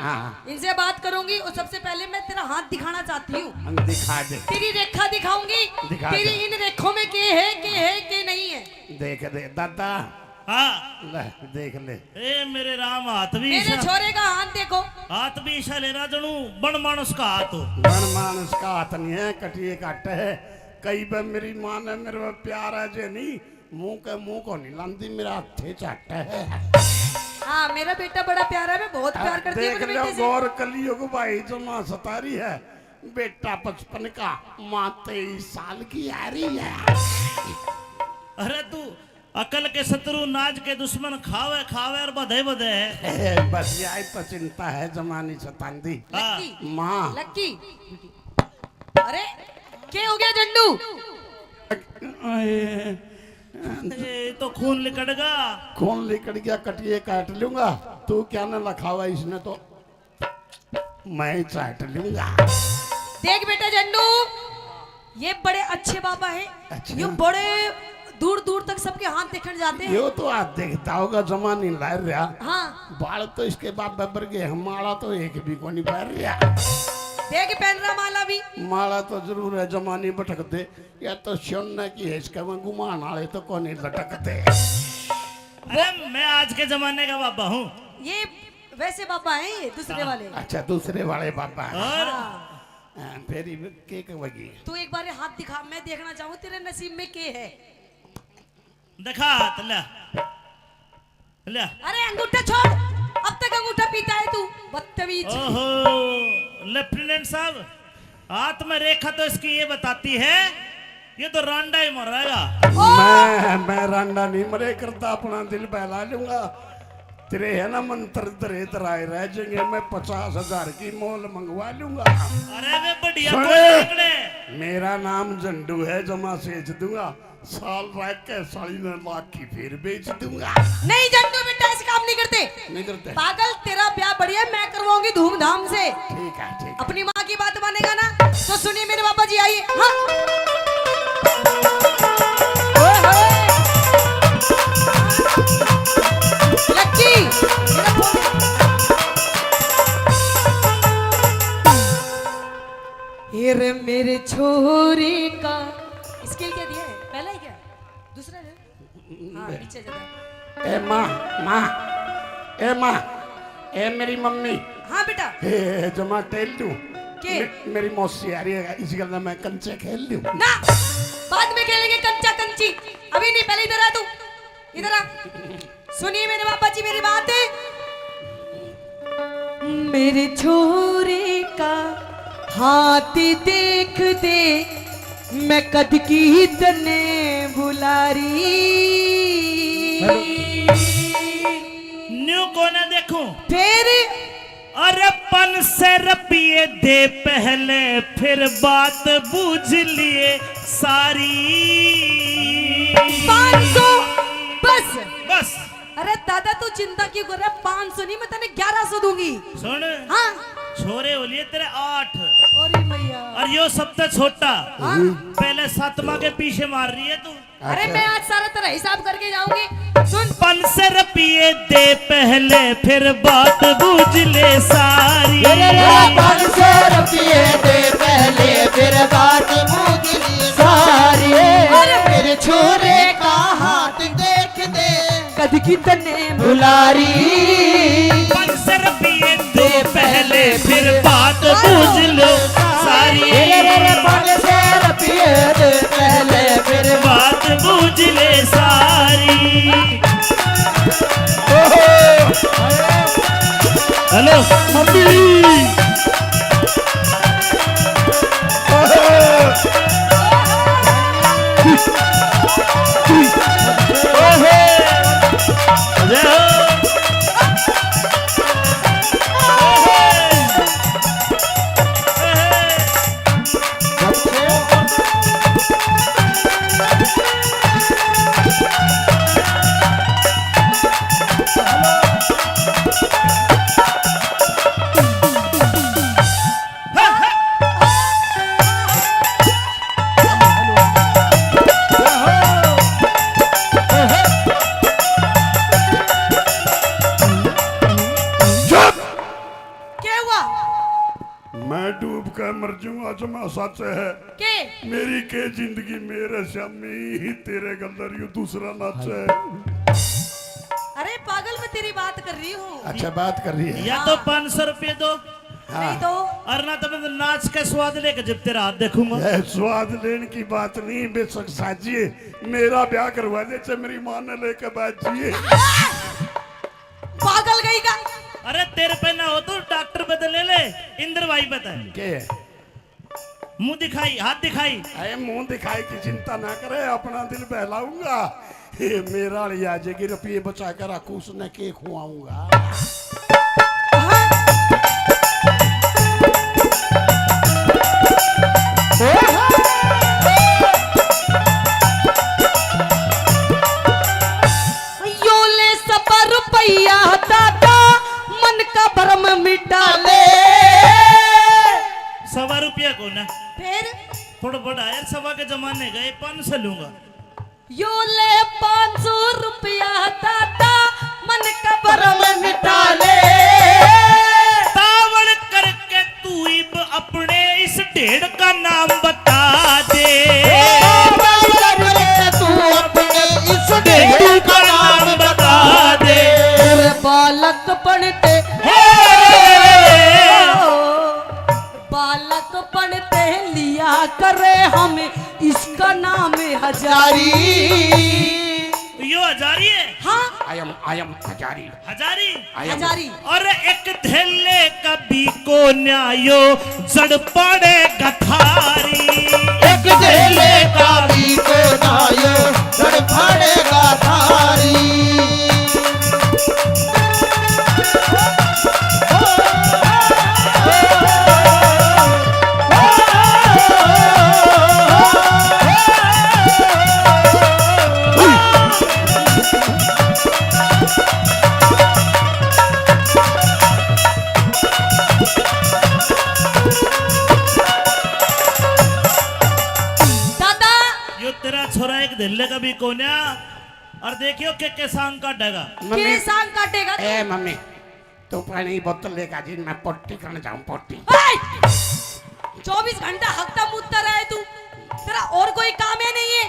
हाँ इनसे बात करूंगी और सबसे पहले मैं तेरा हाथ दिखाना चाहती हूँ। हम दिखा दे। तेरी रेखा दिखाऊंगी। दिखा तेरी दे। इन रेखों में के है के नहीं है। देख दे दादा। हाँ ले देख ले। ए मेरे राम हाथ भी मेरे ईशा छोरे का हाथ देखो। हाथ भी ईशा ले रहा जनू बन मानुस का हाथ हो। बन मानस का हाथ नहीं है, कटिए काटे है। कई बार मेरी माँ ने मेरे को प्यार है जे नहीं, मुंह को नहीं लांदी, मेरा हाथे चाट है। हाँ मेरा बेटा बड़ा प्यारा है, मैं बहुत प्यार करती हूँ देख अपने लो बेटे से। गौर कलियुग भाई जो माँ सतारी है, बेटा 55 का, माँ 23 साल की आ रही है। अरे तू अकल के शत्रु नाज के दुश्मन खावे खावे और बधे बधे बस यही तो चिंता है जमानी सतांदी। लक्की माँ लक्की। अरे क्या हो गया जंडू? ए तो खून लिकड़गा। कौन लेकर गया, कटिए काट लूंगा। तू क्या न लखावा इसने तो मैं चाट लूंगा। देख बेटा जंडू, ये बड़े अच्छे बाबा हैं। अच्छा। ये बड़े दूर दूर तक सबके हाथ देखने जाते हैं। यो तो आज देखता होगा जमानी लार रहा। हाँ बाल तो इसके बाद बबर गए, हमारा तो एक भी को नहीं पैर रहा। देख पहन रहा माला भी। माला तो जरूर है, जमानी भटक दे या तो सोना की है, इसका मैं घुमान वाले तो कौन लटकते। अरे मैं आज के जमाने का बाबा हूँ। ये वैसे बाबा हैं, ये दूसरे वाले। अच्छा दूसरे वाले बाबा हैं। और हाँ। फिर के कहोगी? तू एक बार हाथ दिखा, मैं देखना चाहूँ तेरे नसीब में के है। दिखा हाथ ले ले। अरे अंगूठा छोड़, अब तक अंगूठा पीता है तू, बदतमीज। ओहो लेफ्टिनेंट साहब, हाथ में रेखा तो इसकी ये बताती है ये तो रांडा ही मर रहेगा। मैं रांडा नहीं मरे करता, अपना दिल बहला लूंगा। तेरे है ना मंत्र तरे तराए रह जाएंगे, मैं 50,000 की मोल मंगवा लूंगा। अरे वे बढ़िया सुने। कोई निकले। मेरा नाम झंडू है, जमा सेच दूंगा। साल रह के 1.5 की फिर बेच दूंगा। नहीं जंडू बेटा ऐसे काम नहीं करते। नहीं करते? पागल, तेरा ब्याह बढ़िया मैं करवाऊंगी धूमधाम से। ठीक है ठीक है। अपनी माँ की बात मानेगा ना तो सुनिए मेरे बाबा जी, आइए। हाँ। ओए होए। लक्की, मेरा फोन। ये रे मेरे छोरे का स्किल क्या दिया है? पहला ही क्या? दूसरा है? हाँ पीछे जाता है। ए माँ, ए माँ, ए मेरी मम्मी। हाँ बेटा। ए जमा टेल दूं। के? मेरी मौसी आ रही है, इसी गल मैं कंचे खेल लूं। ना, बाद में खेलेंगे कंचा कंची, अभी नहीं। पहले इधर आ तू, इधर आ। सुनिए मेरे बाबा जी मेरी बात है। मेरे छोरे का हाथ देख दे, मैं कद की तने बुलारी। न्यू को ना देखूं फिर अरे 500 रुपये दे पहले, फिर बात बूझ लिए सारी। 500 बस। बस अरे दादा तू चिंता क्यों कर रहा है? 500 नहीं, मैं तेने 1100 दूंगी। सुन, हाँ। छोरे हो लिए तेरे 8 अरे मैया। और यो सबसे छोटा। हाँ। पहले 7वां के पीछे मार रही है तू। अरे मैं आज सारा तेरा हिसाब करके जाऊंगी। सुन, 500 रुपये दे पहले, फिर बात बूझ ले सारी। 500 रुपये दे पहले, फिर बात बूझ ली सारी। मेरे छोरे का हाथ देख दे, कद की तने बुलारी। 500 रुपये दे पहले, फिर बात बूझ लो सारी। 500 रुपये दे पहले, फिर बात बूझ ले सारी। Hello mummy. मैं डूब कर मर जाऊंगा जमा सच है के मेरी के जिंदगी मेरे शामी तेरे गंदर यू दूसरा नाच है। अरे पागल, मैं तेरी बात कर रही हूँ। अच्छा बात कर रही है। या तो 500 रुपये दो नहीं तो और ना तो मैं नाच का स्वाद लेकर जब तेरा हाथ देखूंगा। यह स्वाद लेने की बात नहीं, बेशक साजिए मेरा ब्याह करवा दे चाहे मेरी मां ने लेकर बाजिए। पागल गई का। अरे तेरे पे ना हो तो डॉक्टर पे तो ले ले, इंद्र भाई बता के मुंह दिखाई हाथ दिखाई। अरे मुंह दिखाई की चिंता ना करे, अपना दिल बहलाऊंगा। ये मेरा लिया जाएगी, रुपये बचा कर रखू उसने के खुआऊंगा। यो ले सपा रुपया दादा, मन का भरम मिटा ले। 1.25 रुपया को ना फिर थोड़ा बड़ा यार, 1.25 के जमाने गए 500 लूंगा। यो ले 500 रुपया दादा, मन का भरम मिटा ले। तावड़ करके तू इब अपने इस ढेड़ का नाम बता दे। तू अपने इस ढेर का नाम बता दे। तेरे बालक पढ़ते बालक पढ़ते लिया करे हमें इसका नाम हजारी। यो हजारी है। हाँ I am हजारी। हजारी हजारी। और एक धेले कभी को न्यायो जड़ पड़े गथारी। एक ढेले का भी को नायो जड़ फाड़ेगा थारी। दादा यो तेरा छोरा एक धेले कभी को न्या और देखियो के सांग का डगा। के सांग काटेगा तू? ए मम्मी तू पानी बोतल लेकर जी, मैं पट्टी करने जाऊं पट्टी। 24 घंटा हकता मुद्दा रहा है तू, तेरा और कोई काम है नहीं है।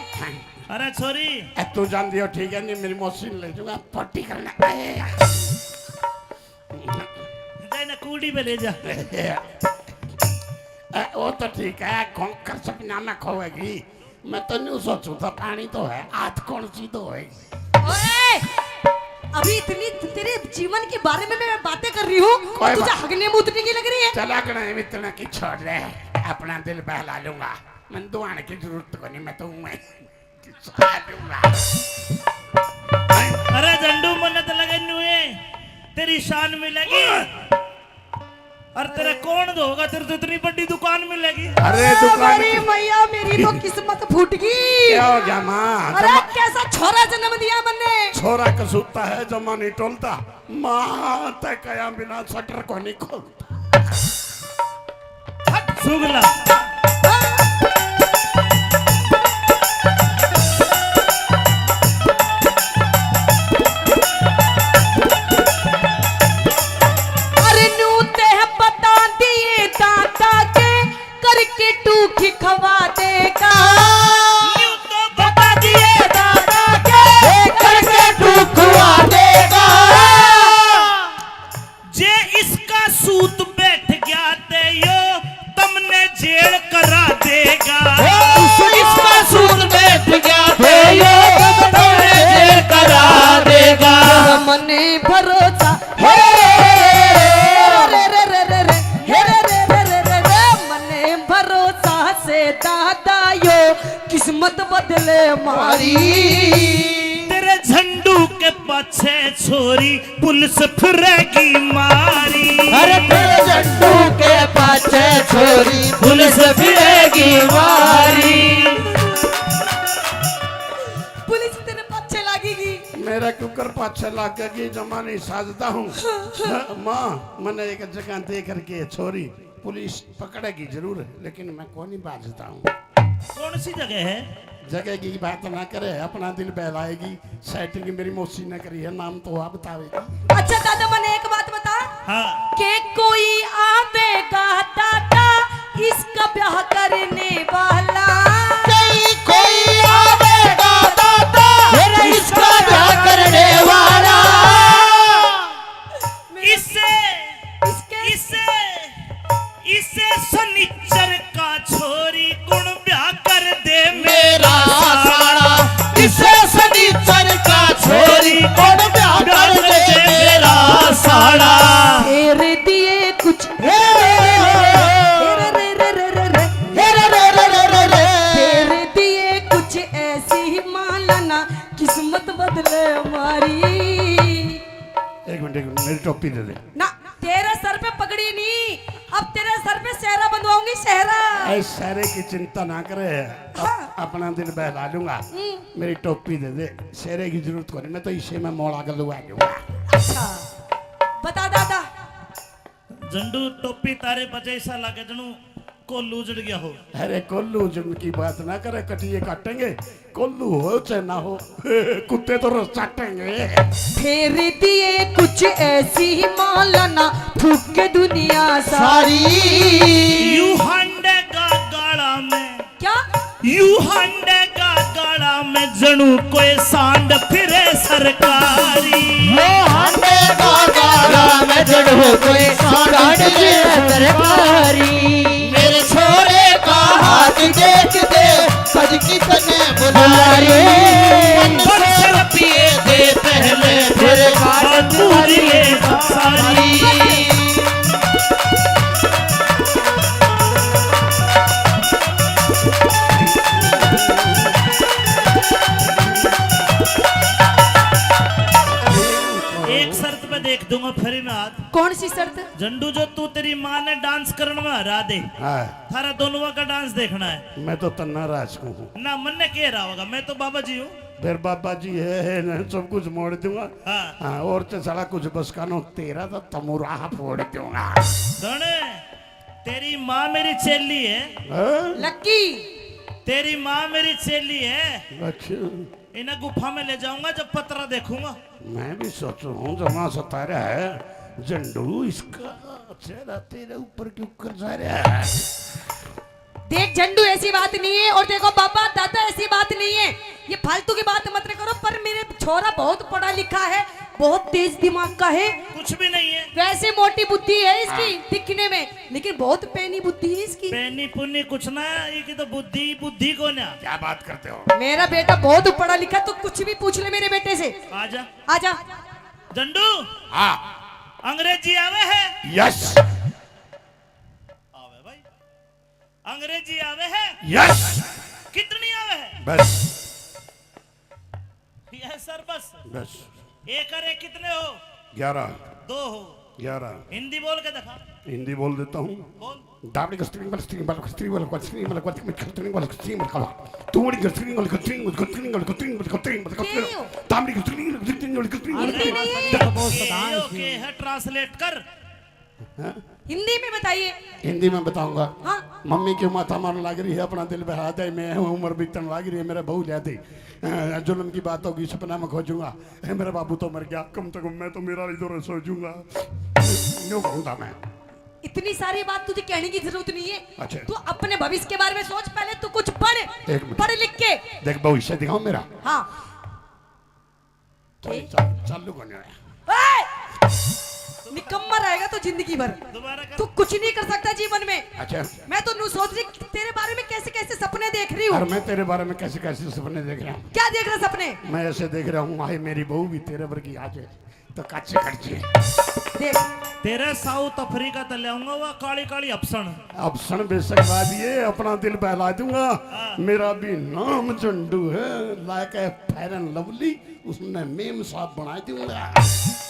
अरे छोरी ए, तू जान दियो ठीक है, नहीं मेरी मशीन ले जाऊंगा पट्टी करने। जाए ना कूड़ी पे ले जा। वो तो ठीक है, खोकर सपना में खोएगी। मैं तो नहीं सोचू था पानी तो है, आज कौन सी तो होएगी। ओए, अभी इतनी तेरे जीवन के बारे में मैं बातें कर रही हूँ, कोई तुझे बात- हगने मूतने की लग रही है। चला गणा इतना की छोड़ रहे, अपना दिल बहला लूंगा। मैं दुआने की जरूरत को नहीं, मैं तो मैं खिंचा लूंगा। अरे झंडू मन तो लगे नुए तेरी शान मिलेगी और तेरा कौन दोगा, तेरे तो इतनी बड़ी दुकान मिलेगी। अरे दुकान मेरी की- मैया, मेरी तो किस्मत फूट गई। क्या हो गया माँ? अरे कैसा छोरा जन्म दिया मैंने। छोरा कसूता है, जमा नहीं टोलता। माँ तय कया बिना शटर को नहीं खोलता। सुगला अरे नू ते बता दिए दादा के करके टूखी खवा देगा। यूं तो बता दिए दादा के करके ठुकवा देगा। जे इसका सूत बैठ गया ते यो तुमने जेल करा देगा। इसका सूद बैठ गया थे ये तुमने जेल करा देगा। मने भरोसा हे रे रे रे रे रे हे रे रे रे रे रे रे मने भरोसा से दादा यो किस्मत बदले मारी। तेरे झंडू के पाछे छोरी पुलिस फिरेगी मारी। अरे तेरे झंडू के पाछे छोरी पुलिस फिरेगी मारी। पुलिस तेरे पीछे लगेगी। मेरा कुकर पाछे लागेगी, जमा नहीं साजता हूँ। माँ मैंने एक जगह दे करके छोरी पुलिस पकड़ेगी जरूर, लेकिन मैं कौन ही बाजता हूँ। कौन सी जगह है? जगह की बात ना करे, अपना दिल बहलाएगी। सेटिंग मेरी मौसी ने करी है, नाम तो आप बतावेगी। अच्छा दादा, मैंने एक बात बता हाँ के कोई आवेगा दादा इसे इसे सनिचर का छोरी गुण ब्याह कर दे मेरा साड़ा इसे सनीचर का छोरी कौन ब्याह कर दे मेरा साड़ा तेरे दिए कुछ हे रे तेरे दिए कुछ ऐसी ही मालना किस्मत बदले हमारी। एक मिनट मेरी टोपी दे दे। ना तेरे सर पे पगड़ी नहीं, अब तेरे सर पे सेहरा बंधवाऊंगी, सेहरा। ऐ सारे की चिंता ना करे, अपना दिल बहला लूंगा। मेरी टोपी दे दे, सेहरे की जरूरत को नहीं, मैं तो इसे में मोड़ा कर लूंगा। अच्छा बता दादा। झंडू टोपी तारे बजे ऐसा लगे जनू कोल्लू उजड़ गया हो। अरे कोल्लू जुन की बात ना करे, कटिए काटेंगे। कोल्लू हो चाहे ना हो, कुत्ते तो रोज चाटेंगे। तेरे दिए कुछ ऐसी ही मालना फूक के दुनिया सारी। यू हंडे का गाड़ा में क्या यू हंडे का गाड़ा में जनू कोई सांड फिरे सरकारी। वो हंडे का गाड़ा में जड़ो कोई सांड की सरकारी मेरे छोरे का हाथ देख दे सज की तने बुलारी पर पिए दे पहले फिर बात पूरी सारी। एक शर्त पे देख दूंगा फरीनाथ। कौन सी शर्त? झंडू जो तू तेरी माँ ने डांस करने में हरा दे, हाँ, थारा दोनों का डांस देखना है मैं तो तन्ना राज हूँ। ना। मन ने कह रहा होगा मैं तो बाबा जी हूँ। फिर बाबा जी है ना, सब कुछ मोड़ दूंगा। हाँ हाँ, और तो साला कुछ बस कानो तेरा तो तमुराह फोड़ दूंगा। सुने, तेरी माँ मेरी चेली है। हाँ? लक्की तेरी माँ मेरी चेली है। अच्छा, इन्हें गुफा में ले जाऊंगा जब पतरा देखूंगा। मैं भी सोचू हूँ जमा सतारा है झंडू, इसका चेहरा तेरे ऊपर क्यों कर जा रहा है? देख झंडू ऐसी बात नहीं है, और देखो बाबा दादा ऐसी बात नहीं है, ये फालतू की बात मत करो। पर मेरे छोरा बहुत पढ़ा लिखा है, बहुत तेज दिमाग का है, कुछ भी नहीं है। वैसे मोटी बुद्धि है इसकी दिखने में, लेकिन बहुत पैनी बुद्धि है इसकी। पैनी पुन्नी कुछ ना, ये की तो बुद्धि बुद्धि को ना। क्या बात करते हो? मेरा बेटा बहुत पढ़ा लिखा, तो कुछ भी पूछ ले मेरे बेटे से। आजा आजा। झंडू, हाँ, अंग्रेजी आवे है? यस आवे भाई, अंग्रेजी आवे है? यस, कितनी आवे है? बस यस सर बस। बस एक और एक कितने हो? 11 दो हो। 11 हिंदी बोल के दिखा। हिंदी बोल देता हूँ। बोल। दाबड़ी कस्टरिंग वाला स्ट्रिंग वाला कस्टरिंग वाला कस्टरिंग वाला कस्टरिंग वाला कस्टरिंग वाला तूड़ी कस्टरिंग वाला कस्टरिंग वाला कस्टरिंग वाला कस्टरिंग वाला कस्टरिंग वाला कस्टरिंग दाबड़ी कस्टरिंग वाला कस्टरिंग वाला कस्टरिंग ओके है, ट्रांसलेट कर। हिंदी में बताइए। हिंदी में बताऊंगा। हाँ मम्मी की माथा मारने लग रही है, अपना दिल बहा दे, मैं उम्र बीतने लग रही है, मेरा बहू ले दे, जुल्म की बात होगी सपना में खोजूंगा, मेरा बाबू तो मर गया, कम से कम मैं तो मेरा इधर सोचूंगा, यूं कहूंगा मैं। इतनी सारी बात तुझे कहने की जरूरत नहीं है। अच्छा। तू अपने भविष्य के बारे में सोच, पहले तू कुछ पढ़, एक मिनट। पढ़ लिख के। देख भविष्य दिखाऊं मेरा। हाँ चालू करने आया। निकम्मा रहेगा तो जिंदगी भर, दोबारा कर। तू कुछ नहीं कर सकता जीवन में। अच्छा, मैं तो नू सोच रही तेरे बारे में कैसे कैसे सपने देख रही और हूँ। मैं तेरे बारे में कैसे कैसे सपने देख रहा हूँ। क्या देख रहा सपने? मैं ऐसे देख रहा हूँ, आए मेरी बहू भी तेरे वर्गी आ जाए तो कच्चे कच्चे। देख तेरे साउथ अफ्रीका तो ले आऊंगा वह काली काली अफसन। अब क्षण बेशक ला दिए, अपना दिल बहला दूंगा। मेरा भी नाम झंडू है, like a fair and lovely, उसने मेम साहब बना दूंगा।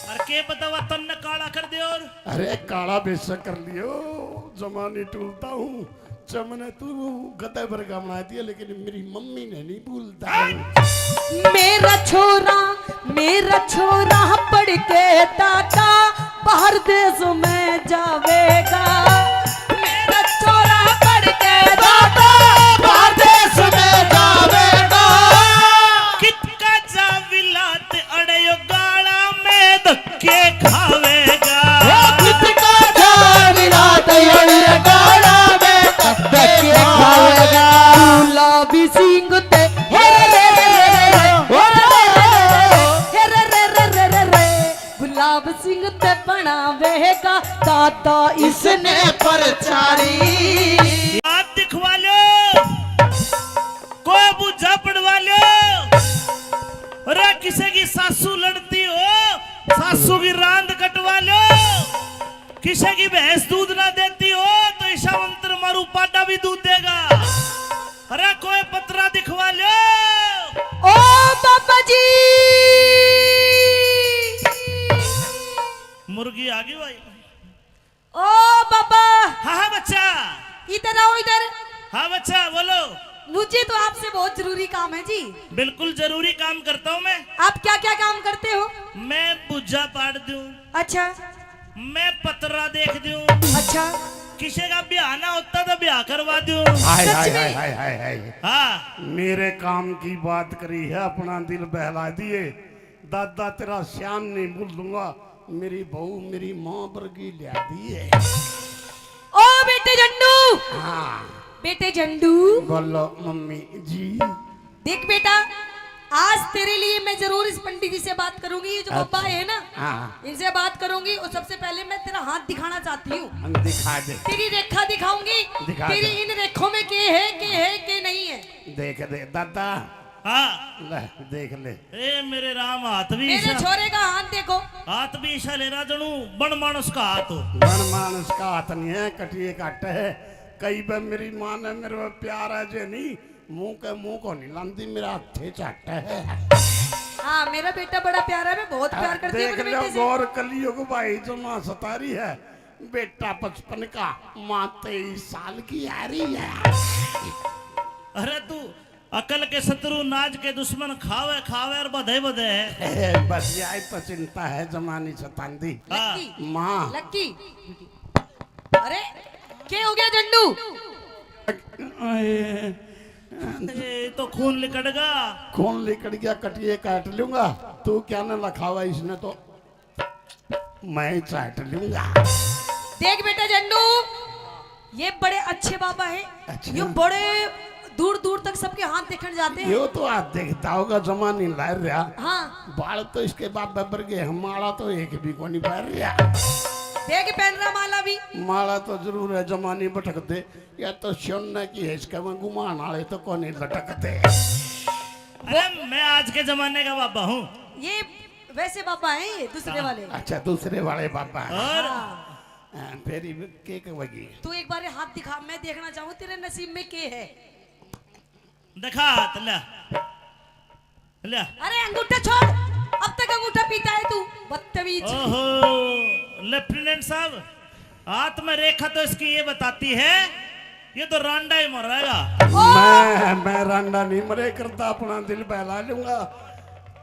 और के पता वह तन्ने काला कर दे। और अरे काला बेशक कर लियो, जमाने टूलता हूँ, चमने तू गते पर का बना दिया, लेकिन मेरी मम्मी ने नहीं भूलता। मेरा छोरा पढ़ के दादा बाहर देश में जावेगा। मेरा छोरा पढ़ के दादा बाहर देश में जावेगा कितका जा विलात अड़यो गाड़ा में धक्के खावेगा। कितका जाविला तैयार गाड़ा में धक्के खाएगा। गुलाबी सिंह ते गुलाब सिंह ते बनावेगा दादा इसने परचारी हाथ दिखवा लो, कोई बुझा पड़वा लो। अरे किसी की सासू लड़ती हो, सासू की रांद कटवा लो। किसी की भैंस दूध ना देती हो तो ईशा मंत्र मारू पाटा भी दूध देगा। अरे कोई पतरा दिखवा लो। ओ बाबा जी, मुर्गी आ गई भाई। ओ बाबा, हाँ बच्चा। इधर आओ इधर। हाँ बच्चा बोलो। मुझे तो आपसे बहुत जरूरी काम है जी। बिल्कुल जरूरी काम करता हूँ मैं। आप क्या क्या काम करते हो? मैं बुझा पाड़ दूं, अच्छा मैं पतरा देख दूं, अच्छा। किसी का ब्याह ना होता तो ब्याह करवा दूं। हाय सच हाय में? हाय हाय हाय हाय। हाँ मेरे काम की बात करी है, अपना दिल बहला दिए। दादा तेरा श्याम नहीं भूल दूंगा, मेरी बहू मेरी माँ वर्गी लिया दी है। ओ बेटे झंडू, हाँ बेटे झंडू, बोलो मम्मी जी। देख बेटा, आज तेरे लिए मैं जरूर इस पंडित जी से बात करूंगी। ये जो पापा है ना, हाँ इनसे बात करूंगी। और सबसे पहले मैं तेरा हाथ दिखाना चाहती हूँ। हम दिखा दे, तेरी रेखा दिखाऊंगी। दिखा तेरी दे। इन रेखों में के है के नहीं है। देख दे दादा, हाँ। ले देख ले। ए मेरे राम, हाथ भी मेरे ईशा, छोरे का हाथ देखो। हाथ भी ईशा ले रहा जनू बन मानस का हाथ हो। बन मानस का हाथ नहीं है, कटिए काट है। कई बार मेरी माँ ने मेरे को प्यार है जे नहीं, मुंह के मुंह को नहीं लांदी, मेरा हाथे चाट है। हाँ मेरा बेटा बड़ा प्यारा है, मैं बहुत प्यार करती हूँ देख अपने लो बेटे से। गौर कलियुग भाई जो माँ सतारी है, बेटा 55 का, माँ 23 साल की आ रही है। अरे तू अकल के शत्रु नाज के दुश्मन, खावे खावे और बधे बधे है। बस यही तो चिंता है जमानी सतांदी। हाँ। लक्की, माँ लक्की। अरे क्या हो गया झंडू? ए, तो खून लिकड़गा। कौन लेकर गया, कटिए काट लूंगा। तू क्या न लखावा इसने तो मैं ही चाट लूंगा। देख बेटा झंडू, ये बड़े अच्छे बाबा है। अच्छा। ये बड़े दूर दूर तक सबके हाथ देखने जाते हैं। यो तो आज देखता होगा जमानी ला रहा। हाँ बाल तो इसके बाप बबर गए, हमारा तो एक भी को नहीं पैर रहा। देख पहन रहा माला भी। माला तो जरूर है, जमानी भटक दे या तो सोने की है, इसका मैं गुमान आले तो कौन नहीं लटकते। अरे मैं आज के जमाने का बाबा हूँ। ये वैसे बाबा हैं, ये दूसरे वाले। अच्छा दूसरे वाले बाबा हैं। और हाँ। फिर के कहेगी। तू एक बार ये हाथ दिखा, मैं देखना चाहूँ तेरे नसीब में के है। दिखा हाथ, ले ले। अरे अंगूठा छोड़, अब तक अंगूठा पीता है तू, बदतमीज। ओहो लेफ्टिनेंट साहब, हाथ में रेखा तो इसकी ये बताती है, ये तो रांडा ही मर रहेगा। मैं रांडा नहीं मरे करता, अपना दिल बहला लूंगा।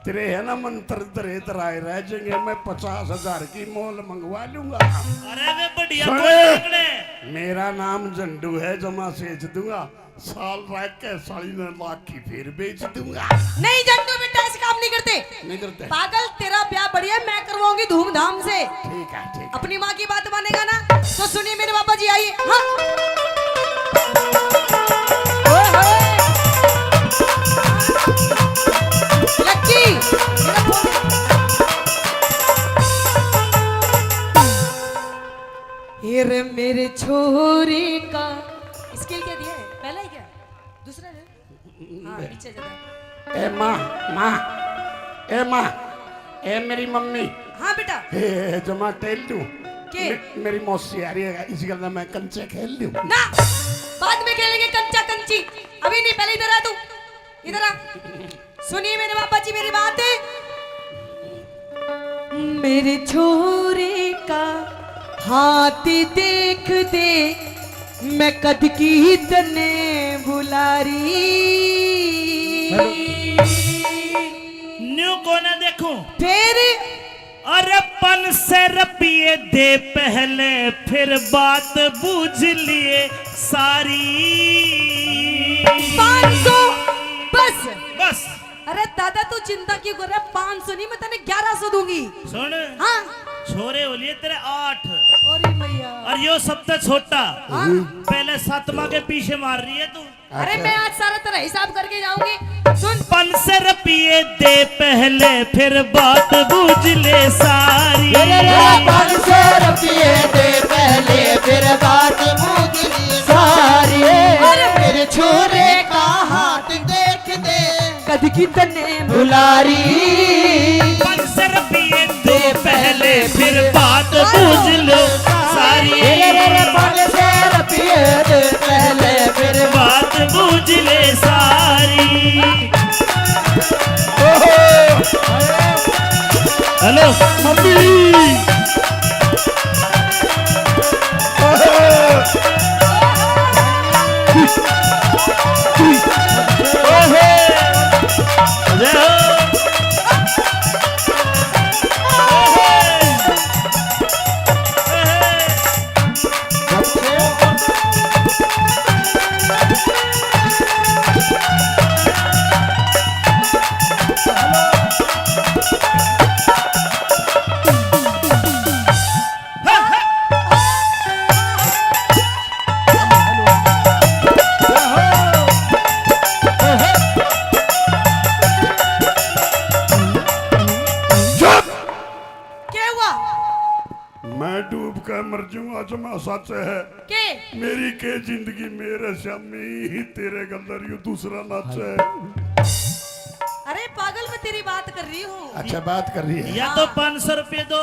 तेरे है ना मंत्र दरे दराए रह जाएंगे, मैं 50,000 की मोल मंगवा लूंगा। अरे वे बढ़िया सुने। कोई निकले। मेरा नाम झंडू है, जमा सेच दूंगा। साल रह के साड़ी में लाख की फिर बेच दूंगा। नहीं झंडू बेटा, ऐसे काम नहीं करते। नहीं करते। पागल, तेरा ब्याह बढ़िया मैं करवाऊंगी धूमधाम से। ठीक है ठीक है। अपनी माँ की बात मानेगा ना, तो सुनिए मेरे बाबा जी, आइए। हाँ। ओए होए। लक्की, मेरा फोन। ये रे मेरे छोरे का स्केल क्या दिया है? पहला ही क्या, दूसरा है? हाँ पीछे जरा। ए माँ, माँ, ए माँ, ए मेरी मम्मी। हाँ बेटा। ए जमा टेल दूं। के? मेरी मौसी आ रही है, इसी गल मैं कंचे खेल लूं। ना, बाद में खेलेंगे कंचा कंची, अभी नहीं। पहले इधर आ तू, इधर आ। सुनिए मेरे पापा जी मेरी बात है। मेरे छोरे का हाथ देख दे, मैं कद की तने बुलारी। न्यू को ना देखूं, फिर अरे 500 रुपये दे पहले, फिर बात बूझ लिए सारी। 500 बस। बस अरे दादा तू चिंता क्यों कर रहा है? 500 नहीं, मैं तेने 1100 दूंगी। सुन, हाँ। छोरे हो लिए तेरे 8 अरे भैया। और यो सबसे छोटा। हाँ। पहले 7वां के पीछे मार रही है तू। अरे मैं आज सारा तेरा हिसाब करके जाऊंगी। सुन 500 रुपये दे पहले फिर बात बूझ ले सारी। 500 रुपये दे पहले फिर बात मुझे सारी। मेरे छोरे का हाथ देख दे कद की तने बुलारी। 500 रुपये दे पहले फिर बात बूझ लो सारी। 500 रुपये दे पहले फिर बात बूझ ले सारी। Hello mummy. क्या हुआ? मैं डूब कर मर जाऊंगा जमा सच है। के मेरी के जिंदगी मेरे श्यामी तेरे गंदर यू दूसरा नाच है। अरे पागल, मैं तेरी बात कर रही हूँ। अच्छा बात कर रही है। या तो 500 रुपये दो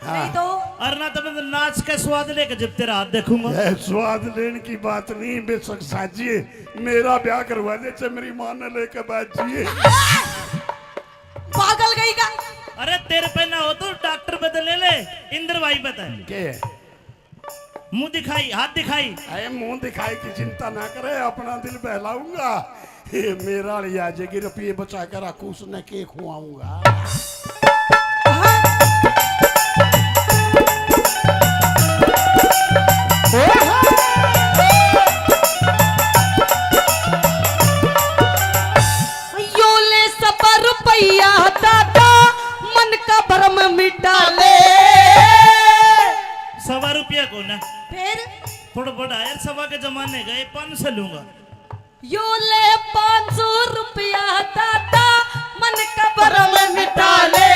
नहीं तो और ना तो मैं नाच के स्वाद लेके जब तेरा हाथ देखूंगा। यह स्वाद लेने की बात नहीं, बेशक साजिए मेरा ब्याह करवा दे चाहे मेरी मां ने लेकर बैठिए। पागल गई का। अरे तेरे पे ना हो तो डॉक्टर बदले ले इंद्र भाई बता। के मुंह दिखाई हाथ दिखाई। अरे मुंह दिखाई की चिंता ना करे, अपना दिल बहलाऊंगा। ये मेरा लिया जाएगी, रुपये बचा कर रखू उसने के खुआऊंगा। यो ले सबा रुपया दादा मन का भरम मिटा ले। 1.25 रुपया को ना फिर थोड़ा बड़ा यार, 1.25 के जमाने गए 500 लूंगा। यो ले 500 रुपया दादा मन का भरम मिटा ले।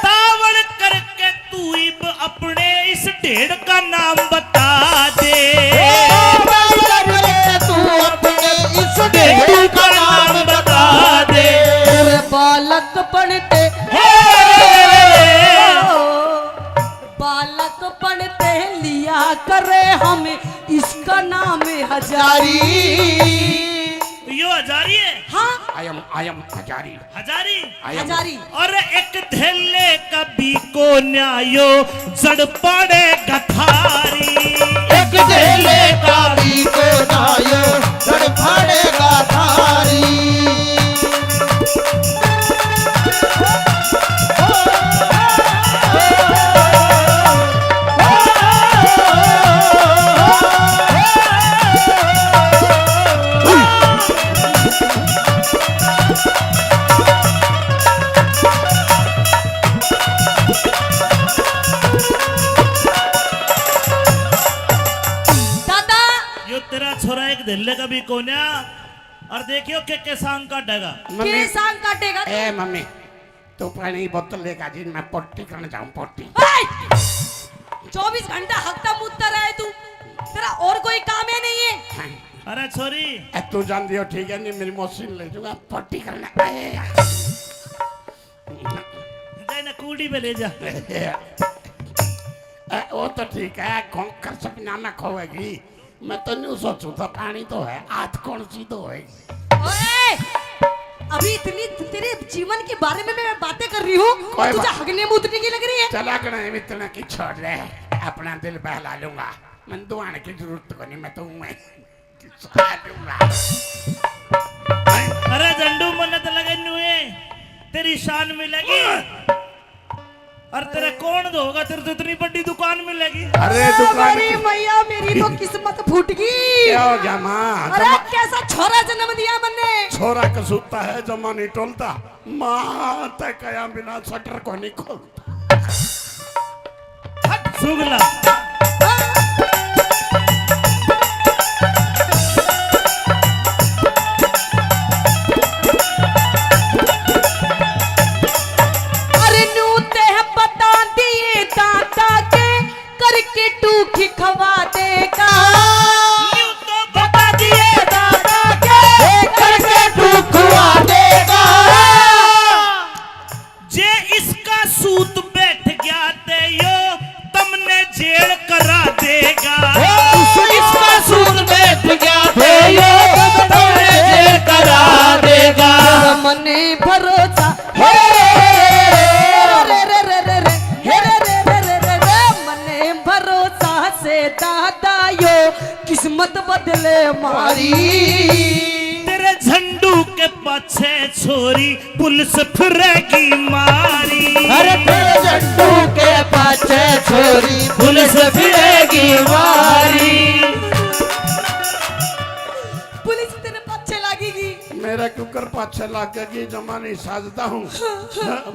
तावड़ करके तू इब अपने इस ढेड़ का नाम बता दे। तू अपने इस ढेड़ का नाम बता दे। तेरे बालक पढ़ते बालक पढ़ते लिया करे हम इसका नाम है हजारी। यो हजारी है। हाँ आयम हजारी। हजारी हजारी। और एक थैले कभी को न्यायो जड़ पड़े गठारी। एक ढेले का भी को नायो जड़ पड़ेगा थारी। दादा यो तेरा छोरा एक धैले कभी को न्या और देखियो के सांग का डगा। के सांग काटेगा ए मम्मी तू पानी बोतल लेकर जी, मैं पट्टी करने जाऊं पट्टी। 24 घंटा हकता मुद्दा रहे तू, तेरा और कोई काम है नहीं है। अरे छोरी ए, तू जान दियो ठीक है, नहीं मेरी मशीन ले जाऊंगा पट्टी करने। जाए ना कूड़ी पे ले जा। वो तो ठीक है, खोकर सपना में खोएगी। मैं तो नहीं सोचू था पानी तो है, आज कौन सी तो है। ओए, अभी इतनी तेरे जीवन के बारे में मैं बातें कर रही हूँ, कोई तुझे बात- हगने मुतने की लग रही है। चला कर इतना की छोड़ रहे, अपना दिल बहला लूंगा। मैं दुआने की जरूरत को नहीं, मैं तो मैं लूंगा। अरे झंडू मन्नत लगे नुए तेरी शान मिलेगी और तेरा कौन दोगा, तेरे तो इतनी बड़ी दुकान मिलेगी। अरे दुकान मेरी की- मैया, मेरी तो किस्मत फूट गई। क्या हो गया माँ? अरे कैसा छोरा जन्म दिया मैंने। छोरा कसूता है, जमा नहीं टोलता। माँ तय कया बिना शटर को नहीं खोलता। सुगला करके टूखी खवा देगा। यूं तो बता दिए दादा के करके टुकवा देगा। जे इसका सूत बैठ गया ते यो तुमने जेल करा देगा। इसका सूद बैठ गया थे यो तुमने जेल करा देगा। मने भरोसा हे रे रे रे रे रे हे रे रे रे रे रे रे मने भरोसा से दादा यो किस्मत बदले मारी। तेरे झंडू के पाछे छोरी पुलिस फिरेगी मारी। अरे तेरे झंडू के पाछे छोरी पुलिस फिरेगी मारी। पुलिस तेरे पीछे लगेगी। मेरा कुकर पाछे लाग गई जमा नहीं साजता हूँ।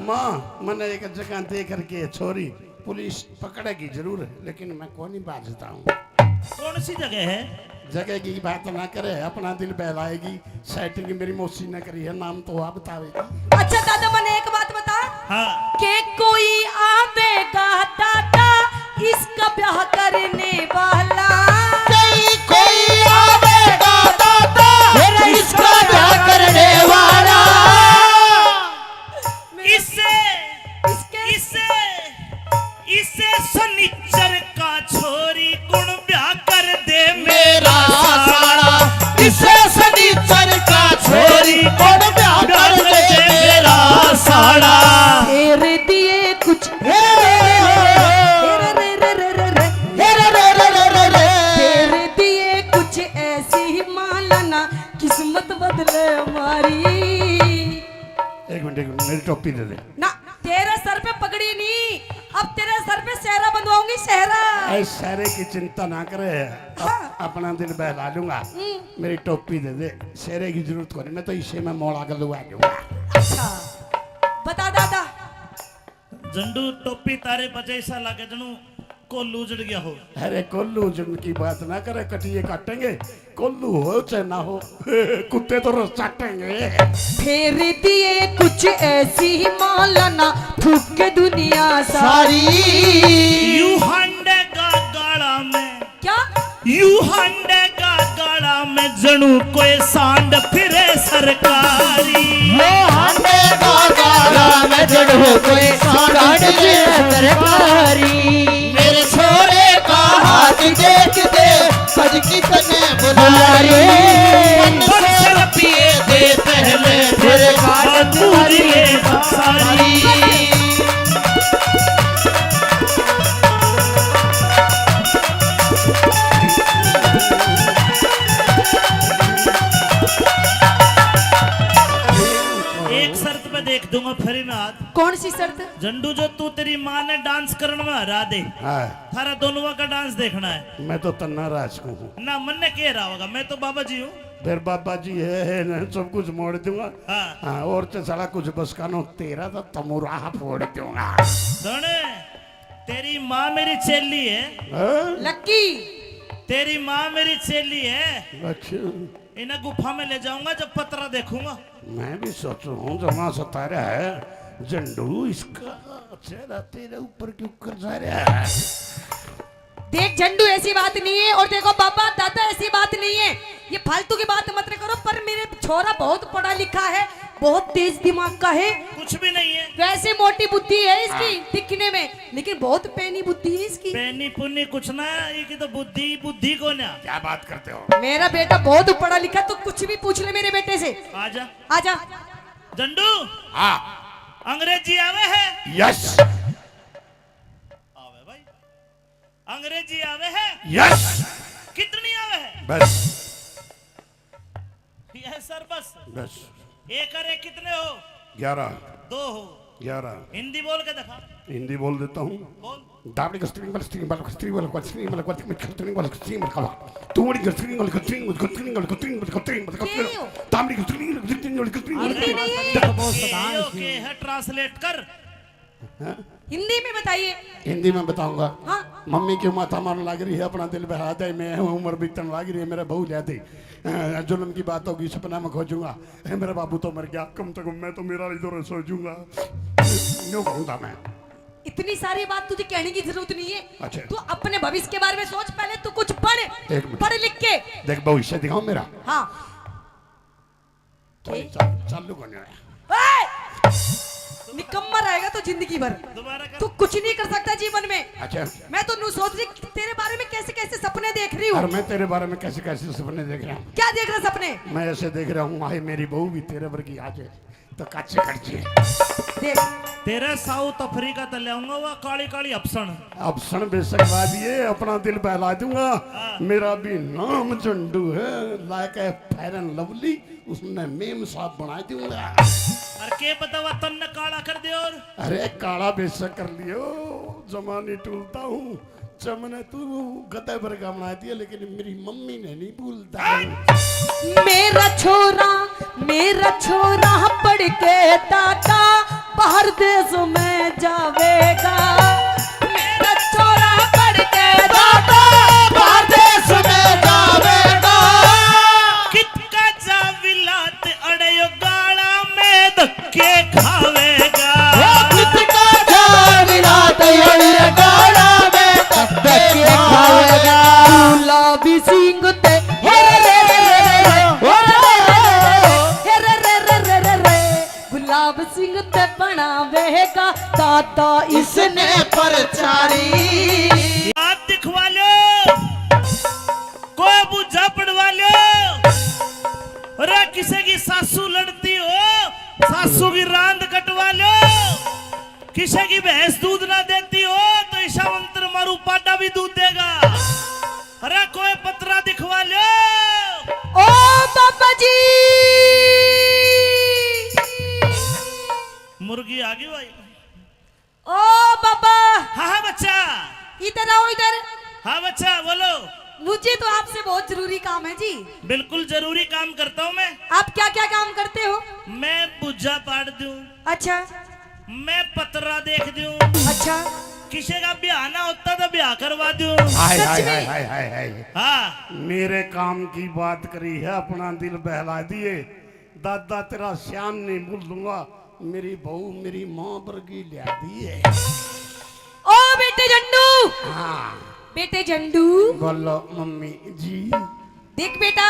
माँ मैंने एक जगह देख करके छोरी पुलिस पकड़ेगी जरूर लेकिन मैं कौन ही बाजता हूँ। कौन सी जगह है? जगह की बात ना करे अपना दिल बहलाएगी। सेटिंग मेरी मौसी ने करी है नाम तो आप बतावेगी। अच्छा दादा मैंने एक बात बता हाँ के कोई आवेगा दादा इसका ब्याह करने वाला। कोई आवेगा दादा मेरा इसका क्या करने वाला। इसे इसे इसे सनिचर का छोरी गुण ब्याह कर दे मेरा साला इसे सनीचर का छोरी कौन ब्याह कर दे मेरा साला। तेरे दिए कुछ हे रे रे रे रे रे रे रे हे रे रे रे रे रे रे। तेरे दिए कुछ ऐसी ही मालाना किस्मत बदले हमारी। एक मिनट मेरी टोपी दे दे। ना तेरे सर पे पगड़ी नहीं अब तेरे सर पे सेहरा बंधवाऊंगी सेहरा। ऐ सारे की चिंता ना करे अपना दिल बहला लूंगा। मेरी टोपी दे दे शेरे की जरूरत को नहीं मैं तो इसे में मोड़ा कर लुआ दूंगा। अच्छा बता दादा झंडू टोपी तारे बजे ऐसा लगे जनू कोल्लू उजड़ गया हो। अरे कोल्लू जिनकी बात ना करे कटिए काटेंगे कोल्लू हो चाहे ना हो कुत्ते तो रोज चाटेंगे। फेर दिए कुछ ऐसी ही मालाना फूक के दुनिया सारी। यू हंडे का गाड़ा में क्या यू हंडे का गाड़ा में जनू कोई सांड फिरे सरकारी। वो हंडे का गाड़ा में जड़ो कोई सांड फिरे सरकारी। मेरे छोरे का हाथ देख दे सज की तने बुला रे। मन पिए दे पहले फिर बात पूरी सारी। एक शर्त पे देख दूंगा फिर मैं हाथ। कौन सी शर्त। झंडू जो तू तेरी माँ ने डांस करने में हरा दे हाँ थारा दोनों का डांस देखना है मैं तो तन्ना राज हूँ ना मन ने कह रहा होगा मैं तो बाबा जी हूँ। फिर बाबा जी है ना सब कुछ मोड़ दूंगा। हाँ हाँ और तो साला कुछ बस कानो तेरा तो तमुराह फोड़ दूंगा। सुन तेरी माँ मेरी चेली है। हाँ? लक्की तेरी माँ मेरी चेली है। अच्छा इन्हें गुफा में ले जाऊंगा जब पतरा देखूंगा। मैं भी सोचू हूँ जमा सतारा है झंडू इसका चेहरा तेरे ऊपर क्यों कर जा रहा है। देख झंडू ऐसी बात नहीं है और देखो बाबा दादा ऐसी बात नहीं है ये फालतू की बात मत करो। पर मेरे छोरा बहुत पढ़ा लिखा है बहुत तेज दिमाग का है। कुछ भी नहीं है वैसे मोटी बुद्धि है इसकी दिखने में लेकिन बहुत पैनी बुद्धि है इसकी। पैनी पुन्नी कुछ ना ये की तो बुद्धि बुद्धि को ना। क्या बात करते हो। मेरा बेटा बहुत पढ़ा लिखा तो कुछ भी पूछ ले मेरे बेटे से। आजा आजा झंडू हाँ अंग्रेजी आवे है। यस आवे भाई अंग्रेजी आवे है। यस कितनी आवे है। बस ये सर बस बस एक अरे कितने हो। 11 दो हो। 11 हिंदी बोल के दिखा। हिंदी बोल देता हूँ। बोल दाबड़ी का स्ट्रिंग वाला स्ट्रिंग वाला स्ट्रिंग वाला स्ट्रिंग वाला स्ट्रिंग वाला स्ट्रिंग वाला तूड़ी का स्ट्रिंग वाला स्ट्रिंग वाला स्ट्रिंग वाला स्ट्रिंग वाला स्ट्रिंग वाला दाबड़ी का स्ट्रिंग वाला स्ट्रिंग वाला स्ट्रिंग वाला ओके है ट्रांसलेट कर। हिंदी में बताइए। हिंदी में बताऊंगा। हाँ मम्मी क्यों माथा मारने लग रही है अपना दिल बहा दे मैं हूँ उम्र बीतने लग रही है मेरा बहू जाती जुल्म की बात होगी सपना में खोजूंगा मेरा बाबू तो मर गया कम से कम मैं तो मेरा इधर सोचूंगा यूं कहूंगा मैं। इतनी सारी बात तुझे कहने की जरूरत नहीं है। अच्छा। तू अपने भविष्य के बारे में सोच, पहले तू कुछ पढ़, एक मिनट। पढ़ लिख के। देख भविष्य दिखाओ मेरा। हाँ चालू करने आया। निकम्मा रहेगा तो जिंदगी भर, दोबारा कर। तू कुछ नहीं कर सकता जीवन में। अच्छा, मैं तो नू सोच रही तेरे बारे में कैसे कैसे सपने देख रही हूँ। और मैं तेरे बारे में कैसे कैसे सपने देख रहा हूँ। क्या देख रहा सपने? मैं ऐसे देख रहा हूँ, आए मेरी बहू भी तेरे वर्गी आ जाए तो कच्चे कच्चे। देख तेरे साउथ अफ्रीका तो ले आऊंगा वो काली काली अफसन। अब सन बेशक दिए अपना दिल बहला दूंगा। मेरा भी नाम झंडू है, like a fair and lovely, उसने मेम साहब बना दूंगा। और के पता वो तन्ने काला कर दे। और अरे काला बेशक कर लियो, जमाने टूलता हूँ। चमने तू गधे पर का बना दिया, लेकिन मेरी मम्मी ने नहीं भूलता। मेरा छोरा पढ़ के टाटा बाहर देश में जावेगा। मेरा छोरा पढ़ के टाटा बाहर देश में जावेगा। कितना जाविलात अड़यो गाड़ा में धक्के खावेगा। कितना जाविला तैयार गाड़ा में धक्के खाएगा। गुलाबी सिंह ते हे रे रे गुलाब सिंह ते बनावेगा दादा इसने परचारी। हाथ दिखवा लो, कोई बुझा पड़वा लो। अरे किसी की सासू लड़ती हो, सासू की रांद कटवा लो। किसी की भैंस दूध ना देती हो तो ईशा मंत्र मारू पाटा भी दूध देगा। अरे कोई पतरा दिखवा लो। ओ बाबा जी, मुर्गी आ गई भाई। ओ बाबा, हाँ हाँ बच्चा। इधर आओ इधर। हाँ बच्चा बोलो। मुझे तो आपसे बहुत जरूरी काम है जी। बिल्कुल जरूरी काम करता हूँ मैं। आप क्या क्या काम करते हो? मैं बुझा पाड़ दूं, अच्छा मैं पतरा देख दूं, अच्छा। किसी का ब्याह ना होता तो ब्याह करवा दूं। हाय सच हाय में? हाय हाय हाय हाय। हाँ मेरे काम की बात करी है, अपना दिल बहला दिए। दादा तेरा श्याम नहीं भूल दूंगा, मेरी बहू मेरी माँ वर्गी लिया दिए। ओ बेटे झंडू, हाँ बेटे झंडू, बोलो मम्मी जी। देख बेटा,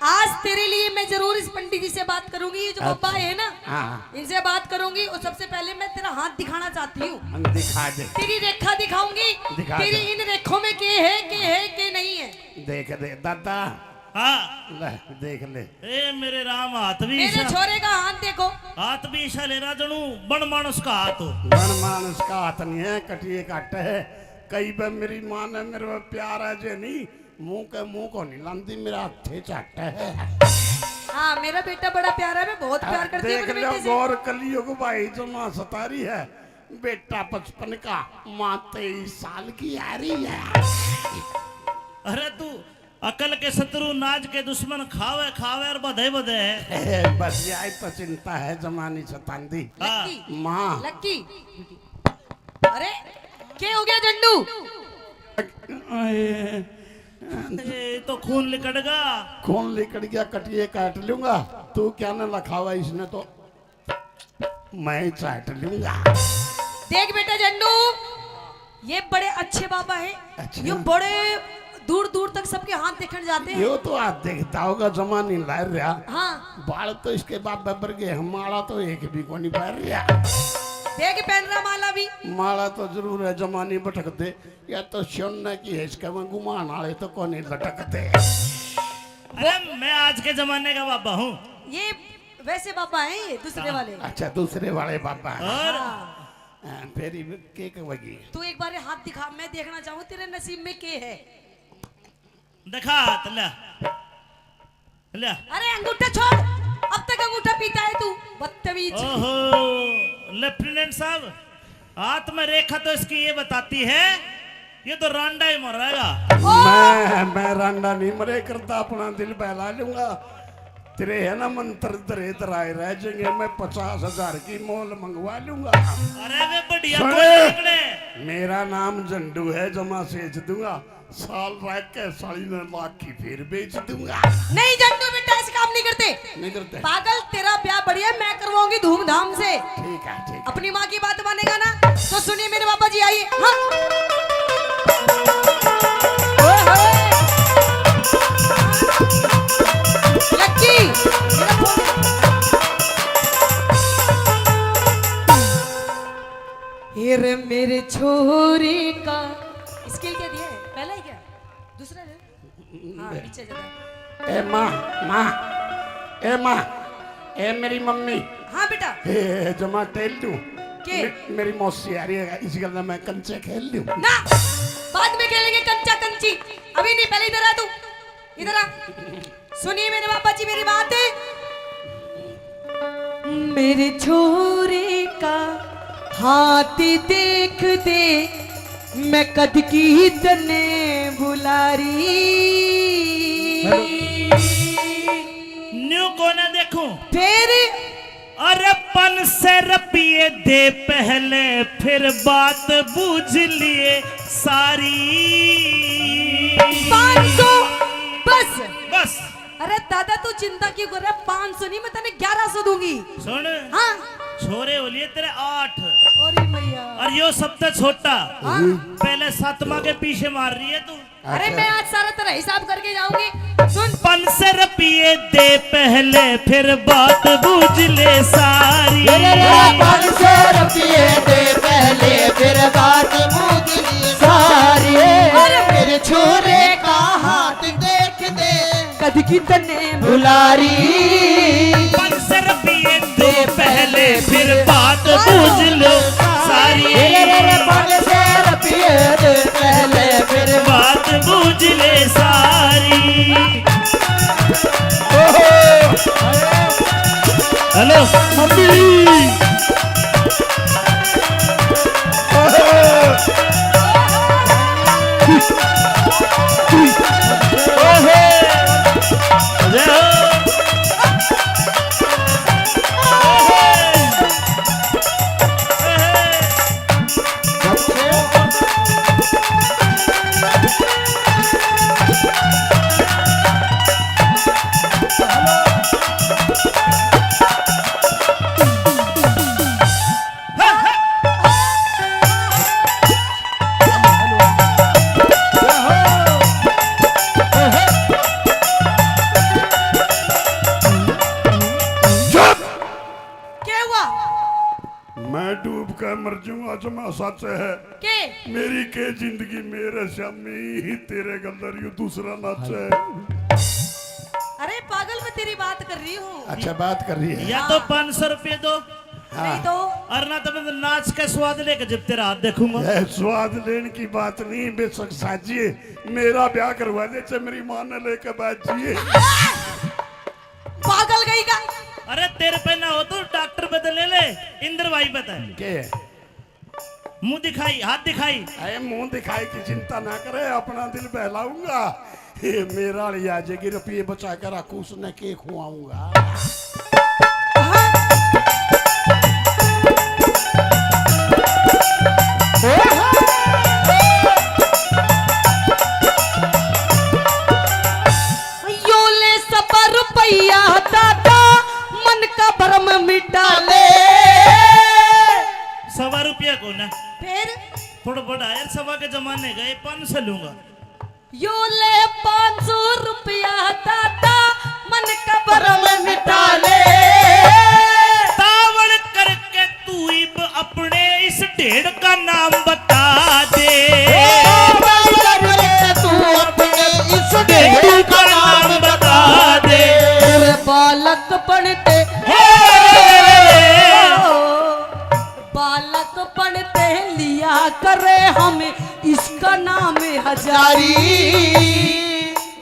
आज तेरे लिए मैं जरूर इस पंडित जी से बात करूंगी। ये जो बाबा है ना, हाँ इनसे बात करूंगी। और सबसे पहले मैं तेरा हाथ दिखाना चाहती हूँ। हम दिखा दे। तेरी रेखा दिखाऊंगी। दिखा तेरी दे। इन रेखों में के है के नहीं है। देख दे दादा, हाँ। ले देख ले। ए मेरे राम, हाथ भी मेरे ईशा, छोरे का हाथ देखो। हाथ भी ईशा ले रहा जनू बन मानस का हाथ हो। गण मानस का हाथ नहीं है, कटिए काट है। कई बार मेरी माँ ने मेरे पे प्यार है जे नहीं, मुंह को नहीं लांदी, मेरा हथे चाट है। हाँ मेरा बेटा बड़ा प्यारा है, मैं बहुत प्यार करती हूँ देख अपने लो बेटे से। गौर कलियुग भाई जो माँ सतारी है, बेटा 55 का, माँ 23 साल की आ रही है। अरे तू अकल के शत्रु नाज के दुश्मन खावे खावे और बधे बधे है। बस यही तो चिंता है जमानी सतांदी। हाँ। लक्की, माँ लक्की। अरे क्या हो गया झंडू? ए, तो खून लिकड़गा। कौन लेकर गया, कटिए काट लूंगा। तू क्या न लखावा इसने तो मैं ही चाट लूंगा। देख बेटा झंडू, ये बड़े अच्छे बाबा हैं। अच्छा। ये बड़े दूर दूर तक सबके हाथ देखने जाते हैं। यो तो आज देखता होगा जमानी लार रहा। हाँ बाल तो इसके बाप बबर के, हमारा तो एक भी को नहीं पैर रहा। देख पहन रहा माला भी। माला तो जरूर है, जमानी भटक दे या तो सोने की है, इसके में गुमान आले तो कौन नहीं लटक दे। अरे मैं आज के जमाने का बाबा हूँ। ये वैसे बाबा हैं, ये दूसरे वाले। अच्छा दूसरे वाले बाबा हैं। और हाँ। फिर के कहेगी। तू एक बार हाथ दिखा, मैं देखना चाहूँ तेरे नसीब में के है। दिखा हाथ ले ले। अरे अंगूठा छोड़, अब तक अंगूठा पीता है तू, बदतमीज। ओहो लेफ्टिनेंट साहब, हाथ में रेखा तो इसकी ये बताती है, ये तो रांडा ही मरेगा। मैं रांडा नहीं मरे करता, अपना दिल बहला लूंगा। तेरे है ना मंत्र तरे तराए रह जाएंगे, मैं 50,000 की मोल मंगवा लूंगा। अरे वे बढ़िया सुने। कोई निकले। मेरा नाम झंडू है, जमा सेच दूंगा। साल रह के 1.5 की फिर बेच दूंगा। नहीं झंडू बेटा, ऐसे काम नहीं करते। नहीं करते। पागल, तेरा ब्याह बढ़िया मैं करवाऊंगी धूमधाम से। ठीक है ठीक है। अपनी माँ की बात मानेगा ना? तो सुनिए मेरे बाबा जी, आइए। हाँ ओए होए। लक्की ये रे मेरे छोरी का स्किल क्या दिया है? पहला ही क्या दूसरा है? हाँ पीछे जाता है। ए माँ, माँ, ए माँ, ए मेरी मम्मी, हाँ बेटा ए जमा टेल दूँ के? मेरी मौसी आ रही है, इसी गल मैं कंचे खेल लूँ। ना बाद में खेलेंगे कंचा कंची, अभी नहीं, पहले इधर आ तू, इधर आ। सुनिए मेरे पापा जी मेरी बात है। मेरे छोरे का हाथ देख दे, मैं कद की तने बुलारी। न्यू को ना देखूं, फिर अरे 500 रुपये दे पहले, फिर बात बूझ लिए सारी। 500 बस। बस अरे दादा तू चिंता क्यों कर रहा है? 500 नहीं, मैं तेने 1100 दूंगी। सुन, हाँ छोरे हो लिए तेरे 8, अरे मैया, और यो सबसे छोटा हाँ पहले 7वां के पीछे मार रही है तू। अरे मैं आज सारा तेरा हिसाब करके जाऊंगी। सुन 500 रुपये दे पहले, फिर बात बूझ ले सारी। 500 रुपये दे पहले, फिर बात बूझ ली सारी। मेरे छोरे का हाथ देख दे, कद की तने बुलारी। 500 रुपये दे पहले, फिर बात बूझ लो सारी। 500 रुपये दे पहले, फिर बात बूझ ले सारी। हेलो मम्मी, क्या हुआ? मैं डूब कर मर जाऊंगा, जमा सच है। के मेरी के जिंदगी मेरे श्यामी, तेरे गंदर यू दूसरा नाच है। अरे पागल, मैं तेरी बात कर रही हूँ। अच्छा बात कर रही है। या तो 500 रुपये दो, नहीं तो और ना तो मैं नाच का स्वाद लेकर जब तेरा हाथ देखूंगा। यह स्वाद लेने की बात नहीं, बेशक साजिए मेरा ब्याह करवा दे, चाहे मेरी माँ ने लेकर बैठिए। पागल गई का। अरे तेरे पे ना हो तो डॉक्टर बदल ले, इंद्र भाई बता, के मुंह दिखाई, हाथ दिखाई। अरे मुंह दिखाई की चिंता ना करे, अपना दिल बहलाऊंगा। ये मेरा लिया जाएगी, रुपये बचा कर रखू, उसने के खुआऊंगा। यो ले सब रुपया दादा, मन का भरम मिटा ले। 1.25 रुपया को ना, फिर थोड़ा बड़ा यार, 1.25 के जमाने गए, 500 लूंगा। यो ले 500 रुपया दादा, मन का भरम मिटा ले। तावड़ करके तू इब अपने इस ढेड़ का नाम बता दे। तू अपने इस ढेड़ का नाम बता दे। तेरे बालक पढ़ते बालक पढ़ते लिया करे हमें, इसका नाम है हजारी।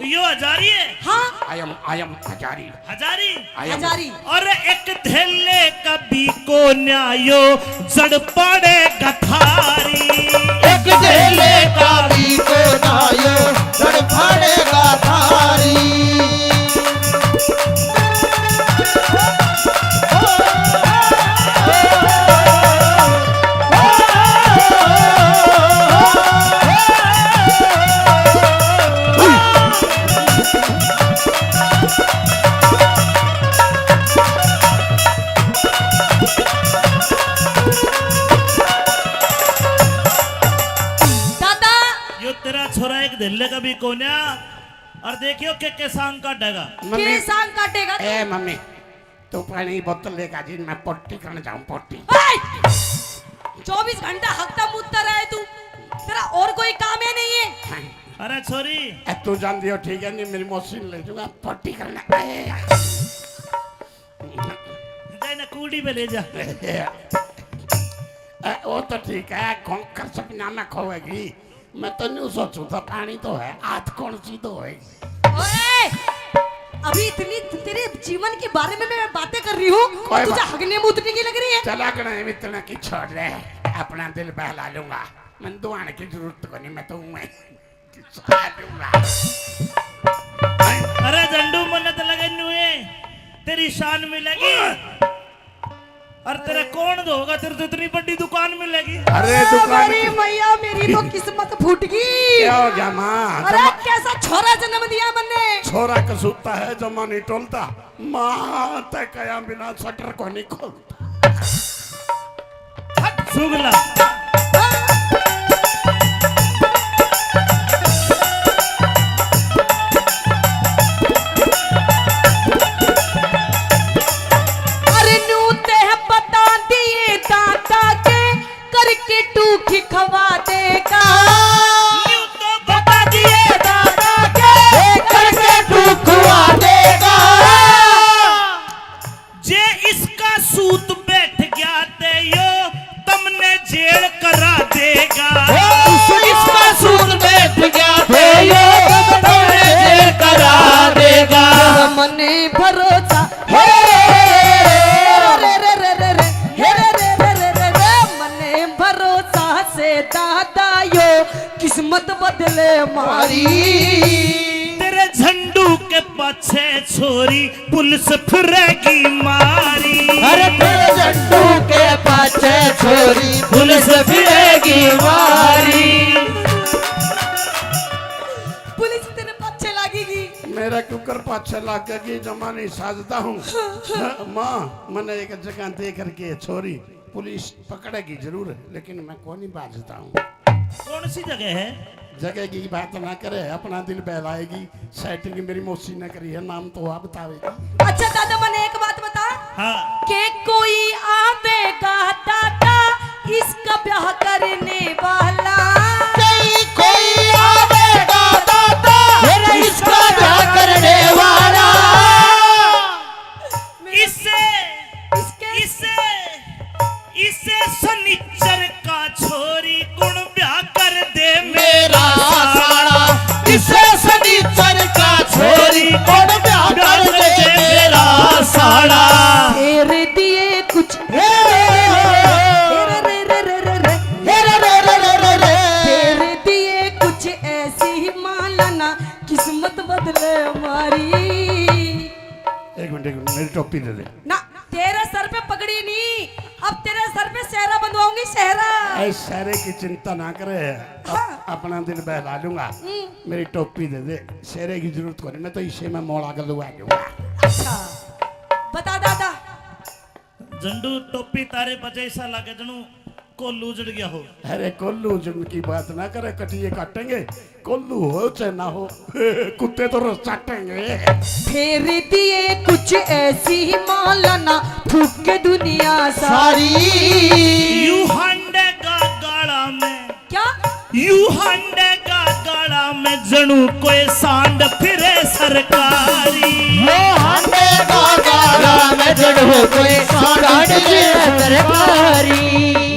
यो हजारी है। हाँ आयम हजारी। हजारी हजारी। और एक धेले कभी को न्यायो जड़ पड़े गथारी। एक ढेले का भी को नायो, जड़ फाड़ेगा थारी। छोरा एक दिल्ले का भी कोन्या और देखियो के सांग काटेगा। के सांग काटेगा तू? ए मम्मी तू पानी की बोतल लेकर जी मैं पट्टी करने जाऊं पट्टी। 24 घंटा हकता मुद्दा रहा है तू, तेरा और कोई काम है नहीं है? अरे छोरी ए, तू जान दियो ठीक है नहीं मेरी मशीन ले जाऊंगा पट्टी करने। जाए ना कूड़ी पे ले जा। वो तो ठीक है खोकर सपना में खोएगी। मैं तो नहीं सोचू था पानी तो है आज कौन सी तो है। ओए अभी इतनी तेरे जीवन के बारे में मैं बातें कर रही हूँ, कोई तुझे बात- हगने मुतने की लग रही है? चला कर इतना की छोड़ रहे अपना दिल बहला लूंगा। मैं दुआने की जरूरत को नहीं मैं तो मैं लूंगा। अरे झंडू मन्नत लगे नुए तेरी शान मिलेगी और तेरा कौन होगा, तेरे तो इतनी बड़ी दुकान मिलेगी। अरे दुकान मेरी मैया मेरी तो किस्मत फूट गई। क्या हो गया माँ? अरे कैसा छोरा जन्म दिया मैंने। छोरा कसूता है जमा नहीं टोलता। माँ तय कया बिना शटर को नहीं खोलता। सुगला अरे नूते है बता दिए दादा के करके टूकी खवा देगा। यूं तो बता दिए दादा के करके ठुकवा देगा। जे इसका सूत बैठ गया ते यो तुमने जेल करा देगा। इसका सूद बैठ गया थे ये तुमने जेल करा देगा। मने भरोसा हे रे रे रे रे रे हे रे रे रे रे रे रे मने भरोसा से दादा यो किस्मत बदले मारी। तेरे झंडू के पाछे छोरी पुलिस फिरेगी मारी। अरे तेरे झंडू के पाछे छोरी पुलिस फिरेगी मारी। पुलिस तेरे पीछे लगेगी। मेरा कुकर पाछे लागेगी जमा नहीं साजता हूँ। माँ मैंने एक जगह देख करके छोरी पुलिस पकड़ेगी जरूर लेकिन मैं कौन ही बाजता हूँ। कौन सी जगह है? जगह की बात ना करे अपना दिल बहलाएगी। सेटिंग मेरी मौसी ने करी है नाम तो आप बतावेगी। अच्छा दादा मने एक बात बता हाँ के कोई आवेगा दादा इसका ब्याह करने वाला। कोई आवेगा दादा फिर इसका क्या करने वाला। इसे इसे इसे सनिचर का छोरी गुण ब्याह कर दे मेरा साड़ा इसे सनीचर का छोरी कौन ब्याह कर दे मेरा साड़ा। तेरे दिए कुछ तेरे दिए कुछ ऐसी ही मालाना किस्मत बदले हमारी। एक मिनट मेरी टोपी दे दे। ना तेरे सर पे पगड़ी नहीं, अब तेरे सर पे सेहरा बंधवाऊंगी सेहरा। ऐ सारे की चिंता ना करे अपना दिल बहला लूंगा। मेरी टोपी दे दे शेरे की जरूरत को नहीं मैं तो इसे में मोड़ा कर लुआ दूंगा। अच्छा बता दादा झंडू टोपी तारे बजे ऐसा लगे जनू कोल्लू उजड़ गया हो। अरे कोल्लू जिनकी बात ना करे कटिए काटेंगे कोल्लू हो चाहे ना हो कुत्ते तो रस चाटेंगे। तेरे दिए कुछ ऐसी ही मालाना फूक के दुनिया सारी। यू हंडे का गाड़ा में क्या यू हंडे का गाड़ा में जनू कोई सांड फिरे सरकारी। वो हंडे का गाड़ा में जड़ो कोई सांड फिरे सरकारी।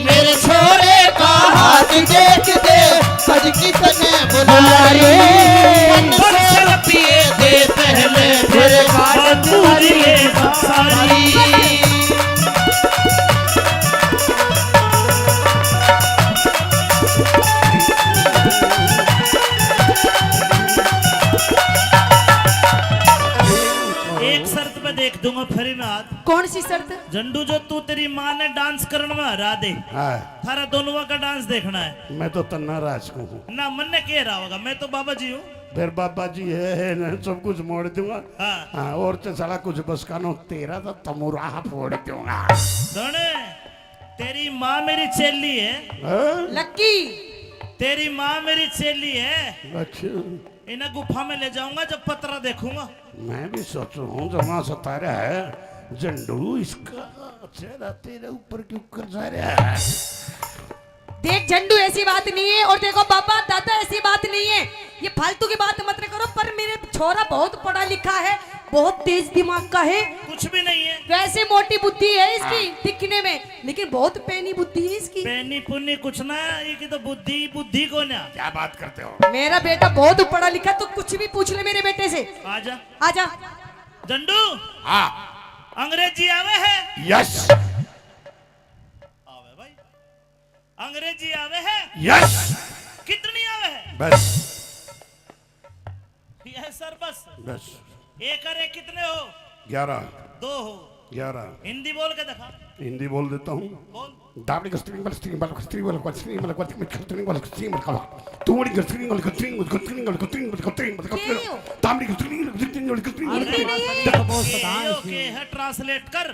मेरे छोरे का हाथ देख दे सज की तने बुलारी। बरसल पिए दे पहले फिर बात पूरी सारी। एक शर्त पे देख दूंगा फिर मैं हाथ। कौन सी शर्त? झंडू जो तू तेरी माँ ने डांस करने में हरा दे हाँ थारा दोनों का डांस देखना है मैं तो तन्ना राज को हूँ। ना मन ने कह रहा होगा मैं तो बाबा जी हूँ। फिर बाबा जी है ना सब कुछ मोड़ दूंगा। हाँ हाँ और तो सारा कुछ बस कानो तेरा तो तमुराह फोड़ दूंगा। दोने तेरी माँ मेरी चेली है। हाँ? लक्की तेरी माँ मेरी चेली है, अच्छा इन्हें गुफा में ले जाऊंगा जब पतरा देखूंगा। मैं भी सोच रहा हूँ जमा सतारा है झंडू, इसका चेहरा तेरे ऊपर क्यों कर जा रहा है? देख झंडू, ऐसी बात नहीं है। और देखो बाबा दादा, ऐसी बात नहीं है, ये फालतू की बात मत करो। पर मेरे छोरा बहुत पढ़ा लिखा है, बहुत तेज दिमाग का है। कुछ भी नहीं है, वैसे मोटी बुद्धि है इसकी दिखने में, लेकिन बहुत पैनी बुद्धि है इसकी। पैनी पुन्नी कुछ ना, ये की तो बुद्धि बुद्धि को ना। क्या बात करते हो? मेरा बेटा बहुत पढ़ा लिखा, तो कुछ भी पूछ ले मेरे बेटे से। आजा आजा। झंडू, हाँ अंग्रेजी आवे है? यस आवे भाई, अंग्रेजी आवे है? यस कितनी आवे है? बस यह सर बस। बस एक और एक कितने हो? 11 दो हो। 11 हिंदी बोल के दिखा। हिंदी बोल देता हूँ। बोल। दाबड़ी का स्ट्रिंग वाला स्ट्रिंग वाला स्ट्रिंग वाला स्ट्रिंग वाला स्ट्रिंग वाला स्ट्रिंग वाला तूड़ी का स्ट्रिंग वाला स्ट्रिंग वाला स्ट्रिंग वाला स्ट्रिंग वाला स्ट्रिंग वाला दाबड़ी का स्ट्रिंग वाला स्ट्रिंग वाला स्ट्रिंग वाला ओके है, ट्रांसलेट कर।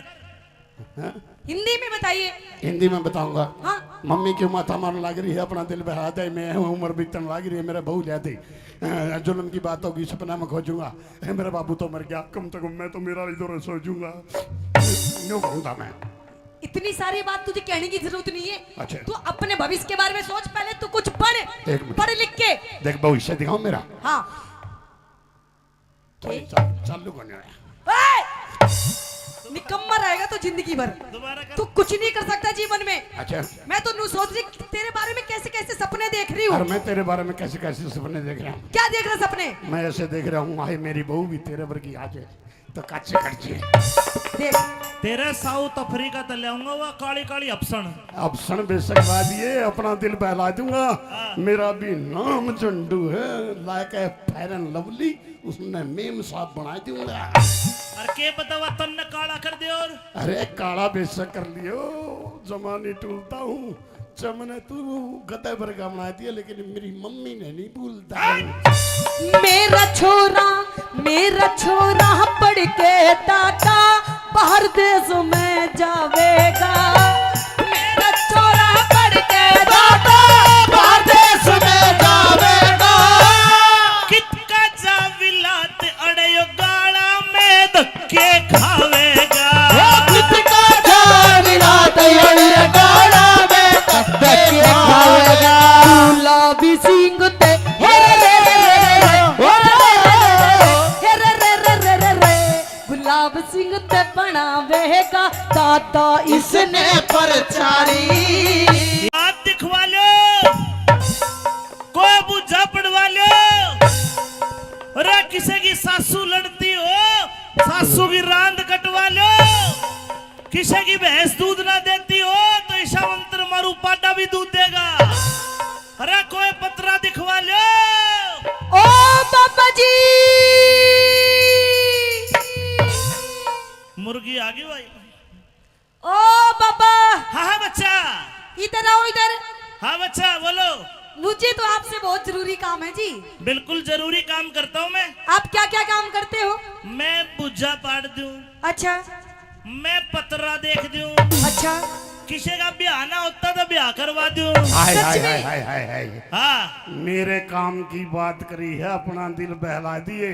हिंदी में बताइए। हिंदी में बताऊंगा। हाँ। मम्मी क्यों माथा मारने लग रही है, अपना दिल बहा दे, मैं उम्र बीतने लग रही है, मेरा बहू ले दे, जुल्म की बात होगी सपना में खोजूंगा, मेरा बाबू तो मर गया, कम से कम मैं तो मेरा इधर सोचूंगा, यूं कहूंगा मैं। इतनी सारी बात तुझे कहने की जरूरत नहीं है। अच्छा। तू अपने भविष्य के बारे में सोच, पहले तू कुछ पढ़, एक मिनट। पढ़ लिख के। देख भविष्य दिखाऊं मेरा। हाँ। चालू करने आया। निकम्मा रहेगा तो जिंदगी भर, दोबारा कर। तू कुछ नहीं कर सकता जीवन में। अच्छा। मैं तो नू सोच रही तेरे बारे में कैसे कैसे सपने देख रही हूँ। और मैं तेरे बारे में कैसे कैसे सपने देख रहा हूँ। क्या देख रहा सपने? मैं ऐसे देख रहा हूँ, आए मेरी बहू भी तेरे वर्गी आ जाए तो काचे कच्चे। देख, तेरे साउथ अफ्रीका तो ले आऊंगा, वह काली काली अफसन। अब सन बेशक बाद ये अपना दिल बहला दूंगा, मेरा भी नाम झंडू है, like a fair and lovely, उसने मेम साहब बना दूंगा। और के बतावा तन्ने काला कर दे। और अरे काला बेशक कर लियो, जमाने टूलता हूँ, चमने तू गद्दे पर का बना दिया, लेकिन मेरी मम्मी ने नहीं भूलता। मेरा छोरा पढ़ के दादा बाहर देश में जावेगा। मेरा छोरा पढ़ के दादा बाहर देश में जावेगा। कितका जाविलात अड़यो गाड़ा में धक्के खावेगा। कितका जाविला तैयार गाड़ा में धक्के खाएगा। गुलाबी सिंह ते हे रे रे गुलाब सिंह ते बनावेगा दादा इसने परचारी हाथ दिखवा लो, कोई बुझा पड़वा लो। अरे किसी की सासू लड़ती हो, सासू की रांद कटवा लो। किसी की भैंस दूध ना देती हो तो ईशा मंत्र मारू पाटा भी दूध देगा। अरे कोई पतरा दिखवा लो। ओ बाबा जी, मुर्गी आ गई भाई। ओ बाबा, हाँ हाँ बच्चा, इधर आओ इधर। हाँ बच्चा बोलो। मुझे तो आपसे बहुत जरूरी काम है जी। बिल्कुल जरूरी काम करता हूँ मैं। आप क्या क्या काम करते हो? मैं बुझा पाड़ दूं, अच्छा मैं पतरा देख दूं, अच्छा। किसी का ब्याह ना होता तो ब्याह करवा दूं। हाय सच हाय में? हाय हाय हाय हाय। हाँ, मेरे काम की बात करी है, अपना दिल बहला दिए,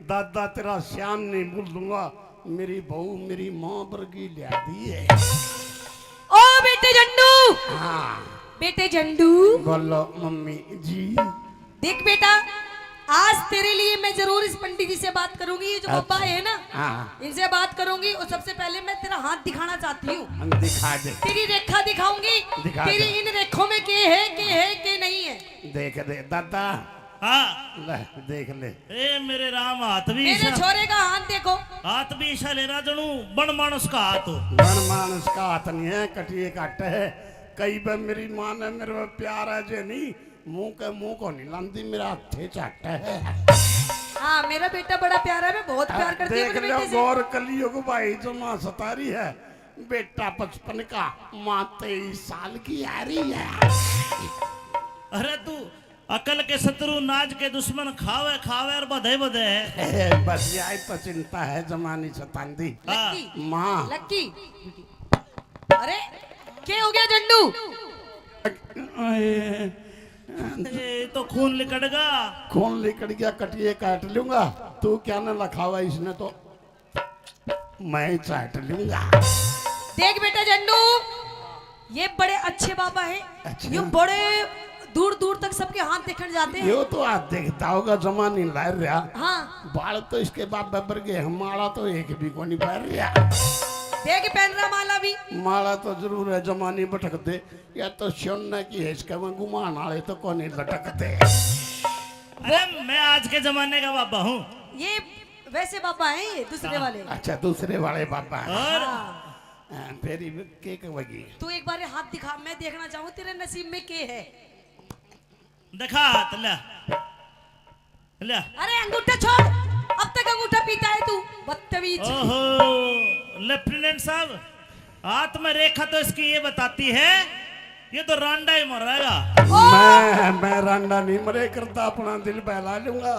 दादा तेरा श्याम नहीं भूल दूंगा, मेरी बहू मेरी माँ वर्गी लिया दी है। ओ बेटे झंडू, हाँ बेटे झंडू, बोलो मम्मी जी। देख बेटा, आज तेरे लिए मैं जरूर इस पंडित जी से बात करूंगी। ये जो बाबा है ना, हाँ इनसे बात करूंगी। और सबसे पहले मैं तेरा हाथ दिखाना चाहती हूँ। हम दिखा दे, तेरी रेखा दिखाऊंगी। दिखा तेरी दे। इन रेखों में के है के नहीं है। देख दे दादा, हाँ, ले देख ले। ए मेरे राम, हाथ भी मेरे ईशा, छोरे का हाथ देखो। हाथ भी ईशा ले रहा जनू बन मानस का हाथ हो। बन मानस का हाथ नहीं है, कटिए काट है। कई बार मेरी माँ ने मेरे पे प्यार है जे नहीं, मुंह को नहीं लांदी, मेरा हाथे चाट है। हाँ, मेरा बेटा बड़ा प्यारा है, मैं बहुत प्यार करती हूँ देख अपने लो बेटे से। गौर कलियुग भाई, जो माँ सतारी है, बेटा 55 का, माँ 23 साल की आ रही है। अरे तू अकल के शत्रु नाज के दुश्मन खावे खावे और बधे बधे। बस यही तो चिंता है जमानी सतांदी। हाँ, लक्की, माँ लक्की। अरे क्या हो गया झंडू? ये तो खून लिकड़गा। कौन लेकर गया, कटिए काट लूंगा। तू क्या न लखावा इसने तो मैं चाट लूंगा। देख बेटा झंडू, ये बड़े अच्छे बाबा हैं। अच्छा। ये बड़े दूर दूर तक सबके हाथ देखने जाते हैं। यो तो आज देखता होगा जमा नहीं लार रहा। हाँ बाल तो इसके बाप बबर गए, हमारा तो एक भी को नहीं पैर रहा। देख पहन रहा माला भी। माला तो जरूर है, जमानी भटकते या तो सोना की है, इसका मैं गुमान आले तो कौन नहीं लटकते। अरे मैं आज के जमाने का बाबा हूँ। ये वैसे बाबा हैं, ये दूसरे वाले। अच्छा दूसरे वाले बाबा हैं। और हाँ। फेरी के कवगी। तू एक बार हाथ दिखा, मैं देखना चाहूँ तेरे नसीब में के है। दिखा ले ले। अरे अंगूठा छोड़, अब तक अंगूठा पीता है तू, बदतमीज। ओहो लेफ्टिनेंट साहब, हाथ में रेखा तो इसकी ये बताती है ये तो रांडा ही मर रहेगा। मैं रांडा नहीं मरे करता, अपना दिल बहला लूंगा।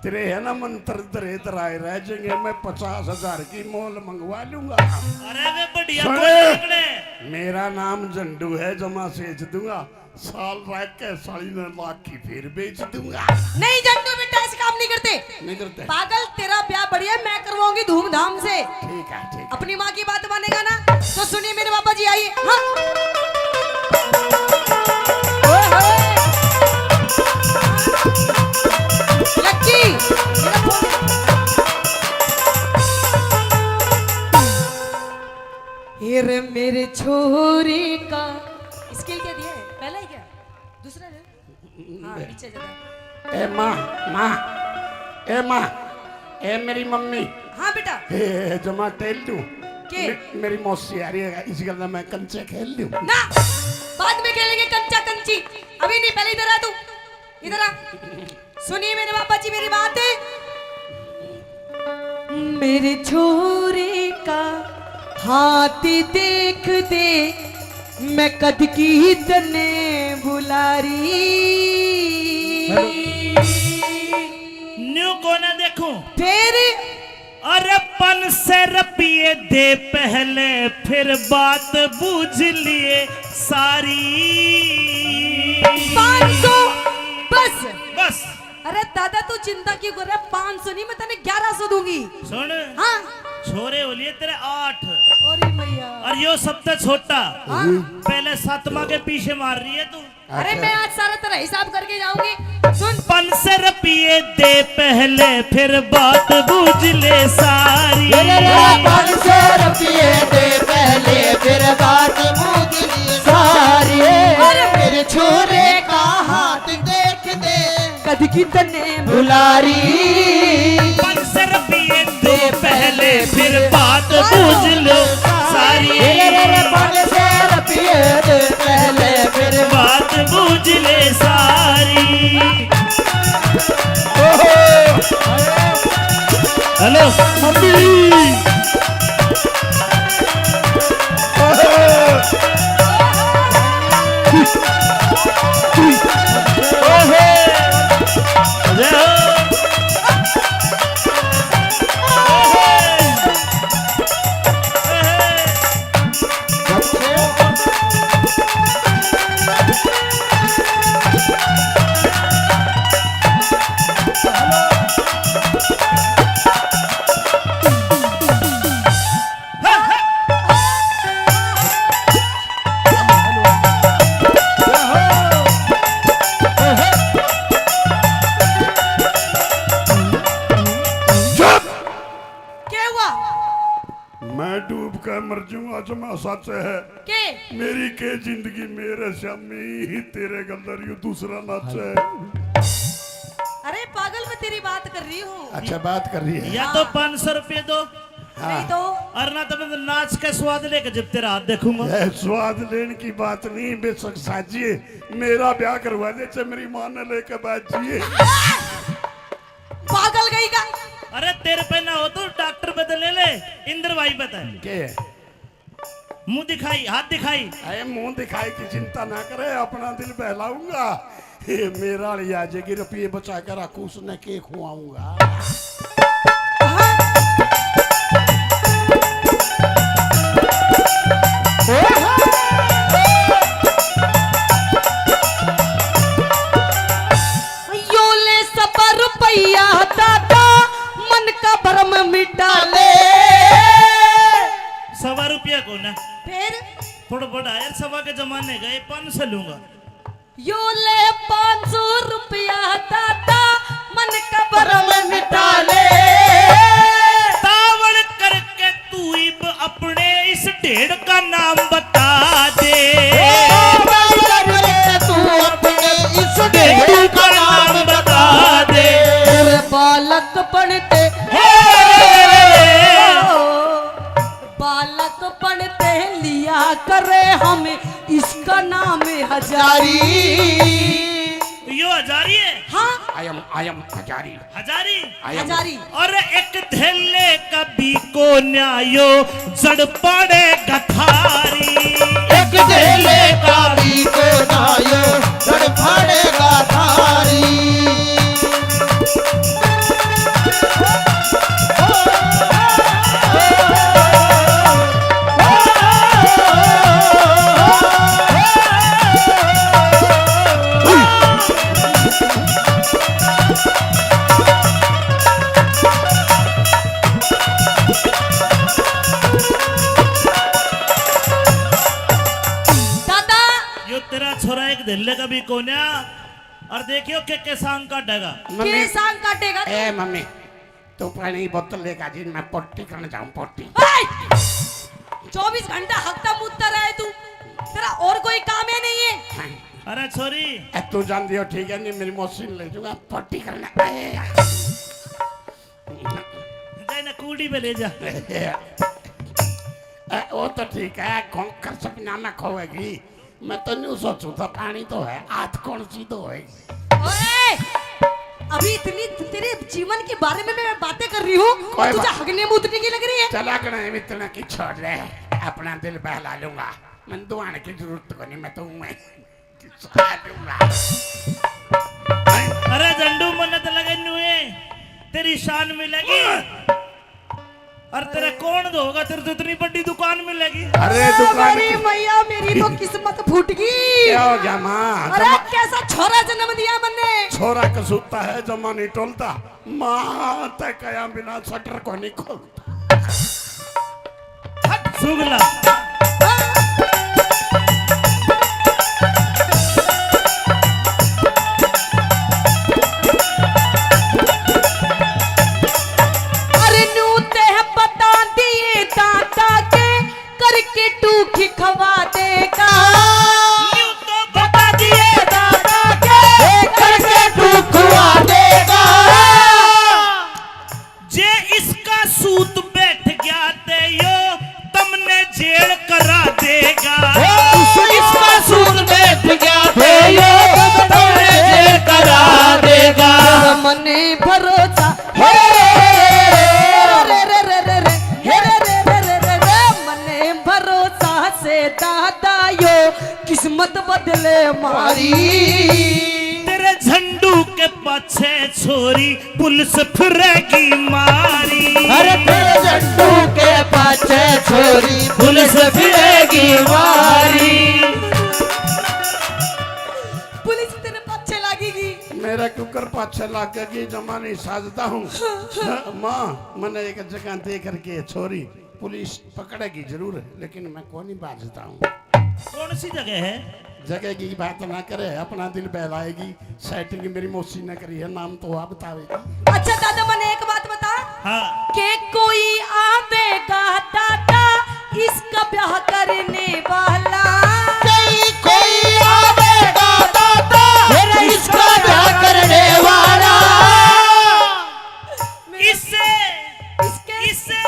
तेरे है ना मंत्र तरे तराए रह जाएंगे, मैं 50,000 की मोल मंगवा लूंगा। अरे वे बढ़िया सुने। कौन निकले? मेरा नाम झंडू है, जमा सेच दूंगा। साल रख के 3.5 की फिर बेच दूंगा। नहीं झंडू बेटा, ऐसे काम नहीं करते। नहीं करते। पागल, तेरा ब्याह बढ़िया मैं करवाऊंगी धूमधाम से। ठीक है ठीक है। अपनी माँ की बात मानेगा ना? तो सुनिए मेरे बाबा जी, आइए। हाँ। ओए होए। लक्की, मेरा फोन। ये रे मेरे छोरे का स्किल क्या दिया है? पहला ही क्या? दूसरा है? हाँ पीछे जाता है। ए माँ, माँ, ए माँ, ए मेरी मम्मी। हाँ बेटा। ए जमा टेल दूं। के? मेरी मौसी आ रही है, इसी गल मैं कंचे खेल लूं। ना, बाद में खेलेंगे कंचा कंची, अभी नहीं। पहले इधर आ तू, इधर आ। सुनिए मेरे पापा जी मेरी बात है। मेरे छोरे का हाथी देख दे, मैं कद की तने बुलारी। न्यू कोने देखूं? फिर अरे 500 रुपये दे पहले, फिर बात बूझ लिए सारी। 500 बस। बस अरे दादा तू चिंता क्यों कर रहा है? 500 नहीं, मैं तेने 1100 दूंगी। सुन, हाँ। छोरे हो लिए तेरे 8 अरे मैया। और यो सबसे छोटा हाँ। पहले 7वां के पीछे मार रही है तू। अरे मैं आज सारा तेरा हिसाब करके जाऊंगी। सुन, 500 रुपये दे पहले, फिर बात बूझ ले सारी। 500 रुपये दे पहले, फिर बात बूझ ली सारी। मेरे छोरे का हाथ देख दे, कद की तने बुलारी। 500 रुपये दे पहले, फिर बात बूझ लो सारी। 500 रुपये दे पहले, फिर बात बूझ ले सारी। Hello mummy. मैं डूब कर मर जाऊंगा, जमा सच है। के मेरी के जिंदगी मेरे श्यामी ही तेरे गंदर यू दूसरा नाच है। अरे पागल, मैं तेरी बात कर रही हूँ। अच्छा बात कर रही है। या तो 500 रुपये दो, नहीं तो और ना तो मैं नाच के स्वाद लेकर जब तेरा हाथ देखूंगा। यह स्वाद लेने की बात नहीं, बेशक साजिए मेरा ब्याह करवा दे, चाहे मेरी माँ ने लेकर बाजिए। पागल गई का। अरे तेरे पे ना हो तो डॉक्टर बदल ले, इंद्र भाई बता। के मुंह दिखाई, हाथ दिखाई। अरे मुंह दिखाई की चिंता ना करे, अपना दिल बहलाऊंगा। ये मेरा लिया जाएगी, रुपये बचा कर रखू, उसने के खुआऊंगा। रुपया दादा मन का भरम मिटा ले। 1.25 रुपया को ना फिर थोड़ा बड़ा यार, 1.25 के जमाने गए 500 लूंगा। यो ले 500 रुपया दादा मन का भरम मिटा ले। तावड़ करके तू इब अपने इस ढेड़ का नाम बता दे। तू अपने इस ढेड़ का नाम बता दे। तेरे बालक पढ़ते बालक पढ़ते लिया करे हम इसका नाम हजारी। यो हजारी है। हाँ I am हजारी। हजारी हजारी। और एक धेले कभी को न्यायो जड़ पड़े गथारी। एक धेले का भी को नायो जड़ पड़ेगा थारी। दादा यो तेरा छोरा एक धेले कभी को न्या और देखियो के सांग काटेगा। के सांग काटेगा तू? ए मम्मी तू पानी की बोतल लेकर जी, मैं पट्टी करने जाऊं पट्टी। 24 घंटा हकता मुद्दा रहा है तू, तेरा और कोई काम है नहीं है। अरे छोरी ए, तू जान दियो ठीक है, नहीं मेरी मशीन ले जाऊंगा पट्टी करने। जाए ना कूड़ी पे ले जा। वो तो ठीक है, कौन कर सपना में खोएगी। मैं तो नहीं सोचू था, पानी तो है, हाथ कौन सी तो होएगी। ओए, अभी इतनी तेरे जीवन के बारे में मैं बातें कर रही हूँ, कोई तुझे बात- हगने मुतने की लग रही है। चला कर इतना की छोड़ रहे, अपना दिल बहला लूंगा। मैं दुआने की जरूरत को नहीं, मैं तो मैं खा लूंगा। अरे झंडू मन्नत लगे नुए तेरी शान मिलेगी और तेरा कौन होगा, तेरे तो इतनी बड़ी दुकान मिलेगी। अरे दुकान मेरी मैया, मेरी तो किस्मत फूट गई। क्या हो जमा अरे कैसा छोरा जन्म दिया मैंने। छोरा कसूता है, जमा नहीं टोलता। माँ तय कया बिना शटर को नहीं खोलता। सुगला अरे नूते बता दिए दादा के करके टूकी खवा देगा। यूं तो बता दिए दादा के करके तू खुआ देगा। जे इसका सूत बैठ गया ते यो तुमने जेल करा देगा। इसका सूद बैठ गया थे यो तुमने जेल करा देगा। मने भरोसा हे रे रे रे रे रे हे रे रे रे रे रे रे मने भरोसा से दादा यो किस्मत बदले मारी। तेरे झंडू के पाछे छोरी पुलिस फिरेगी मारी। अरे तेरे झंडू के पाछे छोरी पुलिस फिरेगी मारी। पुलिस तेरे पीछे लगेगी। मेरा कुकर पाछे लाग गई, जमा नहीं साजता हूँ। माँ मैंने एक जगह दे करके छोरी पुलिस पकड़ेगी जरूर, लेकिन मैं कौन ही बाजता हूँ। कौन सी जगह है? जगह की बात ना करे, अपना दिल बहलाएगी। सेटिंग मेरी मौसी ने करी है, नाम तो आप बतावेगी। अच्छा दादा मने एक बात बता हाँ के कोई आवेगा दादा इसका ब्याह करने वाला। कोई आवेगा दादा फिर इसका ब्याह करने वाला। इसे इसके इसे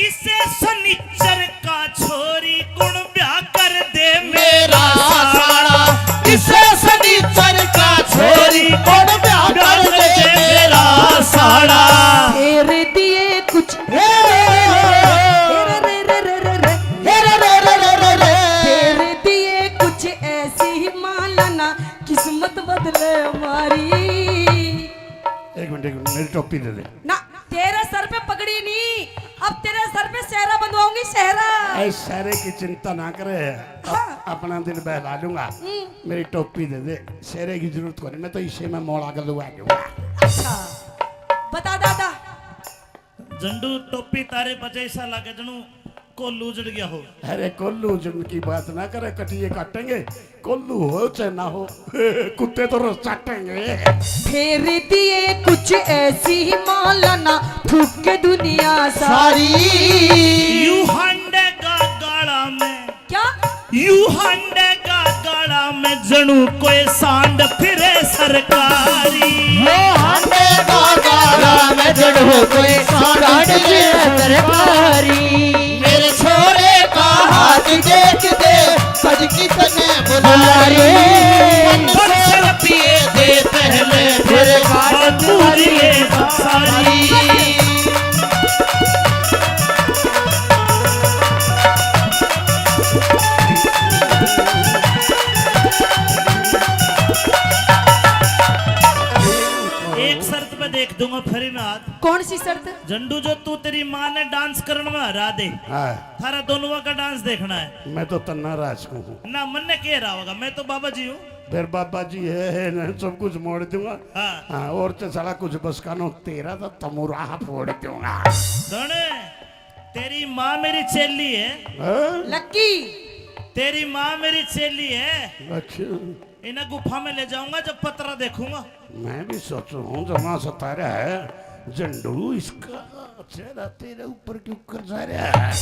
इसे सनिचर का छोरी गुण ब्याह कर दे मेरा साड़ा इसे सनीचर का छोरी कौन ब्याह कर दे मेरा साड़ा। तेरे दिए कुछ हे रे रे रे रे। तेरे दिए कुछ ऐसी ही मालाना किस्मत बदले हमारी। एक मिनट मेरी टोपी दे दे। ना तेरे सर पे पगड़ी नहीं, अब तेरे सर पे सेहरा बंधवाऊंगी सेहरा। ऐ सारे की चिंता ना करे, अपना दिल बहला लूंगा। मेरी टोपी दे दे, शेरे की जरूरत को नहीं, मैं तो इसे में मोड़ा कर लुआ दूंगा। अच्छा बता दादा। झंडू टोपी तारे बजे ऐसा लगे जनू कोल्लू उजड़ गया हो। अरे कोल्लू जन की बात ना करे, कटिए काटेंगे। कोल्लू हो चाहे ना हो, कुत्ते तो रोज चाटेंगे। फेर दिए कुछ ऐसी मौलाना थूक के दुनिया सारी। यू हंडे का गाड़ा में, क्या यू हंडे का गाड़ा में जनू कोई सांड फिरे सरकारी। हंडे का गाड़ा में जड़ो कोई सांड फिरे सरकारी। मेरे छोरे का हाथ देख दे सज की तने बुला रे। पर चल पिए दे पहले फिर बात पूरी सारी। एक शर्त पे देख दूंगा फिर मैं हाथ। कौन सी शर्त? झंडू जो तू तेरी माँ ने डांस करने में हरा दे, हाँ, थारा दोनों का डांस देखना है। मैं तो तन्ना राज हूँ। ना मन ने कह रहा होगा, मैं तो बाबा जी हूँ। फिर बाबा जी है ना, सब कुछ मोड़ दूंगा। हाँ हाँ, और तो साला कुछ बस कानो तेरा तो तमुरा फोड़ दूंगा। धने, तेरी माँ मेरी चेली है। हाँ? लक्की तेरी माँ मेरी चेली है। अच्छा, इन्हें गुफा में ले जाऊंगा जब पतरा देखूंगा। मैं भी सोच रहा हूँ जमा सतारा है झंडू, इसका चेहरा तेरे ऊपर क्यों कर जा रहा है?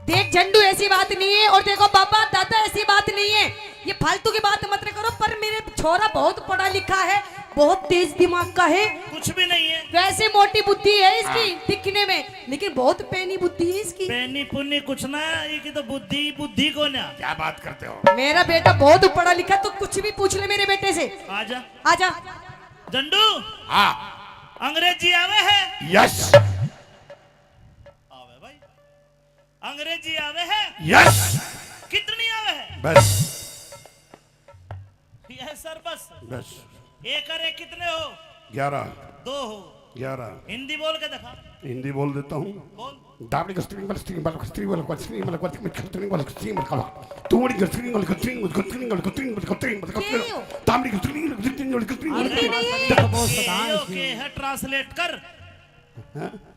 देख झंडू ऐसी बात नहीं है, और देखो बाबा दादा ऐसी बात नहीं है। ये फालतू की बात मत करो। पर मेरे छोरा बहुत पढ़ा लिखा है, बहुत तेज दिमाग का है। कुछ भी नहीं है। वैसे मोटी बुद्धि है इसकी दिखने में, लेकिन बहुत पैनी बुद्धि है इसकी। पैनी पुन्नी कुछ ना, ये की तो बुद्धि बुद्धि को ना। क्या बात करते हो? मेरा बेटा बहुत पढ़ा लिखा, तो कुछ भी पूछ ले मेरे बेटे से। आजा आजा। झंडू, हाँ, अंग्रेजी आवे है? यस आवे भाई, अंग्रेजी आवे है? यस, कितनी आवे है? बस ये सर बस। बस एक और एक कितने हो? 11 दो हो। 11 हिंदी बोल के दिखा। हिंदी बोल देता हूँ। बोल। दाबड़ी का स्ट्रिंग वाला स्ट्रिंग वाला स्ट्रिंग वाला स्ट्रिंग वाला स्ट्रिंग वाला स्ट्रिंग वाला तूड़ी का स्ट्रिंग वाला स्ट्रिंग वाला स्ट्रिंग वाला स्ट्रिंग वाला स्ट्रिंग वाला दाबड़ी का स्ट्रिंग वाला स्ट्रिंग वाला स्ट्रिंग वाला। ओके है, ट्रांसलेट कर।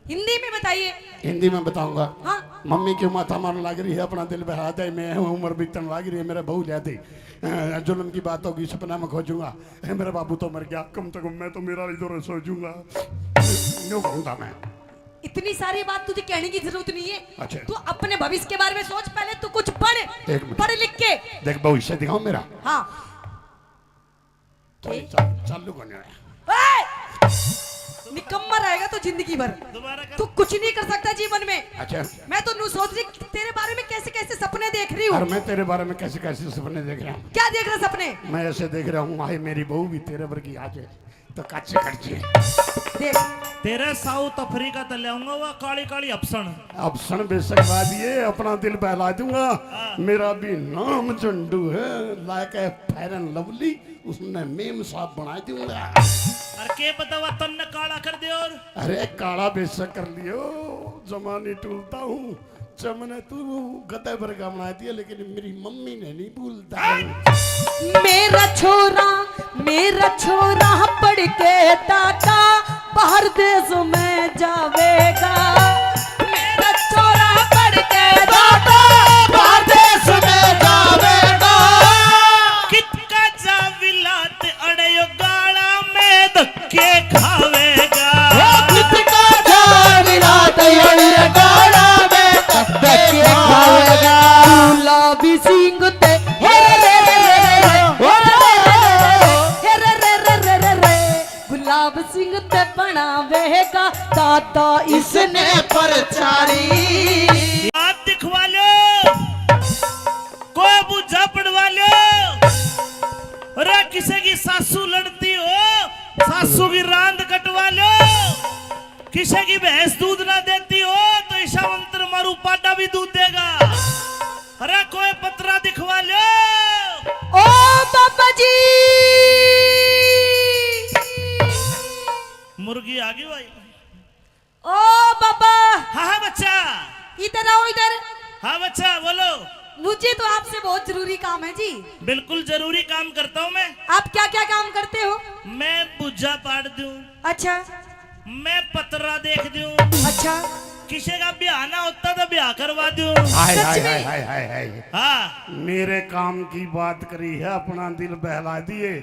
हिंदी में बताइए। हिंदी में बताऊंगा। हाँ मम्मी क्यों माथा मारने लग रही है, अपना दिल बहा दे। मैं उम्र बीतने लग रही है, मेरा बहू ले दे। जुल्म की बात होगी, सपना में खोजूंगा। मेरा बाबू तो मर गया, कम से कम मैं तो मेरा इधर सोचूंगा। यूं कहूंगा मैं। इतनी सारी बात तुझे कहने की जरूरत नहीं है। अच्छा। तू अपने भविष्य के बारे में सोच, पहले तू कुछ पढ़, एक मिनट। पढ़ लिख के। देख भविष्य दिखाओ मेरा। हाँ चालू करने आया। निकम्मा रहेगा तो जिंदगी भर। दोबारा कर। तू कुछ नहीं कर सकता जीवन में। अच्छा, मैं तो सोच रही तेरे बारे में कैसे कैसे सपने देख रही और हूँ। मैं तेरे बारे में कैसे कैसे सपने देख रहा हूँ। क्या देख रहा सपने? मैं ऐसे देख रहा हूँ, हाय मेरी बहू भी तेरे पर की आज है तो काचे खर्चे। देख तेरे साउथ अफ्रीका तले आऊंगा, वह काली काली अफसन। अब सन बेशक बाद ये अपना दिल बहला दूंगा। मेरा भी नाम झंडू है, like a fair and lovely, उसने मेम साहब बना दूंगा। अरे के पता हुआ तन्ने काला कर दे। और अरे काला बेशक कर लियो, जमाने टूलता हूँ। चमने तू गद्दे पर का बना दिया, लेकिन मेरी मम्मी ने नहीं भूलता। मेरा छोरा पढ़ के दादा बाहर देश में जावेगा। मेरा छोरा पढ़ के दादा बाहर देश में जावेगा। कितका जाविलात अड़यो गाड़ा में धक्के खावेगा। कितका जाविला तैयार गाड़ा में धक्के खावेगा। गुलाबी सिंह ते हे रे रे रे गुलाब सिंह ते बनावेगा दादा इसने परचारी। आप दिखवा लो, कोई बुझा पड़वा लो। अरे किसी की सासू लड़ती हो, सासू की रांद कटवा लो। किसी की भैंस दूध ना देती हो तो ईशा मंत्र मारू पाटा भी दूध देगा। अरे कोई पतरा दिखवा लो। ओ बाबा जी। मुर्गी आ गई भाई। ओ बाबा हाँ हाँ बच्चा, इधर आओ इधर। हाँ बच्चा बोलो। मुझे तो आपसे बहुत जरूरी काम है जी। बिल्कुल जरूरी काम करता हूँ मैं। आप क्या क्या काम करते हो? मैं बुझा पाड़ दूं, अच्छा मैं पतरा देख दूं, अच्छा। किसी का ब्याह ना होता तो ब्याह करवा दूं। हाय सच हाय में? हाय हाय हाय हाय। हाँ मेरे काम की बात करी है, अपना दिल बहला दिए।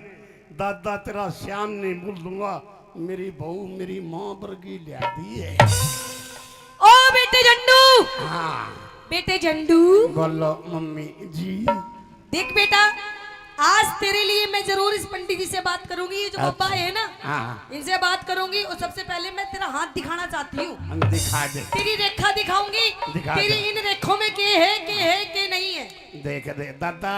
दादा तेरा श्याम नहीं भूल दूंगा, मेरी बहू मेरी माँ वर्गी लिया दी है। ओ बेटे झंडू, हाँ बेटे झंडू, बोलो मम्मी जी। देख बेटा, आज तेरे लिए मैं जरूर इस पंडित जी से बात करूंगी। ये जो बाबा है ना, हाँ इनसे बात करूंगी। और सबसे पहले मैं तेरा हाथ दिखाना चाहती हूँ। हम दिखा दे, तेरी रेखा दिखाऊंगी। दिखा तेरी दे। इन रेखों में के है के नहीं है। देख दे दादा,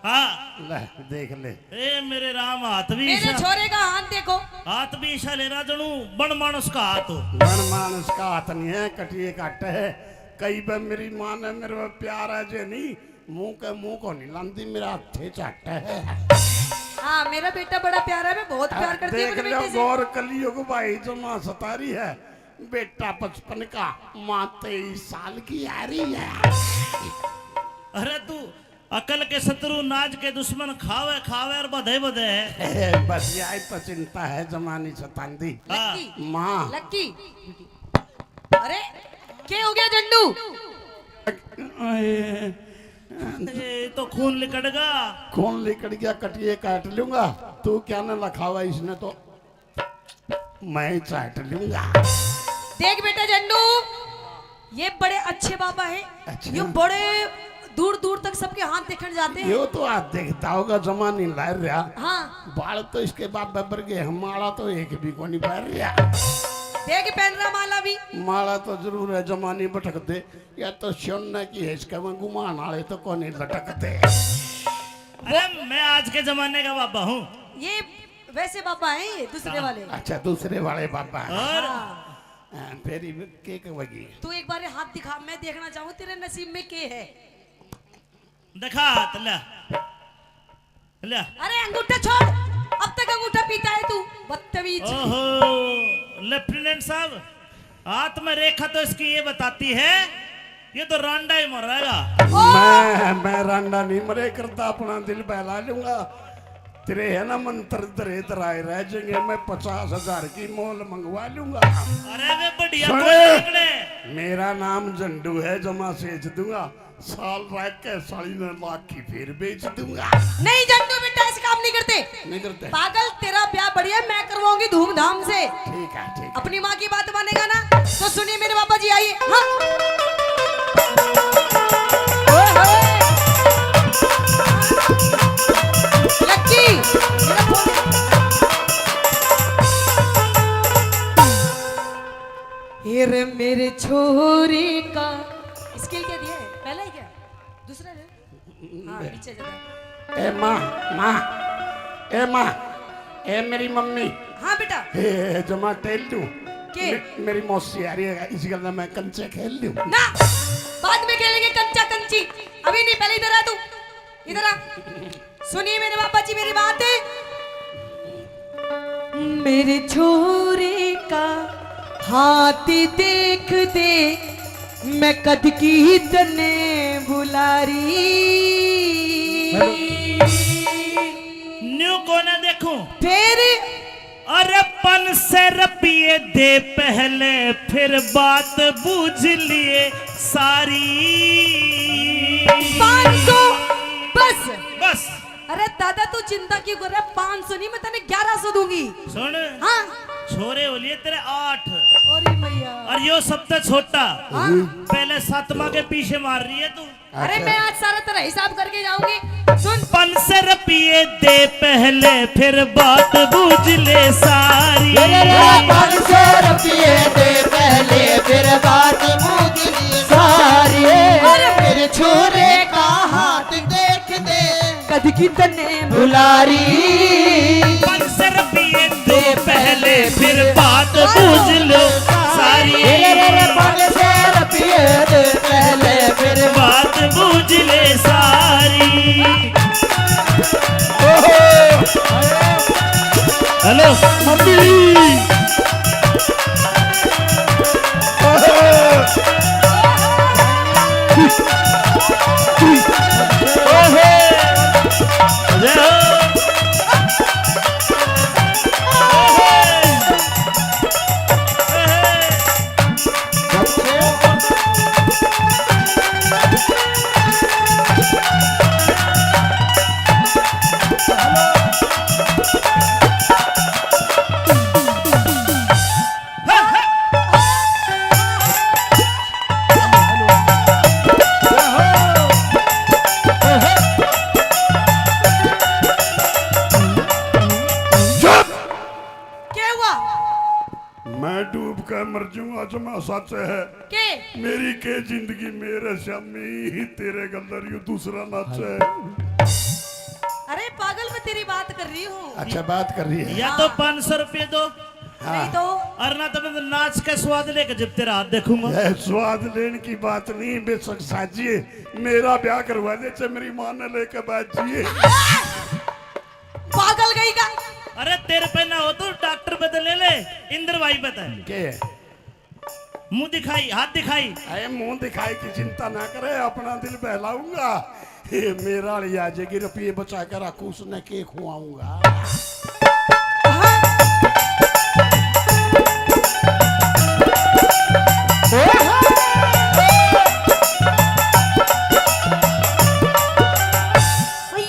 हाँ। ले देख ले। ए मेरे राम, हाथ भी मेरे ईशा, छोरे का हाथ देखो। हाथ भी ईशा ले रहा जनू बन मानस का हाथ हो। बन मानस का हाथ नहीं है, कटिए काट है। कई बार मेरी माँ ने मेरे पे प्यार है जे नहीं, मुंह के मुंह को नहीं लांदी, मेरा हथे चाट है। हाँ मेरा बेटा बड़ा प्यारा है, मैं बहुत प्यार करती हूँ देख अपने लो बेटे से। गौर कलियुग भाई जो माँ सतारी है, बेटा 55 का, माँ 23 साल की आ रही है। अरे तू अकल के शत्रु नाज के दुश्मन खावे खावे और बधे बधे। बस यही तो चिंता है जमानी सतांदी। हाँ। लक्की, माँ लक्की। अरे क्या हो गया झंडू? ए तो खून लिकड़गा। कौन लिकड़ गया, कटिए काट लूंगा। तू क्या न लखावा इसने तो मैं चाट लूंगा। देख बेटा झंडू, ये बड़े अच्छे बाबा हैं। अच्छा। ये बड़े दूर दूर तक सबके हाथ देखने जाते हैं। यो तो आज देखता होगा जमानी लार रहा। हाँ बाल तो इसके बाद बबर गए, हमारा तो एक भी को नहीं पैर रहा। देख पहन रहा माला भी। माला तो जरूर है, जमानी भटक दे या तो सोना की है, इसका मैं गुमान आले तो कौन नहीं लटकते। अरे मैं आज के जमाने का बाबा हूँ। ये वैसे बाबा हैं, ये दूसरे वाले। अच्छा दूसरे वाले बाबा हैं। और हाँ। फेरी केक वगी। तू एक बार हाथ दिखा, मैं देखना चाहूँ तेरे नसीब में के है। दिखा हाथ, ले ले। अरे अंगूठा छोड़, अब तक अंगूठा पीता है तू, बदतमीज। ओहो लेफ्टिनेंट साहब, हाथ में रेखा तो इसकी ये बताती है, ये तो रांडा ही मर रहेगा। मैं रांडा नहीं मरे करता, अपना दिल बहला लूंगा। तेरे है ना मंत्र दरे दराए रह जाएंगे, मैं 50,000 की मोल मंगवा लूंगा। अरे वे बढ़िया सुन, बोल निकले। मेरा नाम झंडू है, जमा सेच दूंगा। साल रह के 3.5 लाख की फिर बेच दूंगा। नहीं झंडू बेटा, ऐसे काम नहीं करते। नहीं करते? पागल, तेरा ब्याह बढ़िया मैं करवाऊंगी धूमधाम से। ठीक है ठीक है। अपनी माँ की बात मानेगा ना, तो सुनिए मेरे बाबा जी, आइए। हाँ। ओए होए। लक्की, मेरा फोन। ये रे मेरे छोरे का स्किल क्या दिया है? पहला ही क्या? दूसरा है? हाँ पीछे जरा। ए माँ, माँ, ए माँ, ए मेरी मम्मी। हाँ बेटा। ए जमा टेल दूं। के? मेरी मौसी आ रही है, इसी गल मैं कंचे खेल लूं। ना, बाद में खेलेंगे कंचा कंची, अभी नहीं। पहले इधर आ तू, इधर आ। सुनिए मेरे बाबा जी मेरी बात है। मेरे छोरे का हाथ देख दे, मैं कद की तने बुलारी। न्यू को ना देखूं, फिर अरे 500 रुपये दे पहले, फिर बात बूझ लिए सारी। 500 बस। बस अरे दादा तू चिंता क्यों कर रहा है? 500 नहीं, मैं तेने 1100 दूंगी। सुन, हाँ। छोरे हो लिए तेरे 8 अरे मैया। और यो सबसे छोटा, हाँ। पहले 7वां के पीछे मार रही है तू। अरे मैं आज सारा तेरा हिसाब करके जाऊंगी। सुन, 500 रुपये दे पहले, फिर बात बूझ ले सारी। 500 रुपये दे पहले, फिर बात बूझ ली सारी। मेरे छोरे का हाथ देख दे, कद की तने बुलारी। 500 रुपये दे पहले, फिर बात बूझ लो सारी। 500 रुपये दे पहले, फिर बात बूझ ले सारी। Hello mummy. मैं डूब कर मर जाऊंगा जमा सच है के मेरी के जिंदगी मेरे शामी तेरे गंदर यू दूसरा नाच है। अरे पागल मैं तेरी बात कर रही हूँ। अच्छा बात कर रही है। या तो 500 रुपये दो नहीं तो और ना तो मैं नाच का स्वाद लेकर जब तेरा हाथ देखूंगा। यह स्वाद लेने की बात नहीं बेशक साजिए मेरा ब्याह करवा दे चाहे मेरी मां ने लेकर बाजिए। पागल गई का। अरे तेरे पे ना हो तो डॉक्टर पे तो ले ले इंद्र भाई पे तो। के मुंह दिखाई हाथ दिखाई। अरे मुंह दिखाई की चिंता ना करे अपना दिल बहलाऊंगा। ये मेरा लिया जाएगी रुपये बचा कर रखू उसने के खुआऊंगा।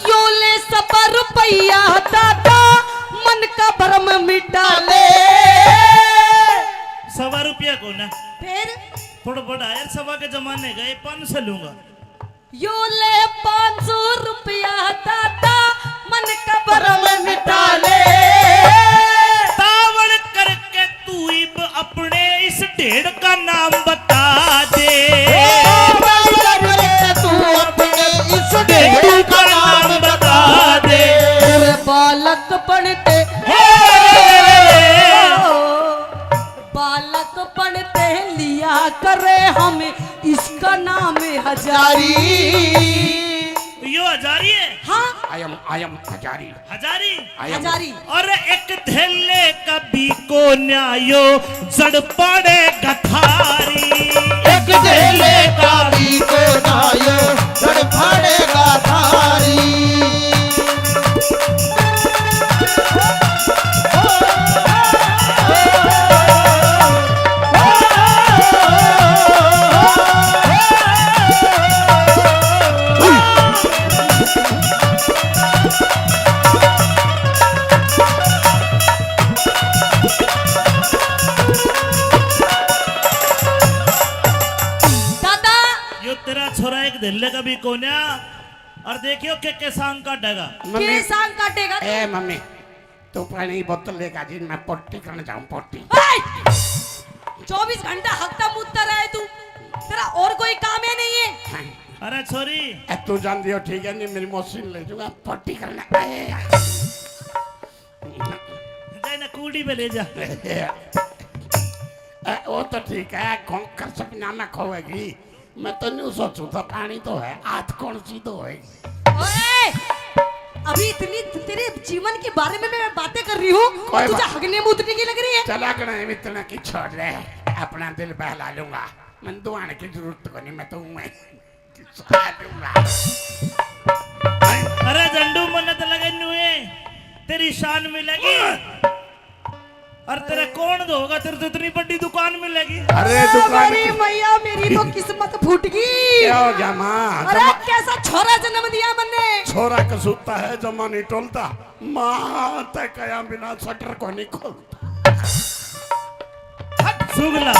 यो ले सब रुपया दादा मन का भरम मिटा ले। 1.25 रुपया को ना फिर थोड़ा बड़ा यार 1.25 के जमाने गए 500 लूंगा। यो ले 500 रुपया दादा मन का भरम मिटा ले। तावड़ करके तू इब अपने इस ढेड़ का नाम बता दे। तू अपने इस ढेड़ का नाम बता दे। तेरे बालक पढ़ते बालक पढ़ते लिया करे हम इसका नाम हजारी। यो हजारी है। हाँ I am हजारी। हजारी हजारी। और एक धेले कभी को न्यायो जड़ पड़े गठारी। एक धेले का भी को नायो जड़ पड़ेगा थारी। दादा यो तेरा छोरा एक धेले कभी को न्या और देखियो के सांग का डगा। के सांग काटेगा। ए मम्मी तू पानी बोतल लेकर जी मैं पोटी करने जाऊं पोटी। 24 घंटा हकता मुद्दा रहा है तू। तेरा और कोई काम है नहीं है। अरे छोरी ए, तू जान दियो ठीक है नहीं मेरी मशीन ले जाऊंगा पोटी करने। जाए ना कूड़ी पे ले जा। वो तो ठीक है कर सपना में खोएगी। मैं तो नहीं सोचू था पानी तो है आज कौन सी तो होएगी। ओए अभी इतनी तेरे जीवन के बारे में मैं बातें कर रही हूँ कोई तुझे बात- हगने मुतने की लग रही है। चला कर इतना की छोड़ दे अपना दिल बहला लूंगा। मैं दुआने की जरूरत को नहीं मैं तो मैं खिंचवा लूंगा। अरे झंडू मन्नत लगे नुए तेरी शान मिलेगी और तेरा कौन दोगा तेरे तो इतनी बड़ी दुकान मिलेगी। अरे दुकान मेरी मैया मेरी तो किस्मत फूट गई। क्या हो जमा अरे कैसा छोरा जन्म दिया मैंने। छोरा कसूता है जमा नहीं टोलता माँ तय कया बिना शटर को नहीं खोलता। सुगला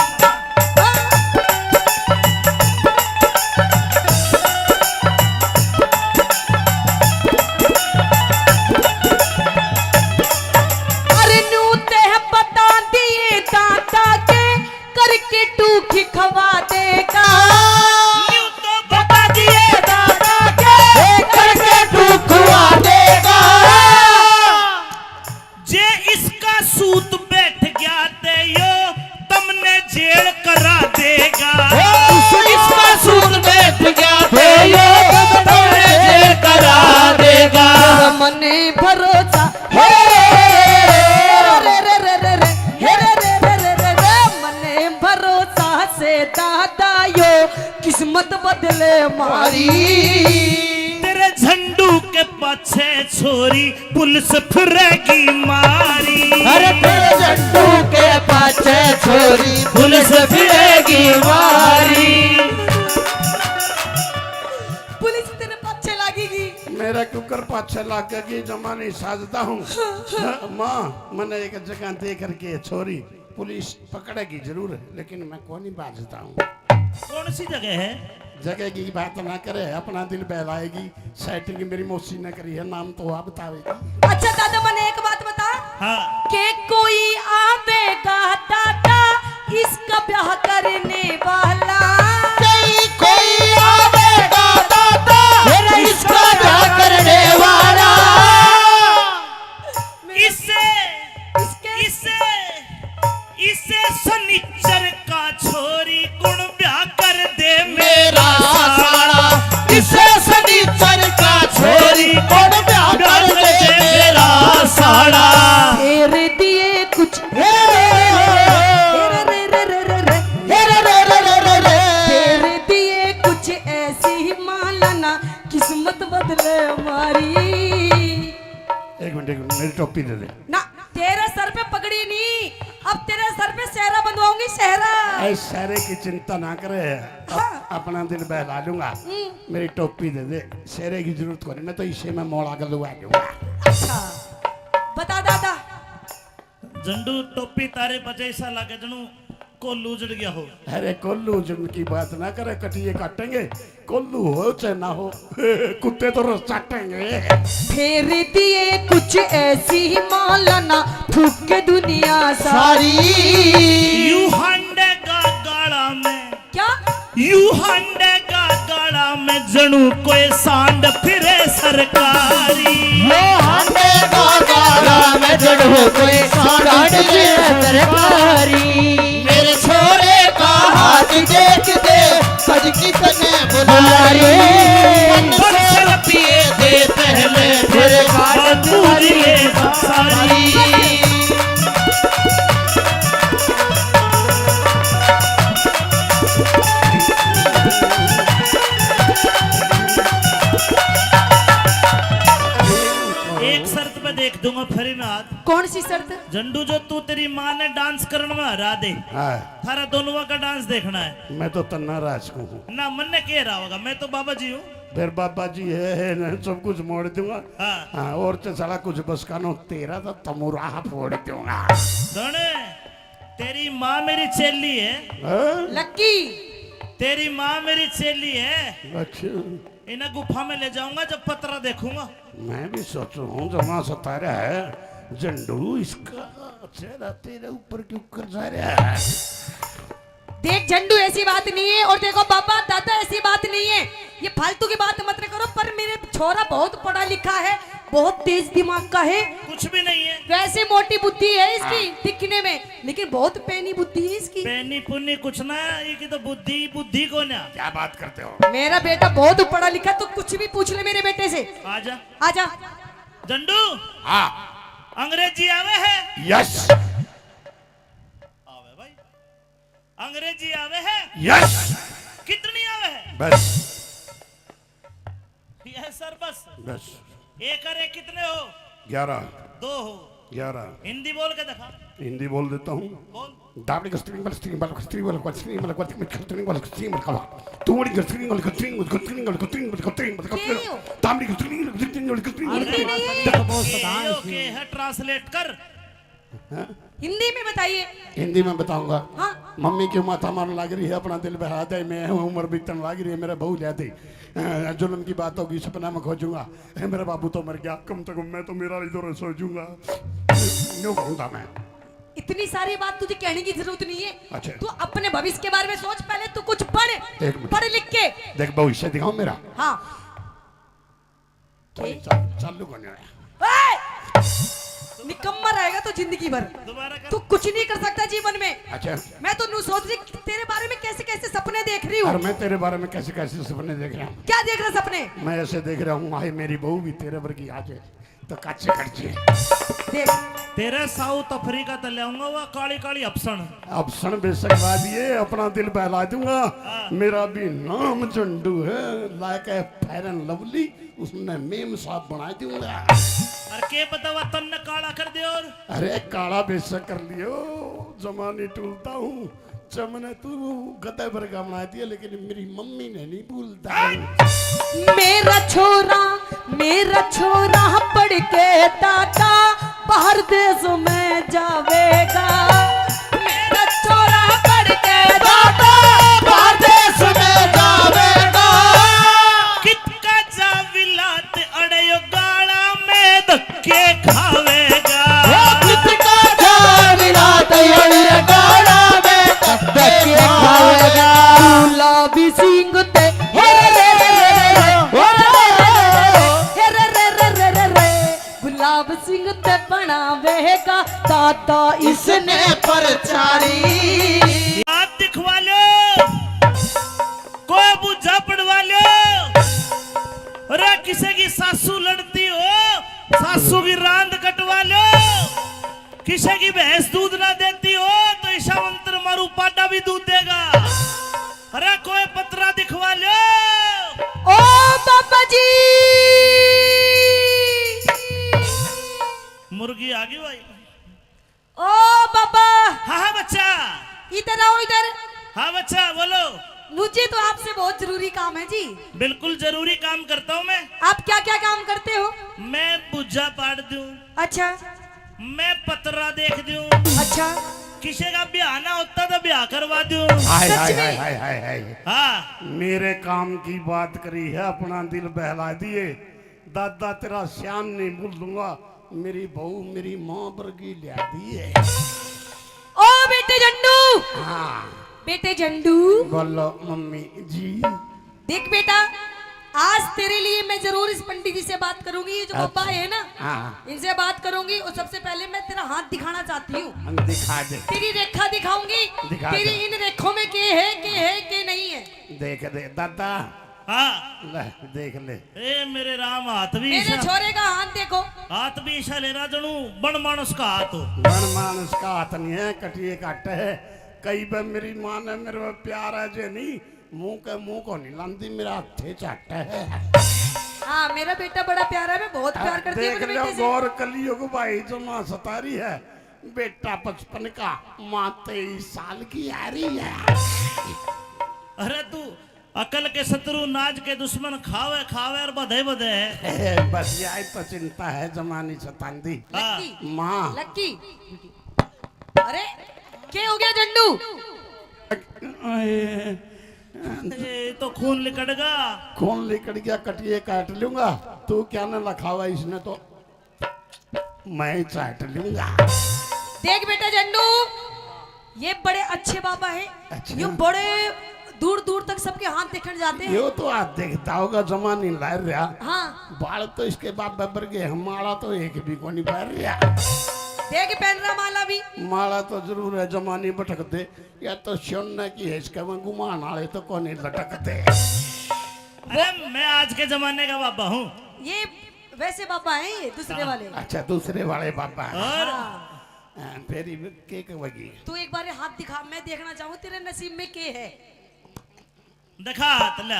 अरे नू ते बता दिए दादा के करके टूकी खवा देगा। यूं तो बता दिए दादा के करके तू खुआ देगा। जे इसका सूत बैठ गया ते यो तुमने जेल करा देगा। इसका सूद बैठ गया थे ये तुमने जेल करा देगा। मने भरोसा हे रे रे रे रे रे हे रे रे रे रे रे रे मने भरोसा से दादा यो किस्मत बदले मारी। तेरे झंडू के पाछे छोरी पुलिस फिरेगी मारी। अरे तेरे झंडू के पाछे छोरी पुलिस फिरेगी मारी। पुलिस तेरे पीछे लगेगी। मेरा कुकर पाछे लागेगी जमा नहीं साजता हूँ। माँ मैंने एक जगह दे करके छोरी पुलिस पकड़ेगी जरूर लेकिन मैं कौन नहीं बाजता हूँ। कौन सी जगह है? जगह की बात ना करे अपना दिल बहलाएगी। सेटिंग मेरी मौसी ने करी है नाम तो आप बतावेगी। अच्छा दादा मैंने एक बात बता हाँ के कोई आवेगा दादा सनीचर का छोरी कुण ब्याह कर दे मेरा साड़ा किसे सनीचर का छोरी कौन ब्याह कर दे मेरा साड़ा तेरे दिए कुछ तेरे दिए कुछ ऐसी ही मालाना किस्मत बदले हमारी। एक मिनट मेरी टोपी दे दे। ना तेरे सर पे पगड़ी नहीं, अब तेरे सर पे सेहरा बंधवाऊंगी, सेहरा। ऐ सारे की चिंता ना करे, अपना दिल बहला लूंगा। मेरी टोपी दे दे, सेहरे की जरूरत को नहीं, मैं तो इसे में मोड़ा कर लूंगा। अच्छा बता दादा। झंडू टोपी तारे बजे ऐसा लगे जनू कोल्लू उजड़ गया हो। अरे कोल्लू जुन की बात ना करे, कटिए काटेंगे। कोल्लू हो चाहे ना हो, कुत्ते तो रोज चाटेंगे। तेरे दिए कुछ ऐसी ही मालाना फूक के दुनिया सारी। यू हंडे का गाड़ा में, क्या यू हंडे का गाड़ा में जनू कोई सांड फिरे सरकारी। वो हांडे का गाड़ा में जड़ो कोई सांड की तरकारी मेरे छोरे का हाथ देख दे सज की तने बुला रे मन से पिए दे पहले फिर बात पूरी सारी। एक शर्त पे देख दूंगा फिर मैं हाथ। कौन सी शर्त? झंडू जो तू तेरी माँ ने डांस करने में हरा दे, हाँ, थारा दोनों का डांस देखना है। मैं तो तन्ना राज को हूँ। ना मन ने कह रहा होगा, मैं तो बाबा जी हूँ। फिर बाबा जी है ना, सब कुछ मोड़ दूंगा। हाँ हाँ, और तो साला कुछ बस कानो तेरा तो तमुराह फोड़ दूंगा। दोने तेरी माँ मेरी चेली है, हाँ? लक्की तेरी माँ मेरी चेली है। अच्छा, इन्हें गुफा में ले जाऊंगा जब पतरा देखूंगा। मैं भी सोचू हूँ जमा सतारा है झंडू, इसका चेहरा तेरे ऊपर क्यों कर जा रहा है? देख झंडू ऐसी बात नहीं है, और देखो बाबा दादा ऐसी बात नहीं है, ये फालतू की बात मत करो। पर मेरे छोरा बहुत पढ़ा लिखा है, बहुत तेज दिमाग का है, कुछ भी नहीं है। वैसे मोटी बुद्धि है इसकी दिखने में, लेकिन बहुत पैनी बुद्धि है इसकी। पैनी पुन्नी कुछ ना, ये की तो बुद्धि बुद्धि को ना। क्या बात करते हो? मेरा बेटा बहुत पढ़ा लिखा, तो कुछ भी पूछ ले मेरे बेटे से। आजा आजा। झंडू, हाँ, अंग्रेजी आवे है? यस आवे भाई, अंग्रेजी आवे है? यस, कितनी आवे है? बस यस सर बस। बस। एक और एक कितने हो? 11 दो हो। 11 हिंदी बोल के दिखा। हिंदी बोल देता हूँ। बोल। डाबली का स्ट्रिंग वाला स्ट्रिंग वाला स्ट्रिंग वाला स्ट्रिंग वाला स्ट्रिंग वाला स्ट्रिंग वाला तूड़ी का स्ट्रिंग वाला स्ट्रिंग वाला स्ट्रिंग वाला स्ट्रिंग वाला स्ट्रिंग वाला तांबड़ी का स्ट्रिंग वाला स्ट्रिंग वाला ओके है, ट्रांसलेट कर। हिंदी में बताइए। हिंदी में बताऊंगा। हाँ मम्मी की माथा मारने लग रही है, अपना दिल बहा दे, मैं उम्र बीतने लग रही है, मेरा बहू ले दे, जुल्म की बात होगी, सपना में खोजूंगा, मेरा बाबू तो मर गया, कम से कम मैं तो मेरा इधर सोचूंगा, यूं कहूंगा मैं। इतनी सारी बात तुझे कहने की जरूरत नहीं है। अच्छा। तू अपने भविष्य के बारे में सोच, पहले तू कुछ पढ़, एक मिनट। पढ़ लिख के। देख भविष्य दिखाऊं मेरा। हाँ चालू करने आया। निकम्मा रहेगा तो जिंदगी भर, दोबारा कर। तू कुछ नहीं कर सकता जीवन में। अच्छा, मैं तो नू सोच रही तेरे बारे में कैसे कैसे सपने देख रही और हूँ। मैं तेरे बारे में कैसे कैसे सपने देख रहा हूँ। क्या देख रहा सपने? मैं ऐसे देख रहा हूँ, आए मेरी बहू भी तेरे वर्गी आ जाए तो काचे कटचे। देख तेरे साउथ अफ्रीका तक ले आऊंगा, वह काली काली अफसन। अब क्षण बेशक बाद ये अपना दिल बहला दूंगा। मेरा भी नाम झंडू है, like a fair and lovely, उसने मेम साहब बना दूंगा। और के पता वह तन ने काला कर दे। और अरे काला बेशक कर लियो, जमाने टूलता हूँ, चमने तू गधे पर का बना दिया, लेकिन मेरी मम्मी ने नहीं भूलता। मेरा छोरा पढ़ के दादा बाहर देश में जावेगा। मेरा छोरा पढ़ के दादा बाहर देश में जावेगा कितका जा विलात अड़यो गाड़ा में धक्के खावेगा। कितका जाविला तैयार गाड़ा में धक्के खावेगा। गुलाबी सिंह ते गुलाब सिंह ते बनावेगा दादा इसने हाँ बच्चा बोलो। मुझे तो आपसे बहुत जरूरी काम है जी। बिल्कुल जरूरी काम करता हूँ मैं। आप क्या क्या काम करते हो? मैं पूजा पाठ दूं, अच्छा मैं पतरा देख दूं, अच्छा। किसी का ब्याह ना होता तो ब्याह करवा दूं। हाय सच हाय में? हाय हाय हाय हाय। हाँ मेरे काम की बात करी है, अपना दिल बहला दिए। दादा तेरा श्याम नहीं भूल दूंगा, मेरी बहू मेरी माँ वर्गी लिया दी है। ओ बेटे झंडू, हाँ बेटे झंडू, बोलो मम्मी जी। देख बेटा, आज तेरे लिए मैं जरूर इस पंडित जी से बात करूंगी। ये जो अच्छा। बाबा है ना, हाँ इनसे बात करूंगी। और सबसे पहले मैं तेरा हाथ दिखाना चाहती हूँ। हम दिखा दे, तेरी रेखा दिखाऊंगी। दिखा तेरी दे। इन रेखों में के है के नहीं है। देख दे दादा, हाँ। ले देख ले। ए मेरे राम, हाथ भी मेरे ईशा, छोरे का हाथ देखो। हाथ भी ईशा ले रहा जनू बन मानस का हाथ हो। मन मानस का हाथ नहीं है, कटिए काट है। कई बार मेरी माँ ने मेरे में प्यार है जे नहीं, मुंह को नहीं लांदी, मेरा हथे चाट है। हाँ मेरा बेटा बड़ा प्यारा है, मैं बहुत प्यार करती हूँ देख अपने लो बेटे से। गौर कलियुग भाई जो माँ सतारी है, बेटा 55 का, माँ 23 साल की आ रही है। अरे तू अकल के शत्रु नाज के दुश्मन खावे खावे और बधे बधे है। बस यही तो चिंता है जमानी सतांदी। हाँ। लक्की, माँ लक्की। अरे क्या हो गया झंडू? ए, तो खून लिकड़गा। खून लिकड़ गया, कटिए काट लूंगा। तू क्या न रखा हुआ इसने, तो मैं चाट लूंगा। देख बेटा झंडू, ये बड़े अच्छे बाबा है। अच्छा। ये बड़े दूर दूर तक सबके हाथ देखने जाते हैं। यो तो आज देखता होगा जमानी ला रहा। हाँ बाल तो इसके बाप बबर गए, हमारा तो एक भी को नहीं पैर रहा। देख पहन रहा माला भी। माला तो जरूर है, जमानी भटकते या तो सोने की है, इसके में गुमान वाले तो कौन नहीं लटकते। अरे मैं आज के जमाने का बाबा हूँ। ये वैसे बाबा हैं, ये दूसरे वाले। अच्छा दूसरे वाले बाबा हैं। और हाँ। फेरी केक वगी। तू एक बार ये हाथ दिखा, मैं देखना चाहूँ तेरे नसीब में के है। दिखा हाथ, ले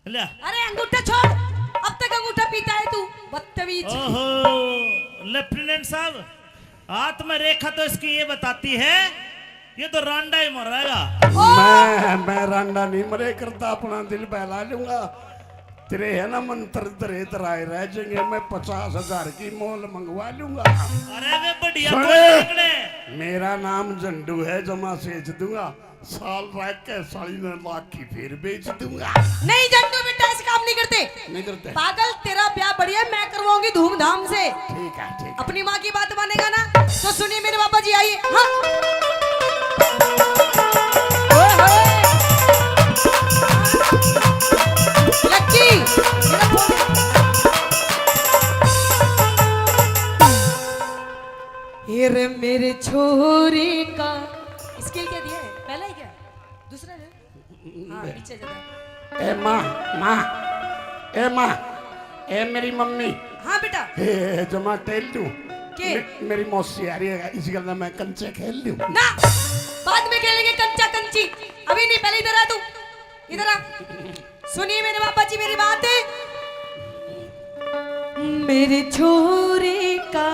ले। अरे अंगूठा छोड़, अब तक अंगूठा पीता है तू, बदतमीज। ओहो लेफ्टिनेंट साहब, हाथ में रेखा तो इसकी ये बताती है, ये तो रांडा ही मर रहेगा। मैं रांडा नहीं मरे करता, अपना दिल बहला लूंगा। तेरे है ना मंत्र दरे दराए रह जाएंगे, मैं 50,000 की मोल मंगवा लूंगा। अरे वे बढ़िया सुने। बोल निकले। मेरा नाम झंडू है, जमा सेच दूंगा। साल रह के 3.5 की फिर बेच दूंगा। नहीं झंडू बेटा, ऐसे काम नहीं करते। नहीं करते? पागल, तेरा ब्याह बढ़िया मैं करवाऊंगी धूमधाम से। ठीक है ठीक है। अपनी माँ की बात मानेगा ना, तो सुनिए मेरे बाबा जी, आइए। हाँ। ओए होए। लक्की, मेरा फोन। ये रे मेरे छोरे का स्किल क्या दिया है? पहला ही क्या? दूसरा है? हाँ पीछे जाता है। ए माँ, ए माँ, ए मेरी मम्मी। हाँ बेटा। ए जमा टेल दूं। के? मेरी मौसी आ रही है, इसी गल मैं कंचे खेल लूं। ना, बाद में खेलेंगे कंचा कंची, अभी नहीं। पहले इधर आ तू, इधर आ। सुनिए मेरे बाबा जी मेरी बात है। मेरे छोरे का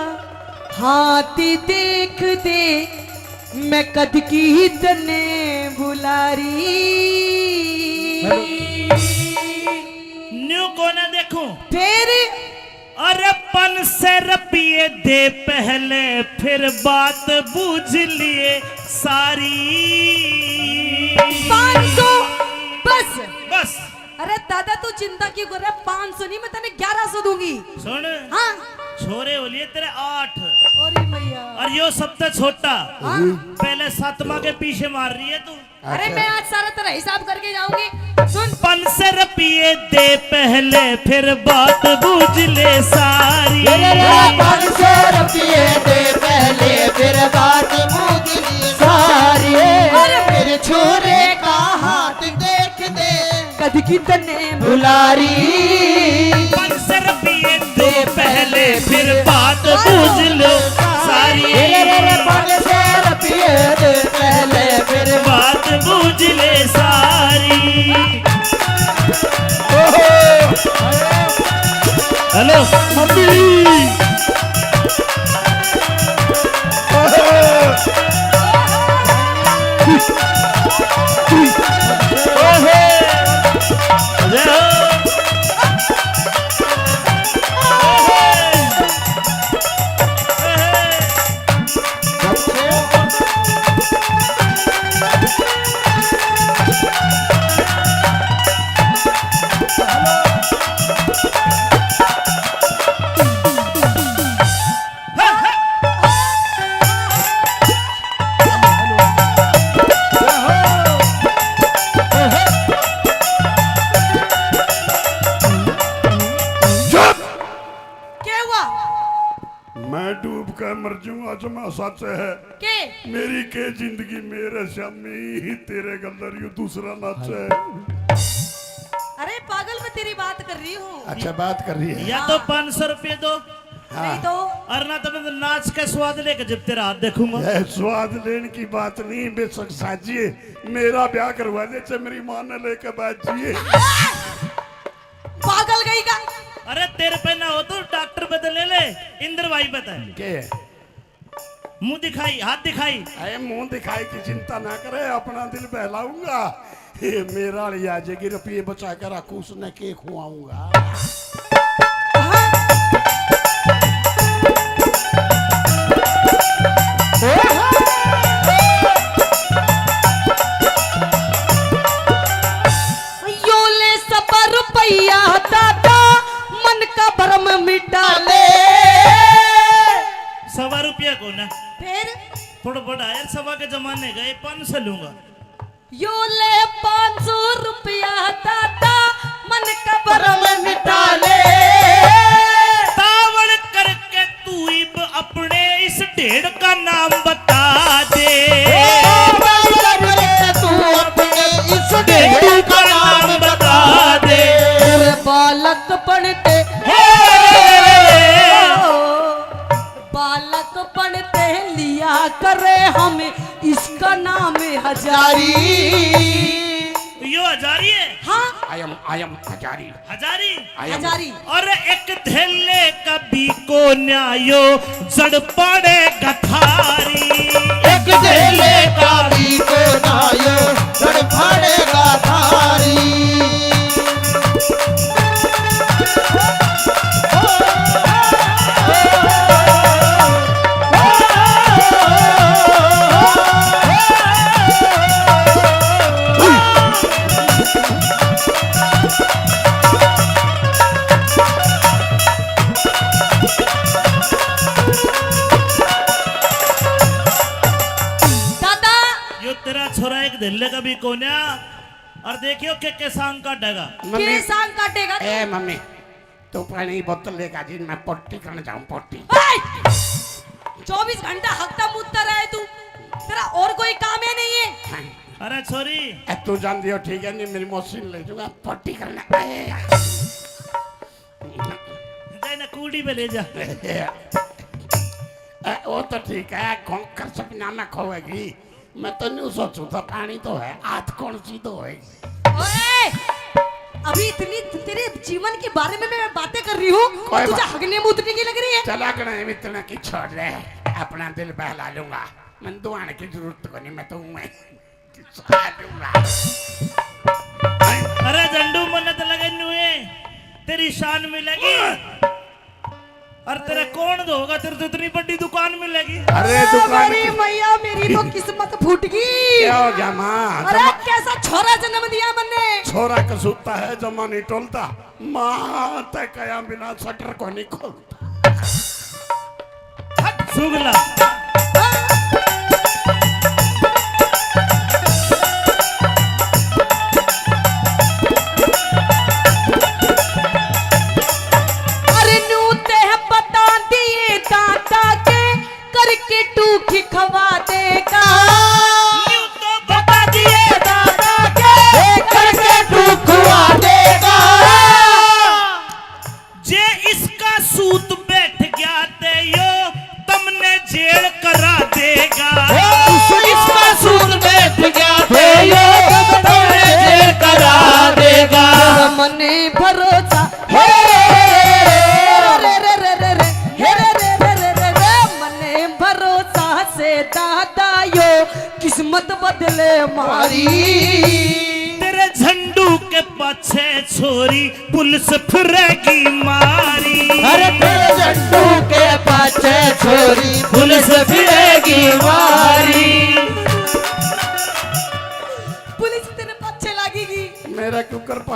हाथ देख दे, मैं कद की तने बुलारी। न्यू को ना देखूं, फिर अरे 500 रुपये दे पहले, फिर बात बूझ लिए सारी। 500 बस। बस अरे दादा तू चिंता क्यों कर रहा है? 500 नहीं, मैं तेने 1100 दूंगी। सुन, हाँ। छोरे हो लिए तेरे 8 अरे भैया। और यो सबसे छोटा। हाँ। पहले 7वां के पीछे मार रही है तू। अरे मैं आज सारा तेरा हिसाब करके जाऊंगी। सुन, 500 रुपये दे पहले, फिर बात बूझ ले सारी। 500 रुपये दे पहले, फिर बात मुगली सारी। मेरे छोरे का हाथ देख दे, कद की तने बुलारी। 500 रुपये दे पहले, फिर बात बूझ लो सारी। 500 रुपये दे पहले, फिर बात बूझ ले सारी। Hello mummy. क्या हुआ मैं डूब कर मर जाऊंगा जमा सच है के मेरी के जिंदगी मेरे शामी ही तेरे गंदर यू दूसरा नाच है। अरे पागल मैं तेरी बात कर रही हूँ अच्छा बात कर रही है। या तो 500 रुपये दो नहीं तो और ना तो मैं नाच का स्वाद लेकर जब तेरा हाथ देखूंगा। यह स्वाद लेने की बात नहीं बेशक साजिए मेरा ब्याह करवा दे चाहे मेरी मां ने लेकर बाजिए। पागल गई का अरे तेरे पे ना हो तो डॉक्टर बदल ले इंद्र भाई बताए के मुंह दिखाई हाथ दिखाई। अरे मुंह दिखाई की चिंता ना करे अपना दिल बहलाऊंगा। ये मेरा लिया आ जाएगी रुपये बचा कर रखू उसने के खुआऊंगा। यो ले सबर रुपया दादा मन का भरम मिटा ले 1.25 रुपया को ना फिर थोड़ा बड़ा यार 1.25 के जमाने गए 500 लूंगा। यो ले 500 रुपया दादा मन का भरम मिटा ले तावड़ करके तू इब अपने इस ढेड़ का नाम बता दे। तू अपने इस ढेर का नाम बता दे। तेरे बालक पढ़ते बालक पढ़ते लिया करे हमें इसका नाम हजारी। यो हजारी है हाँ I am हजारी हजारी हजारी और एक धेले कभी को न्यायो जड़ पड़े गथारी। एक ढेले का भी को नायो जड़ फाड़ेगा थारी। दादा यो तेरा छोरा एक धेले कभी को न्या और देखियो के सांग का डगा। के सांग काटेगा ए मम्मी तू पानी बोतल लेकर जी मैं पट्टी करने जाऊं पट्टी। 24 घंटा हकता मुद्दा रहे तू तेरा और कोई काम है नहीं है। अरे छोरी ए, तू जान दियो ठीक है नहीं मेरी मशीन ले जाऊंगा पट्टी करने। जाए ना कूड़ी पे ले जा। वो तो ठीक है कौन कर सपना में खोएगी मैं तो नहीं सोचू था पानी तो है आज कौन सी तो होएगी। ओए अभी इतनी तेरे जीवन के बारे में मैं बातें कर रही हूँ कोई तुझे बात- हगने मुतने की लग रही है। चला कर इतना की छोड़ रहे अपना दिल बहला लूंगा मैं दुआने की जरूरत को नहीं मैं तो मैं खिंचवा लूंगा। अरे झंडू मन्नत लगे नुए तेरी शान मिलेगी और तेरा कौन दोगा तेरे तो इतनी बड़ी दुकान मिलेगी। अरे दुकान मेरी की- मैया मेरी तो किस्मत फूट गई। क्या हो गया माँ अरे कैसा छोरा जन्म दिया मैंने। छोरा कसूता है जमा नहीं टोलता माँ तय कया बिना शटर को नहीं खोलता। सुगला अरे नू ते बता दिए दादा के करके टूखी खवा देगा। यूं तो बता दिए दादा के करके तू खुआ देगा। जे इसका सूत बैठ गया ते यो तुमने जेल करा देगा। इसका सूद बैठ गया थे यो तुमने जेल करा देगा। मने भरोसा हे रे रे रे रे रे हे रे रे रे रे रे रे मने भरोसा से दादा यो किस्मत बदले मारी। तेरे झंडू के पाछे छोरी पुलिस फिरेगी मारी। अरे तेरे झंडू के पाछे छोरी पुलिस फिरेगी मारी।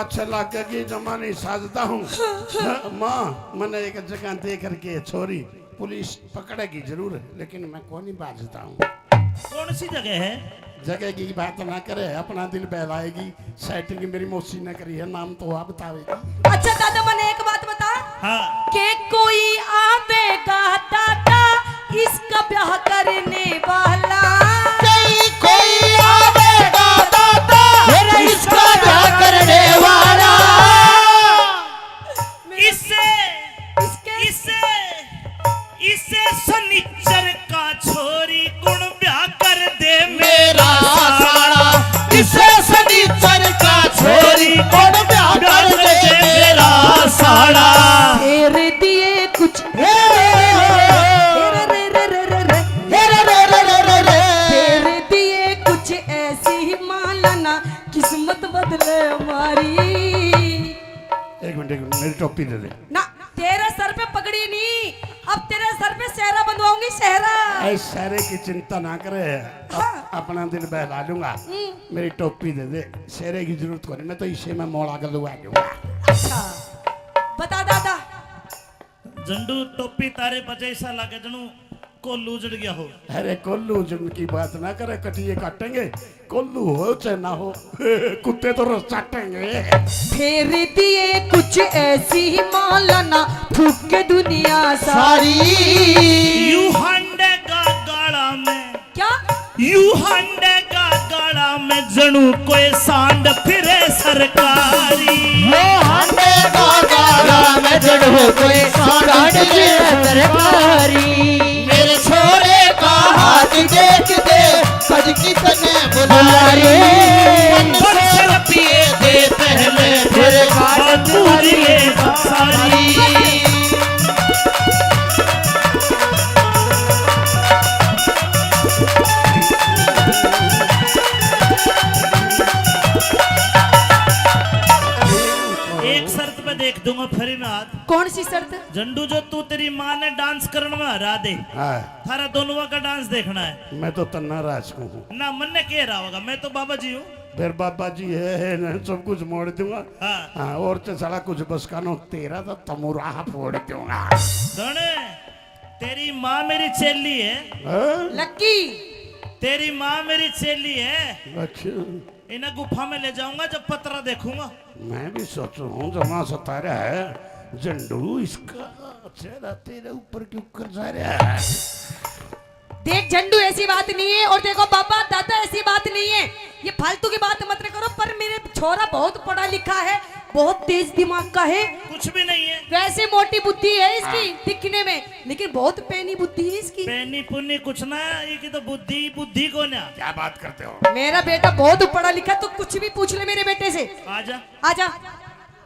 पाछे लाके की जमाने साजता हूँ। माँ मैंने एक जगह दे करके छोरी पुलिस पकड़ेगी जरूर, लेकिन मैं कौन ही बाजता हूँ। कौन सी जगह है? जगह की बात ना करे, अपना दिल बहलाएगी। सेटिंग मेरी मौसी ने करी है, नाम तो आप बतावेगी। अच्छा दादा मैंने एक बात बता हाँ के कोई आवेगा दादा इसका ब्याह करने वाला। कोई आवेगा दादा इसका ब्याह करने वाला। इसे इसे सनिचर का छोरी गुण ब्याह कर दे मेरा साला। इसे सनीचर का छोरी कौन ब्याह कर दे मेरा साला। तेरे दिए कुछ तेरे दिए कुछ ऐसी ही मालाना किस्मत बदले हमारी। एक मिनट मेरी टोपी दे दे। ना तेरे सर पे पगड़ी नहीं, अब तेरे सर पे सेहरा बंधवाऊंगी सेहरा। ऐ सारे की चिंता ना करे, अपना दिल बहला लूंगा। मेरी टोपी दे दे, सेरे की जरूरत को नहीं, मैं तो इसे में मोड़ा कर लुआ दूंगा। अच्छा बता दादा। झंडू टोपी तारे बजे ऐसा लगे जनू कोल्लू उजड़ गया हो। अरे कोल्लू जुन की बात ना करे, कटिए काटेंगे। कोल्लू हो चाहे ना हो, कुत्ते तो रोज चाटेंगे। फेर दिए कुछ ऐसी ही मालाना फूक के दुनिया सारी। यू हंडे का गाड़ा में, क्या यू हंडे का गाड़ा में जनू कोई सांड फिरे सरकारी। वो हंडे का गाड़ा में जड़ो कोई सांड की तरकारी। मेरे छोरे का हाथ देख दे सज की तने बुलारी। सर पिए दे पहले फिर बात पूरी सारी। एक शर्त पे देख दूंगा फरीनाथ। कौन सी शर्त? झंडू जो तू तेरी माँ ने डांस करने में हरा दे, हाँ, थारा दोनों का डांस देखना है मैं तो तन्ना राज हूँ। ना। मन ने कह रहा होगा मैं तो बाबा जी हूँ। फिर बाबा जी है ना, सब कुछ मोड़ दूंगा। हाँ हाँ, और तो साला कुछ बस कानो तेरा तो तमुराह फोड़ दूंगा। सुने, तेरी माँ मेरी चेली है। हाँ? लक्की तेरी माँ मेरी चेली है। अच्छा, इन्हें गुफा में ले जाऊंगा जब पतरा देखूंगा। मैं भी सोच रहा हूँ जमा सतारा है झंडू, इसका चेहरा तेरे ऊपर क्यों कर जा रहा है। देख झंडू ऐसी बात नहीं है, और देखो बाबा दादा ऐसी बात नहीं है। ये फालतू की बात मत करो। पर मेरे छोरा बहुत पढ़ा लिखा है, बहुत तेज दिमाग का है। कुछ भी नहीं है। वैसे मोटी बुद्धि है इसकी दिखने में, लेकिन बहुत पैनी बुद्धि है इसकी। पैनी पुन्नी कुछ ना, ये की तो बुद्धि बुद्धि को ना। क्या बात करते हो? मेरा बेटा बहुत पढ़ा लिखा, तो कुछ भी पूछ ले मेरे बेटे से। आजा आजा।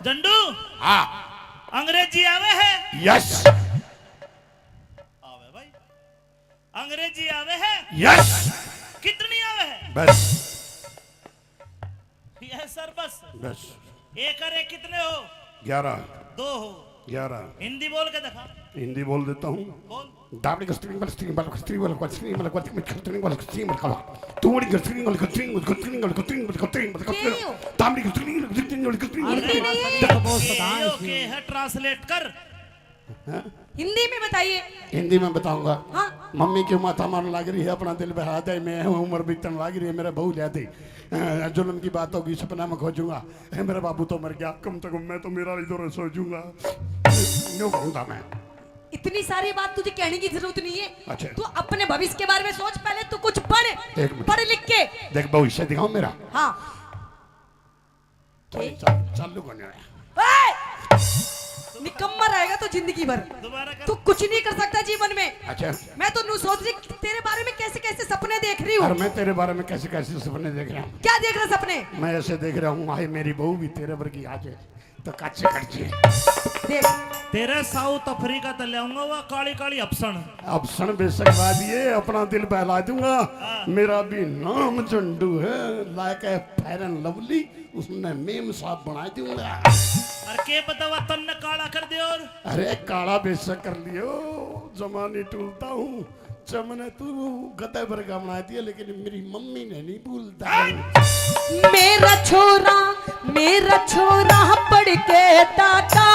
झंडू, हाँ, अंग्रेजी आवे है? यस आवे भाई, अंग्रेजी आवे है? यस, कितनी आवे है? बस यस सर बस। बस। एक और एक कितने हो? 11 दो हो। 11 हिंदी बोल के दिखा। हिंदी बोल देता हूँ। बोल। दाबड़ी कस्टरिंग वाला स्ट्रिंग वाला कस्टरिंग वाला कस्टरिंग वाला कस्टरिंग वाला कस्टरिंग वाला तूड़ी कस्टरिंग वाला कस्टरिंग वाला कस्टरिंग वाला कस्टरिंग वाला कस्टरिंग वाला कस्टरिंग दाबड़ी कस्टरिंग वाला कस्टरिंग वाला कस्टरिंग वाला ओके है, ट्रांसलेट कर। हिंदी में बताइए। हिंदी में बताऊंगा। हाँ। मम्मी की माथा मारने लग रही है, अपना दिल बहा दे। मैं उम्र बीतने लग रही है, मेरा बहू ले दे। जुल्म की बात होगी, सपना में खोजूंगा। मेरा बाबू तो मर गया, कम से कम मैं तो मेरा इधर सोचूंगा। यूं कहूंगा मैं। इतनी सारी बात तुझे कहने की जरूरत नहीं है। अच्छा। तू अपने भविष्य के बारे में सोच, पहले तू कुछ पढ़, एक मिनट। पढ़ लिख के। देख भविष्य दिखाऊं मेरा। हाँ। चालू करने आया। निकम्मा रहेगा तो जिंदगी भर। दोबारा कर। तू कुछ नहीं कर सकता जीवन में। अच्छा, मैं तो नू सोच रही तेरे बारे में कैसे कैसे सपने देख रही और हूँ। मैं तेरे बारे में कैसे कैसे सपने देख रहा हूँ। क्या देख रहा सपने? मैं ऐसे देख रहा हूँ, आए मेरी बहू भी तेरे वर्गी आ जाए तो कच्चे कच्चे। देख तेरे साउथ अफ्रीका तक ले आऊंगा, वह काली काली अफसन। अब सन बेशक दिए, अपना दिल बहला दूंगा। मेरा भी नाम झंडू है, like a fair and lovely, उसने मेम साहब बना दूंगा। और के पता वह तन्ने काला कर दे। और अरे काला बेशक कर लियो, जमाने टूलता हूँ, बच्चा मैंने तू गधे भर का बना दिया, लेकिन मेरी मम्मी ने नहीं भूलता। मेरा छोरा पढ़ के दादा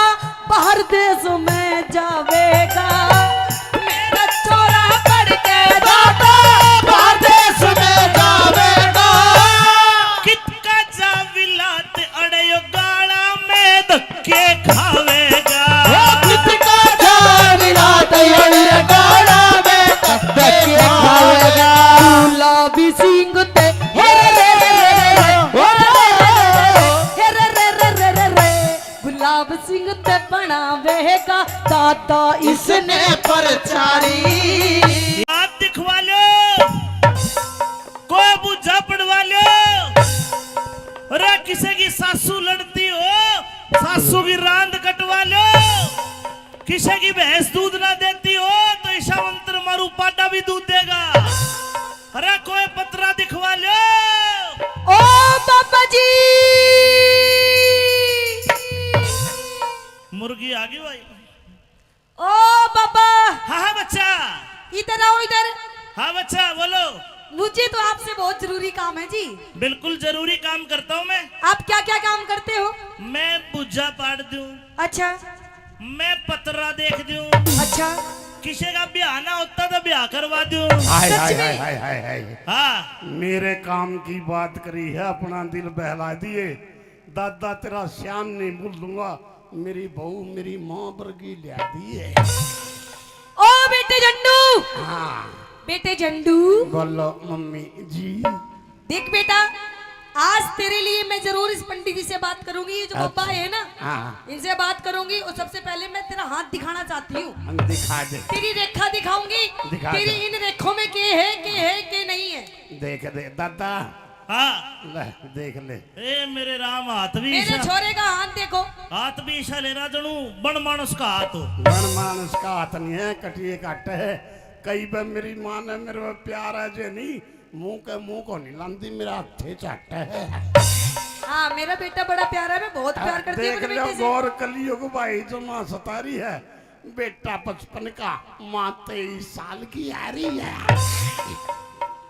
बाहर देश में जावेगा। मेरा छोरा पढ़ के दादा बाहर देश में जावेगा। कितका जा विलात अड़यो गाड़ा में धक्के खावेगा। कितका जा विलात अड़यो गाड़ा में धक्के खावेगा। गुलाबी सिंह ते गुलाब सिंह ते बनावेगा दादा इसने परचारी। हाथ दिखवा लो, कोई बुझा पड़वा लो। अरे किसी की सासू लड़ती हो, सासू की रांद कटवा लो। किसी की भैंस दूध ना देती हो तो ईशा मंत्र मारू पाटा भी दूध देगा। अरे कोई पतरा दिखवा लो। ओ बाबा जी, मुर्गी आ गई भाई। ओ बाबा, हाँ हाँ बच्चा, इधर आओ इधर। हाँ बच्चा बोलो। मुझे तो आपसे बहुत जरूरी काम है जी। बिल्कुल जरूरी काम करता हूँ मैं। आप क्या क्या काम करते हो? मैं बुझा पाड़ दूं, अच्छा मैं पतरा देख दूं, अच्छा। किसी का ब्याह ना होता तो ब्याह करवा दूं। हाय सच हाय में? हाय हाय हाय हाय। हाँ मेरे काम की बात करी है, अपना दिल बहला दिए। दादा तेरा श्याम नहीं भूल दूंगा, मेरी बहू मेरी माँ वर्गी लिया दी है। ओ बेटे झंडू, हाँ बेटे झंडू, बोलो मम्मी जी। देख बेटा, आज तेरे लिए मैं जरूर इस पंडित जी से बात करूंगी। ये जो पापा है ना, हाँ इनसे बात करूंगी। और सबसे पहले मैं तेरा हाथ दिखाना चाहती हूँ। हम दिखा दे, तेरी रेखा दिखाऊंगी। दिखा तेरी दे। इन रेखों में के है के नहीं है। देख दे दादा, हाँ। ले देख ले। ए मेरे राम, हाथ भी मेरे ईशा, छोरे का हाथ देखो। हाथ भी ईशा ले रहा जनू बन मानस का हाथ हो। बन मानस का हाथ नहीं है, कटिए काट है। कई बार मेरी माँ ने मेरे पे प्यार है जे नहीं, मुंह को नहीं लांदी, मेरा हथे चाट है। हाँ मेरा बेटा बड़ा प्यारा है, मैं बहुत प्यार करती हूँ देख अपने लो बेटे से। गौर कलियुग भाई जो माँ सतारी है, बेटा 55 का, माँ 23 साल की आ रही है।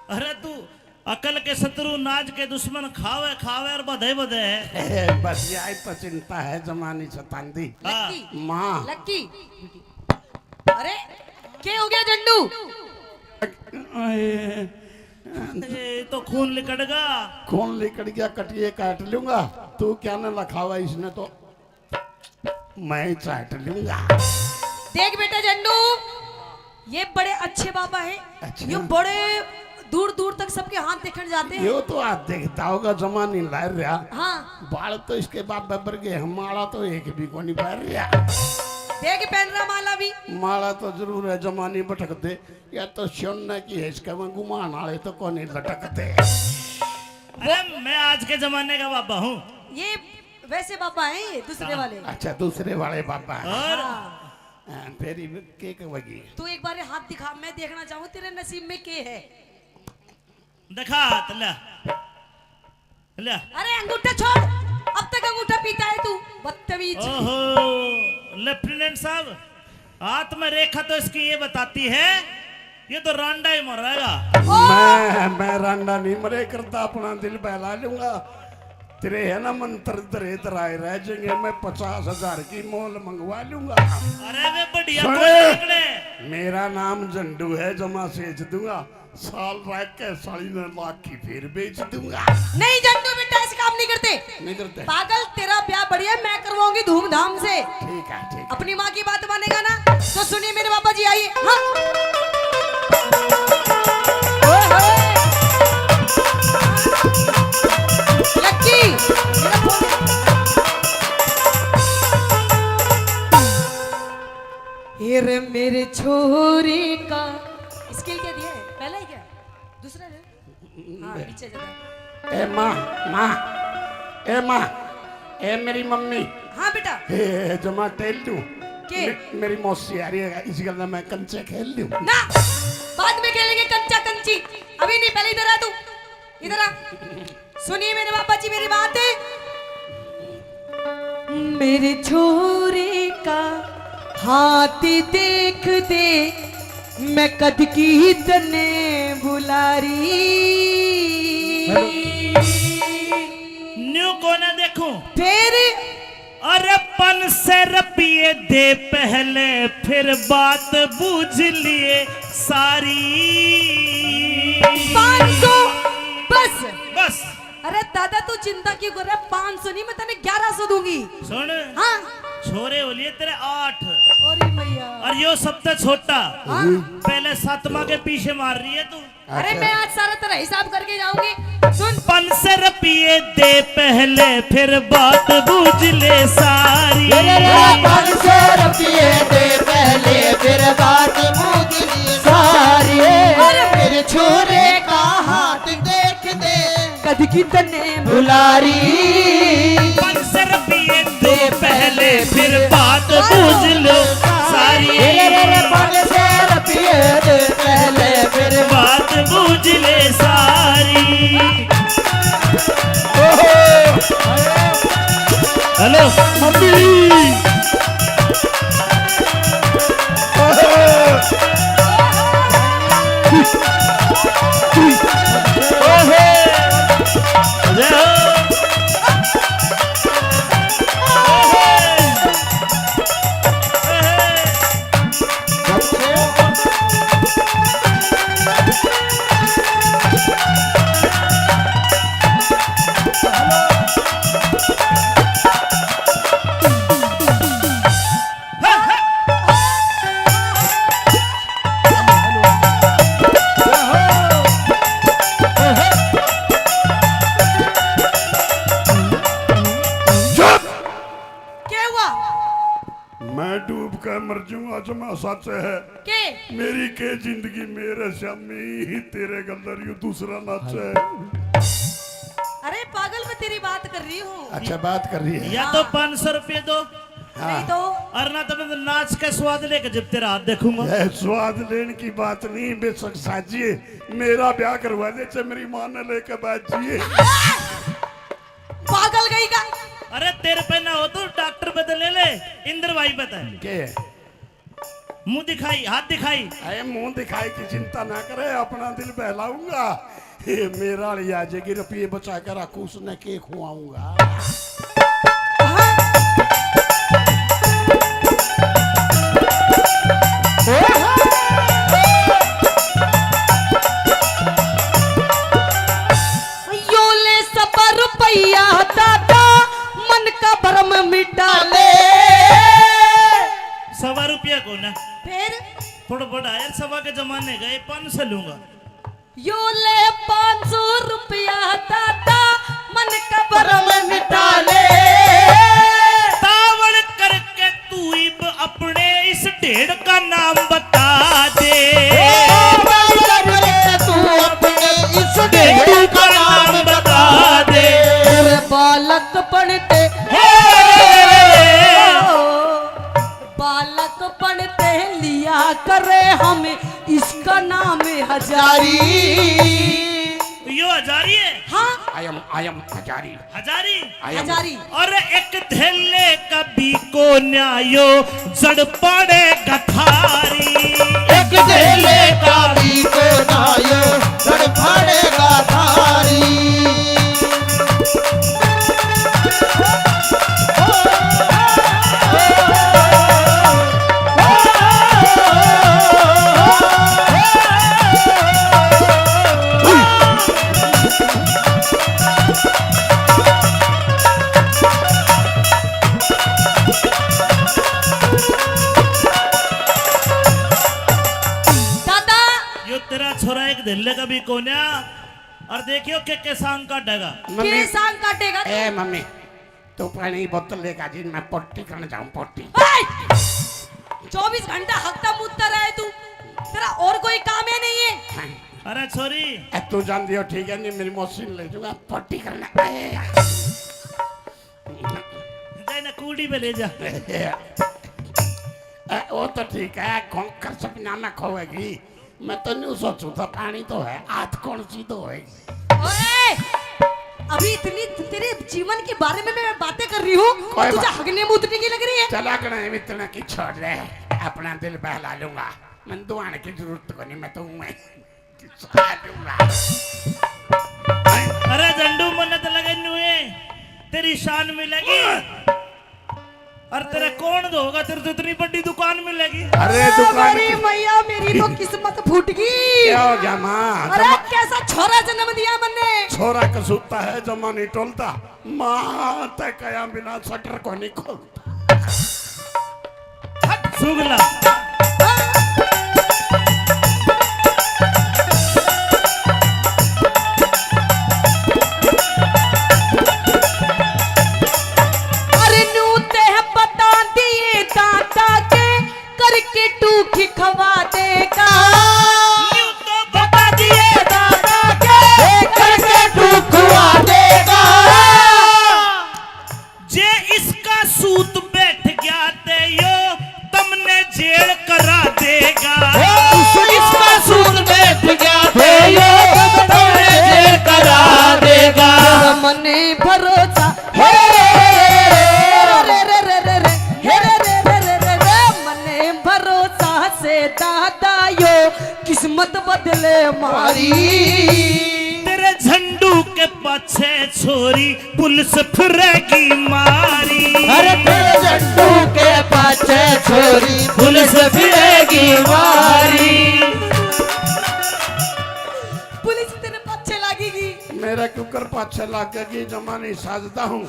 अरे तू अकल के शत्रु नाज के दुश्मन खावे खावे और बधे बधे है। बस यही तो चिंता है जमानी सतांदी। हाँ। लक्की, माँ लक्की। अरे क्या हो गया झंडू? ए, तो खून लिकड़गा। कौन लेकर गया, कटिए काट लूंगा। तू क्या न लखावा इसने तो मैं ही चाट लूंगा। देख बेटा झंडू, ये बड़े अच्छे बाबा है। अच्छा। ये बड़े दूर दूर तक सबके हाथ देखने जाते हैं। यो तो आज देखता होगा जमानी ला रहा। हाँ बाल तो इसके बाप बबर गए, हमारा तो एक भी को नहीं पैर रहा। देख पहन रहा माला भी। माला तो जरूर है, जमानी भटक दे या तो सोने की है, इसका मैं गुमान आले तो कौन नहीं लटकते। अरे मैं आज के जमाने का बाबा हूँ। ये वैसे बाबा हैं, ये दूसरे वाले। अच्छा दूसरे वाले बाबा हैं। और हाँ। फिर के कहोगी? तू एक बार हाथ दिखा, मैं देखना चाहूँ तेरे नसीब में के है। दिखा हाथ, ले ले। अरे अंगूठा छोड़, अब तक अंगूठा पीता है तू, बदतमीज। ओहो लेफ्टिनेंट साहब, हाथ में रेखा तो इसकी ये बताती है, ये तो रांडा ही मरेगा। मैं रांडा नहीं मरे करता, अपना दिल बहला लूंगा। तेरे है ना मंत्र दरे दराए रह जाएंगे, मैं 50,000 की मोल मंगवा लूंगा। अरे वे बढ़िया सुने। बोल निकले। मेरा नाम झंडू है, जमा सेच दूंगा। साल रह के 3.5 की फिर बेच दूंगा। नहीं झंडू बेटा, ऐसे काम नहीं करते। नहीं करते? पागल, तेरा ब्याह बढ़िया मैं करवाऊंगी धूमधाम से। ठीक है ठीक है। अपनी माँ की बात मानेगा ना, तो सुनिए मेरे बाबा जी, आइए। हाँ। ओए होए। लक्की, मेरा फोन। ये रे मेरे छोरे का स्किल क्या दिया है? पहला है क्या? दूसरा है? हाँ पीछे जरा। ए माँ, ए माँ, ए मेरी मम्मी। हाँ बेटा। ए जमा टेल दूं। के? मेरी मौसी आ रही है, इसी गल मैं कंचे खेल लूं। ना, बाद में खेलेंगे कंचा कंची, अभी नहीं। पहले इधर आ तू, इधर आ। सुनिए मेरे बाबा जी मेरी बात है। मेरे छोरे का हाथ देख दे, मैं कद की तने बुलारी न्यू को ना देखूं फिर अरे 500 रुपये दे पहले फिर बात बूझ लिए सारी 500 बस। बस अरे दादा तू चिंता क्यों कर रहा है? 500 नहीं, मैं तेने 1100 दूंगी। सुन हाँ छोरे हो लिए तेरे 8 अरे मैया और यो सबसे छोटा हाँ? पहले 7वां के पीछे मार रही है तू। अरे मैं आज सारा तेरा हिसाब करके जाऊंगी। सुन 500 रुपये दे पहले फिर बात बूझ ले सारी 500 रुपये दे पहले फिर बात मुगली सारी मेरे छोरे का हाथ देख दे कद की तने बुलारी 500 रुपये दे पहले फिर बात बूझ लो सारी 500 रुपये दे पहले फिर बात बूझ ले सारी। हेलो मम्मी क्या हुआ? मैं डूब कर मर जाऊंगा जमा सच है के मेरी के जिंदगी मेरे श्यामी तेरे गंदर यू दूसरा नाच है। अरे पागल, मैं तेरी बात कर रही हूँ। अच्छा बात कर रही है। या तो 500 रुपये दो नहीं तो और ना तो मैं नाच के स्वाद लेके जब तेरा हाथ देखूंगा। यह स्वाद लेने की बात नहीं बेशक साजिए मेरा ब्याह करवा दे चाहे मेरी मां ने लेकर बैठ जिए। पागल गई का। अरे तेरे पे ना हो तो डॉक्टर बदल ले इंद्र भाई बता के मुंह दिखाई हाथ दिखाई अरे मुंह दिखाई की चिंता ना करे अपना दिल बहलाऊंगा। ये मेरा लिया जाएगी रुपये बचा कर रखू उसने के खुआऊंगा। यो ले 100 रुपया दादा मन का भरम मिटा ले। 100 रुपया को ना फिर थोड़ा बड़ा यार 100 के जमाने गए 500 लूंगा। यो ले 500 रुपया दादा मन का भरम मिटा ले। तावड़ करके तू इब अपने इस ढेड़ का नाम बता दे। तू अपने इस ढेड़ का नाम बता दे। तेरे बालक पढ़ते बालक पढ़ते लिया करे हम इसका नाम है हजारी। यो हजारी है। हाँ आयम हजारी हजारी हजारी। और एक धेले कभी को न्यायो जड़ पड़े गठारी। एक धेले का भी को नायो धड़ फाड़ेगा थारी। दादा यो तेरा छोरा एक धेले कभी को न्या और देखियो के सांग का डगा। के सांग काटेगा ए मम्मी तू पानी बोतल लेकर जी मैं पट्टी करने जाऊं पट्टी। 24 घंटा हकता मुद्दा रहे तू। तेरा और कोई काम है नहीं है? अरे छोरी ए, तू जान दियो ठीक है नहीं मेरी मशीन ले जाऊंगा पट्टी करना। जाए ना कूड़ी पे ले जा। वो तो ठीक है खोकर सपना में खोएगी मैं तो नहीं सोचू था पानी तो है आज कौन सी तो है। ओए! अभी इतनी तेरे जीवन के बारे में मैं बातें कर रही हूँ कोई तुझे बात- हगने मूतने की लग रही है। चला कर इतना की छोड़ रहे अपना दिल बहला लूंगा मैं दुआने की जरूरत को नहीं, मैं तो मैं खिसा दूंगा। अरे झंडू मन्नत लगे नुए तेरी शान मिलेगी। और तेरा कौन दोगा, तेरे तो इतनी बड़ी दुकान मिलेगी। अरे दुकान मेरी मैया मेरी तो किस्मत फूट गई। क्या हो गया माँ? अरे कैसा छोरा जन्म दिया मैंने। छोरा कसूता है जमा नहीं टोलता। माँ तय कया बिना शटर को नहीं खोलता। सुगला अरे नूते बता दिए दादा के करके टूखी खवा देगा। यूं तो बता दिए दादा के करके टुकवा देगा। जे इसका सूत बैठ गया ते यो तुमने जेल करा देगा। इसका सूद बैठ गया थे यो तुमने जेल करा देगा। मने भरोसा हे रे रे रे रे रे हे रे रे रे रे रे रे मने भरोसा से दादा यो किस्मत बदले मारी। तेरे झंडू के पाछे छोरी पुलिस फिरेगी मारी। अरे तेरे झंडू के पाछे छोरी पुलिस फिरेगी मारी। पुलिस तेरे पीछे लगेगी। मेरा कुकर पाछे लागेगी जमा नहीं साजता हूँ।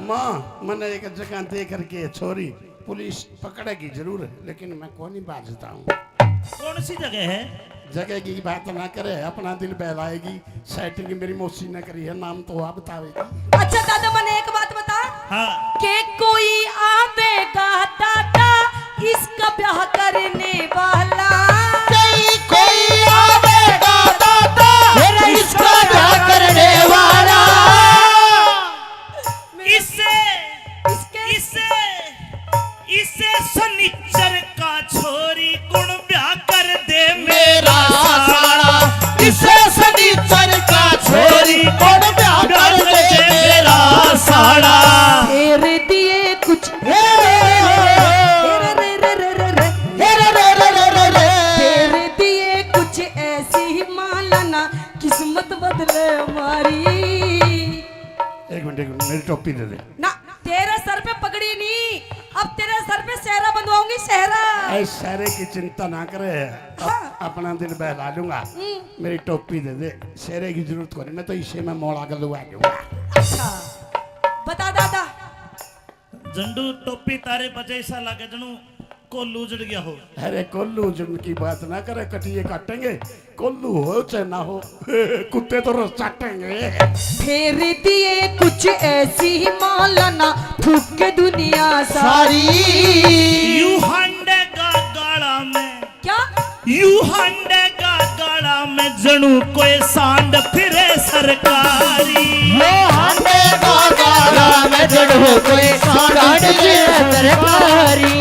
माँ मैंने एक जगह देख करके छोरी पुलिस पकड़ेगी जरूर, लेकिन मैं कौन ही बाजता हूँ। कौन सी जगह है? जगह की बात ना करे, अपना दिल बहलाएगी। सेटिंग मेरी मौसी ने करी है, नाम तो आप बतावेगी। अच्छा दादा मैंने एक बात बता हाँ के कोई आवेगा दादा इसका ब्याह करने वाला। कोई आवेगा दादा इसका क्या करने वाला। इसे इसे इसे सनिचर का छोरी गुण ब्याह कर दे मेरा साला इसे सनीचर का छोरी कौन ब्याह कर दे मेरा साला। तेरे दिए कुछ हे रे रे रे रे रे रे रे हे रे रे रे रे रे रे। तेरे दिए कुछ ऐसी ही मालाना किस्मत बदले हमारी। एक मिनट मेरी टोपी दे दे। ना तेरे सर पे पगड़ी नहीं, अब तेरे सर पे सेहरा बंधवाऊंगी सेहरा। ऐ सारे की चिंता ना करे, अपना दिल बहला लूंगा। मेरी टोपी दे दे, सेरे की जरूरत को नहीं, मैं तो इसे में मोड़ा कर लुआ दूंगा। अच्छा बता दादा। झंडू टोपी तारे बजे ऐसा लगे जनू कोल्लू उजड़ गया हो। अरे कोल्लू जिनकी बात ना करे, कटिए काटेंगे। कोल्लू हो चाहे ना हो, कुत्ते तो रोज चाटेंगे। तेरे दिए कुछ ऐसी ही मालाना फूक के दुनिया सारी। यू हंडे का गाड़ा में क्या यू हंडे का गाड़ा में जनू कोई सांड फिरे सरकारी। वो हंडे का गाड़ा में जड़ो कोई सांड ये सरकारी।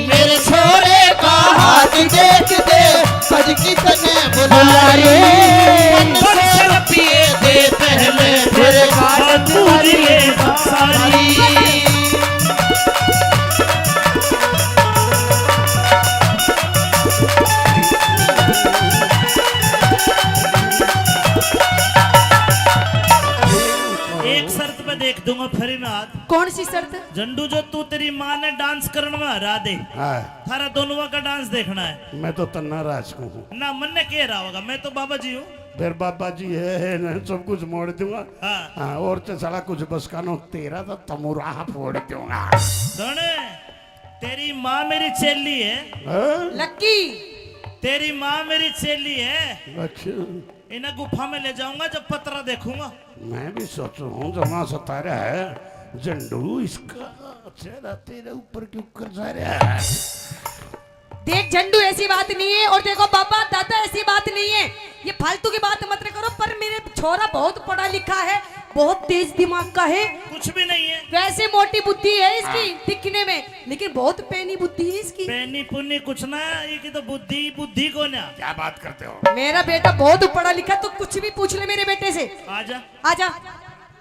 मेरे छोरे का हाथ देख दे सज की तने बुला रे। मंदिर पिए दे पहले फिर बात पूरी सारी। एक शर्त पे देख दूंगा फिर मैं हाथ। कौन सी शर्त? झंडू जो तू तेरी माँ ने डांस करने में हरा दे, हाँ, थारा दोनों का डांस देखना है मैं तो तन्ना राज हूँ। ना। मन ने कह रहा होगा मैं तो बाबा जी हूँ। फिर बाबा जी है ना, सब कुछ मोड़ दूंगा। हाँ हाँ, और तो साला कुछ बस कानो तेरा तो तमुराह फोड़ दूंगा। सुन, तेरी माँ मेरी चेली है। हाँ? लक्की तेरी माँ मेरी चेली है। अच्छा, इन्हें गुफा में ले जाऊंगा जब पतरा देखूंगा। मैं भी सोचू हूँ जमा सतारा है झंडू, इसका चेहरा तेरे ऊपर क्यों कर जा रहा है। देख झंडू ऐसी बात नहीं है, और देखो बाबा दादा ऐसी बात नहीं है। ये फालतू की बात मत करो। पर मेरे छोरा बहुत पढ़ा लिखा है, बहुत तेज दिमाग का है। कुछ भी नहीं है। वैसे मोटी बुद्धि है इसकी दिखने में, लेकिन बहुत पैनी बुद्धि है इसकी। पैनी पुन्नी कुछ ना, ये की तो बुद्धि बुद्धि को ना। क्या बात करते हो? मेरा बेटा बहुत पढ़ा लिखा, तो कुछ भी पूछ ले मेरे बेटे से। आजा आजा।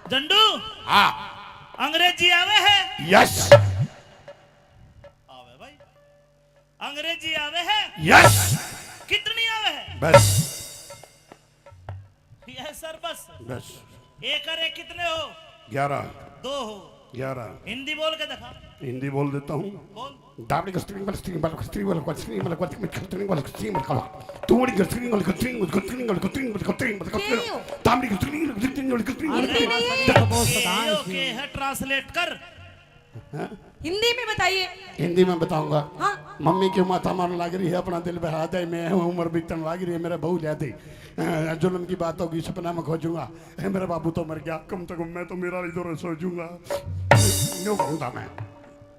झंडू, हाँ, अंग्रेजी आवे है? यस। आवे भाई। अंग्रेजी आवे है? यस कितनी आवे है? बस यस सर बस। बस एक और एक कितने हो? 11 दो हो। 11 हिंदी बोल के दिखा। हिंदी बोल देता हूँ बोल। दाबड़ी का स्ट्रिंग वाला स्ट्रिंग वाला स्ट्रिंग वाला स्ट्रिंग वाला स्ट्रिंग वाला स्ट्रिंग वाला तूड़ी का स्ट्रिंग वाला स्ट्रिंग वाला स्ट्रिंग वाला स्ट्रिंग वाला स्ट्रिंग वाला दाबड़ी का स्ट्रिंग वाला स्ट्रिंग वाला ओके है ट्रांसलेट कर। हिंदी में बताइए। हिंदी में बताऊंगा। हाँ। मम्मी क्यों माथा मारने लग रही है, अपना दिल बहा दे, मैं हूँ उम्र बीतने लग रही है, मेरा बहू ले दे, जुल्म की बात होगी सपना में खोजूंगा, मेरा बाबू तो मर गया, कम से कम मैं तो मेरा इधर सोचूंगा, यूं कहूंगा मैं।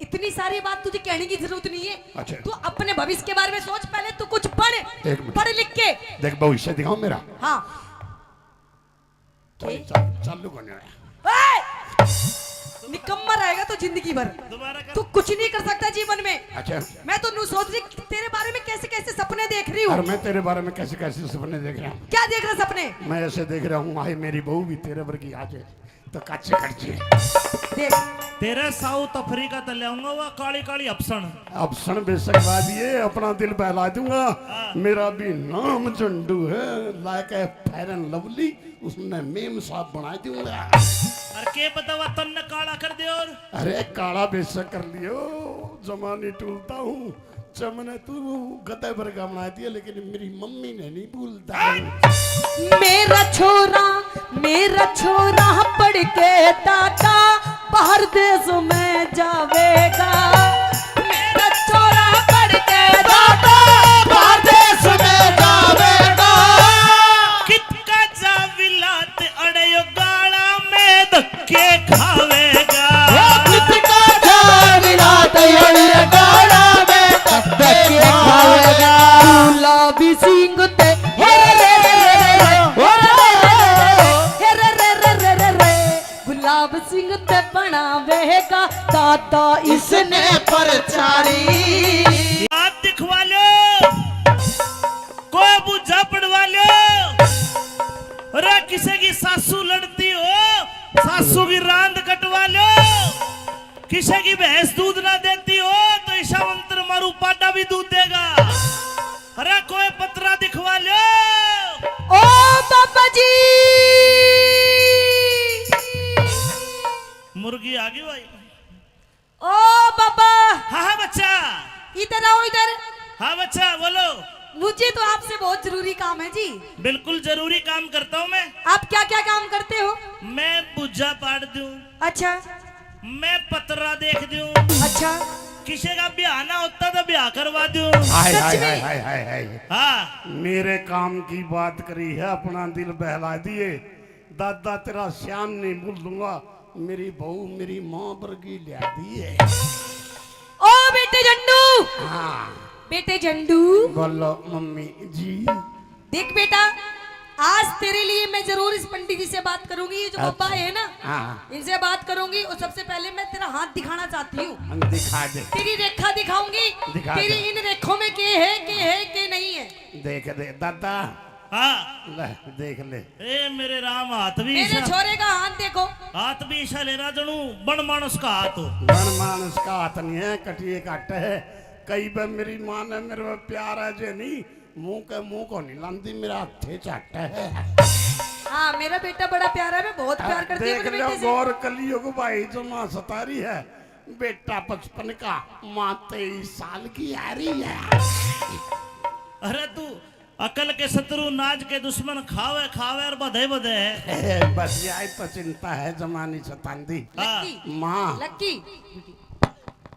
इतनी सारी बात तुझे कहने की जरूरत नहीं है। अच्छा। तू अपने भविष्य के बारे में सोच, पहले तू कुछ पढ़, एक मिनट। पढ़ लिख के। देख भविष्य दिखाऊं मेरा। हाँ। चालू करने आया। निकम्मा रहेगा तो जिंदगी भर। दोबारा कर। तू कुछ नहीं कर सकता जीवन में। अच्छा। मैं तो नू सोच रही तेरे बारे में कैसे कैसे सपने देख रही हूँ। और मैं तेरे बारे में कैसे कैसे सपने देख रहा हूँ। क्या देख रहा सपने? मैं ऐसे देख रहा हूँ, आए मेरी बहू भी तेरे वर्गी आ जाए तो कच्चे कच्चे। देख तेरे साउथ अफ्रीका तो ले आऊंगा वो काली काली अफसन। अफसन बेशक दिए, अपना दिल बहला दूंगा, मेरा भी नाम चंडू है, like a fair and lovely, उसने मेम साहब बना दूंगा। और के पता वो तन्ने काला कर दे। और अरे काला बेशक कर लियो, जमाने टूलता हूँ, चमने तू गधे पर का बना दिया, लेकिन मेरी मम्मी ने नहीं भूलता। मेरा छोरा पढ़ के टाटा बाहर देश में जावेगा। मेरा छोरा पढ़ के टाटा बाहर देश में जावेगा। कितना जाविलात अड़यो गाड़ा में धक्के खावेगा। कितना जाविला तैयार गाड़ा में धक्के खावेगा। गुलाबी सिंह ते हे रे रे गुलाब सिंह ते बनावेगा दादा इसने परचारी। हाथ दिखवा लो, कोई बुझा पड़वा लो। अरे किसी की सासू लड़ती हो, सासू की रांद कटवा लो। किसी की भैंस दूध ना देती हो तो ईशा मंत्र मारू पाटा भी दूध देगा। अरे कोई पतरा दिखवा लो। ओ बाबा जी मुर्गी आ गई भाई। ओ बाबा हाँ हाँ बच्चा। इधर आओ इधर। हाँ बच्चा बोलो। मुझे तो आपसे बहुत जरूरी काम है जी। बिल्कुल जरूरी काम करता हूँ मैं। आप क्या क्या काम करते हो? मैं बुझा पाड़ दूं, अच्छा मैं पतरा देख दूं, अच्छा। किसी का ब्याह ना होता तो ब्याह करवा दूं। हाय सच हाय में? हाय हाय हाय हाय। हाँ मेरे काम की बात करी है, अपना दिल बहला दिए, दादा तेरा श्याम नहीं भूल दूंगा, मेरी बहू मेरी माँ वर्गी ले दिए। ओ बेटे झंडू, हाँ बेटे झंडू बोलो मम्मी जी। देख बेटा, आज तेरे लिए मैं जरूर इस पंडित जी से बात करूंगी। ये जो बाबा है ना, हाँ इनसे बात करूंगी। और सबसे पहले मैं तेरा हाथ दिखाना चाहती हूँ। हम दिखा दे, तेरी रेखा दिखाऊंगी। दिखा तेरी दे। इन रेखों में के नहीं है। देख दे दादा, हाँ। ले देख ले। ए मेरे राम हाथ भी मेरे ईशा, छोरे का हाथ देखो। हाथ भी ईशा ले रहा जनू बन मानस का हाथ हो। गण मानस का हाथ नहीं है, कटिए काट है। कई बार मेरी माँ ने मेरे पे प्यार है जे नहीं, मुंह को नहीं लांदी, मेरा हाथे चाट है। हाँ मेरा बेटा बड़ा प्यारा है, मैं बहुत प्यार करती हूँ देख अपने लो बेटे से। गौर कलियुग भाई जो माँ सतारी है, बेटा 55 का, माँ 23 साल की आ रही है। अरे तू अकल के शत्रु नाज के दुश्मन खावे खावे और बधे बधे है। बस यही तो चिंता है जमानी सतांदी। हाँ। लक्की, माँ लक्की।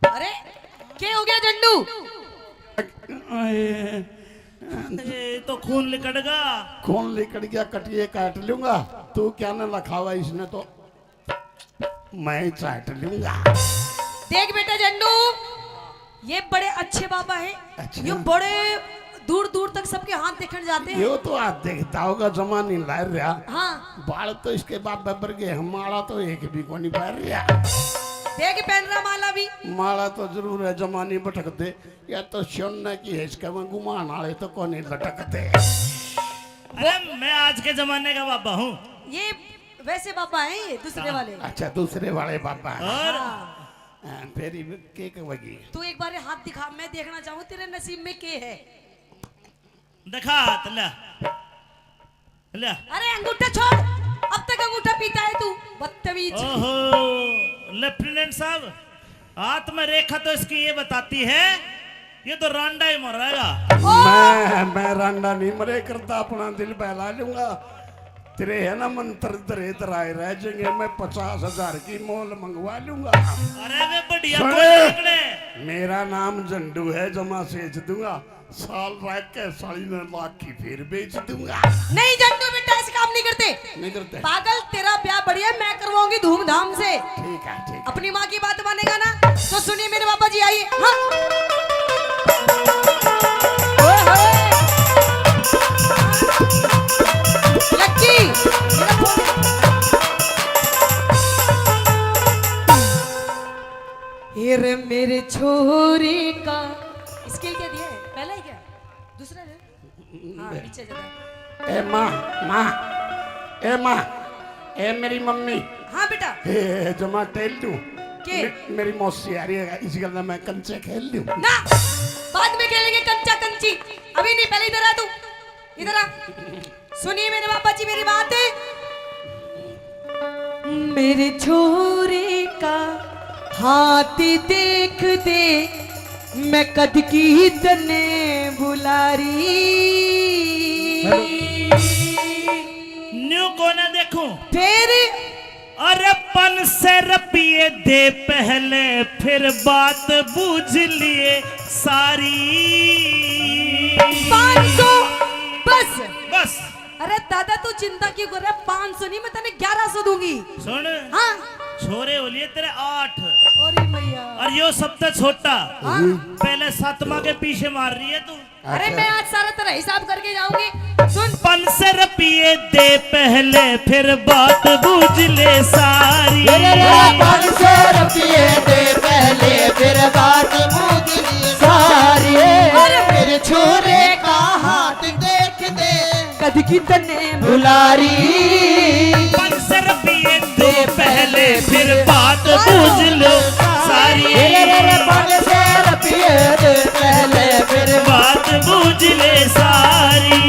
अरे क्या हो गया झंडू? ये तो खून लिकड़गा। कौन लेकर गया, कटिए काट लूंगा, तू क्या न लखावा इसने तो मैं ही चाट लूंगा। देख बेटा झंडू, ये बड़े अच्छे बाबा हैं। अच्छा। ये बड़े दूर दूर तक सबके हाथ देखने जाते हैं। यो तो आज देखता होगा जमानी लार रहा, हाँ बाल तो इसके बाप बबर के, हमारा तो एक भी को नहीं पैर रहा। देख पहन रहा माला भी। माला तो जरूर है, जमानी भटक दे, या तो सोने की हिचके में घुमान वाले तो को नहीं लटक दे। अरे मैं आज के जमाने का बाबा हूँ। ये वैसे बाबा हैं, ये दूसरे वाले। अच्छा दूसरे वाले बाबा हैं। और फिर के कहोगी? तू एक बार हाथ दिखा, मैं देखना चाहूँ तेरे नसीब में के है। दिखा ले ले। अरे अंगूठा छोड़, अब तक अंगूठा पीता है तू, बदतमीज। ओहो लेफ्टिनेंट साहब, हाथ में रेखा तो इसकी ये बताती है ये तो रांडा ही मरेगा। मैं रांडा नहीं मरे करता, अपना दिल बहला लूंगा। तेरे है ना मंत्र तरे तराए रह जाएंगे, मैं 50,000 की मोल मंगवा लूंगा। अरे वे बढ़िया सुने। कोई पकड़े। मेरा नाम झंडू है, जमा सेच दूंगा, साल रख के 3.5 की फिर बेच दूंगा। नहीं झंडू बेटा, ऐसे काम नहीं करते। नहीं करते? पागल, तेरा ब्याह बढ़िया मैं करवाऊंगी धूमधाम से। ठीक है, ठीक है। अपनी माँ की बात मानेगा ना? तो सुनिए मेरे बाबा जी, आइए। हाँ ओए होए। लक्की, ये रे मेरे छोरे का स्केल क्या दिया है? पहला ही क्या? दूसरा है? हाँ नीचे जाता है। ए माँ, ए माँ, ए मेरी मम्मी, हाँ बेटा। ए जमा टेल दूं के? मेरी मौसी आ रही है, इसी गल मैं कंचे खेल लूं। ना, बाद में खेलेंगे कंचा कंची, अभी नहीं। पहले इधर आ तू, इधर आ। सुनिए मेरे पापा जी मेरी बात है। मेरे छोरे का हाथ देख दे, मैं कद की तने बुलारी। न्यू कोने देखूं? फिर अरे 500 रुपये दे पहले, फिर बात बूझ लिए सारी। 500 बस? बस। अरे दादा तू चिंता क्यों कर रहा है? 500 नहीं, मैं तेने 1100 दूंगी। सुन, हाँ छोरे हो लिए तेरे 8 अरे मैया। और यो सबसे छोटा। हाँ? पहले 7वां के पीछे मार रही है तू। अरे मैं आज सारा तेरा हिसाब करके जाऊंगी। सुन, 500 रुपये दे पहले, फिर बात बूझ ले सारी। 500 रुपये दे पहले, फिर बात बूझ ली सारी। मेरे छोरे का हाथ देख दे, कद की तने बुलारी। 500 रुपये दे पहले, फिर बात बूझ लो सारी। 500 रुपये दे पहले, फिर बात बूझ ले सारी।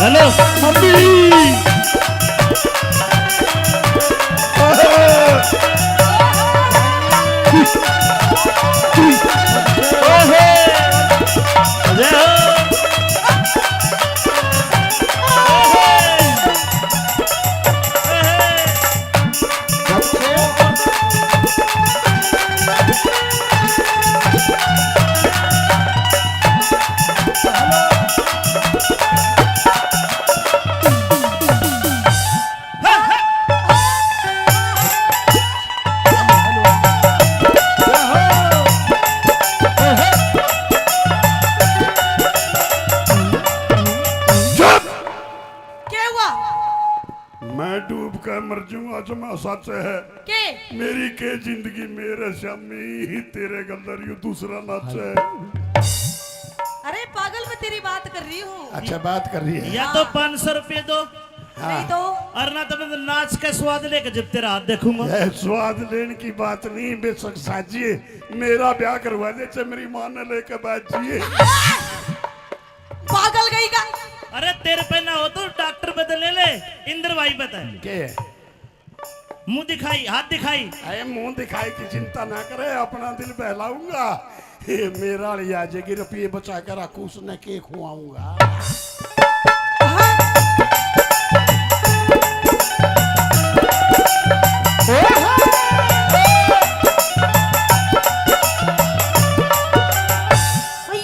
Hello mummy. मैं डूब कर मर जाऊंगा, जमा सच है। के? मेरी के जिंदगी मेरे शामी, तेरे गंदर यू दूसरा नाच है। अरे पागल, मैं तेरी बात कर रही हूँ। अच्छा बात कर रही है। या तो 500 रुपये दो, नहीं तो और ना तो मैं नाच के स्वाद लेके जब तेरा हाथ देखूंगा। यह स्वाद लेने की बात नहीं, बेशक साजिए मेरा ब्याह करवा दे, चाहे मेरी माँ ने लेकर बैठिए। पागल गई का। अरे तेरे पे ना हो तो डॉक्टर बदल ले, इंद्र भाई बता। के मुंह दिखाई, हाथ दिखाई। अरे मुंह दिखाई की चिंता ना करे, अपना दिल बहलाऊंगा। ये मेरा लिया जाएगी, रुपये बचा कर रखू, उसने के खुआऊंगा।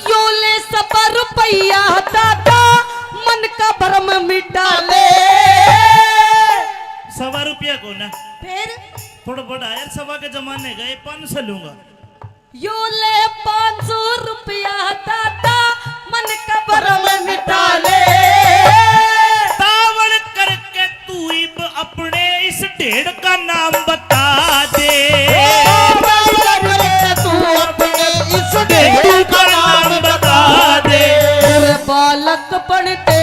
यो ले 100 रुपया दादा, मन का भरम मिटा ले। 100 रुपया को ना फिर थोड़ा बड़ा यार, 100 के जमाने गए, 500 लूंगा। यो ले 500 रुपया दादा, मन का भरम मिटा ले। तावड़ करके तू इब अपने इस ढेड़ का नाम बता दे। तू अपने इस ढेड़ का नाम बता दे। तेरे बालक पढ़ते,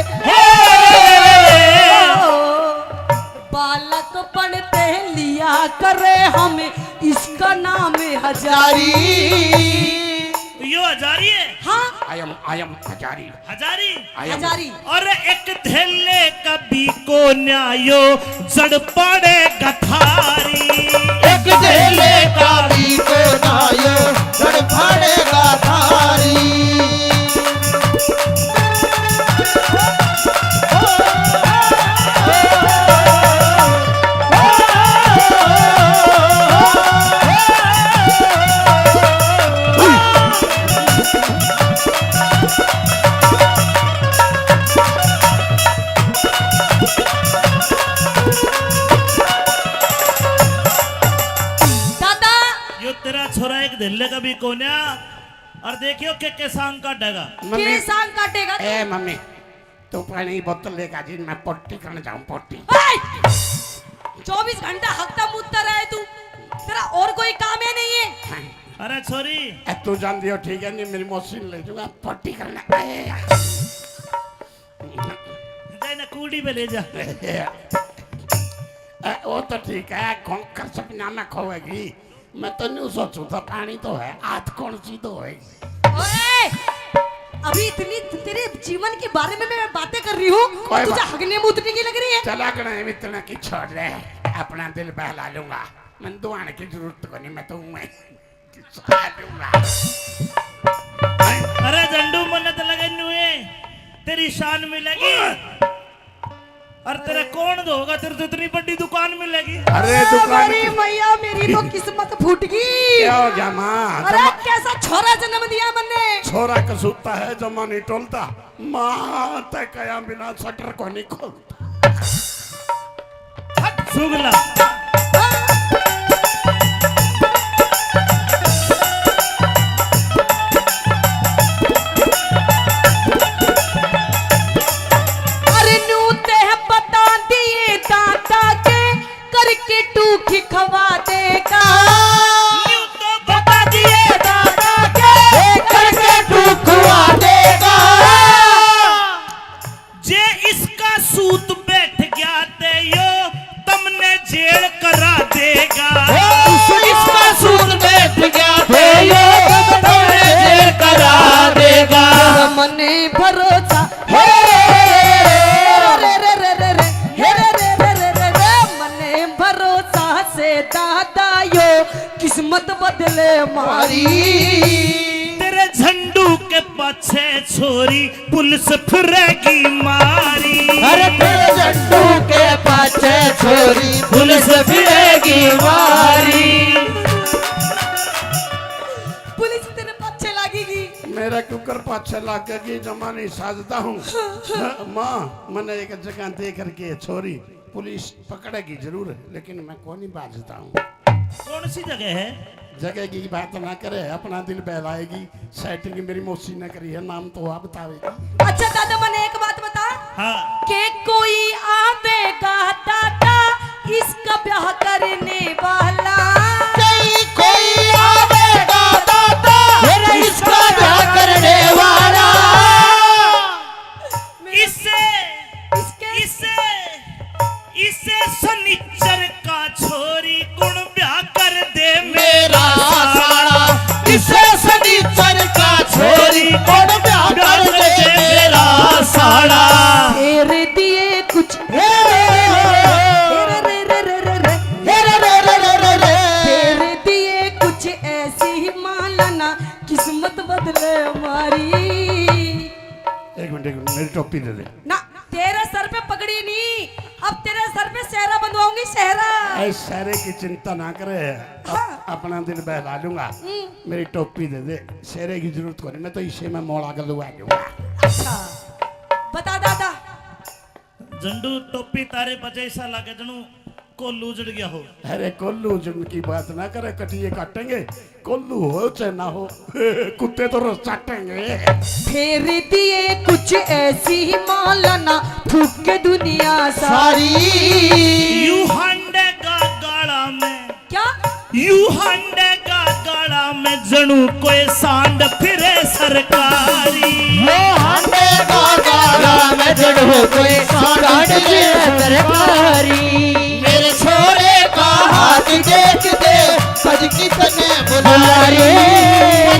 बालक पढ़ते करे हमें इसका नाम है हजारी। यो हजारी है। हाँ आई एम हजारी। हजारी हजारी। और एक धेले कभी को न्यायो जड़ पड़े गथारी। एक धेले का भी को नायो जड़ पड़ेगा थारी। दादा यो तेरा छोरा एक धेले कभी को न्या और देखियो के सांग काटेगा। के सांग काटेगा तू? ए मम्मी तू पानी बोतल लेकर जी मैं पट्टी करने जाऊं पट्टी। 24 घंटा हकता मुद्दा रहे तू, तेरा और कोई काम है नहीं है? अरे छोरी ए, तू जान दियो ठीक है नहीं मेरी मशीन ले जाऊंगा पट्टी करने। जाए ना कूड़ी पे ले जा। वो तो ठीक है खोकर सपना में खोएगी। मैं तो नहीं सोचू था पानी तो है आज कौन सी तो है। ओए! अभी इतनी तेरे जीवन के बारे में मैं बातें कर रही हूँ, कोई तुझे बात- हगने मूतने की लग रही है? चला गए इतना की छोड़ दे अपना दिल बहला लूंगा। मैं दुआने की जरूरत को नहीं मैं तो मैं खा लूंगा। अरे झंडू मन्नत लगे नुए तेरी शान मिलेगी और तेरा कौन होगा तेरे तो इतनी बड़ी दुकान मिलेगी। अरे दुकान मेरी मैया मेरी तो किस्मत फूट गई। क्या हो गया माँ? अरे कैसा छोरा जन्म दिया मैंने। छोरा कसूता है जमा नहीं टोलता। माँ तय कया बिना शटर को नहीं खोलता। सुगला अरे नूते है बता दिए दादा के करके टूकी खवा देगा। यूं तो बता दिए दादा के करके टुकवा देगा। जे इसका सूत बैठ गया ते यो तुमने जेल करा देगा। इसका सूद बैठ गया थे ये तुमने जेल करा देगा। मने भरोसा हे रे रे रे रे रे हे रे रे रे रे रे रे मने भरोसा से दादा यो किस्मत बदले मारी। तेरे झंडू के पाछे छोरी पुलिस फिरेगी मारी। अरे तेरे झंडू के पाछे छोरी पुलिस फिरेगी मारी। पुलिस तेरे पीछे लगेगी। मेरा कुकर पाछे लागेगी जमा नहीं साजता हूँ। माँ मैंने एक जगह देख करके छोरी पुलिस पकड़ेगी जरूर लेकिन मैं कौन ही बाजता हूँ। कौन सी जगह है? जगह की बात ना करे अपना दिल बहलाएगी। सेटिंग मेरी मौसी ने करी है नाम तो आप बतावेगी। अच्छा दादा मने एक बात बता हाँ के कोई आवेगा दादा इसका ब्याह करने वाला। कोई आवेगा दादा मेरा इसका ब्याह करने वाला। इसे इसे इसे सनिचर का छोरी गुण ब्याह कर दे मेरा साड़ा इसे सनीचर का छोरी कौन ब्याह कर दे मेरा साड़ा। तेरे दिए कुछ तेरे दिए कुछ ऐसी ही मालना किस्मत बदले हमारी। एक मिनट मेरी टोपी दे दे। ना तेरे सर पे पगड़ी नहीं, अब तेरे सर पे सेहरा बंधवाऊंगी सेहरा। ऐ सारे की चिंता ना करे अपना दिल बहला लूंगा। मेरी टोपी दे दे शेरे की जरूरत को नहीं मैं तो इसे में मोड़ा कर लुआ दूंगा। अच्छा बता दादा झंडू टोपी तारे बजे ऐसा लगे जनू कोल्लू उजड़ गया हो। अरे कोल्लू जिनकी बात ना करे कटिए काटेंगे। कोल्लू हो चाहे ना हो कुत्ते तो रोज चाटेंगे। फेर दिए कुछ ऐसी ही मालना फूक के दुनिया सारी। यू हंडे का गाड़ा में क्या यू हंडे का गाड़ा में जनू कोई सांड फिरे सरकारी। वो हंडे का गाड़ा में जड़ो कोई सांड फिरे सरकारी। मेरे छोरे का हाथ देख दे सज किसने बुला रे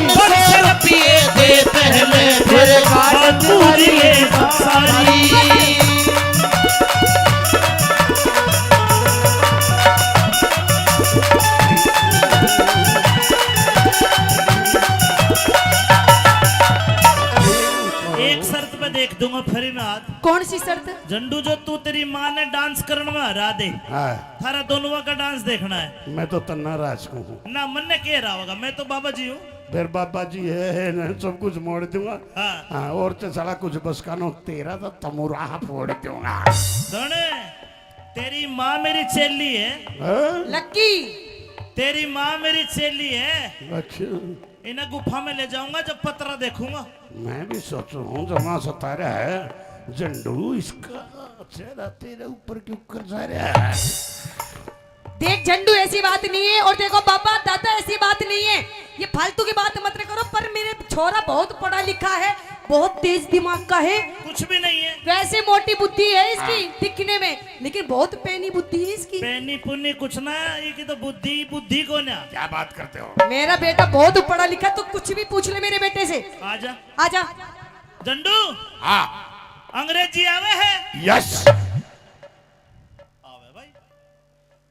बक्सर पिए दे पहले फिर बात पूरी सारी एक शर्त पे देख दूंगा फिर मैं हाथ कौन सी शर्त? झंडू जो तू तेरी माँ ने डांस करने में हरा दे हाँ, थारा दोनों का डांस देखना है मैं तो तन्ना राज को हूँ। ना मन ने कह रहा होगा मैं तो बाबा जी हूँ फिर बाबा जी है ना, सब कुछ मोड़ दूंगा। हाँ हाँ, और तो साला कुछ बस कानो तेरा तो तमुराह फोड़ दूंगा। सुने तेरी माँ मेरी चेली है हाँ? लक्की तेरी माँ मेरी चेली है अच्छा, इन्हें गुफा में ले जाऊंगा जब पतरा देखूंगा मैं भी सोच रहा हूँ जमा सतारा है झंडू इसका चेहरा तेरे ऊपर क्यों कर जा रहा है। देख झंडू ऐसी बात नहीं है, और देखो बाबा दादा ऐसी बात नहीं है, ये फालतू की बात मत करो। पर मेरे छोरा बहुत पढ़ा लिखा है, बहुत तेज दिमाग का है, कुछ भी नहीं है वैसे मोटी बुद्धि है इसकी दिखने में, लेकिन बहुत पैनी बुद्धि है इसकी। पैनी पुन्नी कुछ ना ये की तो बुद्धि बुद्धि को ना क्या बात करते हो? मेरा बेटा बहुत पढ़ा लिखा, तो कुछ भी पूछ ले मेरे बेटे से। आजा आजा। झंडू हाँ, अंग्रेजी आवे है यस आवे भाई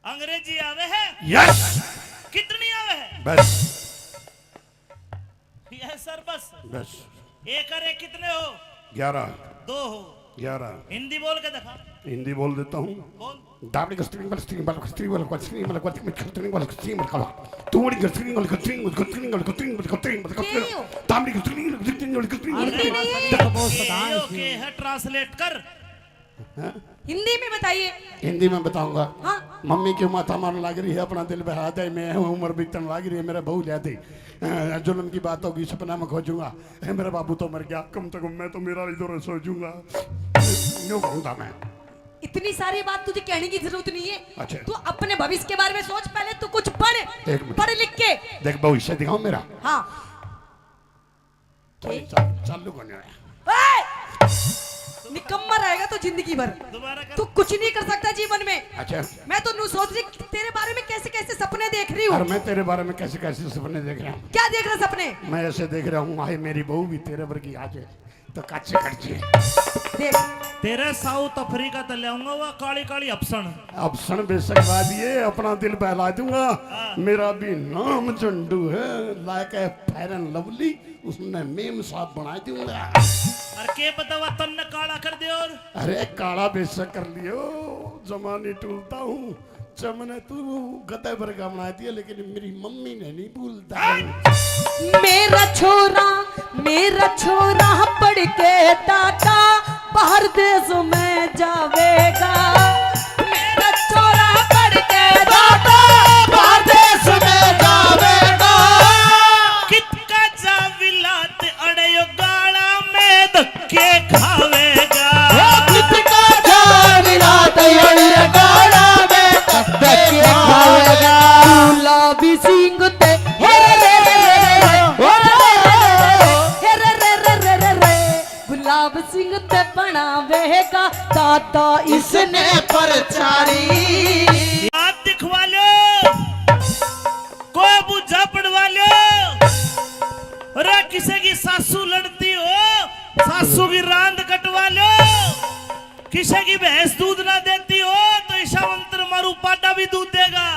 अंग्रेजी आवे है यस, कितनी आवे है बस यह सर बस बस एक और एक कितने हो 11 दो हो 11 हिंदी बोल के दिखा हिंदी बोल देता हूँ। बोल दाबड़ी का स्ट्रिंग वाला स्ट्रिंग वाला स्ट्रिंग वाला स्ट्रिंग वाला स्ट्रिंग वाला स्ट्रिंग वाला तूड़ी का स्ट्रिंग वाला स्ट्रिंग वाला स्ट्रिंग वाला स्ट्रिंग वाला स्ट्रिंग वाला दाबड़ी का स्ट्रिंग वाला स्ट्रिंग वाला स्ट्रिंग वाला ओके है ट्रांसलेट कर हिंदी में बताइए। हिंदी में बताऊंगा। हाँ। मम्मी क्यों माथा मारने लग रही है, अपना दिल बहा दे, मैं उम्र बीतने लग रही है, मेरा बहू ले दे, जुल्म की बात होगी सपना में खोजूंगा, मेरा बाबू तो मर गया, कम से कम मैं तो मेरा इधर सोचूंगा, यूं कहूंगा मैं। इतनी सारी बात तुझे कहने की जरूरत नहीं है। अच्छा। तू अपने भविष्य के बारे में सोच, पहले तू कुछ एक मिनट। पढ़ लिख के। देख भविष्य दिखाऊं मेरा। हाँ। चालू करने आया। निकम्मा रहेगा तो जिंदगी भर, दोबारा कर तू कुछ नहीं कर सकता जीवन में। अच्छा, मैं तो नू सोच रही तेरे बारे में कैसे कैसे सपने देख रही हूँ। और मैं तेरे बारे में कैसे कैसे सपने देख रहा हूँ। क्या देख रहा सपने? मैं ऐसे देख रहा हूँ, आए मेरी बहू भी तेरे वर्गी आ जाए तो काचे कटचे। देख तेरे साउथ अफ्रीका तो ले आऊंगा वो काली काली अफसन अब सन बेशक बाद ये अपना दिल बहला दूंगा, मेरा भी नाम झंडू है, like a fair and lovely, उसने मेम साहब बना दूंगा। और के पता हुआ तन्ने काला कर दे और अरे काला बेशक कर लियो, जमाने टूलता हूँ, चमने तू गद्दे पर का बना दिया, लेकिन मेरी मम्मी ने नहीं भूलता। मेरा छोरा पढ़ के दादा बाहर देश में जावेगा। मेरा छोरा पढ़ के दादा बाहर देश में जावेगा कितका जाविलात अड़यो गाड़ा में धक्के खावेगा कितका जाविला तैयार गाड़ा में धक्के खावेगा गुलाबी सिंह ते हे रे रे गुलाब सिंह ते बनावेगा दादा इसने परचारी हाथ दिखवा लो कोई बुझा पड़वा लो। अरे किसी की सासू लड़ती हो सासू की रांद कटवा लो, किसी की भैंस दूध ना देती हो तो ईशा मंत्र मारू पाटा भी दूध देगा।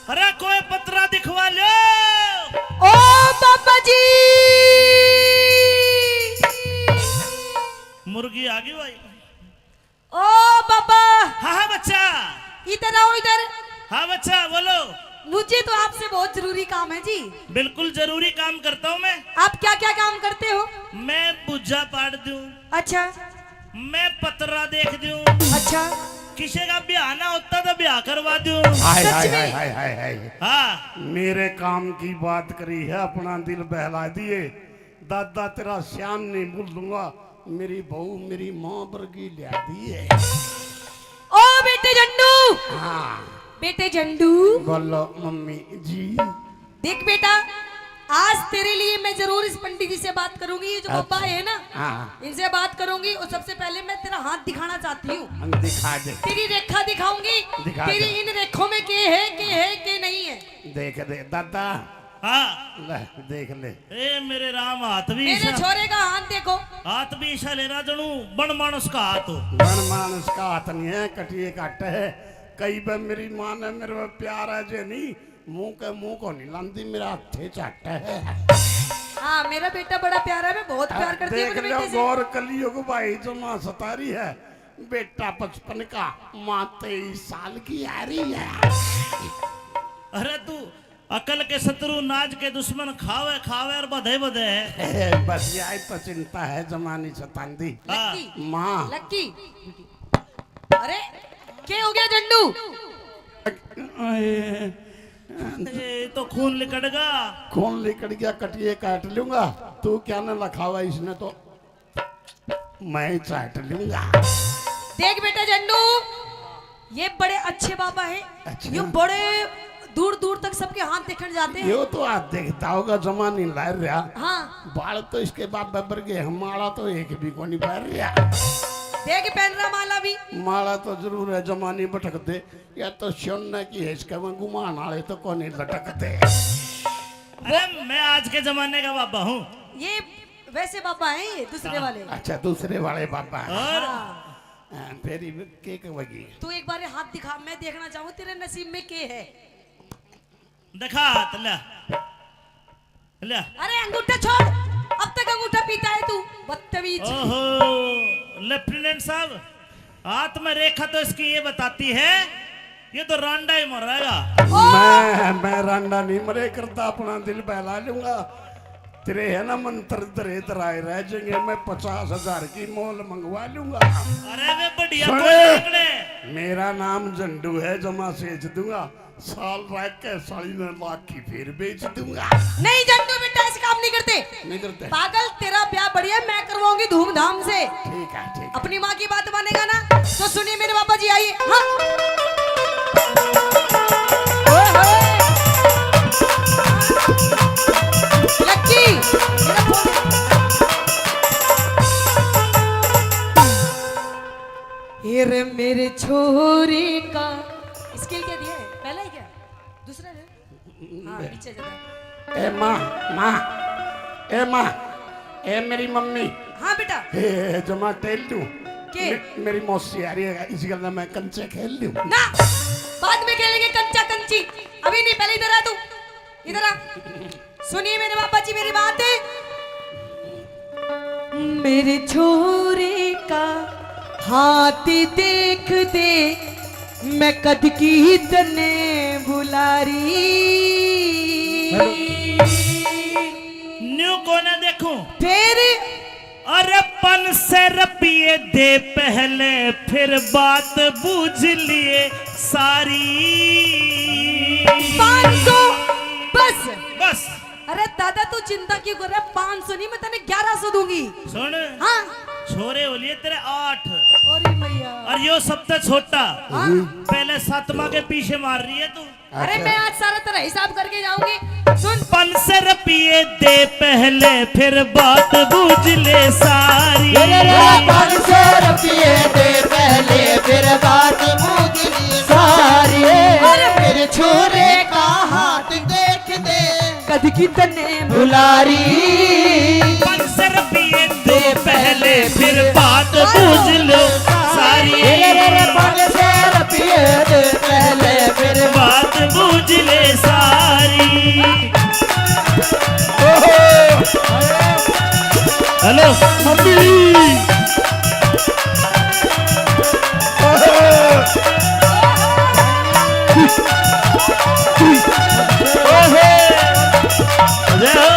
अरे कोई पतरा दिखवा लो। ओ बाबा जी मुर्गी आ गई भाई। ओ बाबा हाँ हाँ बच्चा, इधर आओ इधर। हाँ बच्चा बोलो। मुझे तो आपसे बहुत जरूरी काम है जी। बिल्कुल जरूरी काम करता हूँ मैं। आप क्या क्या काम करते हो? मैं बुझा पाड़ दूं, अच्छा मैं पतरा देख दूं, अच्छा। किसी का ब्याह ना होता तो ब्याह करवा दूं। हाय सच हाय में? हाय हाय हाय हाय, हाँ मेरे काम की बात करी है, अपना दिल बहला दिए, दादा तेरा श्याम नहीं भूल दूंगा, मेरी बहू मेरी माँ वर्गी लिया दी है। ओ बेटे झंडू, हाँ बेटे झंडू बोलो मम्मी जी। देख बेटा, आज तेरे लिए मैं जरूर इस पंडित जी से बात करूंगी। ये जो बाबा है ना, हाँ इनसे बात करूंगी। और सबसे पहले मैं तेरा हाथ दिखाना चाहती हूँ। हम दिखा दे, तेरी रेखा दिखाऊंगी। दिखा तेरी दे। इन रेखों में के है के नहीं है। देख दे दादा, हाँ ले देख ले। ए मेरे राम हाथ भी मेरे ईशा छोरे का हाथ देखो। हाथ भी ईशा ले रहा जनू बन मानस का हाथ हो। बन मानस का हाथ नहीं है, कटिए काट है। कई बार मेरी माँ ने मेरे पे प्यार है जे नहीं, मुंह को नहीं लांदी, मेरा हाथे चाट है। हाँ मेरा बेटा बड़ा प्यारा है, मैं बहुत प्यार करती हूँ देख अपने लो बेटे से। गौर कलियुग भाई जो माँ सतारी है, बेटा 55 का, माँ 23 साल की आ रही है। अरे तू अकल के शत्रु नाज के दुश्मन खावे खावे और बधे बधे बस यही तो चिंता है जमानी सतांदी। लक्की, माँ लक्की। अरे क्या हो गया झंडू? ए, तो खून लिकड़गा। कौन लेकर गया, कटिए काट लूंगा। तू क्या न लखावा इसने तो मैं चाट लूंगा। देख बेटा झंडू, ये बड़े अच्छे बाबा हैं। अच्छा। ये बड़े दूर दूर तक सबके हाथ देखने जाते हैं। यो तो आज देखता होगा जमानी लार रहा। हाँ बाल तो इसके बाद बबर गए, हमारा तो एक भी को नहीं पैर रहा। देख पहन रहा माला भी। माला तो जरूर है, जमानी भटकते या तो सोने की है, इसके में गुमान वाले तो कौन लटकते। अरे मैं आज के जमाने का बाबा हूँ। ये वैसे बाबा हैं, ये दूसरे वाले। अच्छा दूसरे वाले बाबा हैं। और हाँ। फिर के वगी तू एक बार हाथ दिखा, मैं देखना चाहूँ तेरे नसीब में के है। दिखा हाथ ले ले। अरे अंगूठा छोड़, अब तक अंगूठा पीता है तू, बदतमीज। ओहो लेफ्टिनेंट साहब, हाथ में रेखा तो इसकी ये बताती है ये तो रांडा ही मर रहेगा। मैं रांडा नहीं मरे करता, अपना दिल बहला लूंगा। तेरे है ना मंत्र तरे तराए रह जाएंगे, मैं 50,000 की मोल मंगवा लूंगा। अरे वे बढ़िया सुने। कोई निकले। मेरा नाम झंडू है, जमा सेच दूंगा। साल रह के 3.5 की फिर बेच दूंगा। नहीं झंडू बेटा, ऐसे काम नहीं करते। नहीं करते? पागल, तेरा ब्याह बढ़िया मैं करवाऊंगी धूमधाम से। ठीक है ठीक है। अपनी माँ की बात मानेगा ना? तो सुनिए मेरे बाबा जी, आइए। हाँ। ओए होए। लक्की, मेरा फोन। ये रे मेरे छोरे का स्किल क्या दिया है? पहला ही क्या? दूसरा है? हाँ पीछे ज्यादा। ए माँ, ए माँ, ए मेरी मम्मी। हाँ बेटा। ए जमा टेल दूं। के? मेरी मौसी आ रही है, इसी गल मैं कंचे खेल लूं। ना, बाद में खेलेंगे कंचा कंची, अभी नहीं। पहले इधर आ तू, इधर आ। सुनिए मेरे बाबा जी मेरी बात है। मेरे छोरे का हाथ देख दे, मैं कद की तने बुलारी। न्यू कोने देखूं। फिर अरे 500 रुपये दे पहले, फिर बात बूझ लिए सारी। 500 बस। बस अरे दादा तू चिंता क्यों कर रहा है? 500 नहीं, मैं तेने 1100 दूंगी। सुन, हाँ। छोरे हो लिए तेरे 8 अरे मैया। और यो सबसे छोटा हाँ। पहले 7वां के पीछे मार रही है तू। अरे मैं आज सारा तेरा हिसाब करके जाऊंगी। सुन, 500 रुपये दे पहले, फिर बात बूझ ले सारी। 500 रुपये दे पहले, फिर बात बूझ ली सारी। मेरे छोरे का हाथ देख दे, कद की तने बुलारी। 500 रुपये दे पहले, फिर बात बूझ लो सारी। 500 रुपये दे पहले, फिर बात बूझ ले सारी। Hello mummy. जय हो।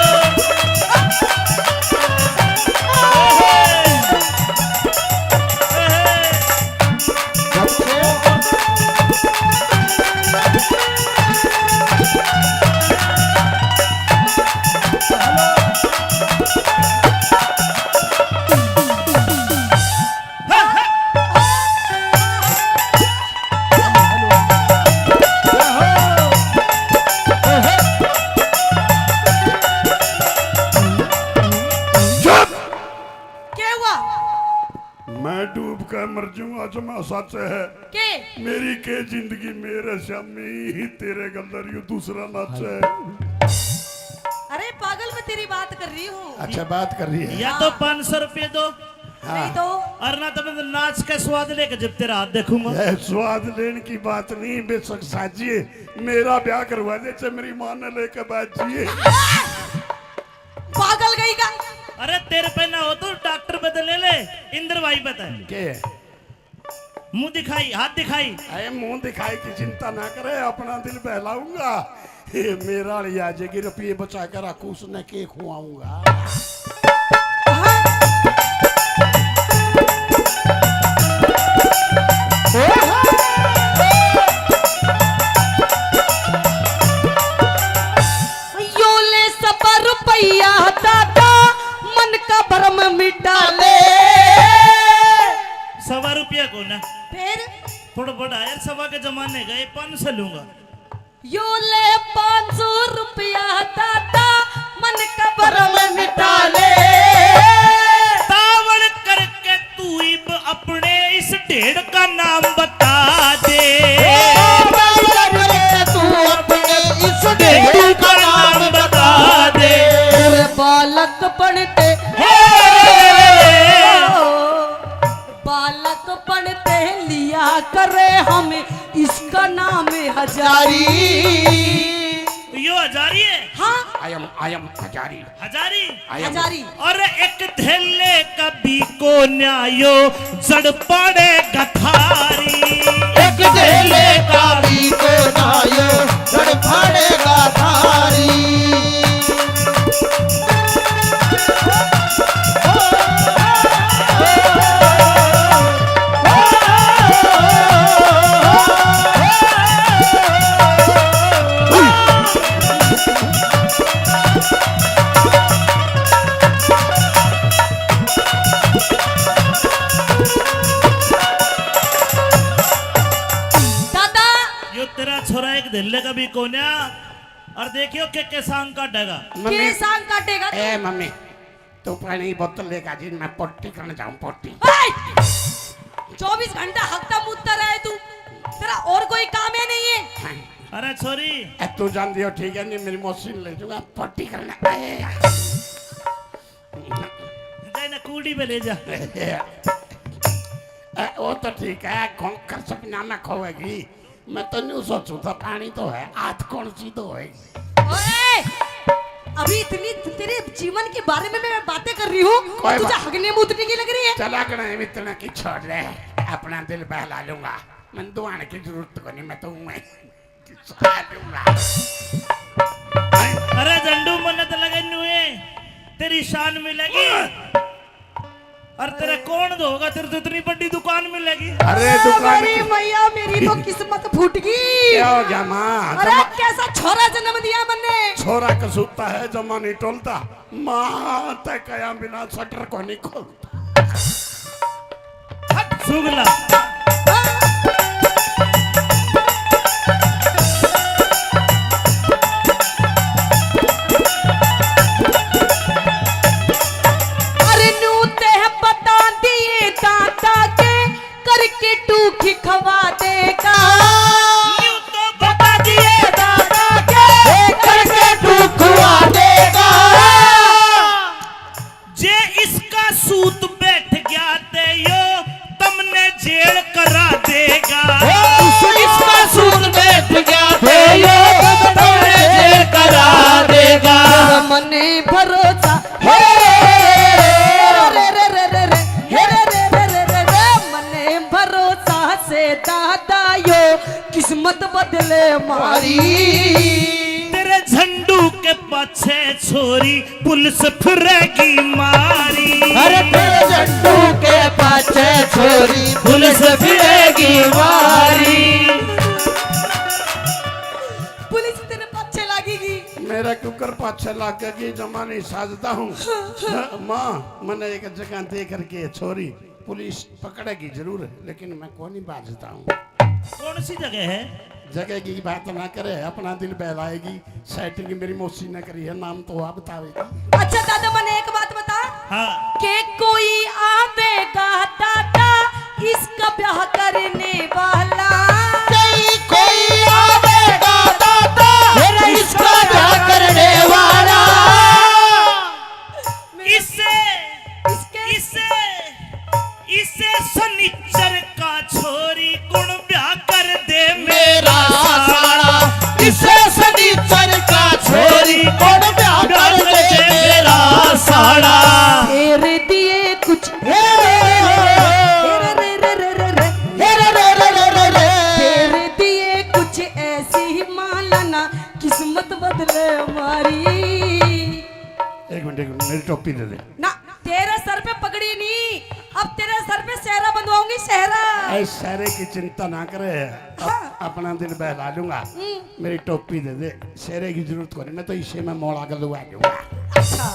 मैं डूब कर मर जाऊंगा जमा सच है के मेरी के जिंदगी मेरे शामी तेरे गंदर यू दूसरा नाच है। अरे पागल, मैं तेरी बात कर रही हूँ। अच्छा बात कर रही है। या तो 500 रुपये दो नहीं तो और ना तो मैं नाच का स्वाद लेकर जब तेरा हाथ देखूंगा। यह स्वाद लेने की बात नहीं, बेशक साजिए मेरा ब्याह करवा दे चाहे मेरी मां ने लेकर बाजिए। पागल गई का। अरे तेरे पे ना हो तो डॉक्टर बदल ले इंद्र भाई बता के मुंह दिखाई हाथ दिखाई। अरे मुंह दिखाई की चिंता ना करे, अपना दिल बहलाऊंगा। ये मेरा आ जाएगी, रुपये बचा कर रखू उसने के खुआऊंगा। यो ले सब रुपया दादा मन का भरम मिटा ले। 1.25 रुपया को ना फिर थोड़ा बड़ा यार, 1.25 के जमाने गए 500 लूंगा। यो ले 500 रुपया दादा मन का भरम मिटा ले। तावड़ करके तू इब अपने इस ढेड़ का नाम बता दे। तू अपने इस ढेड़ का नाम बता दे। तेरे बालक पढ़ते बालक पढ़ते लिया करे हम इसका नाम हजारी। यो हजारी है। हाँ आयम हजारी हजारी हजारी। और एक धेले कभी को न्यायो जड़ पड़े गथारी। एक धेले का भी को नायो जड़ पड़ेगा थारी। दादा यो तेरा छोरा एक धेले कभी को न्या और देखियो के सांग काटेगा। के सांग काटेगा तू? ए मम्मी तू पानी की बोतल लेकर जी, मैं पट्टी करने जाऊं पट्टी। 24 घंटा हकता मुद्दा रहा है तू, तेरा और कोई काम है नहीं है। अरे छोरी ए, तू जान दियो ठीक है, नहीं मेरी मशीन ले जाऊंगा पट्टी करने। जाए ना कूड़ी पे ले जा। वो तो ठीक है, कर सपना में खोएगी। मैं तो नहीं सोचू था पानी तो है, हाथ कौन सी तो है। ओए, अभी इतनी तेरे जीवन के बारे में मैं बातें कर रही हूँ, कोई तुझे बात- हगने मुतने की लग रही है। चला कर इतना की छोड़ दे, अपना दिल बहला लूंगा। मैं दुआने की जरूरत को नहीं, मैं तो मैं खा लूंगा। अरे झंडू मन्नत लगे नुए तेरी शान मिलेगी और तेरा कौन होगा, तेरे तो इतनी बड़ी दुकान मिलेगी। अरे दुकान मेरी मैया, मेरी तो किस्मत फूट गई। क्या हो जमा अरे कैसा छोरा जन्म दिया मैंने। छोरा कसूता है, जमा नहीं टोलता। माँ तय कया बिना शटर को नहीं खोलता। सुगला अरे नूते बता दिए दादा के करके टूकी खवा देगा। यूं तो बता दिए दादा के करके तू खुआ देगा। जे इसका सूत बैठ गया ते यो तुमने जेल करा देगा। इसका सूद बैठ गया थे यो तुमने जेल करा देगा। मने भरोसा हे रे रे रे रे रे हे रे रे रे रे रे रे मने भरोसा से दादा यो किस्मत बदले मारी। तेरे झंडू के पाछे छोरी पुलिस फिरेगी मारी। अरे तेरे झंडू के पाछे छोरी पुलिस फिरेगी मारी। पुलिस तेरे पीछे लगेगी। मेरा कुकर पाछे लाग गई, जमा नहीं साजता हूँ। माँ मैंने एक जगह दे करके छोरी पुलिस पकड़ेगी जरूर, लेकिन मैं कौन ही बाजता हूँ। कौन सी जगह है? जगह की बात ना करे, अपना दिल बहलाएगी। सेटिंग मेरी मौसी ने करी है, नाम तो आप बतावेगी। अच्छा दादा, मैंने एक बात बता हाँ के कोई आवेगा दादा इसका ब्याह करने वाला कहीं कोई आवेगा दाता मेरा इसका ब्याह करने वाला इसे इसके इसे इसे सनिचर का छोरी गुण ब्याह कर दे मेरा साड़ा इसे सनीचर का छोरी कौन ब्याह कर दे मेरा साड़ा तेरे दिए कुछ तेरे दिए कुछ ऐसी ही मालाना किस्मत बदले हमारी। एक मिनट मेरी टोपी दे दे। ना तेरे सर पे पगड़ी नहीं, अब तेरे सर पे सेहरा बंधवाऊंगी, सेहरा। ऐ सारे की चिंता ना करे, अपना दिल बहला लूंगा। मेरी टोपी दे दे, सेहरे की जरूरत कोई नहीं, मैं तो इसे में मोड़ा कर लूंगा। अच्छा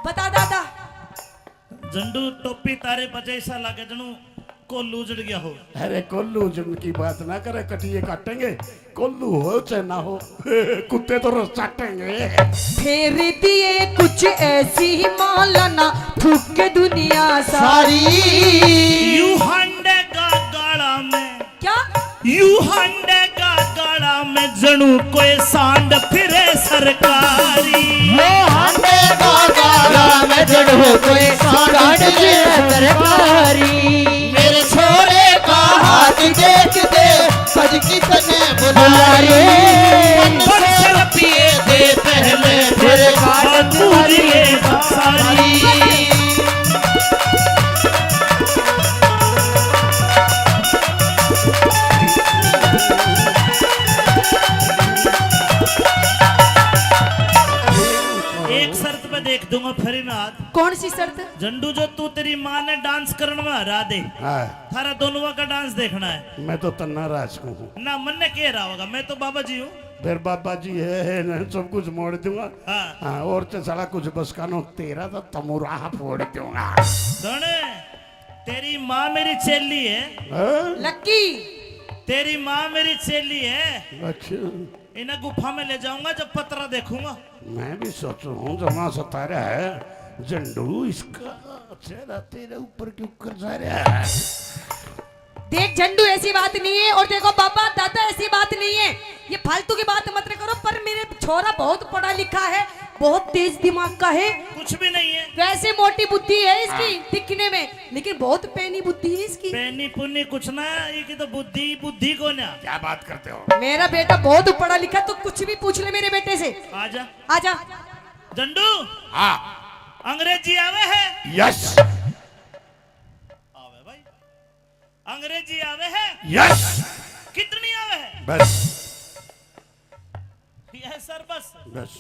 बता दादा। झंडू टोपी तारे बजे ऐसा लगे जनू कोल्लू उजड़ गया हो। अरे कोल्लू जन की बात ना करे, कटिए काटेंगे, कोल्लू हो चाहे ना हो, कुत्ते तो रोज चाटेंगे। तेरे दिए कुछ ऐसी ही मालाना थूक के दुनिया सारी। यू हंडे का गाड़ा में क्या यू हंडे का गाड़ा में जनू कोई सांड फिरे सरकारी। वो हंडे का गाड़ा में जड़ो कोई सांड फिरे सरकारी मेरे छोरे का हाथ देख दे सज की तने बुलारी पर चल पिए दे पहले फिर बात पूरी सारी। एक शर्त पे देख दूंगा फिर मैं हाथ। कौन सी शर्त? झंडू जो तू तेरी माँ ने डांस करने में हरा दे, हाँ, थारा दोनों का डांस देखना है। मैं तो तन्ना राज को हूँ। ना मन ने कह रहा होगा, मैं तो बाबा जी हूँ। फिर बाबा जी है ना, सब कुछ मोड़ दूंगा। हाँ हाँ, और तो सारा कुछ बस कानो तेरा तो तमुरा फोड़ दूंगा। धने तेरी माँ मेरी चेली है, हाँ? लक्की तेरी माँ मेरी चेली है। अच्छा, इन्हें गुफा में ले जाऊंगा जब पतरा देखूंगा। मैं भी सोच रहा हूँ जमा सतारा है झंडू, इसका चेहरा तेरे ऊपर क्यों कर जा रहा है? देख झंडू ऐसी बात नहीं है, और देखो बाबा दादा ऐसी बात नहीं है, ये फालतू की बात मत करो। पर मेरे छोरा बहुत पढ़ा लिखा है, बहुत तेज दिमाग का है, कुछ भी नहीं है। वैसे मोटी बुद्धि है इसकी दिखने में, लेकिन बहुत पैनी बुद्धि है इसकी। पैनी पुन्नी कुछ ना, ये की तो बुद्धि बुद्धि को ना। क्या बात करते हो? मेरा बेटा बहुत पढ़ा लिखा, तो कुछ भी पूछ ले मेरे बेटे से। आजा आजा। झंडू, हाँ, अंग्रेजी आवे है? यस आवे भाई, अंग्रेजी आवे है? यस, कितनी आवे है? बस ये सर बस बस।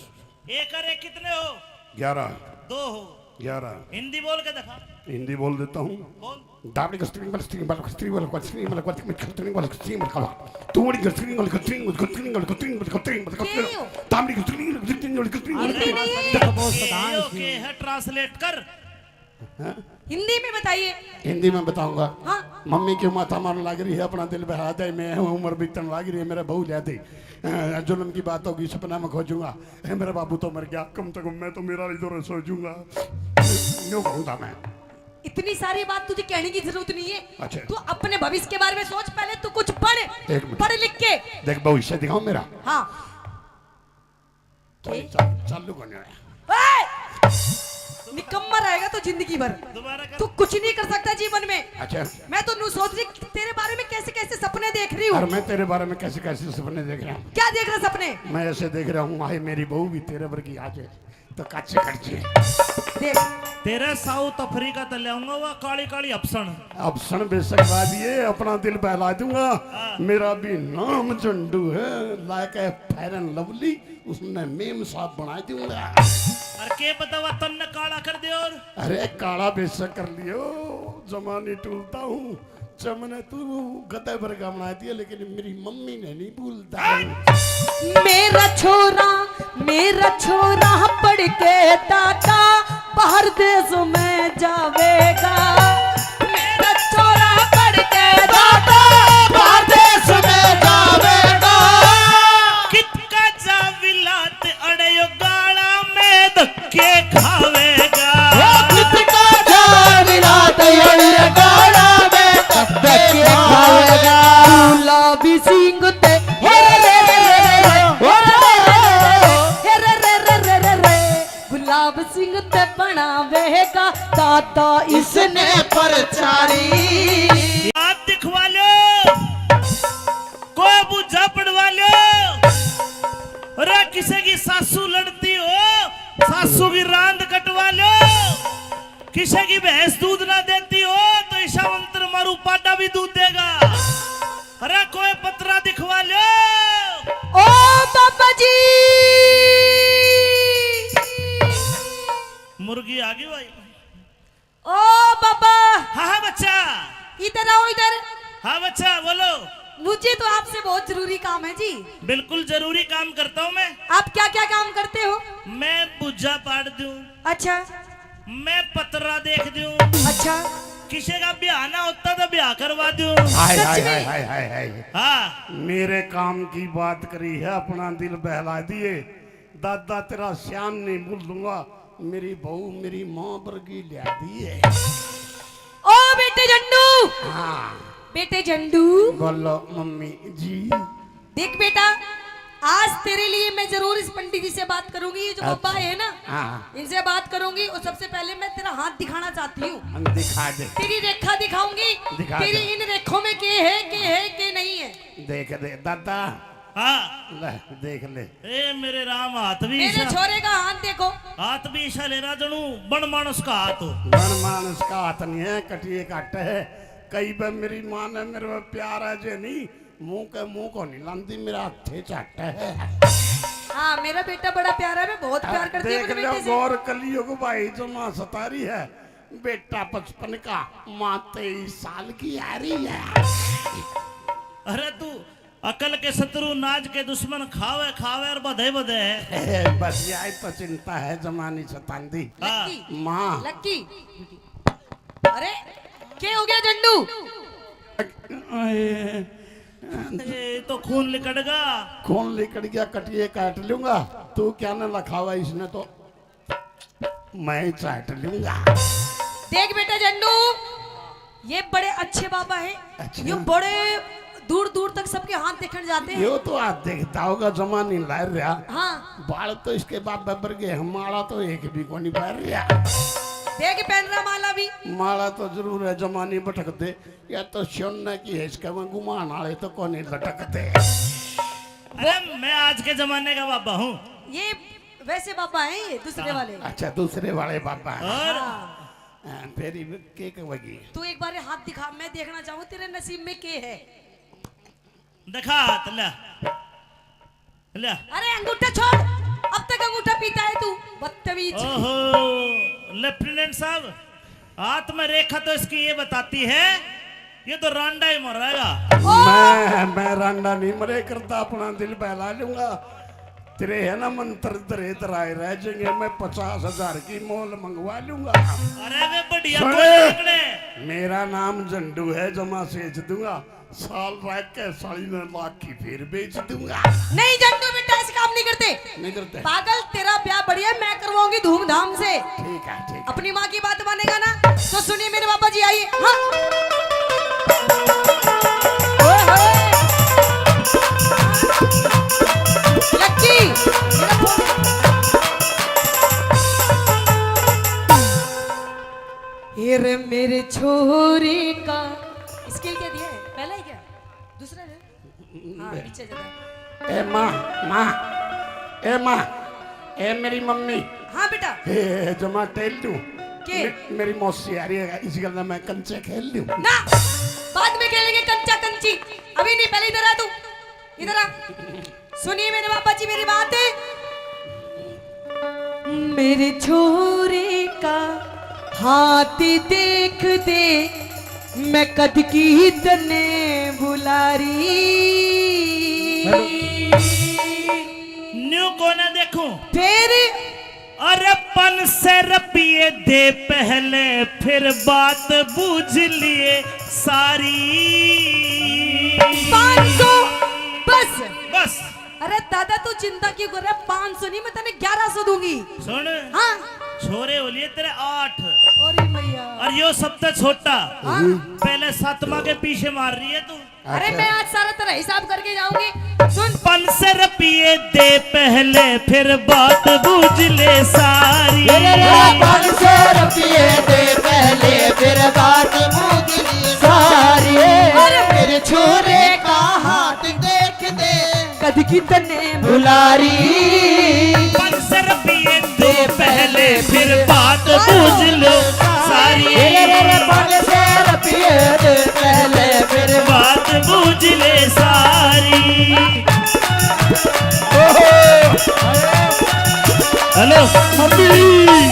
एक और एक कितने हो? 11 दो हो। 11 हिंदी बोल के दिखा। हिंदी बोल देता हूँ। बोल। दाबड़ी का स्ट्रिंग वाला स्ट्रिंग वाला स्ट्रिंग वाला स्ट्रिंग वाला स्ट्रिंग वाला स्ट्रिंग वाला तुम्हारी का स्ट्रिंग वाला स्ट्रिंग वाला स्ट्रिंग वाला स्ट्रिंग वाला स्ट्रिंग वाला दाबड़ी का स्ट्रिंग वाला स्ट्रिंग वाला स्ट्रिंग वाला। ओके है, ट्रांसलेट कर। हिंदी में बताइए। हिंदी में बताऊंगा। हाँ मम्मी क्यों माथा मारने लग रही है, अपना दिल बहा दे, मैं उम्र बीतने लग रही है, मेरा बहू ले दे, जुल्म की बात होगी, सपना में खोजूंगा, मेरा बाबू तो मर गया, कम से कम मैं तो मेरा इधर सोचूंगा, यूं कहूंगा मैं। इतनी सारी बात तुझे कहने की जरूरत नहीं है। अच्छा। तू अपने भविष्य के बारे में सोच, पहले तू कुछ पढ़, एक मिनट। पढ़ लिख के। देख भविष्य दिखाओ मेरा। हाँ चालू करने आया। निकम्मा रहेगा तो जिंदगी भर, दोबारा कर। तू कुछ नहीं कर सकता जीवन में। अच्छा, मैं तो सोच रही तेरे बारे में कैसे कैसे सपने देख रही हूँ। और मैं तेरे बारे में कैसे कैसे सपने देख रहा हूँ। क्या देख रहा सपने? मैं ऐसे देख रहा हूँ, हाय मेरी बहू भी तेरे पर की आज है तो काचे खर्चे। देख तेरे साउथ अफ्रीका तले आऊंगा, वह काली काली अफसन। अब सन बेशक बाद ये अपना दिल बहला दूंगा, मेरा भी नाम झंडू है, like a fair and lovely, उसने मेम साहब बना दूंगा। अरे के पता वह तन ने काला कर दे। और अरे काला बेशक कर लियो, जमाने टूलता हूँ, चमने तू गद्दे पर का बना दिया, लेकिन मेरी मम्मी ने नहीं भूलता। मेरा छोरा पढ़ के दादा बाहर देश में जावेगा। मेरा छोरा पढ़ के दादा बाहर देश में जावेगा कितका जाविलात अड़यो गाड़ा में धक्के खावेगा। कितका जाविलात अड़यो गाड़ा में इसने परचारी। हाथ दिखवा लो, कोई बुझा पड़वा लो। अरे किसी की सासू लड़ती हो, सासू की रांद कटवा लो। किसी की भैंस दूध ना देती हो तो ईशा मंत्र मारू पाडा भी दूध देगा। अरे कोई पतरा दिखवा लो। ओ बाबा जी, मुर्गी आ गई भाई। ओ बाबा, हाँ बच्चा। इधर आओ इधर। हाँ बच्चा बोलो। मुझे तो आपसे बहुत जरूरी काम है जी। बिल्कुल जरूरी काम करता हूँ मैं। आप क्या क्या काम करते हो? मैं बुझा पाड़ दूं, अच्छा मैं पतरा देख दूं, अच्छा। किसी का ब्याह ना होता तो ब्याह करवा दूं। हाय सच हाय में? हाय हाय हाय हाय। हाँ मेरे काम की बात करी है, अपना दिल बहला दिए। दादा तेरा श्याम नहीं भूल दूंगा, मेरी बहू मेरी माँ वर्गी लिया दी है। ओ बेटे झंडू, हाँ बेटे झंडू, बोलो मम्मी जी। देख बेटा, आज तेरे लिए मैं जरूर इस पंडित जी से बात करूंगी। ये जो बाबा है ना, हाँ इनसे बात करूंगी। और सबसे पहले मैं तेरा हाथ दिखाना चाहती हूँ। हम दिखा दे, तेरी रेखा दिखाऊंगी। दिखा तेरी दे। इन रेखों में के है के नहीं है। देख दे दादा, हाँ। ले देख ले। ए मेरे राम, हाथ भी मेरे ईशा, छोरे का हाथ देखो। हाथ भी ईशा ले रहा जनू बन मानस का हाथ हो। बन मानस का हाथ नहीं है, कटिए काट है। कई बार मेरी माँ ने मेरे में प्यार है जे नहीं, मुंह के मुंह को नहीं लांदी, मेरा हथे चाट है। हाँ मेरा बेटा बड़ा प्यारा है, मैं बहुत प्यार करती हूँ देख अपने लो बेटे से। गौर कलियुग भाई जो माँ सतारी है, बेटा 55 का, माँ 23 साल की आ रही है। अरे तू अकल के शत्रु नाज के दुश्मन खावे खावे और बधे बधे। बस यही तो चिंता है जमानी सतांदी। हाँ। लक्की, माँ लक्की। अरे क्या हो गया झंडू? ए तो खून लिकड़गा। खून लिकड़ गया, कटिए काट लूंगा। तू क्या न लखावा इसने तो मैं चाट लूंगा। देख बेटा झंडू, ये बड़े अच्छे बाबा हैं। अच्छा। ये बड़े दूर दूर तक सबके हाथ देखने जाते हैं। यो तो आज देखता होगा जमानी लार रहा। हाँ बाल तो इसके बाद बबर गए, हमारा तो एक भी को नहीं पैर रहा। देख पहन रहा माला भी। माला तो जरूर है, जमानी भटक दे या तो सोना की है, इसका मैं गुमान आले तो कौन नहीं लटकते। अरे मैं आज के जमाने का बाबा हूँ। ये वैसे बाबा हैं, ये दूसरे वाले। अच्छा दूसरे वाले बाबा हैं। और हाँ। फेरी केक वगी। तू एक बार हाथ दिखा, मैं देखना चाहूँ तेरे नसीब में के है। दिखा हाथ, ले ले। अरे अंगूठा छोड़, अब तक अंगूठा पीता है तू, बदतमीज। ओहो लेफ्टिनेंट साहब, हाथ में रेखा तो इसकी ये बताती है, ये तो रांडा ही मर रहेगा। मैं रांडा नहीं मरे करता, अपना दिल बहला लूंगा। तेरे है ना मंत्र दरे दराए रह जाएंगे, मैं 50,000 की मोल मंगवा लूंगा। अरे वे बढ़िया सुने। बोल निकले। मेरा नाम झंडू है, जमा सेच दूंगा। साल रह के 3.5 लाख की फिर बेच दूंगा। नहीं झंडू बेटा, ऐसे काम नहीं करते। नहीं करते? पागल, तेरा ब्याह बढ़िया मैं करवाऊंगी धूमधाम से। ठीक है ठीक है। अपनी माँ की बात मानेगा ना, तो सुनिए मेरे बाबा जी, आइए। हाँ। ओए होए। लक्की, मेरा ये रे मेरे छोरे का स्किल क्या दिया है? पहला ही क्या? दूसरा है? हाँ पीछे जरा। ए माँ, माँ, ए माँ, ए मेरी मम्मी। हाँ बेटा। ए जमा टेल दूं। के? मेरी मौसी आ रही है, इसी गल मैं कंचे खेल लूं। ना, बाद में खेलेंगे कंचा कंची, अभी नहीं। पहले इधर आ तू, इधर आ। सुनिए मेरे बाबा जी मेरी बात है। मेरे छोरे का हाथ देख दे, मैं कद की तने बुलारी। न्यू को ना देखूं, फिर अरे 500 रुपये दे पहले, फिर बात बूझ लिए सारी। 500 बस। बस अरे दादा तू चिंता क्यों कर रहा है? 500 नहीं, मैं तेने 1100 दूंगी। सुन, हाँ। छोरे हो लिए तेरे 8। अरे भैया और यो सबसे छोटा पहले सातवा के पीछे मार रही है तू। अरे मैं आज सारा तरह हिसाब करके जाऊंगी। सुन 500 रुपये दे पहले फिर बात बूझ ले सारी। 500 रुपये दे पहले फिर बात मुझे सारी। मेरे छोरे का हाथ देख दे कद की तने बुलारी। 500 रुपये दे पहले फिर बात बूझ लो सारी। 500 रुपये दे पहले फिर बात बूझ ले सारी। हेलो मम्मी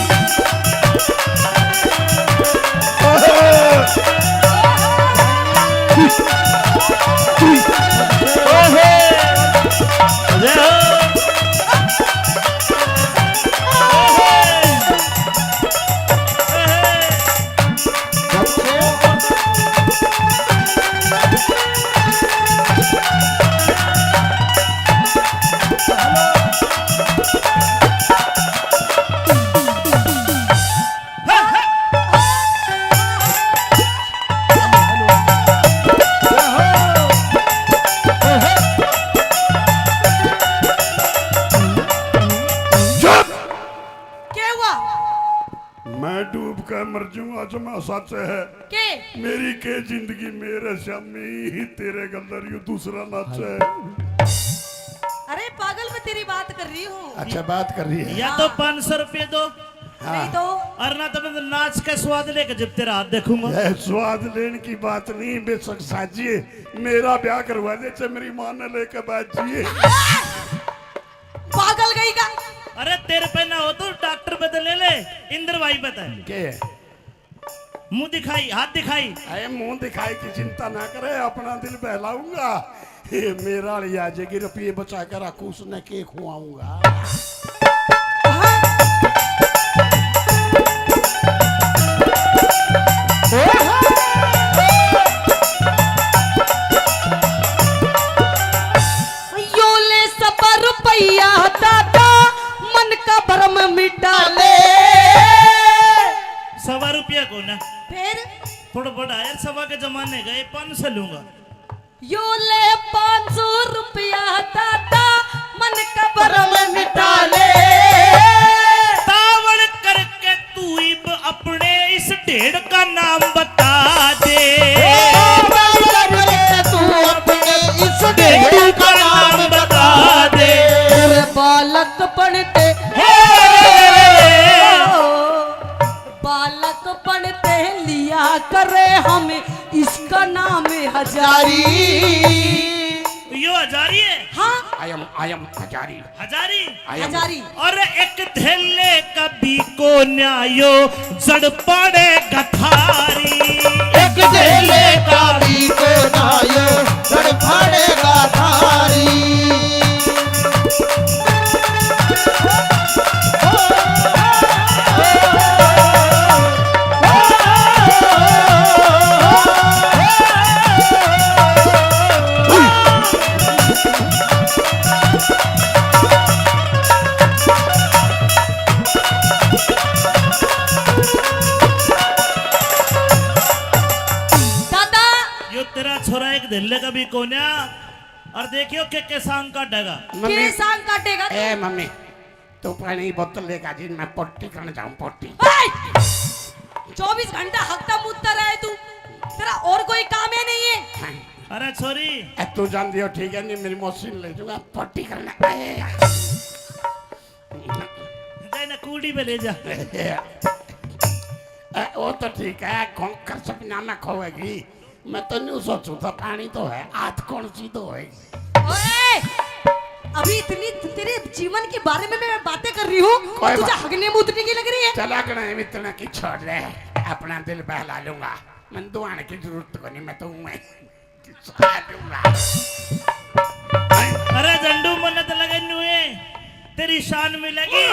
क्या हुआ? मैं डूब कर मर जाऊंगा जमा सच है के मेरी के जिंदगी मेरे शामी ही तेरे गंदर यू दूसरा नाच है। अरे पागल मैं तेरी बात कर रही हूँ। अच्छा बात कर रही है। या तो 500 रुपये दो नहीं तो और ना तो मैं नाच का स्वाद लेकर जब तेरा हाथ देखूंगा। यह स्वाद लेने की बात नहीं बेशक साजिए मेरा ब्याह करवा दे चाहे मेरी मां ने लेकर बाजिए। पागल गई का। अरे तेरे पे ना हो तो डॉक्टर पे तो ले ले इंद्र भाई पे तो। के मुंह दिखाई हाथ दिखाई। अरे मुंह दिखाई की चिंता ना करे अपना दिल बहलाऊंगा। ये मेरा लिया जाएगी रुपये बचा कर रखू उसने के खुआऊंगा। यो ले सब रुपया दादा मन का भरम मिटा ले। 1.25 रुपया को ना फिर थोड़ा बड़ा यार 1.25 के जमाने गए 500 लूंगा। यो ले 500 रुपया दादा मन का भरम मिटा ले। तावड़ करके तू इब अपने इस ढेड़ का नाम बता दे। तू अपने इस ढेड़ का नाम बता दे। तेरे बालक पढ़ते बालक पढ़ते लिया करे हम इसका नाम हजारी। यो हजारी है। हाँ I am हजारी। हजारी हजारी। और एक थैले कभी को न्यायो जड़ पड़े गठारी। एक ढेले का भी को नायो सड़ फाड़ेगा थारी। दादा यो तेरा छोरा एक धैले कभी को न्या और देखियो के सांग का डगा। के सांग काटेगा तू? ए मम्मी तू पानी बोतल लेकर जी मैं पट्टी करने जाऊं पट्टी। 24 घंटा हकता मुद्दा रहा है तू। तेरा और कोई काम है नहीं है। अरे छोरी ए, तू जान दियो ठीक है नहीं मेरी मशीन ले जाऊंगा पट्टी करने। जाए ना कूड़ी पे ले जा। वो तो ठीक है कौन कर सपना में खोएगी। मैं तो नहीं सोचू था पानी तो है आज कौन सी तो होएगी। ओए! अभी इतनी तेरे जीवन के बारे में मैं बातें कर रही हूँ कोई तुझे बात- हगने मूतने की लग रही है। चला कर इतना की छोड़ दे अपना दिल बहला लूंगा। मैं दुआने की जरूरत को नहीं मैं तो मैं खा लूंगा। अरे झंडू मन तो लगे नुए तेरी शान मिलेगी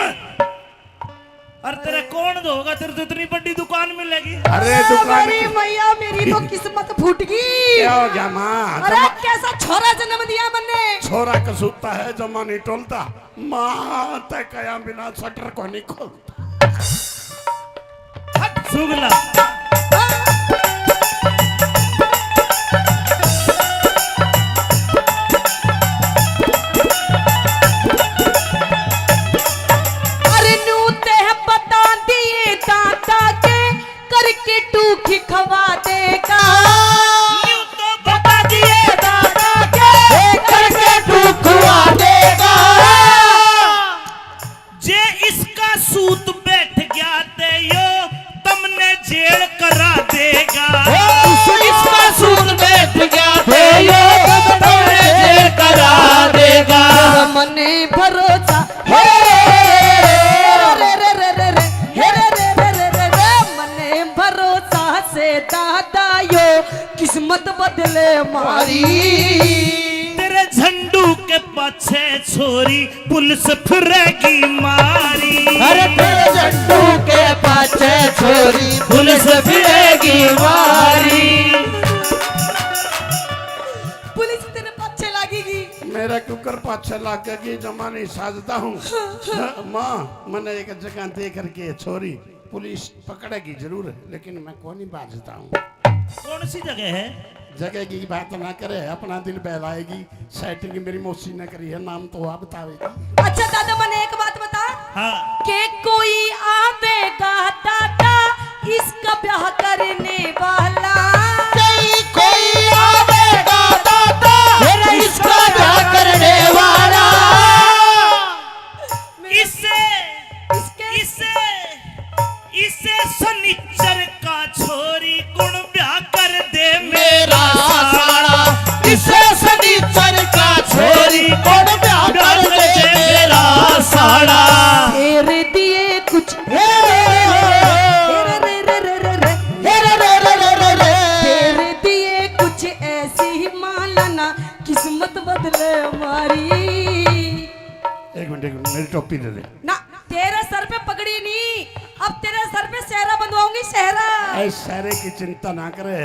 और तेरा कौन धोगा तेरे तो इतनी बड़ी दुकान मिलेगी। अरे दुकान मेरी मैया मेरी तो किस्मत फूट गई। क्या हो गया माँ अरे कैसा छोरा जन्म दिया मैंने। छोरा कसूता है जमा नहीं टोलता माँ तय कया बिना शटर को नहीं खोलता। सुगला किस्मत बदले मारी। तेरे झंडू के पाछे छोरी पुलिस फिरेगी मारी। अरे तेरे झंडू के पाछे छोरी पुलिस फिरेगी मारी। पुलिस तेरे पाछे लगेगी। मेरा कुकर पाछे लाग गई जमा नहीं साजता हूँ। माँ मैंने एक जगह देख करके छोरी पुलिस पकड़ेगी जरूर, लेकिन मैं कौन ही बाजता हूँ। कौन सी जगह है? जगह की बात ना करे, अपना दिल बहलाएगी। सेटिंग मेरी मौसी ने करी है, नाम तो आप बतावेगी। अच्छा दादा मैंने एक बात बता हाँ। के कोई आवेगा दादा इसका ब्याह करने वाला। कोई आवेगा दादा मेरा इसका ब्याह करने वाला। इसे इसे सनिचर का छोरी गुण ब्याह कर दे मेरा साड़ा। इसे सनीचर का छोरी कौन ब्याह कर दे मेरा साड़ा। तेरे दिए कुछ तेरे दिए कुछ ऐसी ही मानना किस्मत बदले हमारी। एक मिनट मेरी टोपी दे दे। ना तेरे सर पे पगड़ी नहीं, अब तेरे सर पे सेहरा बंधवाऊंगी सेहरा। ऐ सारे की चिंता ना करे,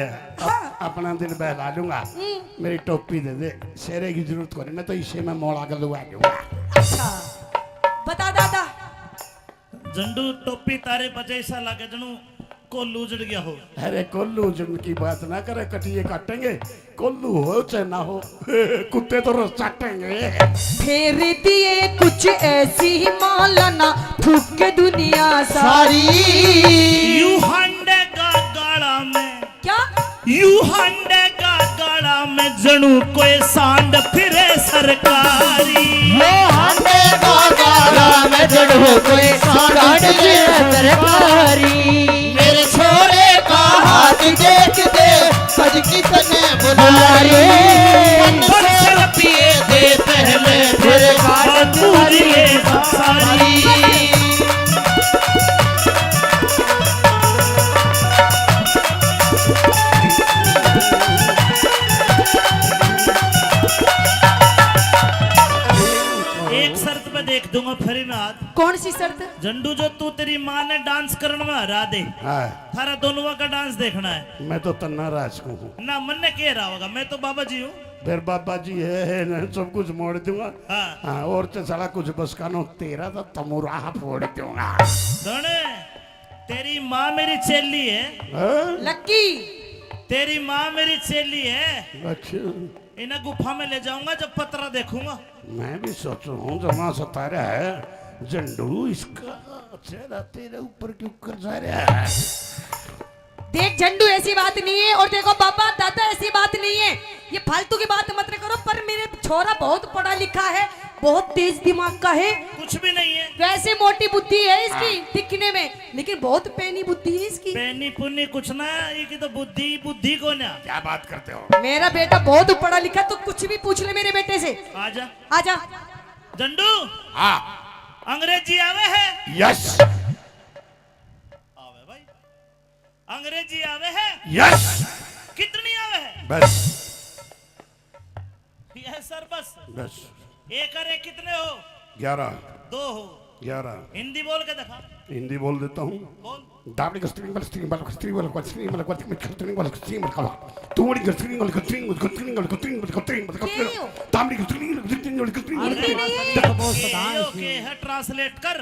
अपना दिल बहला लूंगा। मेरी टोपी दे दे, शेरे की जरूरत को नहीं, मैं तो इसे में मोड़ा कर लूंगा। अच्छा बता दादा। झंडू टोपी तारे बजे ऐसा लगे जनू कोल्लू उजड़ गया हो। अरे कोल्लू जुन की बात ना करे, कटिए काटेंगे। कोल्लू हो चाहे ना हो, कुत्ते तो रोज चाटेंगे। तेरे दिए कुछ ऐसी ही मानना फूक के दुनिया सारी। यू हंडे का गाड़ा में क्या यू हंडे का गाड़ा में जनू कोई सांड फिरे सरकारी। वो हांडे का गाड़ा में जड़ो कोई सांड की सरकारी। मेरे छोरे का हाथ देख दे सज की तने बुलारी। मन से पिए दे पहले फिर गाड़ तुझे सारी। एक शर्त पे देख दूंगा फ्री में हाथ। कौन सी शर्त? झंडू जो तू तेरी माँ ने डांस करने में हरा दे, हाँ, थारा दोनों का डांस देखना है मैं तो तन्ना राज को हूँ। ना। मन ने कह रहा होगा मैं तो बाबा जी हूँ। फिर बाबा जी है ना, सब कुछ मोड़ दूंगा। हाँ। हाँ, और तो साला कुछ बस कानो तेरा तो तमुराह फोड़ दूंगा। धने तेरी माँ मेरी चेली है। हाँ? लक्की तेरी माँ मेरी चेली है। अच्छा, इन्हें गुफा में ले जाऊंगा जब पतरा देखूंगा। मैं भी सोचू हूँ जमा सतारा है झंडू, इसका चेहरा तेरे ऊपर क्यों कर जा रहा है। देख झंडू ऐसी बात नहीं है, और देखो बाबा दादा ऐसी बात नहीं है। ये फालतू की बात मत करो। पर मेरे छोरा बहुत पढ़ा लिखा है, बहुत तेज दिमाग का है। कुछ भी नहीं है। वैसे मोटी बुद्धि है इसकी दिखने में, लेकिन बहुत पैनी बुद्धि है इसकी। पैनी पुन्नी कुछ ना, ये की तो बुद्धि बुद्धि को ना। क्या बात करते हो? मेरा बेटा बहुत पढ़ा लिखा, तो कुछ भी पूछ ले मेरे बेटे से। आजा आजा। झंडू हाँ, अंग्रेजी आवे है? यस आवे भाई, अंग्रेजी आवे है? यस, कितनी आवे है? बस यस सर बस। बस। एक और एक कितने हो? 11 दो हो। 11 हिंदी बोल के दिखा। हिंदी बोल देता हूँ। बोल। डाबली का स्ट्रिंग वाला स्ट्रिंग वाला स्ट्रिंग वाला स्ट्रिंग वाला स्ट्रिंग वाला स्ट्रिंग वाला तूड़ी का स्ट्रिंग वाला स्ट्रिंग वाला स्ट्रिंग वाला स्ट्रिंग वाला स्ट्रिंग वाला तांबड़ी का स्ट्रिंग वाला स्ट्रिंग वाला स्ट्रिंग वाला। ओके है, ट्रांसलेट कर।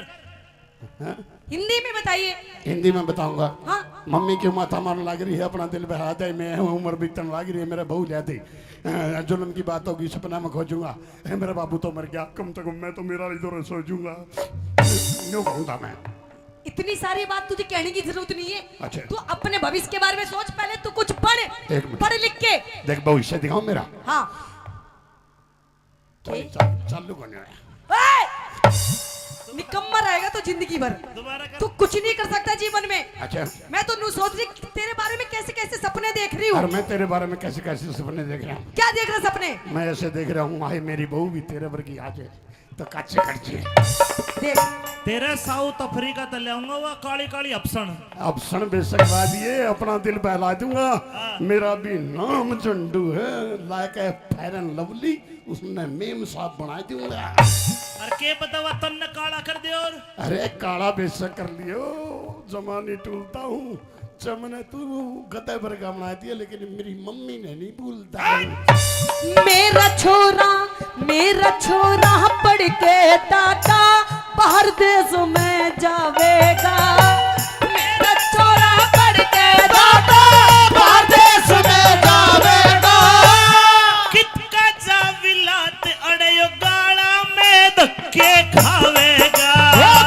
हिंदी में बताइए। हिंदी में बताऊंगा। हाँ। मम्मी की माथा मारने लग रही है, अपना दिल बहा दे। मैं उम्र बीतने लग रही है, मेरा बहू ले दे। जुल्म की बात होगी, सपना में खोजूंगा। मेरा बाबू तो मर गया, कम से कम मैं तो मेरा इधर सोचूंगा। यूँ कहूँगा मैं। इतनी सारी बात तुझे कहने की जरूरत नहीं है। अच्छा। तू अपने भविष्य के बारे में सोच, पहले तू कुछ पढ़, एक मिनट। पढ़ लिख के। देख भविष्य दिखाऊं मेरा। हाँ। चालू करने आया। निकम्मा रहेगा तो जिंदगी भर। दोबारा कर। तू कुछ नहीं कर सकता जीवन में। अच्छा, मैं तो नू सोच रही तेरे बारे में कैसे कैसे सपने देख रही और हूँ। मैं तेरे बारे में कैसे कैसे सपने देख रहा हूँ। क्या देख रहा सपने? मैं ऐसे देख रहा हूँ, हाय मेरी बहू भी तेरे वर्गी आ जाए, तो काचे खर्चे देख तेरे साउथ अफ्रीका तो ले आऊंगा वह काली काली अफसन। अब सन बेशक दिए अपना दिल बहला दूंगा। मेरा भी नाम झंडू है, like a fair and lovely, उसने मेम साहब बना दूंगा। और के पता वह तन्ने काला कर दे और अरे काला बेशक कर लियो, जमाने टूलता हूँ। चमने तू गधे भर का बना दिया, लेकिन मेरी मम्मी ने नहीं भूलता। मेरा छोरा पढ़ के दादा बाहर देश में जावेगा। मेरा छोरा पढ़ के दादा बाहर देश में जावेगा। कितका जाविलात अड़यो गाड़ा में धक्के खावेगा।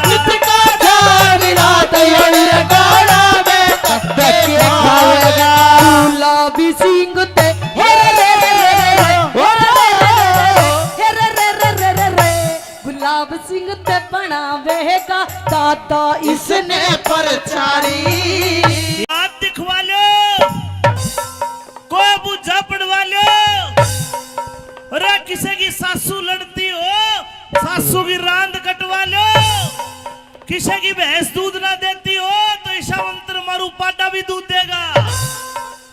किसका जाविला तैयार गाड़ा में धक्के खावेगा। गुलाबी सिंह ते हे रे रे गुलाब सिंह ते बनावेगा दादा इसने परचारी। हाथ दिखवा लो, कोई बुझा पड़वा लो। अरे किसी की सासू लड़ती हो, सासू की रांद कटवा लो। किसी की भैंस दूध ना देती हो तो ईशा मंत्र मारू पाटा भी दूध देगा।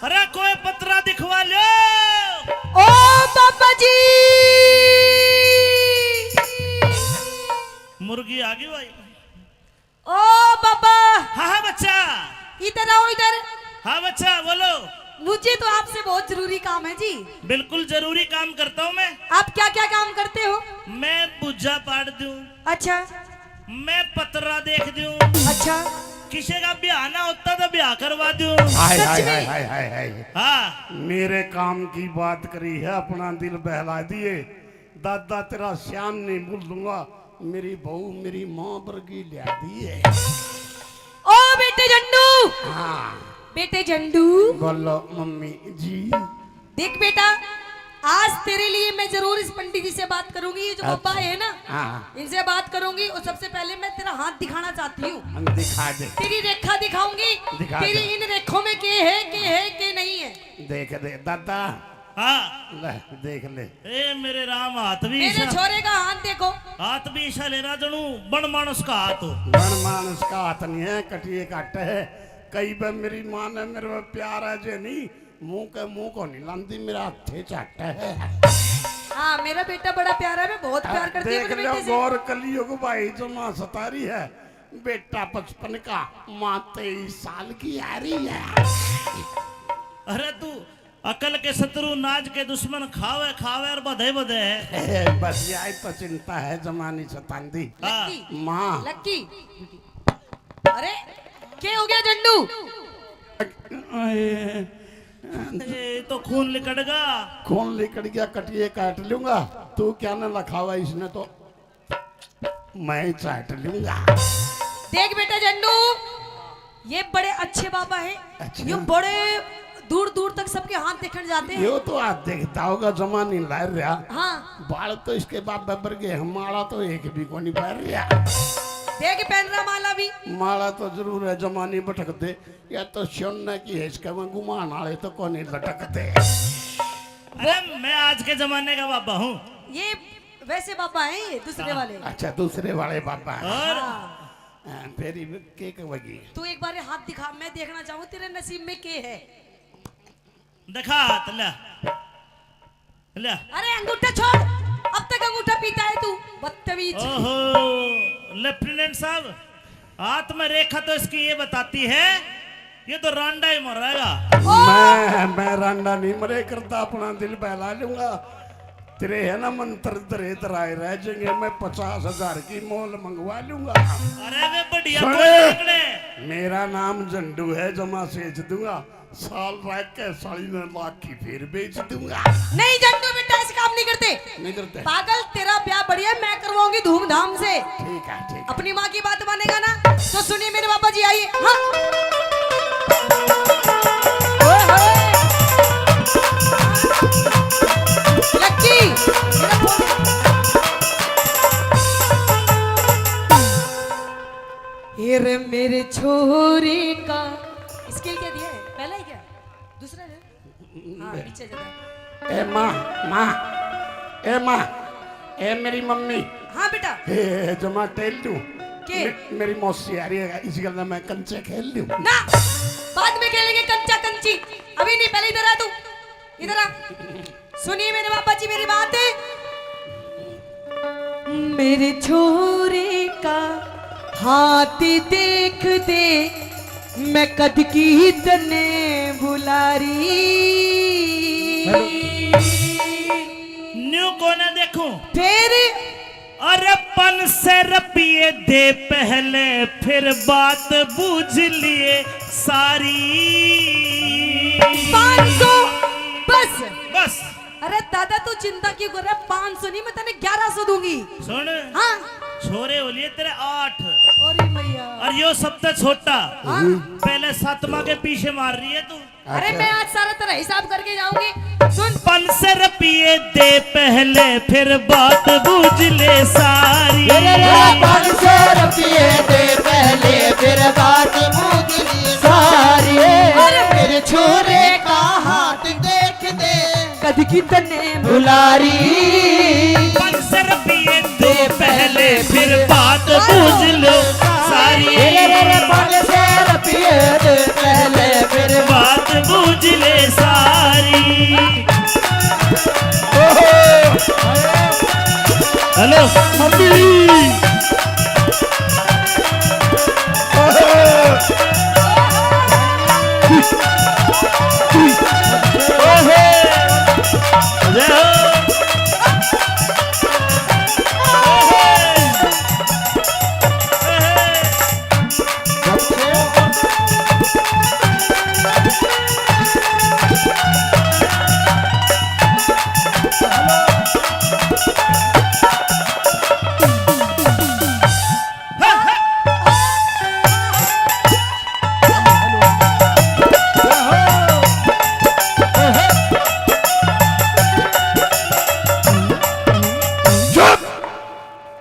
अरे कोई पतरा दिखवा लो। ओ बाबा जी मुर्गी आ गई भाई। ओ बाबा हाँ हाँ बच्चा, इधर आओ इधर। हाँ बच्चा बोलो। मुझे तो आपसे बहुत जरूरी काम है जी। बिल्कुल जरूरी काम करता हूँ मैं। आप क्या क्या काम करते हो? मैं बुझा पाड़ दूं, अच्छा मैं पतरा देख दूं, अच्छा किसी का ब्याह ना होता तो ब्याह करवा दूं। हाय सच हाय में? हाय हाय हाय हाय। हाँ मेरे काम की बात करी है, अपना दिल बहला दिए। दादा तेरा श्याम नहीं भूल दूंगा, मेरी बहू मेरी माँ वर्गी लिया दी है। ओ बेटे झंडू, हाँ बेटे झंडू बोलो मम्मी जी। देख बेटा, आज तेरे लिए मैं जरूर इस पंडित जी से बात करूंगी। ये जो अच्छा। बाबा है ना, हाँ इनसे बात करूंगी। और सबसे पहले मैं तेरा हाथ दिखाना चाहती हूँ। हम दिखा दे, तेरी रेखा दिखाऊंगी। दिखा तेरी दे। इन रेखों में के है के नहीं है। देख दे दादा, हाँ ले देख ले। ए मेरे राम, हाथ भी मेरे ईशा, छोरे का हाथ देखो। हाथ भी ईशा ले रहा जनू बन मानस का हाथ हो। बन मानस का हाथ नहीं है, कटिए काट है। कई बार मेरी माँ ने मेरे में प्यार है जे नहीं, मुंह को नहीं लांदी, मेरा हाथे चाट है। हाँ मेरा बेटा बड़ा प्यारा है, मैं बहुत प्यार करती हूँ देख अपने लो बेटे से। गौर कलियुग भाई जो माँ सतारी है, बेटा 55 का, माँ 23 साल की आ रही है। अरे तू अकल के शत्रु नाज के दुश्मन खावे खावे और बधे बधे। बस यही तो चिंता है जमानी सतांदी। हाँ लक्की, माँ लक्की। अरे क्या हो गया झंडू? ए, तो खून लिकड़गा। कौन लेकर गया, कटिए काट लूंगा। तू क्या न रखा हुआ इसने, तो मैं चाट लूंगा। देख बेटा झंडू, ये बड़े अच्छे बाबा है। अच्छा। ये बड़े दूर दूर तक सबके हाथ देखने जाते हैं। यो तो आज देखता होगा जमानी ला रहा। हाँ बाल तो इसके बाप बबर गए, हमारा तो एक भी को नहीं पहन रहा। देख पहन रहा माला भी। माला तो जरूर है, जमानी भटक दे, या तो सोने की है, इसका मैं घुमान वाले तो कौन नहीं लटकते। अरे मैं आज के जमाने का बाबा हूँ। ये वैसे बाबा हैं, ये दूसरे वाले। अच्छा दूसरे वाले बाबा हैं। और हाँ। तेरी केक वगी तू एक बार ये हाथ दिखा, मैं देखना चाहूँ तेरे नसीब में के है। दिखा हाथ, ले ले। अरे अंगूठा छोड़, अब तक अंगूठा पीता है तू, बदतमीज। ओहो लेफ्टिनेंट साहब, हाथ में रेखा तो इसकी ये बताती है, ये तो रांडा ही मर रहेगा। मैं रांडा नहीं मरे करता, अपना दिल बहला लूंगा। तेरे है ना मंत्र दरे दराए रह जाएंगे, मैं 50,000 की मोल मंगवा लूंगा। अरे वे बढ़िया सुने। कोई निकले। मेरा नाम झंडू है, जमा सेच दूंगा, साल रह के 3.5 लाख की फिर बेच दूंगा। नहीं झंडू बेटा, ऐसे काम नहीं करते। नहीं करते? पागल, तेरा ब्याह बढ़िया मैं करवाऊंगी धूमधाम से। ठीक है ठीक है। अपनी माँ की बात मानेगा ना, तो सुनिए मेरे बाबा जी, आइए। हाँ। ओए होए। लक्की, मेरा फोन। ये रे मेरे छोरे का स्किल क्या दिया है? पहला ही क्या? दूसरा है? हाँ पीछे जरा। ए माँ, माँ, ए माँ, ए मेरी मम्मी, हाँ बेटा ए जमा टेल दूं के? मेरी मौसी आ रही है इस गल मैं कंचे खेल लूं ना बाद में खेलेंगे कंचा कंची, अभी नहीं, पहले इधर आ तू, इधर आ। सुनिए मेरे बाबा जी मेरी बात है। मेरे छोरे का हाथ देख दे मैं कद की तने बुलारी। न्यू को ना देखूं फिर अरे 500 रुपये दे पहले फिर बात बूझ लिए सारी। 500 बस। बस अरे दादा तू चिंता क्यों कर रहा है, 500 नहीं मैं तेने 1100 दूंगी। सुन हाँ छोरे हो लिए तेरे 8 अरे मैया, और यो सबसे छोटा हाँ? पहले 7वां के पीछे मार रही है तू। अरे मैं आज सारा तेरा हिसाब करके जाऊंगी। सुन 500 रुपये दे पहले फिर बात बूझ ले सारी। 500 रुपये दे पहले फिर बात मुगली सारी। मेरे छोरे का हाथ देख दे कद की तने बुलारी। 500 रुपये दे पहले फिर बात बूझ लो सारी। 500 रुपये दे पहले फिर बात बूझ ले सारी। हेलो मम्मी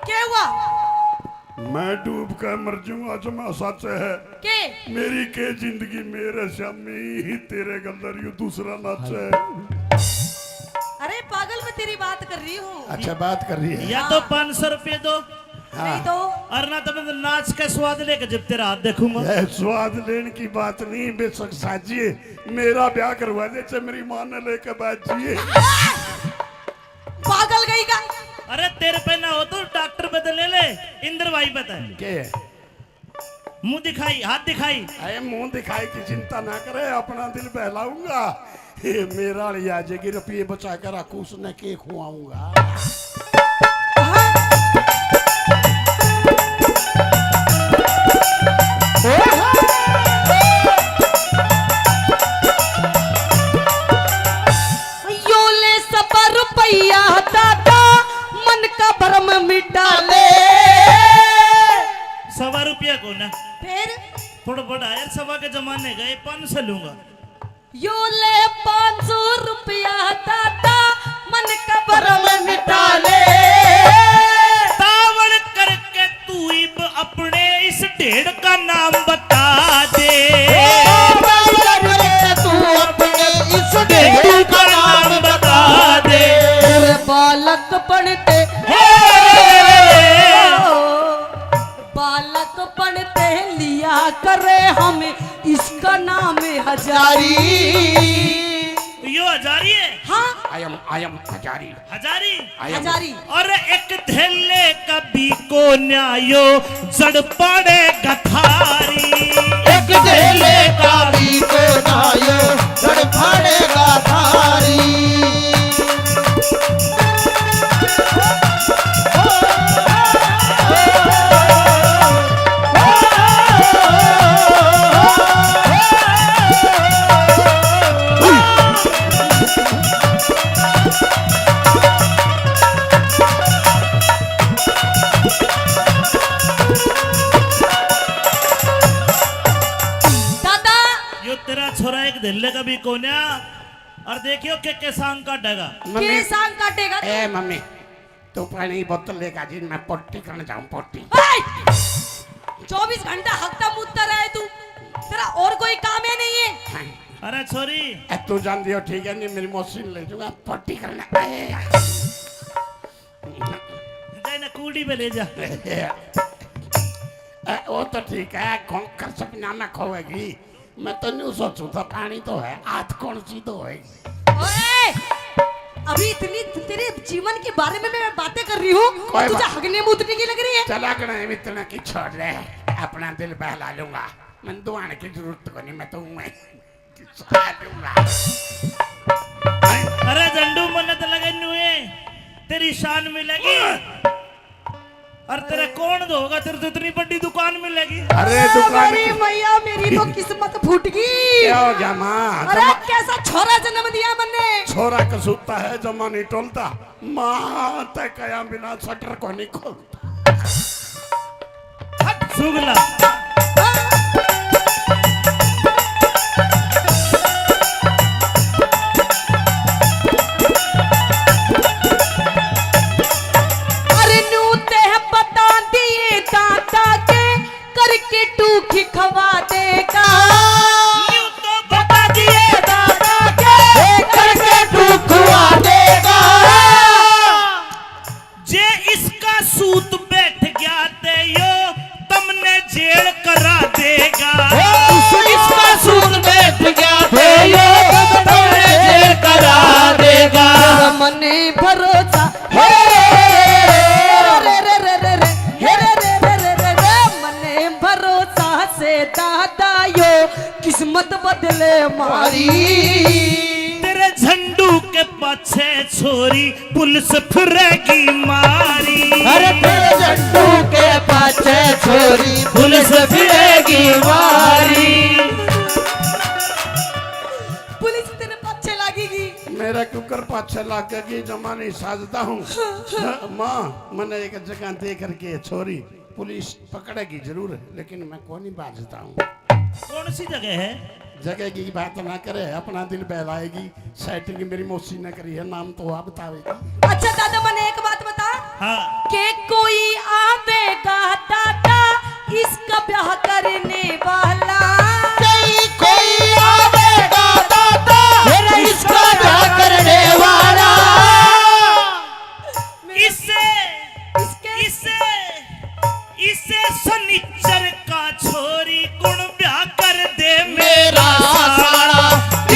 क्या हुआ मैं डूब कर मर जाऊंगा जमा सच है के? मेरी के जिंदगी मेरे शामी ही तेरे गंदर यू दूसरा नाच है। अरे पागल मैं तेरी बात कर रही हूँ। अच्छा बात कर रही है या तो 500 रुपये दो नहीं तो और ना तो मैं नाच का स्वाद लेकर जब तेरा हाथ देखूंगा। यह स्वाद लेने की बात नहीं बेशक साजिए मेरा ब्याह करवा दे चाहे मेरी मां ने लेकर बाजिए। पागल गई का। अरे तेरे पे ना हो तो डॉक्टर पे तो ले ले, इंद्र भाई बता के मुंह दिखाई हाथ दिखाई। अरे मुंह दिखाई की चिंता ना करे अपना दिल बहलाऊंगा। ये मेरा लिया जाएगी रुपये बचा कर रखू उसने के खुआऊंगा। यो ले सब रुपया दादा मन का भरम मिटा ले। 1.25 रुपया को ना फिर थोड़ा बड़ा यार, 1.25 के जमाने गए 500 लूंगा। यो ले 500 रुपया दादा मन का भरम मिटा ले। तावड़ करके तू इब अपने इस ढेड़ का नाम बता दे। तू अपने इस ढेड़ का नाम बता दे। तेरे बालक पढ़ते बालक पढ़ते लिया करे हमें इसका नाम है हजारी। यो हजारी है। हाँ आई एम हजारी हजारी हजारी। और एक धेले कभी को न्यायो जड़ पड़े गथारी। एक धेले का भी को नायो जड़ फाड़ेगा थारी। दादा यो तेरा छोरा एक धेले कभी को न्या और देखियो के सांग का डगा। के सांग काटेगा तू? ए मम्मी तू पानी बोतल लेकर जी मैं पट्टी करने जाऊं पट्टी। 24 घंटा हकता मुद्दा रहा है तू, तेरा और कोई काम है नहीं है। अरे छोरी ए, तू जान दियो ठीक है नहीं मेरी मौसी ले जाऊंगा पट्टी करने। जाए ना कूड़ी पे ले जा। वो तो ठीक है, खोकर सपना में खोएगी। मैं तो नहीं सोचू था, पानी तो है, हाथ कौन सी तो है। ओए अभी इतनी तेरे जीवन के बारे में मैं बातें कर रही हूँ, कोई तुझे बात- हगने मूतने की लग रही है। चला गए इतना की छोड़ रहे, अपना दिल बहला लूंगा। मैं दुआने की जरूरत को नहीं, मैं तो मैं खिंचा लूंगा। अरे झंडू मन्नत लगे नुए, तेरी शान मिलेगी। और तेरा कौन दोगा, तेरे तो इतनी बड़ी दुकान मिलेगी। अरे दुकान मेरी की मैया, मेरी तो किस्मत फूट गई। क्या हो गया माँ? अरे कैसा छोरा जन्म दिया मैंने। छोरा कसूता है, जमा नहीं टोलता। माँ तय कया बिना शटर को नहीं खोलता। सुगला अरे नू ते बता दिए दादा के करके टूखी खवा देगा। यूं तो बता दिए दादा के करके तू खुआ देगा। जे इसका सूत बैठ गया ते यो तुमने जेल करा देगा। इसका सूद बैठ गया थे ये तुमने जेल करा देगा। मने भरोसा हे रे रे रे रे रे हे रे रे रे रे रे रे मने भरोसा से दादा यो किस्मत बदले मारी। तेरे झंडू के पाछे छोरी पुलिस फिरेगी मारी। अरे तेरे झंडू के पाछे छोरी पुलिस फिरेगी मारी। पुलिस तेरे पीछे लगेगी। मेरा कुकर पाछे लागेगी, जमा नहीं साजता हूँ। माँ मैंने एक जगह दे करके छोरी पुलिस पकड़ेगी जरूर, लेकिन मैं कौन ही बाजता हूँ। कौन सी जगह है? जगह की बात ना करे, अपना दिल बहलाएगी। सेटिंग मेरी मौसी ने करी है, नाम तो आप बतावेगी। अच्छा दादा मैंने एक बात बता हाँ के कोई आवेगा दादा इसका ब्याह करने वाला। कोई आवेगा दादा मेरा इसका ब्याह करने वाला। इसे इसे इसे सनिचर का छोरी गुण ब्याह कर दे मेरा साड़ा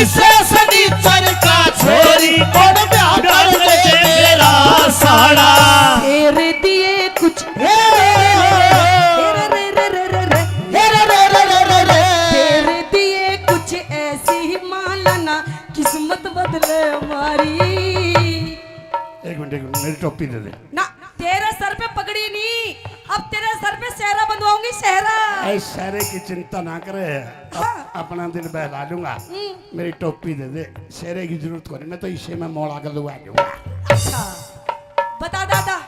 इसे सनीचर का छोरी कौन ब्याह कर दे मेरा साड़ा। फेर दिए कुछ रे रे रे रे रे फेर दिए कुछ ऐसी ही मालना किस्मत बदले हमारी। एक मिनट मेरी टोपी दे दे। ना तेरे सर पे पगड़ी नहीं, अब तेरे सर पे सेहरा बंधवाऊंगी सेहरा। ऐ सारे की चिंता ना करे, अपना दिल बहला लूंगा। मेरी टोपी दे दे, सेरे की जरूरत को नहीं, मैं तो इसे में मोड़ा कर लूंगा। अच्छा बता दादा।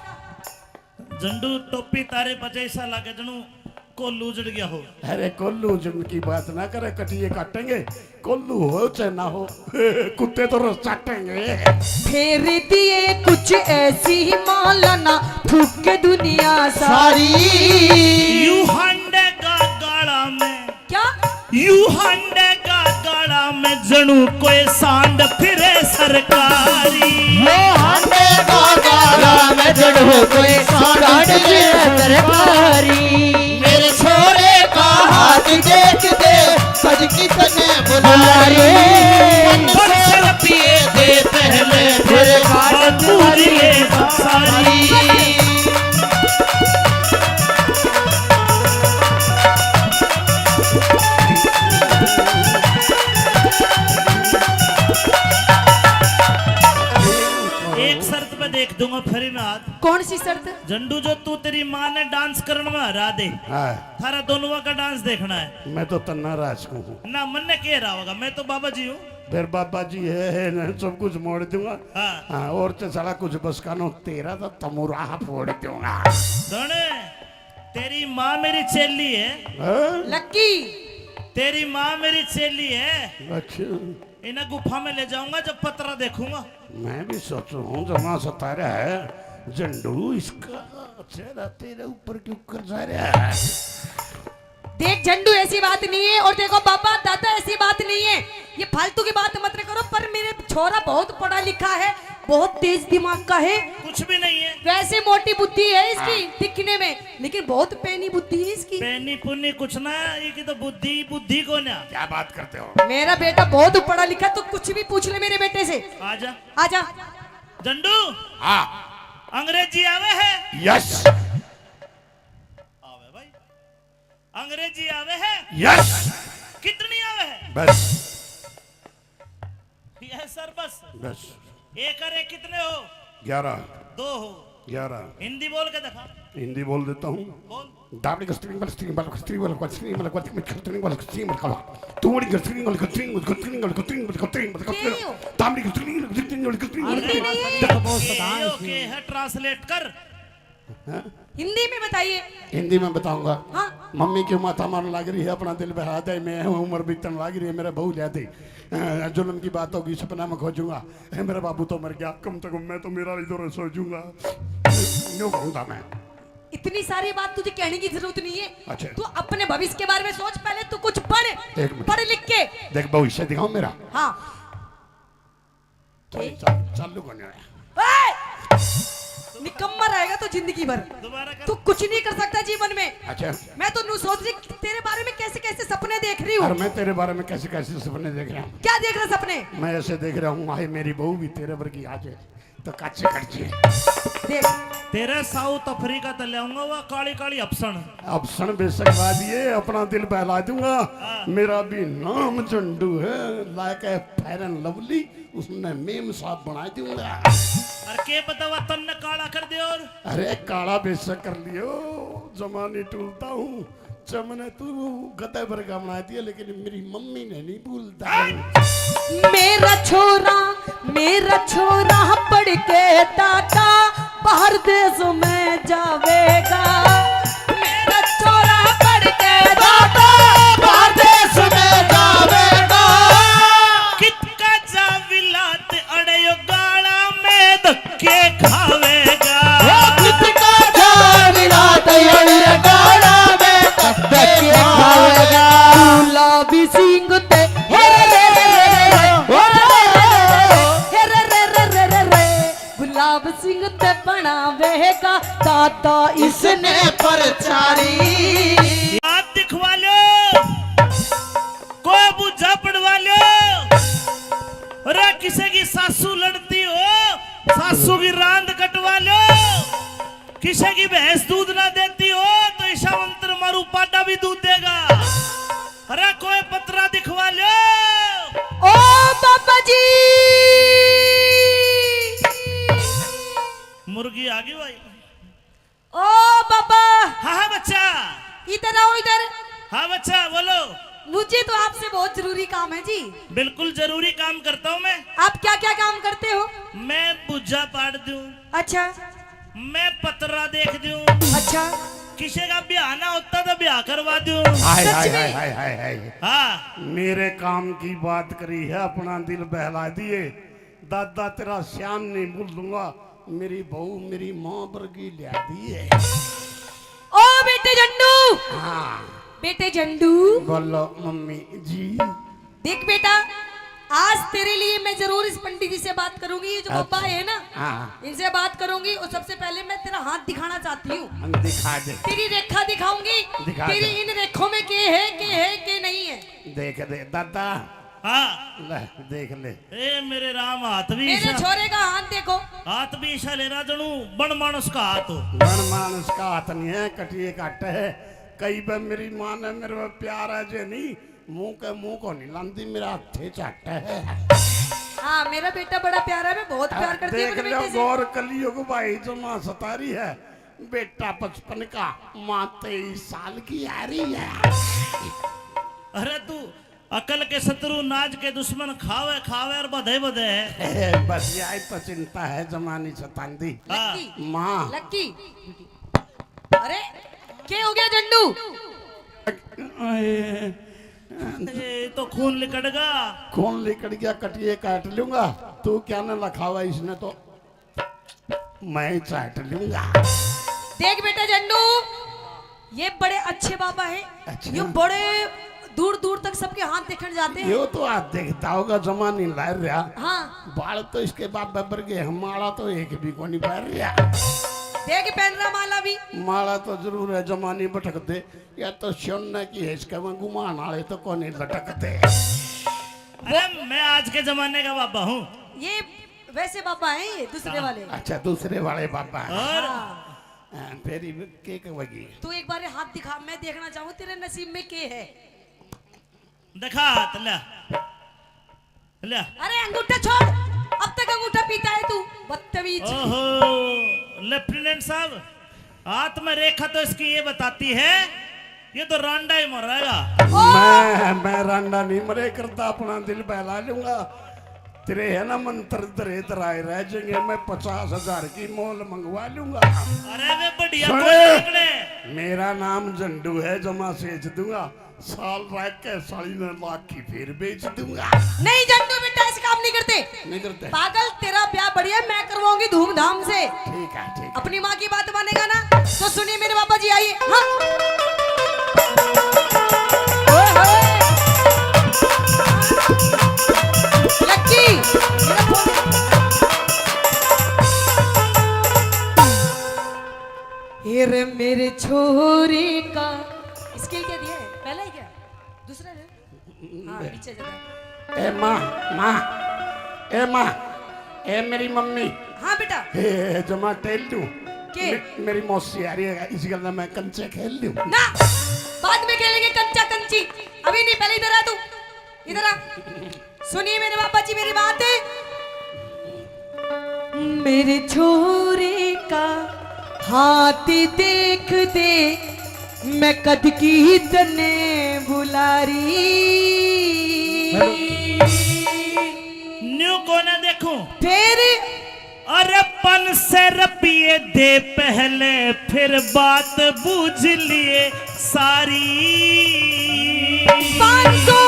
झंडू टोपी तारे बजे ऐसा लगे जनू कोल्लू उजड़ गया हो। अरे कोल्लू जुन की बात ना करे, कटिए काटेंगे। कोल्लू हो चाहे ना हो, कुत्ते तो रोज चाटेंगे। फेर दिए कुछ ऐसी ही मालना फूक के दुनिया सारी। यू हंडे का गाड़ा में क्या यू हंडे का गाड़ा में जनू कोई सांड फिरे सरकारी। वो हांडे का गाड़ा में जड़ो कोई सांड की तरकारी। मेरे छोरे का हाथ देख दे सज की तने बुलारी। मन से पिए दे पहले फिर बात पूरी सारी। एक शर्त पे देख दूंगा फरीनाथ। कौन सी शर्त? झंडू जो तू तेरी माँ ने डांस करने में हरा दे, हाँ, थारा दोनों का डांस देखना है मैं तो तन्ना राज हूँ। ना। मन ने कह रहा होगा मैं तो बाबा जी हूँ। फिर बाबा जी है ना, सब कुछ मोड़ दूंगा। हाँ हाँ, और तो साला कुछ बस का नो, तेरा तो तमुराह फोड़ दूंगा। सुन, तेरी माँ मेरी चेली है। हाँ? लक्की तेरी माँ मेरी चेली है। अच्छा, इन्हें गुफा में ले जाऊंगा जब पतरा देखूंगा। मैं भी सोचू हूँ जमा सतारा है झंडू, इसका चेहरा तेरे ऊपर क्यों कर जा रहा है? देख झंडू ऐसी बात नहीं है, और देखो बाबा दादा ऐसी बात नहीं है। ये फालतू की बात मत करो, पर मेरे छोरा बहुत पढ़ा लिखा है, बहुत तेज दिमाग का है, कुछ भी नहीं है। वैसे मोटी बुद्धि है इसकी दिखने में, लेकिन बहुत पैनी बुद्धि है इसकी। पैनी पुन्नी कुछ ना, ये की तो बुद्धि बुद्धि को ना। क्या बात करते हो? मेरा बेटा बहुत पढ़ा लिखा, तो कुछ भी पूछ ले मेरे बेटे से। आजा आजा। जंडू, हाँ अंग्रेजी आवे है? यस आवे भाई, अंग्रेजी आवे है? यस कितनी आवे है? बस यस सर बस। बस एक और एक कितने हो? 11 दो हो। 11 हिंदी बोल के दिखा। हिंदी बोल देता हूँ। बोल। दाबड़ी कस्टरिंग वाला स्ट्रिंग वाला कस्टरिंग वाला कस्टरिंग वाला कस्टरिंग वाला कस्टरिंग वाला तूड़ी कस्टरिंग वाला कस्टरिंग वाला कस्टरिंग वाला कस्टरिंग वाला कस्टरिंग वाला कस्टरिंग दाबड़ी कस्टरिंग वाला कस्टरिंग वाला कस्टरिंग वाला ओके है, ट्रांसलेट कर। हिंदी में बताइए। हिंदी में बताऊंगा। हाँ। मम्मी क्यों माथा मारने लग रही है, अपना दिल बहा दे, मैं हूँ उम्र बीतने लग रही है, मेरा बहू ले दे, जुल्म की बात होगी सपना में खोजूंगा, मेरा बाबू तो मर गया, कम से कम मैं तो मेरा इधर सोचूंगा, यूं कहूंगा मैं। इतनी सारी बात तुझे कहने की जरूरत नहीं है। अच्छा। तू अपने भविष्य के बारे में सोच, पहले तू कुछ पढ़, एक मिनट। पढ़ लिख के। देख भविष्य दिखाऊं मेरा। हाँ। चालू करने आया। निकम्मा रहेगा तो जिंदगी भर। दोबारा कर। तू कुछ नहीं कर सकता जीवन में। अच्छा। मैं तो नू सोच रही तेरे बारे में कैसे कैसे सपने देख रही और हूँ। मैं तेरे बारे में कैसे कैसे सपने देख रहा हूँ। क्या देख रहा सपने? मैं ऐसे देख रहा हूँ, आए मेरी बहू भी तेरे वर्गी आ जाए तो कच्चे कच्चे। देख। तेरे साउथ अफ्रीका तो ले आऊंगा, वह काली काली अफसन। अब सन बेशक ला दिए, अपना दिल बहला दूंगा, मेरा भी नाम चंडू है, like a fair and lovely, उसने मेम साहब बना दूंगा। अरे के पता वह तन्ने काला कर दे। और अरे काला बेशक कर लियो, जमाने टूलता हूँ, चमने तू गते भर का बना दिया, लेकिन मेरी मम्मी ने नहीं भूलता। मेरा छोरा पढ़ के टाटा बाहर देश में जावेगा। मेरा छोरा पढ़ के टाटा बाहर देश में जावेगा। कितका जा विलात अड़यो गाड़ा में धक्के खावेगा। कितका जाविला तैयार गाड़ा में धक्के खाएगा। गुलाबी सिंह ते गुलाब सिंह ते बनावेगा दादा इसने परचारी। हाथ दिखवा लो, कोई बुझा पड़वा लो। अरे किसी की सासू लड़ती हो, सासू की रांद कटवा लो। किसी की भैंस दूध ना देती हो तो ईशा मंत्र मारू पाटा भी दूध देगा। अरे कोई पत्रा दिखवा लो। ओ बाबा जी। मुर्गी आ गई भाई। ओ बाबा। हाँ हाँ बच्चा। इधर आओ इधर। हाँ बच्चा बोलो। मुझे तो आपसे बहुत जरूरी काम है जी। बिल्कुल जरूरी काम करता हूँ मैं। आप क्या क्या काम करते हो? मैं बुझा पाड़ दूं, अच्छा मैं पतरा देख दूं, अच्छा। किसी का ब्याह ना होता तो ब्याह करवा दूं। हाय सच हाय में? हाय हाय हाय हाय। हाँ मेरे काम की बात करी है, अपना दिल बहला दिए, दादा तेरा श्याम नहीं भूल दूंगा, मेरी बहू मेरी माँ वर्गी लिया दी है। ओ बेटे झंडू। हाँ बेटे झंडू। बोलो मम्मी जी। देख बेटा, आज तेरे लिए मैं जरूर इस पंडित जी से बात करूंगी। ये जो पापा है ना, हाँ इनसे बात करूंगी। और सबसे पहले मैं तेरा हाथ दिखाना चाहती हूँ। हम दिखा दे। तेरी रेखा दिखाऊंगी। दिखा तेरी दे। इन रेखों में के है के नहीं है। देख दे दादा, हाँ। ले देख ले। ए मेरे राम, हाथ भी मेरे ईशा, छोरे का हाथ देखो। हाथ भी ईशा ले रहा जनू बन मानस का हाथ हो। बन मानस का हाथ नहीं है, कटिए काट है। कई बार मेरी माँ ने मेरे पे प्यार है जे नहीं, मुंह को नहीं लांदी, मेरा हथे चाट है। हाँ मेरा बेटा बड़ा प्यारा है, मैं बहुत प्यार करती हूँ देख अपने लो बेटे से। गौर कलियो को भाई, जो माँ सतारी है, बेटा 55 का, माँ 23 साल की आ रही है। अरे तू अकल के शत्रु नाज के दुश्मन, खावे खावे और बधे बधे है। बस यही तो चिंता है जमानी सतांदी। हाँ। लक्की, माँ लक्की। अरे क्या हो गया झंडू? ए तो खून लिकड़गा। कौन लेकर गया, कटिए काट लूंगा। तू क्या न लखावा इसने तो मैं ही चाट लूंगा। देख बेटा झंडू, ये बड़े अच्छे बाबा है। अच्छा। ये बड़े दूर दूर तक सबके हाथ देखने जाते हैं। यो तो आज देखता होगा जमा नहीं ला रहा। हाँ बाल तो इसके बाप बबर के, हमारा तो एक भी को नहीं पा रहा। देख पहन रहा माला भी। माला तो जरूर है, जमा नहीं भटकते। या तो सोने की है, इसका मैं गुमान आले तो कौन नहीं लटकते। अरे मैं आज के जमाने का बाबा हूँ। ये वैसे बाबा हैं, ये दूसरे वाले। अच्छा दूसरे वाले बाबा हैं। और हाँ। फिर के कहेगी तू एक बार हाथ दिखा, मैं देखना चाहूँ तेरे नसीब में के है। दिखा हाथ, ले ले। अरे अंगूठा छोड़, अब तक अंगूठा पीता है तू, बदतमीज। ओहो लेफ्टिनेंट साहब, हाथ में रेखा तो इसकी ये बताती है ये तो रांडा ही मर रहेगा। मैं रांडा नहीं मरे करता, अपना दिल बहला लूंगा। तेरे है ना मंत्र तेरे तराए रह जाएंगे, मैं 50,000 की मोल मंगवा लूंगा। अरे वे बढ़िया सुने। बोल निकले। मेरा नाम झंडू है, जमा सेच दूंगा। साल रह के 3.5 की फिर बेच दूंगा। नहीं जंटू बेटा, ऐसे काम नहीं करते। नहीं करते। पागल, तेरा ब्याह बढ़िया मैं करवाऊंगी धूमधाम से। ठीक है ठीक है। अपनी माँ की बात मानेगा ना, तो सुनिए मेरे बाबा जी, आइए। हाँ। ओए होए। लक्की, मेरा फोन। ये रे मेरे छोरे का स्किल क्या दिया है? पहला ही क्या? दूसरा है? हाँ पीछे जाता है। ए माँ, माँ, ए माँ, ए मेरी मम्मी। हाँ बेटा। ए जमा टेल दूं। के? मेरी मौसी आ रही है, इसी गल मैं कंचे खेल लूं। ना, बाद में खेलेंगे कंचा कंची, अभी नहीं। पहले इधर आ तू, इधर आ। सुनिए मेरे पापा जी मेरी बात है। मेरे छोरे का हाथ देख दे, मैं कद की तने बुलारी। न्यू को ना देखूं। फिर अरे 500 रुपये दे पहले, फिर बात बूझ लिए सारी। 500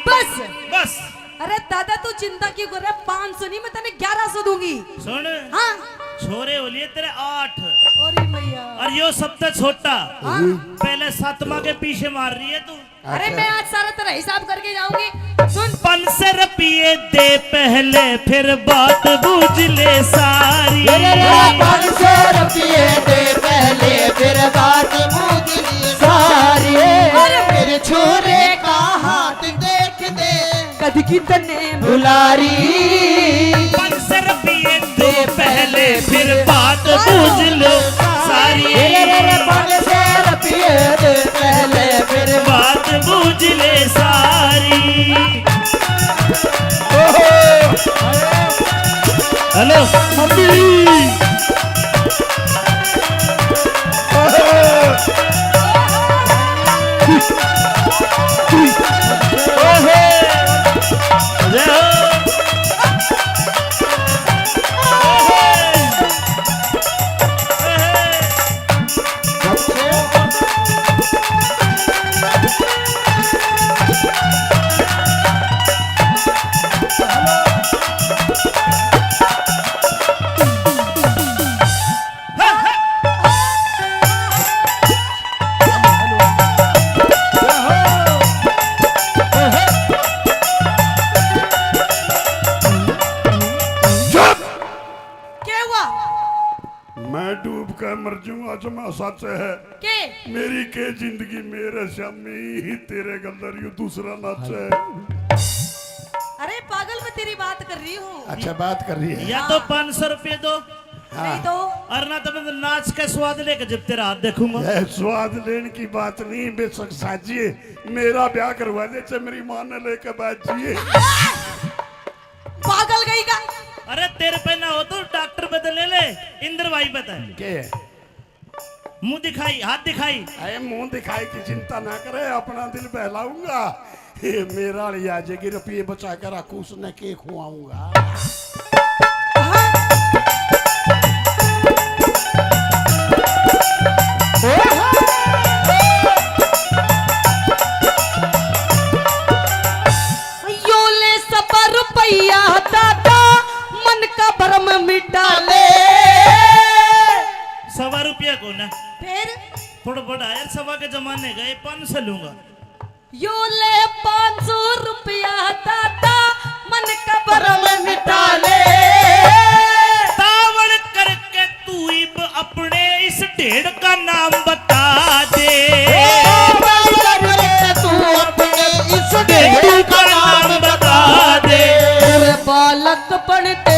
बस। बस। अरे दादा तू चिंता क्यों कर रहा है? 500 नहीं, मैं तेने 1100 दूंगी। सुन, हाँ। छोरे हो लिए तेरे 8 अरे मैया। और यो सबसे छोटा। हाँ? पहले 7वां के पीछे मार रही है तू। अरे मैं आज सारा तेरा हिसाब करके जाऊंगी। सुन, 500 रुपये दे पहले, फिर बात बूझ ले सारी। 500 रुपये दे पहले, फिर बात बूझ ली सारी। मेरे छोरे का हाथ देख दे, कद की तने बुलारी। 500 रुपये दे पहले, फिर बात बूझ लो सारी। 500 रुपये दे पहले, फिर बात बूझ ले सारी। Hello mummy. मैं डूब कर मर जाऊंगा, जमा सच है। के मेरी के जिंदगी मेरे श्यामी, तेरे गंदर यू दूसरा नाच है। अरे पागल, मैं तेरी बात कर रही हूँ। अच्छा बात कर रही है। या तो 500 रुपये दो, नहीं तो और ना तो मैं नाच के स्वाद लेके जब तेरा हाथ देखूंगा। यह स्वाद लेने की बात नहीं, बेशक साजिए मेरा ब्याह करवा दे, चाहे मेरी मां ने लेकर बैठ जिए। पागल गई का। अरे तेरे पे ना हो तो डॉक्टर बदल ले, इंद्र भाई बता। के मुंह दिखाई, हाथ दिखाई। अरे मुंह दिखाई की चिंता ना करे, अपना दिल बहलाऊंगा। ये मेरा लिया जाएगी, रुपये बचा कर रखू, उसने के खुआऊंगा। यो ले 100 रुपया दादा, मन का भरम मिटा ले। 100 रुपया को ना फिर थोड़ा बड़ा यार, 100 के जमाने गए 500 लूंगा। यो ले 500 रुपया दादा मन कबर में मिटा ले। तावड़ करके तू इब अपने इस ढेड़ का नाम बता दे। तू अपने इस ढेड़ का नाम बता दे। तेरे बालक पढ़ते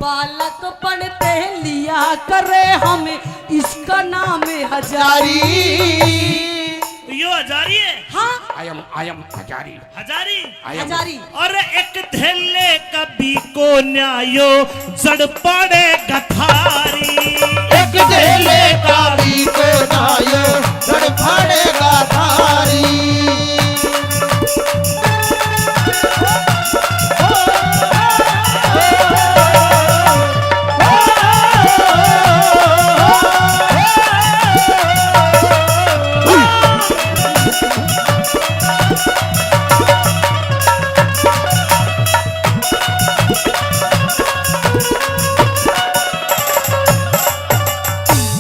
बालक पढ़ते लिया करे हम इसका नाम है हजारी। यो हजारी है। हाँ I am हजारी। हजारी हजारी। और एक धेले कभी को न्यायो जड़ पड़े गठारी। एक धेले का भी को नायो जड़ पड़ेगा थारी।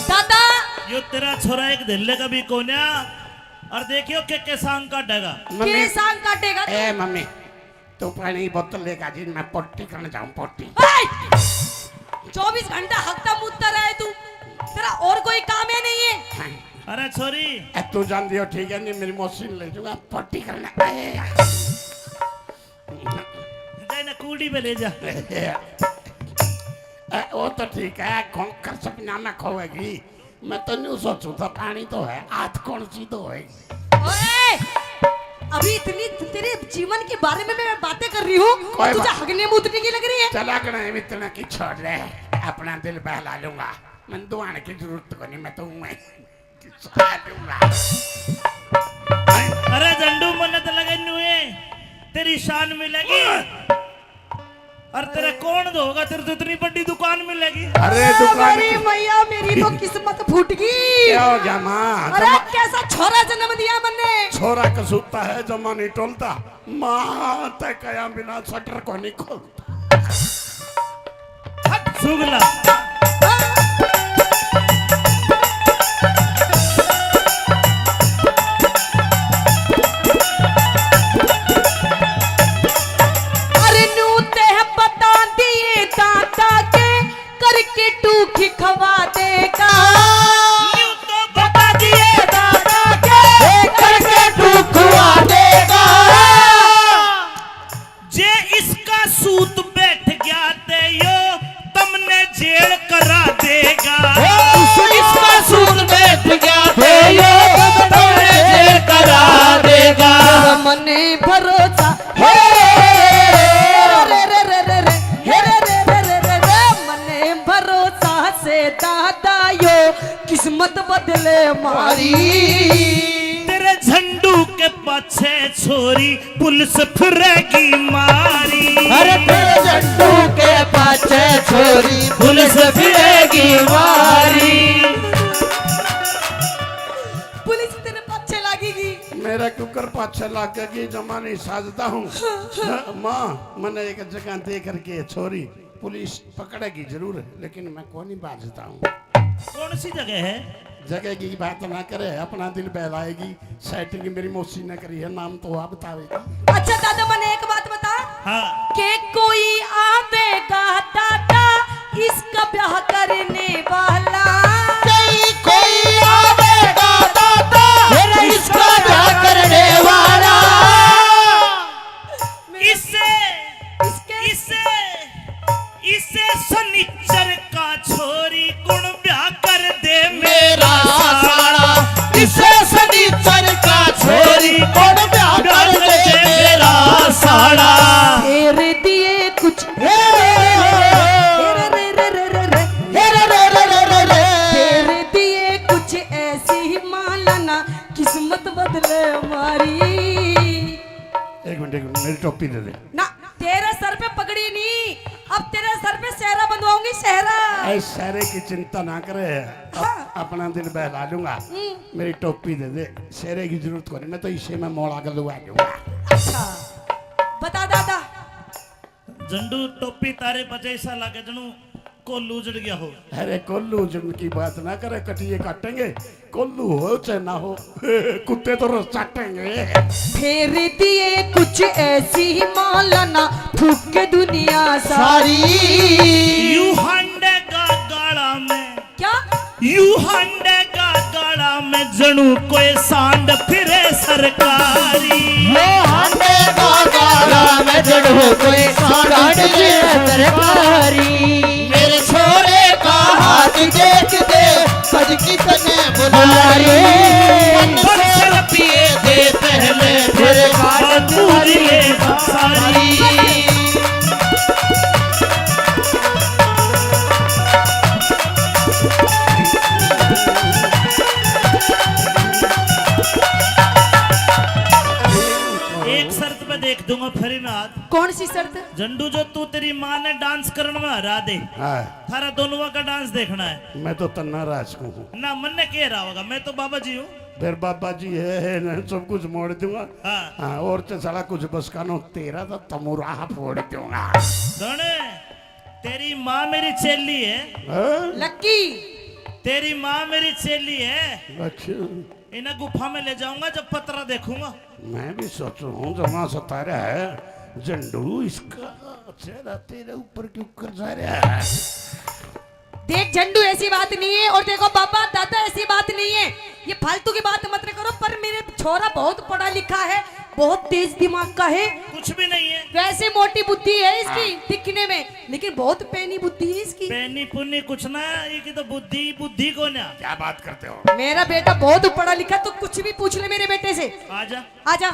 दादा यो तेरा छोरा एक धेले कभी को न्या और देखियो के सांग का डगा। के सांग काटेगा ए मम्मी तू पानी की बोतल लेकर जी मैं पोटी करने जाऊं पोटी। 24 घंटा हकता मुद्दा रहे तू, तेरा और कोई काम है नहीं है। अरे छोरी ए, तू जान दियो ठीक है नहीं मेरी मशीन ले जाऊंगा पोटी करने। जाए ना कूड़ी पे ले जा। वो तो ठीक है खोकर सपना में खोएगी। मैं तो नहीं सोचू था पानी तो है आज कौन सी तो है। ओए अभी इतनी तेरे जीवन के बारे में मैं बातें कर रही हूँ, कोई तुझे बात- हगने मुतने की लग रही है। चला कर इतना की छोड़ रहे अपना दिल बहला लूंगा। मैं दुआने की जरूरत को नहीं मैं तो मैं लूंगा। अरे झंडू मन्नत लगे नुए तेरी शान मिलेगी और तेरा कौन दोगा तेरे तो इतनी बड़ी दुकान मिलेगी। अरे दुकान मेरी मैया मेरी तो किस्मत फूट गई। क्या हो जमा अरे कैसा छोरा जन्म दिया मैंने। छोरा कसूता है जमा नहीं टोलता। माँ तय कया बिना शटर को नहीं खोलता। सुगला अरे नू ते बता दिए दादा के करके टूखी खवा देगा। यूं तो बता दिए दादा के करके तू खुआ देगा। जे इसका सूत बैठ गया ते यो तुमने जेल करा देगा। इसका सूद बैठ गया थे यो तुमने जेल करा देगा। मने भरोसा हे रे रे रे रे रे हे रे रे रे रे रे रे मने भरोसा से दादा यो किस्मत बदले मारी। तेरे झंडू के पाछे छोरी पुलिस फिरेगी मारी। अरे तेरे झंडू के पाछे छोरी पुलिस फिरेगी मारी। पुलिस तेरे पीछे लगेगी। मेरा कुकर पाछे लागेगी जमा नहीं साजता हूँ। माँ मैंने एक जगह देख करके छोरी पुलिस पकड़ेगी जरूर लेकिन मैं कौन ही बाजता हूँ। कौन सी जगह है? जगह की बात ना करे अपना दिल बहलाएगी। सेटिंग मेरी मौसी ने करी है नाम तो आप बतावेगी। अच्छा दादा मैंने एक बात बता हाँ के कोई आवेगा दादा इसका ब्याह करने वाला। कोई आवेगा दादा मेरा इसका ब्याह करने वाला। इसे इसके इसे इसे सनिचर का छोरी गुण ब्याह कर दे मेरा साला इसे सनीचर का छोरी कौन ब्याह कर दे मेरा साला। तेरे दिए कुछ हे रे रे रे रे रे रे रे हे रे रे रे रे रे रे। तेरे दिए कुछ ऐसी ही मालना किस्मत बदले हमारी। एक मिनट मेरी टोपी दे दे। ना तेरे सर पे पगड़ी नहीं, अब तेरे सर पे सेहरा बंधवाऊंगी सेहरा। ऐ सारे की चिंता ना करे अपना दिल बहला लूंगा। मेरी टोपी दे दे शेरे की जरूरत को नहीं मैं तो इसे में मोड़ा कर लुआ दूंगा। अच्छा बता दादा झंडू टोपी तारे बजे ऐसा लगे जनू कोल्लू उजड़ गया हो। अरे कोल्लू जिनकी बात ना करे, कटिए काटेंगे। कोल्लू हो चाहे ना हो, कुत्ते तो रोज चाटेंगे। फेर दिए कुछ ऐसी मालाना फूक के दुनिया सारी। यू हंडे का गाड़ा में, क्या यू हंडे का गाड़ा में जणू कोई सांड फिरे सरकारी। वो हंडे का गाड़ा में जड़ो कोई सांड फिरे सरकारी। मेरे छोरे का हाथ देख दे सज की तने बुलारी। पत्थर पिए दे पहले फिर बात पूरी सारी। एक शर्त पे देख दूंगा फ्री में हाथ। कौन सी शर्त? झंडू जो तू तेरी माँ ने डांस करने में हरा दे, हाँ, थारा दोनों का डांस देखना है मैं तो तन्ना राज हूँ। ना। मन ने कह रहा होगा मैं तो बाबा जी हूँ। फिर बाबा जी है ना, सब कुछ मोड़ दूंगा। हाँ हाँ, और तो साला कुछ बस कानो तेरा तो तमुराह फोड़ दूंगा। सुने, तेरी माँ मेरी चेली है। हाँ? लक्की तेरी माँ मेरी चेली है। अच्छा, इन्हें गुफा में ले जाऊंगा जब पतरा देखूंगा। मैं भी सोचू हूँ जमा सतारा है झंडू, इसका चेहरा तेरे ऊपर क्यों कर जा रहा है? देख झंडू, ऐसी बात नहीं है। और देखो बाबा दादा, ऐसी बात नहीं है। ये फालतू की बात मत करो। पर मेरे छोरा बहुत पढ़ा लिखा है, बहुत तेज दिमाग का है। कुछ भी नहीं है। वैसे मोटी बुद्धि है इसकी दिखने में, लेकिन बहुत पैनी बुद्धि है इसकी। पैनी पुन्नी कुछ ना, ये की तो बुद्धि बुद्धि को ना। क्या बात करते हो? मेरा बेटा बहुत पढ़ा लिखा, तो कुछ भी पूछ ले मेरे बेटे से। आजा आजा।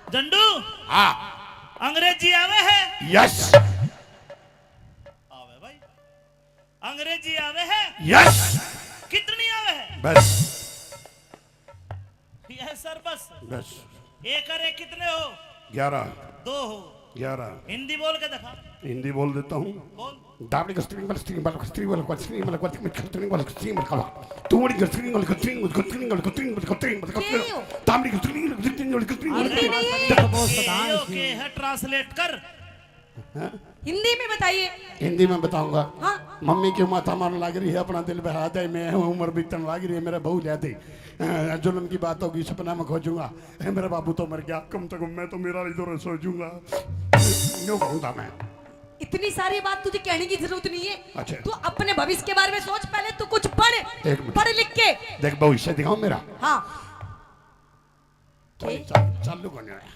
झंडू, हाँ, अंग्रेजी आवे है? यस आवे भाई, अंग्रेजी आवे है? यस, कितनी आवे है? बस ये सर बस। बस। एक और एक कितने हो? 11 दो हो। 11 हिंदी बोल के दिखा। हिंदी बोल देता हूँ। बोल। दाबड़ी का स्ट्रिंग वाला स्ट्रिंग वाला स्ट्रिंग वाला स्ट्रिंग वाला स्ट्रिंग वाला स्ट्रिंग वाला तूड़ी का स्ट्रिंग वाला स्ट्रिंग वाला स्ट्रिंग वाला स्ट्रिंग वाला स्ट्रिंग वाला दाबड़ी का स्ट्रिंग वाला स्ट्रिंग वाला स्ट्रिंग वाला। ओके है, ट्रांसलेट कर। हिंदी में बताइए। हिंदी में बताऊंगा। हाँ। मम्मी क्यों माथा मारने लग रही है, अपना दिल बहा दे। मैं हूँ, उम्र बीतने लग रही है, मेरा बहू ले दे। जुल्म की बात होगी, सपना में खोजूंगा। मेरा बाबू तो मर गया, कम से कम मैं तो मेरा इधर सोचूंगा। यूं कहूंगा मैं। इतनी सारी बात तुझे कहने की जरूरत नहीं है। अच्छा। तू अपने भविष्य के बारे में सोच। पहले तू कुछ पढ़, एक मिनट। पढ़ लिख के। देख भविष्य दिखाऊं मेरा। हाँ। चालू करने आया।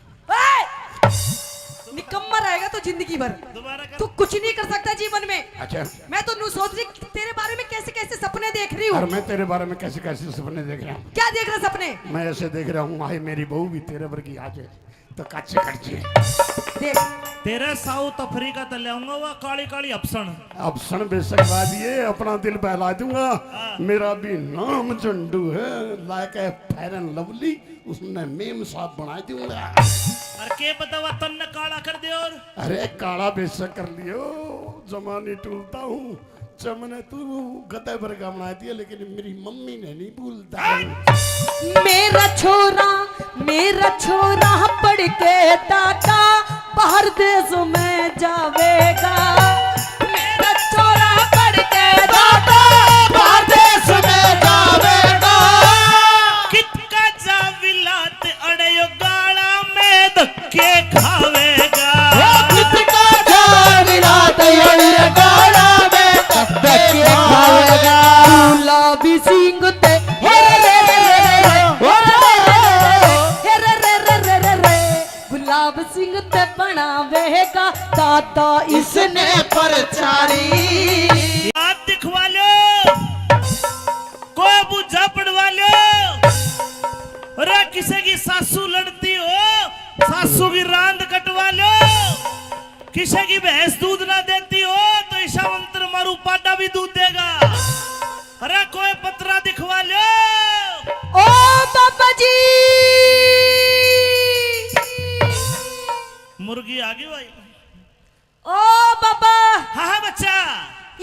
निकम्मा रहेगा तो जिंदगी भर। दोबारा कर। तू कुछ नहीं कर सकता जीवन में। अच्छा, मैं तो नू सोच रही तेरे बारे में कैसे कैसे सपने देख रही हूँ। और मैं तेरे बारे में कैसे कैसे सपने देख रहा हूँ। क्या देख रहे सपने? मैं ऐसे देख रहा हूँ, हाय मेरी बहू भी तेरे वर्गी आ जाए तो कच्चे कच्चे। देख तेरा साउथ अफ्रीका तो ले आऊंगा, वो काली काली अपसन। अब सन बेशक दिए, अपना दिल बहला दूंगा। मेरा भी नाम झंडू है, like a fair and lovely, उसने मेम साहब बना दूंगा। और के पता हुआ तन ने काला कर दे। और अरे काला बेशक कर लियो, जमाने टूलता हूँ। चमने तू गधे पर का बना दिया, लेकिन मेरी मम्मी ने नहीं भूलता। मेरा छोरा पढ़ के टाटा बाहर देश में जावेगा। मेरा छोरा पढ़ के टाटा बाहर देश में जावेगा। कितका जाविलात अड़यो गाड़ा में धक्के खावेगा। कितका जाविला तैयार गाड़ा में धक्के खावेगा। गुलाबी सिंह ते हे रे रे गुलाब सिंह ते बनावेगा दादा इसने परचारी। आप दिखवा लो, कोई बुझा पड़वा लो। अरे किसी की सासू लड़ती हो, सासू की रांद कटवा लो। किसी की भैंस दूध ना देती हो तो ईशा मंत्र मारू पाटा भी दूध देगा। अरे कोई पतरा दिखवा लो। ओ बाबा जी, मुर्गी आ गई भाई। ओ बाबा, हाँ हाँ बच्चा।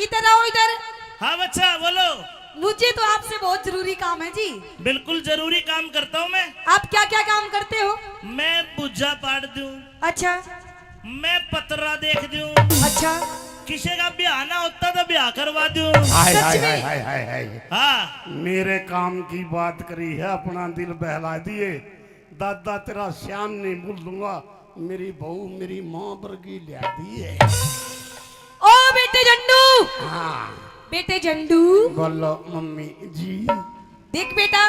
इधर आओ इधर। हाँ बच्चा बोलो। मुझे तो आपसे बहुत जरूरी काम है जी। बिल्कुल जरूरी काम करता हूँ मैं। आप क्या क्या काम करते हो? मैं बुझा पाड़ दूं, अच्छा मैं पतरा देख दूं, अच्छा किसी का ब्याह ना होता तो ब्याह करवा दूं। हाय सच हाय में? हाय हाय हाय हाय हाँ मेरे काम की बात करी है, अपना दिल बहला दिए। दादा तेरा श्याम नहीं भूल दूंगा, मेरी बहू मेरी माँ वर्गी लिया दिए। ओ बेटे झंडू, हाँ बेटे झंडू, बोलो मम्मी जी। देख बेटा,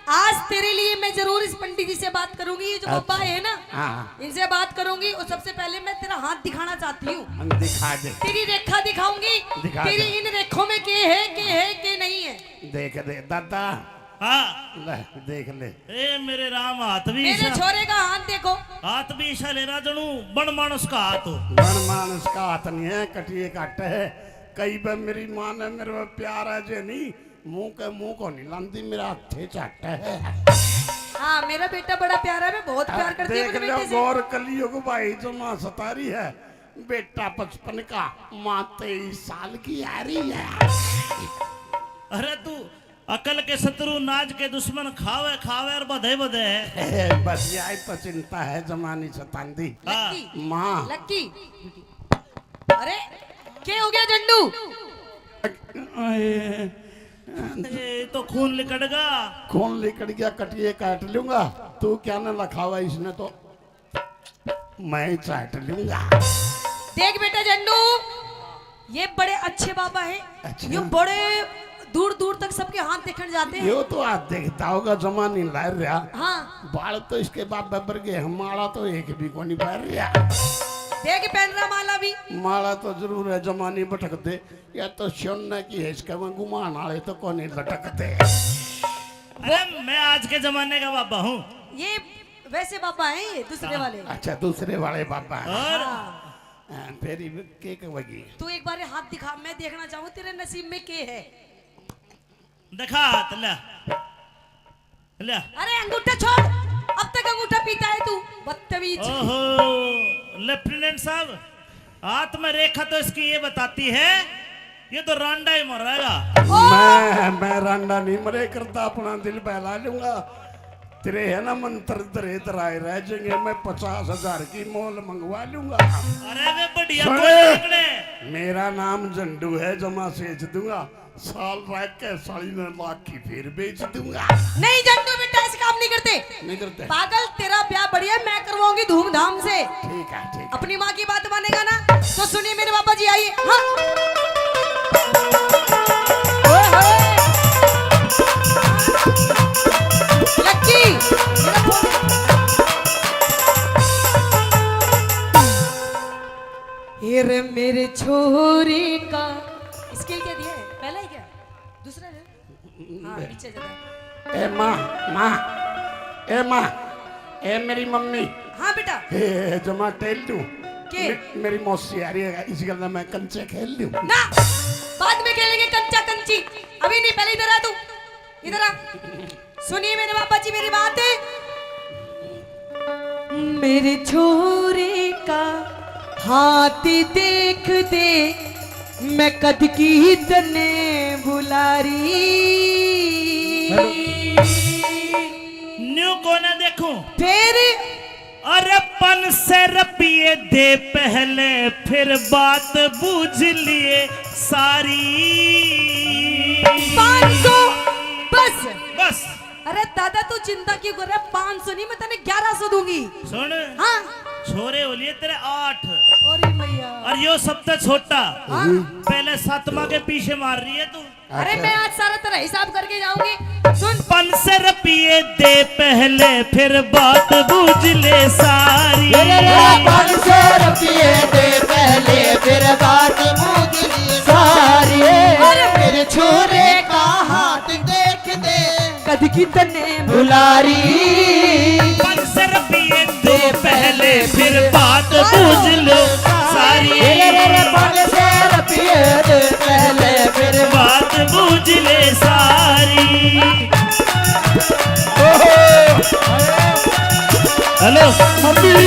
आज तेरे लिए मैं जरूर इस पंडित जी से बात करूंगी। ये जो पापा है ना, हाँ इनसे बात करूंगी। और सबसे पहले मैं तेरा हाथ दिखाना चाहती हूँ। हम दिखा दे, तेरी रेखा दिखाऊंगी। दिखा तेरी दे। इन रेखों में के है के नहीं है। देख दे दादा, हाँ। ले देख ले। ए मेरे राम हाथ भी मेरे ईशा, छोरे का हाथ देखो। हाथ भी ईशा ले रहा जनू बन मानस का हाथ हो। मन मानस का हाथ नहीं है, कटिए काट है। कई बार मेरी माँ ने मेरे पे प्यार है जे नहीं, मुंह के मुंह को नहीं लांदी, मेरा हाथे चाट है। हाँ मेरा बेटा बड़ा प्यारा है, मैं बहुत प्यार करती हूँ देख अपने लो बेटे से। गौर कलियुग भाई जो माँ सतारी है, बेटा 55 का, माँ 23 साल की आ रही है। अरे तू अकल के शत्रु नाज के दुश्मन खावे खावे और बधे बधे है। बस यही तो चिंता है जमानी सतांदी। हाँ। लक्की, माँ लक्की, अरे क्या हो गया झंडू? ए तो खून लिकड़गा। कौन लेकर गया, कटिए काट लूंगा। तू क्या न लखावा इसने तो मैं चाट लूंगा। देख बेटा झंडू, ये बड़े अच्छे बाबा हैं। अच्छा। ये बड़े दूर दूर तक सबके हाथ देखने जाते हैं। यो तो आज देखता होगा जमानी लार रहा। हाँ बाल तो इसके बाप बबर के, हमारा तो एक भी को नहीं पैर रहा। देख पहन रहा माला भी। माला तो जरूर है, जमानी भटक दे, या तो सोने की है इसके में गुमान आले तो कौन नहीं लटक दे। अरे मैं आज के जमाने का बाबा हूँ। ये वैसे बाबा हैं, ये दूसरे वाले। अच्छा दूसरे वाले बाबा हैं। और हाँ। फिर के कहेगी तू एक बार हाथ दिखा, मैं देखना चाहूँ तेरे नसीब में के है। दिखा हाथ ले ले। अरे अंगूठा छोड़, अब तक अंगूठा पीता है तू, बदतमीज। ओहो लेफ्टिनेंट साहब, हाथ में रेखा तो इसकी ये बताती है, ये तो रांडा ही मरेगा। मैं रांडा नहीं मरे करता, अपना दिल बहला लूंगा। तेरे है ना मंत्र तरे तराए रह जाएंगे, मैं 50,000 की मोल मंगवा लूंगा। अरे वे बढ़िया सुने। कोई निकले। मेरा नाम झंडू है, जमा सेच दूंगा, साल रह के 3.5 की फिर बेच दूंगा। नहीं झंडू बेटा, ऐसे काम नहीं करते। नहीं करते? पागल, तेरा ब्याह बढ़िया मैं करवाऊंगी धूमधाम से। ठीक है ठीक है। अपनी माँ की बात मानेगा ना, तो सुनिए मेरे बाबा जी, आइए। हाँ। ओए होए। लक्की, मेरा फोन। ये रे मेरे छोरे का स्किल क्या दिया है? पहला ही क्या, दूसरा है? हाँ पीछे जरा। ए माँ, माँ, ए माँ, ए मेरी मम्मी, हाँ बेटा। ए जमा टेल दूं। के? मेरी मौसी आ रही है, इस गल में मैं कंचे खेल लूं। ना, बाद में खेलेंगे कंचा कंची, अभी नहीं। पहले इधर आ तू, इधर आ। सुनिए मेरे बाबा जी मेरी बात है। मेरे छोरे का हाथ देख दे, मैं कद की तने बुलारी। न्यू कोने देखूं। फिर अरे 500 रुपये दे पहले, फिर बात बूझ लिए सारी। 500 बस। बस अरे दादा तू चिंता क्यों कर रहा है? 500 नहीं, मैं तेने 1100 दूंगी। सुन, हाँ। छोरे हो लिए तेरे 8 अरे मैया। और यो सबसे छोटा। हाँ। पहले 7वां के पीछे मार रही है तू। अरे मैं आज सारा तेरा हिसाब करके जाऊंगी। सुन, 500 रुपये दे पहले, फिर बात बूझ ले सारी। 500 रुपये दे पहले, फिर बात बूझ ली सारी। मेरे छोरे का हाथ देख दे, कद की तने बुलारी। 500 रुपये दे पहले, फिर बात बूझ लो सारी। 500 रुपये दे पहले, फिर बात बूझ ले सारी। Hello mummy.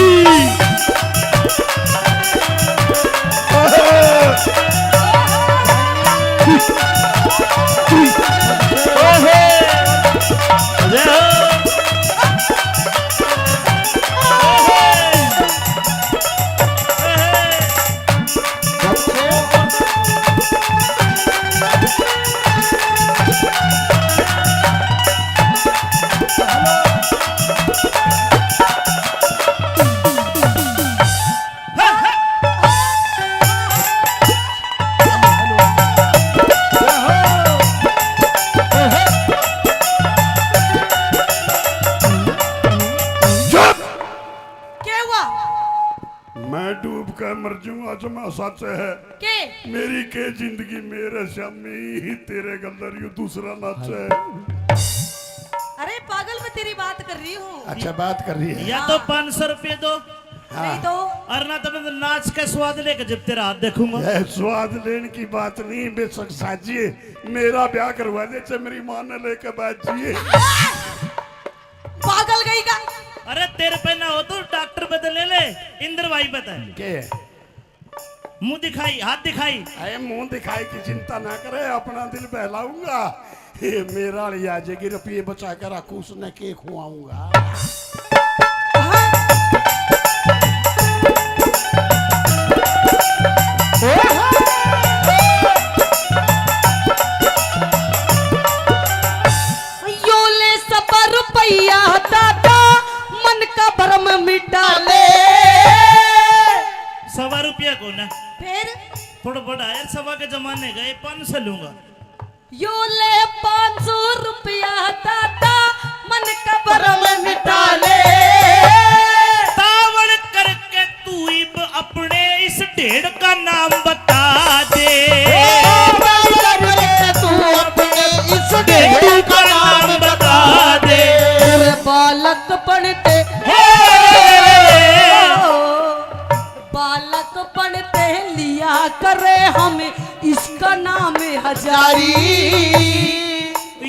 मर जाऊंगा जो मैं सच है के मेरी के जिंदगी मेरे श्यामी तेरे गंदर यू दूसरा नाच है। अरे पागल, मैं तेरी बात कर रही हूँ। अच्छा बात कर रही है। या तो 500 रुपये दो नहीं तो और ना तो मैं नाच के स्वाद लेके जब तेरा हाथ देखूंगा। यह स्वाद लेने की बात नहीं, बेशक साजिए मेरा ब्याह करवा दे चाहे मेरी माँ ने लेकर बैठिए। पागल गई का। अरे तेरे पे ना हो तो डॉक्टर बदल ले इंद्र भाई बता के मुंह दिखाई हाथ दिखाई। अरे मुंह दिखाई की चिंता ना करे, अपना दिल बहलाऊंगा। ये मेरा लिया जाएगी, रुपये बचा कर रखू उसने के खुआऊंगा। यो ले सब रुपया दादा मन का भरम मिटा ले। 100 रुपया को ना फिर थोड़ा बड़ा यार, 100 के जमाने गए 500 लूंगा। यो ले 500 रुपया दादा मन का भरम मिटा ले। तावड़ करके तू इब अपने इस ढेड़ का नाम बता दे। तू अपने इस ढेर का नाम बता दे। तेरे बालक पढ़ते बालक पढ़ते लिया करे हम इसका नाम हजारी।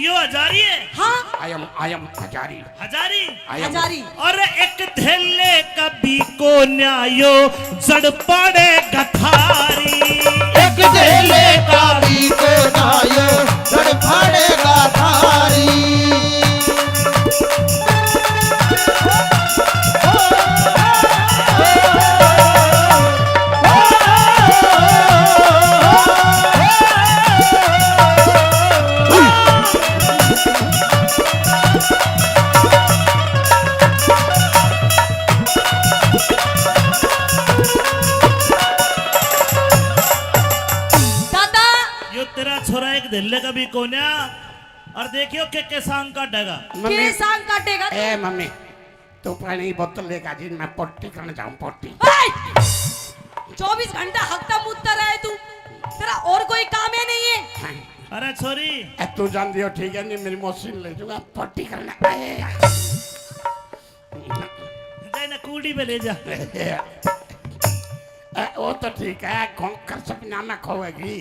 यो हजारी है। हाँ आयम हजारी हजारी हजारी। और एक धेले कभी को न्यायो जड़ पड़े गठारी। एक ढेले का भी को नायो जड़ फाड़ेगा थारी। दादा यो तेरा छोरा एक धेले कभी को न्या और देखियो के सांग काटेगा। के सांग काटेगा तू? ए मम्मी तू पानी बोतल लेकर जी, मैं पट्टी करने जाऊं पट्टी। 24 घंटा हकता मुद्दा रहे तू, तेरा और कोई काम है नहीं है। अरे छोरी ए, तू जान दियो ठीक है नहीं, मेरी मशीन ले जाऊंगा पट्टी करने। जाए ना कूड़ी पे ले जा। वो तो ठीक है, खोकर सपना में खोएगी।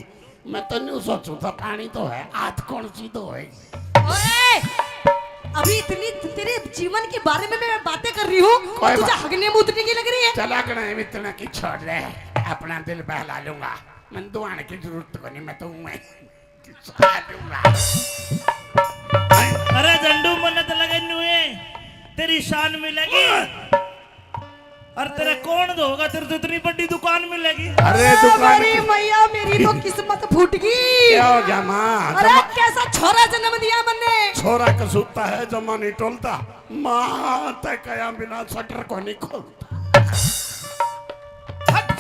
मैं तो नहीं सोचू था पानी तो है, आज कौन सी तो है। ओए, अभी इतनी तेरे जीवन के बारे में मैं बातें कर रही हूँ, कोई तुझे बात- हगने मुतने की लग रही है। चला गए इतना की छोड़ रहे, अपना दिल बहला लूंगा। मैं दुआने की जरूरत को नहीं, मैं तो मैं खा लूंगा। अरे झंडू मन्नत लगे नुए तेरी शान मिलेगी और तेरा कौन होगा, तेरे तो इतनी बड़ी दुकान मिलेगी। अरे दुकान मेरी मैया, मेरी तो किस्मत फूट गई। क्या हो गया माँ? अरे कैसा छोरा जन्म दिया मैंने। छोरा कसूता है जमा नहीं टोलता। माँ तय कया बिना शटर को नहीं खोलता।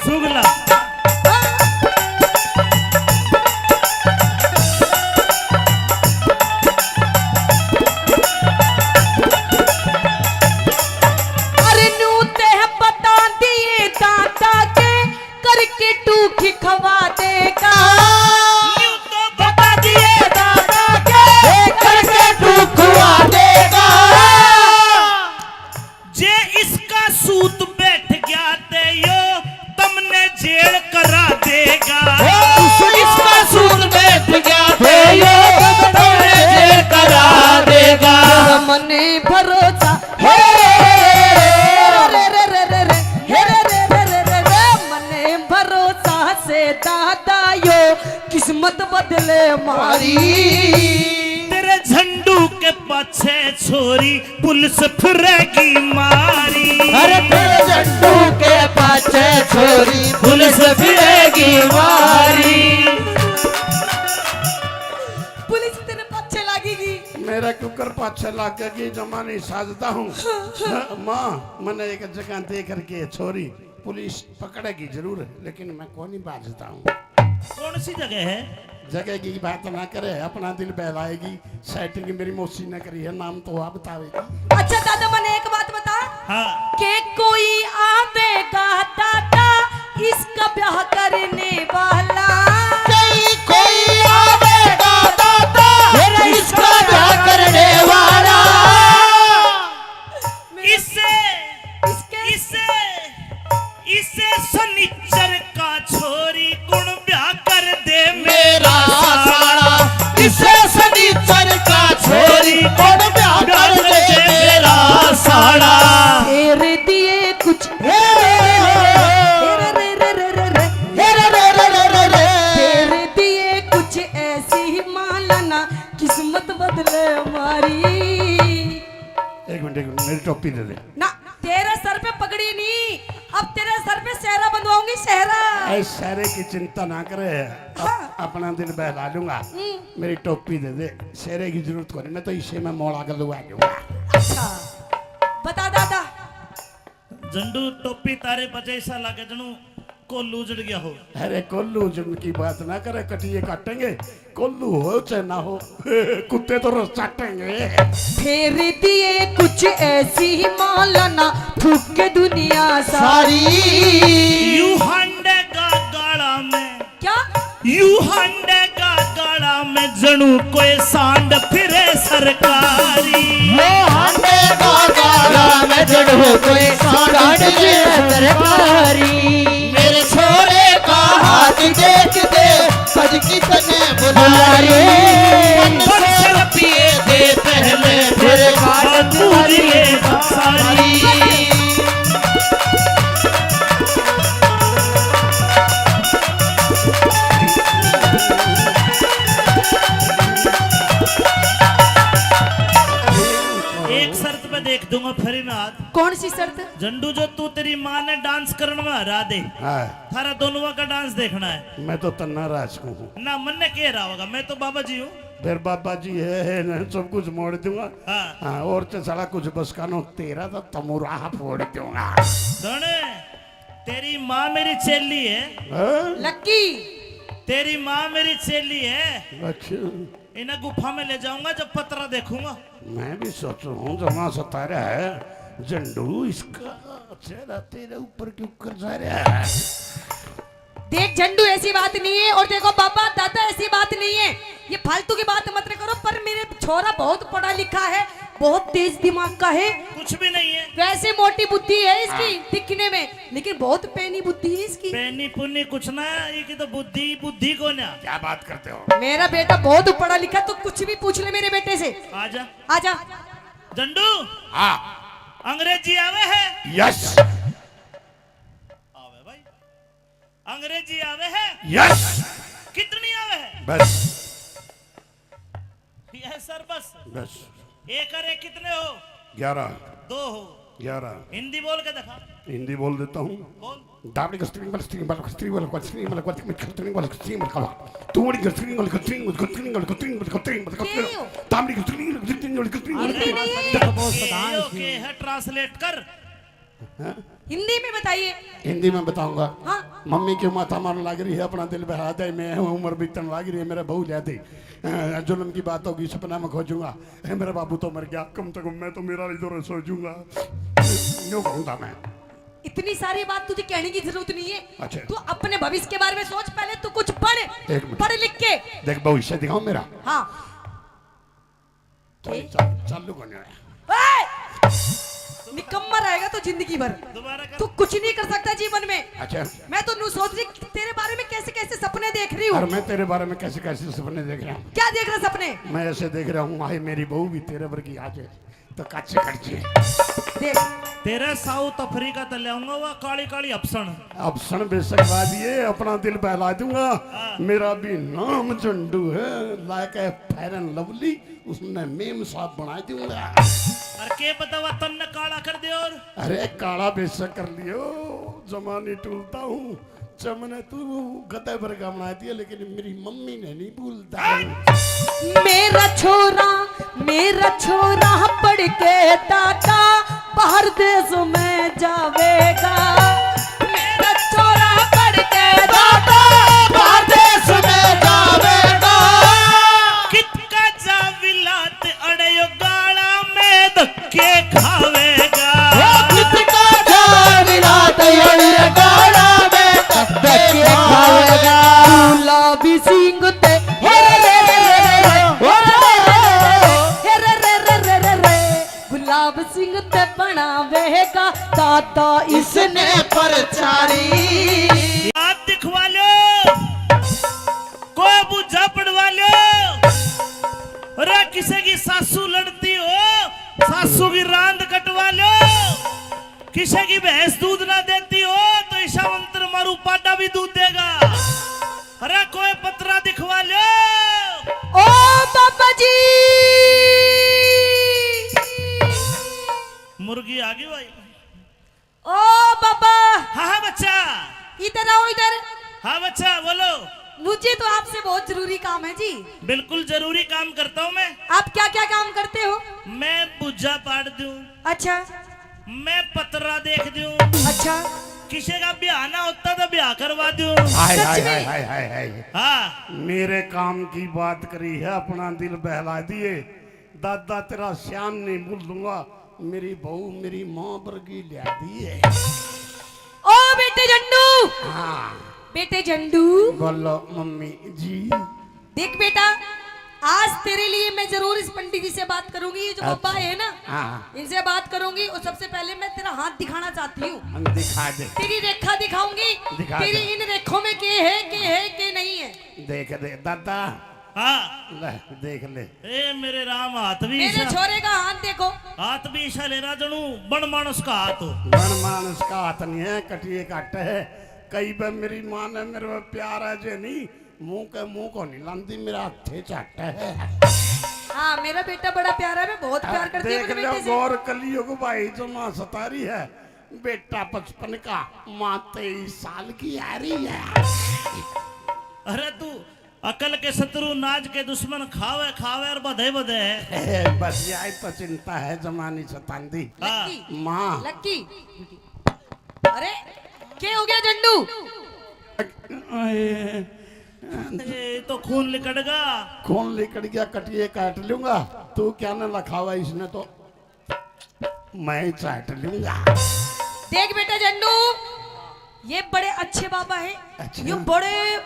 सुगला अरे नूते बता दिए दादा के करके टूकी खवा देगा। यूं तो बता दिए दादा के करके तू खुआ देगा। जे इसका सूत बैठ गया ते यो तुमने जेल करा देगा। इसका सूद बैठ गया थे ये तुमने जेल करा देगा। मने भरोसा हे रे रे रे रे रे हे रे रे रे रे रे रे मने भरोसा से दादा यो किस्मत बदले मारी। तेरे झंडू के पाछे छोरी पुलिस फिरेगी मारी। अरे तेरे झंडू के पाछे छोरी पुलिस फिरेगी मारी। पुलिस तेरे पीछे लगेगी। मेरा कुकर पाछे लागेगी जमा नहीं साजता हूँ। माँ मैंने एक जगह देख करके छोरी पुलिस पकड़ेगी जरूर, लेकिन मैं कौन ही बाजता हूँ। कौन सी जगह है? जगह की बात ना करे, अपना दिल बहलाएगी। सेटिंग मेरी मौसी ने करी है, नाम तो आप बतावेगी। अच्छा दादा, मैंने एक बात बता हाँ के कोई आवेगा दादा इसका ब्याह करने वाला कहीं कोई आवेगा दादा मेरा इसका ब्याह करने वाला इसे इसे इसे सनिचर का छोरी गुण ब्याह कर दे मेरा साला इसे सनीचर का छोरी कौन ब्याह कर दे मेरा साला तेरे दिए कुछ तेरे दिए कुछ ऐसी ही मालाना किस्मत बदले हमारी। एक मिनट मेरी टोपी दे दे। ना तेरे सर पे पगड़ी नहीं, अब तेरे सर पे सेहरा बंधवाऊंगी, सेहरा। ऐ सारे की चिंता ना करे, अपना दिल बहला लूंगा। मेरी टोपी दे दे, सेहरे की जरूरत को नहीं, मैं तो इसे में मोड़ा कर लूंगा। अच्छा बता दादा। झंडू टोपी तारे बजे ऐसा लगे जनू कोल्लू उजड़ गया हो। अरे कोल्लू जुन की बात ना करे, कटिए काटेंगे। कोल्लू हो चाहे ना हो, कुत्ते तो रोज चाटेंगे। तेरे दिए कुछ ऐसी ही मालाना थूक के दुनिया सारी। यू हंडे का गाड़ा में क्या यू हंडे का गाड़ा में जनू कोई सांड फिरे सरकारी। वो हंडे का गाड़ा में जड़ो कोई सांड फिरे सरकारी मेरे छोरे का हाथ देख दे सज की तने बुला रे बरसल पिए दे पहले फिर बात पूरी सारी। एक शर्त पे देख दूंगा फिर मैं हाथ। कौन सी शर्त? झंडू जो तू तेरी माँ ने डांस करने में हरा दे, हाँ, थारा दोनों का डांस देखना है। मैं तो तन्ना राज को हूँ। ना मन ने कह रहा होगा, मैं तो बाबा जी हूँ। फिर बाबा जी है ना, सब कुछ मोड़ दूंगा। हाँ हाँ, और तो साला कुछ बस कानो तेरा तो तमुराह फोड़ दूंगा। धने तेरी माँ मेरी चेली है, हाँ? लक्की तेरी माँ मेरी चेली है। अच्छा, इन्हें गुफा में ले जाऊंगा जब पतरा देखूंगा। मैं भी सोच रहा हूँ जमा सतारा है झंडू, इसका चेहरा तेरे ऊपर क्यों कर जा रहा है? देख झंडू ऐसी बात नहीं है, और देखो बाबा दादा ऐसी बात नहीं है, ये फालतू की बात मत करो। पर मेरे छोरा बहुत पढ़ा लिखा है, बहुत तेज दिमाग का है, कुछ भी नहीं है। वैसे मोटी बुद्धि है इसकी दिखने में, लेकिन बहुत पैनी बुद्धि है इसकी। पैनी पुन्नी कुछ ना, ये की तो बुद्धि बुद्धि को ना। क्या बात करते हो? मेरा बेटा बहुत पढ़ा लिखा, तो कुछ भी पूछ ले मेरे बेटे से। आजा आजा। झंडू, हाँ, अंग्रेजी आवे है? यस आवे भाई, अंग्रेजी आवे है? यस, कितनी आवे है? बस ये सर बस बस। एक और एक कितने हो? 11 दो हो। 11 हिंदी बोल के दिखा। हिंदी बोल देता हूँ। बोल। दाबड़ी का स्ट्रिंग वाला स्ट्रिंग वाला स्ट्रिंग वाला स्ट्रिंग वाला स्ट्रिंग वाला स्ट्रिंग वाला तूड़ी का स्ट्रिंग वाला स्ट्रिंग वाला स्ट्रिंग वाला स्ट्रिंग वाला स्ट्रिंग वाला दाबड़ी का स्ट्रिंग वाला स्ट्रिंग वाला स्ट्रिंग वाला ओके है, ट्रांसलेट कर। हिंदी में बताइए। हिंदी में बताऊंगा। हाँ। मम्मी क्यों माथा मारने लग रही है, अपना दिल बहा दे, मैं उम्र बीतने लग रही है, मेरा बहू जाती जुल्म की बात होगी, सपना में खोजूंगा, मेरा बाबू तो मर गया, कम से कम मैं तो मेरा इधर सोचूंगा, यूं कहूंगा मैं। इतनी सारी बात तुझे कहने की जरूरत नहीं है। अच्छा। तू अपने भविष्य के बारे में सोच, पहले तू कुछ एक पढ़, मिनट। पढ़ लिख के। देख भविष्य दिखाऊं मेरा। हाँ। चालू करने आया। निकम्मा रहेगा तो जिंदगी भर, दोबारा कर। तू कुछ नहीं कर सकता जीवन में। अच्छा, मैं तो नू सोच रही तेरे बारे में कैसे कैसे सपने देख रही हूँ। और मैं तेरे बारे में कैसे कैसे सपने देख रहा हूँ। क्या देख रहा सपने? मैं ऐसे देख रहा हूँ, हाय मेरी बहू भी तेरे पर की आज तो कच्चे कच्चे। देख तेरे साउथ अफ्रीका तो ले आऊंगा, वह काली काली अफसन। अब क्षण बेशक बाद ये अपना दिल बहला दूंगा। मेरा भी नाम झंडू है, like a fair and lovely, उसने मेम साहब बना दूंगा। और के बतावा तन्ने काला कर दे। और अरे काला बेशक कर लियो, जमाने टूलता हूँ, चमने तू गद्दे पर का बना दिया, लेकिन मेरी मम्मी ने नहीं भूलता। मेरा छोरा पढ़ के दादा बाहर देश में जावेगा। मेरा छोरा पढ़ के दादा बाहर देश में जावेगा कितका जाविलात अड़यो गाड़ा में धक्के खावेगा। कितका जाविला तैयार गाड़ा में के खावेगा गुलाबी सिंह ते हे रे रे रे रे हे रे रे रे रे रे रे गुलाब सिंह ते बनावेगा दादा इसने परचारी हाथ दिखवा लो, कोई बुझा पड़वा लो। अरे किसी की सासू लड़ती हो, सासू की रांद कटवा लो। किसी की भैंस दूध ना देती हो तो ईशा मंत्र मारू पाटा भी दूध देगा। अरे कोई पतरा दिखवा लो। ओ बाबा जी मुर्गी आ गई भाई। ओ बाबा हाँ हाँ बच्चा, इधर आओ इधर। हाँ बच्चा बोलो। मुझे तो आपसे बहुत जरूरी काम है जी। बिल्कुल जरूरी काम करता हूँ मैं। आप क्या क्या काम करते हो? मैं बुझा पाड़ दूं, अच्छा मैं पतरा देख दूं, अच्छा किसी का ब्याह ना होता तो ब्याह करवा दूं। हाय सच हाय में? हाय हाय हाय हाय। हाँ मेरे काम की बात करी है, अपना दिल बहला दिए। दादा तेरा श्याम नहीं भूल दूंगा, मेरी बहू मेरी माँ वर्गी लिया दी है। ओ बेटे झंडू, हाँ बेटे झंडू बोलो मम्मी जी। देख बेटा, आज तेरे लिए मैं जरूर इस पंडित जी से बात करूंगी। ये जो पप्पा है ना, हाँ इनसे बात करूंगी। और सबसे पहले मैं तेरा हाथ दिखाना चाहती हूँ। हम दिखा दे, तेरी रेखा दिखाऊंगी। दिखा तेरी दे। इन रेखों में के है के नहीं है। देख दे दादा, हाँ ले देख ले। ए मेरे राम, हाथ भी मेरे ईशा, छोरे का हाथ देखो। हाथ भी ईशा ले रहा जनू बन मानस का हाथ हो। बन मानस का हाथ नहीं है, कटिए काट है। कई बार मेरी माँ ने मेरे पे प्यार है जे नहीं, मुंह को नहीं लांदी, मेरा हाथे चाट है। हाँ मेरा बेटा बड़ा प्यारा है, मैं बहुत प्यार करती हूँ देख अपने लो बेटे से। गौर कलियुग भाई जो माँ सतारी है, बेटा 55 का, माँ 23 साल की आ रही है। अरे तू अकल के शत्रु नाज के दुश्मन खावे खावे और बधे बधे है। बस यही तो चिंता है जमानी सतांदी। हाँ लक्की, माँ लक्की, अरे क्या हो गया झंडू? ए, तो खून लिकड़गा। कौन लेकर गया, कटिए काट लूंगा। तू क्या न लखावा इसने तो मैं चाट लूंगा। देख बेटा झंडू, ये बड़े अच्छे बाबा हैं। अच्छा। ये बड़े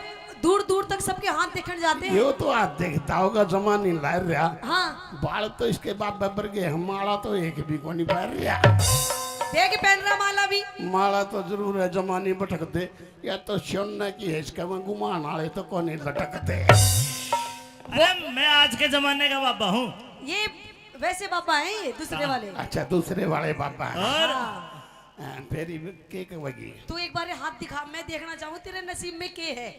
दूर दूर तक सबके हाथ देखने जाते हैं। यो तो आज देखता होगा जमानी लार रहा। हाँ बाल तो इसके बाप बबर गए, हमारा तो एक भी को नहीं पैर रहा। देख पहन रहा माला भी। माला तो जरूर है, जमानी भटक दे या तो सोना की है, इसका मैं गुमान वाले तो कौन लटकते। अरे मैं आज के जमाने का बाबा हूँ। ये वैसे बाबा हैं, ये दूसरे वाले। अच्छा दूसरे वाले बाबा हैं। और हाँ। फिर के कहेगी तू एक बार हाथ दिखा, मैं देखना चाहूँ तेरे नसीब में के है।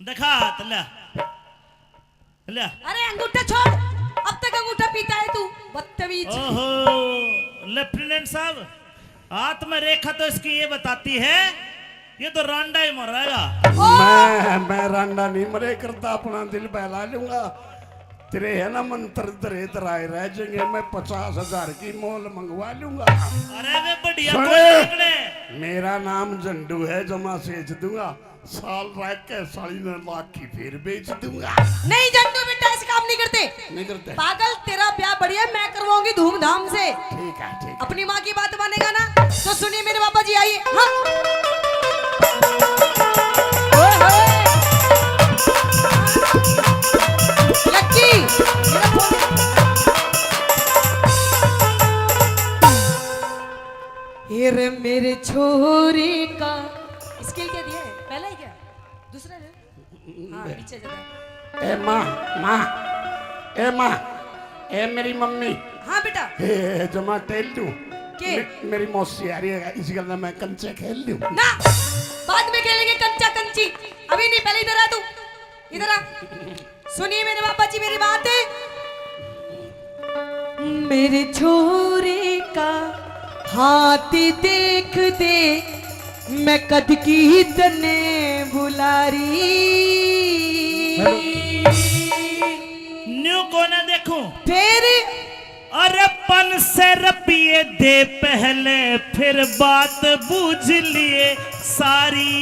दिखा हाथ, ले ले। अरे अंगूठा छोड़, अब तक अंगूठा पीता है तू, बदतमीज। ओहो लेफ्टिनेंट साहब, हाथ में रेखा तो इसकी ये बताती है, ये तो रांडा ही मर रहेगा। मैं रांडा नहीं मरे करता, अपना दिल बहला लूंगा। तेरे है ना मंत्र दरे दराए रह जाएंगे, मैं 50,000 की मोल मंगवा लूंगा। अरे वे बढ़िया सुने। कोई निकले। मेरा नाम झंडू है, जमा सेच दूंगा। साल रह के 1.5 की फिर बेच दूंगा। नहीं झंडू बेटा, ऐसे काम नहीं करते। नहीं करते? पागल, तेरा ब्याह बढ़िया मैं करवाऊंगी धूमधाम से। ठीक है ठीक है। अपनी माँ की बात मानेगा ना, तो सुनिए मेरे बाबा जी, आइए। हाँ। ओए होए। लक्की, मेरा फोन। ये रे मेरे छोरे का स्किल क्या दिया है? पहला ही क्या, दूसरा है? हाँ पीछे जाता है। ए माँ, ए माँ, ए मेरी मम्मी। हाँ बेटा। ए जमा टेल दूं। के? मेरी मौसी आ रही है, इसी गल मैं कंचे खेल लूं। ना, बाद में खेलेंगे कंचा कंची, अभी नहीं। पहले इधर आ तू, इधर आ। सुनिए मेरे बाबा जी मेरी बात है। मेरे छोरे का हाथ देख दे, मैं कद की तने बुलारी। न्यू कोने देखूं, फिर अरे 500 रुपये दे पहले, फिर बात बूझ लिए सारी।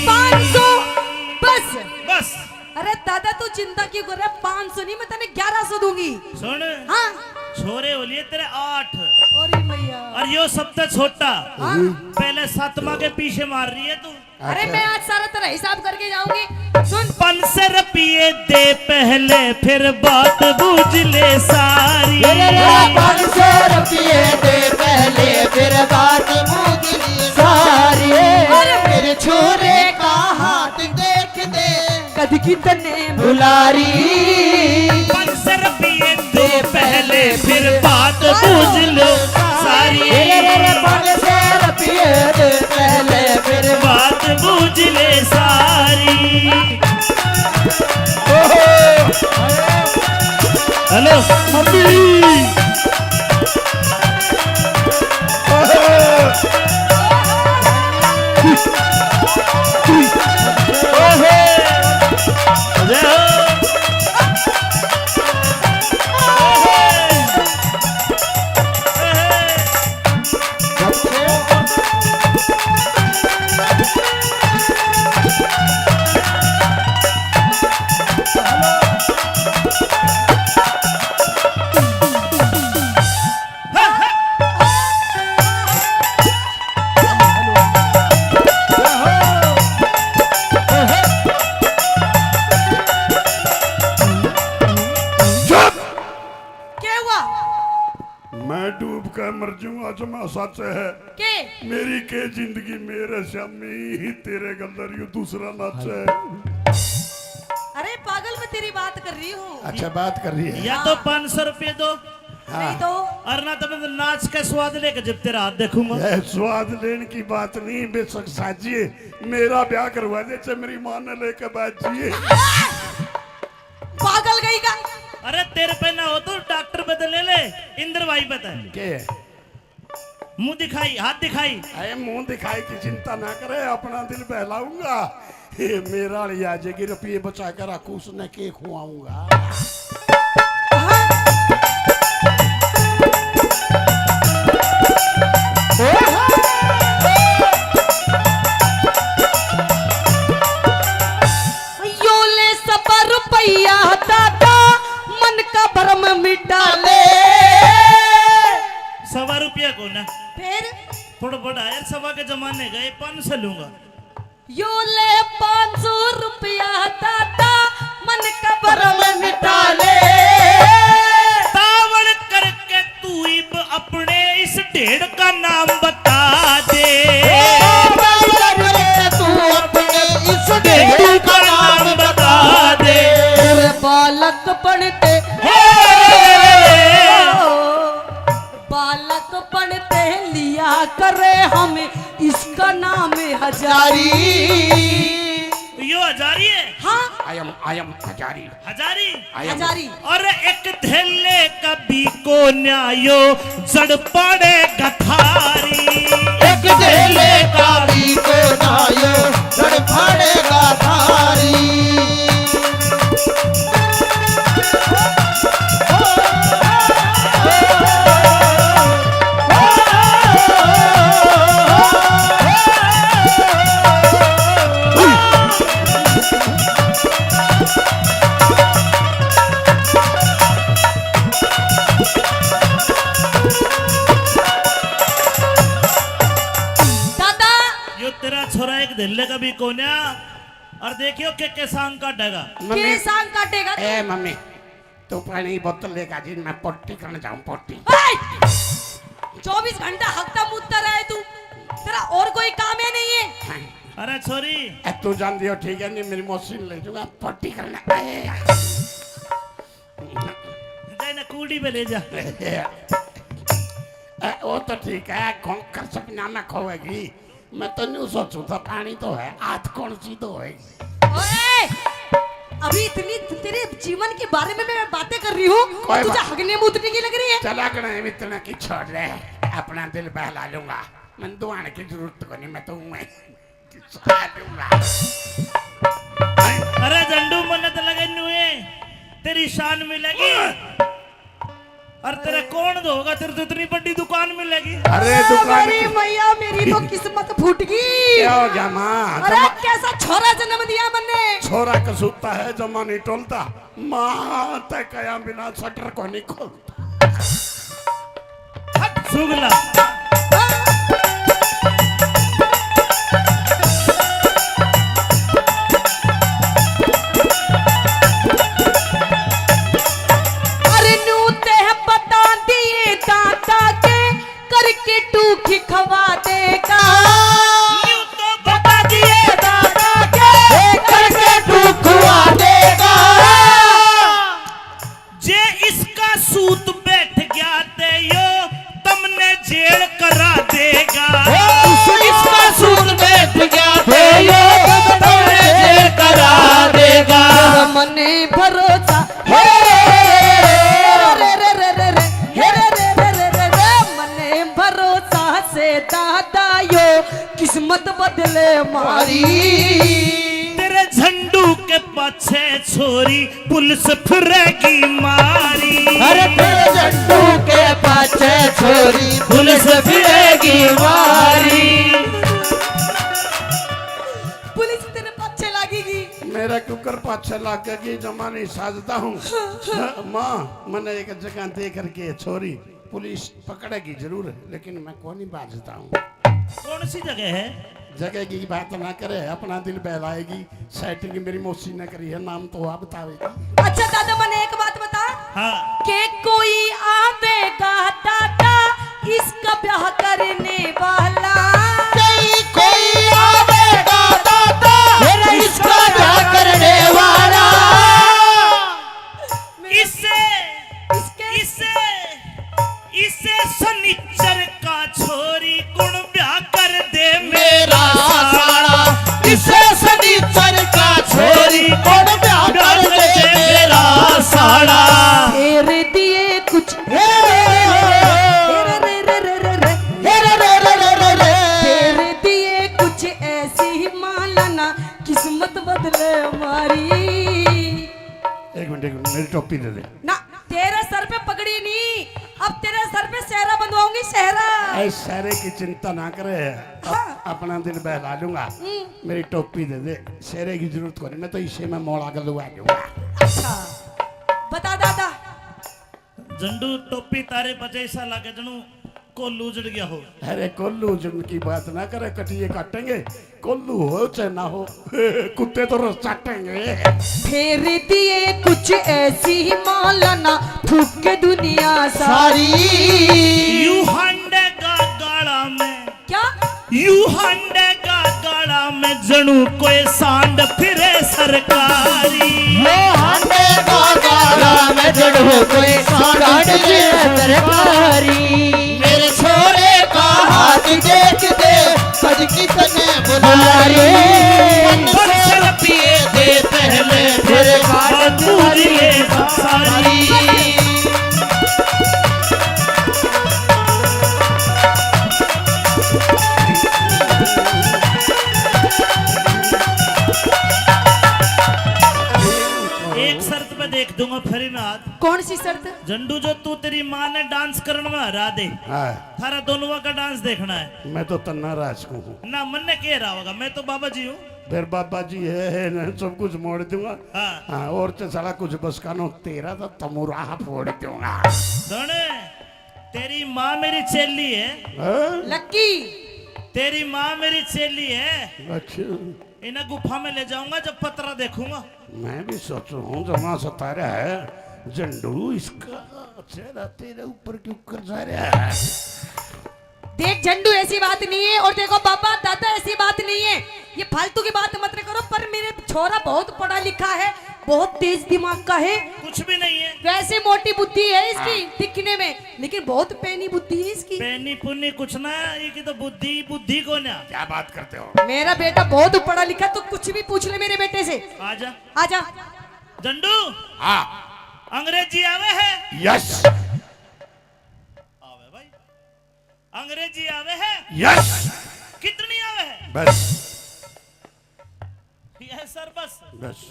500 बस। बस अरे दादा तू चिंता क्यों कर रहा है? 500 नहीं, मैं तेने 1100 दूंगी। सुन, हाँ। छोरे हो लिए तेरे 8। अरे मैया, और यो सबसे छोटा पहले सातवा के पीछे मार रही है तू। अरे मैं आज सारा तरह हिसाब करके जाऊंगी। सुन 500 रुपये दे पहले फिर बात बूझ ले सारी। 500 रुपये दे पहले फिर बात मुझे सारी। मेरे छोरे का हाथ देख दे कद की तने बुलारी। 500 रुपये दे पहले फिर बात बूझ लो सारी। 500 रुपये दे पहले फिर बात बूझ ले सारी। Hello mummy. मैं डूब कर मर जाऊंगा जमा सच है के मेरी के जिंदगी मेरे श्यामी तेरे गंदर यू दूसरा नाच है। अरे पागल मैं तेरी बात कर रही हूँ। अच्छा बात कर रही है। या तो 500 रुपये दो नहीं तो और ना तो मैं नाच का स्वाद लेकर जब तेरा हाथ देखूंगा। यह स्वाद लेने की बात नहीं बेशक साजिए मेरा ब्याह करवा दे चाहे मेरी मां ने लेकर बैठिए। पागल गई का। अरे तेरे पे ना हो तो डॉक्टर बदल ले इंद्र भाई बता के मुंह दिखाई हाथ दिखाई। अरे मुंह दिखाई की चिंता ना करे अपना दिल बहलाऊंगा। ये मेरा आ जाएगी रुपये बचा कर रखू उसने के खुआऊंगा। यो ले सब रुपया दादा मन का भरम मिटा ले। 1.25 रुपया को ना फिर थोड़ा बड़ा यार 1.25 के जमाने गए 500 लूंगा। यो ले 500 रुपया दादा मन का भरम मिटा ले। तावड़ करके तू इब अपने इस ढेड़ का नाम बता दे। तू अपने इस ढेड़ का नाम बता दे। तेरे बालक पढ़ते बालक पढ़ते लिया करे हम इसका नाम हजारी। यो हजारी है। हाँ आयम हजारी हजारी हजारी। और एक धेले कभी को न्यायो जड़ पड़े गथारी। एक धेले का भी को नायो जड़ पड़ेगा थारी। दादा यो तेरा छोरा एक धेले कभी को न्या और देखियो के सांग काटेगा। के सांग काटेगा तू? ए मम्मी तू पानी बोतल लेगा जी मैं पट्टी करने जाऊं पट्टी। 24 घंटा हकता मुद्दा रहा है तू। तेरा और कोई काम है नहीं है। अरे छोरी ए, तू जान दियो ठीक है नहीं मेरी मशीन ले जाऊंगा पट्टी करने। जाए ना कूड़ी पे ले जा। वो तो ठीक है कौन कर सपना में खोएगी। मैं तो नहीं सोचू था पानी तो है आज कौन सी तो होएगी। ओए अभी इतनी तेरे जीवन के बारे में मैं बातें कर रही हूँ कोई तुझे बात- हगने मुतने की लग रही है। चला कर इतना की छोड़ रहे अपना दिल बहला लूंगा। मैं दुआने की जरूरत को नहीं मैं तो मैं खा लूंगा। अरे झंडू मन्नत लगे नुए तेरी शान मिलेगी और तेरा कौन होगा तेरे तो इतनी बड़ी दुकान मिलेगी। अरे दुकान मेरी मैया मेरी तो किस्मत फूट गई। क्या हो जमा अरे कैसा छोरा जन्म दिया मैंने। छोरा कसूता है जमा नहीं टोलता माँ तय कया बिना शटर को नहीं खोलता। सुगला पाछे छोरी पुलिस फिरेगी मारी। अरे तेरे जंडू के पाछे छोरी पुलिस फिरेगी मारी। पुलिस तेरे पाछे लगेगी। मेरा कुकर पाछे लाग गई जमा नहीं साजता हूँ। माँ मैंने एक जगह दे करके छोरी पुलिस पकड़ेगी जरूर लेकिन मैं कौन ही बाजता हूँ। कौन सी जगह है? जगह की बात ना करे अपना दिल बहलाएगी। सेटिंग मेरी मौसी ने करी है नाम तो आप बतावेगी। अच्छा दादा मैंने एक बात बता हाँ। के कोई आवेगा दादा इसका ब्याह करने वाला। कोई आवेगा दादा मेरा इसका ब्याह करने वाला। इसे इसे सनिचर का छोरी गुण ब्याह कर दे मेरा साड़ा। इसे सनीचर का छोरी गुण ब्याह कर दे मेरा साड़ा। तेरे दिए कुछ तेरे दिए कुछ ऐसी ही मालाना किस्मत बदले हमारी। एक मिनट मेरी टोपी दे दे। ना तेरे सर पे पगड़ी नहीं अब तेरे सर पे सेहरा बंधवाऊंगी सेहरा। ऐ सारे की चिंता ना करे अपना दिल बहला लूंगा। मेरी टोपी दे दे शेरे की जरूरत कोनी मैं तो इसे में मोड़ा कर लुआ दूंगा। अच्छा बता दादा। झंडू टोपी तारे बजे ऐसा लगे जनू कोल्लू उजड़ गया हो। अरे कोल्लू जुन की बात ना करे कटिए काटेंगे कोल्लू हो चाहे ना हो कुत्ते तो रस चाटेंगे। तेरे दिए कुछ ऐसी ही मालाना थूक के दुनिया सारी। यू हंडे का गाड़ा में क्या यू हंडे का गाड़ा में जनू कोई सांड फिरे सरकारी। हंडे का गाड़ा में जड़ो कोई सांड फिरे सरकारी। मेरे छोरे का हाथ देख दे सज की तने बुला रे। मंदिर पिए दे पहले फिर बात तुझे सारी। एक शर्त पे देख दूंगा फिर मैं हाथ। कौन सी शर्त। झंडू जो तू तेरी माँ ने डांस करने में हरा दे हाँ थारा दोनों का डांस देखना है। मैं तो तन्ना राज को हूँ। ना मन ने कह रहा होगा मैं तो बाबा जी हूँ। फिर बाबा जी है ना सब कुछ मोड़ दूंगा। हाँ। हाँ और तो सारा कुछ बस कानो तेरा तो तमुरा फोड़ दूंगा। धने तेरी माँ मेरी चेली है। हाँ? लक्की तेरी माँ मेरी चेली है। अच्छा इन्हें गुफा में ले जाऊंगा जब पतरा देखूंगा। मैं भी सोच रहा हूँ जमा सतारा है झंडू इसका चेहरा तेरे ऊपर क्यों कर जा रहा है। देख झंडू ऐसी बात नहीं है और देखो बाबा दादा ऐसी बात नहीं है। ये फालतू की बात मत करो पर मेरे छोरा बहुत पढ़ा लिखा है बहुत तेज दिमाग का है। कुछ भी नहीं है। वैसे मोटी बुद्धि है इसकी दिखने में लेकिन बहुत पैनी बुद्धि है इसकी। पैनी पुन्नी कुछ ना ये की तो बुद्धि बुद्धि को ना। क्या बात करते हो। मेरा बेटा बहुत पढ़ा लिखा तो कुछ भी पूछ ले मेरे बेटे से। आजा आजा झंडू हाँ अंग्रेजी आवे है। यस आवे भाई अंग्रेजी आवे है। यस कितनी आवे है। बस यस सर बस। बस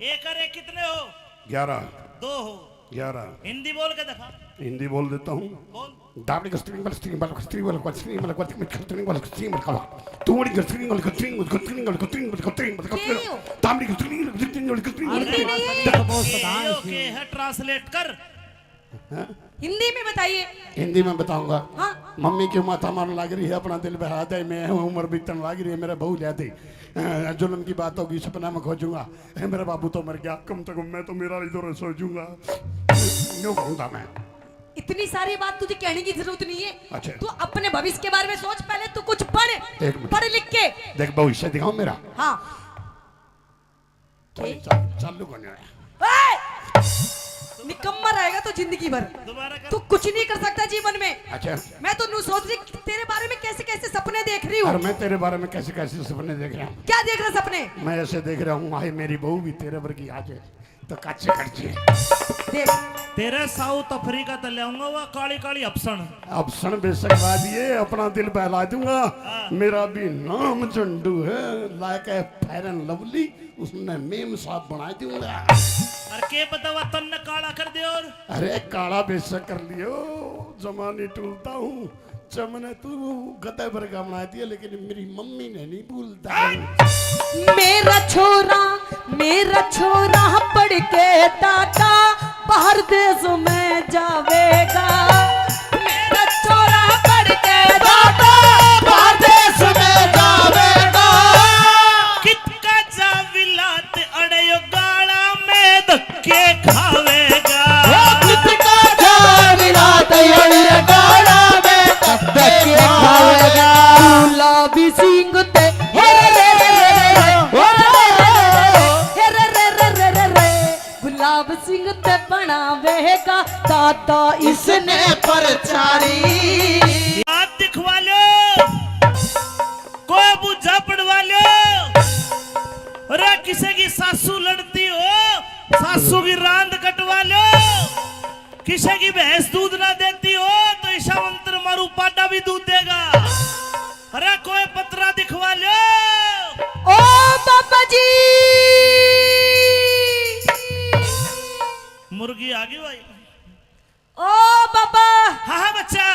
एक और एक कितने हो। 11 दो हो। 11 हिंदी बोल के दिखा। हिंदी बोल देता हूँ। बोल दाबड़ी का स्ट्रिंग वाला स्ट्रिंग वाला स्ट्रिंग वाला स्ट्रिंग वाला स्ट्रिंग वाला स्ट्रिंग वाला तूड़ी का स्ट्रिंग वाला स्ट्रिंग वाला स्ट्रिंग वाला स्ट्रिंग वाला स्ट्रिंग वाला दाबड़ी का स्ट्रिंग वाला स्ट्रिंग वाला स्ट्रिंग वाला ओके है ट्रांसलेट कर। हिंदी में बताइए। हिंदी में बताऊंगा। हाँ मम्मी क्यों माथा मारने लग रही है अपना दिल बहा दे मैं उम्र बीतने लग रही है मेरा बहू ले दे जुल्म की बात होगी सपना में खोजूंगा मेरा बाबू तो मर गया कम से कम मैं तो मेरा इधर सोचूंगा यूं कहूंगा मैं। इतनी सारी बात तुझे कहने की जरूरत नहीं है। अच्छा। तू अपने भविष्य के बारे में सोच पहले तू कुछ पढ़ एक मिनट। पढ़ लिख के। देख भविष्य दिखाओ मेरा। हाँ चालू करने आया। निकम्मा रहेगा तो जिंदगी भर दोबारा कर। तू कुछ नहीं कर सकता जीवन में। अच्छा मैं तो सोच रही तेरे बारे में कैसे कैसे सपने देख रही और हूँ। मैं तेरे बारे में कैसे कैसे सपने देख रहा हूँ। क्या देख रहा सपने। मैं ऐसे देख रहा हूँ हाय मेरी बहू भी तेरे पर की आज है तो काचे खर्चे देख तेरे साउथ अफ्रीका तक ले आऊंगा वो काली काली अफसन। अब सन बेशक दिए अपना दिल बहला दूंगा। मेरा भी नाम झंडू है, like a fair and lovely, उसने मेम साहब बना दूंगा। अरे के पता हुआ तन्ने काला कर दे और अरे काला बेशक कर लियो, जमाने टूलता हूँ। चमने तू गधे पर का बना दिया, लेकिन मेरी मम्मी ने नहीं भूलता। मेरा छोरा पढ़ के दादा बाहर देश में जावेगा। मेरा छोरा पढ़ के दादा बाहर देश में जावेगा। कितका जाविलात अड़यो गाड़ा में धक्के खावेगा। कितका जाविला तैयार गाड़ा में धक्के खावेगा। गुलाबी सिंह ते हे रे रे रे गुलाब सिंह ते बनावेगा दादा इसने परचारी। हाथ दिखवा लो, कोई बुझा पड़वा लो। अरे किसी की सासू लड़ती हो, सासू की रांद कटवा लो। किसी की भैंस दूध ना देती हो तो ईशा मंत्र मारू पाडा भी दूध देगा। अरे कोई पतरा दिखवा लो। ओ बाबा जी मुर्गी आ गई भाई। ओ बाबा हाँ बच्चा।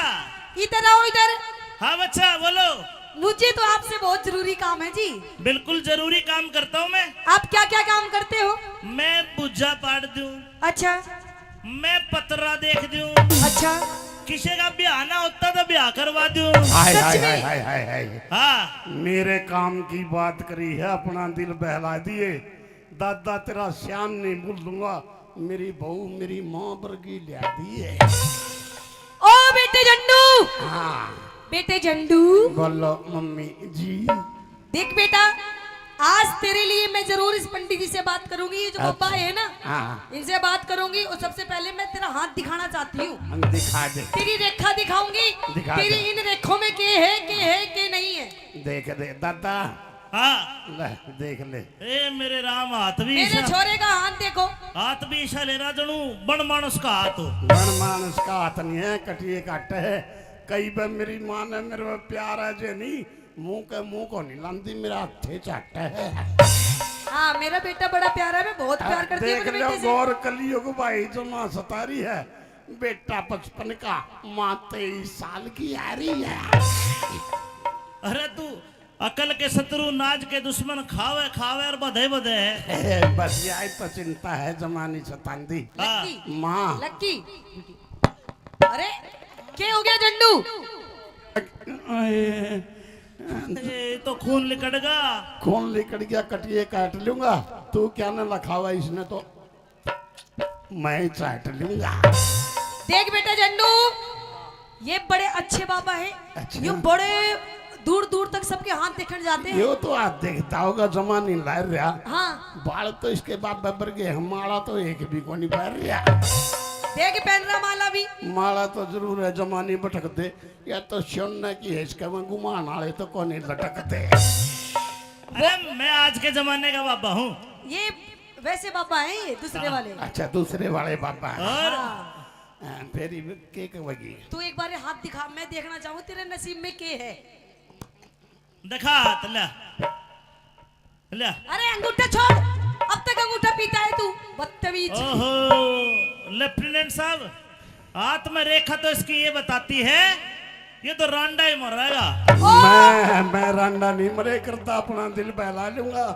इधर आओ इधर। हाँ बच्चा बोलो। मुझे तो आपसे बहुत जरूरी काम है जी। बिल्कुल जरूरी काम करता हूँ मैं। आप क्या क्या काम करते हो? मैं बुझा पाड़ दूं, अच्छा मैं पतरा देख दूं, अच्छा किसी का ब्याह ना होता तो ब्याह करवा दूं। हाय सच हाय में? हाय हाय हाय हाय। हाँ मेरे काम की बात करी है, अपना दिल बहला दिए। दादा तेरा श्याम नहीं भूल दूंगा, मेरी बहू मेरी माँ वर्गी लिया दी है। ओ बेटे झंडू, हाँ बेटे झंडू बोलो मम्मी जी। देख बेटा, आज तेरे लिए मैं जरूर इस पंडित जी से बात करूंगी। ये जो पप्पा है ना, हाँ इनसे बात करूंगी। और सबसे पहले मैं तेरा हाथ दिखाना चाहती हूँ। हम दिखा दे, तेरी रेखा दिखाऊंगी। दिखा तेरी दे। इन रेखों में के है के नहीं है। देख दे दादा, हाँ ले देख ले। ए मेरे राम हाथ भी मेरे ईशा, छोरे का हाथ देखो। हाथ भी ईशा ले रहा जनू बन मानस का हाथ हो। बन मानस का हाथ नहीं है, कटिए काट है। कई बार मेरी माँ ने मेरे पे प्यार है जे नहीं, मुंह के मुंह को नहीं लांदी, मेरा हथे चाट है। हाँ मेरा बेटा बड़ा प्यारा है, मैं बहुत प्यार करती हूँ देख अपने लो बेटे से। गौर कलियुग भाई जो माँ सतारी है, बेटा 55 का, माँ 23 साल की आ रही है। अरे तू अकल के शत्रु नाज के दुश्मन खावे खावे और बधे बधे। बस यही तो चिंता है जमानी सतांदी। हाँ लक्की, माँ लक्की। अरे क्या हो गया झंडू? ए, तो खून लिकड़गा। कौन लेकर गया, कटिए काट लूंगा। तू क्या न लखावा इसने तो मैं चाट लूंगा। देख बेटा झंडू, ये बड़े अच्छे बाबा हैं। अच्छा। ये बड़े दूर दूर तक सबके हाथ देखने जाते हैं। यो तो आप देखता होगा जमानी लार रहा। हाँ बाल तो इसके बाद बबर गए, हमारा तो एक भी को नहीं पैर रहा। देख पहन रहा माला भी। माला तो जरूर है, जमानी भटक दे या तो सोना की है, इसका मैं गुमान आले तो कौन नहीं लटकते। अरे मैं आज के जमाने का बाबा हूँ। ये वैसे बाबा हैं, ये दूसरे वाले। अच्छा दूसरे वाले बाबा हैं। और हाँ। फेरी केक वगी। तू एक बार हाथ दिखा, मैं देखना चाहूँ तेरे नसीब में के है। दिखा हाथ ले ले। अरे अंगूठा छोड़, अब तक अंगूठा पीता है तू, बदतमीज। ओहो लेफ्टिनेंट साहब, हाथ में रेखा तो इसकी ये बताती है, ये तो रांडा ही मर रहेगा। मैं रांडा नहीं मरे करता, अपना दिल बहला लूंगा।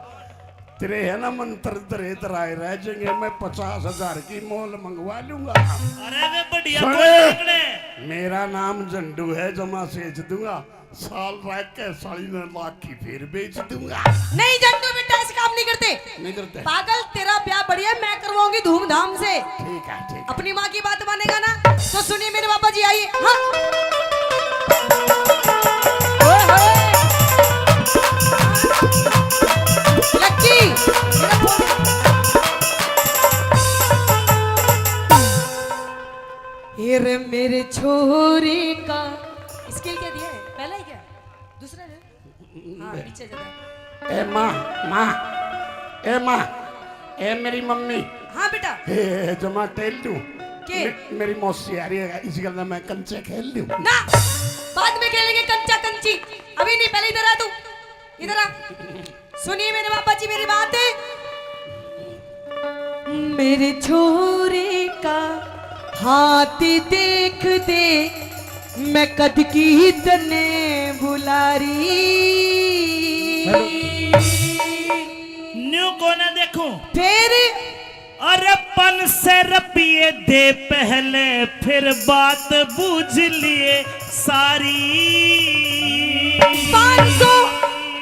तेरे है ना मंत्र दरे दराए रह जाएंगे, मैं 50,000 की मोल मंगवा लूंगा। अरे वे बढ़िया सुने। बोल निकले। मेरा नाम झंडू है, जमा सेच दूंगा। साल रह के 3.5 लाख की फिर बेच दूंगा। नहीं झंडू बेटा, ऐसे काम नहीं करते। नहीं करते? पागल, तेरा ब्याह बढ़िया मैं करवाऊंगी धूमधाम से। ठीक है ठीक है। अपनी माँ की बात मानेगा ना? तो सुनिए मेरे बाबा जी, आइए। हाँ ओए होए। लक्की, मेरा ये रे मेरे छोरे का स्किल क्या दिया है? पहला ही क्या? दूसरा है? हाँ नीचे जरा। ए माँ, माँ, ए माँ, ए मेरी मम्मी, हाँ बेटा ए जमा टेल दूं के मेरी मौसी आ रही है इसी गल मैं कंचे खेल लूं ना बाद में खेलेंगे कंचा कंची अभी नहीं पहले इधर आ तू इधर आ सुनिए मेरे पापा जी मेरी बात है मेरे छोरे का हाथी देख दे मैं कद की तने बुलारी न्यू को ना देखूं फिर अरे 500 रुपये दे पहले फिर बात बूझ लिए सारी 500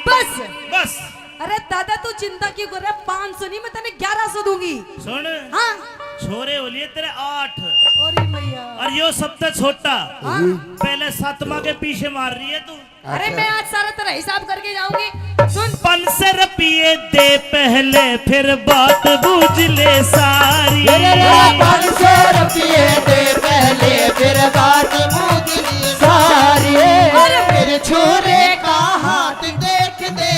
बस बस अरे दादा तू चिंता क्यों कर रहा है 500 नहीं मैं तेने 1100 दूंगी सुन हाँ छोरे हो लिए तेरे 8 अरे मैया और यो सबसे छोटा हाँ पहले 7वां के पीछे मार रही है तू अरे मैं आज सारा तेरा हिसाब करके जाऊंगी सुन 500 रुपये दे पहले फिर बात बूझ ले सारी 500 रुपये दे पहले फिर बात बूझ ली सारी मेरे छोरे का हाथ देख दे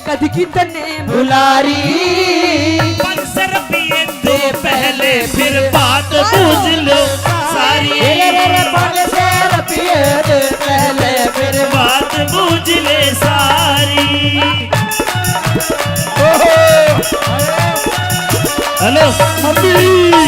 कद की तने बुलारी 500 रुपये दे पहले फिर बात बूझ लो सारी 500 रुपये दे पहले फिर बात बूझ ले सारी हेलो मम्मी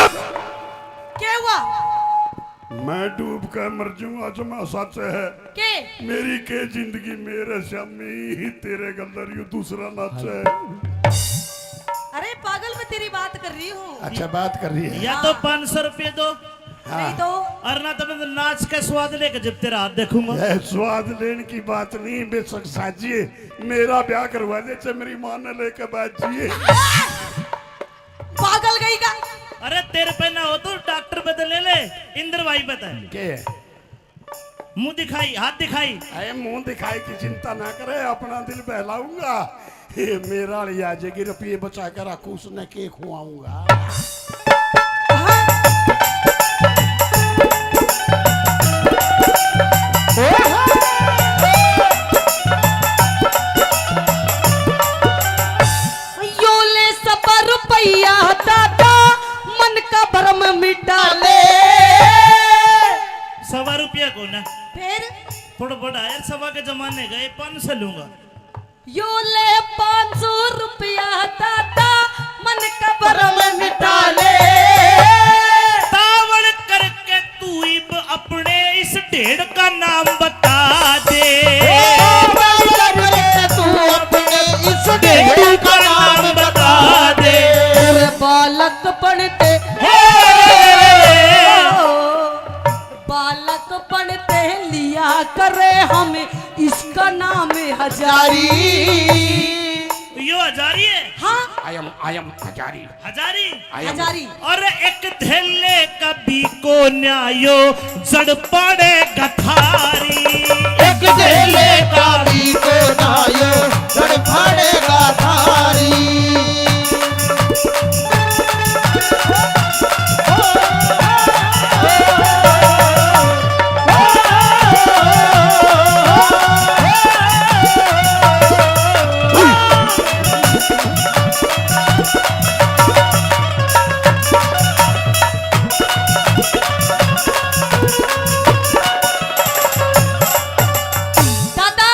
क्या हुआ मैं डूब कर मर जाऊंगा जमा सच है के मेरी के जिंदगी मेरे शामी ही तेरे गंदर यू दूसरा नाच है अरे पागल मैं तेरी बात कर रही हूँ अच्छा बात कर रही है या तो 500 रुपये दो नहीं तो और ना तो मैं नाच का स्वाद लेकर जब तेरा हाथ देखूंगा यह स्वाद लेने की बात नहीं बेशक साजिए मेरा ब्याह करवा दे चाहे मेरी मां ने लेकर बाजिए पागल गई का अरे तेरे पे ना हो तो डॉक्टर पे तो ले ले इंद्र भाई पे तो के मुंह दिखाई हाथ दिखाई अरे मुंह दिखाई की चिंता ना करे अपना दिल बहलाऊंगा ये मेरा लिया जाएगी रुपये बचा कर रखू उसने के खुआऊंगा यो ले सब रुपया दादा मन का भरम मिटा ले 1.25 रुपया को ना फिर थोड़ा बड़ा यार 1.25 के जमाने गए 500 लूंगा यो ले 500 रुपया दादा मन का भरम मिटा ले तावड़ करके तू इब अपने इस ढेड़ का नाम बता दे तू अपने इस ढेर का नाम बता दे तेरे बालक पढ़ते बालक पढ़ते लिया करे हमें इसका नाम हजारी यो हजारी है हाँ आई एम हजारी हजारी हजारी और एक धेले कभी को न्यायो जड़ पड़े गठारी एक ढेले का भी को नायो जड़ फाड़ेगा थारी दादा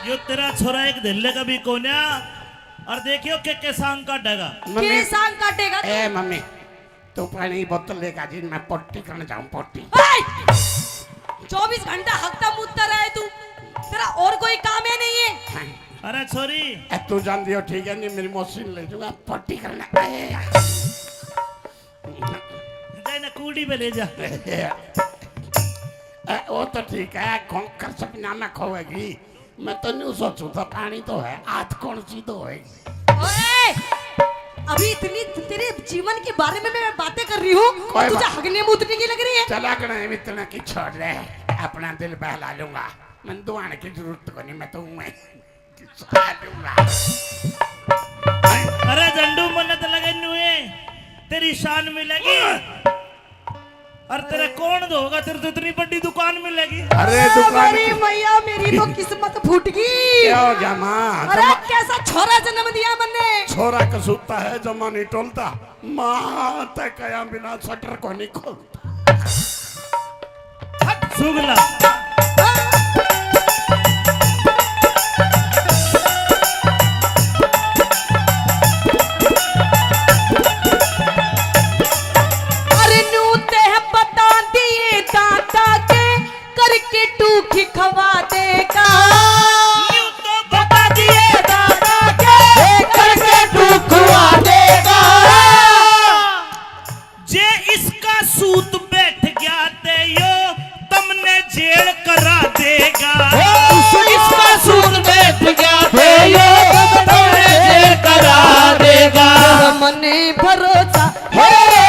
यो तेरा छोरा एक धेले कभी को न्या और देखियो के सांग का डगा के सांग काटेगा ए मम्मी तू पानी बोतल लेकर जी मैं पट्टी करने जाऊं पट्टी 24 घंटा हकता मुद्दा रहा है तू तेरा और कोई काम है नहीं है अरे छोरी ए, तू जान दियो ठीक है नहीं मेरी मौसी ले जाऊंगा पट्टी करने जाए ना कूड़ चिमड़ी पे ले जा। वो तो ठीक है, खोकर सपना में खोएगी। मैं तो नहीं सोचू था, पानी तो है, आज कौन सी तो होएगी। ओए, अभी इतनी तेरे जीवन के बारे में मैं बातें कर रही हूँ, कोई तुझे बात- हगने मूतने की लग रही है। चला कर इतना की छोड़ रहे, अपना दिल बहला लूंगा। मैं दुआने की जरूरत को नहीं, मैं तो मैं खिंचवा लूंगा। अरे झंडू मन्नत लगे नुए, तेरी शान मिलेगी। और तेरा कौन दोगा, तेरे तो इतनी बड़ी दुकान मिलेगी। अरे दुकान मेरी मैया, मेरी तो किस्मत फूट गई। क्या हो गया माँ? अरे कैसा छोरा जन्म दिया मैंने। छोरा कसूता है, जमा नहीं टोलता। माँ तय कया बिना शटर को नहीं खोलता। सुगला अरे नूते है बता दिए दादा के, करके टूखी खवा देगा। यूं तो बता दिए दादा के, करके तू खुआ देगा। जे इसका सूत बैठ गया ते यो तुमने जेल करा देगा। इसका सूद बैठ गया थे यो तुमने जेल करा देगा। मने भरोसा हे रे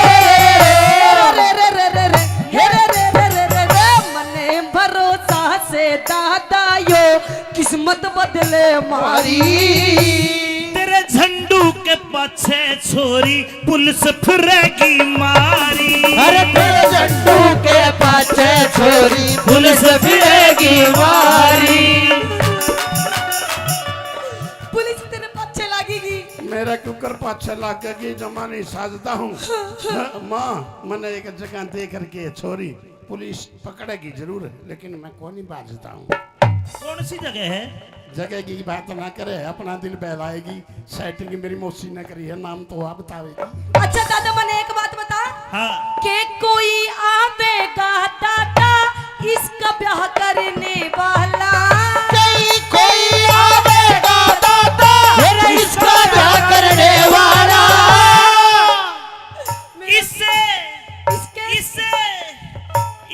रे रे रे रे हे रे रे रे रे रे रे मने भरोसा से दादा यो किस्मत बदले मारी। तेरे झंडू के पाछे छोरी पुलिस फिरेगी मारी। अरे तेरे झंडू के पाछे छोरी पुलिस फिरेगी मारी। पुलिस तेरे पीछे लगेगी। मेरा कुकर पाछे लाग गई, जमा नहीं साजता हूँ। माँ मैंने एक जगह दे करके छोरी पुलिस पकड़ेगी जरूर, लेकिन मैं कौन ही बाजता हूँ। कौन सी जगह है? जगह की बात ना करे, अपना दिल बहलाएगी। सेटिंग मेरी मौसी ने करी है, नाम तो आप बतावेगी। अच्छा दादा मने एक बात बता हाँ, के कोई आवेगा दादा इसका ब्याह करने वाला। कोई आवेगा दादा मेरा इसका ब्याह करने वाला। इसे इसे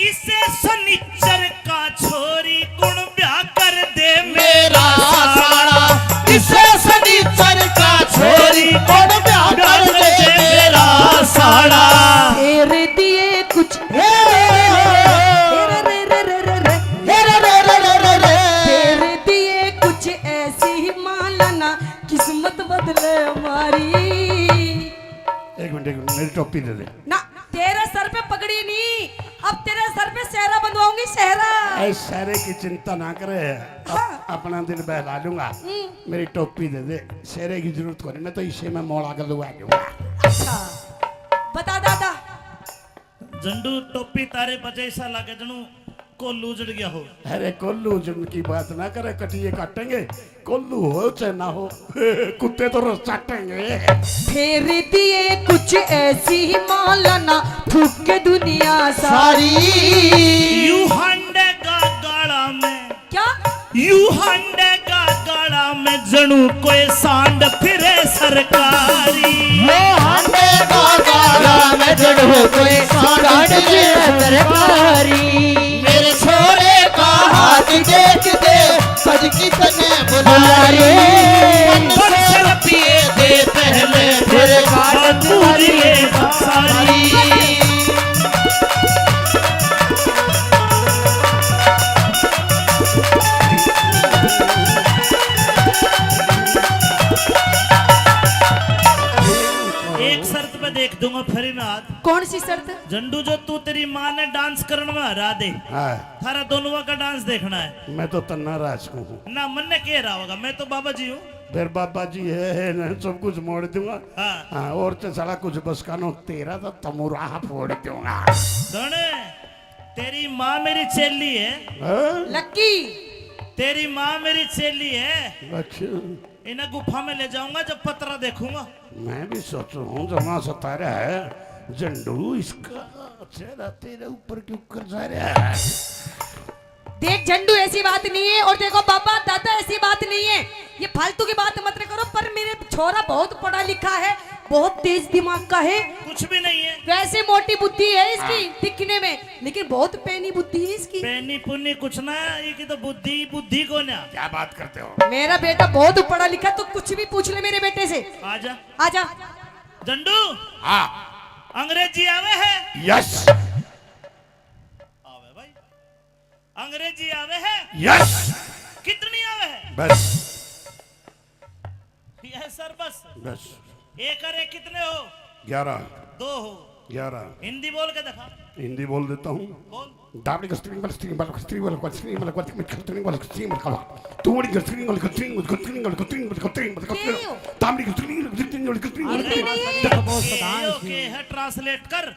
इसे सनिचर का छोरी गुण ब्याह कर दे मेरा साड़ा इसे सनीचर का छोरी कौन ब्याह कर दे मेरा साड़ा। तेरे दिए कुछ हे रे रे रे रे रे रे हे रे रे रे रे रे रे। तेरे दिए कुछ ऐसी ही मालाना किस्मत बदले हमारी। एक मिनट मेरी टोपी दे दे। ना तेरे सर पे पगड़ी नहीं, अब तेरे सर पे सेहरा बंधवाऊंगी, सेहरा। ऐ सारे की चिंता ना करे, अपना दिल बहला लूंगा। मेरी टोपी दे दे, शेरे की जरूरत को नहीं, मैं तो इसे में मोड़ा कर लूंगा। अच्छा बता दादा। झंडू टोपी तारे बजे ऐसा लगे जनू कोल्लू उजड़ गया हो। अरे कोल्लू जुन की बात ना करे, कटिए काटेंगे। कोल्लू हो चाहे ना हो, कुत्ते तो रोज चाटेंगे। तेरे दिए कुछ ऐसी ही मालाना फूक के दुनिया सारी। यू हंडे का गाड़ा में, क्या यू हंडे का गाड़ा में जनू कोई सांड फिरे सरकारी। ये हांडे का गाला में जड़ो कोई सांड की तरकारी। मेरे छोरे का हाथ देख दे सज की तने बुलारी। मन से पिए दे पहले फिर गाड़ तुझे सारी। एक शर्त पे देख दूंगा फिर मैं हाथ। कौन सी शर्त? झंडू जो तू तेरी माँ ने डांस करने में हरा दे, हाँ, थारा दोनों का डांस देखना है मैं तो तन्ना राज हूँ। ना। मन ने कह रहा होगा मैं तो बाबा जी हूँ। फिर बाबा जी है ना, सब कुछ मोड़ दूंगा। हाँ हाँ, और तो साला कुछ बस कानो तेरा तो तमुराह फोड़ दूंगा। दोने तेरी माँ मेरी चेली है, हाँ? लक्की तेरी माँ मेरी चेली है। अच्छा, इन्हें गुफा में ले जाऊंगा जब पतरा देखूंगा। मैं भी सोचू हूँ जमा सतारा है झंडू, इसका चेहरा तेरे ऊपर क्यों कर जा रहा है। देख झंडू ऐसी बात नहीं है, और देखो बाबा दादा ऐसी बात नहीं है, ये फालतू की बात मत करो। पर मेरे छोरा बहुत पढ़ा लिखा है, बहुत तेज दिमाग का है, कुछ भी नहीं है। वैसे मोटी बुद्धि है इसकी दिखने में, लेकिन बहुत पैनी बुद्धि है इसकी। पैनी पुन्नी कुछ ना, ये की तो बुद्धि बुद्धि को ना। क्या बात करते हो? मेरा बेटा बहुत पढ़ा लिखा, तो कुछ भी पूछ ले मेरे बेटे से। आजा आजा। जंडू, हाँ। अंग्रेजी आवे है? यस आवे भाई, अंग्रेजी आवे है? यस। कितनी आवे है? बस यस सर, बस। बस। एक और एक कितने हो? 11। 2 हो। 11। हिंदी बोल के दिखा। हिंदी बोल देता हूँ। बोल। डाबली का स्ट्रिंग वाला स्ट्रिंग वाला स्ट्रिंग वाला स्ट्रिंग वाला स्ट्रिंग वाला स्ट्रिंग वाला तूड़ी का स्ट्रिंग वाला स्ट्रिंग वाला स्ट्रिंग वाला स्ट्रिंग वाला स्ट्रिंग वाला तांबड़ी का स्ट्रिंग वाला स्ट्रिंग वाला ओके है, ट्रांसलेट कर।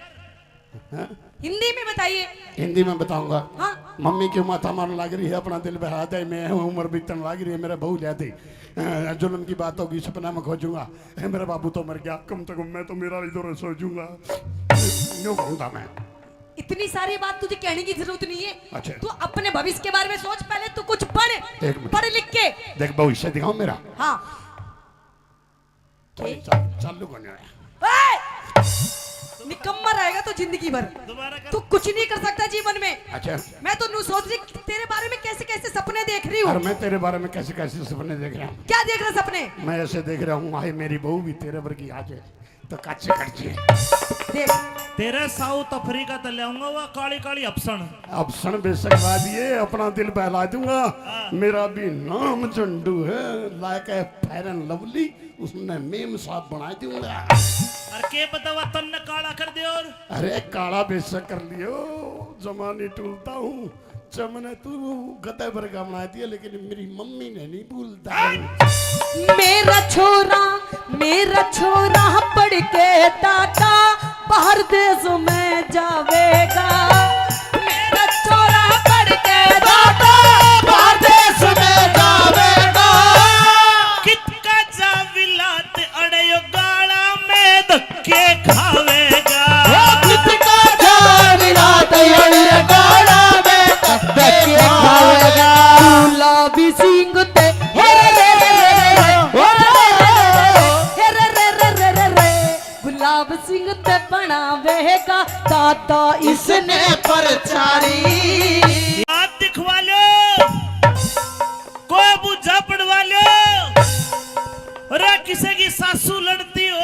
हिंदी में बताइए। हिंदी में बताऊंगा। हाँ। मम्मी की माथा मारने लग रही है, अपना दिल बहा दे, मैं उम्र बीतने लग रही है, मेरा बहू ले दे, जुल्म की बात होगी, सपना में खोजूंगा, मेरा बाबू तो मर गया, कम से कम मैं तो मेरा इधर सोचूंगा, यूं कहूंगा मैं। इतनी सारी बात तुझे कहने की जरूरत नहीं है। अच्छा। तू अपने भविष्य के बारे में सोच, पहले तू कुछ पढ़, एक मिनट। पढ़ लिख के। देख भविष्य दिखाओ मेरा। हाँ। चालू करने आया। निकम्मा रहेगा तो जिंदगी भर, दोबारा कर। तू कुछ नहीं कर सकता जीवन में। अच्छा। मैं तो नू सोच रही तेरे बारे में कैसे कैसे सपने देख रही और हूँ। मैं तेरे बारे में कैसे कैसे सपने देख रहा हूँ। क्या देख रहा सपने? मैं ऐसे देख रहा हूँ, आए मेरी बहू भी तेरे वर्गी आ जाए तो काचे कट जाए। देख, तेरे साउथ अफ्रीका तक ले आऊंगा, वो काली काली अफसन। अब सन बेशक ला दिए, अपना दिल बहला दूंगा, मेरा भी नाम जंडू है, like a fair and lovely, उसने मेम साहब बना दूंगा। अरे के पता हुआ तन्ने काला कर दे। और अरे काला बेशक कर लियो, जमाने टूलता हूँ, चमने तू गधे भर का बना दिया, लेकिन मेरी मम्मी ने नहीं भूलता। मेरा छोरा पढ़ के दादा बाहर देश में जावेगा। मेरा छोरा पढ़ के दादा बाहर देश में जावेगा। कितका जाविलात अड़यो गाड़ा में धक्के खावेगा। कितका जाविला तैयार गाड़ा में धक्के खावेगा। गुलाबी सिंह ते गुलाब सिंह ते बनावेगा दादा इसने परचारी। आप दिखवा लो, कोई बुझा पड़वा लो। अरे किसी की सासू लड़ती हो,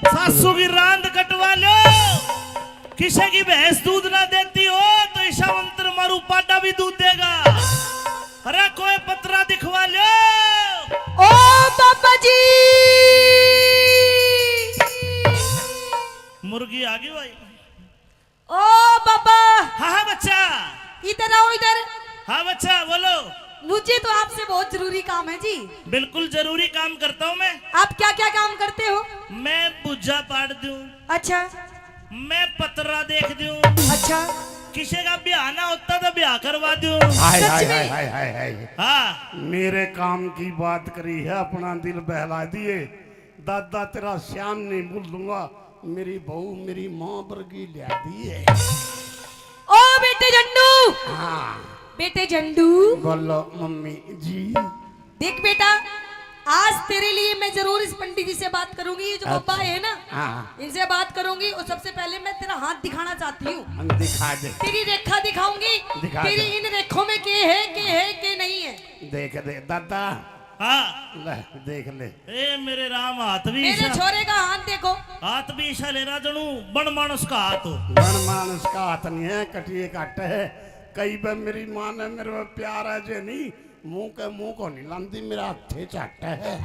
सासू की रांद कटवा लो। किसी की भैंस दूध ना देती हो तो ईशा मंत्र मारू पाटा भी दूध देगा। अरे कोई पतरा दिखवा लो। ओ बाबा जी, मुर्गी आ गई भाई। ओ बाबा, हाँ हाँ बच्चा, इधर आओ इधर। हाँ बच्चा बोलो। मुझे तो आपसे बहुत जरूरी काम है जी। बिल्कुल जरूरी काम करता हूँ मैं। आप क्या क्या काम करते हो? मैं बुझा पाड़ दूं, अच्छा मैं पतरा देख दूं, अच्छा। किसी का ब्याह ना होता तो ब्याह करवा दूं। हाय सच हाय में? हाय हाय हाय हाय। हाँ, मेरे काम की बात करी है, अपना दिल बहला दिए, दादा तेरा श्याम नहीं भूल दूंगा, मेरी बहू मेरी माँ वर्गी लिया दी है। ओ बेटे झंडू, हाँ बेटे झंडू, बोलो मम्मी जी। देख बेटा, आज तेरे लिए मैं जरूर इस पंडित जी से बात करूंगी। ये जो अच्छा। बाबा है ना, हाँ इनसे बात करूंगी। और सबसे पहले मैं तेरा हाथ दिखाना चाहती हूँ। हम दिखा दे, तेरी रेखा दिखाऊंगी, दिखा तेरी दे। इन रेखों में के है के नहीं है। देख दे दादा, हाँ। ले देख ले। ए मेरे राम, हाथ भी मेरे ईशा, छोरे का हाथ देखो। हाथ भी ईशा ले रहा जनू बन मानस का हाथ हो। बन मानस का हाथ नहीं है, कटिए काट है। कई बार मेरी माँ ने मेरे में प्यार है जे नहीं, मुंह को नहीं लांदी, मेरा हाथे चाट है।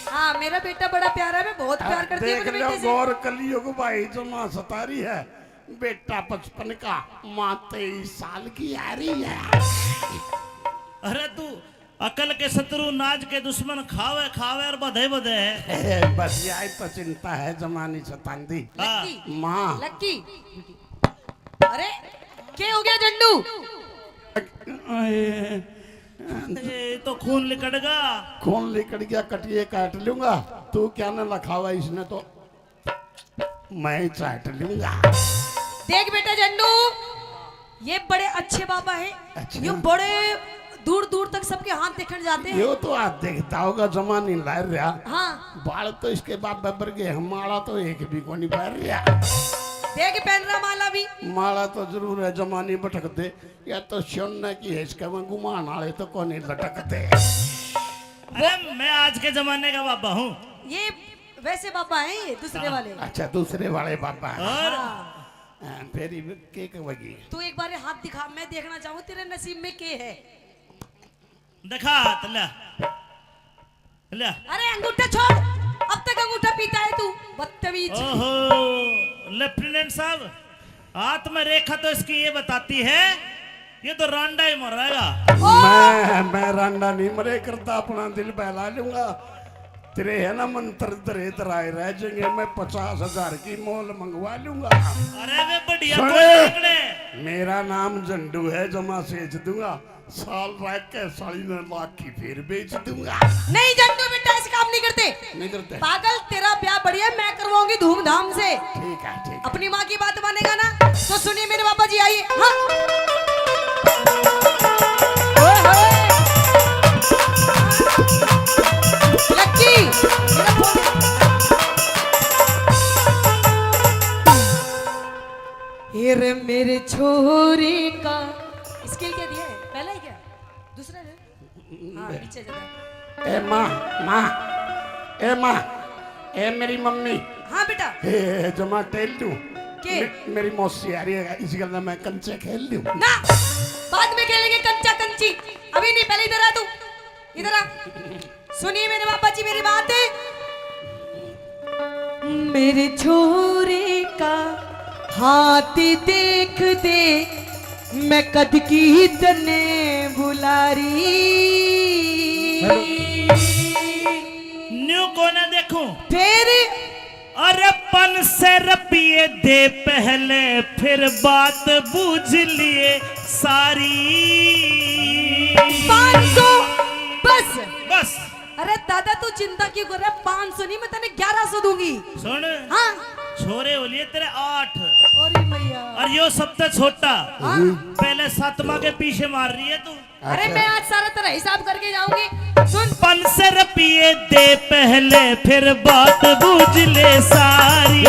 हाँ, मेरा बेटा बड़ा प्यारा है, मैं बहुत प्यार करती हूँ देख अपने लो बेटे से। गौर कलियुग भाई, जो माँ सतारी है, बेटा 55 का, माँ 23 साल की आ रही है। अरे तू अकल के शत्रु, नाज के दुश्मन, खावे खावे और बधे बधे है। बस यही तो चिंता है जमानी सतांदी। हाँ। लक्की, माँ लक्की। अरे क्या हो गया झंडू? ए, तो खून लिकड़गा। खून लिकड़ गया, कटिए काट लूंगा। तू क्या न रखा हुआ इसने, तो मैं चाट लूंगा। देख बेटा झंडू, ये बड़े अच्छे बाबा हैं। अच्छा। ये बड़े दूर दूर तक सबके हाथ देखने जाते हैं। यो तो आज देखता होगा जमा नहीं ला रहा। हाँ बाल तो इसके बाप बबर के, हमारा तो एक भी को नहीं पहन रहा। देख पहन रहा माला भी। माला तो जरूर है, जमा नहीं भटकते। या तो सोने की है, इसका में गुमान वाले तो को नहीं लटकते। अरे मैं आज के जमाने का बाबा हूँ। ये वैसे पापा हैं, ये दूसरे वाले। अच्छा दूसरे वाले पापा हैं। और हाँ। फेरी केक वगी। तू एक बार हाथ दिखा, मैं देखना चाहूँ तेरे नसीब में के है। दिखा हाथ, ला ला। अरे अंगूठा छोड़, अब तक अंगूठा पीता है तू, बदतमीज। ओहो लेफ्टिनेंट साहब, हाथ में रेखा तो इसकी ये बताती है ये तो रांडा ही मर रहेगा। मैं रांडा नहीं मरे करता, अपना दिल बहला लूंगा। तेरे है ना मंत्र तेरे तराए रह जाएंगे। मैं 50,000 की मोल मंगवा लूंगा। अरे वे बढ़िया सुने, पकड़े। मेरा नाम झंडू है, जमा सेच दूंगा। साल रह के 9.5 की फिर बेच दूंगा। नहीं झंडू बेटा, ऐसे काम नहीं करते। नहीं करते। पागल, तेरा ब्याह बढ़िया मैं करवाऊंगी धूमधाम से। ठीक है ठीक है। अपनी माँ की बात मानेगा ना? तो सुनिए मेरे बाबा जी, आइए। हाँ। ओए होए। लक्की, मेरा फोन। ये रे मेरे छोरी का स्किल क्या दिया है? पहला ही क्या? दूसरा है? हाँ पीछे जाता है। ए माँ, ए माँ, ए मेरी मम्मी। हाँ बेटा। ए जमा टेल दूं। के? मेरी मौसी आ रही है, इसी गल मैं कंचे खेल लूं। ना, बाद में खेलेंगे कंचा कंची, अभी नहीं। पहले इधर आ तू, इधर आ। सुनिए मेरे बाबा जी मेरी बात है। मेरे छोरे का हाथी देख दे, मैं कद की तने बुलारी। न्यू को ना देखूं फिर अरे 500 रुपये दे पहले, फिर बात बूझ लिए सारी। 500 बस। बस अरे दादा तू चिंता क्यों कर रहा है? 500 नहीं, मैं तेने 1100 दूंगी। सुन, हाँ। छोरे हो लिए तेरे 8 अरे मैया। और यो सबसे छोटा। हाँ। पहले 7वां के पीछे मार रही है तू। अरे मैं आज सारा तेरा हिसाब करके जाऊंगी। सुन, 500 रुपये दे पहले, फिर बात बूझ ले सारी।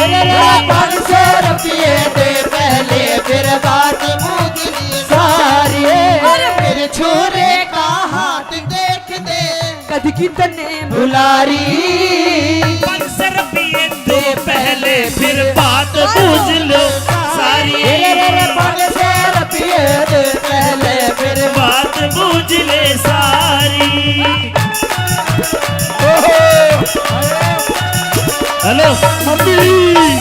500 रुपये दे पहले, फिर बात बूझ ली सारी। मेरे छोरे का हाथ देख दे, कद की तने बुलारी। 500 रुपये दे पहले, फिर बात बूझ लो सारी। 500 रुपये दे पहले, फिर बात बूझ ले सारी। Hello mummy.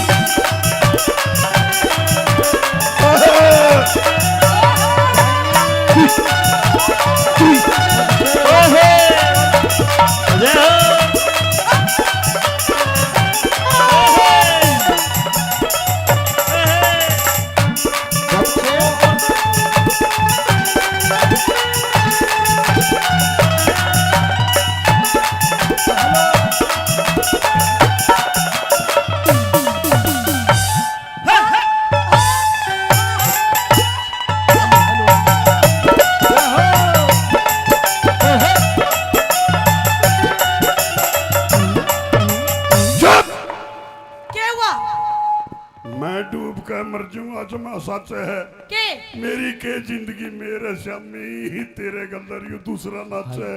मैं डूब कर मर जाऊंगा, जमा सच है। के? मेरी के जिंदगी मेरे श्यामी ही तेरे गंदर यू दूसरा नाच है।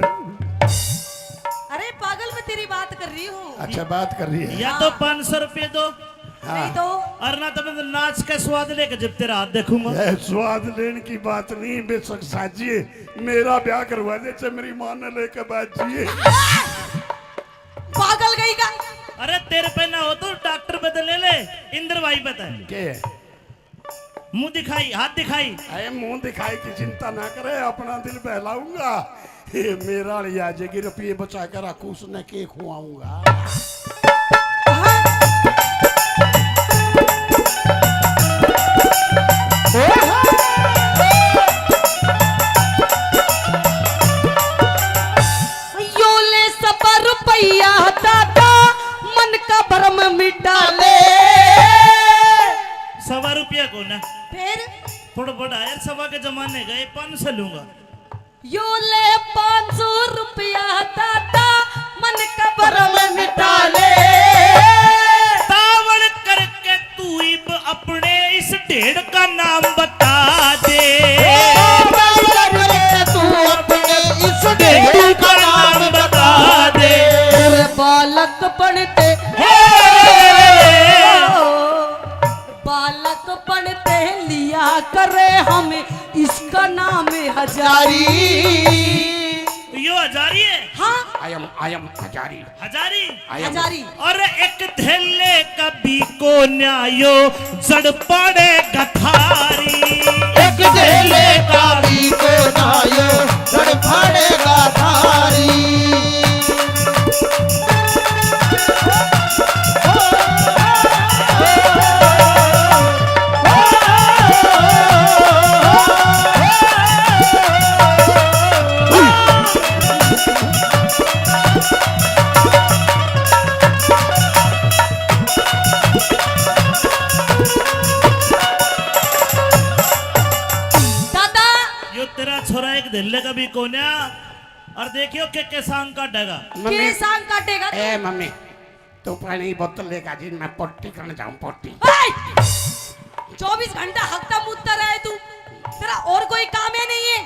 अरे पागल, मैं तेरी बात कर रही हूँ। अच्छा बात कर रही है। या तो 500 रुपये दो, नहीं तो और ना तो मैं नाच का स्वाद लेकर जब तेरा हाथ देखूंगा। यह स्वाद लेने की बात नहीं, बेशक साजिए मेरा ब्याह करवा दे, चाहे मेरी मां ने लेकर बाजिए। पागल गई का। अरे तेरे पे ना हो तो डॉक्टर बदल ले, इंद्र भाई बता। के मुंह दिखाई, हाथ दिखाई। अरे मुंह दिखाई की चिंता ना करे, अपना दिल बहलाऊंगा। ये मेरा लिया जाएगी, रुपये बचा कर रखू, उसने के खुआऊंगा। यो ले 100 रुपया दादा, मन का भरम मिटा ले। 100 रुपया को ना फिर थोड़ा बड़ा यार, 100 के जमाने गए 500 लूंगा। यो ले 500 रुपया दादा मन कबर में मिटा ले। तावड़ करके तू इब अपने इस ढेड़ का नाम बता दे। तू अपने इस ढेड़ का नाम बता दे। तेरे बालक पढ़ते बालक पढ़ते लिया करे हमें इसका नाम हजारी। यो हजारी है। हाँ आई एम हजारी। हजारी हजारी। और एक धेले कभी को न्यायो जड़ पड़े गथारी। एक धेले का भी को नायो जड़ पड़ेगा थारी। दादा यो तेरा छोरा एक धेले कभी को न्या और देखियो के सांग का डगा। के सांग काटेगा तू? ए मम्मी तू पानी बोतल लेकर जी मैं पट्टी करने जाऊं पट्टी। 24 घंटा हकता मुद्दा रहे तू, तेरा और कोई काम है नहीं है।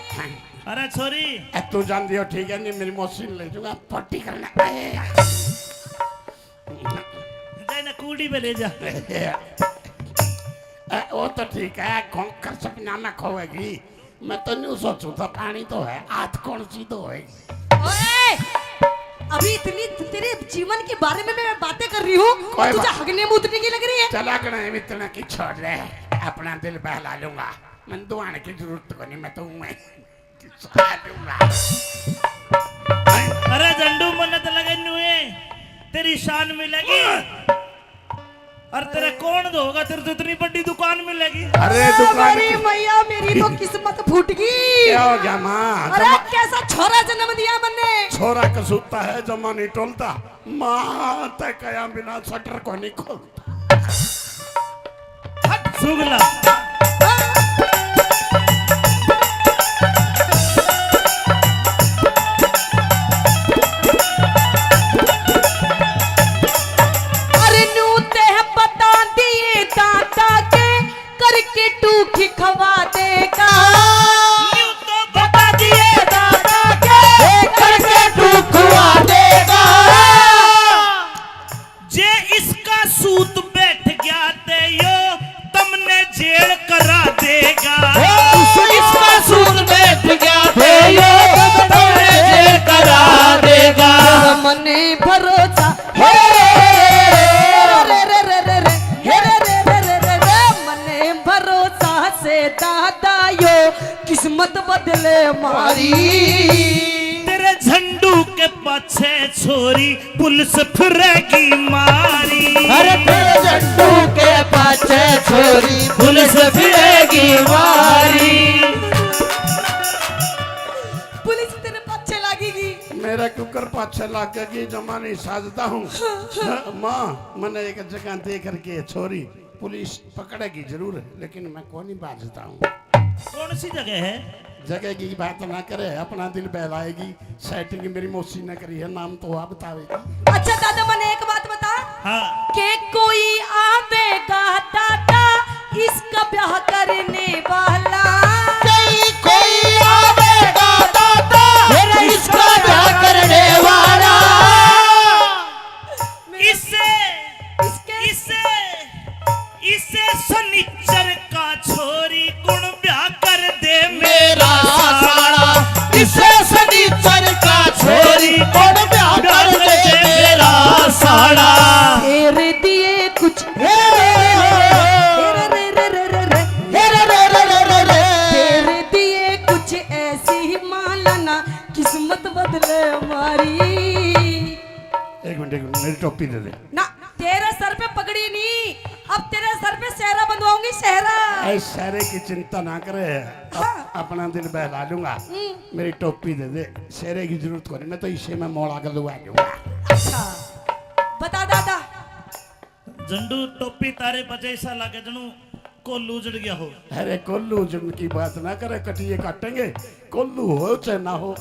अरे छोरी ए, तू जान दियो ठीक है नहीं मेरी मौसी ले जाऊंगा पट्टी करने। जाए ना कूड़ी पे ले जा। वो तो ठीक है खोकर सपना में खोएगी। मैं तो नहीं सोचू था पानी तो है आज कौन सी तो होएगी। ओए अभी इतनी तेरे जीवन के बारे में मैं बातें कर रही हूँ कोई तुझे बात- हगने मूतने की लग रही है। चला कर इतना की छोड़ रहे अपना दिल बहला लूंगा। मैं दुआने की जरूरत को नहीं मैं तो मैं लूंगा। अरे झंडू मन्नत लगे नुए तेरी शान मिलेगी और तेरा कौन दोगा तेरे तो इतनी बड़ी दुकान मिलेगी। अरे दुकान मेरी मैया मेरी तो किस्मत फूट गई। क्या हो गया माँ? अरे कैसा छोरा जन्म दिया मैंने। छोरा कसूता है जमा नहीं टोलता। माँ तय कया बिना शटर को नहीं खोलता। सुगला अरे नू ते बता दिए दादा के करके टूखी खवा देगा। यूं तो बता दिए दादा के करके तू खुआ देगा। जे इसका सूत बैठ गया ते यो तुमने जेल करा देगा। इसका सूद बैठ गया थे यो तुमने जेल करा देगा। मने भरोसा हे रे रे रे रे रे हे रे रे रे रे रे रे मने भरोसा से दादा यो किस्मत बदले मारी। तेरे झंडू के पाछे छोरी पुलिस फिरेगी मारी। अरे तेरे झंडू के पाछे छोरी पुलिस फिरेगी मारी। पुलिस तेरे पीछे लगेगी। मेरा कुकर पाछे लागेगी जमा नहीं साजता हूँ। माँ मैंने एक जगह दे करके छोरी पुलिस पकड़ेगी जरूर लेकिन मैं कौन ही बाजता हूँ। कौन सी जगह है? जगह की बात ना करे अपना दिल बहलाएगी। सेटिंग मेरी मौसी ने करी है नाम तो आप बतावेगी। अच्छा दादा मैंने एक बात बता हाँ के कोई आवेगा दादा इसका ब्याह करने वाला। कोई आवेगा दादा मेरा इसका ब्याह करने वाला। इसे इसके इसे इसे सनिचर का छोरी गुण ब्याह कर दे मेरा साड़ा इसे सनीचर का छोरी कौन ब्याह कर दे मेरा साड़ा। तेरे दिए कुछ हे रे रे रे रे रे रे हे रे रे रे रे रे रे। तेरे दिए कुछ ऐसी ही मालना किस्मत बदले हमारी। एक मिनट मेरी टोपी दे दे। ना तेरे सर पे पगड़ी नहीं अब तेरे सर पे सेहरा बंधवाऊंगी सेहरा। ऐ सारे की चिंता ना करे अपना दिल बहला लूंगा। मेरी टोपी दे दे सेरे की जरूरत को नहीं मैं तो इसे में मोड़ा कर लुआ लूंगा। अच्छा बता दादा झंडू टोपी तारे पचे ऐसा लगे जनू कोल्लू उजड़ गया हो। अरे कोल्लू जिनकी बात ना करे, कटिए काटेंगे। कोल्लू हो चाहे ना हो,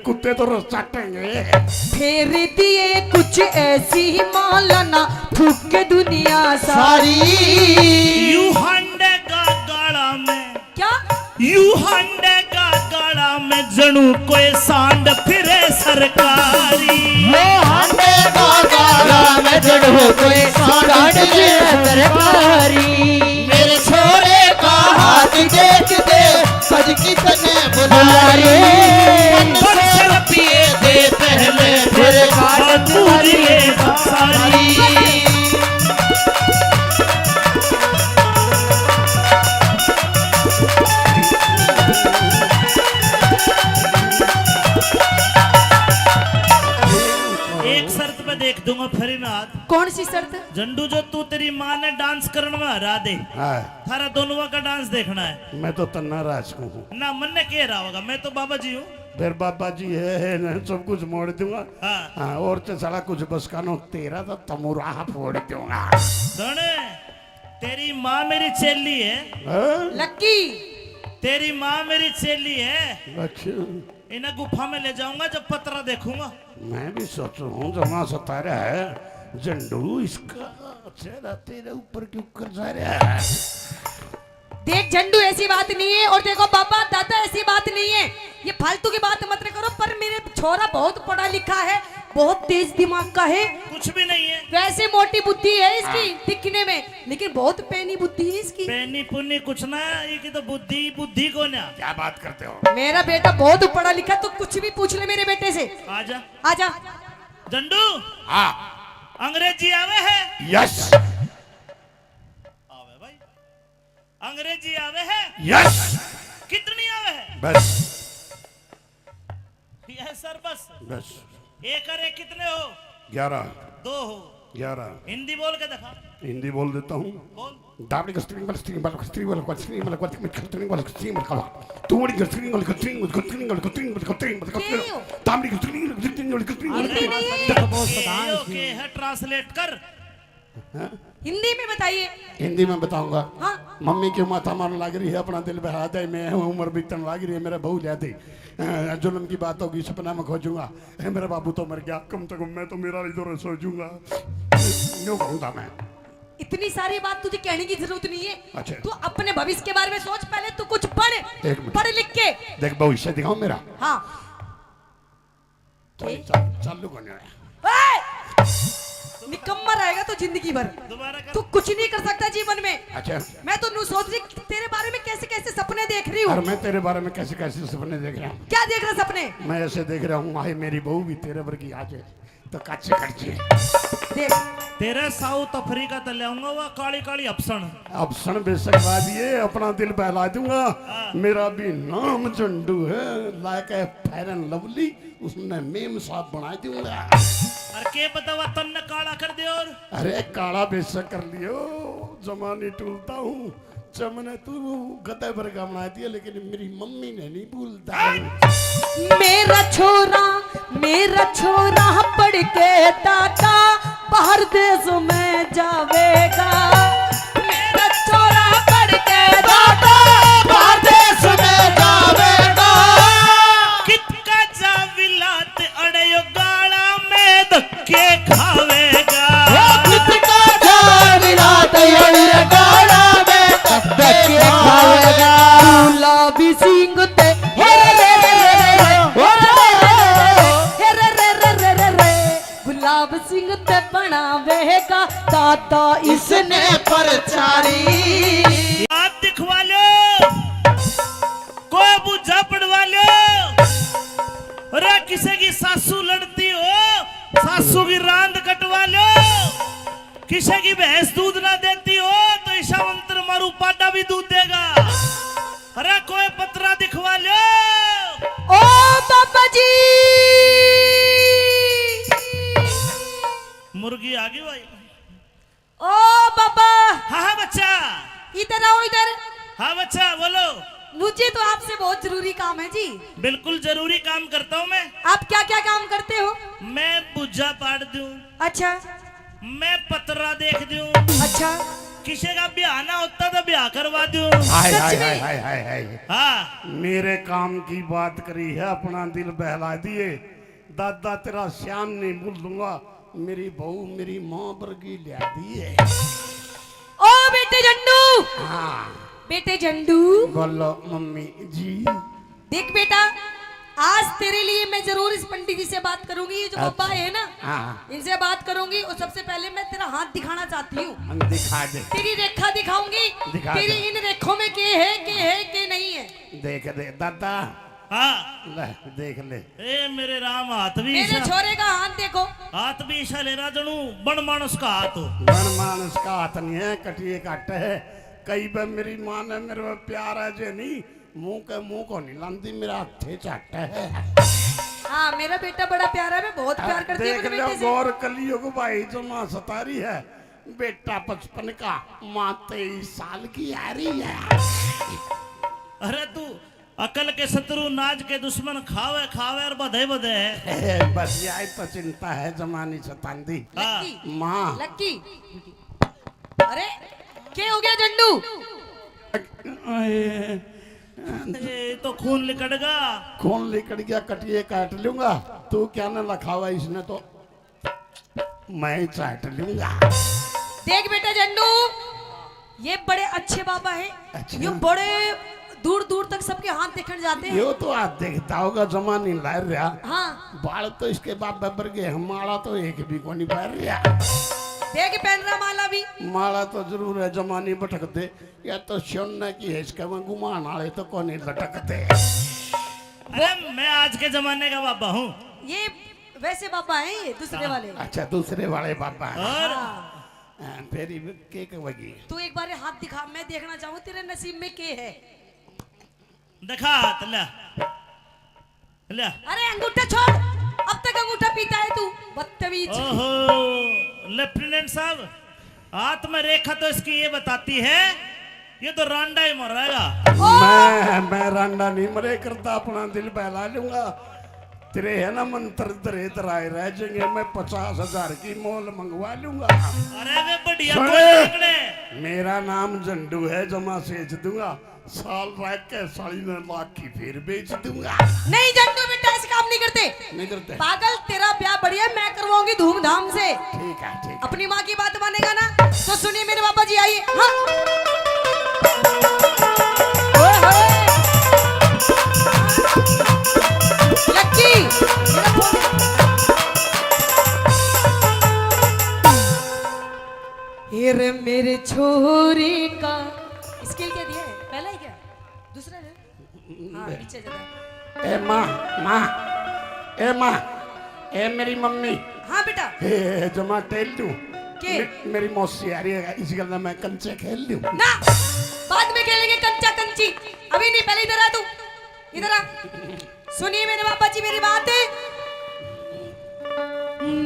कुत्ते तो रोज चाटेंगे। फेर दिए कुछ ऐसी मालाना फूक के दुनिया सारी। यू हंडे का गाड़ा में, क्या यू हंडे का गाड़ा में जणू कोई सांड फिरे सरकारी। वो हांडे का गाड़ा में जड़ो कोई सांड फिरे सरकारी। मेरे छोरे का हाथ देख दे सज की तने बुलारी। पर पिए दे पहले फिर बात पूरी सारी। एक शर्त पे देख दूंगा फरीनाथ। कौन सी शर्त? झंडू जो तू तेरी माँ ने डांस करने में हरा दे, हाँ, थारा दोनों का डांस देखना है मैं तो तन्ना राज हूँ। ना। मन ने कह रहा होगा मैं तो बाबा जी हूँ। फिर बाबा जी है ना, सब कुछ मोड़ दूंगा। हाँ हाँ, और तो साला कुछ बस कानो तेरा तो तमुराह फोड़ दूंगा। सुन, तेरी माँ मेरी चेली है। हाँ? लक्की तेरी माँ मेरी चेली है। अच्छा, इन्हें गुफा में ले जाऊंगा जब पतरा देखूंगा। मैं भी सोचू हूँ जमा सतारा है झंडू, इसका चेहरा तेरे ऊपर क्यों कर जा रहा है? देख झंडू, ऐसी बात नहीं है। और देखो बाबा दादा, ऐसी बात नहीं है। ये फालतू की बात मत करो। पर मेरे छोरा बहुत पढ़ा लिखा है, बहुत तेज दिमाग का है। कुछ भी नहीं है। वैसे मोटी बुद्धि है इसकी दिखने में, लेकिन बहुत पैनी बुद्धि है इसकी। पैनी पुन्नी कुछ ना, ये की तो बुद्धि बुद्धि को ना। क्या बात करते हो? मेरा बेटा बहुत पढ़ा लिखा, तो कुछ भी पूछ ले मेरे बेटे से। आजा आजा। झंडू, हाँ, अंग्रेजी आवे है? यस आवे भाई, अंग्रेजी आवे है? यस, कितनी आवे है? बस यस सर, बस। बस। एक और एक कितने हो? 11 दो हो। 11 हिंदी बोल के दिखा। हिंदी बोल देता हूँ। बोल। दाबड़ी कस्टरिंग वाला स्ट्रिंग वाला कस्टरिंग वाला कस्टरिंग वाला कस्टरिंग वाला कस्टरिंग वाला तूड़ी कस्टरिंग वाला कस्टरिंग वाला कस्टरिंग वाला कस्टरिंग वाला कस्टरिंग वाला कस्टरिंग दाबड़ी कस्टरिंग वाला कस्टरिंग वाला कस्टरिंग वाला ओके है, ट्रांसलेट कर। हिंदी में बताइए। हिंदी में बताऊंगा। हाँ। मम्मी की माथा मारने लग रही है, अपना दिल बहा दे, मैं हूँ उम्र बीतने लग रही है, मेरा बहू ले दे। जुल्म की बात होगी, सपना में खोजूंगा, मेरा बाबू तो मर गया, कम से कम मैं तो मेरा इधर सोचूंगा। यूं कहूंगा मैं। इतनी सारी बात तुझे कहने की जरूरत नहीं है। अच्छा। तू अपने भविष्य के बारे में सोच, पहले तू कुछ पढ़, एक मिनट। पढ़ लिख के। देख भविष्य दिखाऊं मेरा। हाँ। चालू करने ए! निकम्मा रहेगा तो जिंदगी भर। दोबारा कर। तू कुछ नहीं कर सकता जीवन में। अच्छा, मैं तो नू सोच रही तेरे बारे में कैसे कैसे सपने देख रही और हूँ। मैं तेरे बारे में कैसे कैसे सपने देख रहा हूँ। क्या देख रहा सपने? मैं ऐसे देख रहा हूँ, आए मेरी बहू भी तेरे वर्गी आ जाए तो कच्चे कच्चे। देख, तेरे साउथ अफ्रीका तक ले आऊंगा, वह काली काली अफसन। अब सन बेशक ला दिए, अपना दिल बहला दूंगा। मेरा भी नाम झंडू है, like a fair and lovely, उसने मेम साहब बना दूंगा। और के पता वह तन्ने काला कर दे। और अरे काला बेशक कर लियो, जमाने टूलता हूँ। चमने तू गते पर का बना दिया, लेकिन मेरी मम्मी ने नहीं भूलता। मेरा छोरा पढ़ के दादा बाहर देश में जावेगा। मेरा छोरा पढ़ के दादा बाहर देश में जावेगा। कितका जा विलात अड़यो गाड़ा में धक्के खावेगा। कितका जाविला तैयार गाड़ा में धक्के खाएगा। गुलाबी सिंह ते गुलाब सिंह ते बनावेगा दादा इसने परचारी। आप दिखवा लो, कोई बुझा पड़वा लो। अरे किसी की सासू लड़ती हो, सासू की रांद कटवा लो। किसी की भैंस दूध ना देती हो तो ईशा मंत्र मारू पाटा भी दूध देगा। अरे कोई पतरा दिखवा लो। ओ बाबा जी, मुर्गी आ गई भाई। ओ बाबा, हाँ हाँ बच्चा। इधर आओ इधर। हाँ बच्चा बोलो। मुझे तो आपसे बहुत जरूरी काम है जी। बिल्कुल जरूरी काम करता हूँ मैं। आप क्या क्या काम करते हो? मैं बुझा पाड़ दूं, अच्छा मैं पतरा देख दूं, अच्छा किसी का ब्याह ना होता तो ब्याह करवा दूं। हाय सच हाय में? हाय हाय हाय हाय। हाँ मेरे काम की बात करी है, अपना दिल बहला दिए। दादा तेरा श्याम नहीं भूल दूंगा, मेरी बहू मेरी माँ वर्गी लिया दी है। ओ बेटे झंडू, हाँ बेटे झंडू, बोलो मम्मी जी। देख बेटा, आज तेरे लिए मैं जरूर इस पंडित जी से बात करूंगी। ये जो पापा है ना, हाँ इनसे बात करूंगी। और सबसे पहले मैं तेरा हाथ दिखाना चाहती हूँ। हम दिखा दे, तेरी रेखा दिखाऊंगी। दिखा तेरी दे। इन रेखों में के है के नहीं है। देख दे दादा, हाँ। ले देख ले। ए मेरे राम, हाथ भी मेरे ईशा, छोरे का हाथ देखो। हाथ भी ईशा ले रहा जनू बन मानस का हाथ हो। बन मानस का हाथ नहीं है, कटिए काट है। कई बार मेरी माँ ने मेरे पे प्यार है जे नहीं, मुंह को नहीं लांदी, मेरा हथे चाट है। हाँ मेरा बेटा बड़ा प्यारा है, मैं बहुत प्यार करती हूँ देख अपने लो बेटे से। गौर कलियुग भाई जो माँ सतारी है, बेटा 55 का, माँ 23 साल की आ रही है। अरे तू अकल के शत्रु नाज के दुश्मन खावे खावे और बधे बधे है। बस यही तो चिंता है जमानी सतांदी। हाँ। लक्की, माँ लक्की। अरे क्या हो गया झंडू? ये तो खून लिकड़गा। कौन लेकर गया, कटिए काट लूंगा। तू क्या न लखावा इसने तो मैं ही चाट लूंगा। देख बेटा झंडू, ये बड़े अच्छे बाबा है। अच्छा। ये बड़े दूर दूर तक सबके हाथ देखने जाते हैं। यो तो आज देखता होगा जमानी ला रहा। हाँ बाल तो इसके बाप बबर के, हमारा तो एक भी को नहीं पैर रहा। देख पहन रहा माला भी। माला तो जरूर है, जमानी भटक दे या तो सोने की है, इसका मैं गुमान आले तो कौन नहीं लटकते। अरे मैं आज के जमाने का बाबा हूँ। ये वैसे बाबा हैं, ये दूसरे वाले। अच्छा दूसरे वाले बाबा हैं। और हाँ। फेरी के कहेगी। तू एक बार हाथ दिखा, मैं देखना चाहूँ तेरे नसीब में के है। दिखा हाथ, ले ले। अरे अंगूठा छोड़, अब तक अंगूठा पीता है तू, बदतमीज। ओहो लेफ्टिनेंट साहब, हाथ में रेखा तो इसकी ये बताती है, ये तो रांडा ही मर रहेगा। मैं रांडा नहीं मरे करता, अपना दिल बहला लूंगा। तेरे है ना मंत्र दरे दराए रह जाएंगे, मैं 50,000 की मोल मंगवा लूंगा। अरे वे बढ़िया सुने। कोई निकले। मेरा नाम झंडू है, जमा सेच दूंगा। साल रह के 3.5 की फिर बेच दूंगा। नहीं झंडू बेटा, ऐसे काम नहीं करते। नहीं करते? पागल, तेरा ब्याह बढ़िया मैं करवाऊंगी धूमधाम से। ठीक है ठीक है। अपनी माँ की बात मानेगा ना, तो सुनिए मेरे बाबा जी, आइए। हाँ। ओए होए। लक्की, मेरा फोन। ये रे मेरे छोरे का स्किल क्या दिया है? पहला है क्या? दूसरा है? हाँ पीछे जरा। ए माँ, ए माँ, ए मेरी मम्मी, हाँ बेटा। ए जमा टेल दूं। के? मेरी मौसी आ रही है, इस गल में मैं कंचे खेल लूं। ना, बाद में खेलेंगे कंचा कंची, अभी नहीं। पहले इधर आ तू, इधर आ। सुनिए मेरे पापा जी मेरी बात है।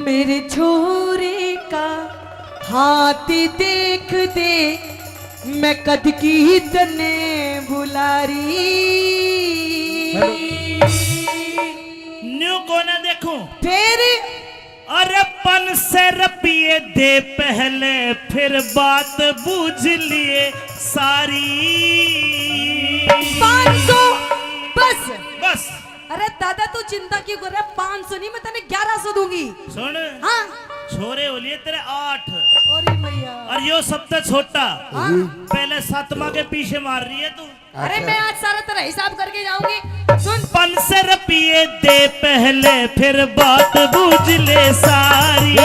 मेरे छोरे का हाथ देख दे, मैं कद की तने बुलारी। न्यू को ना देखूं। फिर अरे 500 रुपये दे पहले, फिर बात बूझ लिए सारी। 500 बस। बस अरे दादा तू चिंता क्यों कर रहा है? 500 नहीं, मैं तेने 1100 दूंगी। सुन, हाँ। छोरे हो लिए तेरे 8 अरे भैया। और यो सबसे छोटा। हाँ। पहले 7वां के पीछे मार रही है तू। अरे मैं आज सारा तेरा हिसाब करके जाऊंगी। सुन, 500 रुपये दे पहले, फिर बात बूझ ले सारी।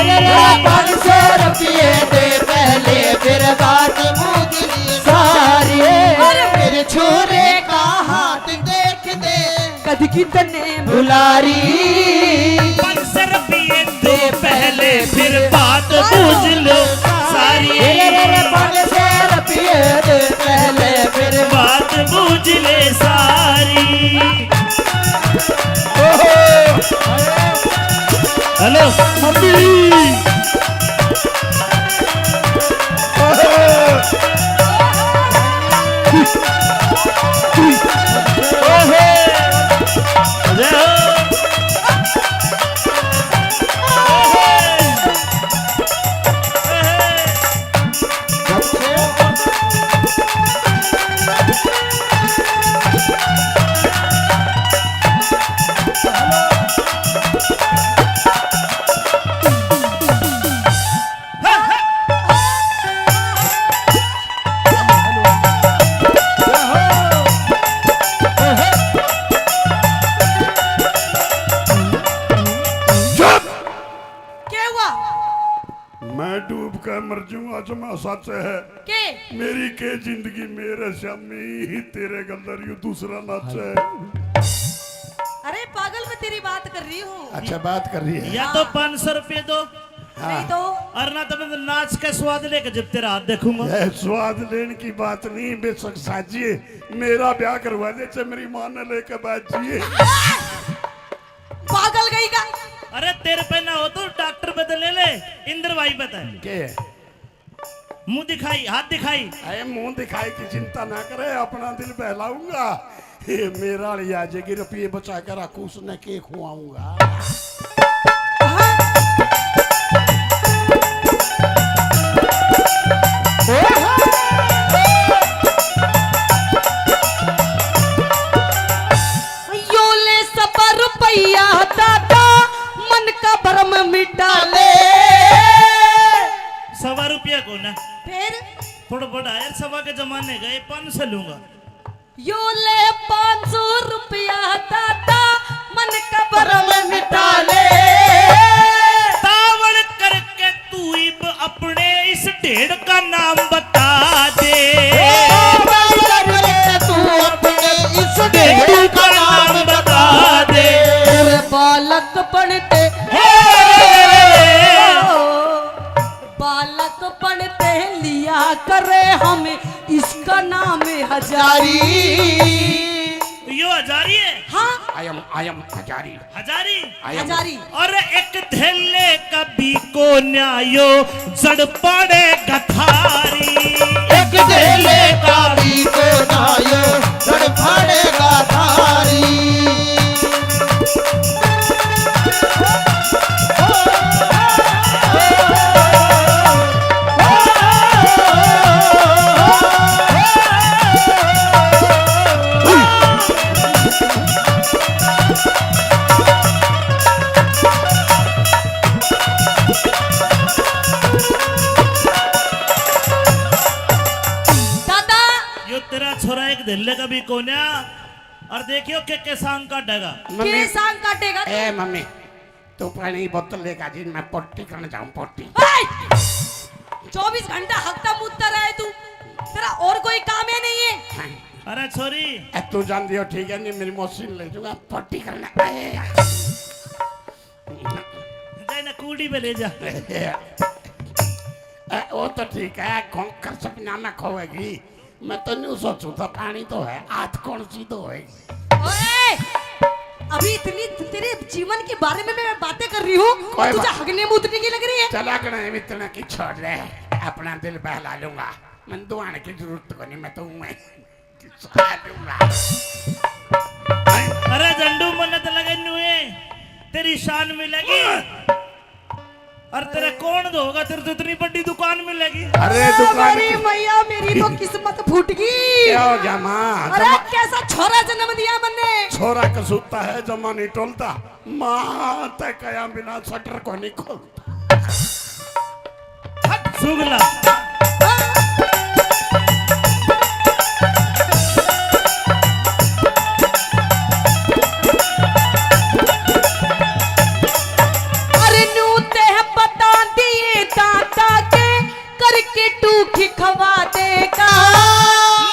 500 रुपये दे पहले, फिर बात बूझ ली सारी। मेरे छोरे का हाथ देख दे, कद की तने बुलारी। 500 रुपये दे पहले, फिर बात बूझ लो सारी। 500 रुपये दे पहले, फिर बात बूझ ले सारी। Hello mummy. जमा सच है के मेरी के जिंदगी मेरे श्यामी तेरे गंदर यू दूसरा नाच है। अरे पागल, मैं तेरी बात कर रही हूँ। अच्छा बात कर रही है। या तो 500 रुपये दो नहीं तो और ना तो मैं नाच के स्वाद लेके जब तेरा हाथ देखूंगा। यह स्वाद लेने की बात नहीं, बेशक साजिए मेरा ब्याह करवा दे चाहे मेरी मां ने लेकर बैठिए। पागल गई का। अरे तेरे पे ना हो तो डॉक्टर बदले ले, इंद्र भाई बता के मुंह दिखाई हाथ दिखाई। अरे मुंह दिखाई की चिंता ना करे, अपना दिल बहलाऊंगा। ये मेरा लिया जाएगी, रुपये बचा कर रखू उसने के खुआऊंगा। यो ले 100 रुपया दादा मन का भरम मिटा ले। 100 रुपया को ना फिर थोड़ा बड़ा यार, 100 के जमाने गए 500 लूंगा। यो ले 500 रुपया दादा मन का भरम मिटा ले। तावड़ करके तू इब अपने इस ढेड़ का नाम बता दे। तू अपने इस ढेर का नाम बता दे। तेरे बालक पढ़ते बालक पढ़ते लिया करे हम इसका नाम हजारी। यो हजारी है। हाँ आयम हजारी हजारी हजारी। और एक थैले कभी को न्यायो जड़ पड़े गठारी। एक ढेले का भी को नायो जड़ पड़ेगा थारी। दादा यो तेरा छोरा एक धैले कभी को न्या और देखियो के सांग का डगा। के सांग काटेगा ए मम्मी तू पानी की बोतल लेकर जी, मैं पट्टी करने जाऊं पट्टी। 24 घंटा हकता मुद्दा रहे तू, तेरा और कोई काम है नहीं है। अरे छोरी ए, तू जान दियो ठीक है, नहीं मेरी मशीन ले जाऊंगा पट्टी करने। जाए ना कूड़ी पे ले जा। वो तो ठीक है, खोकर सपना में खोएगी। मैं तो नहीं सोचू था पानी तो है, आज कौन सी तो है। ओए, अभी इतनी तेरे जीवन के बारे में मैं बातें कर रही हूँ, कोई तुझे बात- हगने मुतने की लग रही है। चला कर इतना की छोड़ रहे, अपना दिल बहला लूंगा। मैं दुआने की जरूरत को नहीं, मैं तो मैं लूंगा। अरे झंडू मन्नत लगे नुए तेरी शान मिलेगी और तेरा कौन दोगा, तेरे तो इतनी बड़ी दुकान मिलेगी। अरे दुकान मेरी की- मैया, मेरी तो किस्मत फूट गई। क्या हो जमा अरे कैसा छोरा जन्म दिया मैंने। छोरा कसूता है, जमा नहीं टोलता। माँ तय कया बिना शटर को नहीं खोलता। सुगला अरे नू ते बता दिए दादा के करके टूखी खवा देगा।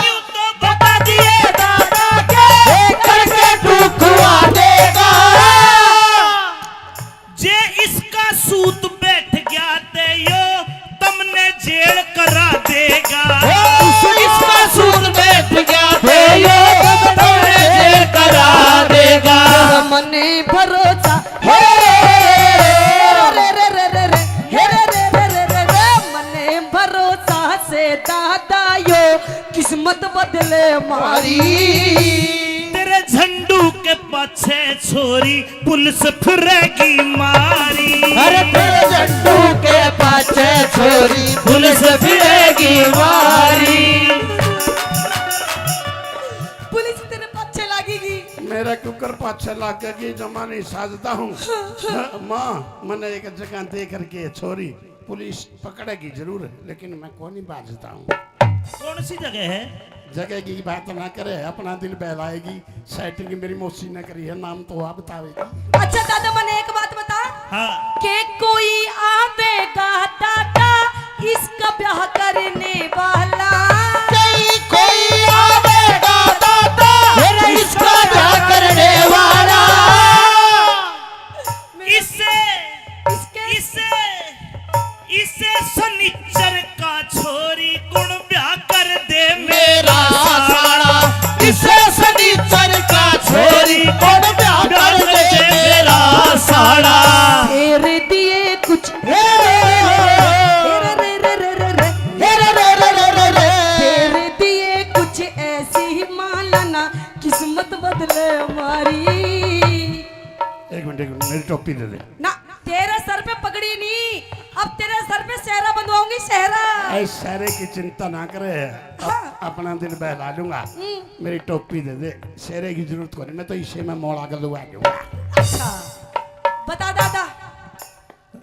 यूं तो बता दिए दादा के करके तू खुआ देगा। जे इसका सूत बैठ गया ते यो तुमने जेल करा देगा। इसका सूद बैठ गया थे यो तुमने जेल करा देगा। मने भरोसा हे रे रे रे रे रे हे रे रे रे रे रे रे मने भरोसा से दादा यो किस्मत बदले मारी। तेरे झंडू के पाछे छोरी पुलिस फिरेगी मारी। अरे तेरे झंडू के पाछे छोरी पुलिस फिरेगी मारी। पुलिस तेरे पीछे लगेगी। मेरे कुकर पाछे लाग गई, जमा नहीं साजता हूँ। माँ मैंने एक जगह देख करके छोरी पुलिस पकड़ेगी जरूर, लेकिन मैं कौन ही बाजता हूँ। कौन सी जगह है? जगह की बात ना करे, अपना दिल बहलाएगी। सेटिंग मेरी मौसी ने करी है, नाम तो आप बतावेगी। अच्छा दादा, मैंने एक बात बता हाँ के कोई आवेगा दादा इसका ब्याह करने वाला कोई आवेगा दादा मेरा इसका ब्याह करने वाला इसे इसके इसे इसे सनिचर का छोरी गुण ब्याह कर दे मेरा साला इसे सनीचर का छोरी कौन ब्याह कर दे मेरा साला तेरे दिए कुछ तेरे दिए कुछ ऐसी ही मालाना किस्मत बदले हमारी। एक मिनट मेरी टोपी दे दे। ना तेरे सर पे पगड़ी नहीं, अब तेरे सर पे सेहरा बंधवाऊंगी, सेहरा। ऐ सारे की चिंता ना करे, अपना दिल बहला लूंगा। मेरी टोपी दे दे, सेहरे की जरूरत को नहीं, मैं तो इसे में मोड़ा कर लूंगा। अच्छा बता दादा।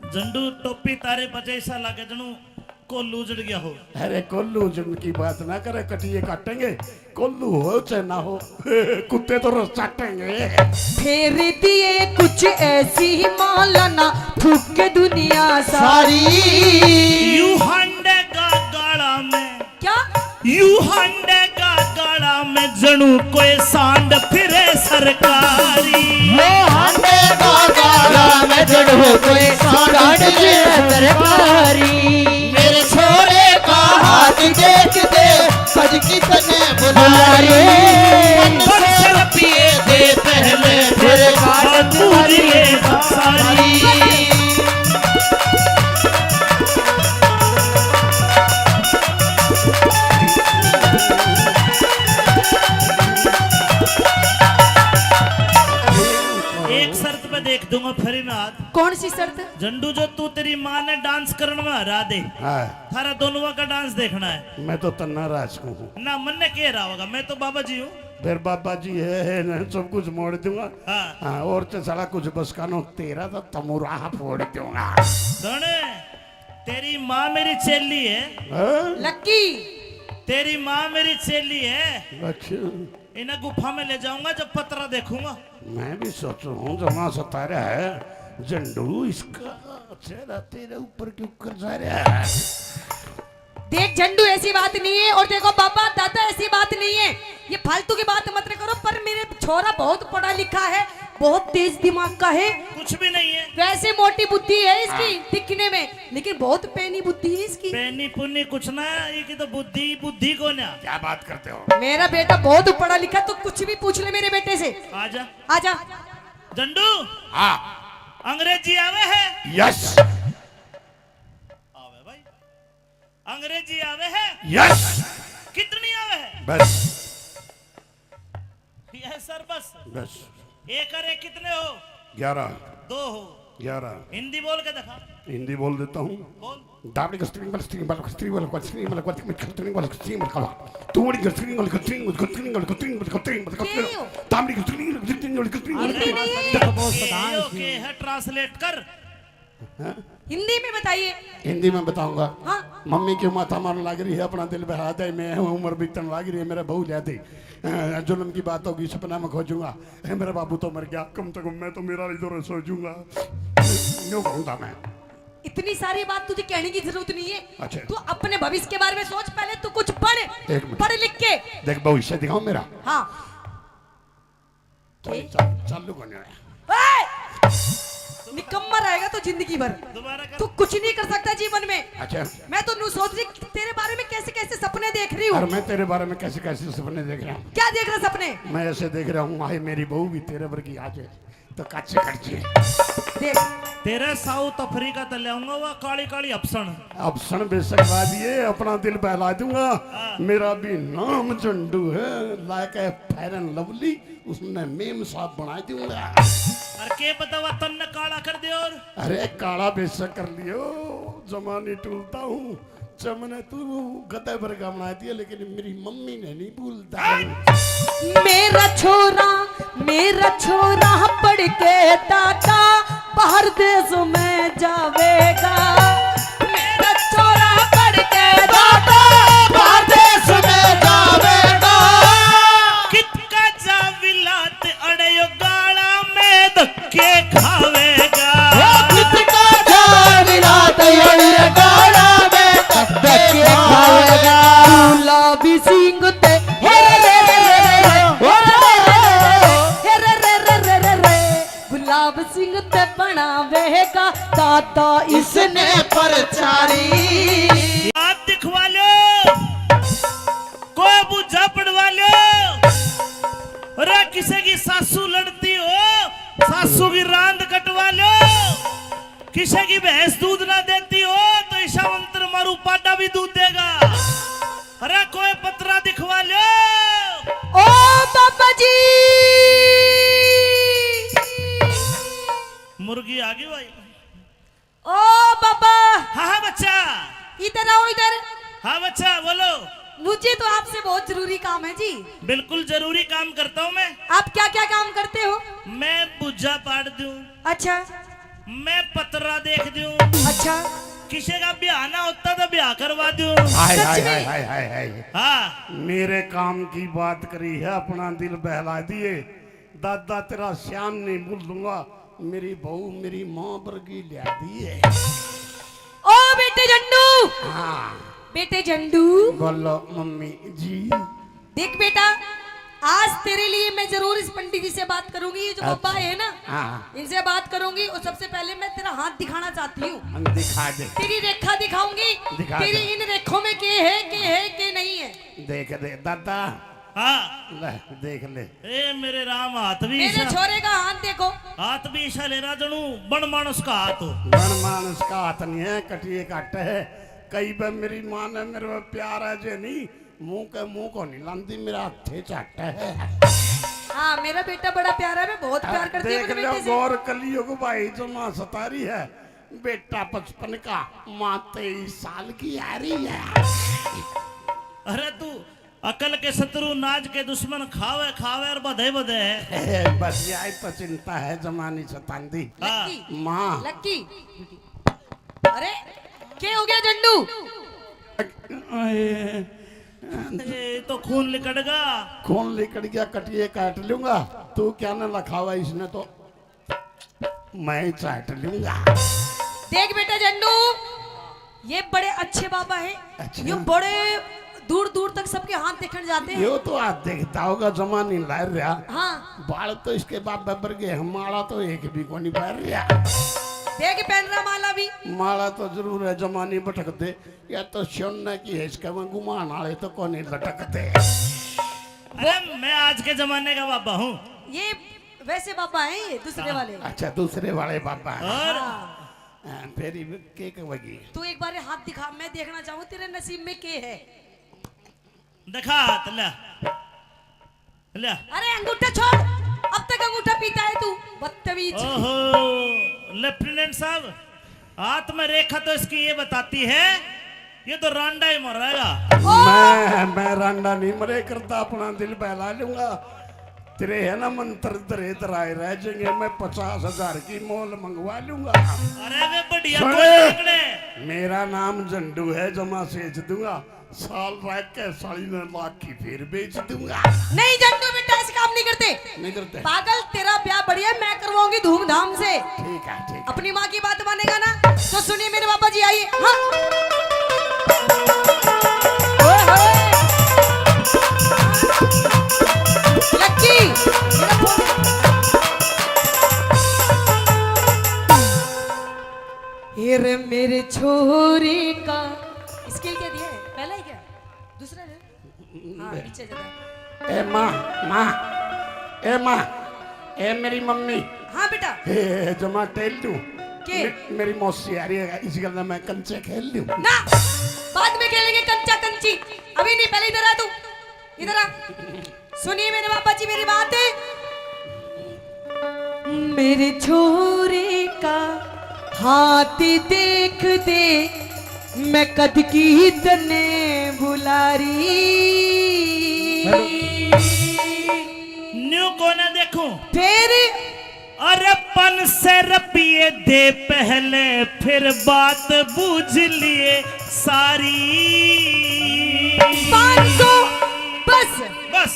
झंडू टोपी तारे बजे ऐसा लगे जनू कोल्लू उजड़ गया हो। अरे कोल्लू जिनकी बात ना करे, कटिए काटेंगे। कोल्लू हो चाहे ना हो, कुत्ते तो रोज चाटेंगे। तेरे दिए कुछ ऐसी ही मालाना फूक के दुनिया सारी। यू हंडे का गाड़ा में क्या यू हंडे का गाड़ा में जनू कोई सांड फिरे सरकारी। वो हंडे का गाड़ा में जड़ो कोई सांड फिरे सरकारी मेरे छोरे का हाथ देख दे सज की तने बुला रे मन पिए दे पहले फिर बात तुझे सारी। एक शर्त पे देख दूंगा फरीनाथ। कौन सी शर्त? झंडू जो तू तेरी माँ ने डांस करने में हरा दे, हाँ, थारा दोनों का डांस देखना है। मैं तो तन्ना राज हूँ। ना मन ने कह रहा होगा, मैं तो बाबा जी हूँ। फिर बाबा जी है ना, सब कुछ मोड़ दूंगा। हाँ हाँ, और तो साला कुछ बस कानो तेरा तो तमुराह फोड़ दूंगा। सुन, तेरी माँ मेरी चेली है। हाँ? लक्की तेरी माँ मेरी चेली है। अच्छा, इन्हें गुफा में ले जाऊंगा जब पतरा देखूंगा। मैं भी सोचू हूँ जमा सतारा है झंडू, इसका चेहरा तेरे ऊपर क्यों कर जा रहा है? देख झंडू, ऐसी बात नहीं है। और देखो बाबा दादा, ऐसी बात नहीं है, ये फालतू की बात मत करो। पर मेरे छोरा बहुत पढ़ा लिखा है, बहुत तेज दिमाग का है। कुछ भी नहीं है। वैसे मोटी बुद्धि है इसकी दिखने में, लेकिन बहुत पैनी बुद्धि है इसकी। पैनी पुन्नी कुछ ना, ये की तो बुद्धि बुद्धि को ना। क्या बात करते हो? मेरा बेटा बहुत पढ़ा लिखा, तो कुछ भी पूछ ले मेरे बेटे से। आजा आजा। झंडू, हाँ, अंग्रेजी आवे है? यस आवे भाई, अंग्रेजी आवे है? यस, कितनी आवे है? बस ये सर बस। बस एक और एक कितने हो? 11 दो हो। 11 हिंदी बोल के दिखा। हिंदी बोल देता हूँ। बोल। दाबड़ी का स्ट्रिंग वाला स्ट्रिंग वाला स्ट्रिंग वाला स्ट्रिंग वाला स्ट्रिंग वाला स्ट्रिंग वाला तूड़ी का स्ट्रिंग वाला स्ट्रिंग वाला स्ट्रिंग वाला स्ट्रिंग वाला स्ट्रिंग वाला दाबड़ी का स्ट्रिंग वाला स्ट्रिंग वाला स्ट्रिंग वाला ओके है, ट्रांसलेट कर। हिंदी में बताइए। हिंदी में बताऊंगा। हाँ। मम्मी क्यों माथा मारने लग रही है, अपना दिल बहा दे, मैं हूँ उम्र बीतने लग रही है, मेरा बहू जाती जुल्म की बात होगी, सपना में खोजूंगा, मेरा बाबू तो मर गया, कम से कम मैं तो मेरा इधर सोचूंगा। यूं कहूंगा मैं। इतनी सारी बात तुझे कहने की जरूरत नहीं है। अच्छा। तू अपने भविष्य के बारे में सोच, पहले तू कुछ पढ़, एक मिनट। पढ़ लिख के। देख भविष्य दिखाओ मेरा। हाँ। चालू करने निकम्मा रहेगा तो जिंदगी भर। दोबारा कर। तू कुछ नहीं कर सकता जीवन में। अच्छा, मैं तो नू सोच रही तेरे बारे में कैसे कैसे सपने देख रही हूँ। और मैं तेरे बारे में कैसे कैसे सपने देख रहा हूँ। क्या देख रहे सपने? मैं ऐसे देख रहा हूँ, आए मेरी बहू भी तेरे वर्गी आ जाए तो कच्चे कच्चे। देख तेरे साउथ अफ्रीका तक ले आऊंगा, वो काली काली अफसन। अब सन बेशक दिए, अपना दिल बहला दूंगा। मेरा भी नाम झंडू है, like a fair and lovely, उसने मेम साहब बना दूंगा। और के पता हुआ तन ने काला कर दे। और अरे काला बेशक कर लियो, जमाने टूलता हूँ, चमने तू गधे पर का बना दिया, लेकिन मेरी मम्मी ने नहीं भूलता। मेरा छोरा पढ़ के दादा बाहर देश में जावेगा। मेरा छोरा पढ़ के दादा बाहर देश में जावेगा कितका जाविलात अड़यो गाड़ा में धक्के खावेगा। कितका जाविला तैयार गाड़ा में गुलाबी सिंह ते हे रे रे रे रे हे रे रे रे रे रे रे गुलाब सिंह ते बनावेगा दादा इसने परचारी आप दिखवा लो को बुझा पड़वा लो। अरे किसी की सासू लड़ती हो सासू की रांद कटवा लो। किसी की भैंस दूध ना देती हो तो ईशा मंत्र मारू पाटा भी दूध देगा। अरे कोई पत्रा दिखवा लो। ओ बाबा जी मुर्गी आ गई भाई। ओ बाबा हाँ बच्चा। इधर आओ इधर। हाँ बच्चा बोलो। मुझे तो आपसे बहुत जरूरी काम है जी। बिल्कुल जरूरी काम करता हूँ मैं। आप क्या क्या काम करते हो? मैं बुझा पाड़ दूं। अच्छा मैं पतरा देख दूं। अच्छा किसी का ब्याह ना होता तो ब्याह करवा दूं। हाय सच हाय में? हाय हाय हाय हाय हाँ मेरे काम की बात करी है, अपना दिल बहला दिए। दादा तेरा श्याम नहीं भूल दूंगा, मेरी बहू मेरी माँ वर्गी लिया दिए। ओ बेटे झंडू, हाँ बेटे झंडू बोलो मम्मी जी। देख बेटा, आज तेरे लिए मैं जरूर इस पंडित जी से बात करूंगी। ये जो बाबा है ना, हाँ इनसे बात करूंगी। और सबसे पहले मैं तेरा हाथ दिखाना चाहती हूँ। हम दिखा दे। तेरी रेखा दिखाऊंगी। दिखा तेरी दे। इन रेखों में के है के नहीं है। देख दे दादा, हाँ ले देख ले। ए मेरे राम हाथ भी मेरे ईशा छोरे का हाथ देखो। हाथ भी ईशा ले रहा जनू बन मानस का हाथ हो। गण मानस का हाथ नहीं है, कटिए काट है। कई बार मेरी माँ ने मेरे पे प्यार है जे नहीं, मुंह को नहीं लांदी, मेरा हथे चाट है। हाँ मेरा बेटा बड़ा प्यारा है, मैं बहुत प्यार करती हूँ देख अपने लो बेटे से। गौर कलियुग भाई जो माँ सतारी है, बेटा 55 का, माँ 23 साल की आ रही है। अरे तू अकल के शत्रु नाज के दुश्मन खावे खावे और बधे बधे। बस यही तो चिंता है जमानी सतांदी। हाँ लक्की, माँ लक्की। अरे क्या हो गया झंडू? ए, तो खून लिकड़गा। कौन लेकर गया, कटिए काट लूंगा। तू क्या न लखावा इसने तो मैं चाट लूंगा। देख बेटा झंडू, ये बड़े अच्छे बाबा हैं। अच्छा। ये बड़े दूर दूर तक सबके हाथ देखने जाते हैं। यो तो आज देखता होगा जमानी लार रहा। हाँ बाल तो इसके बाप बबर के, हमारा तो एक भी को नहीं पैर रहा। देख पहन रहा माला भी। माला तो जरूर है, जमानी भटक दे या तो सोने की है, इसके में गुमान आले तो कौन नहीं लटकते। अरे मैं आज के जमाने का बाबा हूँ। ये वैसे बाबा हैं, ये दूसरे वाले। अच्छा दूसरे वाले बाबा हैं। और हाँ। फिर के कहेगी। तू एक बार हाथ दिखा, मैं देखना चाहूँ तेरे नसीब में के है। दिखा हाथ ले ले। अरे अंगूठा छोड़, अब तक अंगूठा पीता है तू, बदतमीज। ओहो लेफ्टिनेंट साहब, हाथ में रेखा तो इसकी ये बताती है ये तो रांडा ही मरेगा। मैं रांडा नहीं मरे करता, अपना दिल बहला लूंगा। तेरे है ना मंत्र तरे तराए रह जाएंगे, मैं 50,000 की मोल मंगवा लूंगा। अरे वे बढ़िया सुने। कोई पकड़े। मेरा नाम झंडू है, जमा सेच दूंगा। साल रह के 3.5 की फिर बेच दूंगा। नहीं झंडू बेटा, ऐसे काम नहीं करते। नहीं करते। पागल, तेरा ब्याह बढ़िया मैं करवाऊंगी धूमधाम से। ठीक है ठीक है। अपनी माँ की बात मानेगा ना, तो सुनिए मेरे बाबा जी, आइए। हाँ ओए होए। लक्की, मेरा फोन। ये रे मेरे छोरे का स्किल क्या दिया है? पहला ही क्या, दूसरा है? हाँ पीछे जरा। ए माँ, माँ, ए माँ, ए मेरी मम्मी। हाँ बेटा। ए जमा टेल दूं। के? मेरी मौसी आ रही है, इस गल में मैं कंचे खेल लूं। ना, बाद में खेलेंगे कंचा कंची, अभी नहीं। पहले इधर आ तू, इधर आ। सुनिए मेरे बाबा जी मेरी बात है। मेरे छोरे का हाथ देख दे, मैं कद की तने बुलारी। न्यू को ना देखूं। फिर अरे 5 से रुपये दे पहले, फिर बात बूझ लिए सारी। 500 बस। बस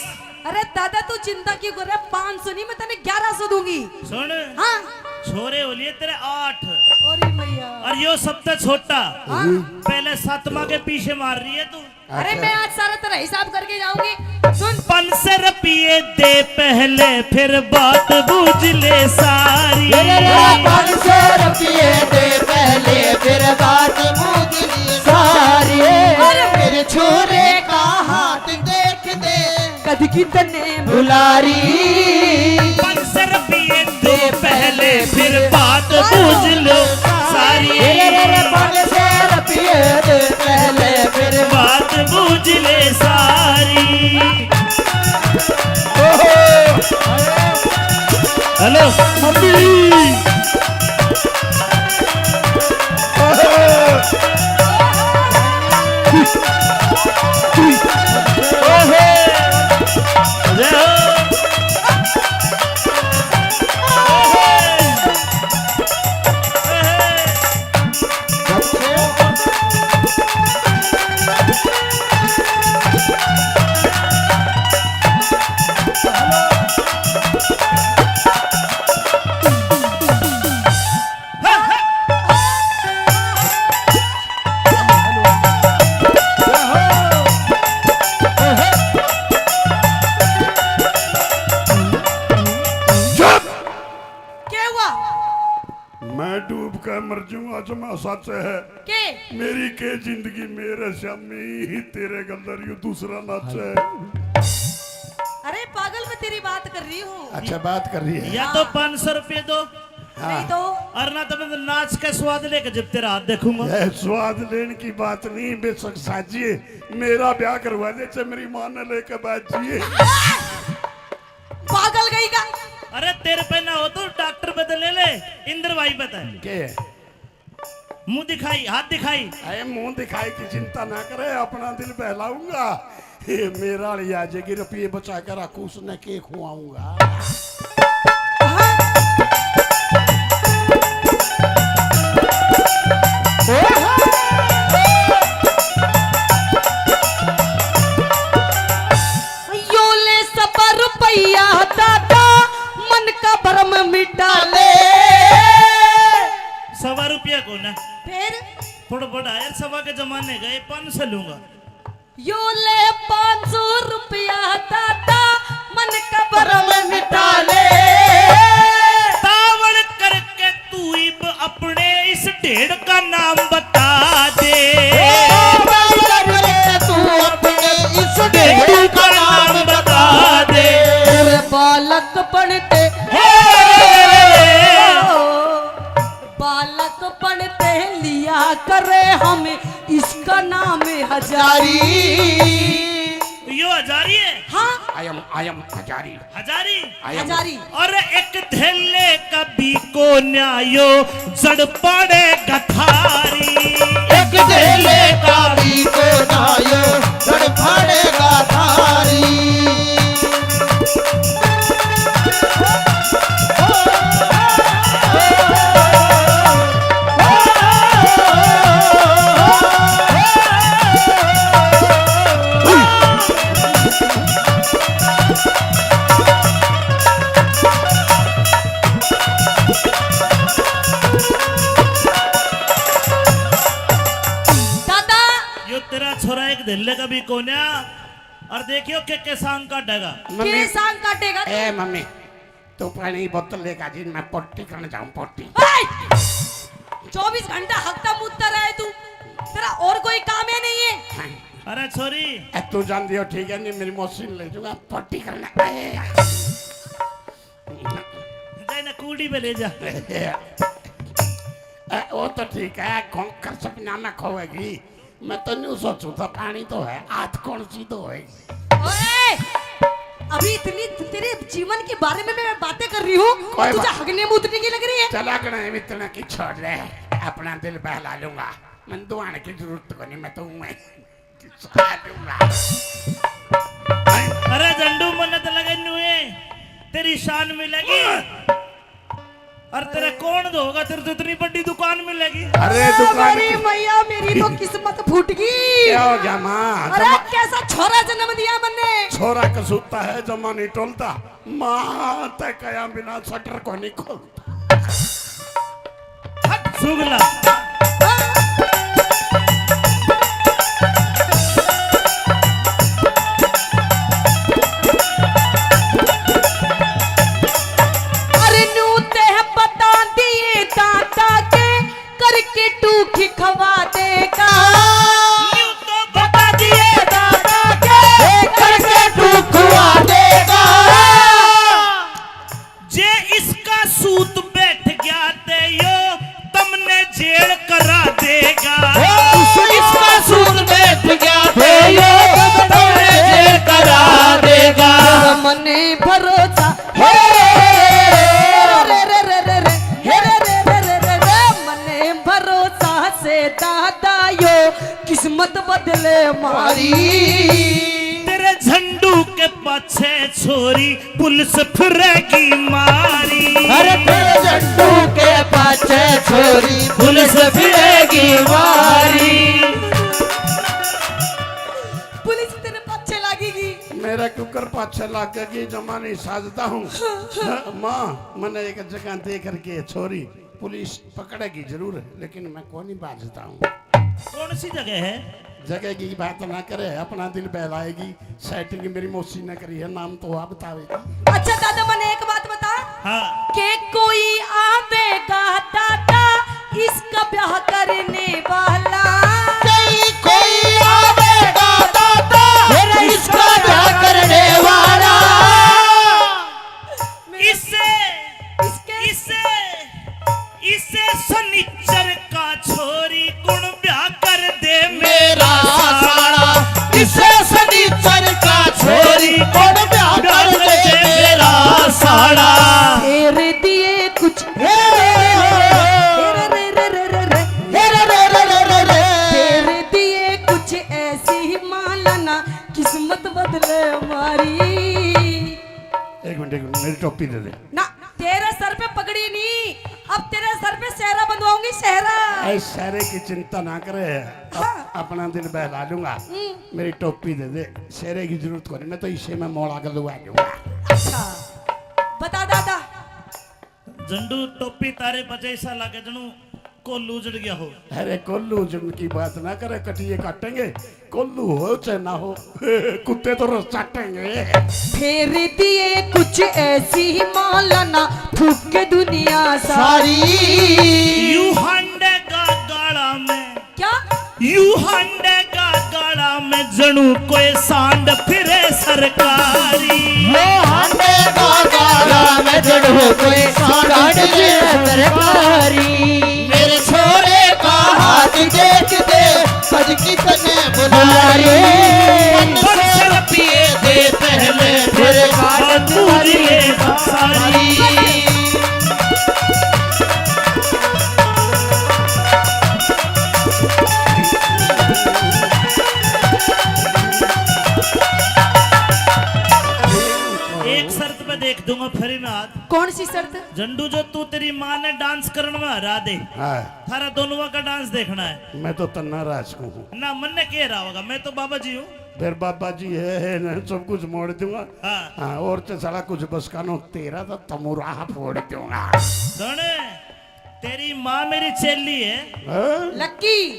अरे दादा तू चिंता क्यों कर रहा है? 500 नहीं, मैं तेने 1100 दूंगी। सुन, हाँ। छोरे हो लिए तेरे 8 अरे मैया। और यो सबसे छोटा। हाँ। पहले 7वां के पीछे मार रही है तू। अरे मैं आज सारा तेरा हिसाब करके जाऊंगी। सुन 500 रुपये दे पहले फिर बात बूझ ले सारी। 500 रुपये दे पहले फिर बात मुझे सारी। मेरे छोरे का हाथ देख दे कद की तने बुलारी। 500 रुपये दे पहले फिर बात बूझ लो सारी। 500 रुपये दे पहले फिर बात बूझ ले सारी। Hello mummy. क्या हुआ? मैं डूब कर मर जाऊंगा जमा सच है। के मेरी के जिंदगी मेरे श्यामी तेरे गंदर यू दूसरा नाच है। अरे पागल, मैं तेरी बात कर रही हूँ। अच्छा बात कर रही है। या तो 500 रुपये दो नहीं तो और ना तो मैं नाच के स्वाद लेके जब तेरा हाथ देखूंगा। यह स्वाद लेने की बात नहीं, बेशक साजिए मेरा ब्याह करवा दे चाहे मेरी मां ने लेकर बैठिए। पागल गई का। अरे तेरे पे ना हो तो डॉक्टर बदल ले इंद्र भाई बता। के मुंह दिखाई हाथ दिखाई। अरे मुंह दिखाई की चिंता ना करे, अपना दिल बहलाऊंगा। ये मेरा लिया जाएगी, रुपये बचा कर रखू उसने के खुआऊंगा। यो ले सब रुपया दादा मन का भरम मिटा ले। 1.25 रुपया को ना फिर थोड़ा बड़ा यार, 1.25 के जमाने गए 500 लूंगा। यो ले 500 रुपया दादा मन का भरम मिटा ले। तावड़ करके तू इब अपने इस ढेड़ का नाम बता दे। तू अपने इस ढेड़ का नाम बता दे। तेरे बालक पढ़ते बालक पढ़ते लिया करे हम इसका नाम हजारी। यो हजारी है। हाँ आयम हजारी। हजारी हजारी। और एक थैले कभी को न्यायो जड़ पड़े गठारी। एक ढेले का भी को नायो जड़ फाड़ेगा थारी। दादा यो तेरा छोरा एक दिल्ले का भी कोन्या और देखियो के सांग काटेगा। के सांग काटेगा तू? ए मम्मी तू पानी बोतल लेकर जिन मैं पट्टी करने जाऊं पट्टी। 24 घंटा हकता मुद्दा रहे तू, तेरा और कोई काम है नहीं है? अरे छोरी ए, तू जान दियो ठीक है नहीं, मेरी मशीन ले जाऊंगा पट्टी करने। जाए ना कूड़ी पे ले जा। वो तो ठीक है, खोकर सपना में खोएगी। मैं तो नहीं सोचू था पानी तो है, आज कौन सी तो है। ओए! अभी इतनी तेरे जीवन के बारे में मैं बातें कर रही हूँ, कोई तुझे बात- हगने मुतने की लग रही है? चला गए इतना की छोड़ दे, अपना दिल बहला लूंगा। मैं दुआने की जरूरत को नहीं, मैं तो मैं खा लूंगा। अरे झंडू मन्नत लगे नुए तेरी शान मिलेगी और तेरा कौन होगा, तेरे तो इतनी बड़ी दुकान मिलेगी। अरे दुकान मेरी मैया, मेरी तो किस्मत फूट गई। क्या हो गया माँ? अरे कैसा छोरा जन्म दिया मैंने। छोरा कसूता है, जमा नहीं टोलता। माँ तय कया बिना शटर को नहीं खोलता। सुगला पाछे छोरी पुलिस फिरेगी मारी। अरे तेरे झंडू के पाछे छोरी पुलिस फिरेगी मारी। पुलिस तेरे पाछे लगेगी। मेरा कुकर पाछे लागेगी जमा नहीं साजता हूँ। माँ मैंने एक जगह देख करके छोरी पुलिस पकड़ेगी जरूर, लेकिन मैं कौन ही बाजता हूँ। कौन सी जगह है? जगह की बात ना करे, अपना दिल बहलाएगी। सेटिंग मेरी मौसी ने करी है, नाम तो आप बतावेगी। अच्छा दादा मैंने एक बात बता हाँ के कोई आवेगा दादा इसका ब्याह करने वाला। कोई आवेगा दादा मेरा इसका ब्याह करने वाला। इसे इसे इसे सनिचर का छोरी गुण ब्याह कर दे मेरा साला इसे सनीचर का छोरी कौन ब्याह कर दे मेरा साला। तेरे दिए कुछ तेरे दिए कुछ ऐसी ही मालाना किस्मत बदले हमारी। एक मिनट मेरी टोपी दे दे। ना तेरे सर पे पगड़ी नहीं, अब तेरे सर पे सेहरा बंधवाऊंगी सेहरा। ऐ सारे की चिंता ना करे, अपना दिल बहला लूंगा। मेरी टोपी दे दे, सेरे की जरूरत को नहीं, मैं तो इसे में मोड़ा कर लुआ दूंगा। अच्छा बता दादा। झंडू टोपी तारे बजे ऐसा लगे जनू कोल्लू उजड़ गया हो। अरे कोल्लू जुन की बात ना करे, कटिए काटेंगे। कोल्लू हो चाहे ना हो, कुत्ते तो रस चाटेंगे। फेर दिए कुछ ऐसी ही मालाना फूक के दुनिया सारी। यू हंडे का गाड़ा में क्या यू हंडे का गाड़ा में जनू कोई सांड फिरे सरकारी। वो हंडे का गाड़ा में जड़ो कोई सांड फिरे सरकारी। मेरे छोरे का हाथ देख दे सज की तने बुला रे। बंसर पिए दे पहले फिर बात तुझे सारी। एक शर्त पे देख दूंगा फिर मैं हाथ। कौन सी शर्त? झंडू जो तू तेरी माँ ने डांस करने में हरा दे, हाँ, थारा दोनों का डांस देखना है मैं तो तन्ना राज को हूँ। ना। मन ने कह रहा होगा मैं तो बाबा जी हूँ। फिर बाबा जी है ना, सब कुछ मोड़ दूंगा। हाँ हाँ, और तो सारा कुछ बस कानो तेरा तो तमुराह फोड़ दूंगा। धने तेरी माँ मेरी चेली है। हाँ? लक्की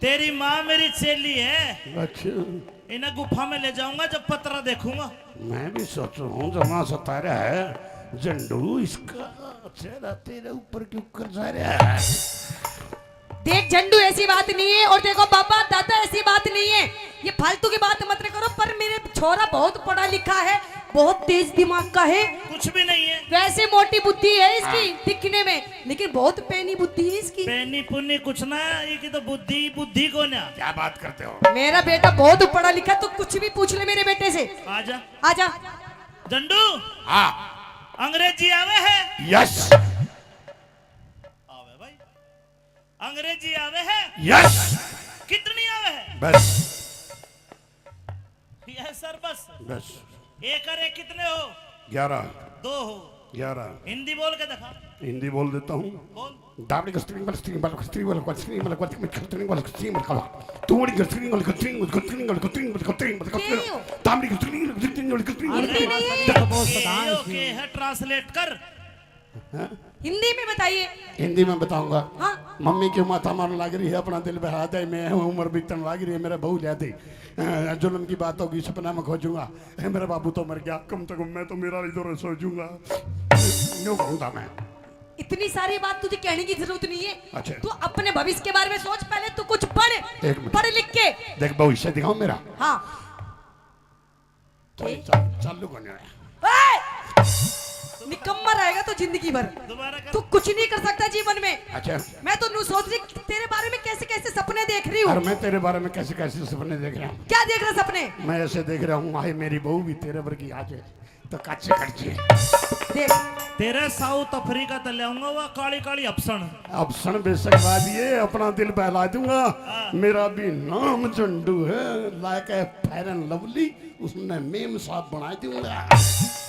तेरी माँ मेरी चेली है। अच्छा, इन्हें गुफा में ले जाऊंगा जब पतरा देखूंगा। मैं भी सोच रहा हूँ जमा सतारा है झंडू, इसका चेहरा तेरे ऊपर क्यों कर जा रहा है। देख झंडू ऐसी बात नहीं है, और देखो बाबा दादा ऐसी बात नहीं है। ये फालतू की बात मत करो। पर मेरे छोरा बहुत पढ़ा लिखा है, बहुत तेज दिमाग का है। कुछ भी नहीं है। वैसे मोटी बुद्धि है इसकी दिखने में, लेकिन बहुत पैनी बुद्धि है इसकी। पैनी पुन्नी कुछ ना, ये की तो बुद्धि बुद्धि को ना। क्या बात करते हो? मेरा बेटा बहुत पढ़ा लिखा, तो कुछ भी पूछ ले मेरे बेटे से। आजा आजा। झंडू हाँ, अंग्रेजी आवे है। यस आवे भाई, अंग्रेजी आवे है। यस, कितनी आवे है? बस यह सर बस। बस एक और एक कितने हो? 11 दो हो। 11 हिंदी बोल के दिखा। हिंदी बोल देता हूँ। बोल। दाबड़ी का स्ट्रिंग वाला स्ट्रिंग वाला स्ट्रिंग वाला स्ट्रिंग वाला स्ट्रिंग वाला स्ट्रिंग वाला तूड़ी का स्ट्रिंग वाला स्ट्रिंग वाला स्ट्रिंग वाला स्ट्रिंग वाला स्ट्रिंग वाला दाबड़ी का स्ट्रिंग वाला स्ट्रिंग वाला स्ट्रिंग वाला। ओके है, ट्रांसलेट कर। हिंदी में बताइए। हिंदी में बताऊंगा। हाँ। मम्मी क्यों माथा मारने लग रही है, अपना दिल बहा दे। मैं उम्र बीतने लग रही है, मेरा बहू ले दे। जुल्म की बात होगी, सपना में खोजूंगा। मेरा बाबू तो मर गया, कम से कम मैं तो मेरा इधर सोचूंगा। यूं कहूंगा मैं। इतनी सारी बात तुझे कहने की जरूरत नहीं है। अच्छा। तू अपने भविष्य के बारे में सोच, पहले तू कुछ पढ़। एक मिनट। पढ़ लिख के। देख भविष्य दिखाऊं मेरा। हाँ। चालू करने आया। निकम्मा रहेगा तो जिंदगी भर। दोबारा कर। तू कुछ नहीं कर सकता जीवन में। अच्छा, मैं तो नू सोच रही तेरे बारे में कैसे कैसे सपने देख रही हूँ। और मैं तेरे बारे में कैसे कैसे सपने देख रहा हूँ। क्या देख रहा सपने? मैं ऐसे देख रहा हूँ, हाय मेरी बहू भी तेरे भर की आज तो काचे खर्चे देख तेरे साउथ अफ्रीका तो ले आऊंगा वह काली काली अपसन। अब सन बेशक दिए अपना दिल बहला दूंगा। मेरा भी नाम झंडू है, like a fair and lovely, उसने मेम साहब बना दूंगा।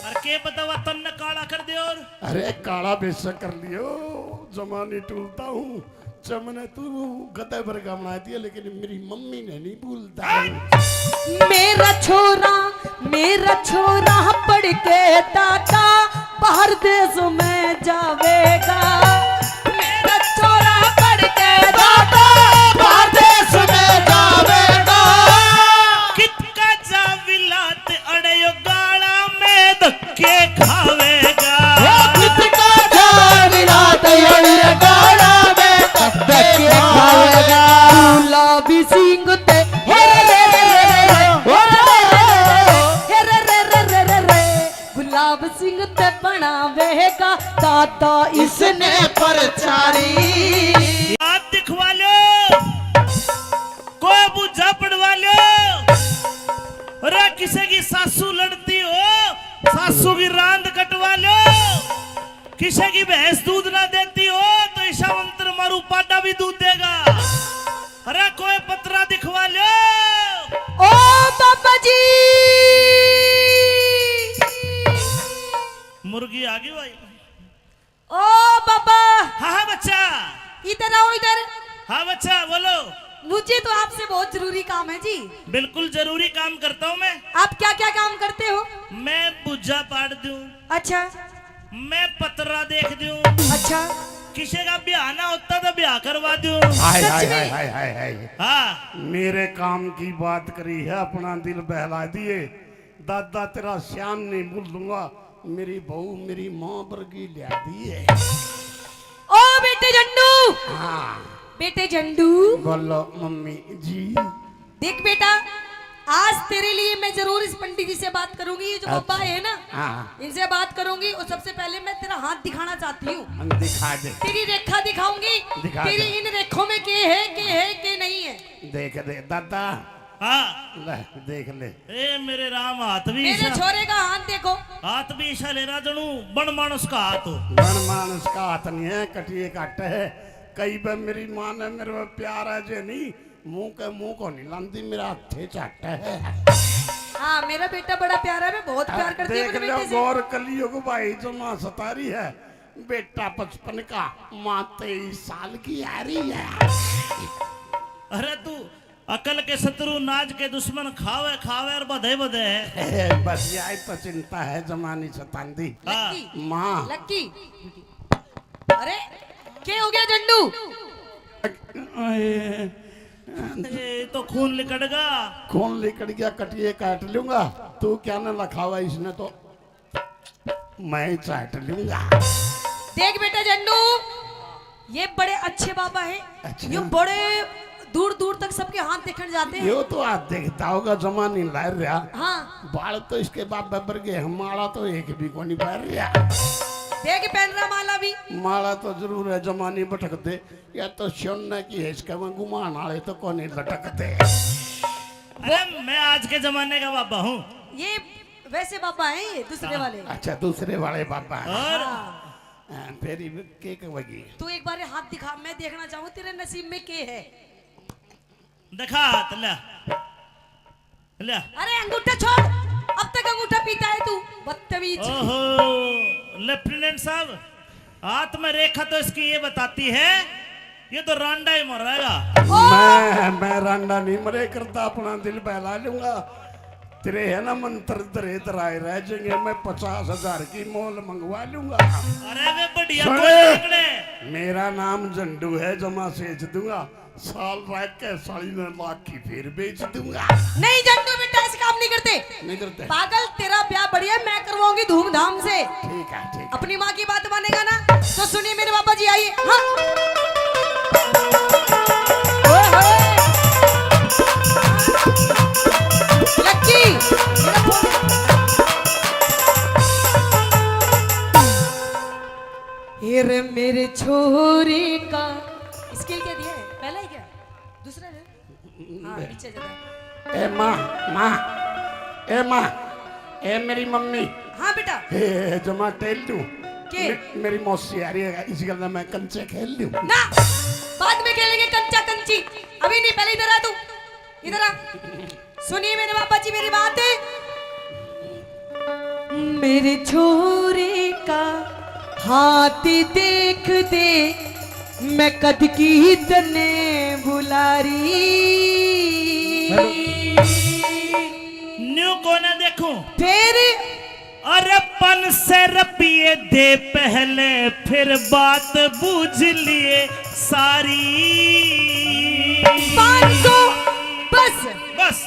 और के पता वह तन्ने काला कर दे और अरे काला बेशक कर लियो, जमाने टूलता हूँ। चमने तू गद्दे पर का बना दिया, लेकिन मेरी मम्मी ने नहीं भूलता। मेरा छोरा पढ़ के दादा बाहर देश में जावेगा। मेरा छोरा पढ़ के दादा बाहर देश में जावेगा। कितका जा विलात अड़यो गाड़ा में धक्के खावेगा। कितका जाविला तैयार गाड़ा में धक्के खावेगा। गुलाबी सिंह ते हे रे रे गुलाब सिंह ते बनावेगा दादा इसने परचारी। हाथ दिखवा लो, कोई बुझा पड़वा लो। अरे किसी की सासू लड़ती हो, सासू की रांद कटवा लो। किसी की भैंस दूध ना देती हो तो ईशा मंत्र मारू पाटा भी दूध देगा। अरे कोई पतरा दिखवा लो। ओ बाबा जी मुर्गी आ गई भाई। ओ बाबा हाँ हाँ बच्चा, इधर आओ इधर। हाँ बच्चा बोलो। मुझे तो आपसे बहुत जरूरी काम है जी। बिल्कुल जरूरी काम करता हूँ मैं। आप क्या क्या काम करते हो? मैं बुझा पाड़ दूं, अच्छा मैं पतरा देख दूं, अच्छा किसी का ब्याह ना होता तो ब्याह करवा दूं। हाय सच हाय में? हाय हाय हाय हाय। हाँ मेरे काम की बात करी है, अपना दिल बहला दिए। दादा तेरा श्याम नहीं भूल दूंगा, मेरी बहू मेरी माँ वर्गी लिया दी है। ओ बेटे झंडू, हाँ बेटे झंडू बोलो मम्मी जी। देख बेटा, आज तेरे लिए मैं जरूर इस पंडित जी से बात करूंगी। ये जो बाबा है ना, हाँ इनसे बात करूंगी। और सबसे पहले मैं तेरा हाथ दिखाना चाहती हूँ। हम दिखा दे, तेरी रेखा दिखाऊंगी। दिखा तेरी दे। इन रेखों में के है के नहीं है। देख दे दादा, हाँ ले देख ले। ए मेरे राम, हाथ भी मेरे ईशा, छोरे का हाथ देखो। हाथ भी ईशा ले रहा जनू बन मानुस का हाथ हो। गण मानस का हाथ नहीं है, कटिए काट है। कई बार मेरी माँ ने मेरे में प्यार है जे नहीं, मुंह को नहीं लांदी, मेरा हाथे चाट है। हाँ मेरा बेटा बड़ा प्यारा है, मैं बहुत प्यार करती हूँ देख अपने लो बेटे से। गौर कलियुग भाई जो माँ सतारी है, बेटा 55 का, माँ 23 साल की आ रही है। अरे तू अकल के शत्रु नाज के दुश्मन खावे खावे और बधे बधे। बस यही तो चिंता है जमानी सतांदी। हाँ लक्की, माँ लक्की। अरे क्या हो गया झंडू? ए, तो खून लिकड़गा। कौन लेकर गया, कटिए काट लूंगा। तू क्या न लखावा इसने तो मैं चाट लूंगा। देख बेटा झंडू, ये बड़े अच्छे बाबा हैं। अच्छा। ये बड़े दूर दूर तक सबके हाथ देखने जाते हैं। यो तो आज देखता होगा जमानी लार रहा। हाँ बाल तो इसके बाप बबर गए, हमारा तो एक भी को नहीं पैर रहा। देख पहन रहा माला भी। माला तो जरूर है, जमानी भटकते या तो सोने की है, इसके में गुमान वाले तो कौन लटकते। अरे मैं आज के जमाने का बाबा हूँ। ये वैसे बाबा हैं, ये दूसरे वाले। अच्छा दूसरे वाले बाबा हैं। और हाँ। फिर केक वगी तू एक बार हाथ दिखा, मैं देखना चाहूँ तेरे नसीब में के है। दिखा हाथ ले ले। अरे अंगूठा छोड़, अब तक अंगूठा पीता है तू, बदतमीज। ओहो लेफ्टिनेंट साहब, हाथ में रेखा तो इसकी ये बताती है, ये तो रांडा ही मर रहेगा। मैं रांडा नहीं मरे करता, अपना दिल बहला लूंगा। तेरे है ना मंत्र तरे तराए रह जाएंगे, मैं 50,000 की मोल मंगवा लूंगा। अरे वे बढ़िया सुने। कोई निकले। मेरा नाम झंडू है, जमा सेच दूंगा। साल रह के 1.5 की फिर बेच दूंगा। नहीं झंडू बेटा, ऐसे काम नहीं करते। नहीं करते? पागल, तेरा ब्याह बढ़िया मैं करवाऊंगी धूमधाम से। ठीक है ठीक है। अपनी माँ की बात मानेगा ना, तो सुनिए मेरे बाबा जी, आइए। हाँ। ओए होए। लक्की, मेरा फोन। ये रे मेरे छोरे का स्किल क्या दिया है? पहला ही क्या? दूसरा है? हाँ पीछे जाता है। ए माँ, माँ, ए माँ, ए मेरी मम्मी, हाँ बेटा ए जमा टेल दूं के? मेरी मौसी आ रही है इसी गल मैं कंचे खेल लूं ना बाद में खेलेंगे कंचा कंची, अभी नहीं, पहले इधर आ तू, इधर आ। सुनिए मेरे पापा जी मेरी बात है। मेरे छोरे का हाथी देख दे मैं कद की तने बुलारी। न्यू कोने देखूं फिर अरे 500 रुपये दे पहले फिर बात बूझ लिए सारी। 500 बस। बस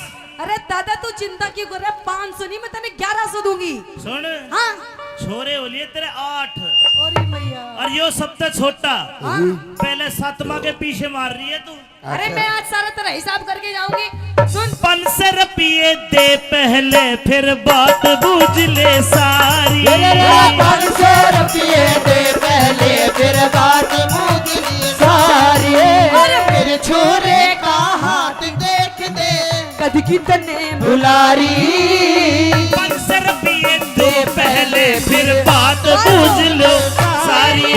अरे दादा तू चिंता क्यों कर रहा है, 500 नहीं मैं तेने 1100 दूंगी। सुन हाँ छोरे हो लिए तेरे 8 अरे भैया और यो सबसे छोटा हाँ। पहले 7वां के पीछे मार रही है तू। अरे मैं आज सारा तेरा हिसाब करके जाऊंगी। सुन 500 रुपये दे पहले फिर बात बूझ ले सारी। 500 रुपये दे पहले फिर बात बूझ ली सारी। मेरे छोरे का हाथ देख दे कद की तने बुलारी। 500 रुपये दे पहले फिर बात बूझ लो सारी।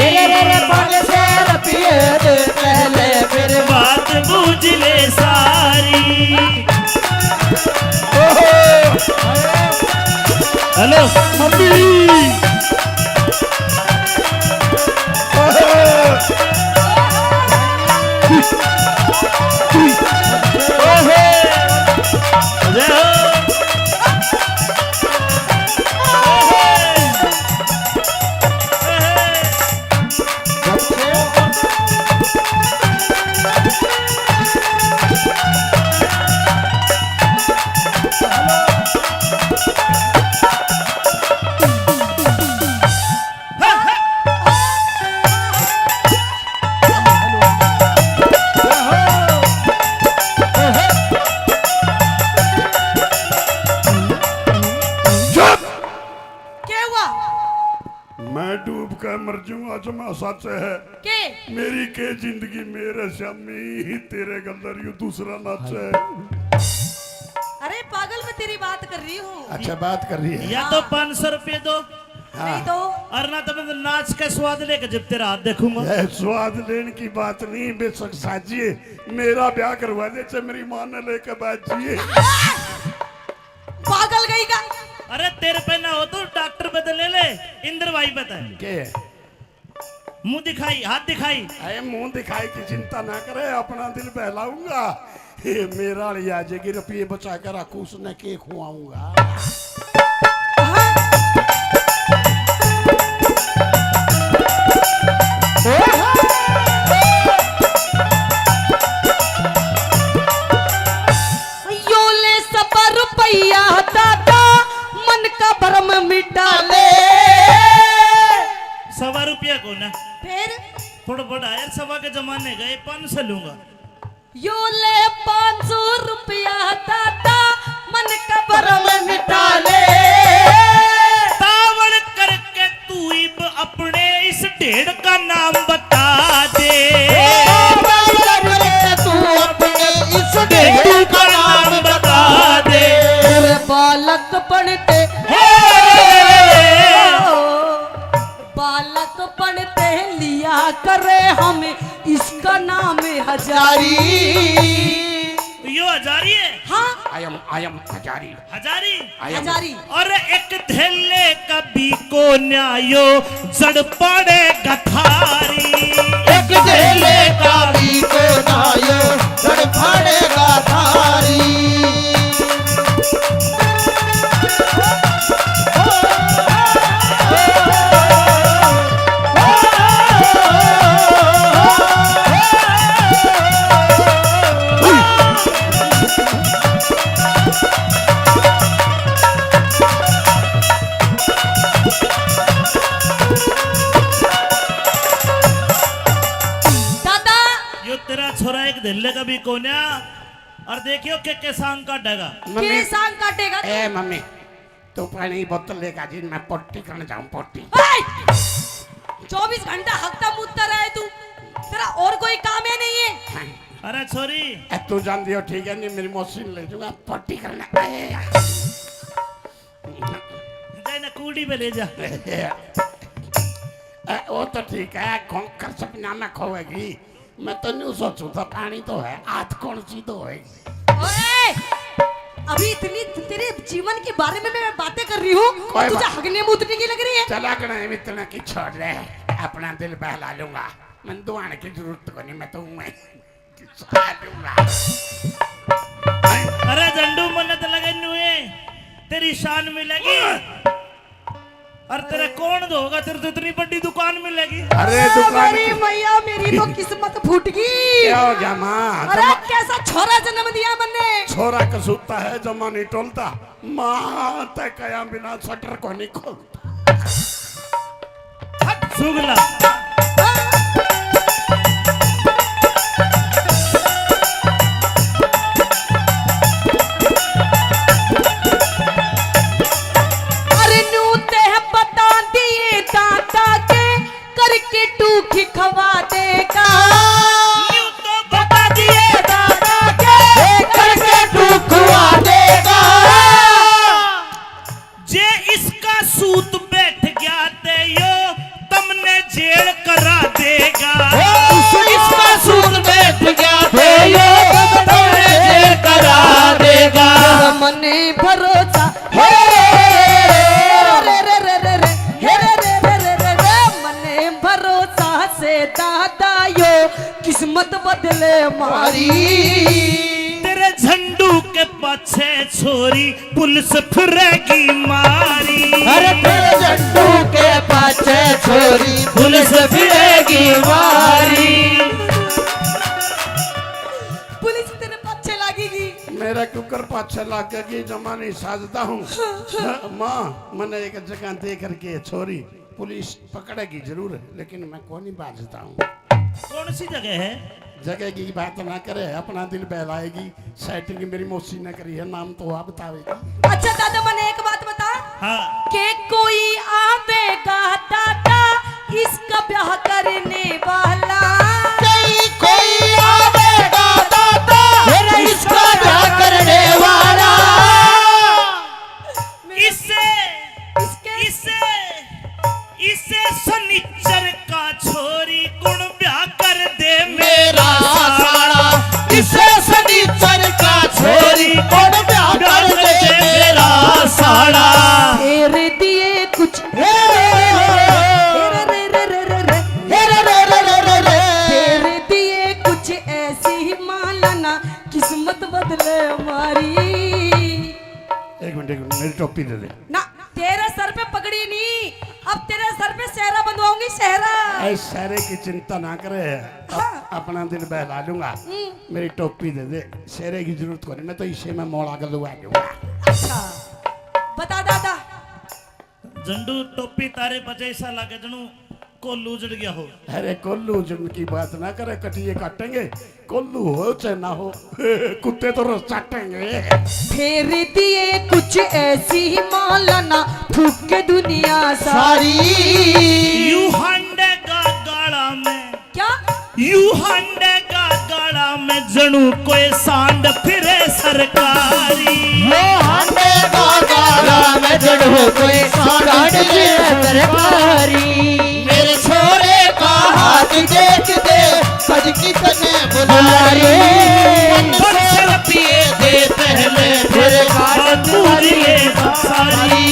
500 रुपये दे पहले फिर बात बूझ ले सारी। हेलो मम्मी मर जाऊंगा जमा सच है के मेरी के जिंदगी मेरे शामी तेरे गंदर यू दूसरा नाच है। अरे पागल मैं तेरी बात कर रही हूँ। अच्छा बात कर रही है या तो 500 रुपये दो नहीं तो और ना तो मैं नाच का स्वाद लेकर जब तेरा हाथ देखूंगा। यह स्वाद लेने की बात नहीं बेशक साजिए मेरा ब्याह करवा दे चाहे मेरी मां ने लेकर बाजिए। पागल गई का। अरे तेरे पे ना हो तो डॉक्टर पे तो ले ले इंद्र भाई बता के मुंह दिखाई हाथ दिखाई। अरे मुंह दिखाई की चिंता ना करे अपना दिल बहलाऊंगा। ये मेरा लिया जाएगी रुपये बचा कर रखू उसने के खुआऊंगा। यो ले सब रुपया दादा मन का भरम मिटा ले। 1.25 रुपया को ना फिर थोड़ा बड़ा यार 1.25 के जमाने गए 500 लूंगा। यो ले 500 रुपया दादा मन का भरम मिटा ले। तावड़ करके तू इब अपने इस ढेड़ का नाम बता दे। तू अपने इस ढेड़ का नाम बता दे। तेरे बालक पढ़ते बालक पढ़ते लिया करे हमें इसका नाम हजारी। यो हजारी है। हाँ आयम हजारी हजारी हजारी। और एक थैले कभी को न्यायो जड़ पड़े गथारी। एक ढेले का भी को नायो गड़ फाड़ेगा थारी। दादा यो तेरा छोरा एक धल्ले का भी कोन्या और देखियो के सांग काटेगा। के सांग काटेगा तू? ए मम्मी तू पानी बोतल लेकर जी मैं पट्टी करने जाऊं पट्टी। 24 घंटा हकता मुद्दा रहा है तू, तेरा और कोई काम है नहीं है। अरे छोरी तू जान दियो ठीक है नहीं मेरी मौसी ले जाऊंगा पट्टी करने। जाए ना कूल चिमड़ी पे ले जा। वो तो ठीक है, खोकर सपना में खोएगी। मैं तो नहीं सोचू था, पानी तो है, हाथ कौन सी तो है। ओए! अभी इतनी तेरे जीवन के बारे में मैं बातें कर रही हूँ, कोई तुझे बात- हगने मूतने की लग रही है। चला गए इतना की छोड़ रहे, अपना दिल बहला लूंगा। मैं दुआने की जरूरत को नहीं, मैं तो मैं खिंचा लूंगा। अरे झंडू मन्नत लगे नुए, तेरी शान मिलेगी। और तेरा कौन होगा, तेरे तो इतनी बड़ी दुकान मिलेगी। अरे दुकान मेरी मैया, मेरी तो किस्मत फूट गई। क्या हो गया माँ? अरे कैसा छोरा जन्म दिया मैंने। छोरा कसूता है, जमा नहीं टोलता। माँ तय कया बिना शटर को नहीं खोलता। सुगला अरे नूते हैं बता दिए दादा के, करके टूकी खवा देगा। यूं तो बता दिए दादा के, करके तू खुआ देगा। जे इसका सूत बैठ गया ते यो तुमने जेल करा देगा। इसका सूद बैठ गया थे ये तुमने जेल करा देगा। मने भरोसा हे रे रे रे रे रे हे रे रे रे रे रे रे मने भरोसा से दादा यो किस्मत बदले मारी। तेरे झंडू के पाछे छोरी पुलिस फिरेगी मारी। अरे तेरे झंडू के पाछे छोरी पुलिस फिरेगी मारी। पुलिस तेरे पीछे लगेगी। मेरा कुकर पाछे लाग गई, जमा नहीं साजता हूँ। माँ मैंने एक जगह दे करके छोरी पुलिस पकड़ेगी जरूर, लेकिन मैं कौन ही बाजता हूँ। कौन सी जगह है? जगह की बात ना करे, अपना दिल बहलाएगी। सेटिंग मेरी मौसी ने करी है, नाम तो आप बतावेगी। अच्छा दादा मने एक बात बता हाँ के कोई आवेगा दादा इसका ब्याह करने वाला। कोई आवेगा दादा फिर इसका क्या करने वाला। इसे इसे इसे सनिचर का छोरी गुण ब्याह कर दे मेरा साड़ा इसे सनीचर का छोरी कौन ब्याह कर दे मेरा साड़ा। तेरे दिए कुछ हे रे रे रे रे। तेरे दिए कुछ ऐसी ही मालाना किस्मत बदले हमारी। एक मिनट मेरी टोपी दे दे। ना तेरे सर पे पगड़ी नहीं, अब तेरे सर पे सेहरा बंधवाऊंगी, सेहरा। ऐ सारे की चिंता ना करे, अपना दिल बहला लूंगा। मेरी टोपी दे दे, शेरे की जरूरत को नहीं, मैं तो इसे में मोड़ा कर लुआ दूंगा। अच्छा बता दादा। झंडू टोपी तारे बजे ऐसा लगे जनू कोल्लू उजड़ गया हो। अरे कोल्लू जुन की बात ना करे, कटिए काटेंगे। कोल्लू हो चाहे ना हो, कुत्ते तो रोज चाटेंगे। तेरे दिए कुछ ऐसी ही मालाना फूक के दुनिया सारी। यू हंडे का गाड़ा में, क्या यू हंडे का गाड़ा में जनू कोई सांड फिरे सरकारी। वो हंडे का गाड़ा में जड़ो कोई सांड की सरकारी। मेरे छोरे का हाथ देख दे सज की तने बुला रे। पंचर पिए दे पहले फिर बात पूरी सारी।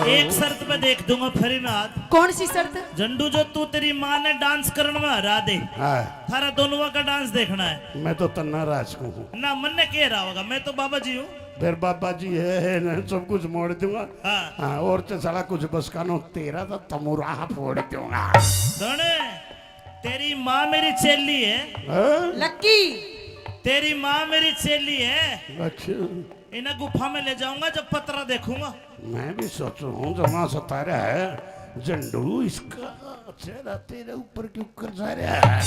एक शर्त पे देख दूंगा फिर मैं हाथ। कौन सी शर्त। झंडू जो तू तेरी माँ ने डांस करने में हरा दे, हाँ, थारा दोनों का डांस देखना है मैं तो तन्ना राज हूँ। ना। मन ने कह रहा होगा मैं तो बाबा जी हूँ। फिर बाबा जी है ना, सब कुछ मोड़ दूंगा। हाँ हाँ, और तो साला कुछ बस कानो तेरा तो तमुरा फोड़ दूंगा। धने तेरी माँ मेरी चेली है, हाँ? लक्की तेरी माँ मेरी चेली है। अच्छा, इन्हें गुफा में ले जाऊंगा जब पतरा देखूंगा। मैं भी सोचू हूँ जमा सतारा है झंडू, इसका चेहरा तेरे ऊपर क्यों कर जा रहा है।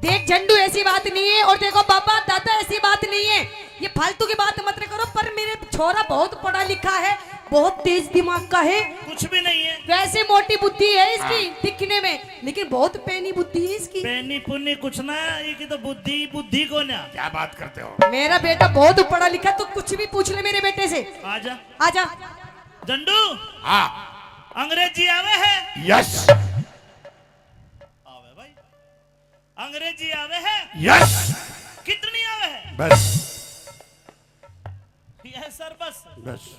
देख झंडू ऐसी बात नहीं है, और देखो बाबा दादा ऐसी बात नहीं है, ये फालतू की बात मत करो। पर मेरे छोरा बहुत पढ़ा लिखा है, बहुत तेज दिमाग का है, कुछ भी नहीं है। वैसे मोटी बुद्धि है इसकी दिखने में, लेकिन बहुत पैनी बुद्धि है इसकी। पैनी पुन्नी कुछ ना, ये की तो बुद्धि बुद्धि को ना। क्या बात करते हो? मेरा बेटा बहुत पढ़ा लिखा, तो कुछ भी पूछ ले मेरे बेटे से। आजा आजा। जंडू, हाँ अंग्रेजी आवे है? यस आवे भाई, अंग्रेजी आवे है? यस कितनी आवे है? बस यस सर बस। बस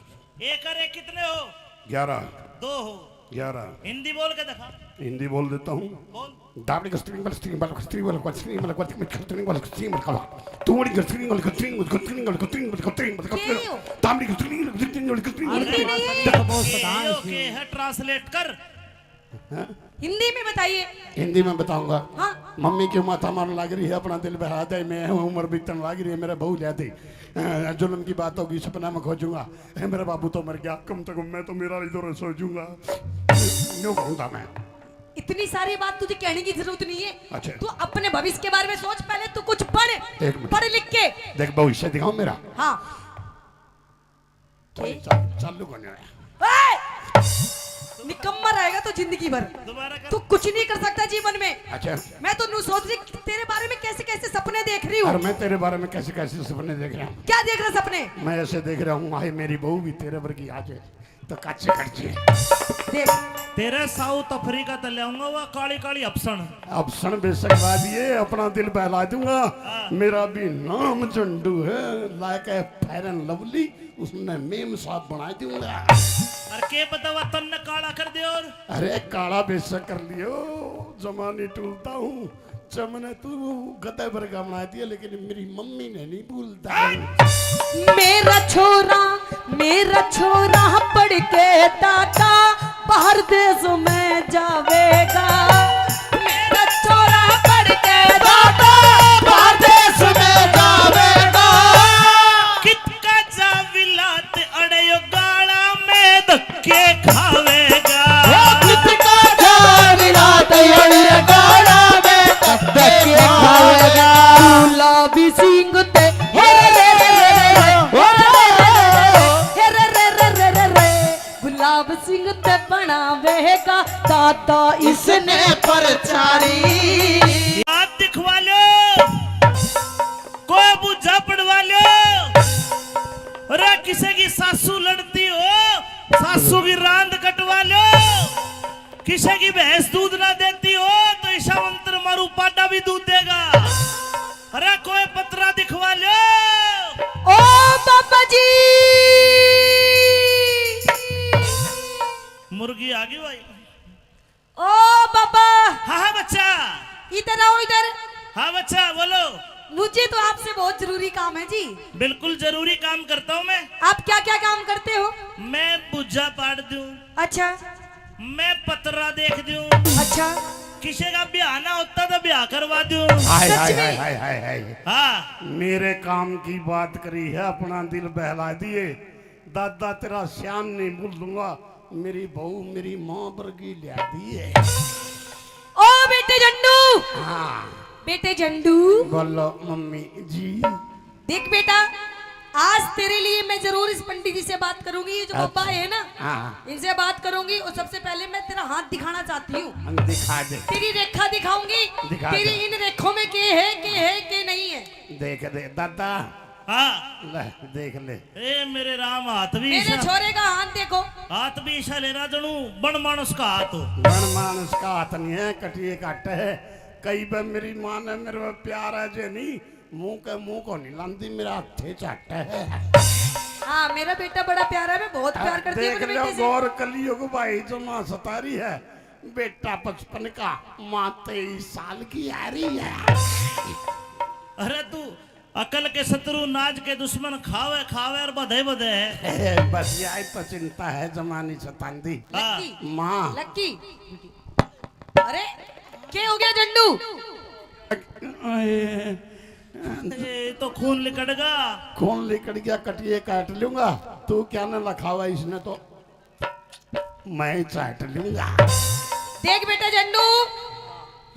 एक और एक कितने हो? 11 दो हो। 11 हिंदी बोल के दिखा। हिंदी बोल देता हूँ। बोल। दाबड़ी का स्ट्रिंग वाला स्ट्रिंग वाला स्ट्रिंग वाला स्ट्रिंग वाला स्ट्रिंग वाला स्ट्रिंग वाला तूड़ी का स्ट्रिंग वाला स्ट्रिंग वाला स्ट्रिंग वाला स्ट्रिंग वाला स्ट्रिंग वाला दाबड़ी का स्ट्रिंग वाला स्ट्रिंग वाला स्ट्रिंग हिंदी नहीं है, ओके है, ट्रांसलेट कर। हिंदी में बताइए। हिंदी में बताऊंगा। हाँ। मम्मी की माथा मारने लग रही है, अपना दिल बहा दे, मैं उम्र बीतने लग रही है, मेरा बहू ले दे, जुल्म की बात होगी, सपना में खोजूंगा, मेरा बाबू तो मर गया, कम से कम मैं तो मेरा इधर सोचूंगा, यूं कहूंगा मैं। इतनी सारी बात तुझे कहने की जरूरत नहीं है। अच्छा। तू अपने भविष्य के बारे में सोच, पहले तू कुछ पढ़, एक मिनट। पढ़ लिख के। देख भविष्य दिखाओ मेरा। हाँ। चालू करने आया। निकम्मा रहेगा तो जिंदगी भर, दोबारा कर। तू कुछ नहीं कर सकता जीवन में। अच्छा। मैं तो सोच रही तेरे बारे में कैसे कैसे सपने देख रही और हूँ। मैं तेरे बारे में कैसे कैसे सपने देख रहा हूँ। क्या देख रहा सपने? मैं ऐसे देख रहा हूँ, आए मेरी बहू भी तेरे वर्गी आ जाए तो काचे खर्चे। देख, तेरे साउथ अफ्रीका तले आऊंगा, वह काली काली अफसन। अब सन बेशक ला दिए, अपना दिल बहला दूंगा, मेरा भी नाम चंडू है, like a fair and lovely, उसने मेम साहब बना दूंगा। अरे के पता वह तन्ने काला कर दे। और अरे काला बेशक कर लियो, जमाने टूलता हूँ, चमने तू गधे पर का बना दिया, लेकिन मेरी मम्मी ने नहीं भूलता। मेरा छोरा पढ़ के दादा बाहर देश में जावेगा। मेरा छोरा पढ़ के दादा बाहर देश में जावेगा। कितका जा विलात अड़यो गाड़ा में धक्के खावेगा। कितका जाविला तैयार गाड़ा में धक्के खाएगा। गुलाबी सिंह ते हे रे रे रे, गुलाब सिंह ते बनावेगा दादा इसने परचारी। आप दिखवा लो, कोई बुझा पड़वा लो। अरे किसी की सासू लड़ती हो, सासू की रांद कटवा लो। किसी की भैंस दूध ना देती हो तो ईशा मंत्र मारू पाटा भी दूध देगा। अरे कोई पतरा दिखवा लो। ओ बाबा जी, मुर्गी आ गई भाई। ओ बाबा, हाँ हाँ बच्चा, इधर आओ इधर। हाँ बच्चा बोलो। मुझे तो आपसे बहुत जरूरी काम है जी। बिल्कुल जरूरी काम करता हूँ मैं। आप क्या क्या काम करते हो? मैं बुझा पाड़ दूं, अच्छा मैं पतरा देख दूं, अच्छा। किसी का ब्याह ना होता तो ब्याह करवा दूं। हाय सच हाय में? हाय हाय हाय हाय। हाँ मेरे काम की बात करी है, अपना दिल बहला दिए, दादा तेरा श्याम नहीं भूल दूंगा, मेरी बहू मेरी माँ वर्गी लिया दिए। ओ बेटे झंडू, हाँ बेटे झंडू, बोलो मम्मी जी। देख बेटा, आज तेरे लिए मैं जरूर इस पंडित जी से बात करूंगी। ये जो बाबा है ना, हाँ इनसे बात करूंगी। और सबसे पहले मैं तेरा हाथ दिखाना चाहती हूँ। हम दिखा दे, तेरी रेखा दिखाऊंगी, दिखा तेरी दे। इन रेखों में के है के नहीं है। देख दे दादा, हाँ, ले देख ले। ए मेरे राम, हाथ भी मेरे ईशा, छोरे का हाथ देखो। हाथ भी ईशा ले रहा जनू बन मानस का हाथ हो। बन मानस का हाथ नहीं है, कटिए काट है। कई बार मेरी माँ ने मेरे पे प्यार है जे नहीं, मुंह को नहीं लांदी, मेरा हाथे चाट है। हाँ, मेरा बेटा बड़ा प्यारा है, मैं बहुत प्यार करती हूँ देख अपने लो बेटे से। गौर कलियुग भाई, जो माँ सतारी है, बेटा 55 का, माँ 23 साल की आ रही है। अरे तू अकल के शत्रु, नाज के दुश्मन, खावे खावे और बधे बधे है। बस यही तो चिंता है जमानी सतांदी। हाँ। लक्की, माँ लक्की। अरे क्या हो गया झंडू? ए, तो खून लिकड़गा। कौन लेकर गया, कटिए काट लूंगा, तू क्या न लखावा इसने तो मैं चाट लूंगा। देख बेटा झंडू,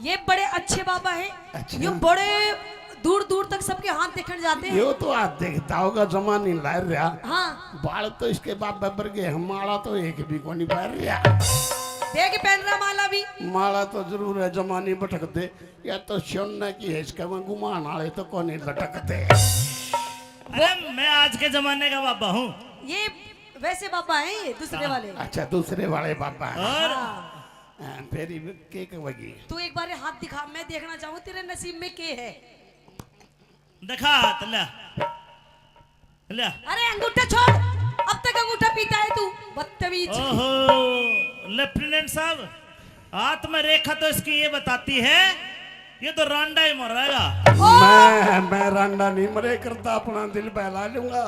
ये बड़े अच्छे बाबा हैं। अच्छा। ये बड़े दूर दूर तक सबके हाथ देखने जाते हैं। यो तो आज देखता होगा जमा नहीं ला रहा। हाँ बाल तो इसके बाप बबर गए, माला तो एक भी को नहीं पहन रहा। देख पहन रहा माला भी। माला तो जरूर है, जमा नहीं भटकते। या तो सोना की है, इसका मैं गुमान वाले तो कौन नहीं लटकते। अरे मैं आज के जमाने का बाबा हूँ। ये वैसे बाबा हैं, ये दूसरे वाले। अच्छा दूसरे वाले बाबा हैं। और हाँ। फिर के कहोगी? तू एक बार हाथ दिखा, मैं देखना चाहूँ तेरे नसीब में के है। दिखा हाथ, ले ले। अरे अंगूठा छोड़, अब तक अंगूठा पीता है तू, बदतमीज। ओहो लेफ्टिनेंट साहब, हाथ में रेखा तो इसकी ये बताती है ये तो रांडा ही मर रहेगा। मैं रांडा नहीं मरे करता, अपना दिल बहला लूंगा।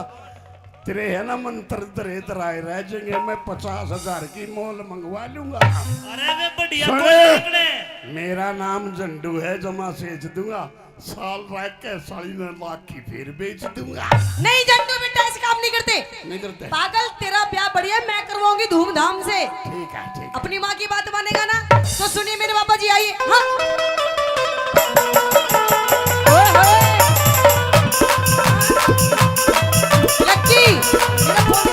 तेरे है ना मंत्र दरे दराए रह जाएंगे, मैं 50,000 की मोल मंगवा लूंगा। अरे वे बढ़िया सुने। बोल निकले। मेरा नाम झंडू है, जमा सेच दूंगा। साल रह के 3.5 की फिर बेच दूंगा। नहीं झंडू बेटा, ऐसे काम नहीं करते। नहीं करते? पागल, तेरा ब्याह बढ़िया मैं करवाऊंगी धूमधाम से। ठीक है ठीक है। अपनी माँ की बात मानेगा ना? तो सुनिए मेरे बाबा जी, आइए। हाँ ओए होए। लक्की, मेरा फोन।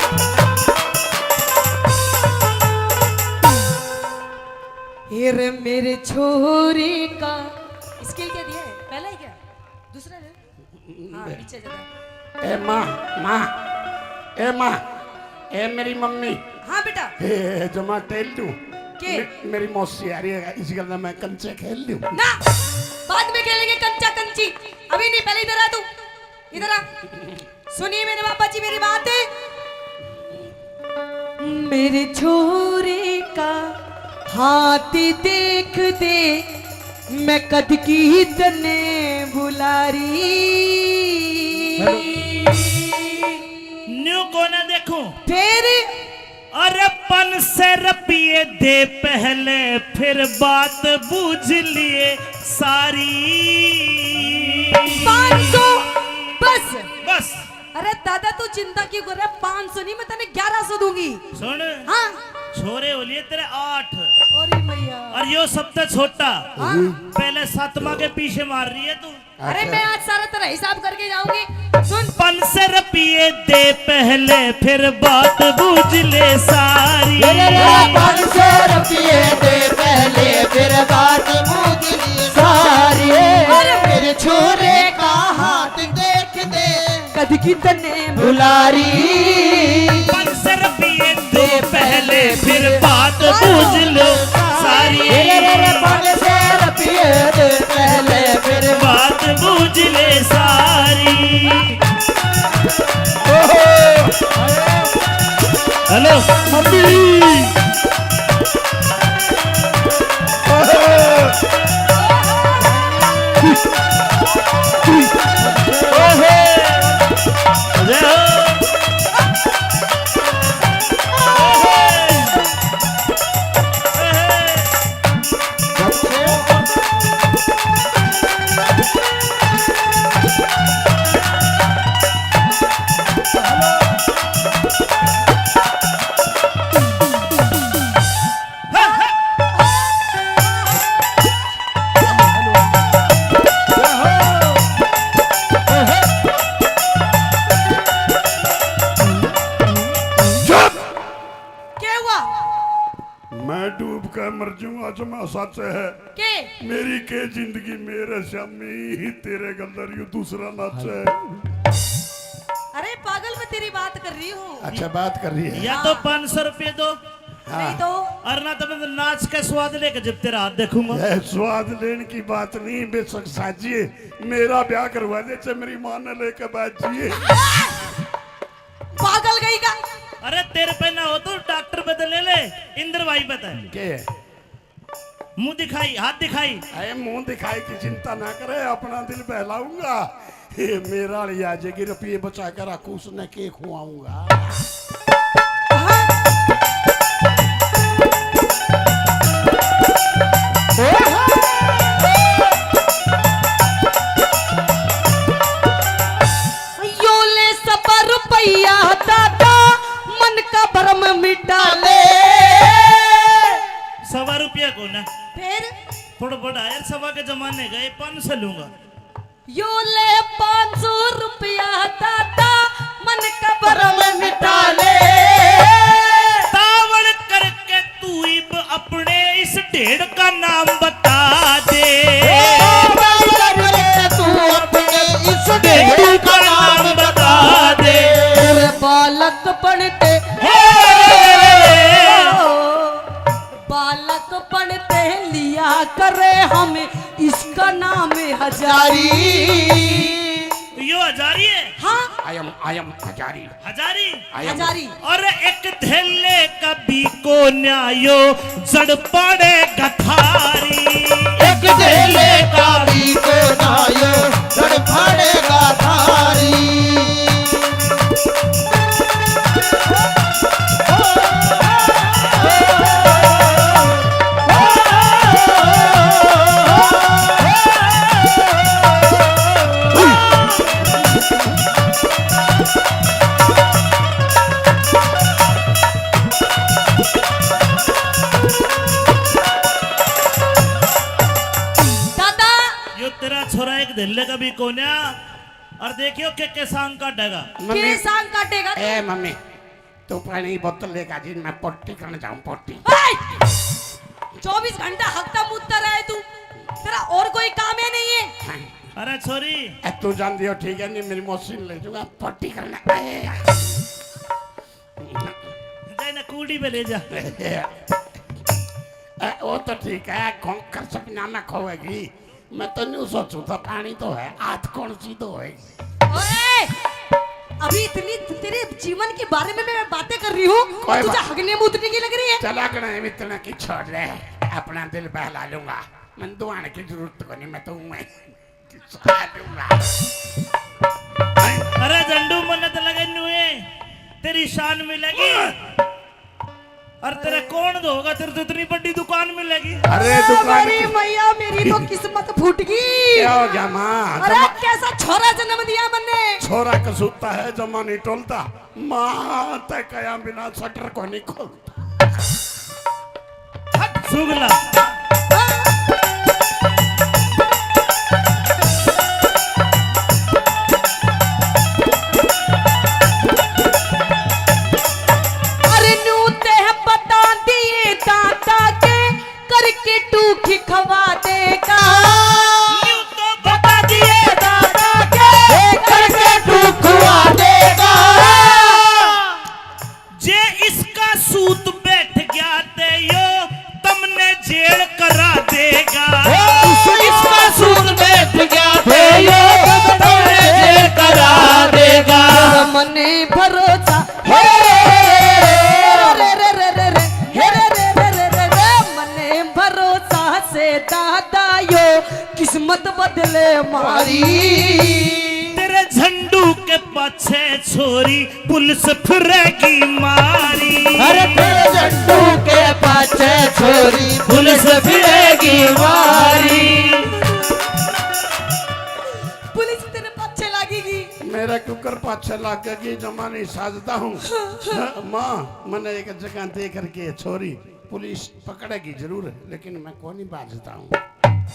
ये रे मेरे छोरे का स्किल क्या दिया है? पहला ही क्या? दूसरा है? हाँ पीछे जरा। ए माँ, ए माँ, ए मेरी मम्मी। हाँ बेटा। ए जमा टेल दूं के? मेरी मौसी आ रही है, इसी गल मैं कंचे खेल लूं। ना, बाद में खेलेंगे कंचा कंची, अभी नहीं। पहले इधर आ तू, इधर आ। सुनिए मेरे पापा जी मेरी बात है। मेरे छोरे का हाथी देख दे, मैं कद की तने बुलारी। न्यू को ना देखूं। फिर अरे 500 रुपये दे पहले, फिर बात बूझ लिए सारी। 500 बस। बस अरे दादा तू चिंता क्यों कर रहा है? 500 नहीं, मैं तेने 1100 दूंगी। सुन, हाँ छोरे हो लिए तेरे 8 अरे मैया। और यो सबसे छोटा। हाँ? पहले 7वां के पीछे मार रही है तू। अरे मैं आज सारा तेरा हिसाब करके जाऊंगी। सुन, 500 रुपये दे पहले, फिर बात बूझ ले सारी। 500 रुपये दे पहले, फिर बात बूझ ली सारी। मेरे छोरे का हाथ देख दे, कद की तने बुलारी। 500 रुपये दे पहले, फिर बात बूझ लो सारी। 500 रुपये दे पहले, फिर बात बूझ ले सारी। Hello mummy. मैं डूब कर मर जाऊंगा, जमा सच है। के मेरी के जिंदगी मेरे शामी ही तेरे गंदर यू दूसरा नाच है। अरे पागल, मैं तेरी बात कर रही हूँ। अच्छा बात कर रही है। या तो 500 रुपये दो, नहीं तो और ना तो मैं नाच का स्वाद लेकर जब तेरा हाथ देखूंगा। यह स्वाद लेने की बात नहीं, बेशक साजिए मेरा ब्याह करवा दे, चाहे मेरी मां ने लेकर बाजिए। पागल गई का। अरे तेरे पे ना हो तो डॉक्टर पे तो ले ले, इंद्र भाई पे तो। के मुंह दिखाई, हाथ दिखाई। अरे मुंह दिखाई की चिंता ना करे, अपना दिल बहलाऊंगा। ये मेरा लिया जाएगी, रुपये बचा कर रखू, उसने के खुआऊंगा। यो ले सब रुपया दादा, मन का भरम मिटा ले। 1.25 रुपया को ना, फिर थोड़ा बड़ा यार, 1.25 के जमाने गए, 500 लूंगा। यो ले 500 रुपया दादा मन कबर में मिटा ले। तावड़ करके तू इब अपने इस ढेड़ का नाम बता दे। तू अपने इस ढेड़ का नाम बता दे। तेरे बालक पढ़ते बालक पढ़ते लिया करे हमें इसका नाम हजारी। यो हजारी है। हाँ आई एम हजारी। हजारी हजारी। और एक धेले कभी को न्यायो जड़ पड़े गठारी। एक धेले का भी को नायो जड़ पड़ेगा थारी। दादा यो तेरा छोरा एक धेले कभी को न्या और देखियो के सांग काटेगा। मम्मी के सांग काटेगा ए मम्मी तू पानी की बोतल लेकर जी मैं पट्टी करने जाऊं पट्टी। 24 घंटा हफ्ता मुद्दा रहे तू तेरा और कोई काम है नहीं है। अरे छोरी ए, तू जान दियो ठीक है नहीं मेरी मशीन ले जाऊंगा पट्टी करने। जाए ना कूड़ी पे ले जा। वो तो ठीक है कर सपना में खोएगी। मैं तो नहीं सोचू था पानी तो है आज कौन सी तो होएगी। ओए अभी इतनी तेरे जीवन के बारे में मैं बातें कर रही हूँ कोई तुझे बात- हगने मुतने की लग रही है। चला कर इतना की छोड़ रहे अपना दिल बहला लूंगा। मैं दुआने की जरूरत को नहीं मैं तो मैं खिंचवा लूंगा। अरे जंडू मन्नत लगे नुए तेरी शान मिलेगी और तेरा कौन धोगा तेरे तो इतनी बड़ी दुकान मिलेगी। अरे दुकान मेरी मैया मेरी तो किस्मत फूट गई। क्या हो जमा अरे कैसा छोरा जन्म दिया मैंने। छोरा कसूता है जमा नहीं टोलता माँ तय कया बिना शटर को नहीं खोलता। सुगला अरे नू ते बता दिए दादा के करके टूकी खवा देगा। यूं तो बता दिए दादा के करके तू खुआ देगा। जे इसका सूत बैठ गया ते यो तुमने जेल करा देगा। इसका सूद बैठ गया थे ये तुमने जेल करा देगा। मने भरोसा हे रे रे रे रे रे हे रे रे रे रे रे रे मने भरोसा से दादा यो किस्मत बदले मारी। तेरे झंडू के पाछे छोरी पुलिस फिरेगी मारी। अरे तेरे जट्टू के पाछे छोरी पुलिस फिरेगी मारी। पुलिस तेरे पीछे लगेगी। मेरा कुकर पाछे लागेगी जमा नहीं साजता हूँ। माँ मैंने एक जगह दे करके छोरी पुलिस पकड़ेगी जरूर लेकिन मैं कौन नहीं बाजता हूँ।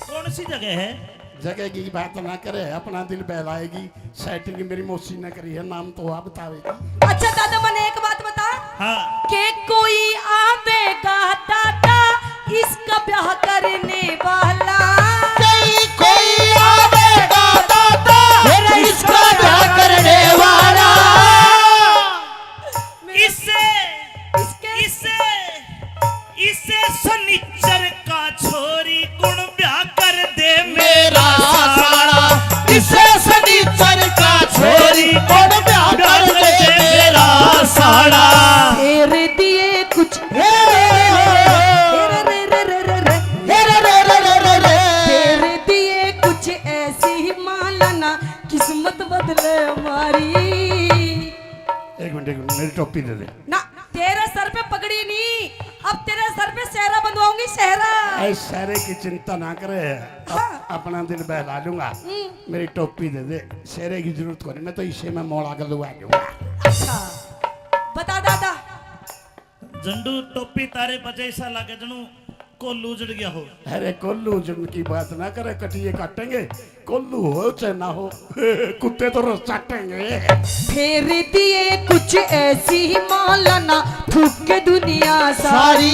कौन सी जगह है? जगह की बात ना करे अपना दिल बहलाएगी। सेटिंग मेरी मौसी ने करी है नाम तो आप बतावेगी। अच्छा दादा मैंने एक बात बता हाँ के कोई आवेगा दादा इसका ब्याह करने वाला। कोई आवेगा दादा मेरा इसका ब्याह करने वाला। इसे इसके इसे इसे सनिचर का छोरी गुण ब्याह कर दे मेरा साड़ा इसे सनीचर का छोरी कौन ब्याह कर दे मेरा साड़ा। तेरे दिए कुछ रे रे रे तेरे दिए कुछ ऐसी ही मालाना किस्मत बदले हमारी। एक मिनट मेरी टोपी दे दे। ना तेरे सर पे पगड़ी नहीं अब तेरे सर पे सेहरा बंधवाऊंगी सेहरा। ऐ सारे की चिंता ना करे अपना दिल बहला लूंगा। मेरी टोपी दे दे शेरे की जरूरत को नहीं मैं तो इसे में मोड़ा कर लूंगा। अच्छा बता दादा झंडू टोपी तारे बजे ऐसा लगे जनू कोल्लू उजड़ गया हो। अरे कोल्लू जिनकी बात ना करे, कटिए काटेंगे। कोल्लू हो चाहे ना हो, कुत्ते तो रोज चाटेंगे। फेर दिए कुछ ऐसी मालाना फूक के दुनिया सारी।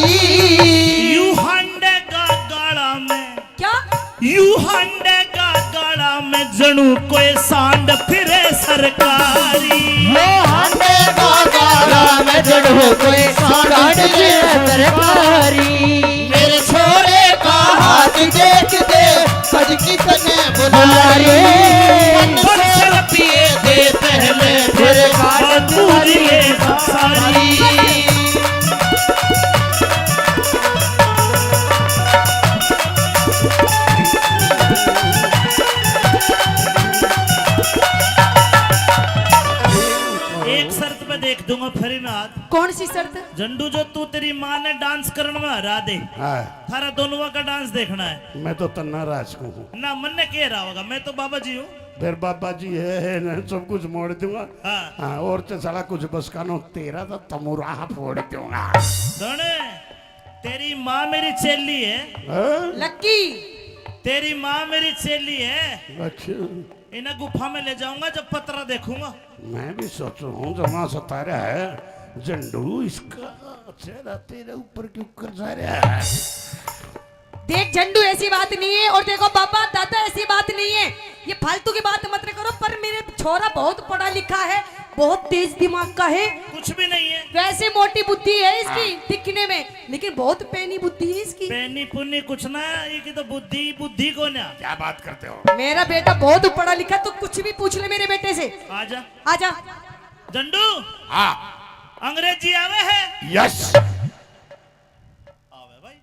यू हंडे का गाड़ा में, क्या यू हंडे का गाड़ा में जणू कोई सांड फिरे सरकारी। वो हांडे का गाड़ा में जड़ो कोई सांड फिरे सरकारी। मेरे छोरे का हाथ देख दे सज कितने बुलारे। पर सर पिए दे पहले फिर गाड़ पूरी सारी। एक शर्त पे देख दूंगा फरीनाथ। कौन सी शर्त? झंडू जो तू तेरी माँ ने डांस करने में हरा दे, हाँ, थारा दोनों का डांस देखना है मैं तो तन्ना राज को हूँ। ना। मन ने कह रहा होगा मैं तो बाबा जी हूँ। फिर बाबा जी है ना, सब कुछ मोड़ दूंगा। हाँ। हाँ, और तो साला कुछ बस कानो तेरा तो तमुराह फोड़ दूंगा। सुने, तेरी माँ मेरी चेली है। हाँ? लक्की तेरी माँ मेरी चेली है। अच्छा, इन्हें गुफा में ले जाऊंगा जब पतरा देखूंगा। मैं भी सोचू हूँ जमा सतारा है झंडू, इसका चेहरा तेरे ऊपर क्यों कर जा रहा है? देख झंडू, ऐसी बात नहीं है। और देखो बाबा दादा, ऐसी बात नहीं है। ये फालतू की बात मत करो। पर मेरे छोरा बहुत पढ़ा लिखा है, बहुत तेज दिमाग का है। कुछ भी नहीं है। वैसे मोटी बुद्धि है इसकी दिखने में, लेकिन बहुत पैनी बुद्धि है इसकी। पैनी पुन्नी कुछ ना है, ये की तो बुद्धि बुद्धि को ना। क्या बात करते हो? मेरा बेटा बहुत पढ़ा लिखा, तो कुछ भी पूछ ले मेरे बेटे से। आजा आजा। झंडू, हाँ, अंग्रेजी आवे है? यस आवे भाई,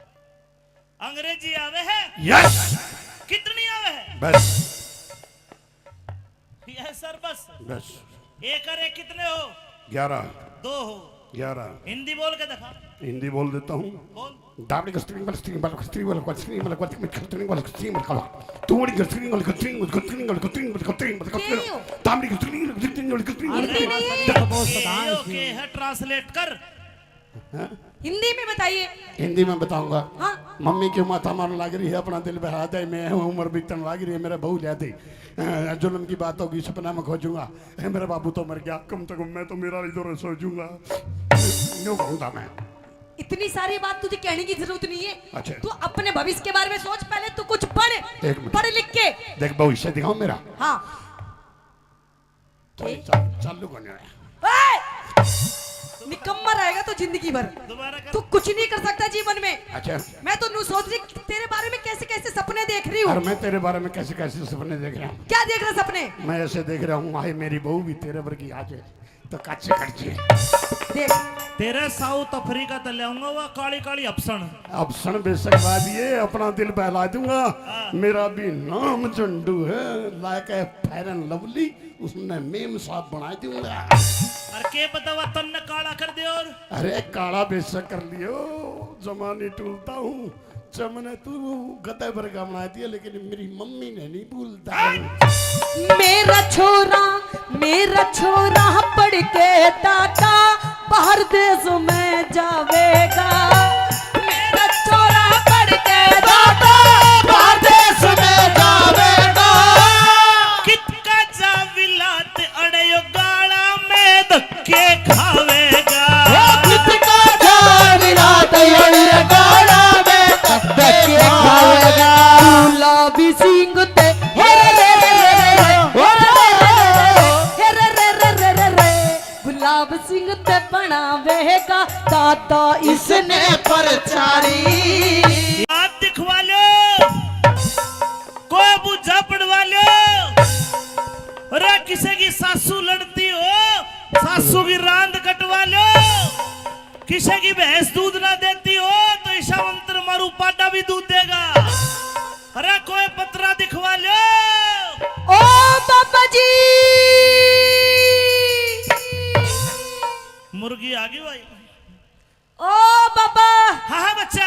अंग्रेजी आवे है? यस, कितनी आवे है? बस यस सर, बस। बस। एक और एक कितने हो? 11 दो हो। 11 हिंदी बोल के दिखा। हिंदी बोल देता हूँ। बोल। दाबड़ी का स्ट्रिंग वाला स्ट्रिंग वाला स्ट्रिंग वाला स्ट्रिंग वाला स्ट्रिंग वाला स्ट्रिंग वाला तूड़ी का स्ट्रिंग वाला स्ट्रिंग वाला स्ट्रिंग वाला स्ट्रिंग वाला स्ट्रिंग वाला दाबड़ी का स्ट्रिंग वाला स्ट्रिंग वाला ओके है, ट्रांसलेट कर। हिंदी में बताइए। हिंदी में बताऊंगा। हाँ। मम्मी की माथा मारने लग रही है, अपना दिल बहा दे, मैं उम्र बीतने लग रही है, मेरा बहू ले दे। जुल्म की बात होगी, सपना में खोजूंगा, मेरा बाबू तो मर गया, कम से कम मैं तो मेरा इधर सोचूंगा। यूं कहूंगा मैं। इतनी सारी बात तुझे कहने की जरूरत नहीं है। अच्छा। तू अपने भविष्य के बारे में सोच, पहले तू कुछ पढ़, एक मिनट। पढ़ लिख के। देख भविष्य दिखाओ मेरा। हाँ। चालू करने आया। निकम्मा रहेगा तो जिंदगी भर। दोबारा कर। तू कुछ नहीं कर सकता जीवन में। अच्छा, मैं तो नू सोच रही तेरे बारे में कैसे कैसे सपने देख रही और हूँ। मैं तेरे बारे में कैसे कैसे सपने देख रहा हूँ। क्या देख रहा सपने? मैं ऐसे देख रहा हूँ, आए मेरी बहू भी तेरे वर्गी आ जाए तो काचे कट जाए। देख, तेरे साउथ अफ्रीका तक ले आऊंगा, वह काली काली अफसन। अब क्षण बेशक बाद ये अपना दिल बहला दूंगा। मेरा भी नाम झंडू है, like a fair and lovely, उसने मेम साहब बना दूंगा। अरे के पता वह तन्ने काला कर दे। और अरे काला बेशक कर लियो, जमाने टूलता हूँ। चमने तू गधे पर का बना दिया, लेकिन मेरी मम्मी ने नहीं भूलता। मेरा छोरा पढ़ के दादा बाहर देश में जावेगा। मेरा छोरा पढ़ के दादा बाहर देश में जावेगा। कितका जा विलात अड़यो गाड़ा में धक्के खावेगा। कितका जाविला तैयार गाड़ा में धक्के खावेगा। गुलाबी सिंह ते गुलाब सिंह ते बनावेगा दादा इसने परचारी। आप दिखवा लो, कोई बुझा पड़वा लो। अरे किसी की सासू लड़ती हो, सासू की रांद कटवा लो। किसी की भैंस दूध ना देती हो तो ईशा मंत्र मारू पाटा भी दूध देगा। अरे कोई पतरा दिखवा लो। ओ बाबा जी, मुर्गी आ गई भाई। ओ बाबा, हाँ हाँ बच्चा,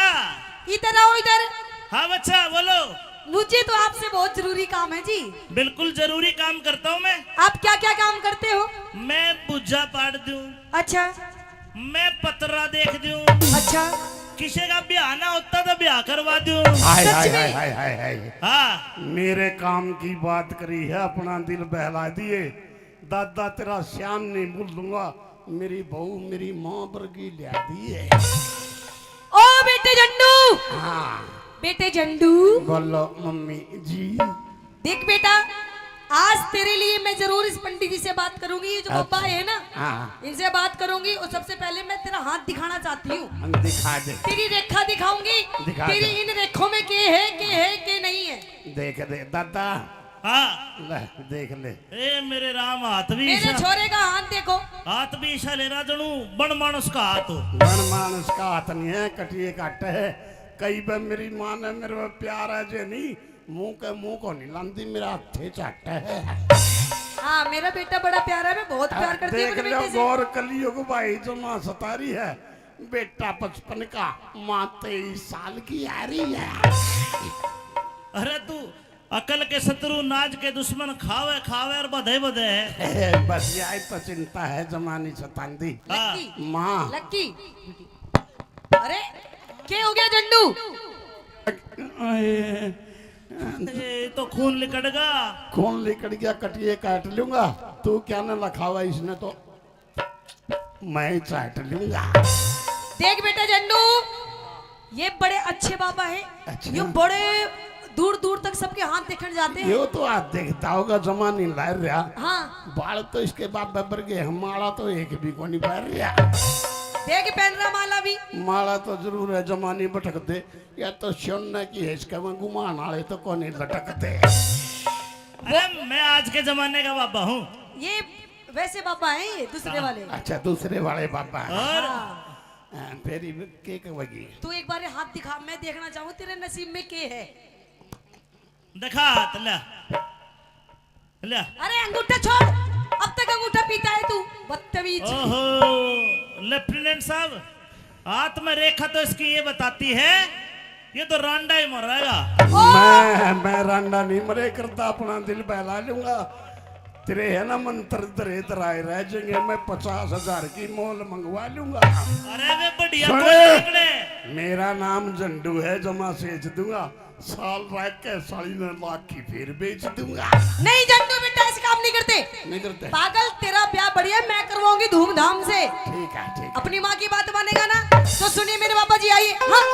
इधर आओ इधर। हाँ बच्चा बोलो। मुझे तो आपसे बहुत जरूरी काम है जी। बिल्कुल जरूरी काम करता हूँ मैं। आप क्या क्या काम करते हो? मैं बुझा पाड़ दूं, अच्छा मैं पतरा देख दूं, अच्छा। किसी का ब्याह ना होता तो ब्याह करवा दूं। हाय सच हाय में? हाय हाय हाय हाय। हाँ मेरे काम की बात करी है, अपना दिल बहला दिए। दादा तेरा श्याम नहीं भूल दूंगा, मेरी बहू मेरी माँ वर्गी लिया दी है। ओ बेटे झंडू, हाँ बेटे झंडू, बोलो मम्मी जी। देख बेटा, आज तेरे लिए मैं जरूर इस पंडित जी से बात करूंगी। ये जो अच्छा। बाबा है ना, हाँ इनसे बात करूंगी। और सबसे पहले मैं तेरा हाथ दिखाना चाहती हूँ। हम दिखा दे, तेरी रेखा दिखाऊंगी। दिखा तेरी दे। इन रेखों में के है के नहीं है। देख दे दादा, हाँ। ले देख ले। ए मेरे राम हाथ भी मेरे ईशा, छोरे का हाथ देखो। हाथ भी ईशा ले रहा जनू बन मानस का हाथ हो। मन मानस का हाथ नहीं है, कटिए काट है। कई बार मेरी माँ ने मेरे में प्यार है जे नहीं, मुंह को नहीं लांदी, मेरा हाथे चाट है। हाँ मेरा बेटा बड़ा प्यारा है, मैं बहुत प्यार करती हूँ देख अपने लो बेटे से। गौर कलियुग भाई जो माँ सतारी है, बेटा 55 का, माँ 23 साल की आ रही है। अरे तू अकल के शत्रु नाज के दुश्मन खावे खावे और बधे बधे। बस यही तो चिंता है जमानी सतांदी। हाँ। लक्की, माँ लक्की, अरे क्या हो गया झंडू? ए तो खून लिकड़गा। खून लिकड़ गया, कटिए काट लूंगा। तू क्या न लखा हुआ इसने तो मैं चाट लूंगा। देख बेटा झंडू, ये बड़े अच्छे बाबा हैं। अच्छा। ये बड़े दूर दूर तक सबके हाथ देखने जाते हैं। यो तो आज देखता होगा जमानी ला रहा। हाँ बाल तो इसके बाप बबर गए, हमारा तो एक भी को नहीं पैर रहा। देख पहन रहा माला भी। माला तो जरूर है, जमानी भटक दे या तो सोना की है, इसका मैं घुमान वाले तो कौन नहीं लटकते। अरे मैं आज के जमाने का बाबा हूँ। ये वैसे बाबा हैं, ये दूसरे वाले। अच्छा दूसरे वाले बाबा हैं। और हाँ। फेरी के कहोगी। तू एक बार ये हाथ दिखा, मैं देखना चाहूँ तेरे नसीब में के है। दिखा हाथ ले ले। अरे अंगूठा छोड़, अब तक अंगूठा पीता है तू, बदतमीज। ओहो लेफ्टिनेंट साहब, हाथ में रेखा तो इसकी ये बताती है ये तो रांडा ही मर रहेगा। मैं रांडा नहीं मरे करता, अपना दिल बहला लूंगा। तेरे है ना मंत्र दरे दराए रह जाएंगे, मैं 50,000 की मोल मंगवा लूंगा। अरे वे बढ़िया सुने। कोई निकले। मेरा नाम झंडू है, जमा सेच दूंगा। साल रह के 3.5 की फिर बेच दूंगा। नहीं झंडू बेटा, ऐसे काम नहीं करते। नहीं करते? पागल, तेरा ब्याह बढ़िया मैं करवाऊंगी धूमधाम से। ठीक है ठीक है। अपनी माँ की बात मानेगा ना, तो सुनिए मेरे बाबा जी, आइए। हाँ।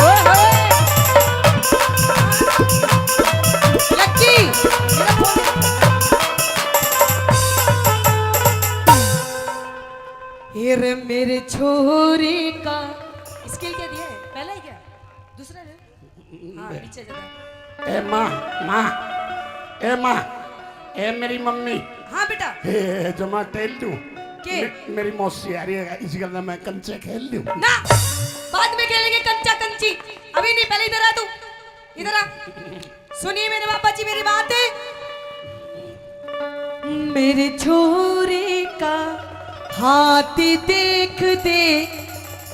ओए होए। लक्की, मेरा फोन। रे मेरे छोरे का स्किल क्या दिया है? पहला ही क्या? दूसरा है? हाँ पीछे जाता है। ए माँ, ए माँ, ए मेरी मम्मी। हाँ बेटा। ए जमा टेल दूं। के? मेरी मौसी आ रही है, इसी गल मैं कंचे खेल लूं। ना, बाद में खेलेंगे कंचा कंची, अभी नहीं। पहले इधर आ तू, इधर आ। सुनिए मेरे बाबा जी मेरी बात है। मेरे छोरे का हाथ देख दे,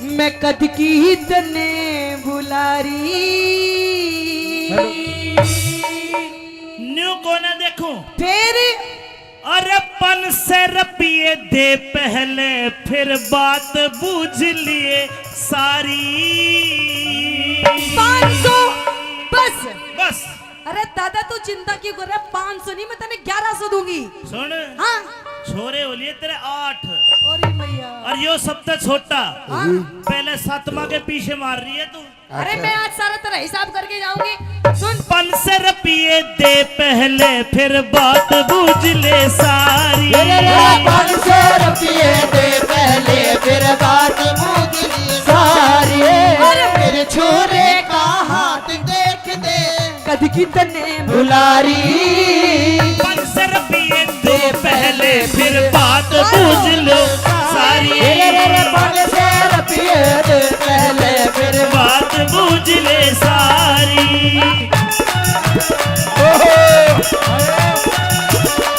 मैं कद की तने बुलारी। न्यू को ना देखूं। फिर अरे 500 रुपये दे पहले, फिर बात बूझ लिए सारी। 500 बस। बस अरे दादा तू चिंता क्यों कर रहा है? 500 नहीं, मैं तेने 1100 दूंगी। सुन, हाँ। छोरे हो लिए तेरे 8 अरे मैया। और यो सबसे छोटा। हाँ। पहले 7वां के पीछे मार रही है तू। अरे मैं आज सारा तेरा हिसाब करके जाऊंगी। सुन, 500 रुपये दे पहले, फिर बात बूझ ले सारी। 500 रुपये दे पहले, फिर बात बूझ ली सारी। मेरे छोरे का हाथ देख दे, कद की तने बुलारी। 500 रुपये दे पहले, फिर बात बूझ लो सारी। 500 रुपये दे पहले, फिर बात बूझ ले सारी।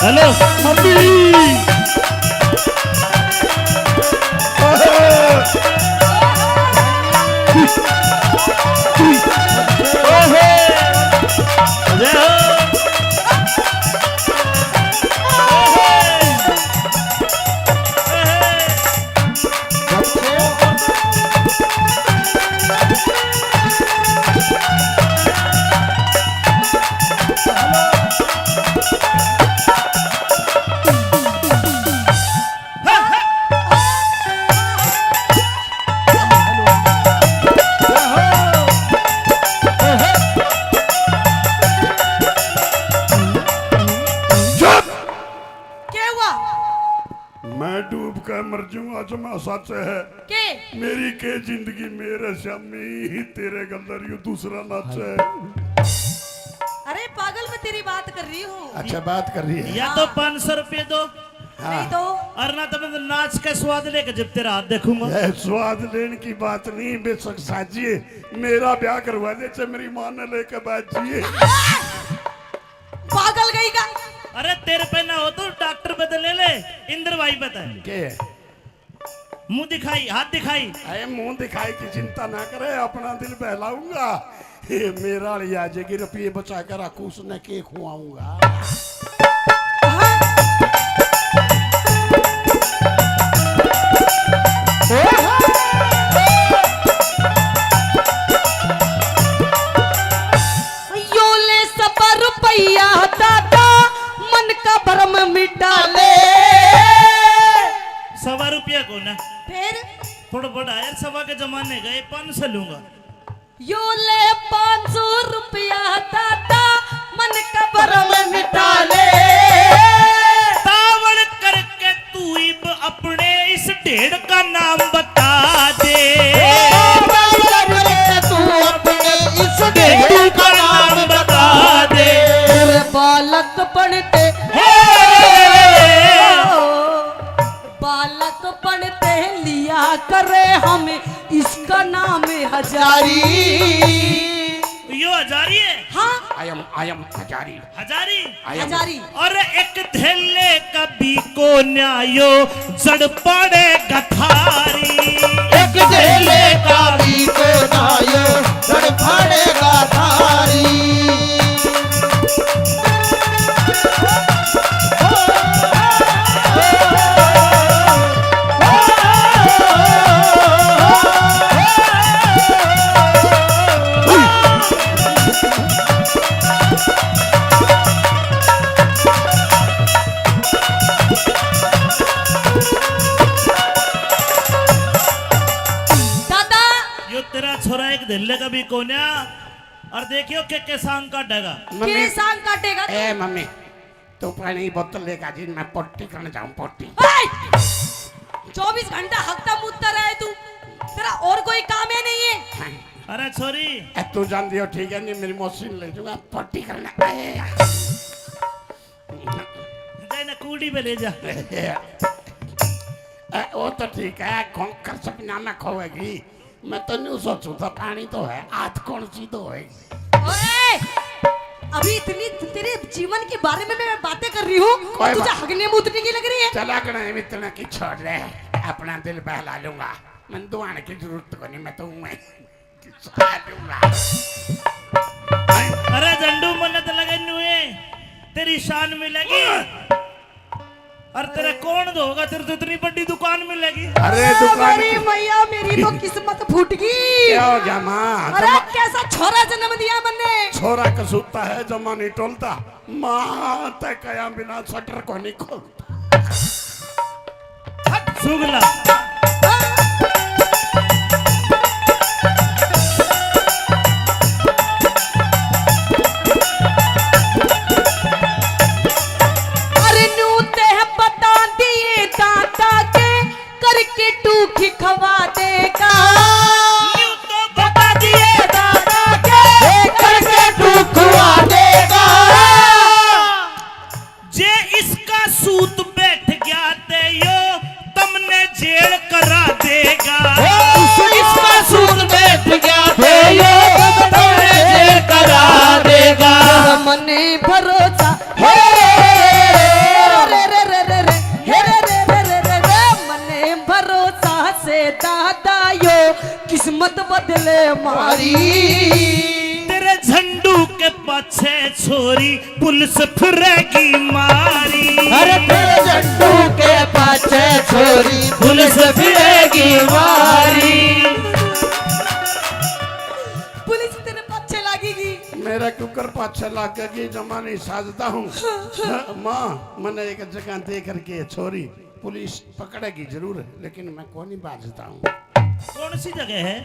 Hello mummy. चुप! क्या हुआ मैं डूब कर मर जाऊंगा जो मैं सच है के मेरी के जिंदगी मेरे शामी ही तेरे गंदर यू दूसरा नाच है। अरे पागल मैं तेरी बात कर रही हूँ अच्छा बात कर रही है। या तो 500 रुपये दो नहीं तो और ना तो मैं नाच का स्वाद लेकर जब तेरा हाथ देखूंगा। यह स्वाद लेने की बात नहीं बेशक साजिए मेरा ब्याह करवा दे चाहे मेरी मां ने लेकर बाजिए। पागल गई का अरे तेरे पे ना हो तो डॉक्टर पे तो ले ले इंद्र भाई बता के मुंह दिखाई हाथ दिखाई। अरे मुंह दिखाई की चिंता ना करे अपना दिल बहलाऊंगा। ये मेरा लिया आ जाएगी रुपये बचा कर रखू उसने के खुआऊंगा। यो ले सबर रुपया दादा मन का भरम मिटा ले 1.25 रुपया को ना फिर थोड़ा बड़ा यार 1.25 के जमाने गए 500 लूंगा। यो ले 500 रुपया दादा मन का भरम मिटा ले तावड़ करके तू इब अपने इस ढेड़ का नाम बता दे। तू अपने इस ढेर का नाम बता दे। तेरे बालक पढ़ते बालक पढ़ते लिया करे हमें इसका नाम हजारी। यो हजारी है हाँ I am हजारी हजारी हजारी और एक धेले कभी को न्यायो जड़ पड़े गथारी। एक ढेले का भी को नायो जड़ फाड़ेगा थारी। दादा यो तेरा छोरा एक धेले कभी को न्या और देखियो के सांग का डगा। के सांग काटेगा ए मम्मी तू पानी बोतल लेकर जी मैं पट्टी करने जाऊं पट्टी। 24 घंटा हकता मुद्दा रहे तू तेरा और कोई काम है नहीं है। अरे छोरी ए, तू जान दियो ठीक है नहीं मेरी मशीन ले जाऊंगा पट्टी करने। जाए ना कूड़ी पे ले जा। वो तो ठीक है खोकर सपना में खोएगी मैं तो नहीं सोचू था पानी तो है आज कौन सी तो है। ओए अभी इतनी तेरे जीवन के बारे में मैं बातें कर रही हूँ कोई तुझे बात- हगने मुतने की लग रही है। चला कर इतना की छोड़ रहे अपना दिल बहला लूंगा मैं दुआने की जरूरत को नहीं मैं तो मैं खिंचा लूंगा। अरे झंडू मन्नत लगे नुए तेरी शान मिलेगी और तेरा कौन दोगा तेरे तो इतनी बड़ी दुकान मिलेगी। अरे दुकान मेरी मैया मेरी तो किस्मत फूट गई। क्या हो गया माँ अरे कैसा छोरा जन्म दिया मैंने। छोरा कसूता है जमा नहीं टोलता माँ तय कया बिना शटर को नहीं खोलता। सुगला अरे नू ते बता दिए दादा के करके टूखी खवा देगा। यूं तो बता दिए दादा के करके तू खुआ देगा। जे इसका सूत बैठ गया ते यो तुमने जेल करा देगा। इसका सूद बैठ गया थे ये तुमने जेल करा देगा। मने भरोसा हे रे रे रे रे रे हे रे रे रे रे रे रे मने भरोसा से दादा यो किस्मत बदले मारी। तेरे झंडू के पाछे छोरी पुलिस फिरेगी मारी। अरे तेरे झंडू के पाछे छोरी पुलिस फिरेगी मारी। पुलिस तेरे पीछे लगेगी। मेरा कुकर पाछे लागेगी जमा नहीं साजता हूँ। माँ मैंने एक जगह दे करके छोरी पुलिस पकड़ेगी जरूर लेकिन मैं कौन ही बाजता हूँ। कौन सी जगह है?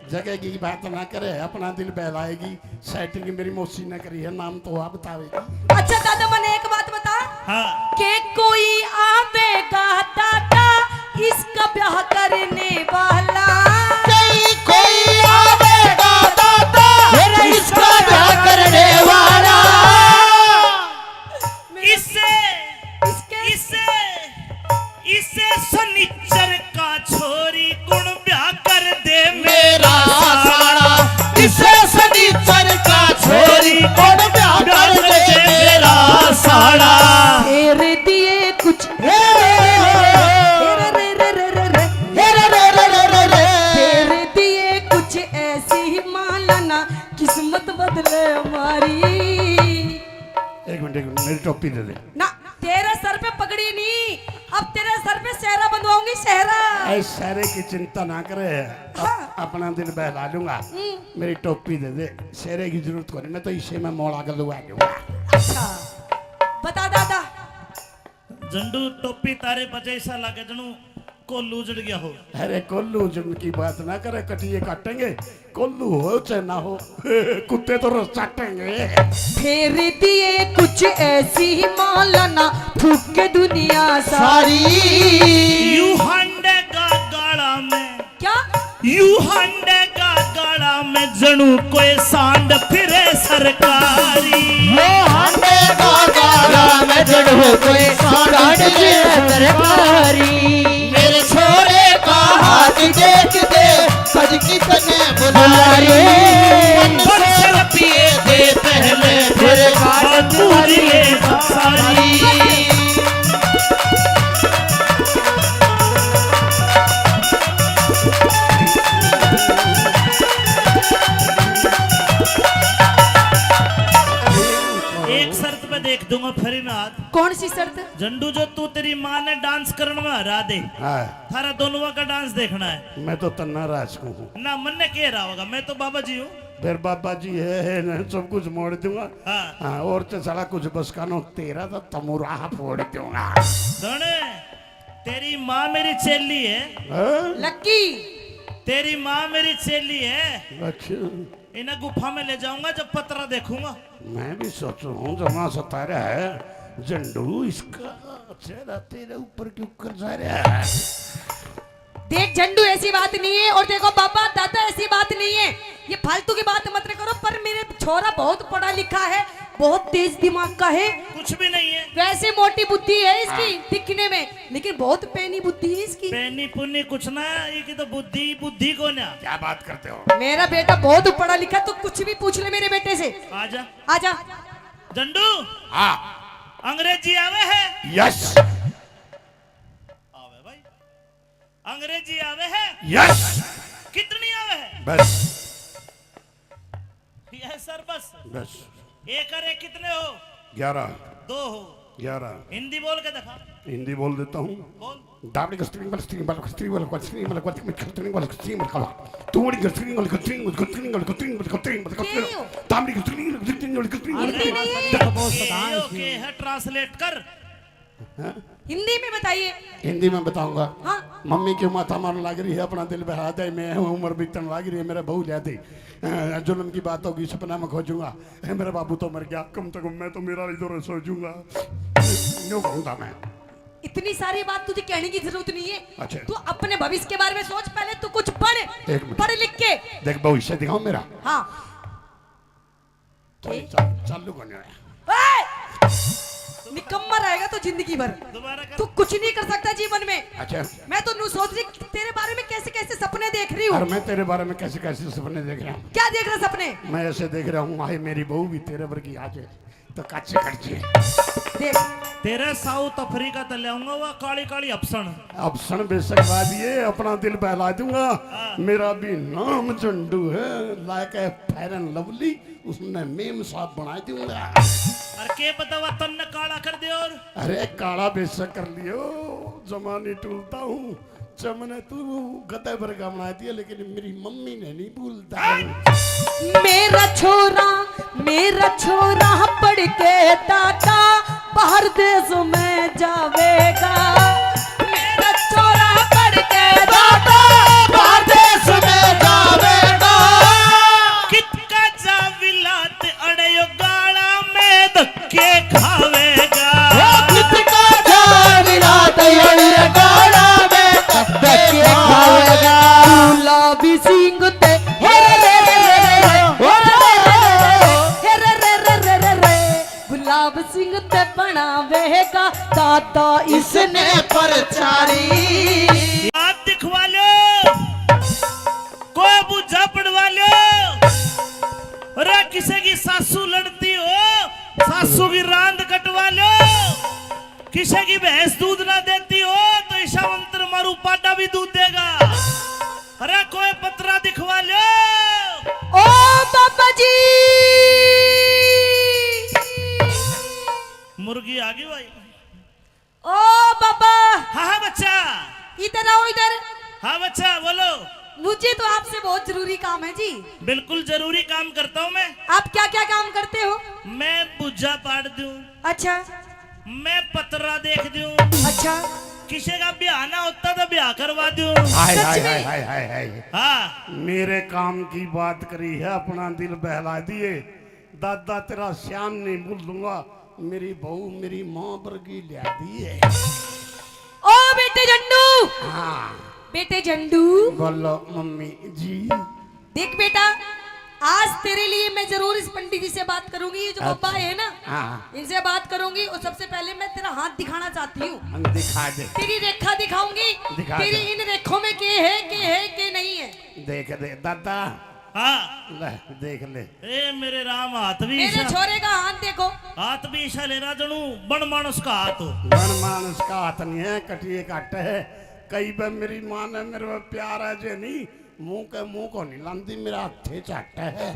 जगह की बात ना करे, अपना दिल बहलाएगी। सेटिंग मेरी मौसी ने करी है, नाम तो आप बतावेगी। अच्छा दादा मैंने एक बात बता हाँ के कोई आवेगा दादा इसका ब्याह करने वाला। कोई आवेगा दादा इसका ब्याह करने वाला। इसे इसे सनिचर का छोरी गुण ब्याह कर दे मेरा साड़ा। इसे सनीचर का छोरी कौन ब्याह कर दे मेरा साड़ा। तेरे दिए कुछ तेरे दिए कुछ ऐसी ही मालाना किस्मत बदले हमारी। एक मिनट मेरी टोपी दे दे। ना तेरे सर पे पगड़ी नहीं, अब तेरे सर पे सेहरा बंधवाऊंगी सेहरा। ऐ सारे की चिंता ना करे, अपना दिल बहला लूंगा। मेरी टोपी दे दे, सेहरे की जरूरत को नहीं, मैं तो इसे में मोड़ा कर लूंगा। अच्छा बता दादा। झंडू टोपी तारे बजे ऐसा लगे जनू कोल्लू जड़ गया हो। अरे कोल्लू जुन की बात ना करे, कटिए काटेंगे। कोल्लू हो चाहे ना हो, कुत्ते तो रोज चाटेंगे। तेरे दिए कुछ ऐसी ही मालाना फूक के दुनिया सारी। यू हंडे का गाड़ा में, क्या यू हंडे का गाड़ा में जनू कोई सांड फिरे सरकारी। वो हांडे का गाड़ा में जड़ो कोई सांड की तरकारी। मेरे छोरे का हाथ देख दे सज की तने बुलारी। मन पिए दे पहले फिर बात पूरी सारी। एक शर्त पे देख दूंगा फरीनाथ। कौन सी शर्त? झंडू जो तू तेरी माँ ने डांस करने में हरा दे, हाँ, थारा दोनों का डांस देखना है मैं तो तन्ना राज हूँ। ना। मन ने कह रहा होगा मैं तो बाबा जी हूँ। फिर बाबा जी है ना, सब कुछ मोड़ दूंगा। हाँ हाँ, और तो सारा कुछ बस कानो तेरा तो तमुराह फोड़ दूंगा। सुने, तेरी माँ मेरी चेली है। हाँ? लक्की तेरी माँ मेरी चेली है। अच्छा, इन्हें गुफा में ले जाऊंगा जब पतरा देखूंगा। मैं भी सोचू हूँ जमा सतारा है झंडू, इसका चेहरा तेरे ऊपर क्यों कर जा रहा है। देख झंडू ऐसी बात नहीं है, और देखो बाबा दादा ऐसी बात नहीं है। ये फालतू की बात मत करो। पर मेरे छोरा बहुत पढ़ा लिखा है, बहुत तेज दिमाग का है। कुछ भी नहीं है। वैसे मोटी बुद्धि है इसकी दिखने में, लेकिन बहुत पैनी बुद्धि है इसकी। पैनी पुन्नी कुछ ना, ये की तो बुद्धि बुद्धि को ना। क्या बात करते हो? मेरा बेटा बहुत पढ़ा लिखा, तो कुछ भी पूछ ले मेरे बेटे से। आजा आजा। झंडू, हाँ, अंग्रेजी आवे है? यस आवे भाई, अंग्रेजी आवे है? यस, कितनी आवे है? बस यस सर बस। बस। एक और एक कितने हो? 11 दो हो। 11 हिंदी बोल के दिखा। हिंदी बोल देता हूँ। बोल। दाबड़ी कस्टरिंग वाला स्ट्रिंग वाला कस्टरिंग वाला कस्टरिंग वाला कस्टरिंग वाला कस्टरिंग वाला तूड़ी कस्टरिंग वाला कस्टरिंग वाला कस्टरिंग वाला कस्टरिंग वाला कस्टरिंग वाला कस्टरिंग दाबड़ी कस्टरिंग वाला कस्टरिंग वाला कस्टरिंग वाला ओके है, ट्रांसलेट कर। हिंदी में बताइए। हिंदी में बताऊंगा। हाँ मम्मी की माथा मारने लग रही है, अपना दिल बहा दे। मैं उम्र बीतने लग रही है, मेरा बहू ले दे। जुल्म की बात होगी, सपना में खोजूंगा। मेरा बाबू तो मर गया, कम से कम मैं तो मेरा इधर सोचूंगा। यूं कहूंगा मैं। इतनी सारी बात तुझे कहने की जरूरत नहीं है। अच्छा। तू अपने भविष्य के बारे में सोच, पहले तू कुछ पढ़, एक मिनट। पढ़ लिख के। देख भविष्य दिखाओ मेरा। हाँ चालू करने आया। निकम्मा रहेगा तो जिंदगी भर। दोबारा कर। तू कुछ नहीं कर सकता जीवन में। अच्छा, मैं तो नू सोच रही तेरे बारे में कैसे कैसे सपने देख रही और हूँ। मैं तेरे बारे में कैसे कैसे सपने देख रहा हूँ। क्या देख रहा सपने? मैं ऐसे देख रहा हूँ, आए मेरी बहू भी तेरे वर्गी आ जाए तो कच्चे कच्चे। देख तेरे साउथ अफ्रीका तक ले आऊंगा, वह काली काली अफसन। अब सन बेशक दिए, अपना दिल बहला दूंगा। मेरा भी नाम झंडू है, like a fair and lovely, उसने मेम साहब बना दूंगा। अरे के पता वह तन काला कर दे। और अरे काला बेशक कर लियो, जमाने टूलता हूँ। चमने तू गते भर का बना दिया, लेकिन मेरी मम्मी ने नहीं भूलता। मेरा छोरा पढ़ के दादा बाहर देश में जावेगा। मेरा छोरा पढ़ के दादा बाहर देश में जावेगा। दादा इसने परचारी हाथ दिखवा लो, कोई बुझा पड़वा लो। अरे किसी की सासू लड़ती हो, सासू की रांद कटवा लो। किसी की भैंस दूध ना देती हो तो ईशा मंत्र मारू पाटा भी दूध देगा। अरे कोई पतरा दिखवा लो। ओ बाबा जी, मुर्गी आ गई भाई। ओ बाबा, हाँ हाँ बच्चा, इधर आओ इधर। हाँ बच्चा बोलो। मुझे तो आपसे बहुत जरूरी काम है जी। बिल्कुल जरूरी काम करता हूँ मैं। आप क्या क्या काम करते हो? मैं बुझा पाड़ दूं, अच्छा मैं पतरा देख दूं, अच्छा। किसी का ब्याह ना होता तो ब्याह करवा दूं। हाय सच हाय में? हाय हाय हाय हाय। हाँ मेरे काम की बात करी है, अपना दिल बहला दिए। दादा तेरा श्याम नहीं भूल दूंगा, मेरी बहू मेरी माँ वर्गी लिया दी है। ओ बेटे झंडू, हाँ बेटे झंडू, बोलो मम्मी जी। देख बेटा, आज तेरे लिए मैं जरूर इस पंडित जी से बात करूंगी। ये जो पापा है ना, हाँ इनसे बात करूंगी। और सबसे पहले मैं तेरा हाथ दिखाना चाहती हूँ। हम दिखा दे, तेरी रेखा दिखाऊंगी। दिखा तेरी दे। इन रेखों में के है के नहीं है। देख दे दादा, हाँ। ले देख ले। ए मेरे राम, हाथ भी मेरे ईशा, छोरे का हाथ देखो। हाथ भी ईशा ले रहा जनू बन मानस का हाथ हो। बन मानस का हाथ नहीं है, कटिए काट है। कई बार मेरी माँ ने मेरे पे प्यार है जे नहीं, मुंह को नहीं लांदी, मेरा हथे चाट है।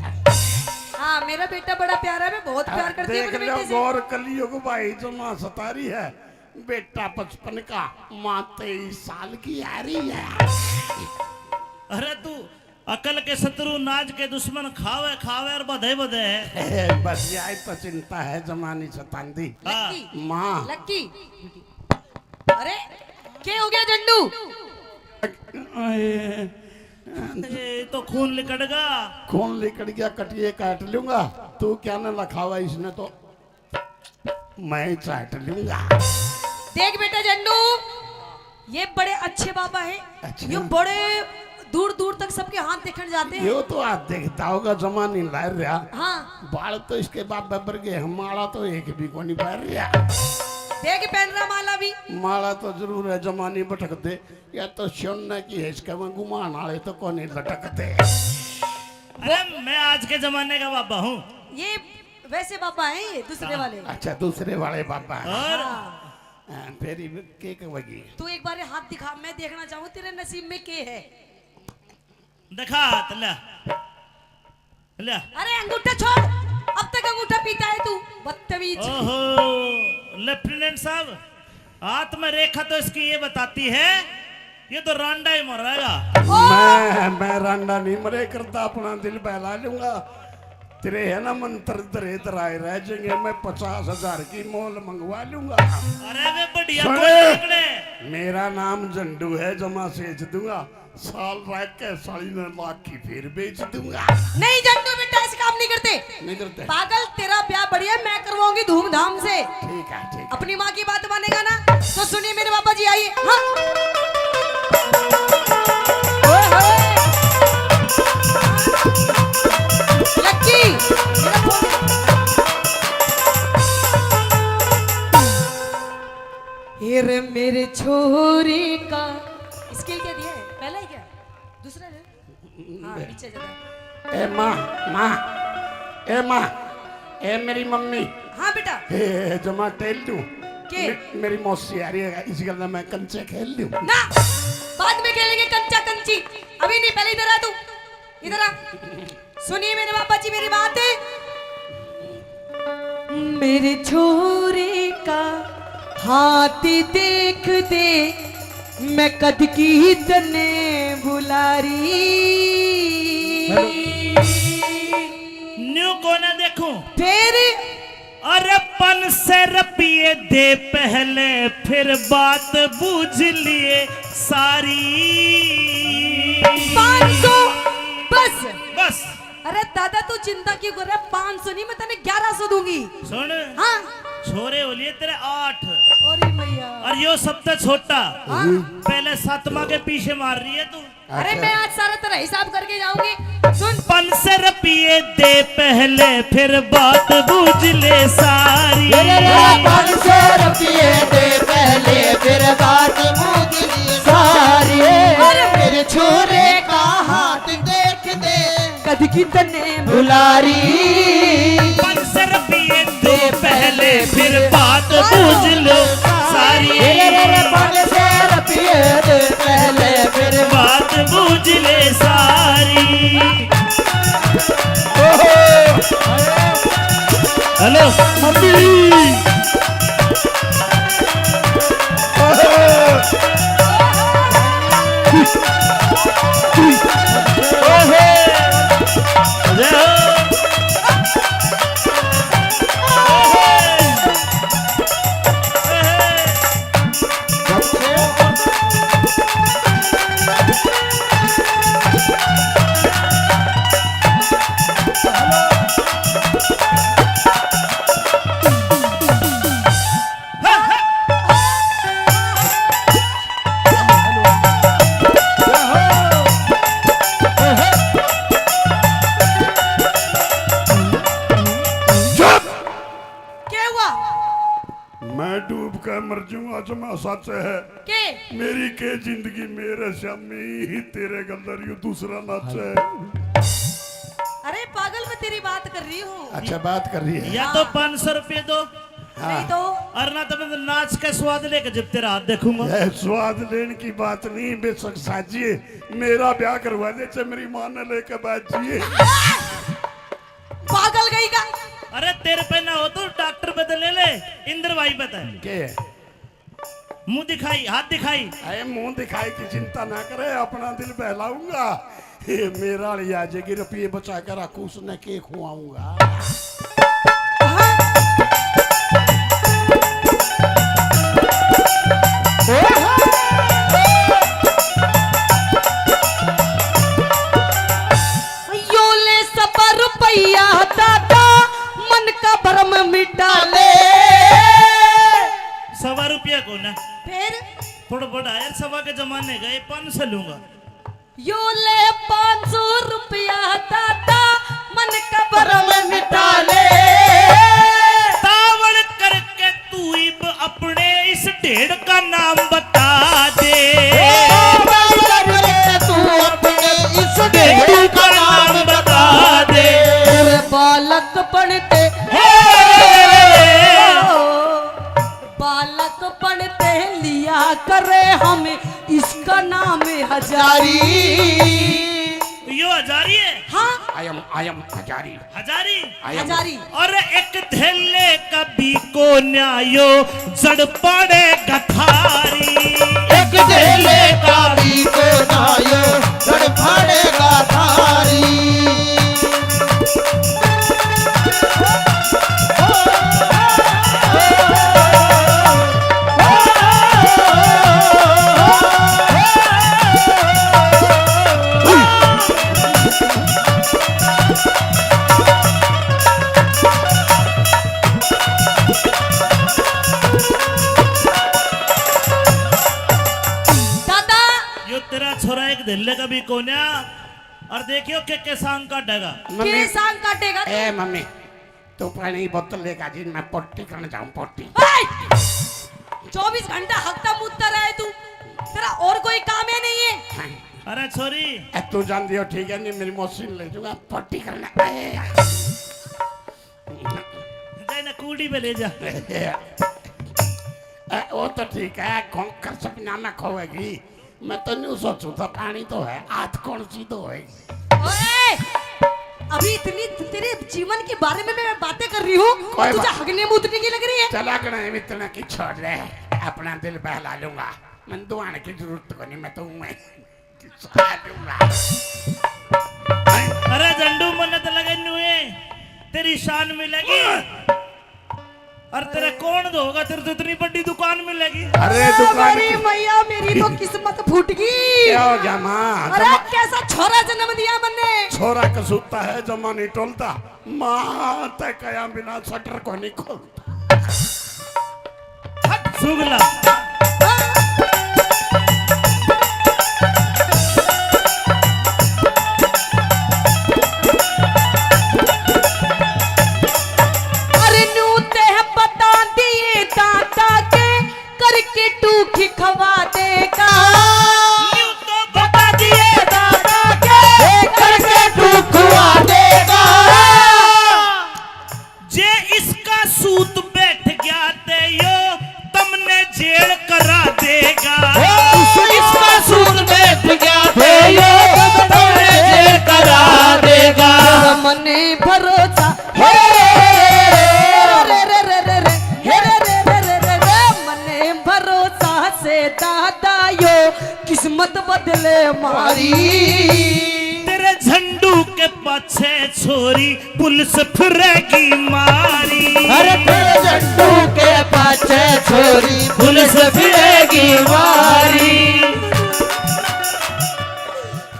हाँ मेरा बेटा बड़ा प्यारा है, मैं बहुत प्यार करती हूँ देख अपने लो बेटे से। गौर कलियुग भाई जो माँ सतारी है, बेटा 55 का, माँ 23 साल की आ रही है। अरे तू अकल के शत्रु नाज के दुश्मन, खावे खावे और बधे बधे है। बस यही तो चिंता है जमानी सतांदी। हाँ। लक्की, माँ लक्की। अरे क्या हो गया झंडू? ये तो खून लिकड़गा। कौन लेकर गया, कटिए काट लूंगा। तू क्या न लखावा इसने तो मैं चाट लूंगा। देख बेटा झंडू, ये बड़े अच्छे बाबा है। अच्छा। ये बड़े दूर दूर तक सबके हाथ देखने जाते हैं। यो तो आज देखता होगा जमानी ला रहा। हाँ बाल तो इसके बाप बबर के, हमारा तो एक भी को नहीं पैर रहा। देख पहन रहा माला भी। माला तो जरूर है, जमानी भटक दे या तो सोने की है, इसका मैं गुमान आले तो कौन नहीं लटक दे। अरे मैं आज के जमाने का बाबा हूँ। ये वैसे बाबा हैं, ये दूसरे वाले। अच्छा दूसरे वाले बाबा हैं। और हाँ। फेरी के कहेगी। तू एक बार ये हाथ दिखा, मैं देखना चाहूँ तेरे नसीब में के है। दिखा हाथ, ले ले। अरे अंगूठा छोड़, अब तक अंगूठा पीता है तू, बदतमीज। ओहो लेफ्टिनेंट साहब, हाथ में रेखा तो इसकी ये बताती है, ये तो रांडा ही मरेगा। मैं रांडा नहीं मरे करता, अपना दिल बहला लूंगा। तेरे है ना मंत्र दरे दराए रह जाएंगे, मैं 50,000 की मोल मंगवा लूंगा। अरे वे बढ़िया सुने। कोई निकले। मेरा नाम झंडू है, जमा सेच दूंगा। साल रह के 3.5 की फिर बेच दूंगा। नहीं झंडू बेटा, ऐसे काम नहीं करते। नहीं करते? पागल, तेरा ब्याह बढ़िया मैं करवाऊंगी धूमधाम से। ठीक है ठीक है। अपनी माँ की बात मानेगा ना, तो सुनिए मेरे बाबा जी, आइए। हाँ। ओए होए। लक्की, मेरा फोन। ये रे मेरे छोरे का स्किल क्या दिया है? पहला है क्या? दूसरा है? हाँ पीछे जरा। ए माँ, माँ, ए माँ, ए मेरी मम्मी। हाँ बेटा। ए जमा टेल दूं। के? मेरी मौसी आ रही है, इसी गल मैं कंचे खेल लूं। ना, बाद में खेलेंगे कंचा कंची, अभी नहीं। पहले इधर आ तू, इधर आ। सुनिए मेरे बाबा जी मेरी बात है। मेरे छोरे का हाथ देख दे, मैं कद की तने बुलारी। न्यू को ना देखूं, फिर अरे 500 रुपये दे पहले, फिर बात बूझ लिए सारी। 500 बस। बस अरे दादा तू चिंता क्यों कर रहा है? 500 नहीं, मैं तेने 1100 दूंगी। सुन, हाँ। छोरे हो लिए तेरे 8 अरे मैया। और यो सबसे छोटा। हाँ। पहले 7वां के पीछे मार रही है तू। अरे मैं आज सारा तेरा हिसाब करके जाऊंगी। सुन, 500 रुपये दे पहले, फिर बात बूझ ले सारी। 500 रुपये दे पहले फिर बात मुगली सारी मेरे छोरे का हाथ देख दे कद की तने बुलारी 500 रुपये दो पहले फिर बात बूझ लो सारी 500 रुपये दे पहले फिर बात बूझ ले सारी। हेलो मम्मी क्या हुआ मैं डूब कर मर जाऊंगा जमा सच है के मेरी के जिंदगी मेरे श्यामी तेरे गंदर यू दूसरा नाच है। अरे पागल मैं तेरी बात कर रही हूँ अच्छा बात कर रही है। या तो 500 रुपये दो नहीं तो और ना तो मैं नाच का स्वाद लेकर जब तेरा हाथ देखूंगा। यह स्वाद लेने की बात नहीं बेशक साजिए मेरा ब्याह करवा दे चाहे मेरी मां ने लेकर बैठ जिए। पागल गई का अरे तेरे पे ना हो तो डॉक्टर बदल ले ले इंद्र भाई बता के मुंह दिखाई हाथ दिखाई अरे मुंह दिखाई की चिंता ना करे अपना दिल बहलाऊंगा ये मेरा लिया जाएगी रुपये बचा कर रखू उसने के खुआऊंगा। यो ले 100 रुपया दादा मन का भरम मिटा ले 100 रुपया को ना फिर थोड़ा बड़ा यार 100 के जमाने गए 500 लूंगा। यो ले 500 रुपया दादा मन का भरम मिटा ले तावड़ करके तू इब अपने इस ढेड़ का नाम बता दे तू अपने इस ढेड़ का नाम बता दे। तेरे बालक पढ़ते बालक पढ़ते लिया करे हम इसका नाम है हजारी। यो हजारी है हाँ आयम हजारी हजारी हजारी और एक थैले कभी को न्यायो जड़ पड़े गठारी एक ढेले का भी को नायो जड़ फाड़ेगा थारी दादा यो तेरा छोरा एक दिल्ले का भी कोन्या और देखियो के सांग का डगा के सांग काटेगा ए मम्मी तू पानी बोतल लेकर जी मैं पट्टी करने जाऊं पट्टी। 24 घंटा हकता मुद्दा रहे तू तेरा और कोई काम है नहीं है। अरे छोरी ए, तू जान दियो ठीक है नहीं मेरी मशीन ले जाऊंगा पट्टी करना जाए ना कूड़ी पे ले जा वो तो ठीक है खोकर सपना में खोएगी मैं तो नहीं सोचू था पानी तो है आज कौन सी तो है। ओए अभी इतनी तेरे जीवन के बारे में मैं बातें कर रही हूँ कोई तुझे बात- हगने मुतने की लग रही है। चला कर इतना की छोड़ रहे अपना दिल बहला लूंगा मैं दुआने की जरूरत को नहीं मैं तो मैं लूंगा। अरे झंडू मन्नत लगे नुए तेरी शान मिलेगी और तेरा कौन दोगा तेरे तो इतनी बड़ी दुकान मिलेगी। अरे दुकान मेरी की- मैया मेरी तो किस्मत फूट गई। क्या हो जमा अरे कैसा छोरा जन्म दिया मैंने। छोरा कसूता है जमा नहीं टोलता माँ तय कया बिना शटर को नहीं खोलता। सुगला अरे नू ते बता दिए दादा के करके मारी तेरे झंडू के पाछे छोरी पुलिस फिरेगी मारी। अरे तेरे झंडू के पाछे छोरी पुलिस फिरेगी मारी।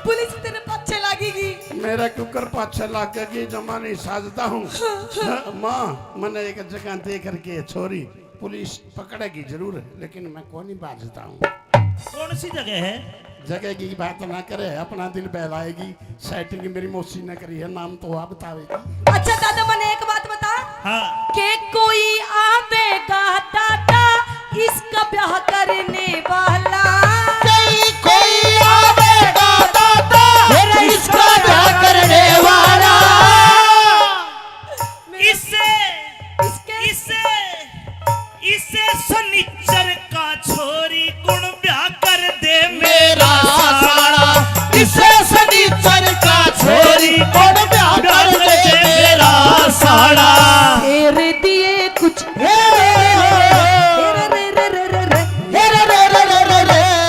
पुलिस तेरे पीछे लगेगी। मेरा कुकर पाछे लागेगी जमा नहीं साजता हूँ। माँ मैंने एक जगह देख करके छोरी पुलिस पकड़ेगी जरूर, लेकिन मैं कौन ही बाजता हूँ। कौन सी जगह है? जगह की बात ना करे, अपना दिल बहलाएगी। सेटिंग मेरी मौसी ने करी है, नाम तो आप बतावेगी। अच्छा दादा मैंने एक बात बता हाँ के कोई आवेगा दादा इसका ब्याह करने वाला। कोई आवेगा दादा मेरा इसका ब्याह करने वाला। इसे इसे इसे सनिचर का छोरी गुण ब्याह कर दे मेरा साला इसे सनीचर का छोरी कौन ब्याह कर दे मेरा साला। तेरे दिए कुछ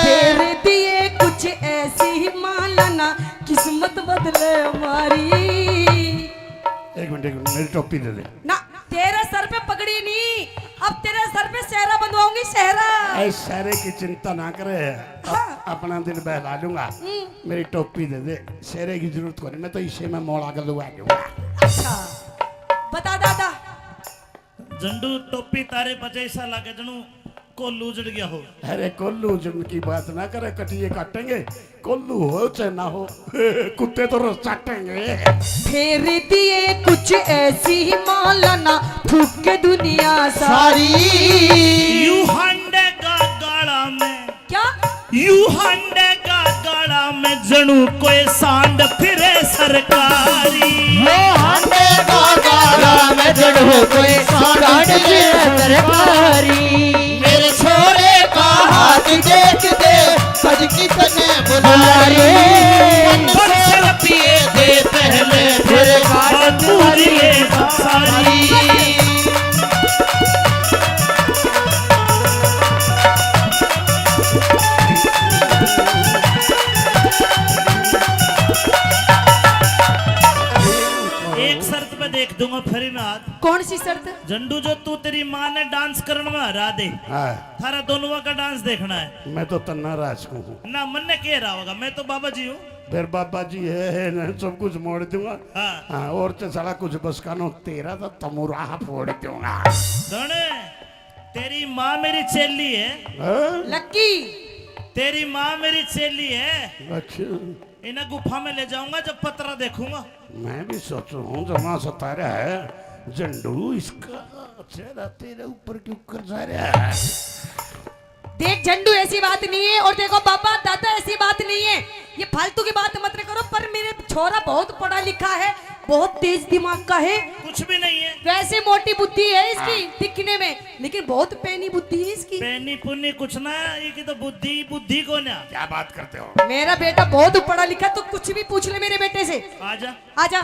तेरे दिए कुछ ऐसी ही मालना किस्मत बदले हमारी। एक मिनट मेरी टोपी दे दे। ना तेरे सर पे पगड़ी नहीं, अब तेरे सर पे सेहरा बंधवाऊंगी सेहरा। ऐ सारे की चिंता ना करे, अपना दिल बहला लूंगा। मेरी टोपी दे दे, सेहरे की जरूरत को नहीं, मैं तो इसे में मोड़ा कर लुआ दूंगा। अच्छा बता दादा। झंडू टोपी तारे बजे ऐसा लगे जनू कोल्लू उजड़ गया हो। अरे कोल्लू जिनकी बात ना करे, कटिए काटेंगे। कोल्लू हो चाहे ना हो, कुत्ते तो रोज चाटेंगे। तेरे दिए कुछ ऐसी ही मालना फूक के दुनिया सारी। यू हंडे का गाड़ा में क्या यू हंडे का गाड़ा में जनू कोई सांड फिरे सरकारी। वो हांडे का गाड़ा में जड़ो कोई सांड की सरकारी। मेरे छोरे का हाथ देख दे सज की तने बुलारी। मन से पिए दे पहले फिर बात पूरी सारी। एक शर्त पे देख दूंगा फिर मैं हाथ। कौन सी शर्त? झंडू जो तू तेरी माँ ने डांस करने में हरा दे, हाँ, थारा दोनों का डांस देखना है मैं तो तन्ना राज हूँ। ना। मन ने कह रहा होगा मैं तो बाबा जी हूँ। फिर बाबा जी है ना, सब कुछ मोड़ दूंगा। हाँ हाँ, और तो साला कुछ बस कानो तेरा तो तमुराह फोड़ दूंगा। सुने, तेरी माँ मेरी चेली है। हाँ? लक्की तेरी माँ मेरी चेली है। अच्छा, इन्हें गुफा में ले जाऊंगा जब पतरा देखूंगा। मैं भी सोच रहा हूँ जमा सतारा है झंडू, इसका चेहरा तेरे ऊपर क्यों कर जा रहा है। देख झंडू ऐसी बात नहीं है, और देखो बाबा दादा ऐसी बात नहीं है। ये फालतू की बात मत करो। पर मेरे छोरा बहुत पढ़ा लिखा है, बहुत तेज दिमाग का है। कुछ भी नहीं है। वैसे मोटी बुद्धि है इसकी दिखने में, लेकिन बहुत पैनी बुद्धि है इसकी। पैनी पुन्नी कुछ ना, ये की तो बुद्धि बुद्धि को ना। क्या बात करते हो? मेरा बेटा बहुत पढ़ा लिखा, तो कुछ भी पूछ ले मेरे बेटे से। आजा आजा।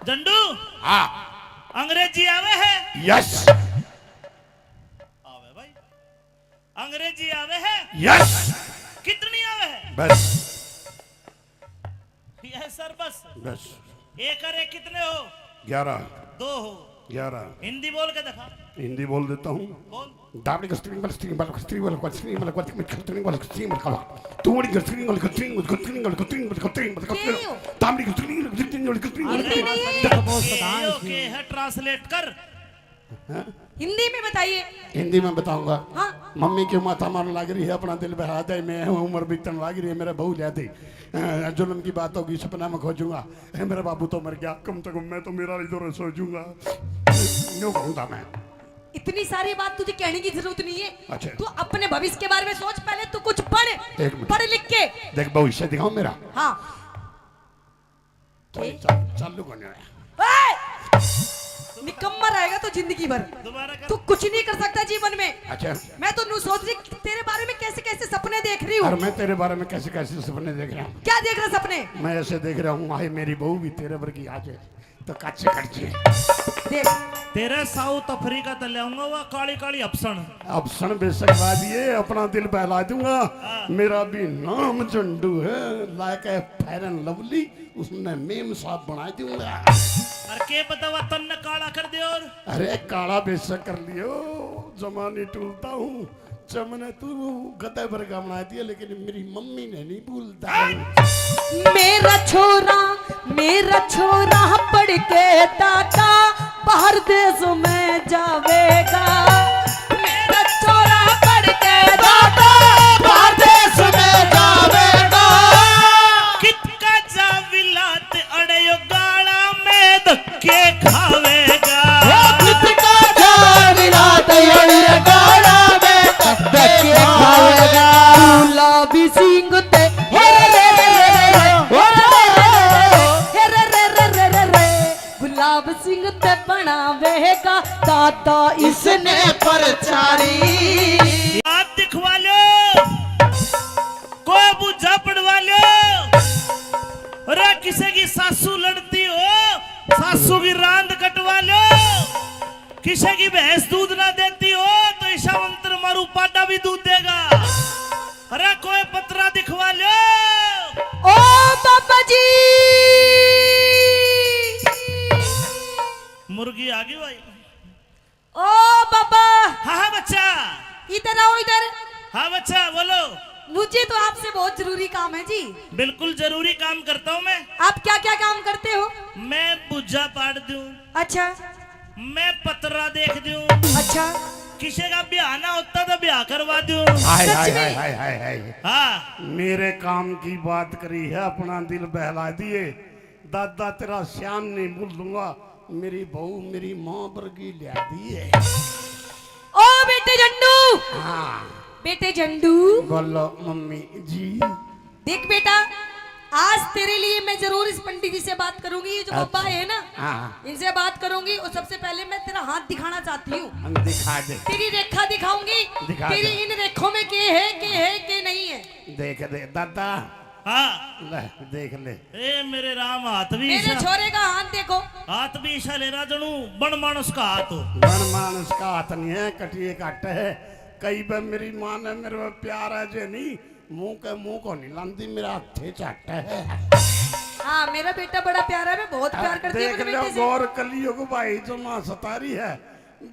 झंडू, हाँ, अंग्रेजी आवे है? यस आवे भाई, अंग्रेजी आवे है? यस, कितनी आवे है? बस ये सर बस। बस एक और एक कितने हो? 11 दो हो। 11 हिंदी बोल के दिखा। हिंदी बोल देता हूँ। बोल। दाबड़ी का स्ट्रिंग वाला स्ट्रिंग वाला स्ट्रिंग वाला स्ट्रिंग वाला स्ट्रिंग वाला स्ट्रिंग वाला तूड़ी का स्ट्रिंग वाला स्ट्रिंग वाला स्ट्रिंग वाला स्ट्रिंग वाला स्ट्रिंग वाला दाबड़ी का स्ट्रिंग वाला स्ट्रिंग वाला स्ट्रिंग वाला। ओके है, ट्रांसलेट कर। हिंदी में बताइए। हिंदी में बताऊंगा। हाँ। मम्मी क्यों माथा मारने लग रही है, अपना दिल बहा दे। मैं उम्र बीतने लग रही है, मेरा बहू जाती जुल्म की बात होगी, सपना में खोजूंगा। मेरा बाबू तो मर गया, कम से कम मैं तो मेरा इधर सोचूंगा। यूं कहूंगा मैं। इतनी सारी बात तुझे कहने की जरूरत नहीं है। अच्छा। तू अपने भविष्य के बारे में सोच, पहले तू कुछ पढ़। एक मिनट। पढ़ लिख के। देख भविष्य दिखाऊं मेरा। हाँ। चालू करने आया। निकम्मा रहेगा तो जिंदगी भर। दोबारा कर। तू कुछ नहीं कर सकता जीवन में। अच्छा, मैं तो नू सोच रही तेरे बारे में कैसे कैसे सपने देख रही हूँ। और मैं तेरे बारे में कैसे कैसे सपने देख रहा हूँ। क्या देख रहे सपने? मैं ऐसे देख रहा हूँ, आए मेरी बहू भी तेरे वर्गी आ जाए तो काचे कट जाए। देख तेरे साउथ अफ्रीका तो ले आऊंगा वो काली काली अफसन। अब सन बेशक दिए अपना दिल बहला दूंगा। मेरा भी नाम झंडू है, like a fair and lovely, उसने मेम साहब बना दूंगा। अरे के पता वो तन्ने काला कर दे और अरे काला बेशक कर लियो, जमाने टूलता हूँ। चमने तू गधे पर का बना दिया, लेकिन मेरी मम्मी ने नहीं भूलता। मेरा छोरा पढ़ के दादा बाहर देश में जावेगा। मेरा छोरा पढ़ के दादा बाहर देश में जावेगा। कितका जाविलात अड़यो गाड़ा में धक्के खावेगा। कितका जाविला तैयार गाड़ा में धक्के खावेगा। गुलाबी सिंह ते हे रे रे गुलाब सिंह ते बनावेगा दादा इसने परचारी। हाथ दिखवा लो, कोई बुझा पड़वा लो। अरे किसी की सासू लड़ती हो, सासू की रांद कटवा लो। किसी की भैंस दूध ना देती हो तो ईशा मंत्र मारू पाटा भी दूध देगा। अरे कोई पतरा दिखवा लो। ओ बाबा जी मुर्गी आ गई भाई। ओ बाबा हाँ हाँ बच्चा, इधर आओ इधर। हाँ बच्चा बोलो। मुझे तो आपसे बहुत जरूरी काम है जी। बिल्कुल जरूरी काम करता हूँ मैं। आप क्या क्या काम करते हो? मैं बुझा पाड़ दूं, अच्छा मैं पतरा देख दूं, अच्छा किसी का ब्याह ना होता तो ब्याह करवा दूं। हाय सच हाय में? हाय हाय हाय हाय। हाँ मेरे काम की बात करी है, अपना दिल बहला दिए। दादा तेरा श्याम नहीं भूल दूंगा, मेरी बहू मेरी माँ वर्गी लिया दी है। ओ बेटे झंडू, हाँ बेटे झंडू बोलो मम्मी जी। देख बेटा, आज तेरे लिए मैं जरूर इस पंडित जी से बात करूंगी। ये जो बाबा है ना, हाँ इनसे बात करूंगी। और सबसे पहले मैं तेरा हाथ दिखाना चाहती हूँ। हम दिखा दे, तेरी रेखा दिखाऊंगी। दिखा तेरी दे। इन रेखों में के है के नहीं है। देख दे दादा, हाँ ले देख ले। ए मेरे राम, हाथ भी मेरे ईशा, छोरे का हाथ देखो। हाथ भी ईशा ले रहा जनू बन मानस का हाथ हो। बन मानस का हाथ नहीं है, कटिए काट है। कई बार मेरी माँ ने मेरे पे प्यार है जे नहीं, मुंह को नहीं लांदी, मेरा हथे चाट है। हाँ मेरा बेटा बड़ा प्यारा है, मैं बहुत प्यार करती हूँ देख अपने लो बेटे से। गौर कलियुग भाई जो माँ सतारी है,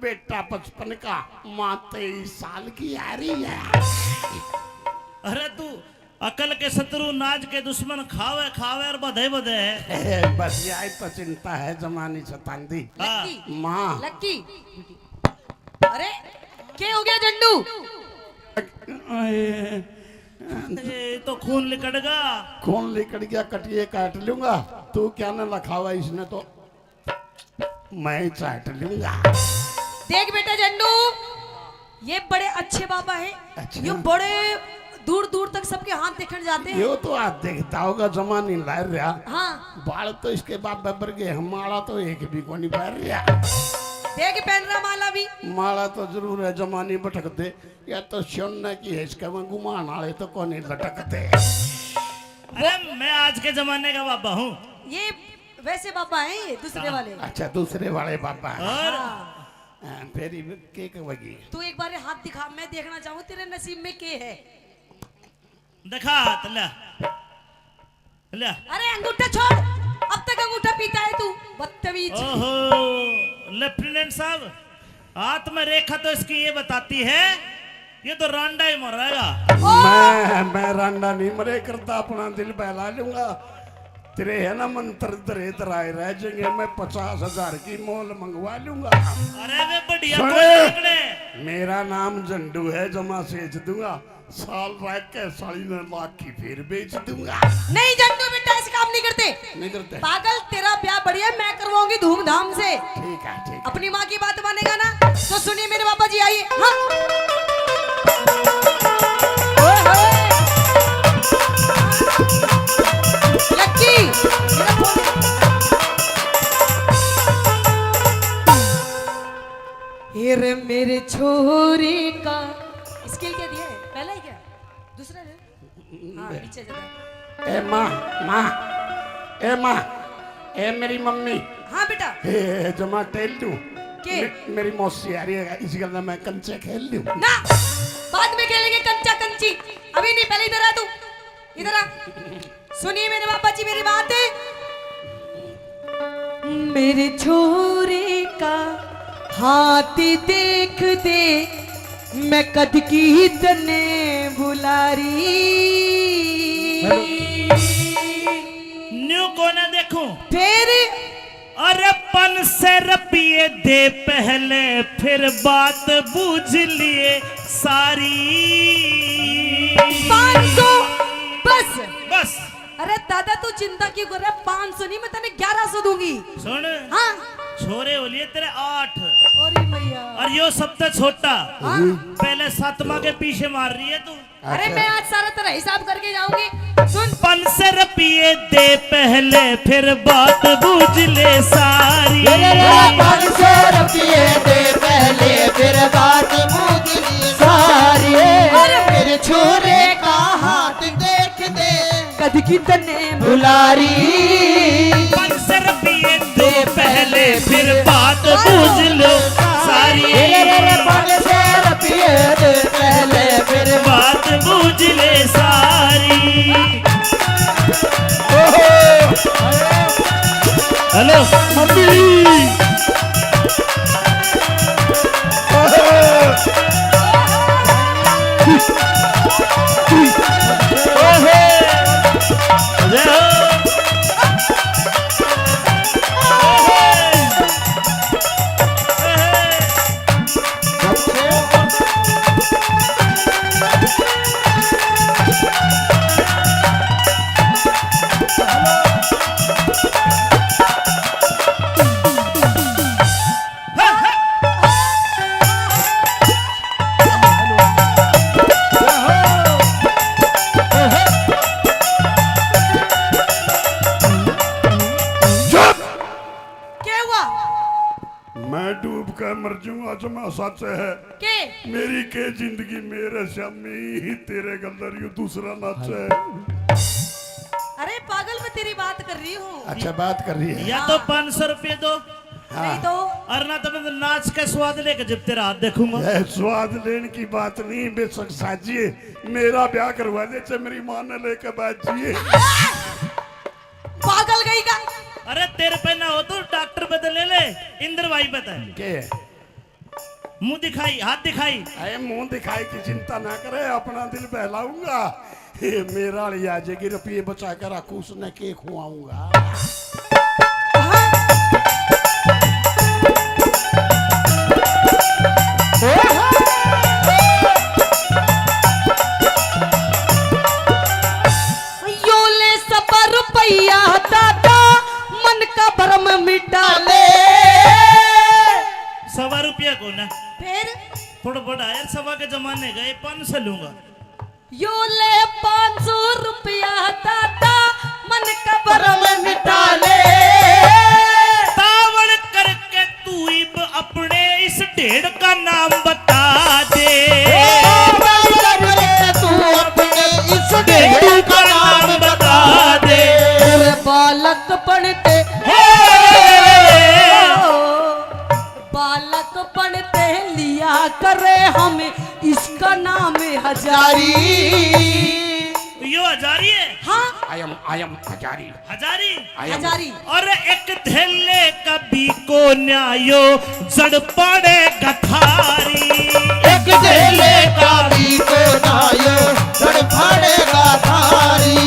बेटा 55 का, माँ 23 साल की आ रही है। अरे तू अकल के शत्रु नाज के दुश्मन खावे खावे और बधे बधे है। बस यही तो चिंता है जमानी सतांदी। हाँ। लक्की माँ लक्की, अरे क्या हो गया झंडू? ए, तो खून लिकड़गा। कौन लेकर गया, कटिए काट लूंगा। तू क्या न लखावा इसने तो मैं ही चाट लूंगा। देख बेटा झंडू, ये बड़े अच्छे बाबा हैं। अच्छा। ये बड़े दूर दूर तक सबके हाथ देखने जाते हैं। यो तो आज देखता होगा जमानी लार रहा। हाँ बाल तो इसके बाप बबर के, हमारा तो एक भी को नहीं पैर रहा। देख पहन रहा माला भी। माला तो जरूर है, जमानी भटक दे, या तो सोने की है इसके में गुमान आले तो कौन नहीं लटकते। अरे मैं आज के जमाने का बाबा हूँ। ये वैसे बाबा हैं, ये दूसरे वाले। अच्छा दूसरे वाले बाबा हैं। और हाँ। फिर के कहोगी? तू एक बार हाथ दिखा, मैं देखना चाहूँ तेरे नसीब में के है। दिखा हाथ ले ले। अरे अंगूठा छोड़, अब तक अंगूठा पीता है तू, बदतमीज। ओहो लेफ्टिनेंट साहब, हाथ में रेखा तो इसकी ये बताती है, ये तो रांडा ही मरेगा। मैं रांडा नहीं मरे करता, अपना दिल बहला लूंगा। तेरे है ना मंत्र तरे तराए रह जाएंगे, मैं 50,000 की मोल मंगवा लूंगा। अरे वे बढ़िया सुने। कोई पकड़े। मेरा नाम झंडू है, जमा सेच दूंगा, साल रह के 1.5 की फिर बेच दूंगा। नहीं झंडू बेटा, ऐसे काम नहीं करते। नहीं करते? पागल, तेरा ब्याह बढ़िया मैं करवाऊंगी धूमधाम से। ठीक है ठीक है। अपनी माँ की बात मानेगा ना, तो सुनिए मेरे बाबा जी, आइए। हाँ ओए होए। लक्की, मेरा फोन। ये रे मेरे छोरे का स्किल क्या दिया है? पहला ही क्या, दूसरा है? हाँ नीचे जरा। ए माँ, माँ, ए माँ, ए मेरी मम्मी, हाँ बेटा हे जमा टेल दूं के? मेरी मौसी आ रही है इस गल मैं कंचे खेल लूं ना बाद में खेलेंगे कंचा कंची, अभी नहीं, पहले इधर आ तू, इधर आ। सुनिए मेरे बाबा जी मेरी बात है। मेरे छोरे का हाथ देख दे मैं कद की तने बुलारी। न्यू को ना देखूं फिर अरे 500 रुपये दे पहले फिर बात बूझ लिए सारी। 500 बस। बस अरे दादा तू चिंता क्यों कर रहा है, 500 नहीं मैं तेने 1100 दूंगी। सुन हाँ छोरे हो लिए तेरे 8 अरे भैया और यो सबसे छोटा हाँ? पहले 7वां के पीछे मार रही है तू। अरे मैं आज सारा तेरा हिसाब करके जाऊंगी। सुन 500 रुपये दे पहले फिर बात बूझ ले सारी। 500 रुपये दे पहले फिर बात बूझ ली सारी। मेरे छोरे का हाथ देख दे कद की तने बुलारी। 500 रुपये दे पहले फिर बात बूझ लो सारी। 500 रुपये दे पहले फिर बात बूझ ले सारी। हेलो मम्मी क्या हुआ मैं डूब कर मर जाऊंगा जमा सच है के? मेरी के जिंदगी मेरे श्यामी तेरे गंदर यू दूसरा नाच है। अरे पागल मैं तेरी बात कर रही हूँ। अच्छा बात कर रही है या तो 500 रुपये दो नहीं तो और ना तो मैं नाच का स्वाद लेकर जब तेरा हाथ देखूंगा। यह स्वाद लेने की बात नहीं बेशक साजिए मेरा ब्याह करवा दे चाहे मेरी माँ ने लेकर बैठिए। पागल गई का। अरे तेरे पे ना हो तो डॉक्टर बदल ले इंद्र भाई बता के मुंह दिखाई हाथ दिखाई। अरे मुंह दिखाई की चिंता ना करे अपना दिल बहलाऊंगा। ये मेरा लिया जाएगी रुपये बचा कर रखू उसने के खुआऊंगा। यो ले सब रुपया दादा मन का भरम मिटा ले। 1.25 रुपया को ना फिर थोड़ा बड़ा यार 1.25 के जमाने गए 500 लूंगा। यो ले 500 रुपया दादा मन का भरम मिटा ले। तावड़ करके तू इब अपने इस ढेड़ का नाम बता दे। तू अपने इस ढेड़ का नाम बता दे। तेरे बालक पढ़ते बालक पढ़ते लिया करे हमें इसका नाम है हजारी। यो हजारी है। हाँ आयम हजारी हजारी हजारी। और एक थैले कभी को न्यायो जड़ पड़े गठारी। एक ढेले का भी को नायो जड़ फाड़ेगा थारी।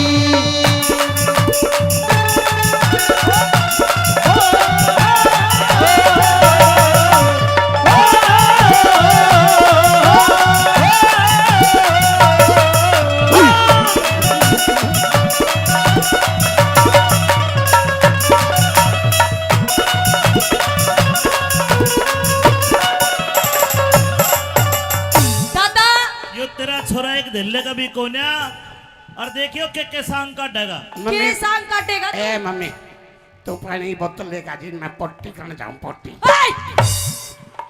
दादा यो तेरा छोरा एक दिल्ले का भी कोन्या और देखियो के सांग काटेगा। के सांग काटेगा तू? ए मम्मी तू पानी बोतल लेकर जी मैं पट्टी करने जाऊं पट्टी।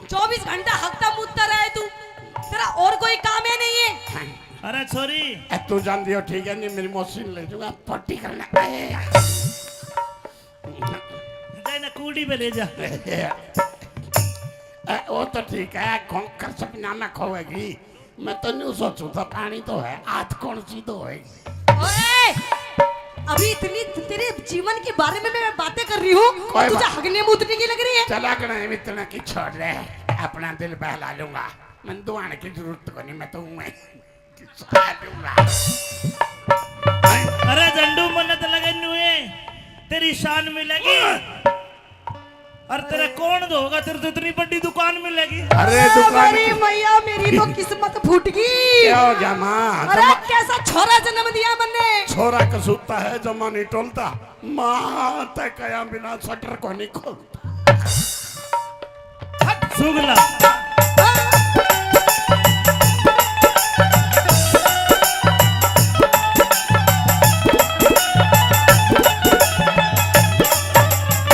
24 घंटा हकता मुद्दा रहे तू, तेरा और कोई काम है नहीं है। अरे छोरी ए, तू जान दियो ठीक है नहीं मेरी मौसी ले जाऊंगा पट्टी करना। जाए ना कूड़ी पे ले जा। वो तो ठीक है, खोकर सपना में खोएगी। मैं तो नहीं सोचू था, पानी तो है, आज कौन सी तो है। ओए अभी इतनी तेरे जीवन के बारे में मैं बातें कर रही हूँ, कोई तुझे बात- हगने मूतने की लग रही है। चला गए इतना की छोड़ रहे, अपना दिल बहला लूंगा। मैं दुआने की जरूरत को नहीं, मैं तो हूँ लूंगा। अरे झंडू मन्नत लगे नुए, तेरी शान मिलेगी। और तेरा कौन होगा, तेरे तो इतनी बड़ी दुकान मिलेगी। अरे दुकान मेरी मैया, मेरी तो किस्मत फूट गई। क्या हो गया माँ? अरे कैसा छोरा जन्म दिया मैंने। छोरा कसूता है, जमा नहीं टोलता। माँ तय कया बिना शटर को नहीं खोलता। सुगला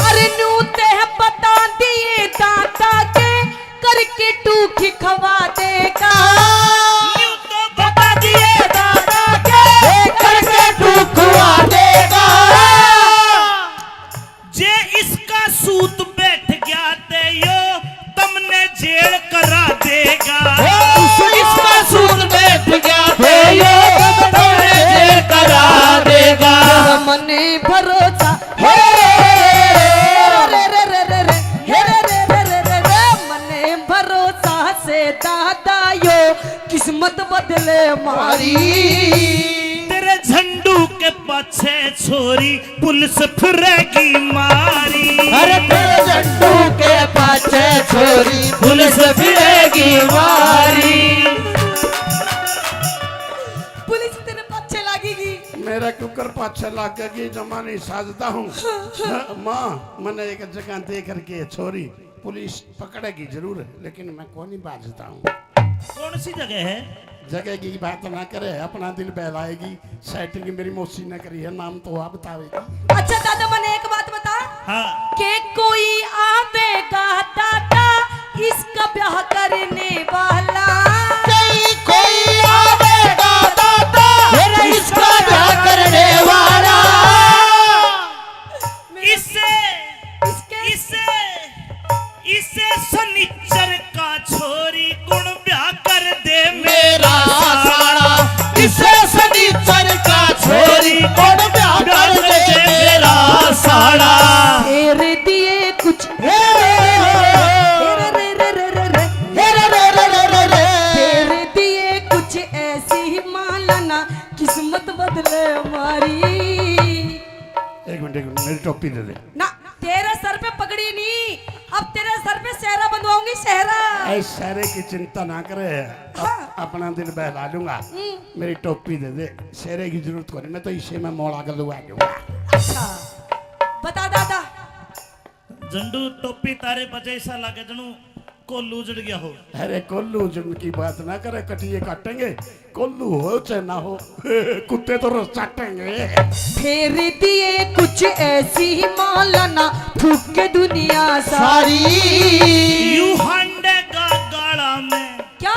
अरे नूते है बता दिए दादा के, करके टूकी खवा देगा। यूं तो बता दिए दादा के, करके ठुकवा देगा। जे इसका सूत बैठ गया ते यो तुमने जेल करा देगा। इसका सूद बैठ गया थे ये तुमने जेल करा देगा। मने भरोसा हे रे रे रे रे रे हे रे रे रे रे रे रे मने भरोसा से दादा यो किस्मत बदले मारी। तेरे झंडू के पाछे छोरी पुलिस फिरेगी मारी। अरे तेरे झंडू के पाछे छोरी पुलिस फिरेगी मारी। पुलिस तेरे पाछे लगेगी। मेरा कुकर पाछे लाग गई, जमा नहीं साजता हूँ। माँ मैंने एक जगह देख करके छोरी पुलिस पकड़ेगी जरूर, लेकिन मैं कौन ही बाजता हूँ। कौन सी जगह है? जगह की बात ना करे, अपना दिल बहलाएगी। सेटिंग मेरी मौसी ने करी है, नाम तो आप बतावेगी। अच्छा दादा मने एक बात बता हाँ के कोई आवेगा दादा इसका ब्याह करने वाला। कोई आवेगा दादा फिर इसका क्या करने वाला। इसे इसे इसे सनिचर का छोरी गुण ब्याह कर दे मेरा साड़ा इसे सनीचर का छोरी कौन ब्याह कर दे मेरा साड़ा। तेरे दिए कुछ तेरे दिए कुछ ऐसी ही मालाना किस्मत बदले हमारी। एक मिनट मेरी टोपी दे दे। ना तेरे सर पे पगड़ी नहीं, अब तेरे सर पे सेहरा बंधवाऊंगी, सेहरा। ऐ सारे की चिंता ना करे, अपना दिल बहला लूंगा। मेरी टोपी दे दे, शेरे की जरूरत को नहीं, मैं तो इसे में मोड़ा कर लुआ दूंगा। अच्छा बता दादा। झंडू टोपी तारे बजे ऐसा लगे जनू कोल्लू उजड़ गया हो। अरे कोल्लू जिनकी बात ना करे, कटिए काटेंगे। कोल्लू हो चाहे ना हो, कुत्ते तो रस चाटेंगे। फेर दिए कुछ ऐसी ही मालाना फूक के दुनिया सारी। यू हंडे का गाड़ा में, क्या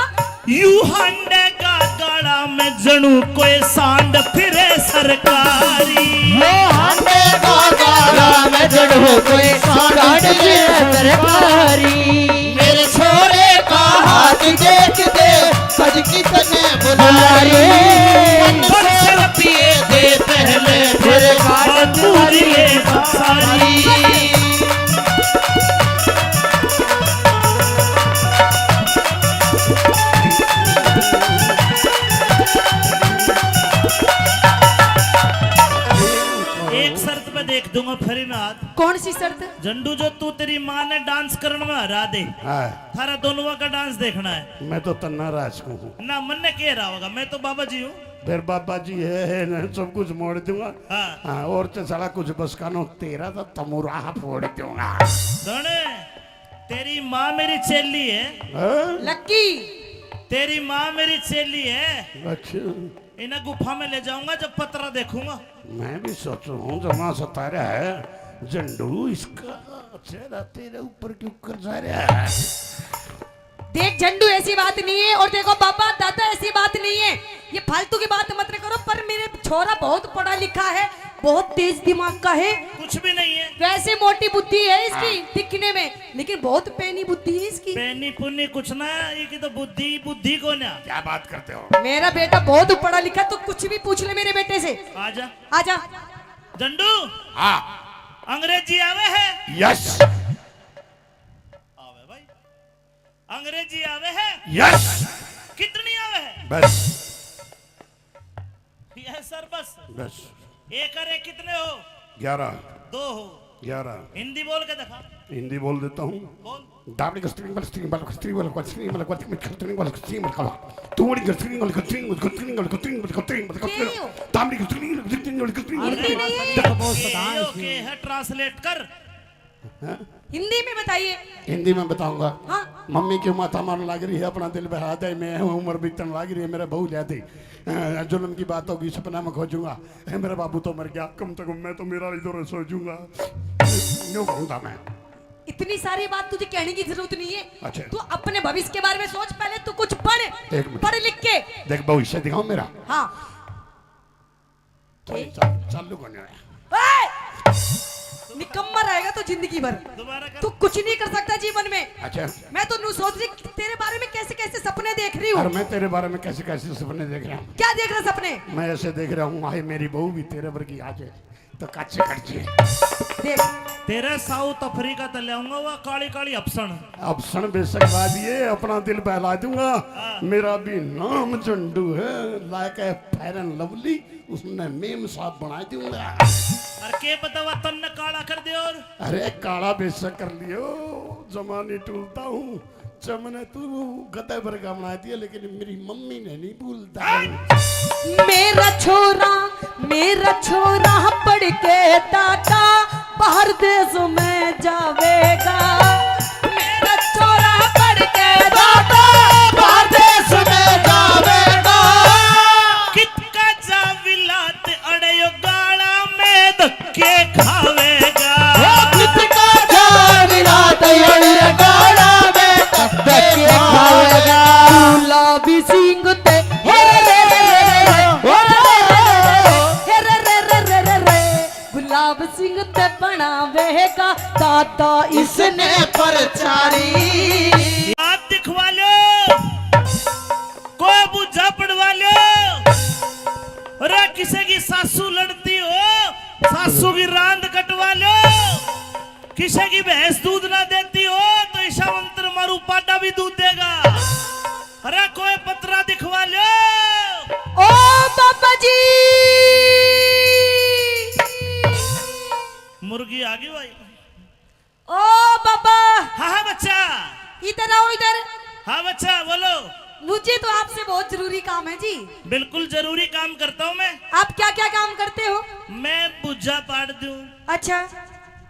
यू हंडे का गाड़ा में जनू कोई सांड फिरे सरकारी। वो हंडे का गाड़ा में जड़ो कोई सांड फिरे सरकारी। मेरे छोरे का हाथ देख दे सज की तने बुलारी। बंदर पिए दे पहले फिर काट तुझे सारी। एक शर्त पे देख दूंगा फिर मैं हाथ। कौन सी शर्त? झंडू जो तू तेरी माँ ने डांस करने में हरा दे, हाँ, थारा दोनों का डांस देखना है मैं तो तन्ना राज को हूँ। ना। मन ने कह रहा होगा मैं तो बाबा जी हूँ। फिर बाबा जी है ना, सब कुछ मोड़ दूंगा। हाँ हाँ, और तो सारा कुछ बस कानो तेरा तो तमुराह फोड़ दूंगा। धने तेरी माँ मेरी चेली है, हाँ? लक्की तेरी माँ मेरी चेली है। अच्छा, इन्हें गुफा में ले जाऊंगा जब पतरा देखूंगा। मैं भी सोचू हूँ जमा सतारा है झंडू, इसका चेहरा तेरे ऊपर क्यों कर जा रहा है। देख झंडू ऐसी बात नहीं है, और देखो बाबा दादा ऐसी बात नहीं है, ये फालतू की बात मत करो। पर मेरे छोरा बहुत पढ़ा लिखा है, बहुत तेज दिमाग का है, कुछ भी नहीं है। वैसे मोटी बुद्धि है इसकी दिखने में, लेकिन बहुत पैनी बुद्धि है इसकी। पैनी पुन्नी कुछ ना, ये की तो बुद्धि बुद्धि को ना। क्या बात करते हो? मेरा बेटा बहुत पढ़ा लिखा, तो कुछ भी पूछ ले मेरे बेटे से। आजा आजा। जंडू, हाँ। अंग्रेजी आवे है? यस। आवे भाई, अंग्रेजी आवे है? यस। कितनी आवे है? बस यस सर, बस। बस। एक और एक कितने हो? 11। 2 हो। 11। हिंदी बोल के दिखा। हिंदी बोल देता हूँ। बोल। दाबड़ी का स्ट्रिंग वाला स्ट्रिंग वाला स्ट्रिंग वाला स्ट्रिंग वाला स्ट्रिंग वाला स्ट्रिंग वाला तूड़ी का स्ट्रिंग वाला स्ट्रिंग वाला स्ट्रिंग वाला स्ट्रिंग वाला स्ट्रिंग वाला दाबड़ी का स्ट्रिंग वाला स्ट्रिंग वाला स्ट्रिंग वाला ओके है, ट्रांसलेट कर। हिंदी में बताइए। हिंदी में बताऊंगा। हाँ। मम्मी क्यों माथा मारने लग रही है, अपना दिल बहा दे, मैं उम्र बीतने लग रही है, मेरा बहू जाती जुल्म की बात होगी, सपना में खोजूंगा, मेरा बाबू तो मर गया, कम से कम मैं तो मेरा इधर सोचूंगा, यूं कहूंगा मैं। इतनी सारी बात तुझे कहने की जरूरत नहीं है। अच्छा। तू अपने भविष्य के बारे में सोच, पहले तू कुछ एक मिनट। पढ़ लिख के। देख भविष्य दिखाऊं मेरा। हाँ। चालू करने आया। निकम्मा रहेगा तो जिंदगी भर, दोबारा कर। तू कुछ नहीं कर सकता जीवन में। अच्छा। मैं तो नू सोच रही तेरे बारे में कैसे कैसे सपने देख रही हूँ। और मैं तेरे बारे में कैसे कैसे सपने देख रहा हूँ। क्या देख रहा सपने? मैं ऐसे देख रहा हूँ, आए मेरी बहू भी तेरे वर्गी आ जाए तो कच्चे कच्चे। देख, तेरे साउथ अफ्रीका तो ले आऊंगा, वह काली काली अपसन। अब सन बेशक बाद ये अपना दिल बहला दूंगा। मेरा भी नाम चंडू है, like a fair and lovely, उसने मेम साहब बना दूंगा। और के बतावा तन्ने काला कर दे। और अरे काला बेशक कर लियो, जमाने टूलता हूँ, चमने तू गद्दे पर का बना दिया, लेकिन मेरी मम्मी ने नहीं भूलता। मेरा छोरा पढ़ के दादा बाहर देश में जावेगा। मेरा छोरा पढ़ के दादा बाहर देश में जावेगा। कितका जाविलात अड़यो गाड़ा में धक्के खावेगा। कितका जाविलात अड़यो गाड़ा में धक्के खावेगा। गुलाबी सिंह ते गुलाब सिंह ते बनावेगा दादा इसने परचारी। आप दिखवा लो, कोई बुझा पड़वा लो। अरे किसी की सासू लड़ती हो, सासू की रांद कटवा लो। किसी की भैंस दूध ना देती हो तो ईशा मंत्र मारू पाटा भी दूध देगा। अरे कोई पत्रा दिखवा लो। ओ बाबा जी, मुर्गी आ गई भाई। ओ बाबा। हाँ हाँ बच्चा। इधर आओ इधर। हाँ बच्चा बोलो। मुझे तो आपसे बहुत जरूरी काम है जी। बिल्कुल जरूरी काम करता हूँ मैं। आप क्या क्या काम करते हो? मैं बुझा पाड़ दूं, अच्छा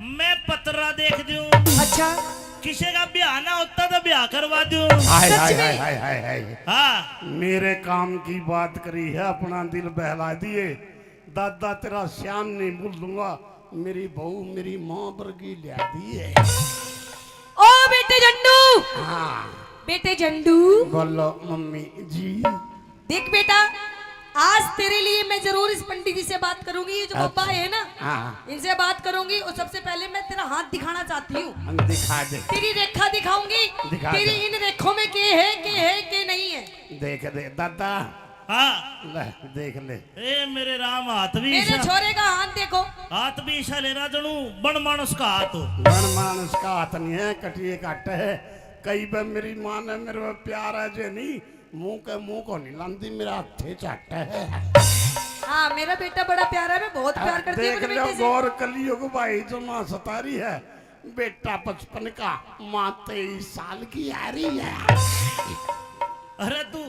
मैं पतरा देख दूं, अच्छा। किसी का ब्याह ना होता तो ब्याह करवा दूं। हाय सच हाय में? हाय हाय हाय हाय। हाँ मेरे काम की बात करी है, अपना दिल बहला दिए। दादा तेरा श्याम नहीं भूल दूंगा, मेरी बहू मेरी माँ वर्गी लिया दी है। ओ बेटे झंडू, हाँ बेटे झंडू, बोलो मम्मी जी। देख बेटा, आज तेरे लिए मैं जरूर इस पंडित जी से बात करूंगी। ये जो बब्बा है ना, हाँ इनसे बात करूंगी। और सबसे पहले मैं तेरा हाथ दिखाना चाहती हूँ। हम दिखा दे। तेरी रेखा दिखाऊंगी। दिखा तेरी दे। इन रेखों में के है के नहीं है। देख दे दादा, हाँ। ले देख ले। ए मेरे राम, हाथ भी मेरे ईशा, छोरे का हाथ देखो। हाथ भी ईशा ले रहा जनू बन मानस का हाथ हो। बन मानस का हाथ नहीं है, कटिए काट है। कई बार मेरी माँ ने मेरे पे प्यार है जे नहीं, मुंह को नहीं लांदी, मेरा हाथे चाट है। हाँ मेरा बेटा बड़ा प्यारा है, मैं बहुत प्यार करती हूँ देख अपने लो बेटे से। गौर कलियुग भाई जो माँ सतारी है, बेटा 55 का, माँ 23 साल की आ रही है। अरे तू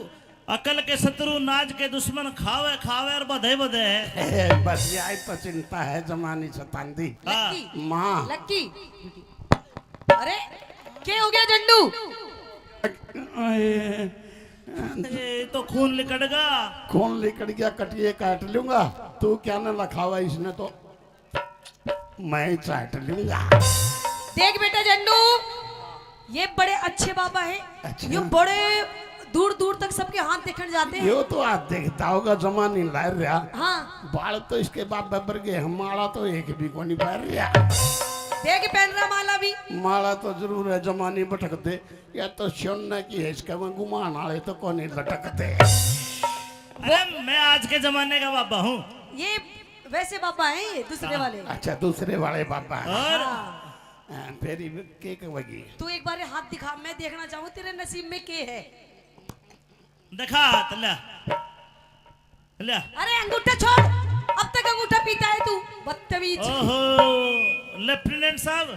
अकल के शत्रु नाज के दुश्मन खावे खावे और बधे बधे है। बस यही तो चिंता है जमानी सतांदी। हाँ। लक्की, माँ लक्की। अरे क्या हो गया झंडू? ए, तो खून लिकड़गा। कौन लेकर गया, कटिए काट लूंगा। तू क्या न लखावा इसने तो मैं चाट लूंगा। देख बेटा झंडू, ये बड़े अच्छे बाबा हैं। अच्छा। ये बड़े दूर दूर तक सबके हाथ देखने जाते हैं। यो तो आज देखता होगा जमानी लार रहा। हाँ बाल तो इसके बाद बबर गए, हमारा तो एक भी को नहीं पैर रहा। देख पहन रहा माला भी। माला तो जरूर है, जमानी भटकते या तो सोना की है, इसका मैं गुमान वाले तो कौन नहीं लटकते। अरे मैं आज के जमाने का बाबा हूँ। ये वैसे बाबा हैं, ये दूसरे वाले। अच्छा दूसरे वाले बाबा हैं। और हाँ। फेरी के कहोगी? तू एक बार हाथ दिखा, मैं देखना चाहूँ तेरे नसीब में के है। दिखा ले ले। अरे अंगूठा छोड़, अब तक अंगूठा पीता है तू, बदतमीज। ओहो लेफ्टिनेंट साहब,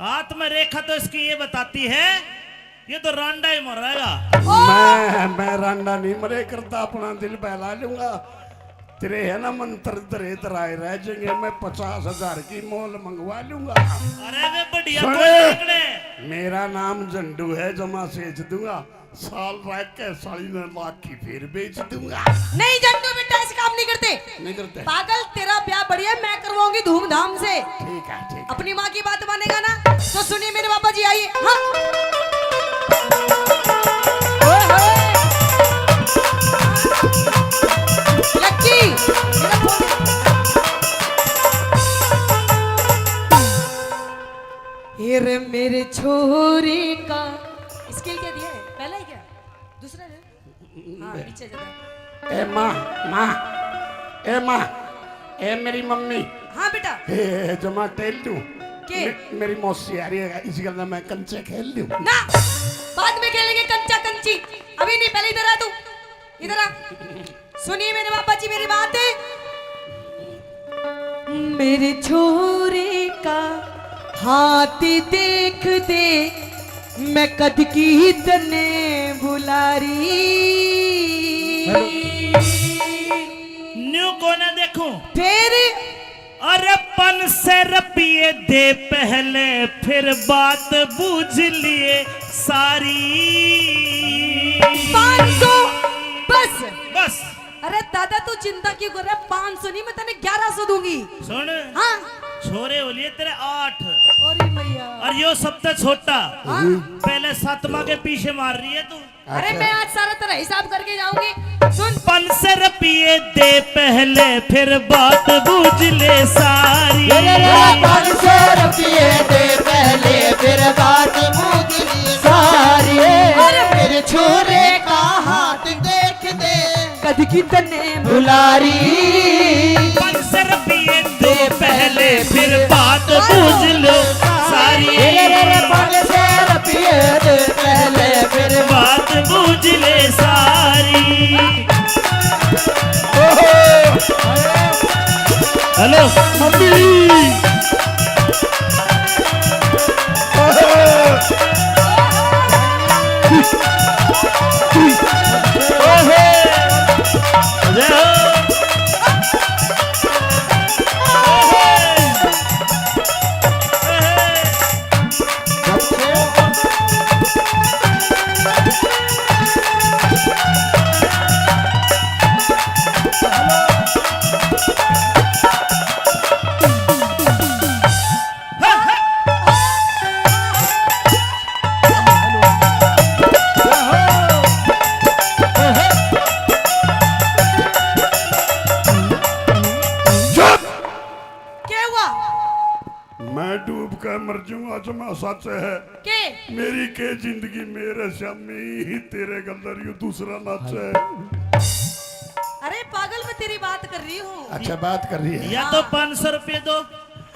हाथ में रेखा तो इसकी ये बताती है ये तो रांडा ही मर रहेगा। मैं रांडा नहीं मरे करता, अपना दिल बहला लूंगा। तेरे है ना मंत्र तरे तराए रह जाएंगे, मैं 50,000 की मोल मंगवा लूंगा। अरे वे बढ़िया सुने। कोई निकले। मेरा नाम झंडू है, जमा सेच दूंगा, साल रह के 3.5 की फिर बेच दूंगा। नहीं जंडू बेटा, ऐसे काम नहीं करते। नहीं करते? पागल, तेरा ब्याह बढ़िया मैं करवाऊंगी धूमधाम से। ठीक है ठीक है। अपनी माँ की बात मानेगा ना? तो सुनिए मेरे बाबा जी, आइए। हाँ। ओए होए। लक्की, मेरा फोन। ये रे मेरे छोरे का स्किल क्या दिया है? पहला ही क्या? दूसरा है? हाँ पीछे ज्यादा। ए माँ, ए माँ, ए मेरी मम्मी। हाँ बेटा। ए जमा टेल दूं के? मेरी मौसी आ रही है, इसी गल मैं कंचे खेल लूं। ना, बाद में खेलेंगे कंचा कंची, अभी नहीं। पहले इधर आ तू, इधर आ। सुनिए मेरे पापा जी मेरी बात है। मेरे छोरे का हाथ देख दे, मैं कद की तने बुलारी। न्यू कोने देखूं? फिर अरे 500 रुपये दे पहले, फिर बात बूझ लिए सारी। 500 बस। बस अरे दादा तू चिंता क्यों कर रहा है? 500 नहीं, मैं तेने 1100 दूंगी। सुन, हाँ। छोरे हो लिए तेरे 8 अरे मैया। और यो सबसे छोटा हाँ। पहले 7वां के पीछे मार रही है तू। अरे मैं आज सारा तेरा हिसाब करके जाऊंगी। सुन, 500 रुपये दे पहले, फिर बात बूझ ले सारी। 500 रुपये दे पहले, फिर बात बूझ ली सारी। मेरे छोरे का हाथ देख दे, कद की तने बुलारी। 500 रुपये दे पहले, फिर बात बूझ लो सारी। 500 रुपये दे पहले, फिर बात बूझ ले सारी। Hello mummy. मैं डूब कर मर जाऊंगा, जमा सच है के? मेरी के जिंदगी मेरे श्यामी ही तेरे गंदर यू दूसरा नाच है। अरे पागल, मैं तेरी बात कर रही हूँ। अच्छा बात कर रही है। या तो 500 रुपये दो,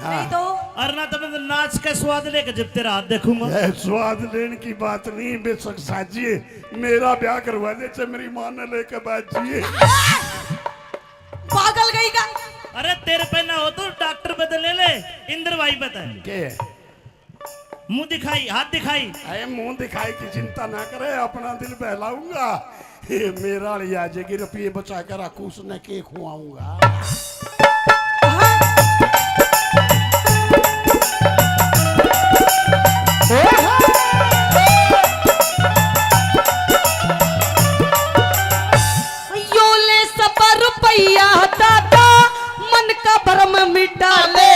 नहीं तो और ना तो मैं नाच का स्वाद लेकर जब तेरा हाथ देखूंगा। यह स्वाद लेने की बात नहीं, बेशक साजिए मेरा ब्याह करवा दे, चाहे मेरी माँ ने लेकर बाजिए। पागल गई का। अरे तेरे पे ना हो तो डॉक्टर बदल ले, इंद्र भाई बता। के मुंह दिखाई, हाथ दिखाई। अरे मुंह दिखाई की चिंता ना करे, अपना दिल बहलाऊंगा। ये मेरा लिए आ जाएगी, रुपये बचा कर रखू, उसने के खुआऊंगा। यो ले सब रुपया दादा, मन का भरम मिटा ले।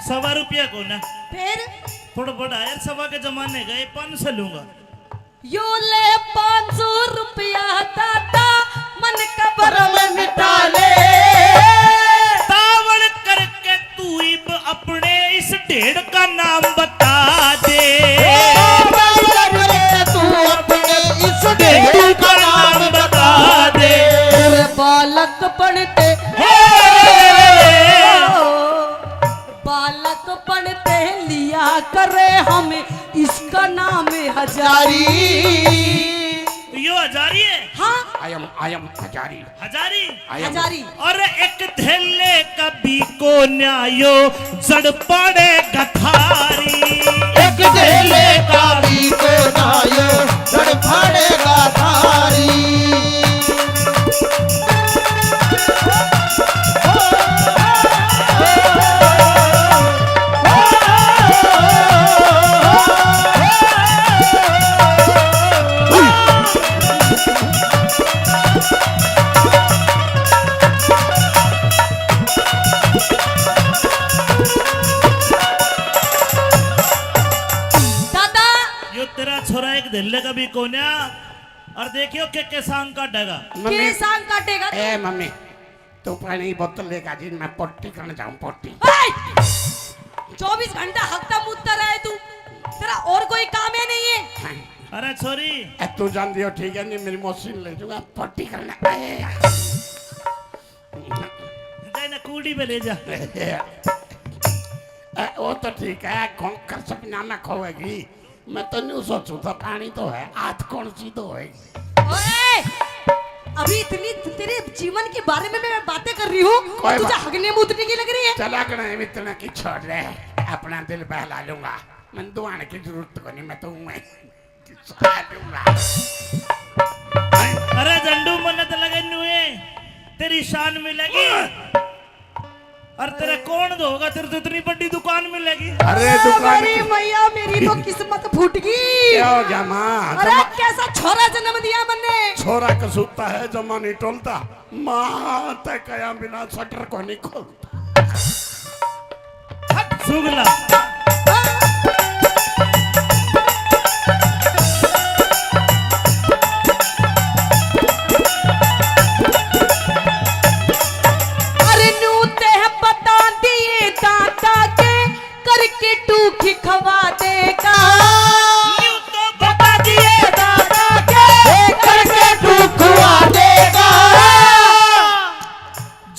1.25 रुपया को ना फिर थोड़ा बड़ा यार, 1.25 के जमाने गए 500 लूंगा। यो ले 500 रुपया दादा मन कबर में मिटा ले। तावड़ करके तू इब अपने इस ढेड़ का नाम बता दे। तू अपने इस ढेड़ का नाम बता दे। तेरे बालक पढ़ते बालक पढ़ते लिया करे हम इसका नाम हजारी। यो हजारी है। हाँ आई एम हजारी। हजारी हजारी। और एक थैले कभी को न्यायो जड़ पड़े गथारी। एक ढेले का भी को नायो जड़ फाड़ेगा थारी। दादा यो तेरा छोरा एक धैले कभी को न्या और देखियो के सांग काटेगा। के सांग काटेगा तू? ए मम्मी तू पानी की बोतल लेकर जी मैं पट्टी करने जाऊं पट्टी। 24 घंटा हफ्ता मुद्दा रहा है तू। तेरा और कोई काम है नहीं है। अरे छोरी ए तू जान दियो ठीक है नहीं मेरी मशीन ले जाऊंगा पट्टी करने। जाए ना कूड़ी पे ले जा। वो तो ठीक है कौन कर सपना में खोएगी। मैं तो नहीं सोचू था पानी तो है आज कौन सी तो होएगी। ओए! अभी इतनी तेरे जीवन के बारे में मैं बातें कर रही हूँ कोई तुझे बात- हगने मूतने की लग रही है। चला कर इतना की छोड़ रहे अपना दिल बहला लूंगा। मैं दुआने की जरूरत को नहीं मैं तो मैं खा लूंगा। अरे झंडू मन्नत लगे नुए तेरी शान मिलेगी और तेरा कौन होगा तेरे तो इतनी बड़ी दुकान मिलेगी। अरे दुकान मेरी मैया मेरी तो किस्मत फूट गई। क्या हो जमा अरे कैसा छोरा जन्म दिया मैंने। छोरा कसूता है जमा नहीं टोलता माँ तय कया बिना शटर को नहीं खोलता। सुगला अरे नूते बता दिए दादा के करके टूकी खवा देगा। यूं तो बता दिए दादा के करके तू खुआ देगा।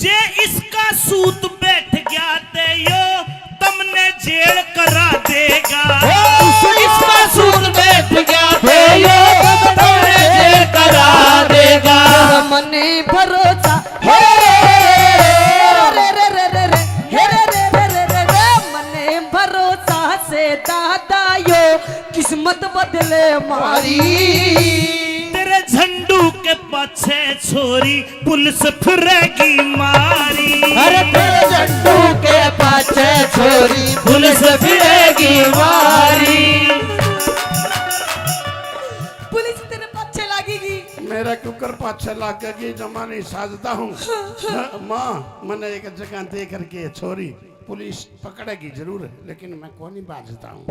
जे इसका सूत बैठ गया ते यो तुमने जेल करा देगा। इसका सूद बैठ गया थे ये तुमने जेल करा देगा। मने भरोसा हे रे रे रे रे रे हे रे रे रे रे रे रे मने भरोसा से दादा यो किस्मत बदले मारी। तेरे झंडू के पाछे छोरी पुलिस फिरेगी मारी। अरे तेरे झंडू के पाछे छोरी पुलिस फिरेगी मारी। पुलिस तेरे पीछे लगेगी। मेरा कुकर पाछे लाग गई जमा नहीं साजता हूँ। माँ मैंने एक जगह दे करके छोरी पुलिस पकड़ेगी जरूर लेकिन मैं कौन ही बाजता हूँ।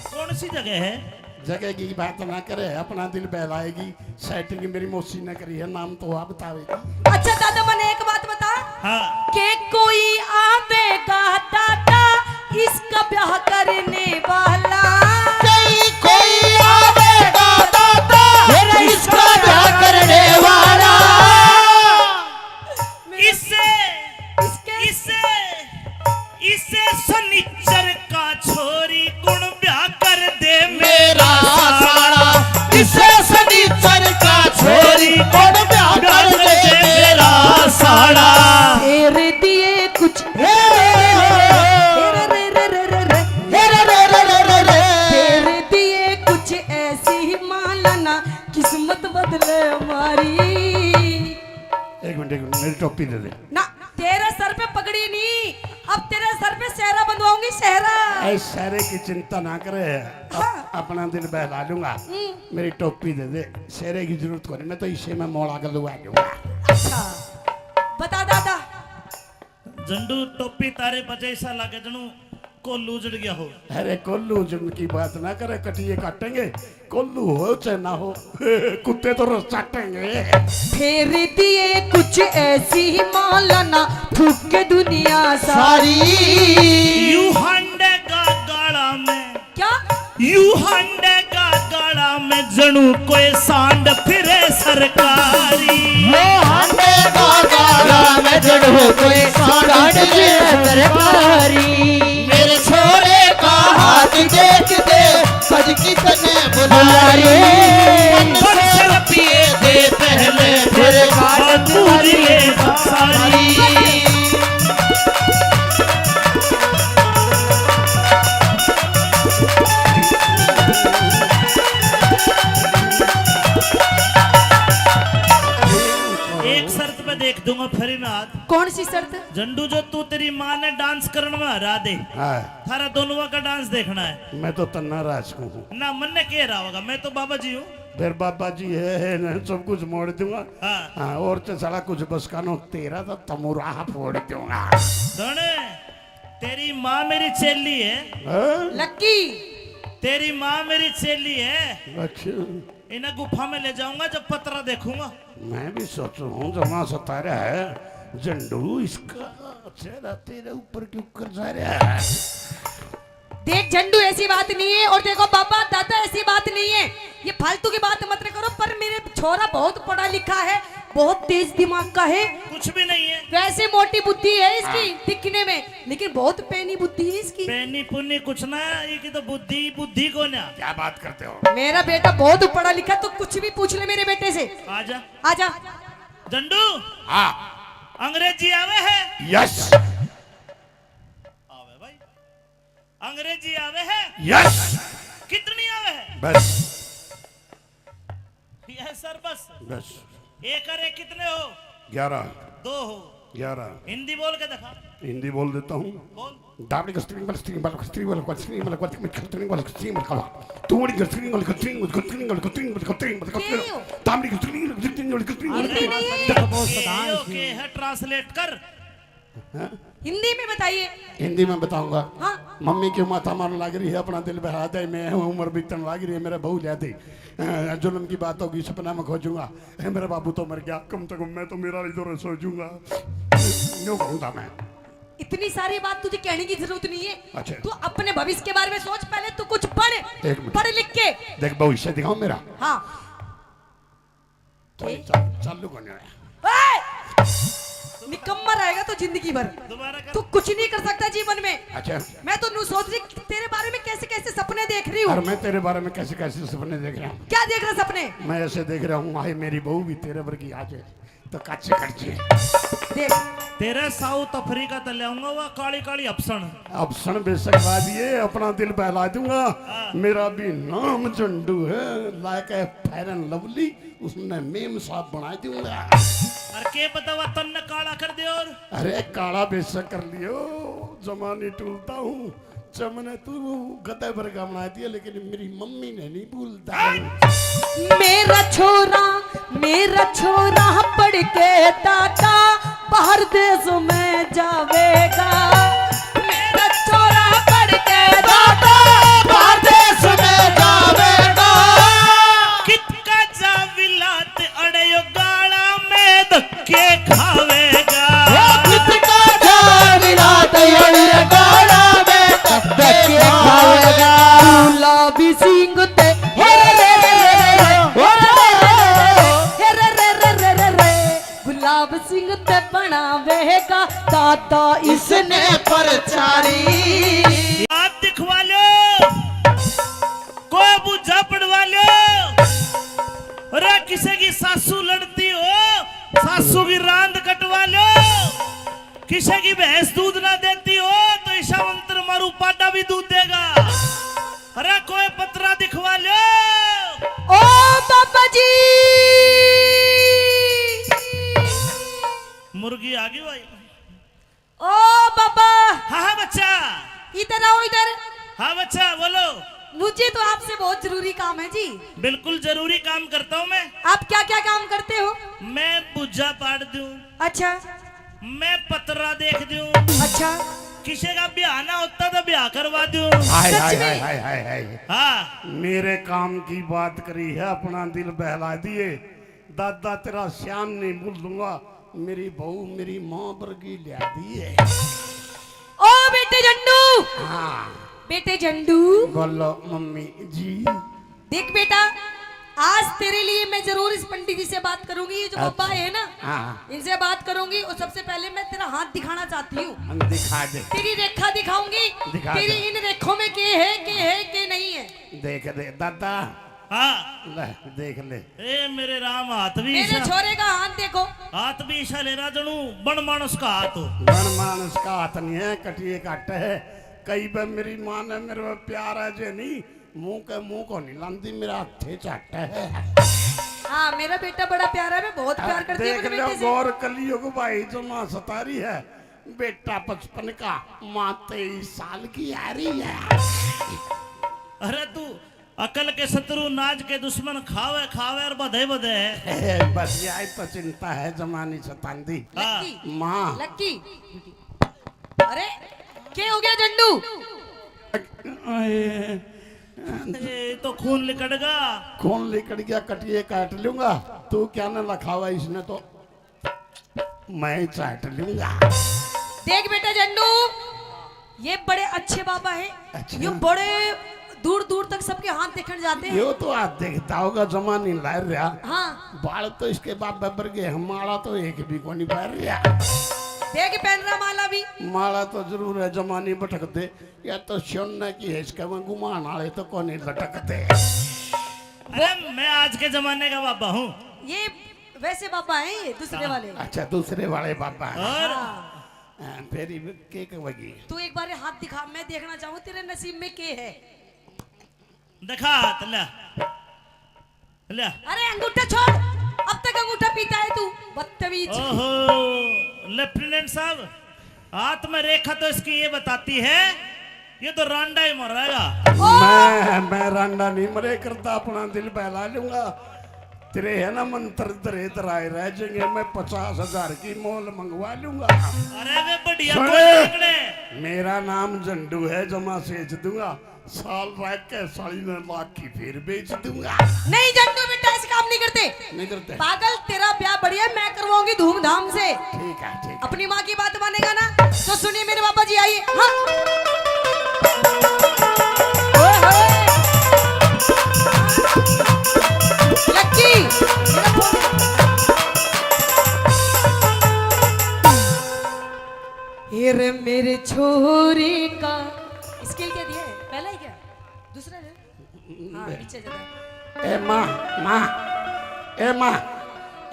कौन सी जगह है? जगह की बात ना करे अपना दिल बहलाएगी। सेटिंग मेरी मौसी ने करी है नाम तो आप बतावेगी। अच्छा दादा मैंने एक बात बता हाँ के कोई आवेगा दादा इसका ब्याह करने वाला। कोई आवेगा दादा फिर इसका क्या करने वाला। इसे इसके इसे इसे सनिचर का छोरी गुण ब्याह कर दे मेरा साड़ा इसे सनीचर का छोरी कौन ब्याह कर दे मेरा साड़ा। तेरे दिए कुछ हे तेरे दिए कुछ ऐसी ही मालाना किस्मत बदले हमारी। एक मिनट मेरी टोपी दे दे। ना तेरे सर पे पगड़ी नहीं अब तेरे सर पे सेहरा बंधवाऊंगी सेहरा। ऐ सारे की चिंता ना करे अपना दिल बहला लूंगा। मेरी टोपी दे दे शेरे की जरूरत को नहीं मैं तो इसे में मोड़ा कर लुआ दूंगा। अच्छा बता दादा झंडू टोपी तारे बजे ऐसा लागे जनू कोल्लू उजड़ गया हो। अरे कोल्लू जुन की बात ना करे, कटिए काटेंगे। कोल्लू हो चाहे ना हो, कुत्ते तो रोज चाटेंगे। फेर दिए कुछ ऐसी मालाना थूक के दुनिया सारी। यू हंडे का गाड़ा में, क्या यू हंडे का गाड़ा में जणू कोई सांड फिरे सरकारी। वो हंडे का गाड़ा में जड़ो कोई सांड फिरे सरकारी। मेरे छोरे का हाथ देख दे सज की तने बुलारी। पर चल पिए दे पहले फिर बात पूरी ले सारी। एक शर्त पे देख दूंगा फरीनाथ। कौन सी शर्त? झंडू जो तू तेरी माँ ने डांस करने में हरा दे, हाँ, थारा दोनों का डांस देखना है। मैं तो तन्ना राज हूँ। ना मन ने कह रहा होगा, मैं तो बाबा जी हूँ। फिर बाबा जी है ना, सब कुछ मोड़ दूंगा। हाँ। हाँ, और तो साला कुछ बस कानो तेरा तो तमुरा फोड़ दूंगा। धने, तेरी माँ मेरी चेली है। हाँ? लक्की तेरी माँ मेरी चेली है। अच्छा, इन्हें गुफा में ले जाऊंगा जब पतरा देखूंगा। मैं भी सोच रहा हूँ जमा सतारा है झंडू, इसका चेहरा तेरे ऊपर क्यों कर जा रहा है? देख झंडू, ऐसी बात नहीं है। और देखो बाबा दादा, ऐसी बात नहीं है। ये फालतू की बात मत करो। पर मेरे छोरा बहुत पढ़ा लिखा है, बहुत तेज दिमाग का है। कुछ भी नहीं है। वैसे मोटी बुद्धि है इसकी दिखने में, लेकिन बहुत पैनी बुद्धि है इसकी। पैनी पुन्नी कुछ ना, ये की तो बुद्धि बुद्धि को ना। क्या बात करते हो? मेरा बेटा बहुत पढ़ा लिखा, तो कुछ भी पूछ ले मेरे बेटे से। आजा आजा। झंडू, हाँ, अंग्रेजी आवे है? यस आवे भाई, अंग्रेजी आवे है? यस, कितनी आवे है? बस यस सर, बस। बस। एक और एक कितने हो? 11 दो हो। 11 हिंदी बोल के दिखा। हिंदी बोल देता हूँ। बोल। दाबड़ी का स्ट्रिंग वाला स्ट्रिंग वाला स्ट्रिंग वाला स्ट्रिंग वाला स्ट्रिंग वाला स्ट्रिंग वाला तुम्हारी का स्ट्रिंग वाला स्ट्रिंग वाला स्ट्रिंग वाला स्ट्रिंग वाला स्ट्रिंग वाला दाबड़ी का स्ट्रिंग वाला स्ट्रिंग वाला स्ट्रिंग वाला। ओके है, ट्रांसलेट कर। हिंदी में बताइए। हिंदी में बताऊंगा। हाँ। मम्मी क्यों माथा मारने लग रही है, अपना दिल बहा दे। मैं उम्र बीतने लग रही है, मेरा बहू जाती जुल्म की बात होगी, सपना में खोजूंगा। मेरा बाबू तो मर गया, कम से कम मैं तो मेरा इधर सोचूंगा। यूं कहूंगा मैं। इतनी सारी बात तुझे कहने की जरूरत नहीं है। अच्छा। तू अपने भविष्य के बारे में सोच, पहले तू कुछ पढ़। एक मिनट। पढ़ लिख के। देख भविष्य दिखाओ मेरा। हाँ। चालू करने आया। निकम्मा रहेगा तो जिंदगी भर। दोबारा कर। तू कुछ नहीं कर सकता जीवन में। अच्छा, मैं तो सोच रही तेरे बारे में कैसे कैसे सपने देख रही और हूँ। मैं तेरे बारे में कैसे कैसे सपने देख रहा हूँ। क्या देख रहा सपने? मैं ऐसे देख रहा हूँ, हाय मेरी बहू भी तेरे पर की आज तो काचे खर्चे। देख तेरे साउथ अफ्रीका तले आऊंगा, वह काली काली अफसन। अब क्षण बेशक बाद ये अपना दिल बहला दूंगा। मेरा भी नाम झंडू है, like a fair and lovely, उसने मेम साहब बना दूंगा। अरे के पता हुआ तन्ने काला कर दे। और अरे काला बेशक कर लियो, जमाने टूलता हूँ। चमने तू गद्दे पर का बना दिया, लेकिन मेरी मम्मी ने नहीं भूलता। मेरा छोरा पढ़ के दादा बाहर देश में जावेगा। मेरा छोरा पढ़ के दादा बाहर देश में जावेगा। कितका जा विलात अड़यो गाड़ा में धक्के खावेगा। कितका जा विलात अड़यो गाड़ा में धक्के खावेगा। गुलाबी सिंह ते गुलाब सिंह ते बनावेगा दादा इसने परचारी। आप दिखवा लो, कोई बुझा पड़वा लो। अरे किसी की सासू लड़ती हो, सासू की रांद कटवा लो। किसी की भैंस दूध ना देती हो तो ईशा मंत्र मारू पाटा भी दूध देगा। अरे कोई पतरा दिखवा लो। ओ बाबा जी, मुर्गी आ गई भाई। ओ बाबा। हाँ हाँ बच्चा। इधर आओ इधर। हाँ बच्चा बोलो। मुझे तो आपसे बहुत जरूरी काम है जी। बिल्कुल जरूरी काम करता हूँ मैं। आप क्या क्या काम करते हो? मैं बुझा पाड़ दूं, अच्छा मैं पतरा देख दूं, अच्छा। किसी का ब्याह ना होता तो ब्याह करवा दूं। हाय सच हाय में? हाय हाय हाय हाय। हाँ मेरे काम की बात करी है, अपना दिल बहला दिए। दादा तेरा श्याम नहीं भूल दूंगा, मेरी बहू मेरी माँ वर्गी लिया दी है। ओ बेटे झंडू, हाँ बेटे झंडू, बोलो मम्मी जी। देख बेटा, आज तेरे लिए मैं जरूर इस पंडित जी से बात करूंगी। ये जो पप्पा है ना, हाँ इनसे बात करूंगी। और सबसे पहले मैं तेरा हाथ दिखाना चाहती हूँ। हम दिखा दे, तेरी रेखा दिखाऊंगी। दिखा तेरी दे। इन रेखों में के है के नहीं है। देख दे दादा, हाँ। ले देख ले। ए मेरे राम हाथ भी मेरे ईशा, छोरे का हाथ देखो। हाथ भी ईशा ले रहा जनू बन मानस का हाथ हो। बन मानस का हाथ नहीं है, कटिए काट है। कई बार मेरी माँ ने मेरे पे प्यार है जे नहीं, मुंह को नहीं लांदी, मेरा हाथे चाट है। हाँ, मेरा बेटा बड़ा प्यारा है। मैं बहुत प्यार करती हूँ देख अपने लो बेटे से। गौर कलियुग भाई जो माँ सतारी है, बेटा 55 का, माँ 23 साल की आ रही है। अरे तू अकल के शत्रु नाज के दुश्मन खावे खावे और बधे बधे। बस यही तो चिंता है जमानी सतांदी। हाँ। लक्की, माँ लक्की। अरे क्या हो गया झंडू? ए तो खून लिकड़गा। कौन लेकर गया, कटिए काट लूंगा। तू क्या न लखावा इसने तो मैं चाट लूंगा। देख बेटा झंडू, ये बड़े अच्छे बाबा हैं। अच्छा। ये बड़े दूर दूर तक सबके हाथ देखने जाते हैं। यो तो आज देखता होगा जमानी लार रहा। हाँ, बाल तो इसके बाद बबर गए, हमारा तो एक भी को नहीं पैर रहा। देख पहन रहा माला भी। माला तो जरूर है, जमानी भटक दे या तो सोना की है, इसका मैं गुमान आले तो कौन नहीं लटकते। अरे मैं आज के जमाने का बाबा हूँ। ये वैसे बाबा हैं, ये दूसरे वाले। अच्छा दूसरे वाले बाबा हैं। और हाँ। फेरी केक वगी। तू एक बार हाथ दिखा, मैं देखना चाहूँ तेरे नसीब में के है। दिखा हाथ ले ले। अरे अंगूठा छोड़, अब तक अंगूठा पीता है तू, बदतमीज। ओहो लेफ्टिनेंट साहब, हाथ में रेखा तो इसकी ये बताती है, ये तो रांडा ही मर रहेगा। मैं रांडा नहीं मरे करता, अपना दिल बहला लूंगा। तेरे है ना मंत्र दरे दराए रह जाएंगे, मैं 50,000 की मोल मंगवा लूंगा। अरे वे बढ़िया सुन। बोल निकले। मेरा नाम झंडू है, जमा सेच दूंगा। साल रह के 3.5 की फिर बेच दूंगा। नहीं झंडू बेटा, ऐसे काम नहीं करते। नहीं करते? पागल, तेरा ब्याह बढ़िया मैं करवाऊंगी धूमधाम से। ठीक है ठीक है। अपनी माँ की बात मानेगा ना, तो सुनिए मेरे बाबा जी, आइए। हाँ। ओए होए। लक्की, मेरा फोन। ये रे मेरे छोरे का स्किल क्या दिया है? पहला ही क्या? दूसरा है? हाँ, नीचे जरा। ए माँ, ए माँ,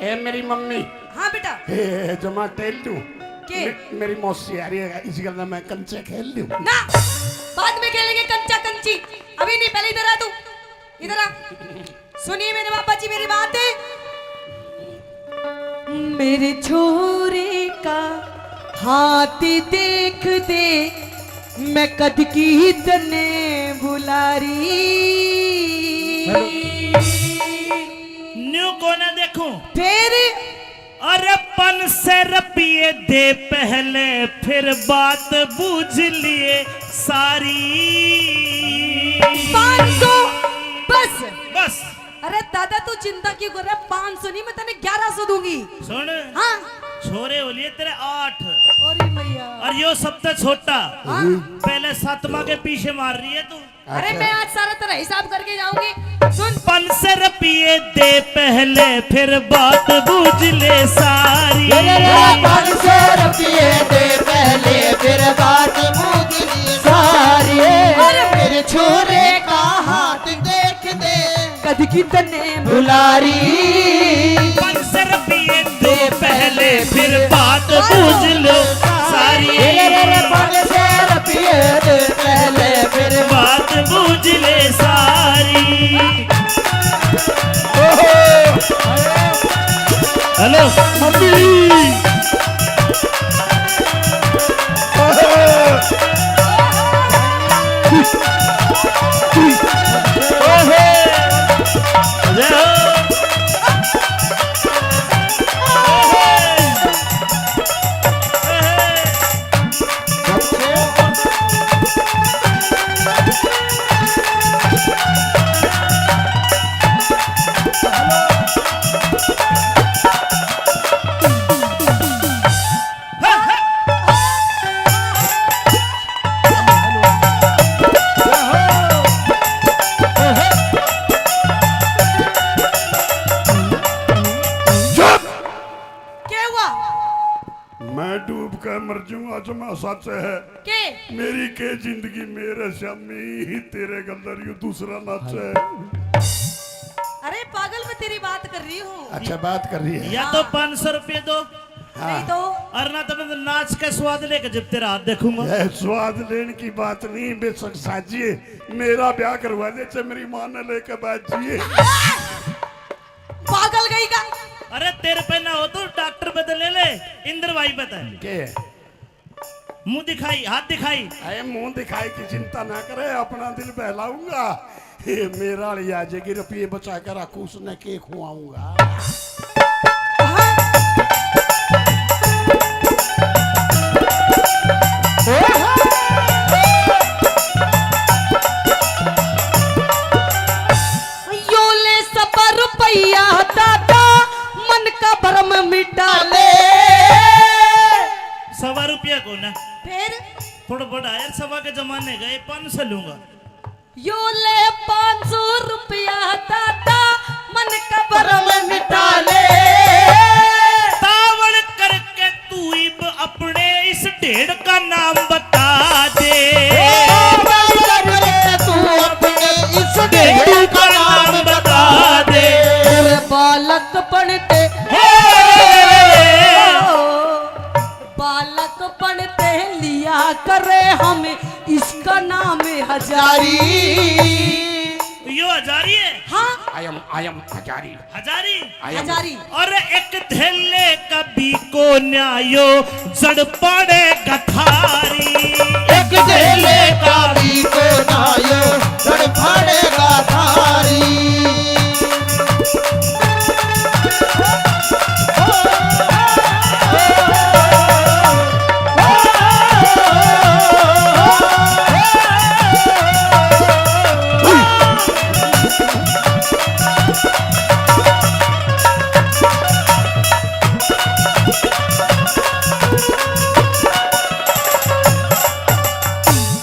ए मेरी मम्मी, हाँ बेटा। ए जमा टेल दूं। के? मेरी मौसी आ रही है, इसी गल मैं कंचे खेल लूं। ना, बाद में खेलेंगे कंचा कंची, अभी नहीं। पहले इधर आ तू, इधर आ। सुनिए मेरे पापा जी मेरी बात है। मेरे छोरे का हाथ देख दे, मैं कद की तने बुलारी। न्यू कोने देखूं। फिर अरे 500 रुपये दे पहले, फिर बात बूझ लिए सारी। 500 बस। बस अरे दादा तू चिंता क्यों कर रहा है? 500 नहीं, मैं तेने 1100 दूंगी। सुन, हाँ। छोरे हो लिए तेरे 8 अरे मैया। और यो सबसे छोटा। हाँ। पहले 7वां के पीछे मार रही है तू। अरे मैं आज सारा तेरा हिसाब करके जाऊंगी। सुन, 500 रुपये दे पहले, फिर बात बूझ ले सारी। 500 रुपये दे पहले, फिर बात बूझ ली सारी। मेरे छोरे का हाथ देख दे, कद की तने बुलारी। 500 रुपये दे पहले, फिर बात बूझ लो सारी। 500 रुपये दे पहले, फिर बात बूझ ले सारी। Hello mummy. जमा सच है के मेरी के जिंदगी मेरे श्यामी ही तेरे गंदर यू दूसरा नाच है। अरे पागल मैं तेरी बात कर रही हूँ। अच्छा बात कर रही है। या तो 500 रुपये दो नहीं तो और ना तो मैं तो नाच का स्वाद लेके जब तेरा हाथ देखूंगा। यह स्वाद लेने की बात नहीं बेशक साजिए मेरा ब्याह करवा दे चाहे मेरी मां ने लेकर बाजिए। पागल गई का। अरे तेरे पे ना हो तो डॉक्टर पे तो ले ले, इंद्र भाई पे तो। के मुंह दिखाई हाथ दिखाई। अरे मुंह दिखाई की चिंता ना करे अपना दिल बहलाऊंगा। ये मेरा लिया जाएगी रुपये बचा कर रखू उसने के खुआऊंगा। यो ले सब रुपया दादा मन का भरम मिटा ले। 1.25 रुपया को ना फिर थोड़ा बड़ा यार, 1.25 के जमाने गए 500 लूंगा। यो ले 500 रुपया दादा मन का भरम मिटा ले। तावड़ करके तू इब अपने इस ढेड़ का नाम बता दे। तू अपने इस ढेड़ का नाम बता दे। तेरे बालक पढ़ते बालक पढ़ते लिया करे हमें इसका नाम हजारी। यो हजारी है। हाँ आयम हजारी हजारी हजारी। और एक धेले कभी को न्यायो जड़ पड़े गठारी। एक धेले का भी को नायो जड़ पड़ेगा थारी।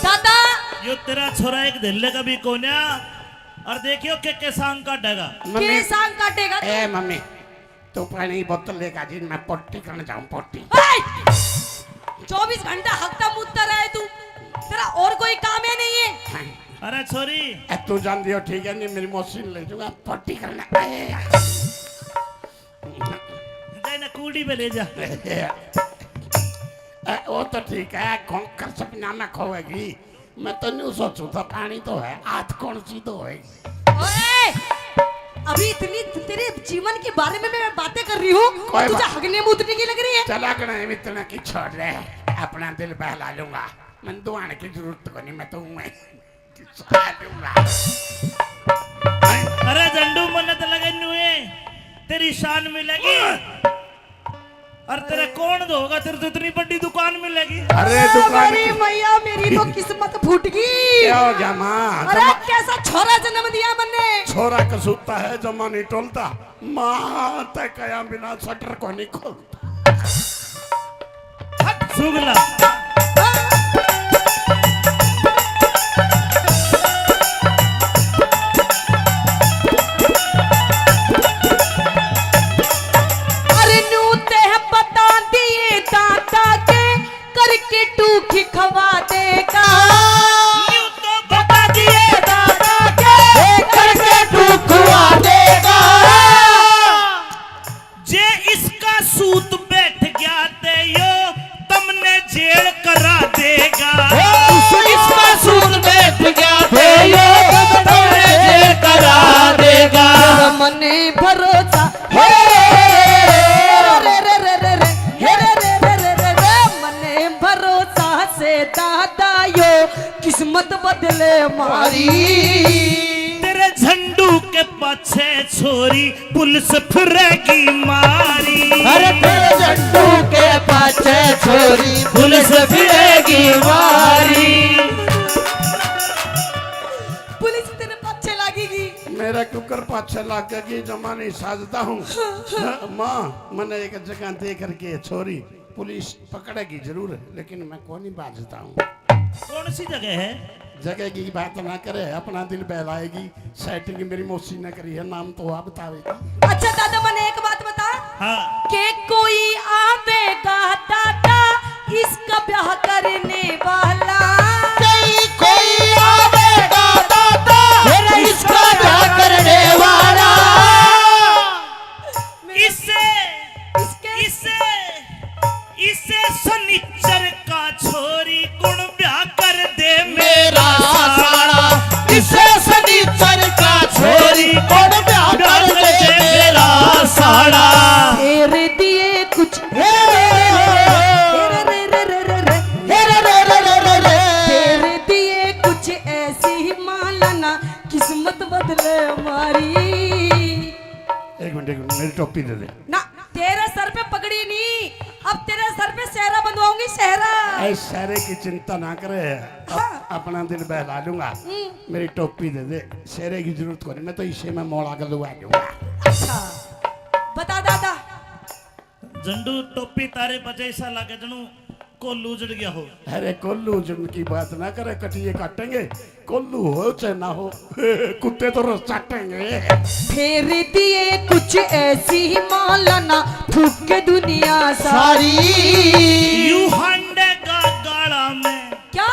दादा यो तेरा छोरा एक धेले कभी को न्या और देखियो के सांग का डगा। के सांग काटेगा। ए मम्मी तू पानी बोतल लेकर जी मैं पट्टी करने जाऊं पट्टी। 24 घंटा हकता मुद्दा रहे तू। तेरा और कोई काम है नहीं है। अरे छोरी ए, तू जान दियो ठीक है नहीं मेरी मशीन ले जाऊंगा पट्टी करने। जाए ना कूड़ी पे ले जा। वो तो ठीक है कर सपना में खोएगी। मैं तो नहीं सोचू था पानी तो है आज कौन सी तो होगी। ओए अभी इतनी तेरे जीवन के बारे में मैं बातें कर रही हूँ कोई तुझे बात- हगने मुतने की लग रही है। चला कर नहीं इतना की छोड़ रहे अपना दिल बहला लूंगा। मैं दुआने की जरूरत को नहीं मैं तो मैं खिंचवा लूंगा। अरे झंडू मन तो लगे नुए तेरी शान मिलेगी और तेरे कौन दोगा, तेरे तो इतनी बड़ी दुकान मिलेगी। अरे दुकान मेरी मैया मेरी तो किस्मत फूट गई। क्या हो जमा अरे कैसा छोरा जन्म दिया मैंने। छोरा कसूता है जमा नहीं टोलता माँ तय कया बिना शटर को नहीं खोलता। सुगला अरे नू ते बता दिए दादा के करके टूखी खवा देगा। यूं तो बता दिए दादा के करके तू खुआ देगा। जे इसका सूत बैठ गया ते यो तुमने जेल करा देगा। इसका सूद बैठ गया थे ये तुमने जेल करा देगा। मने भरोसा हे रे रे रे रे रे हे रे रे रे रे रे रे मने भरोसा से दादा यो किस्मत बदले मारी। तेरे झंडू के पाछे छोरी पुलिस फिरेगी मारी। अरे तेरे झंडू के पाछे छोरी पुलिस फिरेगी मारी। पुलिस तेरे पीछे लगेगी। मेरा कुकर पाछे लागेगी जमा नहीं साजता हूँ। माँ मैंने एक जगह दे करके छोरी पुलिस पकड़ेगी जरूर लेकिन मैं कौन नहीं बाजता हूँ। कौन सी जगह है? जगह की बात ना करे अपना दिल बहलाएगी। सेटिंग मेरी मौसी ने करी है नाम तो आप बतावेगी। अच्छा दादा मैंने एक बात बता हाँ के कोई आवेगा दादा इसका ब्याह करने वाला कोई आवेगा दादा मेरा इसका ब्याह करने वाला इसे इसे सनिचर का छोरी गुण ब्याह कर दे मेरा साड़ा इसे सनीचर का छोरी कौन ब्याह कर दे मेरा साड़ा तेरे दिए कुछ तेरे दिए कुछ ऐसी ही मालाना किस्मत बदले हमारी। एक मिनट मेरी टोपी दे दे। ना तेरे सर पे पगड़ी नहीं, अब तेरे सर पे सेहरा बंधवाऊंगी, सेहरा। ऐ सारे की चिंता ना करे, अपना दिल बहला लूंगा। मेरी टोपी दे दे, सेहरे की जरूरत को नहीं, मैं तो इसे में मोड़ा कर लुआ दूंगा। अच्छा बता दादा। झंडू टोपी तारे बजे ऐसा लगे जनू कोल्लू उजड़ गया हो। अरे कोल्लू जुन की बात ना करे, कटिए काटेंगे। कोल्लू हो चाहे ना हो, कुत्ते तो रोज चाटेंगे। फेर दिए कुछ ऐसी ही मालाना फूक के दुनिया सारी। यू हंडे का गाड़ा में क्या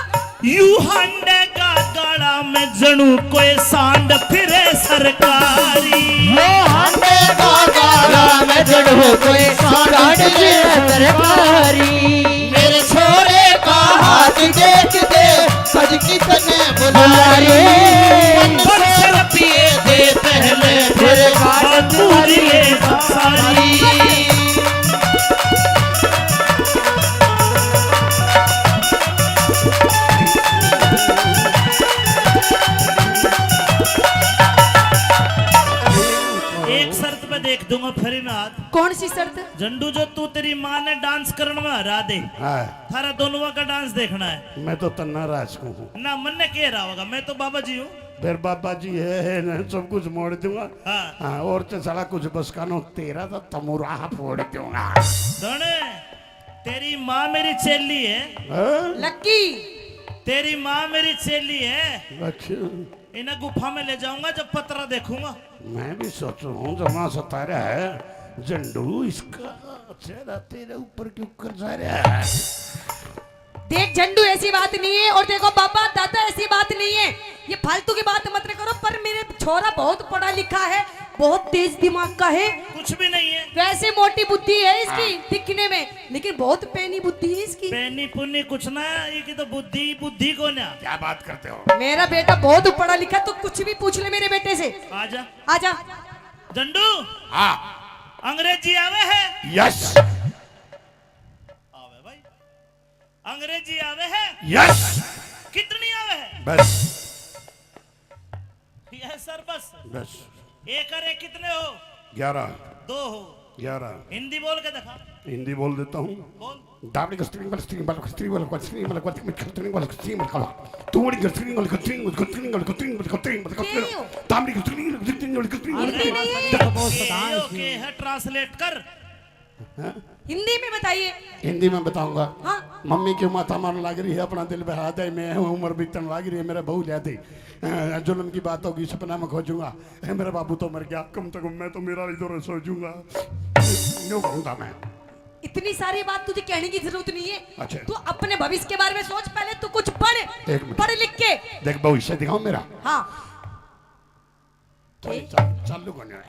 यू हंडे का गाड़ा में जनू कोई सांड फिरे सरकारी। ये हांडे का गाड़ा में जड़ो कोई सांड की तरकारी मेरे छोरे का हाथ देख दे सज की तने बुला रे मन से पिए दे पहले फिर बात पूरी सारी एक शर्त पे देख दूंगा फरीनाथ। कौन सी शर्त? झंडू जो तू तेरी माँ ने डांस करने में हरा दे, हाँ, थारा दोनों का डांस देखना है मैं तो तन्ना राज को हूँ। ना। मन ने कह रहा होगा मैं तो बाबा जी हूँ। फिर बाबा जी है ना, सब कुछ मोड़ दूंगा। हाँ हाँ, और तो साला कुछ बस कानो तेरा तो तमुरा फोड़ दूंगा। दोने तेरी माँ मेरी चेली है, हाँ? लक्की तेरी माँ मेरी चेली है। अच्छा, इन्हें गुफा में ले जाऊंगा जब पतरा देखूंगा। मैं भी सोच रहा हूँ जमा सतारा है झंडू, इसका चेहरा तेरे ऊपर क्यों कर जा रहा है। देख झंडू ऐसी बात नहीं है, और देखो बाबा दादा ऐसी बात नहीं है, ये फालतू की बात मत करो। पर मेरे छोरा बहुत पढ़ा लिखा है, बहुत तेज दिमाग का है, कुछ भी नहीं है। वैसे मोटी बुद्धि है इसकी दिखने में, लेकिन बहुत पैनी बुद्धि है इसकी। पैनी पुन्नी कुछ ना, ये की तो बुद्धि बुद्धि को ना। क्या बात करते हो? मेरा बेटा बहुत पढ़ा लिखा, तो कुछ भी पूछ ले मेरे बेटे से। आजा आजा। झंडू हाँ, अंग्रेजी आवे है? यस आवे भाई, अंग्रेजी आवे है? यस, कितनी आवे है? बस यस सर बस। बस एक और एक कितने हो? 11 दो हो। 11 हिंदी बोल के दिखा। हिंदी बोल देता हूँ। बोल। दाबड़ी का स्ट्रिंग वाला स्ट्रिंग वाला स्ट्रिंग वाला स्ट्रिंग वाला स्ट्रिंग वाला स्ट्रिंग वाला तू बड़ी स्ट्रिंग वाला स्ट्रिंग वाला स्ट्रिंग वाला स्ट्रिंग वाला स्ट्रिंग वाला दाबड़ी का स्ट्रिंग वाला स्ट्रिंग वाला ओके है, ट्रांसलेट कर। हिंदी में बताइए। हिंदी में बताऊंगा। हाँ। मम्मी की माथा मारने लग रही है, अपना दिल बहा दे, मैं उम्र बीतने लग रही है, मेरा बहू ले दे। जुल्म की बात होगी, सपना में खोजूंगा, मेरा बाबू तो मर गया, कम से कम मैं तो मेरा इधर सोचूंगा। यूं कहूंगा मैं। इतनी सारी बात तुझे कहने की जरूरत नहीं है। अच्छा। तू अपने भविष्य के बारे में सोच, पहले तू कुछ पढ़, एक मिनट। पढ़ लिख के। देख भविष्य दिखाऊं मेरा। हाँ। चालू करने आया।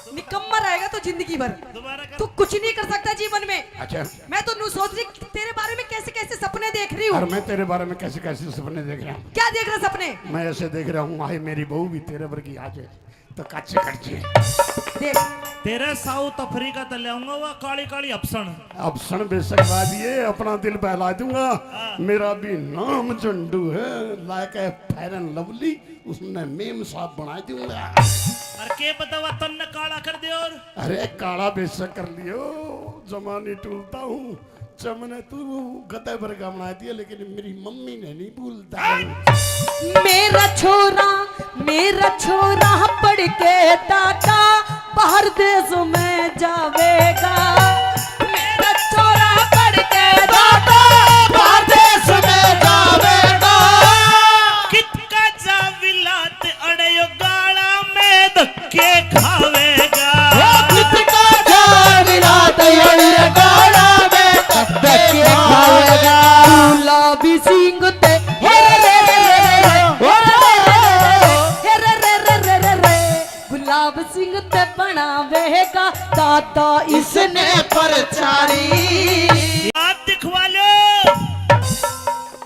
निकम्मा रहेगा तो जिंदगी भर, दोबारा कर। तू कुछ नहीं कर सकता जीवन में। अच्छा, मैं तो नू सोच रही तेरे बारे में कैसे कैसे सपने देख रही और हूँ। मैं तेरे बारे में कैसे कैसे सपने देख रहा हूँ। क्या देख रहा सपने? मैं ऐसे देख रहा हूँ, आए मेरी बहू भी तेरे वर्गी आ जाए तो कच्चे कच्चे। देख तेरे साउथ अफ्रीका तक ले आऊंगा, वह काली काली अफसन। अब क्षण बेशक दिए, अपना दिल बहला दूंगा। मेरा भी नाम झंडू है, like a fair and lovely, उसने मेम साहब बना दूंगा। और के पता वह तन्ने काला कर दे। और अरे काला बेशक कर लियो, जमाने टूलता हूँ। चमने तू गधे भर का बना दिया, लेकिन मेरी मम्मी ने नहीं भूलता। मेरा छोरा पढ़ के दादा बाहर देश में जावेगा। मेरा छोरा पढ़ के दादा बाहर देश में जावेगा कितका जा विलात अड़यो गाड़ा में धक्के खावेगा। कितका जा विलात अड़यो गाड़ा में सिंह ते बनावेगा दादा इसने परचारी हाथ दिखवा लो,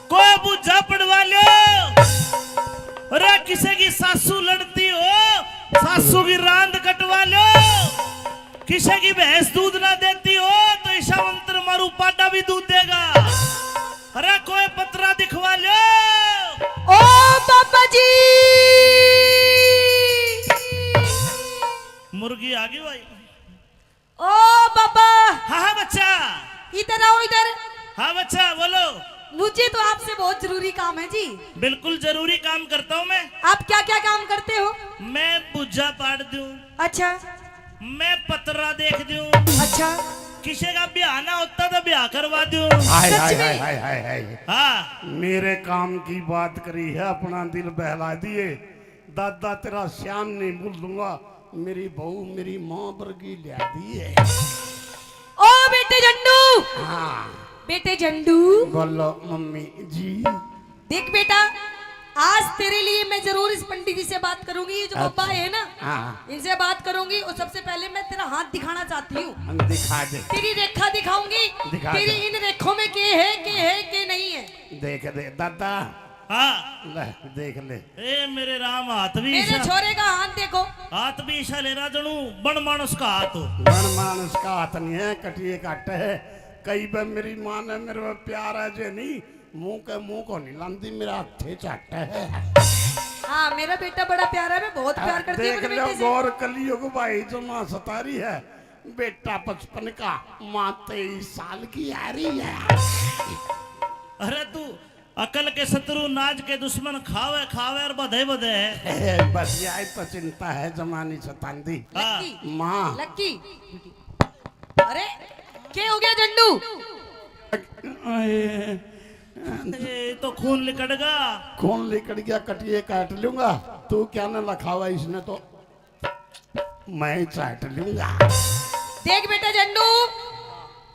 कोई बुझा पड़वा लो। अरे किसी की सासू लड़ती हो, सासू की रांद कटवा लो। किसी की भैंस दूध ना देती हो तो ईशा मंत्र मारू पाटा भी दूध देगा। अरे कोई पतरा दिखवा लो। ओ बाबा जी, मुर्गी आ गई भाई। ओ बाबा, हाँ बच्चा, इधर आओ इधर। हाँ बच्चा बोलो। मुझे तो आपसे बहुत जरूरी काम है जी। बिल्कुल जरूरी काम करता हूँ मैं। आप क्या क्या काम करते हो? मैं बुझा पाड़ दूं, अच्छा मैं पतरा देख दूं, अच्छा। किसी का ब्याह ना होता तो ब्याह करवा दूं। हाय सच हाय में? हाय हाय हाय हाय। हाँ मेरे काम की बात करी है, अपना दिल बहला दिए। दादा तेरा श्याम नहीं भूल दूंगा, मेरी बहू मेरी माँ वर्गी लिया दी है। ओ बेटे झंडू, हाँ बेटे झंडू, बोलो मम्मी जी। देख बेटा, आज तेरे लिए मैं जरूर इस पंडित जी से बात करूंगी। ये जो बाबा है ना, हाँ इनसे बात करूंगी। और सबसे पहले मैं तेरा हाथ दिखाना चाहती हूँ। हम दिखा दे, तेरी रेखा दिखाऊंगी। दिखा तेरी दे। इन रेखों में के है के नहीं है। देख दे दादा, हाँ। ले देख ले। ए मेरे राम, हाथ भी मेरे ईशा, छोरे का हाथ देखो। हाथ भी ईशा ले रहा जनू बन मानस का हाथ हो। मन मानस का हाथ नहीं है, कटिए काट है। कई बार मेरी माँ ने मेरे पे प्यार है जे नहीं, मुंह को नहीं लांदी, मेरा हाथे चाट है। हाँ मेरा बेटा बड़ा प्यारा है, मैं बहुत प्यार करती हूँ देख अपने लो बेटे से। गौर कलियुग भाई जो माँ सतारी है, बेटा 55 का, माँ 23 साल की आ रही है। अरे तू अकल के शत्रु नाज के दुश्मन खावे खावे और बधे बधे। बस यही तो चिंता है जमानी सतांदी। हाँ। लक्की, माँ लक्की। अरे क्या हो गया झंडू? ए तो खून लिकड़गा। कौन लेकर गया, कटिए काट लूंगा। तू क्या न लखा हुआ इसने, तो मैं चाट लूंगा। देख बेटा झंडू,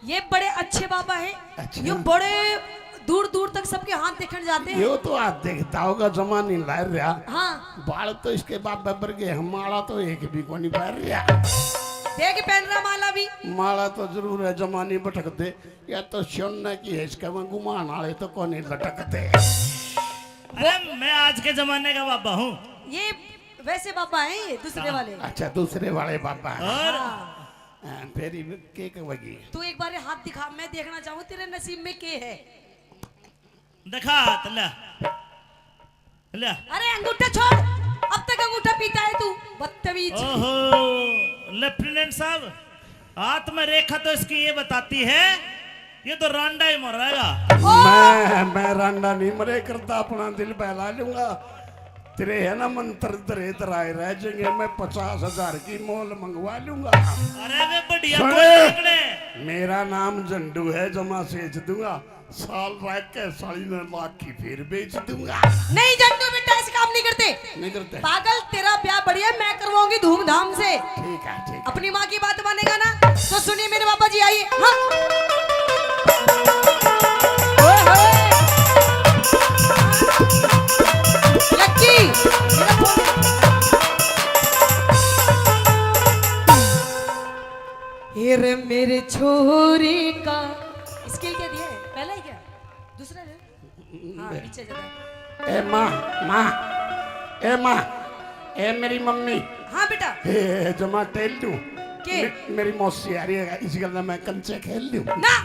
ये बड़े अच्छे बाबा हैं। अच्छा। ये बड़े दूर दूर तक सबके हाथ देखने जाते हैं। यो तो आज देखता होगा जमानी ला रहा। हाँ बाल तो इसके बाप बबर के, हमारा तो एक भी को नहीं पहन रहा। देख पहन रहा माला भी। माला तो जरूर है, जमानी भटक दे या तो सोना की है, इसका मैं घुमान वाले तो कौन नहीं लटकते। अरे मैं आज के जमाने का बाबा हूँ। ये वैसे बाबा हैं, ये दूसरे वाले। अच्छा दूसरे वाले बाबा हैं। और हाँ। फेरी के कहेगी। तू एक बार ये हाथ दिखा, मैं देखना चाहूँ तेरे नसीब में के है। दिखा हाथ, ले ले। अरे अंगूठा छोड़, अब तक अंगूठा पीता है तू, बदतमीज। ओहो लेफ्टिनेंट साहब, हाथ में रेखा तो इसकी ये बताती है, ये तो रांडा ही मर रहेगा। मैं रांडा नहीं मरे करता, अपना दिल बहला लूंगा। तेरे है ना मंत्र दरे दराए रह जाएंगे, मैं 50,000 की मोल मंगवा लूंगा। अरे वे बढ़िया सुने। कोई पकड़े। मेरा नाम झंडू है, जमा सेच दूंगा। साल रह के 3.5 की फिर बेच दूंगा। नहीं झंडू बेटा, ऐसे काम नहीं करते। नहीं करते। पागल, तेरा ब्याह बढ़िया मैं करवाऊंगी धूमधाम से। ठीक है ठीक है। अपनी माँ की बात मानेगा ना, तो सुनिए मेरे बाबा जी, आइए। हाँ। ओए होए। लक्की, मेरा फोन। ये रे मेरे छोरे का स्केल क्या दिया है? पहला ही क्या, दूसरा है? हाँ नीचे जाता है। ए माँ, माँ, ए माँ, ए मेरी मम्मी। हाँ बेटा। ए जमा टेल दूं। के? मेरी मौसी आ रही है, इसी गल मैं कंचे खेल लूं। ना,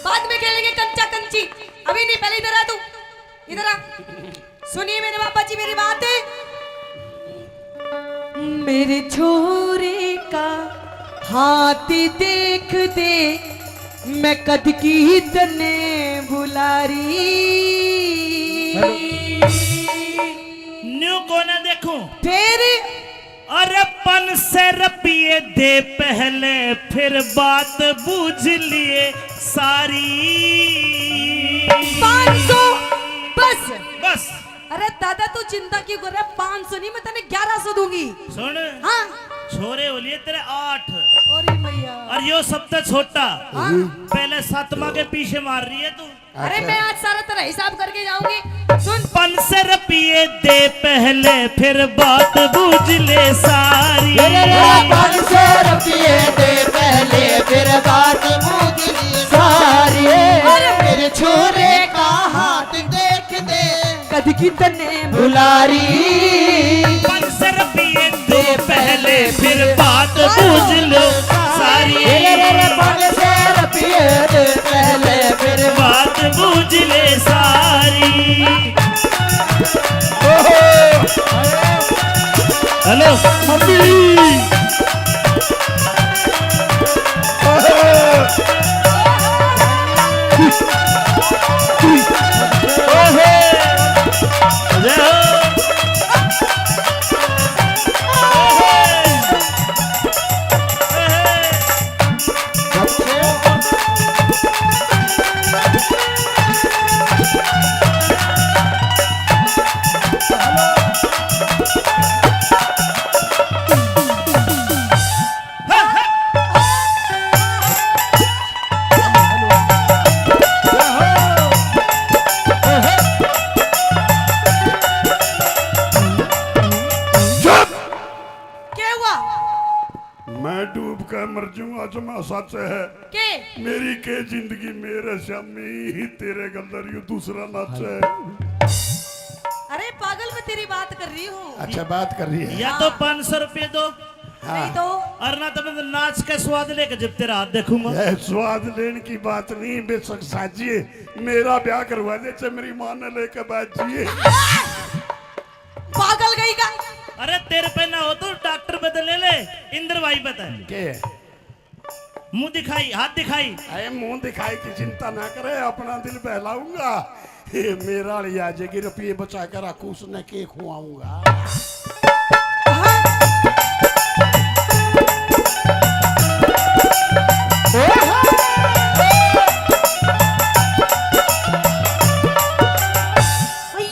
बाद में खेलेंगे कंचा कंची, अभी नहीं। पहले इधर आ तू, इधर आ। सुनिए मेरे बाबा जी मेरी बात है। मेरे छोरे का हाथ देख दे, मैं कद की तने बुलारी। न्यू को ना देखूं। फिर अरे पन से रपिए दे पहले, फिर बात बूझ लिए सारी। 500 बस। बस अरे दादा तू चिंता क्यों कर रहा है? 500 नहीं, मैं तेने 1100 दूंगी। सुन, हाँ। छोरे हो लिए तेरे 8 अरे मैया। और यो सबसे छोटा। हाँ। पहले 7वां के पीछे मार रही है तू। अरे मैं आज सारा तरह हिसाब करके जाऊंगी। सुन 500 रुपये दे पहले फिर बात बूझ ले सारी। 500 रुपये दे पहले फिर बात मुझे सारी। मेरे छोरे का हाथ देख दे कद की तने बुलारी। 500 रुपये दे पहले फिर बात बूझ लो सारी। 500 रुपये दे पहले फिर बात बूझ ले सारी। Hello mummy. क्या हुआ मैं डूब कर मर जाऊंगा जमा सच है। के मेरी के जिंदगी मेरे श्यामी ही तेरे गंदर यू दूसरा नाच है। अरे पागल मैं तेरी बात कर रही हूँ। अच्छा बात कर रही है। या तो 500 रुपये दो नहीं तो और ना तो मैं नाच के स्वाद लेके जब तेरा हाथ देखूंगा। यह स्वाद लेने की बात नहीं, बेशक साजिए मेरा ब्याह करवा दे चाहे मेरी मां ने लेकर बाजिए। पागल गई का। अरे तेरे पे ना हो तो डॉक्टर पे तो ले ले। इंद्र भाई बता के मुंह दिखाई हाथ दिखाई। अरे मुंह दिखाई की चिंता ना करे, अपना दिल बहलाऊंगा। ये मेरा लिया जाएगी, रुपये बचा कर रखू उसने के खुआऊंगा।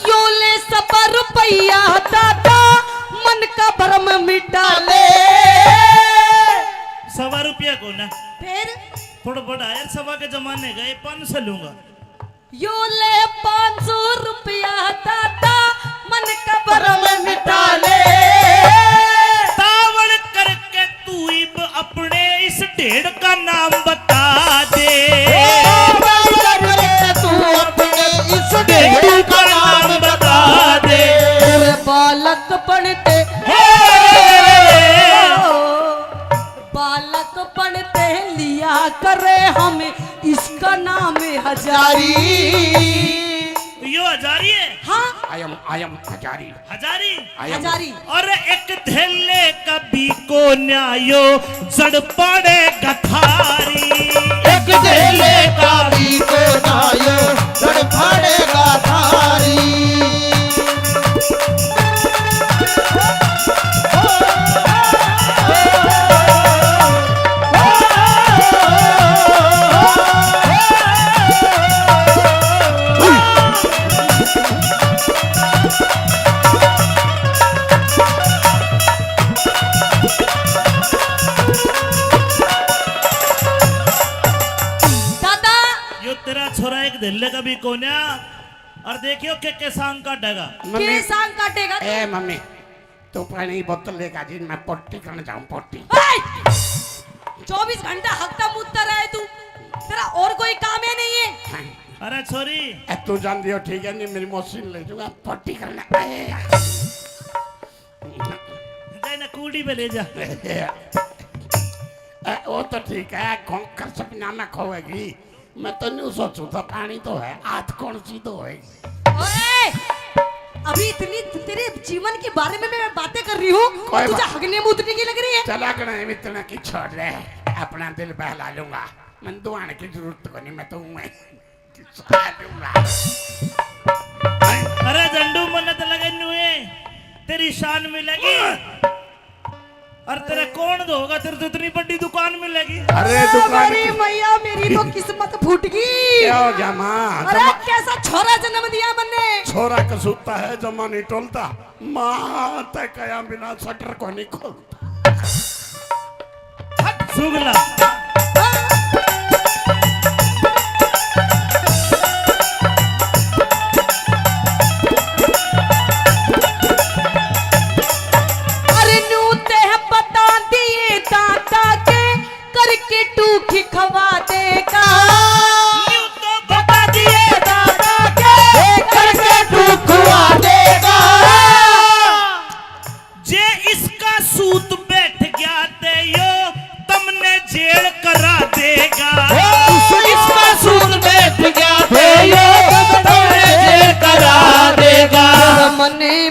यो ले सबा रुपया दादा मन का भरम मिटा ले। 1.25 रुपया को ना फिर थोड़ा बड़ा यार, 1.25 के जमाने गए 500 लूंगा। यो ले 500 रुपया दादा मन का भरम मिटा ले। तावड़ करके तू इब अपने इस ढेड़ का नाम बता दे। तू अपने इस ढेड़ का नाम बता दे। तेरे बालक पढ़ते बालक पढ़ते लिया करे हम इसका नाम हजारी। यो हजारी है। हाँ आयम हजारी हजारी हजारी। और एक थैले कभी को न्यायो जड़ पड़े गथारी। एक धेले का भी को नायो जड़ फाड़ेगा थारी। दादा यो तेरा छोरा एक दिल्ले का भी कोन्या और देखियो के सांग का डगा। के सांग काटेगा। ए मम्मी तू पानी की बोतल लेकर जी, मैं पट्टी करने जाऊं पट्टी। 24 घंटा हकता मुद्दा रहे तू, तेरा और कोई काम है नहीं है। अरे छोरी ए, तू जान दियो ठीक है, नहीं मेरी मशीन ले जाऊंगा पट्टी करने। जाए ना कूड़ी पे ले जा। वो तो ठीक है, खोकर सपना में खोएगी। मैं तो नहीं सोचू था, पानी तो है आध कौन सी तो है। ओए अभी इतनी तेरे जीवन के बारे में मैं बातें कर रही हूँ, कोई तुझे बात- हगने मुतने की लग रही है। चला कर इतना की छोड़ रहे, अपना दिल बहला लूंगा। मैं दुआने की जरूरत को नहीं, मैं तो मैं लूंगा। अरे झंडू मन्नत लगे नुए तेरी शान मिलेगी और तेरा कौन दोगा, तेरे तो इतनी बड़ी दुकान मिलेगी। अरे दुकान मेरी की- मैया मेरी तो किस्मत फूट गई। क्या हो जमा अरे कैसा छोरा जन्म दिया मैंने। छोरा कसूता है, जमा नहीं टोलता। माँ तय कया बिना शटर को नहीं खोलता। सुगला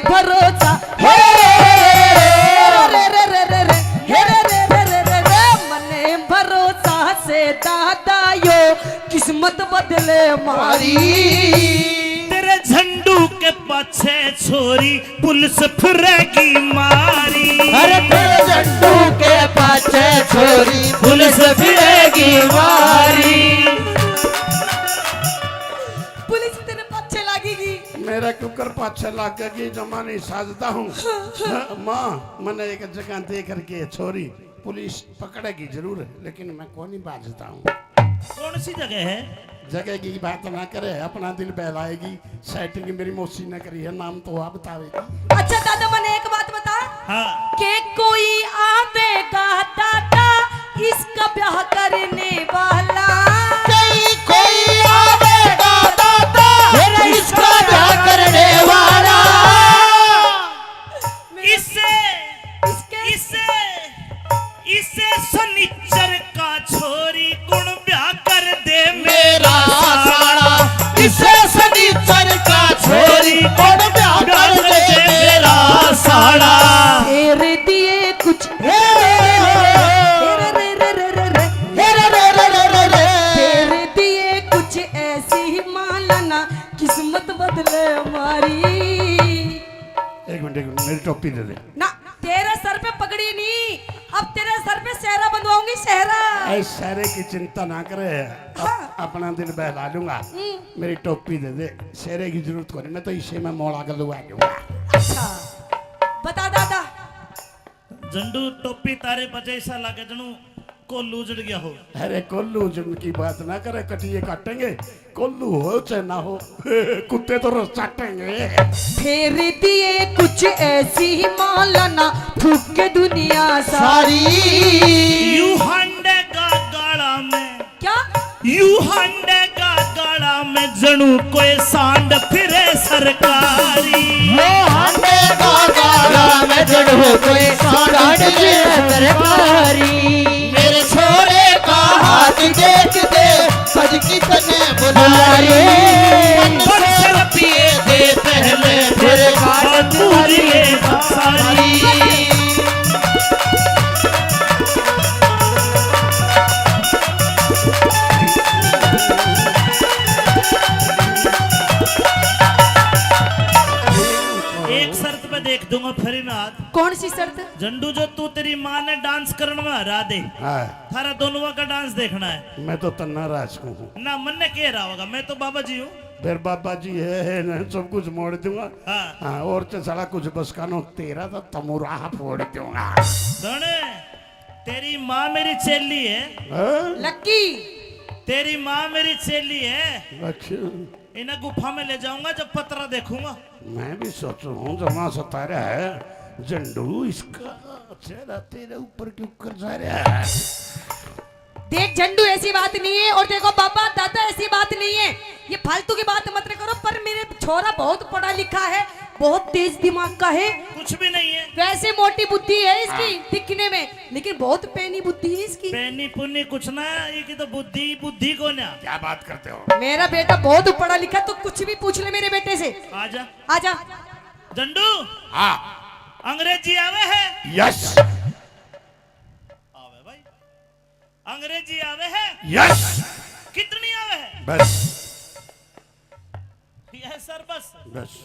भरोसा हे रे रे रे रे रे हे रे रे रे रे रे रे मने भरोसा से दादा यो किस्मत बदले मारी तेरे झंडू के पाछे छोरी पुलिस फिरेगी मारी अरे तेरे झंडू के पाछे छोरी पुलिस फिरेगी मारी पुलिस तेरे पीछे लगेगी मेरा कुकर पाछे लगेगी जमा नहीं साजता हूँ माँ मैंने एक जगह देख करके छोरी पुलिस पकड़ेगी जरूर लेकिन मैं कौन ही बाजता हूँ कौन सी जगह है जगह की बात ना करे अपना दिल बहलाएगी सेटिंग मेरी मौसी ने करी है नाम तो आप बतावेगी अच्छा दादा मैंने एक बात बता हाँ के कोई आवेगा दादा इसका ब्याह करने वाला कोई आवेगा दादा मेरा इसका ब्याह करने वाला इसे इसे इसे सनिचर का छोरी गुण ब्याह कर दे मेरा साला इसे सनीचर का छोरी कौन ब्याह कर दे मेरा साला तेरे दिए कुछ तेरे दिए कुछ ऐसी ही मालना किस्मत बदले हमारी एक मिनट मेरी टोपी दे दे ना तेरे सर पे पगड़ी नहीं अब तेरे सर पे सेहरा बंधवाऊंगी सेहरा ऐ सारे की चिंता ना करे अपना दिल बहला लूंगा मेरी टोपी दे दे शेरे की जरूरत को नहीं मैं तो इसे में मोड़ा कर लुआ दूंगा अच्छा बता दादा झंडू टोपी तारे बजे ऐसा लगे जनू कोल्लू उजड़ गया हो अरे कोल्लू जिनकी बात ना करे कटिए काटेंगे कोल्लू हो चाहे ना हो कुत्ते तो रोज चाटेंगे फेर दिए कुछ ऐसी ही मालना फूक के दुनिया सारी यू हंडे का गाड़ा में क्या यू हंडे का गाड़ा में जनू कोई सांड फिरे सरकारी वो हंडे का गाड़ा में जड़ो कोई सांड की सरकारी मेरे छोरे का हाथ देख दे सज की तने बुलारी पत्थर पिए दे पहले फिर बात पूरी सारी एक शर्त पे देख दूंगा फरीनाथ कौन सी शर्त झंडू जो तू तेरी माँ ने डांस करने में हरा दे हाँ थारा दोनों का डांस देखना है मैं तो तन्ना राज हूँ ना मन ने कह रहा होगा मैं तो बाबा जी हूँ फिर बाबा जी है ना सब कुछ मोड़ दूंगा हाँ हाँ और तो साला कुछ बस कानो तेरा तो तमुराह फोड़ दूंगा सुने तेरी माँ मेरी चेली है हाँ? लक्की तेरी माँ मेरी चेली है अच्छा इन्हें गुफा में ले जाऊंगा जब पतरा देखूंगा मैं भी सोच रहा हूँ जमा सतारा है झंडू इसका चेहरा तेरे ऊपर क्यों कर जा रहा है देख झंडू ऐसी बात नहीं है और देखो बाबा दादा ऐसी बात नहीं है ये फालतू की बात मत करो पर मेरे छोरा बहुत पढ़ा लिखा है बहुत तेज दिमाग का है कुछ भी नहीं है वैसे मोटी बुद्धि है इसकी दिखने में लेकिन बहुत पैनी बुद्धि है इसकी पैनी पुन्नी कुछ ना ये की तो बुद्धि बुद्धि को ना क्या बात करते हो मेरा बेटा बहुत पढ़ा लिखा तो कुछ भी पूछ ले मेरे बेटे से आजा आजा झंडू हाँ अंग्रेजी आवे है यस आवे भाई अंग्रेजी आवे है यस कितनी आवे है बस यह सर बस बस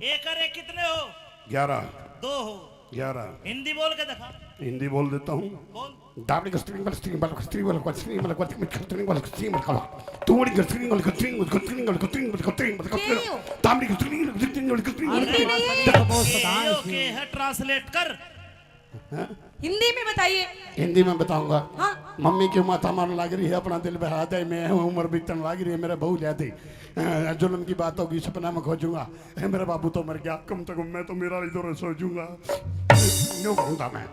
एक और एक कितने हो 11 दो हो 11 हिंदी बोल के दिखा हिंदी बोल देता हूँ बोल दाबड़ी कस्टरिंग वाला स्ट्रिंग वाला कस्टरिंग वाला कस्टरिंग वाला कस्टरिंग वाला कस्टरिंग वाला तूड़ी कस्टरिंग वाला कस्टरिंग वाला कस्टरिंग वाला कस्टरिंग वाला कस्टरिंग वाला कस्टरिंग दाबड़ी कस्टरिंग वाला कस्टरिंग वाला कस्टरिंग वाला ओके है ट्रांसलेट कर हिंदी में बताइए हिंदी में बताऊंगा हाँ मम्मी की माथा मारने लग रही है अपना दिल बहा दे मैं उम्र बीतने लग रही है मेरा बहू ले दे जुल्म की बात होगी सपना में खोजूंगा मेरा बाबू तो मर गया कम से कम मैं तो मेरा इधर सोचूंगा यूं कहूंगा मैं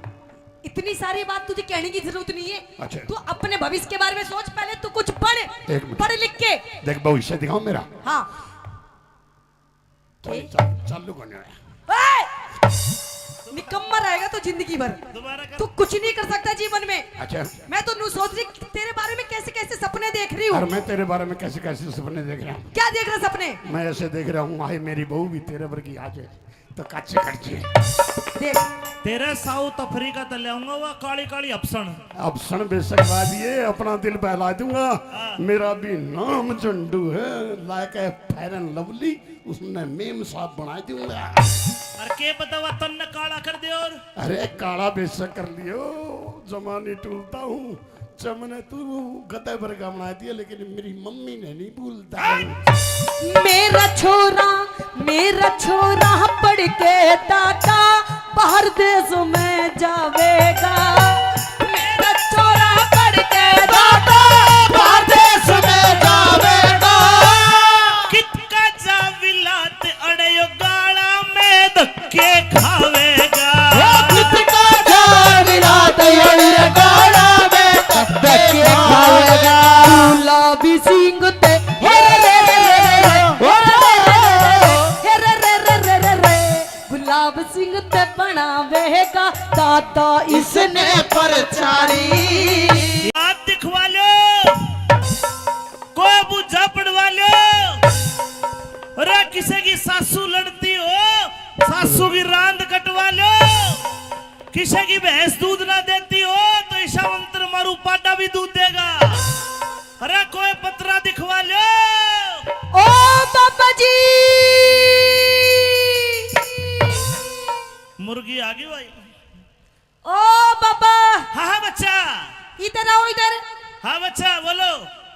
इतनी सारी बात तुझे कहने की जरूरत नहीं है अच्छा। तू अपने भविष्य के बारे में सोच पहले तू कुछ पढ़ एक मिनट। पढ़ लिख के देख भविष्य दिखाओ मेरा हाँ चालू करने आया ए! निकम्मा रहेगा तो जिंदगी भर दोबारा कर तू कुछ नहीं कर सकता जीवन में अच्छा मैं तो नू सोच रही तेरे बारे में कैसे कैसे सपने देख रही और हूँ। मैं तेरे बारे में कैसे कैसे सपने देख रहा हूँ। क्या देख रहे सपने? मैं ऐसे देख रहा हूँ आए मेरी बहू भी तेरे वर्गी आ जाए तो कच्चे कच्चे देख तेरे साउथ अफ्रीका तो ले आऊंगा वह काली काली अपसन। अब सन बेशक दिए अपना दिल बहला दूंगा। मेरा भी नाम झंडू है, like a fair and lovely, उसने मेम साहब बना दूंगा। अरे के पता वह तन्ने काला कर दे और अरे काला बेशक कर लियो, जमाने टूलता हूँ। चमने तू गते भर का बना दिया लेकिन मेरी मम्मी ने नहीं भूलता। मेरा छोरा पढ़ के दादा बाहर देश में जावेगा। मेरा छोरा पढ़ के दादा बाहर देश में जावेगा। कितना जाविलात अड़यो गाड़ा में धक्के खावेगा। कितना जाविला तैयार गाड़ा में धक्के खाएगा। गुलाबी सिंह ते गुलाब सिंह ते बनावेगा दादा इसने परचारी। हाथ दिखवा लो, कोई बुझा पड़वा लो। अरे किसी की सासू लड़ती हो, सासू की रांद कटवा लो। किसी की भैंस दूध ना देती हो तो ईशा मंत्र मारू पाटा भी दूध देगा। अरे कोई पतरा दिखवा लो। ओ बाबा जी मुर्गी आ गई भाई। ओ बाबा हाँ हाँ बच्चा, इधर आओ इधर। हाँ बच्चा बोलो।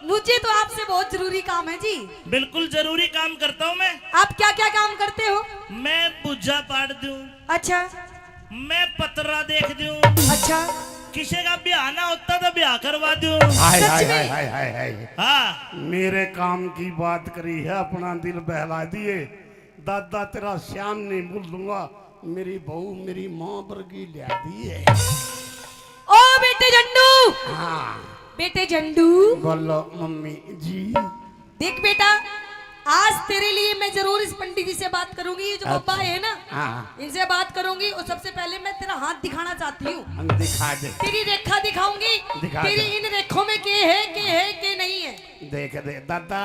मुझे तो आपसे बहुत जरूरी काम है जी। बिल्कुल जरूरी काम करता हूँ मैं। आप क्या क्या काम करते हो? मैं बुझा पाड़ दूं, अच्छा मैं पतरा देख दूं, अच्छा। किसी का ब्याह ना होता तो ब्याह करवा दूं। हाय सच हाय में? हाय हाय हाय हाय। हाँ मेरे काम की बात करी है, अपना दिल बहला दिए। दादा तेरा श्याम नहीं भूल दूंगा, मेरी बहू मेरी माँ वर्गी लिया दी है। ओ बेटे झंडू, हाँ बेटे झंडू बोलो मम्मी जी। देख बेटा, आज तेरे लिए मैं जरूर इस पंडित जी से बात करूंगी। ये जो बाबा है ना, हाँ इनसे बात करूंगी। और सबसे पहले मैं तेरा हाथ दिखाना चाहती हूँ। हम दिखा दे, तेरी रेखा दिखाऊंगी। दिखा तेरी दे। इन रेखों में के है के नहीं है। देख दे दादा,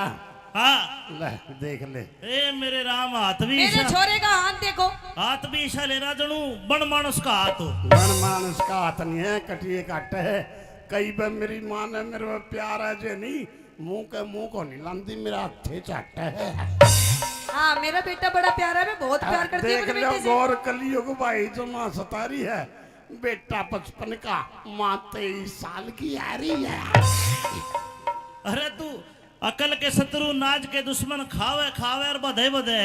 हाँ। ले देख ले। ए मेरे राम, हाथ भी मेरे ईशा, छोरे का हाथ देखो। हाथ भी ईशा ले रहा जनू बन मानस का हाथ हो। बन मानस का हाथ नहीं है, कटिए काट है। कई बार मेरी माँ ने मेरे में प्यार है जे नहीं, मुंह के मुंह को नहीं लांदी, मेरा हथे चाट है। हाँ मेरा बेटा बड़ा प्यारा है, मैं बहुत प्यार करती हूँ देख अपने लो बेटे से। गौर कलियुग भाई जो माँ सतारी है, बेटा 55 का, माँ 23 साल की आ रही है। अरे तू अकल के शत्रु नाज के दुश्मन खावे खावे और बधे बधे।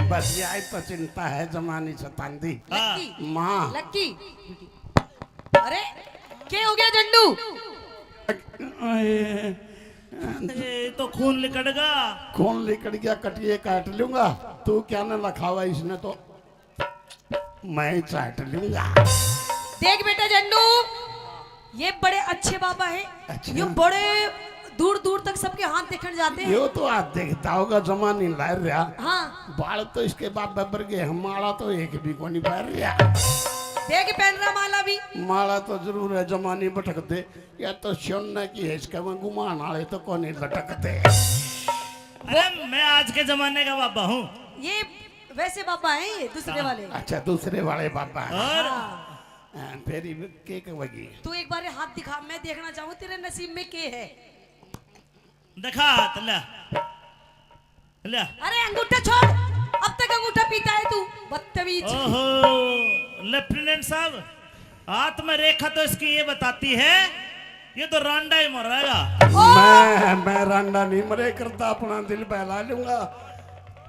बस यही तो चिंता है जमानी सतांदी। हाँ। लक्की, माँ लक्की। अरे क्या हो गया झंडू? ए तो खून लिकड़गा। कौन लिकड़ गया, कटिए काट लूंगा। तू क्या न लखावा इसने तो मैं ही चाट लूंगा। देख बेटा झंडू, ये बड़े अच्छे बाबा है। अच्छा। ये बड़े दूर दूर तक सबके हाथ देखने जाते हैं। यो तो आज देखता होगा जमानी लार रहा। हाँ बाल तो इसके बाप बबर के, हमारा तो एक भी को नहीं पैर रहा। देख पहन रहा माला भी। माला तो जरूर है, जमानी भटक दे या तो सोना की है, इसका मैं गुमान आले तो कौन नहीं लटकते। अरे मैं आज के जमाने का बाबा हूँ। ये वैसे बाबा हैं, ये दूसरे वाले। अच्छा दूसरे वाले बाबा हैं। और हाँ। तेरी के कहेगी। तू एक बार हाथ दिखा, मैं देखना चाहूँ तेरे नसीब में के है। दिखा हाथ, ले ले। अरे अंगूठा छोड़, अब तक अंगूठा पीता है तू, बदतमीज। ओहो लेफ्टिनेंट साहब, हाथ में रेखा तो इसकी ये बताती है, ये तो रांडा ही मरेगा। मैं रांडा नहीं मरे करता, अपना दिल बहला लूंगा।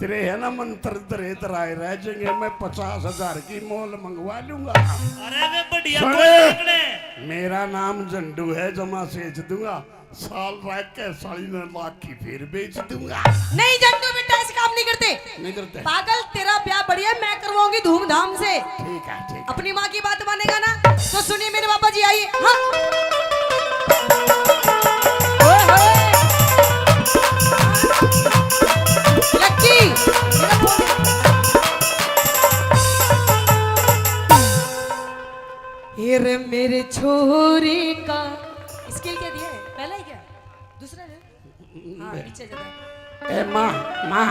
तेरे है ना मंत्र दरे तराए रह जाएंगे, मैं 50,000 की मोल मंगवा लूंगा। अरे वे बढ़िया सुने। कोई निकले। मेरा नाम झंडू है, जमा सेच दूंगा। साल रह के 3.5 की फिर बेच दूंगा। नहीं झंडू बेटा, ऐसे काम नहीं करते। नहीं करते। पागल, तेरा ब्याह बढ़िया मैं करवाऊंगी धूमधाम से। ठीक है ठीक है। अपनी माँ की बात मानेगा ना, तो सुनिए मेरे बाबा जी, आइए। हाँ। ओए होए। लक्की, मेरा फोन। ये रे मेरे छोरे का स्किल क्या दिया है? पहला ही क्या? दूसरा है हाँ पीछे जाता ए माँ माँ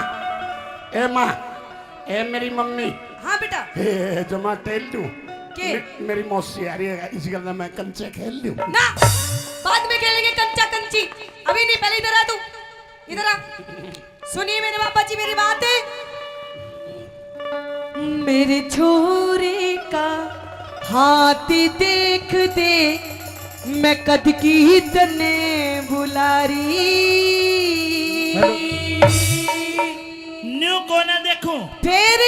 ए माँ ए मेरी मम्मी हाँ बेटा ए जमा टेल दूँ के? मेरी मौसी आ रही है इसी गल मैं कंचे खेल लूँ ना बाद में खेलेंगे कंचा कंची अभी नहीं पहले इधर आ तू इधर आ सुनिए मेरे पापा जी मेरी बात है मेरे छोरे का हाथ देख दे मैं कद की तने बुलारी न्यू को ना देखूं फिर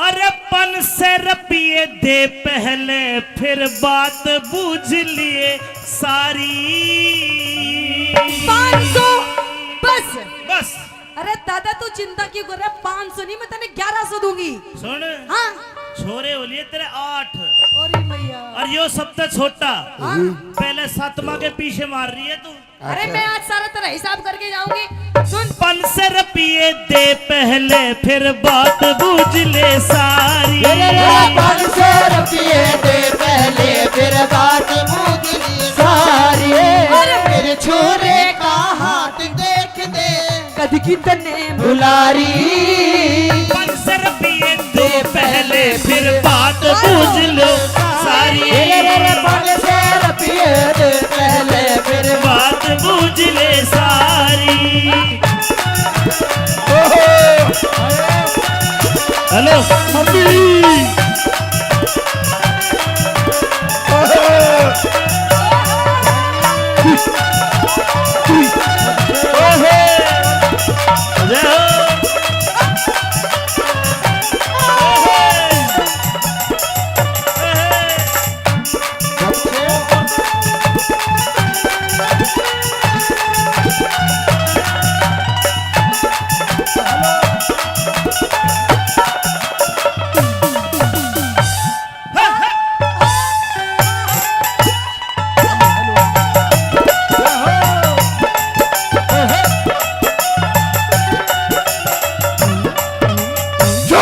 अरे 500 रुपये दे पहले फिर बात बूझ लिए सारी 500 बस बस अरे दादा तू चिंता क्यों कर रहा है 500 नहीं मैं तेने 1100 दूंगी सुन हाँ छोरे हो लिए तेरे 8 अरे मैया और यो सबसे छोटा हाँ पहले 7वां के पीछे मार रही है तू अरे मैं आज सारा तेरा हिसाब करके जाऊंगी सुन 500 रुपये दे पहले फिर बात बूझ ले सारी 500 रुपये दे पहले फिर बात बूझ ली सारी मेरे छोरे का हाथ देख दे कद की तने बुलारी 500 रुपये दे पहले फिर बात बूझ लो सारी 500 रुपये दे पहले फिर बात बूझ ले सारी हेलो मम्मी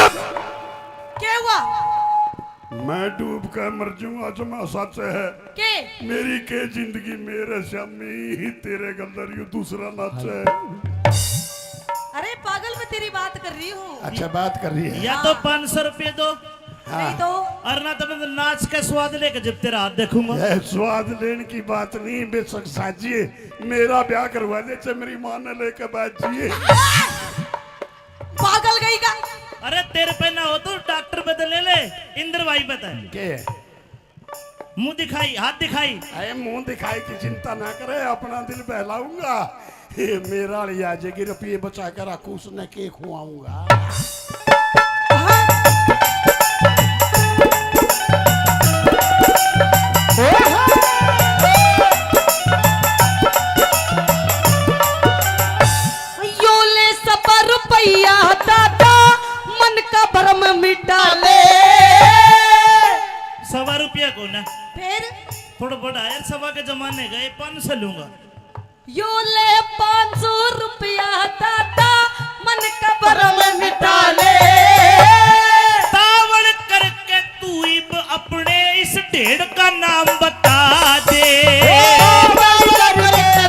क्या हुआ मैं डूब कर मर जाऊंगा जमा सच है के मेरी के जिंदगी मेरे श्यामी तेरे गंदर यू दूसरा नाच है अरे पागल मैं तेरी बात कर रही हूँ अच्छा बात कर रही है या तो 500 रुपये दो नहीं तो और ना तो मैं नाच के स्वाद लेके जब तेरा हाथ देखूंगा यह स्वाद लेने की बात नहीं बेशक साजिए मेरा ब्याह करवा दे चाहे मेरी माँ ने लेकर बैठ जिए पागल गई का अरे तेरे पे ना हो तो डॉक्टर बदल ले ले इंद्र भाई बता के मुंह दिखाई हाथ दिखाई अरे मुंह दिखाई की चिंता ना करे अपना दिल बहलाऊंगा ये मेरा लिया जाएगी रुपये बचा कर रखू उसने के खुआऊंगा यो ले सबा रुपया दादा मन का भरम मिटा ले 1.25 रुपया को ना फिर थोड़ा बड़ा यार 1.25 के जमाने गए 500 लूंगा यो ले 500 रुपया दादा मन का भरम मिटा ले तावड़ करके तू इब अपने इस ढेड़ का नाम बता दे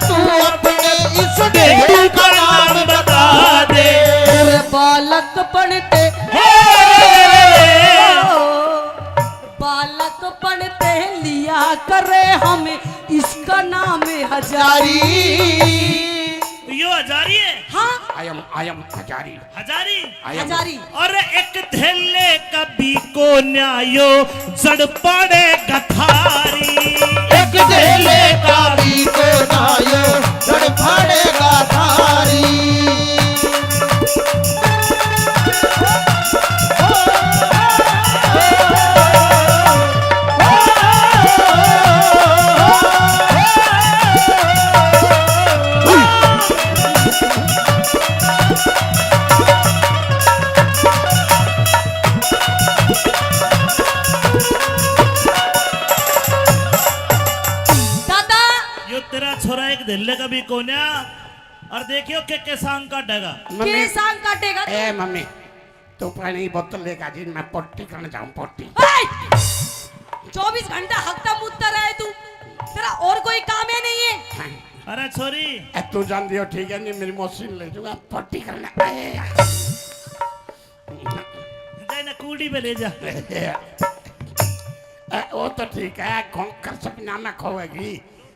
तू अपने इस ढेड़ का नाम बता दे तेरे बालक पढ़ते बालक पढ़ते लिया करे हमें इसका नाम है हजारी यो हजारी है हाँ आयम हजारी हजारी हजारी और एक थैले कभी को न्यायो जड़ पड़े गथारी एक ढेले का भी को नायो जड़ फाड़ेगा थारी दादा यो तेरा छोरा एक दिल्ले का भी कोन्या और देखियो के सांग का डगा के सांग काटेगा ए मम्मी तू पानी बोतल लेकर जी मैं पट्टी करने जाऊं पट्टी 24 घंटा हकता मुद्दा रहे तू तेरा और कोई काम है नहीं है अरे छोरी तू जान दियो ठीक है नहीं मेरी मौसी ले जाऊंगा पट्टी करना जाए कूड़ी पे ले जा। वो तो ठीक है खोकर सपना में खोएगी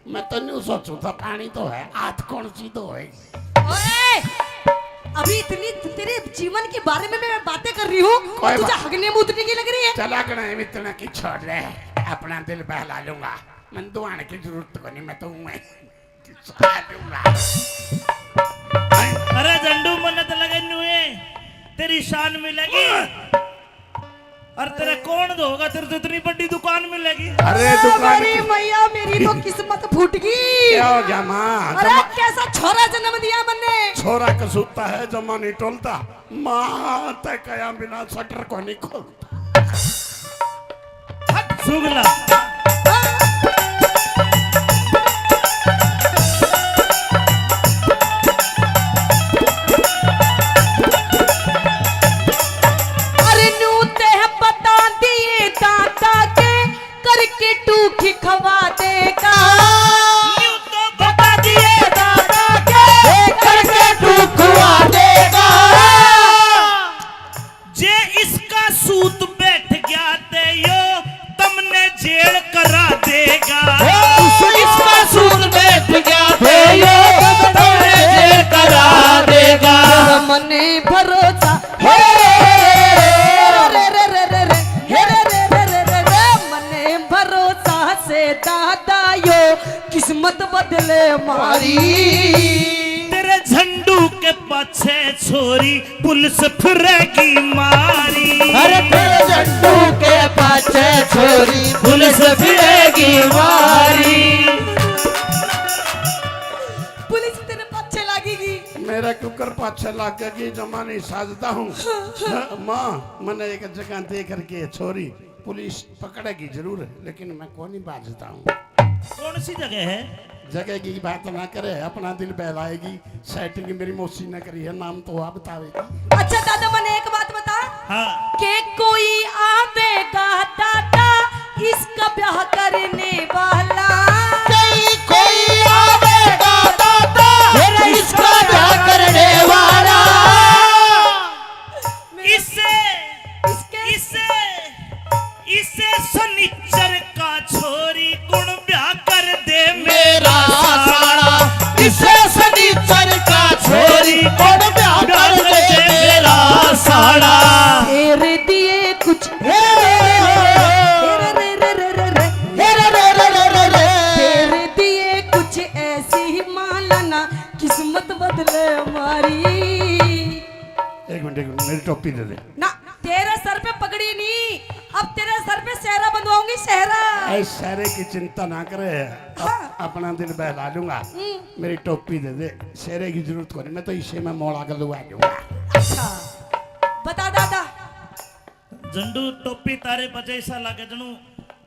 मैं तो नहीं सोचू था पानी तो है आज कौन सी तो है ओए अभी इतनी तेरे जीवन के बारे में मैं बातें कर रही हूँ कोई तुझे बात- हगने मुतने की लग रही है। चला कर इतना की छोड़ रहे अपना दिल बहला लूंगा मैं दुआने की जरूरत को नहीं मैं तो मैं लूंगा। अरे झंडू मन्नत लगे नुए तेरी शान मिलेगी और तेरा कौन दोगा तेरे तो इतनी बड़ी दुकान मिलेगी। अरे दुकान मेरी मैया मेरी तो किस्मत फूट गई। क्या हो गया माँ अरे कैसा छोरा जन्म दिया मैंने। छोरा कसूता है जमा नहीं टोलता माँ तय कया बिना शटर को नहीं खोलता। सुगला अरे नू ते बता दिए दादा के करके टूखी खवा देगा। यूं तो बता दिए दादा के करके तू खुआ देगा जे इसका सूत बैठ गया ते यो तुमने जेल करा देगा। इसका सूद बैठ गया थे ये तुमने जेल करा देगा मने भरोसा हे रे रे रे रे रे हे रे रे रे रे रे रे मने भरोसा से दादा यो किस्मत बदले मारी। तेरे झंडू के पाछे छोरी पुलिस फिरेगी मारी। अरे तेरे झंडू के पाछे छोरी पुलिस फिरेगी मारी पुलिस तेरे पाछे लगेगी। मेरा कुकर पाछे लाग गई जमा नहीं साजता हूँ माँ मैंने एक जगह देख करके छोरी पुलिस पकड़ेगी जरूर लेकिन मैं कौन ही बाजता हूँ। कौन सी जगह है? जगह की बात ना करे अपना दिल बहलाएगी सेटिंग मेरी मौसी ने करी है नाम तो आप बतावेगी। अच्छा दादा मैंने एक बात बता हाँ के कोई आवेगा दादा इसका ब्याह करने वाला। कोई आवेगा दादा मेरा इसका क्या करने वाला इसे इसे इसे सनिचर का छोरी गुण ब्याह कर दे मेरा साड़ा इसे सनीचर का छोरी कौन ब्याह कर दे मेरा साड़ा तेरे दिए कुछ रे रे रे रे रे रे रे रे रे रे रे रे रे तेरे दिए कुछ ऐसी ही मालना किस्मत बदले हमारी। एक मिनट मेरी टोपी दे दे। ना तेरे सर पे पगड़ी नहीं अब तेरे सर पे सहरा बंधवाऊंगी सहरा। ऐ सारे की चिंता ना करे अपना दिल बहला लूंगा मेरी टोपी दे दे शेरे की जरूरत को नहीं मैं तो इसे में मोड़ा कर लुआ दूंगा। अच्छा बता दादा झंडू टोपी तारे बचे ऐसा लगे जनू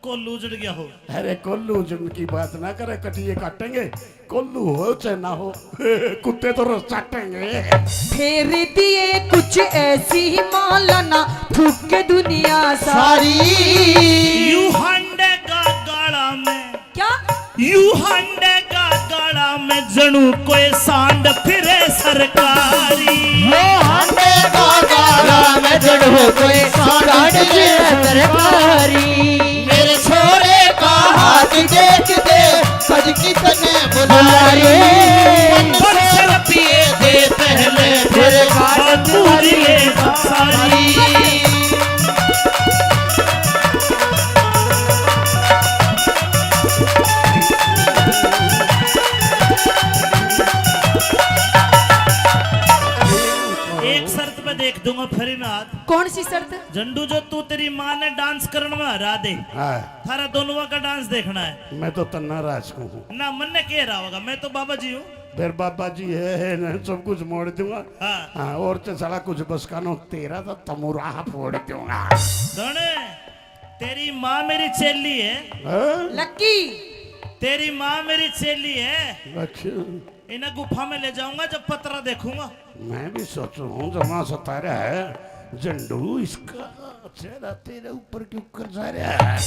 कोल्लू उजड़ गया हो। अरे कोल्लू जिनकी बात ना करे कटिए काटेंगे कोल्लू हो चाहे ना हो कुत्ते तो रोज चाटेंगे। फेर दिए कुछ ऐसी ही मालना फूक के दुनिया सारी। यू हंडे का गाड़ा में क्या यू हंडे का गाड़ा में जनू कोई सांड फिरे सरकारी। वो हंडे का गाड़ा में जड़ो कोई सांड ये सरकारी मेरे छोरे का हाथ देख दे सज की तने बुलारी बच्चे पिए दे पहले तेरे गाल पूरी ले सारी। एक शर्त पे देख दूंगा फिर मैं हाथ कौन सी शर्त। झंडू जो तू तेरी माँ ने डांस करने में हरा दे हाँ थारा दोनों का डांस देखना है मैं तो तन्ना राज को हूँ ना मन ने कह रहा होगा मैं तो बाबा जी हूँ। फिर बाबा जी है ना सब कुछ मोड़ दूंगा। हाँ हाँ और तो साला कुछ बस कानो तेरा तो तमुराह फोड़ दूंगा। दोने तेरी माँ मेरी चेली है हाँ? लक्की तेरी माँ मेरी चेली है अच्छा इन्हें गुफा में ले जाऊंगा जब पतरा देखूंगा। मैं भी सोच रहा हूँ जमा सतारा है झंडू इसका चेहरा तेरे ऊपर क्यों कर जा रहा है।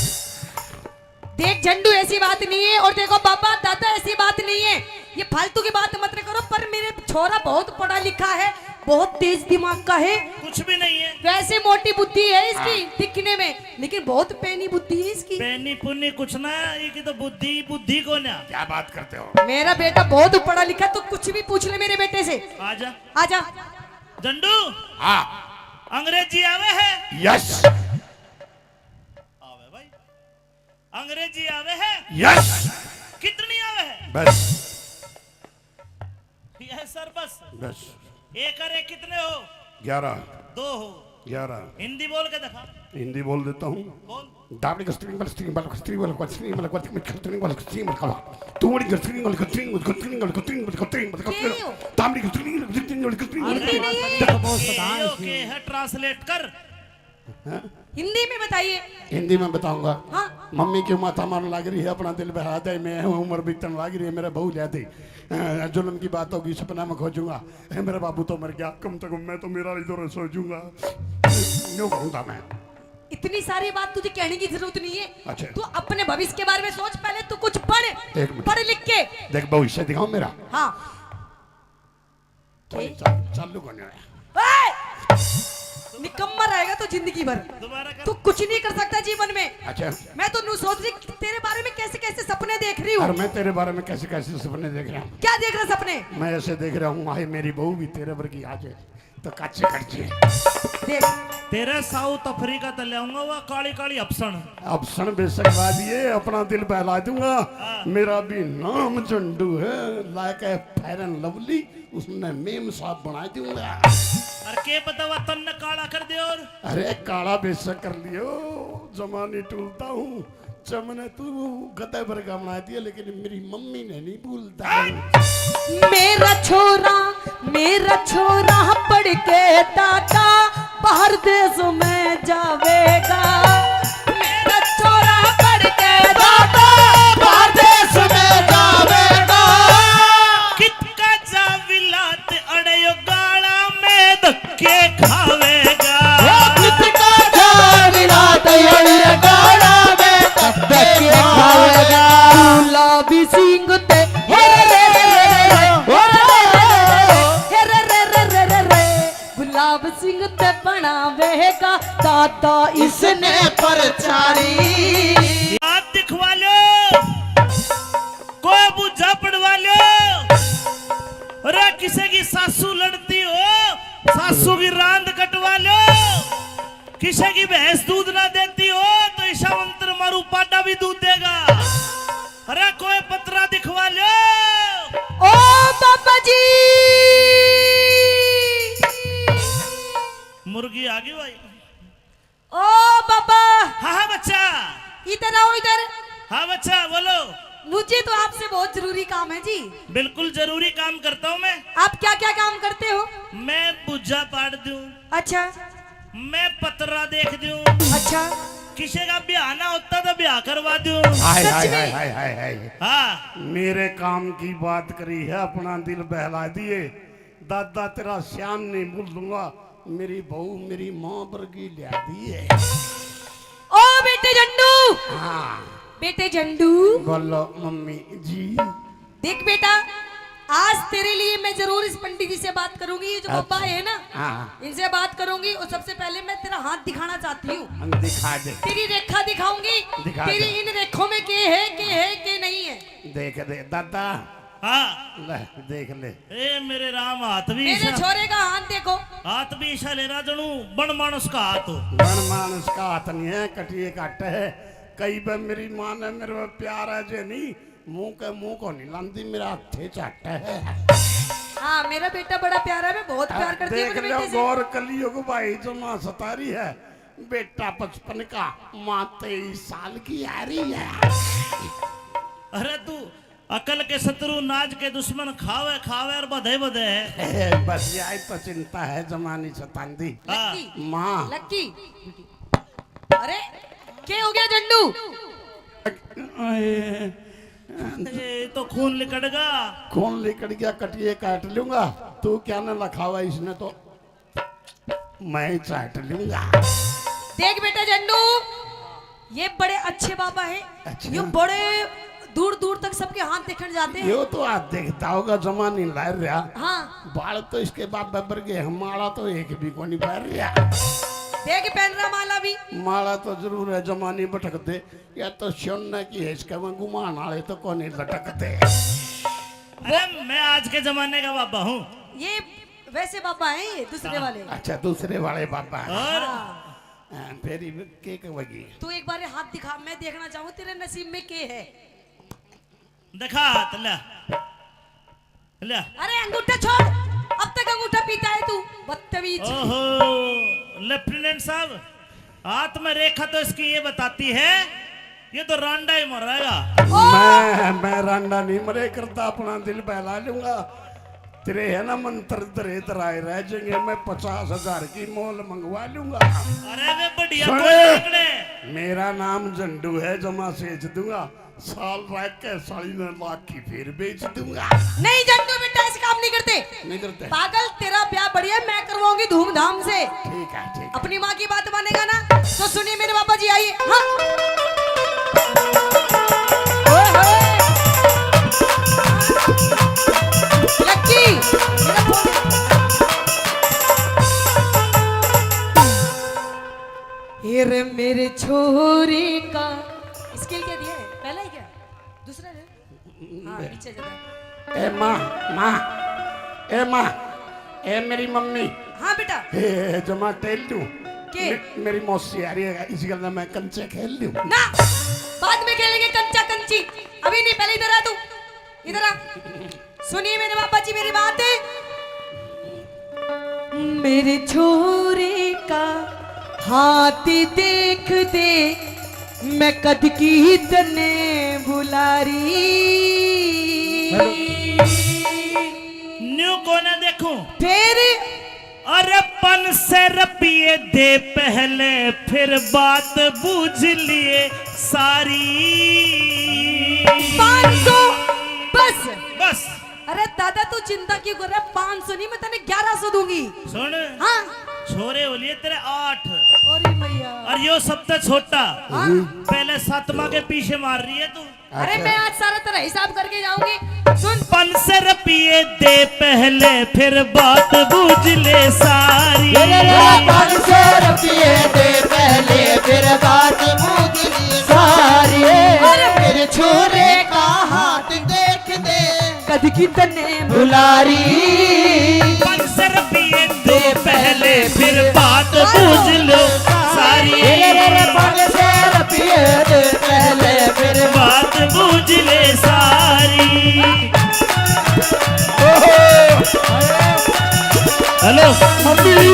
देख झंडू ऐसी बात नहीं है और देखो बाबा दादा ऐसी बात नहीं है ये फालतू की बात मत करो। पर मेरे छोरा बहुत पढ़ा लिखा है, बहुत तेज दिमाग का है, कुछ भी नहीं है। वैसे मोटी बुद्धि है इसकी दिखने में, लेकिन बहुत पैनी बुद्धि है इसकी। पैनी पुन्नी कुछ ना, ये की तो बुद्धि बुद्धि को ना। क्या बात करते हो? मेरा बेटा बहुत पढ़ा लिखा, तो कुछ भी पूछ ले मेरे बेटे से। आजा आजा। झंडू, हाँ। अंग्रेजी आवे है? यस। आवे भाई, अंग्रेजी आवे है? यस। कितनी आवे है? बस ये सर बस। बस। एक और एक कितने हो? 11। 2 हो। 11। हिंदी बोल के दिखा। हिंदी बोल देता हूँ। बोल। दाबड़ी का स्ट्रिंग वाला स्ट्रिंग वाला स्ट्रिंग वाला स्ट्रिंग वाला स्ट्रिंग वाला स्ट्रिंग वाला तुम्हारी का स्ट्रिंग वाला स्ट्रिंग वाला स्ट्रिंग वाला स्ट्रिंग वाला स्ट्रिंग वाला दाबड़ी का स्ट्रिंग वाला स्ट्रिंग वाला स्ट्रिंग वाला ओके है, ट्रांसलेट कर। हिंदी में बताइए। हिंदी में बताऊंगा। हाँ। मम्मी क्यों माथा मारने लग रही है, अपना दिल बहा दे, मैं उम्र बीतने लग रही है, मेरा बहू ले दे, जुल्म की बात होगी सपना में खोजूंगा, मेरा बाबू तो मर गया, कम से कम मैं तो मेरा इधर सोचूंगा, यूं कहूंगा मैं। इतनी सारी बात तुझे कहने की जरूरत नहीं है। अच्छा। तू अपने भविष्य के बारे में सोच, पहले तू कुछ पढ़, एक मिनट। पढ़ लिख के। देख भविष्य दिखाओ मेरा। हाँ। चालू करने निकम्मा रहेगा तो जिंदगी भर, दोबारा कर। तू कुछ नहीं कर सकता जीवन में। अच्छा। मैं तो नू सोच रही तेरे बारे में कैसे कैसे सपने देख रही हूँ। और मैं तेरे बारे में कैसे कैसे सपने देख रहा हूँ। क्या देख रहा सपने? मैं ऐसे देख रहा हूँ, आए मेरी बहू भी तेरे वर्गी आ जाए तो कच्चे कच्चे। देख, तेरे साउथ अफ्रीका तो ले आऊंगा, वह काली काली अपसन। अब सन बेशक दिए, अपना दिल बहला दूंगा। मेरा भी नाम झंडू है, like a fair and lovely, उसने मेम साहब बना दूंगा। और के पता वह तन्ने काला कर दे। और अरे काला बेशक कर लियो, जमाने टूलता हूँ, चमने तू गधे भर का बना दिया, लेकिन मेरी मम्मी ने नहीं भूलता। मेरा छोरा पढ़ के दादा बाहर देश में जावेगा। मेरा छोरा पढ़ के दादा बाहर देश में जावेगा। कितका जा विलात अड़यो गाड़ा में धक्के खावेगा। कितका जाविला तैयार गाड़ा में धक्के खावेगा। गुलाबी सिंह ते हे रे रे गुलाब सिंह ते बनावेगा दादा इसने परचारी। हाथ दिखवा लो, कोई बुझा पड़वा लो। अरे किसी की सासू लड़ती हो, सासू की रांद कटवा लो। किसी की भैंस दूध ना देती हो तो ईशा मंत्र मारू पाटा भी दूध देगा। अरे कोई पत्रा दिखवा लो। ओ बाबा जी, मुर्गी आ गई भाई। ओ बाबा, हाँ हाँ बच्चा। इधर आओ इधर। हाँ बच्चा बोलो। मुझे तो आपसे बहुत जरूरी काम है जी। बिल्कुल जरूरी काम करता हूँ मैं। आप क्या क्या काम करते हो? मैं बुझा पाड़ दूं, अच्छा मैं पतरा देख दूं, अच्छा। किसी का ब्याह ना होता तो ब्याह करवा दूं। हाय सच हाय में? हाय हाय हाय हाय। हाँ मेरे काम की बात करी है, अपना दिल बहला दिए। दादा तेरा श्याम नहीं भूल दूंगा, मेरी बहू मेरी माँ वर्गी लिया दी है। ओ बेटे झंडू, हाँ बेटे झंडू, बोलो मम्मी जी। देख बेटा, आज तेरे लिए मैं जरूर इस पंडित जी से बात करूंगी। ये जो बाबा है ना, हाँ इनसे बात करूंगी। और सबसे पहले मैं तेरा हाथ दिखाना चाहती हूँ। हम दिखा दे। तेरी रेखा दिखाऊंगी। दिखा तेरी दे। इन रेखों में के है के नहीं है। देख दे दादा, हाँ। ले देख ले। ए मेरे राम, हाथ भी मेरे ईशा, छोरे का हाथ देखो। हाथ भी ईशा ले रहा जनू बन मानस का हाथ हो। बन मानस का हाथ नहीं है, कटिए काट है। कई बार मेरी माँ ने मेरे में प्यार है जे नहीं, मुंह को नहीं लांदी, मेरा हथे चाट है। हाँ मेरा बेटा बड़ा प्यारा है, मैं बहुत प्यार करती हूँ देख अपने लो बेटे से। गौर कलियुग भाई जो माँ सतारी है, बेटा 55 का, माँ 23 साल की आ रही है। अरे तू अकल के शत्रु नाज के दुश्मन खावे खावे और बधे बधे है। बस यही तो चिंता है जमानी सतांदी। हाँ। लक्की, माँ लक्की। अरे क्या हो गया झंडू? ये तो खून लिकड़गा। कौन लेकर गया, कटिए काट लूंगा। तू क्या न लखावा इसने तो मैं ही चाट लूंगा। देख बेटा झंडू, ये बड़े अच्छे बाबा हैं। अच्छा। ये बड़े दूर दूर तक सबके हाथ देखने जाते हैं। यो तो आज देखता होगा जमा नहीं ला रहा। हाँ बाल तो इसके बाप बबर के, हमारा तो एक भी को नहीं पहन रहा। देख पहन रहा माला भी। माला तो जरूर है, जमा नहीं भटकते। या तो सोना की है, इसका मैं गुमान वाले तो कौन नहीं लटकते। अरे मैं आज के जमाने का बाबा हूँ। ये वैसे बाबा हैं, ये दूसरे वाले। अच्छा दूसरे वाले बाबा हैं। और हाँ। फिर के कहोगी? तू एक बार हाथ दिखा, मैं देखना चाहूँ तेरे नसीब में के है। दिखा हाथ, ले ले। अरे अंगूठा छोड़, अब तक अंगूठा पीता है तू, बदतमीज। ओहो लेफ्टिनेंट साहब, हाथ में रेखा तो इसकी ये बताती है ये तो रांडा ही मरेगा। मैं रांडा नहीं मरे करता, अपना दिल बहला लूंगा। तेरे है ना मंत्र तेरे तराए रह जाएंगे, मैं 50,000 की मोल मंगवा लूंगा। अरे वे बढ़िया सुने। कोई पकड़े। मेरा नाम झंडू है, जमा सेच दूंगा। साल रख के 3.5 की फिर बेच दूंगा। नहीं जंटू बेटा, ऐसे काम नहीं करते। नहीं करते? पागल, तेरा ब्याह बढ़िया मैं करवाऊंगी धूमधाम से। ठीक है ठीक है। अपनी माँ की बात मानेगा ना, तो सुनिए मेरे बाबा जी, आइए। हाँ ओए होए। लक्की, मेरा फोन। ये रे मेरे छोरे का स्किल क्या दिया है? पहला ही क्या? दूसरा है? हाँ पीछे जरा। ए माँ, ए माँ, ए मेरी मम्मी। हाँ बेटा। ए जमा टेल दूं के? मेरी मौसी आ रही है, इसी गल मैं कंचे खेल लूं। ना, बाद में खेलेंगे कंचा कंची, अभी नहीं। पहले इधर आ तू, इधर आ। सुनिए मेरे बाबा जी मेरी बात है। मेरे छोरे का हाथ देख दे, मैं कद की तने बुलारी। न्यू कोने देखूं? फिर अरे 500 रुपये दे पहले, फिर बात बूझ लिए सारी। 500 बस। बस अरे दादा तू चिंता क्यों कर रहा है? 500 नहीं, मैं तेने 1100 दूंगी। सुन, हाँ छोरे हो लिए तेरे 8 अरे मैया। और यो सबसे छोटा। हाँ? पहले 7वां के पीछे मार रही है तू। अरे मैं आज सारा तेरा हिसाब करके जाऊंगी। सुन, 500 रुपये दे पहले, फिर बात बूझ ले सारी। 500 रुपये दे पहले, फिर बात बूझ ली सारी। मेरे छोरे का हाथ देख दे, कद की तने बुलारी। 500 रुपये दे पहले, फिर बात बूझ लो सारी। 500 रुपये दे पहले, फिर बात बूझ ले सारी। Hello mummy.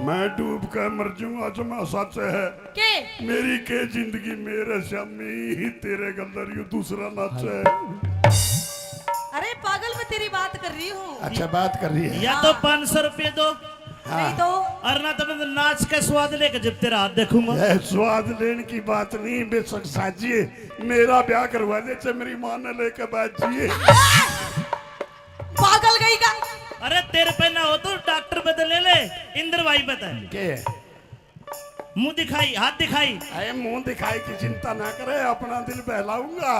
मैं डूब कर मर जाऊंगा, जमा सच है। के मेरी के जिंदगी मेरे श्यामी, तेरे गंदर यू दूसरा नाच है। अरे पागल, मैं तेरी बात कर रही हूँ। अच्छा बात कर रही है। या तो 500 रुपये दो, नहीं तो और ना तो मैं नाच के स्वाद लेके जब तेरा हाथ देखूंगा। यह स्वाद लेने की बात नहीं, बेशक साजिए मेरा ब्याह करवा दे, चाहे मेरी माँ ने लेकर बैठिए। पागल गई का। अरे तेरे पे ना हो तो डॉक्टर बदल ले, इंद्र भाई बता। के मुंह दिखाई, हाथ दिखाई। अरे मुंह दिखाई की चिंता ना करे, अपना दिल बहलाऊंगा।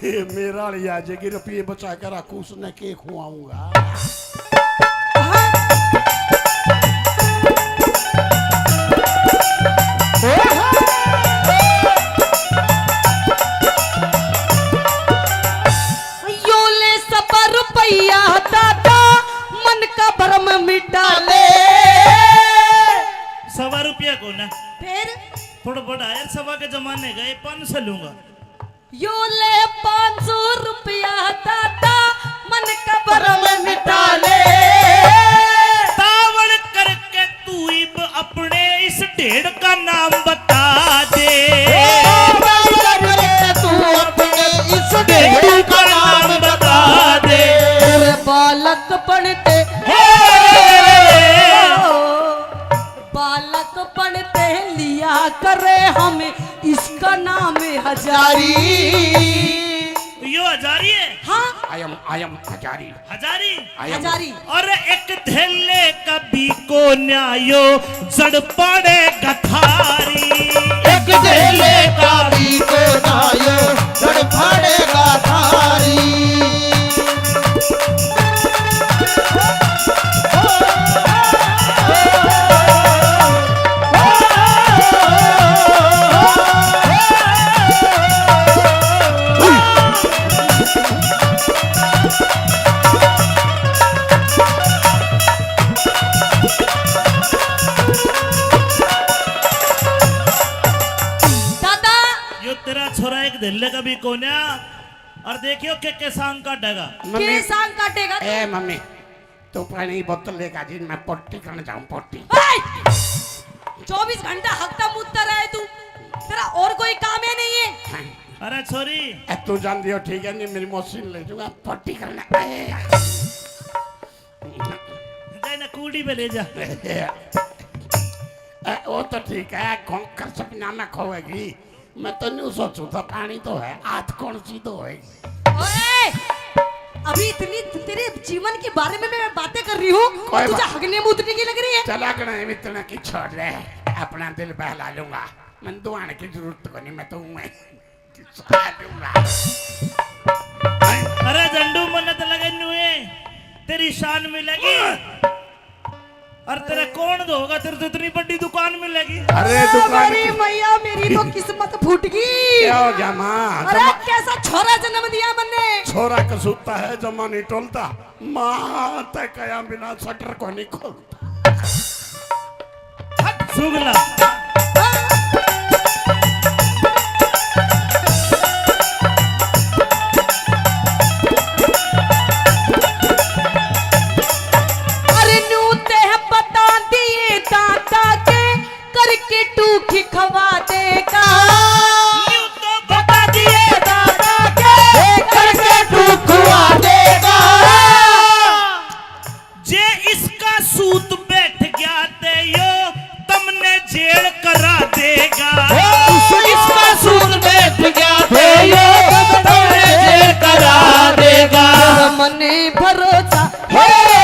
ये मेरा लिए आ जाएगी, रुपये बचा कर रखू, उसने के खुआऊंगा। यो ले सब रुपया दादा, मन का भरम मिटा ले। 1.25 रुपया को ना फिर थोड़ा बड़ा यार, 1.25 के जमाने गए 500 लूंगा। यो ले 500 रुपया दादा मन कबर में मिटा ले। तावड़ करके तू इब अपने इस ढेड़ का नाम बता दे। तू अपने इस ढेड़ का नाम बता दे। तेरे बालक पढ़ते बालक पढ़ते लिया करे हम इसका नाम हजारी। यो हजारी है। हाँ आई एम हजारी। हजारी हजारी। और एक थैले कभी को न्यायो जड़ पड़े गठारी। एक ढेले का भी को नायो जड़ फाड़ेगा थारी। दादा यो तेरा छोरा एक दिल्ले का भी कोन्या और देखियो के सांग काटेगा। के सांग काटेगा तू? ए मम्मी तू पानी बोतल लेकर जी मैं पट्टी करने जाऊं पट्टी। 24 घंटा हकता मुद्दा रहे तू, तेरा और कोई काम है नहीं है। अरे छोरी ए तू जान दियो ठीक है नहीं मेरी मशीन ले जाऊंगा पट्टी करने। जाए ना कूड़ी पे ले जा। वो तो ठीक है कौन कर सपना में खोएगी। मैं तो नहीं सोचू था पानी तो है हाथ कौन सी तो है। ओए अभी इतनी तेरे जीवन के बारे में मैं बातें कर रही हूँ, कोई तुझे बात- हगने मुतने की लग रही है। चला गए इतना की छोड़ रहे अपना दिल बहला लूंगा। मैं दुआने की जरूरत को नहीं मैं तो हूँ लूंगा। अरे झंडू मन्नत लगे नुए तेरी शान मिलेगी और तेरा कौन होगा तेरे तो इतनी बड़ी दुकान मिलेगी। अरे दुकान मेरी मैया मेरी तो किस्मत फूट गई। क्या हो जमा अरे कैसा छोरा जन्म दिया मैंने। छोरा कसूता है जमा नहीं टोलता माँ तय कया बिना शटर को नहीं खोलता। सुगला अरे नूते है बता दिए दादा के करके टूकी खवा देगा। यूं तो बता दिए दादा के करके तू खुआ देगा। जे इसका सूत बैठ गया ते यो तुमने जेल करा देगा। इसका सूद बैठ गया थे ये तुमने जेल करा देगा। मने भरोसा हे रे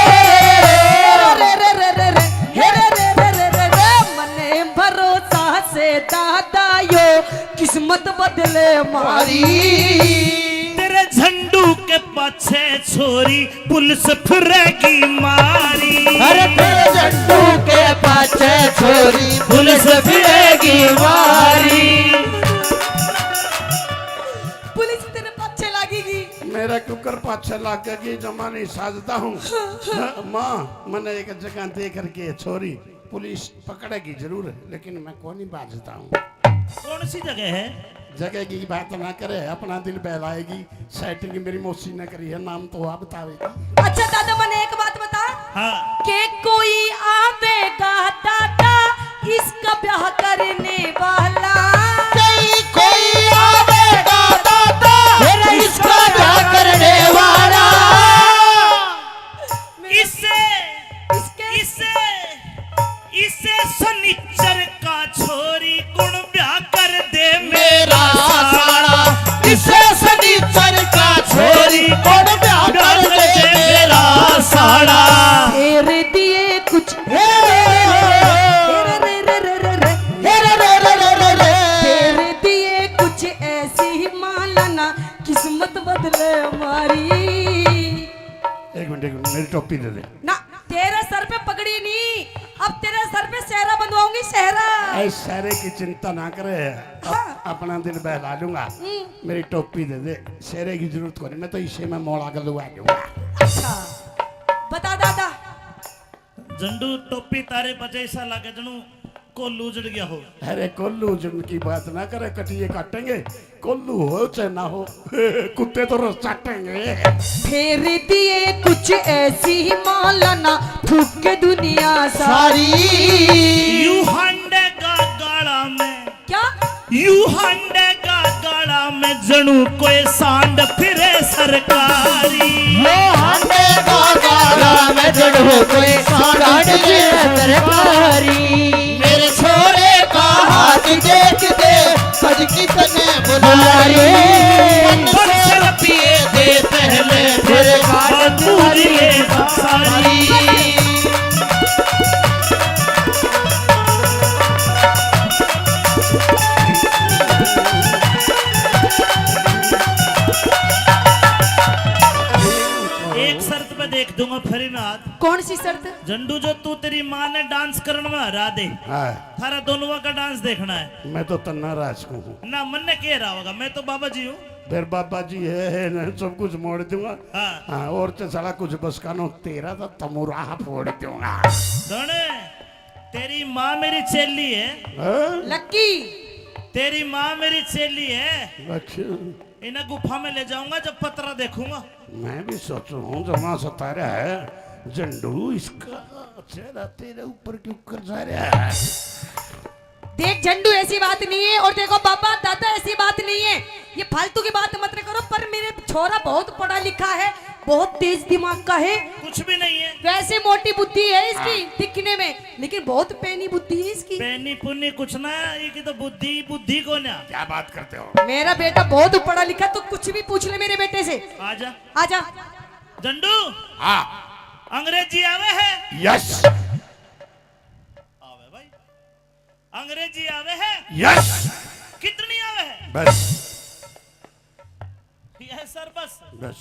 रे रे रे रे हे रे रे रे रे रे रे मने भरोसा से दादा यो किस्मत बदले मारी। तेरे झंडू के पाछे छोरी पुलिस फिरेगी मारी। अरे तेरे झंडू के पाछे छोरी पुलिस फिरेगी मारी। पुलिस तेरे पीछे लगेगी। मेरा कुकर पाछे लागेगी जमा नहीं साजता हूँ। माँ मैंने एक जगह देख करके छोरी पुलिस पकड़ेगी जरूर लेकिन मैं कौन ही बाजता हूँ। कौन सी जगह है? जगह की बात ना करे अपना दिल बहलाएगी। सेटिंग मेरी मौसी ने करी है नाम तो आप बतावेगी। अच्छा दादा मने एक बात बता हाँ के कोई आवेगा दादा इसका ब्याह करने वाला। कोई आवेगा दादा मेरा इसका ब्याह करने वाला। इसे इसे इसे सनिचर का छोरी गुण ब्याह कर दे मेरा साड़ा इसे सनीचर का छोरी कौन ब्याह कर दे मेरा साड़ा। तेरे दिए कुछ तेरे दिए कुछ ऐसी ही मालाना किस्मत बदले हमारी। एक मिनट मेरी टोपी दे दे। ना तेरे सर पे पगड़ी नहीं, अब तेरे सर पे सहरा बंधवाऊंगी सहरा। ऐ सारे की चिंता ना करे अपना दिल बहला लूंगा। मेरी टोपी दे दे शेरे की जरूरत को नहीं मैं तो इसे में मोड़ा कर लुआ दूंगा। अच्छा बता दादा झंडू टोपी तारे बजे ऐसा लागे जनू कोल्लू उजड़ गया हो। अरे कोल्लू जिनकी बात ना करे, कटिए काटेंगे। कोल्लू हो चाहे ना हो, कुत्ते तो रस चाटेंगे। फेर दिए कुछ ऐसी मौलाना थूक के दुनिया सारी। यू हंडे का गाड़ा में, क्या यू हंडे का गाड़ा में जणू कोई सांड फिरे सरकारी। वो हंडे का गाड़ा में जड़ो कोई सांड फिरे सरकारी। मेरे छोरे का हाथ देख दे सज कितने बुलारी। पर चल पिए दे पहले फिर बात पूरी सारी। एक शर्त पे देख दूंगा फरीनाथ। कौन सी शर्त? झंडू जो तू तेरी माँ ने डांस करने में हरा दे, हाँ, थारा दोनों का डांस देखना है। मैं तो तन्ना राज को हूँ। ना मन ने कह रहा होगा, मैं तो बाबा जी हूँ। फिर बाबा जी है ना, सब कुछ मोड़ दूंगा। हाँ। हाँ, और तो साला कुछ बस कानो तेरा तो तमुराह फोड़ दूंगा। दोने, तेरी माँ मेरी चेली है। हाँ? लक्की तेरी माँ मेरी चेली है। अच्छा, इन्हें गुफा में ले जाऊंगा जब पतरा देखूंगा। मैं भी सोच रहा हूँ जमा सतारा है झंडू, इसका चेहरा तेरे ऊपर क्यों कर जा रहा है? देख झंडू, ऐसी बात नहीं है। और देखो बाबा दादा, ऐसी बात नहीं है। ये फालतू की बात मत करो। पर मेरे छोरा बहुत पढ़ा लिखा है, बहुत तेज दिमाग का है। कुछ भी नहीं है। वैसे मोटी बुद्धि है इसकी दिखने में, लेकिन बहुत पैनी बुद्धि है इसकी। पैनी पुन्नी कुछ ना, ये की तो बुद्धि बुद्धि को ना। क्या बात करते हो? मेरा बेटा बहुत पढ़ा लिखा, तो कुछ भी पूछ ले मेरे बेटे से। आजा आजा। झंडू, हाँ, अंग्रेजी आवे है? यस आवे भाई, अंग्रेजी आवे है? यस, कितनी आवे है? बस यह सर बस। बस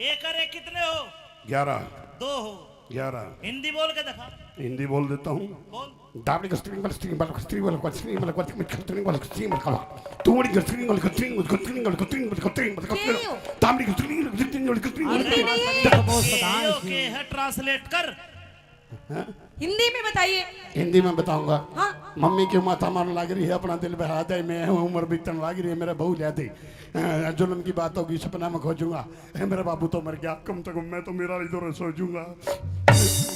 एक और एक कितने हो? 11 दो हो। 11 हिंदी बोल के दिखा। हिंदी बोल देता हूँ। बोल। दाबड़ी का स्ट्रिंग वाला स्ट्रिंग वाला स्ट्रिंग वाला स्ट्रिंग वाला स्ट्रिंग वाला स्ट्रिंग वाला तूड़ी का स्ट्रिंग वाला स्ट्रिंग वाला स्ट्रिंग वाला स्ट्रिंग वाला स्ट्रिंग वाला दाबड़ी का स्ट्रिंग वाला स्ट्रिंग वाला स्ट्रिंग वाला। ओके है, ट्रांसलेट कर। हिंदी में बताइए। हिंदी में बताऊंगा। हाँ। मम्मी क्यों माथा मारने लग रही है, अपना दिल बहा दे। मैं उम्र बीतने लग रही है, मेरा बहू ले दे। जुल्म की बात होगी, सपना में खोजूंगा। मेरा बाबू तो मर गया, कम से कम मैं तो मेरा इधर सोचूंगा।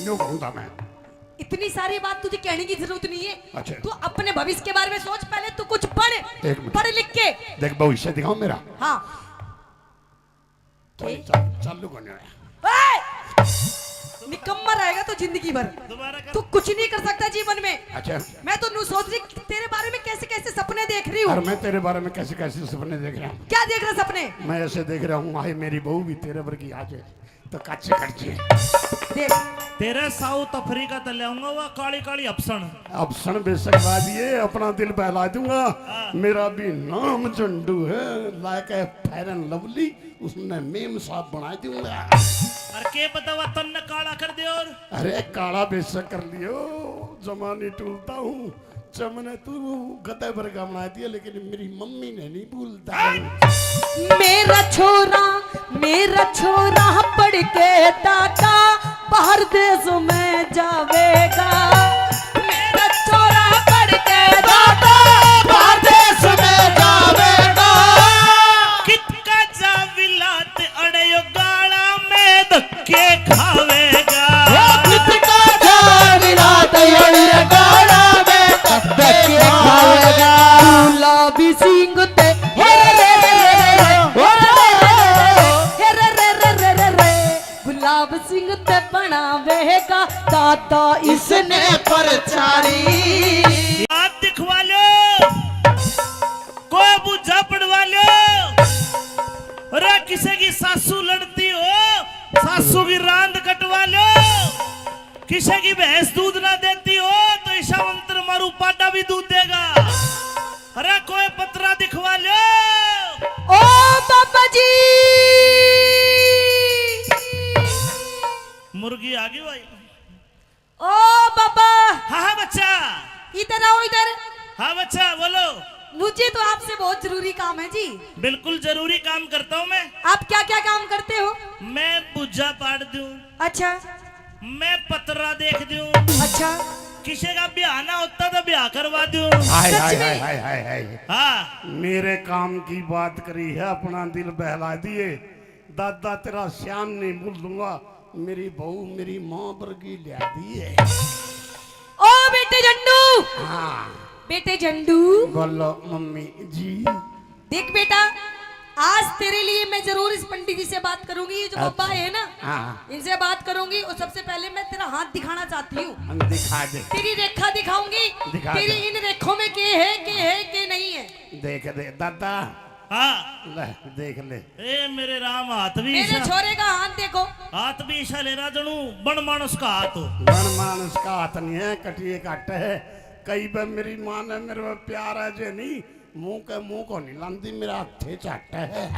यूं कहूंगा मैं। इतनी सारी बात तुझे कहने की जरूरत नहीं है। अच्छा। तू अपने भविष्य के बारे में सोच, पहले तू कुछ पढ़। एक मिनट। पढ़ लिख के। देख भविष्य दिखाओ मेरा। हाँ। चालू करने आया। निकम्मा रहेगा तो जिंदगी भर। दोबारा कर। तू कुछ नहीं कर सकता जीवन में। अच्छा, मैं तो नू सोच रही तेरे बारे में कैसे कैसे सपने देख रही हूँ। और मैं तेरे बारे में कैसे कैसे सपने देख रहा हूँ। क्या देख रहा सपने? मैं ऐसे देख रहा हूँ, हाय मेरी बहू भी तेरे पर की आज तो काचे कच्चे। देख तेरे साउथ अफ्रीका तो ले आऊंगा, वह काली काली अफसन। अब क्षण बेशक बाद ये अपना दिल बहला दूंगा। मेरा भी नाम झंडू है, like a fair and lovely, उसने मेम साहब बना दूंगा। और के बतावा तन्ने काला कर दे। और अरे काला बेशक कर लियो, जमाने टूलता हूँ। चमने तू गद्दे पर का बना दिया, लेकिन मेरी मम्मी ने नहीं भूलता। मेरा छोरा पढ़ के दादा बाहर देश में जावेगा। मेरा छोरा पढ़ के दादा बाहर देश में जावेगा। कितका जाविलात अड़यो गाड़ा में धक्के खावेगा। कितका जाविला तैयार गाड़ा में धक्के खावेगा। गुलाबी सिंह ते हे रे रे गुलाब सिंह ते बनावेगा दादा इसने परचारी। आप दिखवा लो, कोई बुझा पड़वा लो। अरे किसी की सासू लड़ती हो, सासू की रांद कटवा लो। किसी की भैंस दूध ना देती हो तो ईशा मंत्र मारू पाटा भी दूध देगा। अरे कोई पतरा दिखवा लो। ओ बाबा जी, मुर्गी आ गई भाई। ओ बाबा, हाँ हाँ बच्चा, इधर आओ इधर। हाँ बच्चा बोलो। मुझे तो आपसे बहुत जरूरी काम है जी। बिल्कुल जरूरी काम करता हूँ मैं। आप क्या क्या काम करते हो? मैं बुझा पाड़ दूं, अच्छा मैं पतरा देख दूं, अच्छा। किसी का ब्याह ना होता तो ब्याह करवा दूं। हाय सच हाय में? हाय हाय हाय हाय। हाँ मेरे काम की बात करी है, अपना दिल बहला दिए। दादा तेरा श्याम नहीं भूल दूंगा, मेरी बहू मेरी माँ वर्गी लिया दी है। ओ बेटे झंडू, हाँ बेटे झंडू, बोलो मम्मी जी। देख बेटा, आज तेरे लिए मैं जरूर इस पंडित जी से बात करूंगी। ये जो बाबा है ना, हाँ इनसे बात करूंगी। और सबसे पहले मैं तेरा हाथ दिखाना चाहती हूँ। हम दिखा दे, तेरी रेखा दिखाऊंगी। दिखा तेरी दे। इन रेखों में के है के नहीं है। देख दे दादा, हाँ ले देख ले। ए मेरे राम हाथ भी मेरे ईशा छोरे का हाथ देखो। हाथ भी ईशा ले रहा जनू बन मानस का हाथ हो। बन मानस का हाथ नहीं है, कटिए काट है। कई बार मेरी माँ ने मेरे पे प्यार है जे नहीं, मुंह को नहीं लांदी, मेरा हाथे चाट है।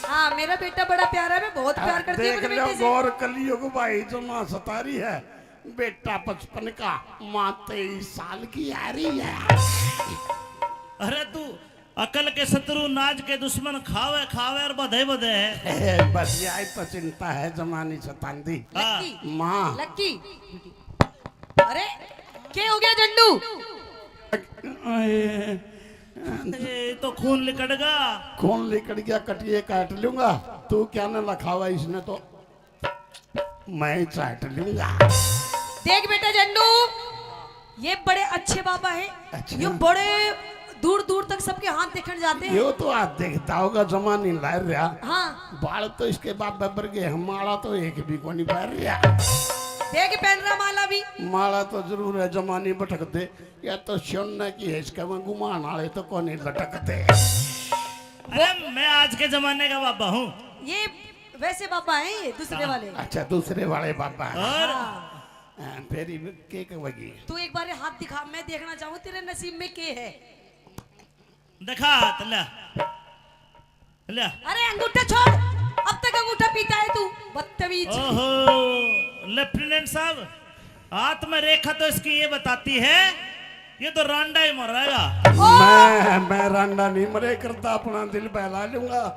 हाँ मेरा बेटा बड़ा प्यारा है, मैं बहुत प्यार करती हूँ देख अपने लो बेटे से। गौर कलियुग भाई जो माँ सतारी है, बेटा 55 का, माँ 23 साल की आ रही है। अरे तू अकल के शत्रु नाज के दुश्मन खावे खावे और बधे बधे है। बस यही तो चिंता है जमानी सतांदी। हाँ लक्की, माँ लक्की, अरे क्या हो गया झंडू? ए, तो खून लिकड़गा। कौन लेकर गया, कटिए काट लूंगा। तू क्या न लखावा इसने तो मैं चाट लूंगा। देख बेटा झंडू, ये बड़े अच्छे बाबा हैं। अच्छा। ये बड़े दूर दूर तक सबके हाथ देखने जाते हैं। यो तो आज देखता होगा, जमानी लार रहा। हाँ बाल तो इसके बाप बबर के, हमारा तो एक भी को नहीं पैर रहा। देख पहन रहा माला भी। माला तो जरूर है, जमानी भटक दे। या तो सोना की है, इसका मैं गुमान वाले तो कौन नहीं लटकते। अरे मैं आज के जमाने का बाबा हूँ। ये वैसे बाबा हैं, ये दूसरे वाले। अच्छा दूसरे वाले बाबा हैं। और हाँ। फेरी के कहेगी। तू एक बार हाथ दिखा, मैं देखना चाहूँ तेरे नसीब में के है। देखा हाथ ले ले। अरे अंगूठा छोड़, अब तक अंगूठा पीता है तू, बदतमीज। ओहो लेफ्टिनेंट साहब, हाथ में रेखा तो इसकी ये बताती है, ये तो रांडा ही मर रहेगा। मैं रांडा नहीं मरे करता, अपना दिल बहला लूंगा।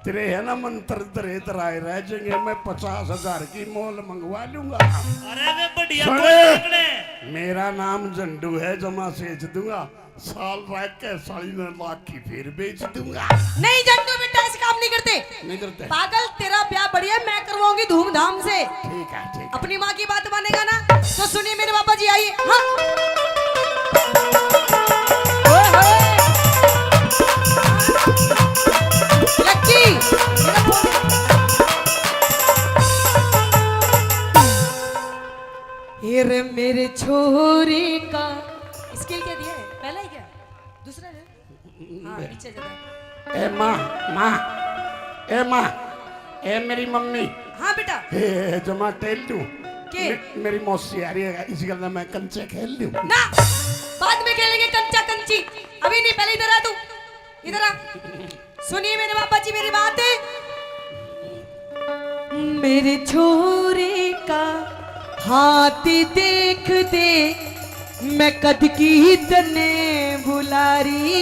तेरे है ना मंत्र दरे तराए रह जाएंगे, मैं 50,000 की मोल मंगवा लूंगा। अरे वे बढ़िया सुन। कोई निकले। मेरा नाम झंडू है, जमा सेच दूंगा। साल रह के 1.5 की फिर बेच दूंगा। नहीं झंडू बेटा, ऐसे काम नहीं करते। नहीं करते? पागल, तेरा ब्याह बढ़िया मैं करवाऊंगी धूमधाम से। ठीक है ठीक है। अपनी माँ की बात मानेगा ना, तो सुनिए मेरे बाबा जी, आइए। हाँ। ओए होए। लक्की, मेरा फोन। ये रे मेरे छोरे का स्किल क्या दिया है? पहला ही क्या, दूसरा है? हाँ पीछे जरा। ए माँ, ए मेरी मम्मी। हाँ बेटा। ए जमा टेल दूं के? मेरी मौसी आ रही है, इसी गल मैं कंचे खेल लूं। ना, बाद में खेलेंगे कंचा कंची, अभी नहीं। पहले इधर आ तू, इधर आ। सुनिए मेरे बाबा जी मेरी बात है। मेरे छोरे का हाथ देख दे, मैं कद की तने बुलारी।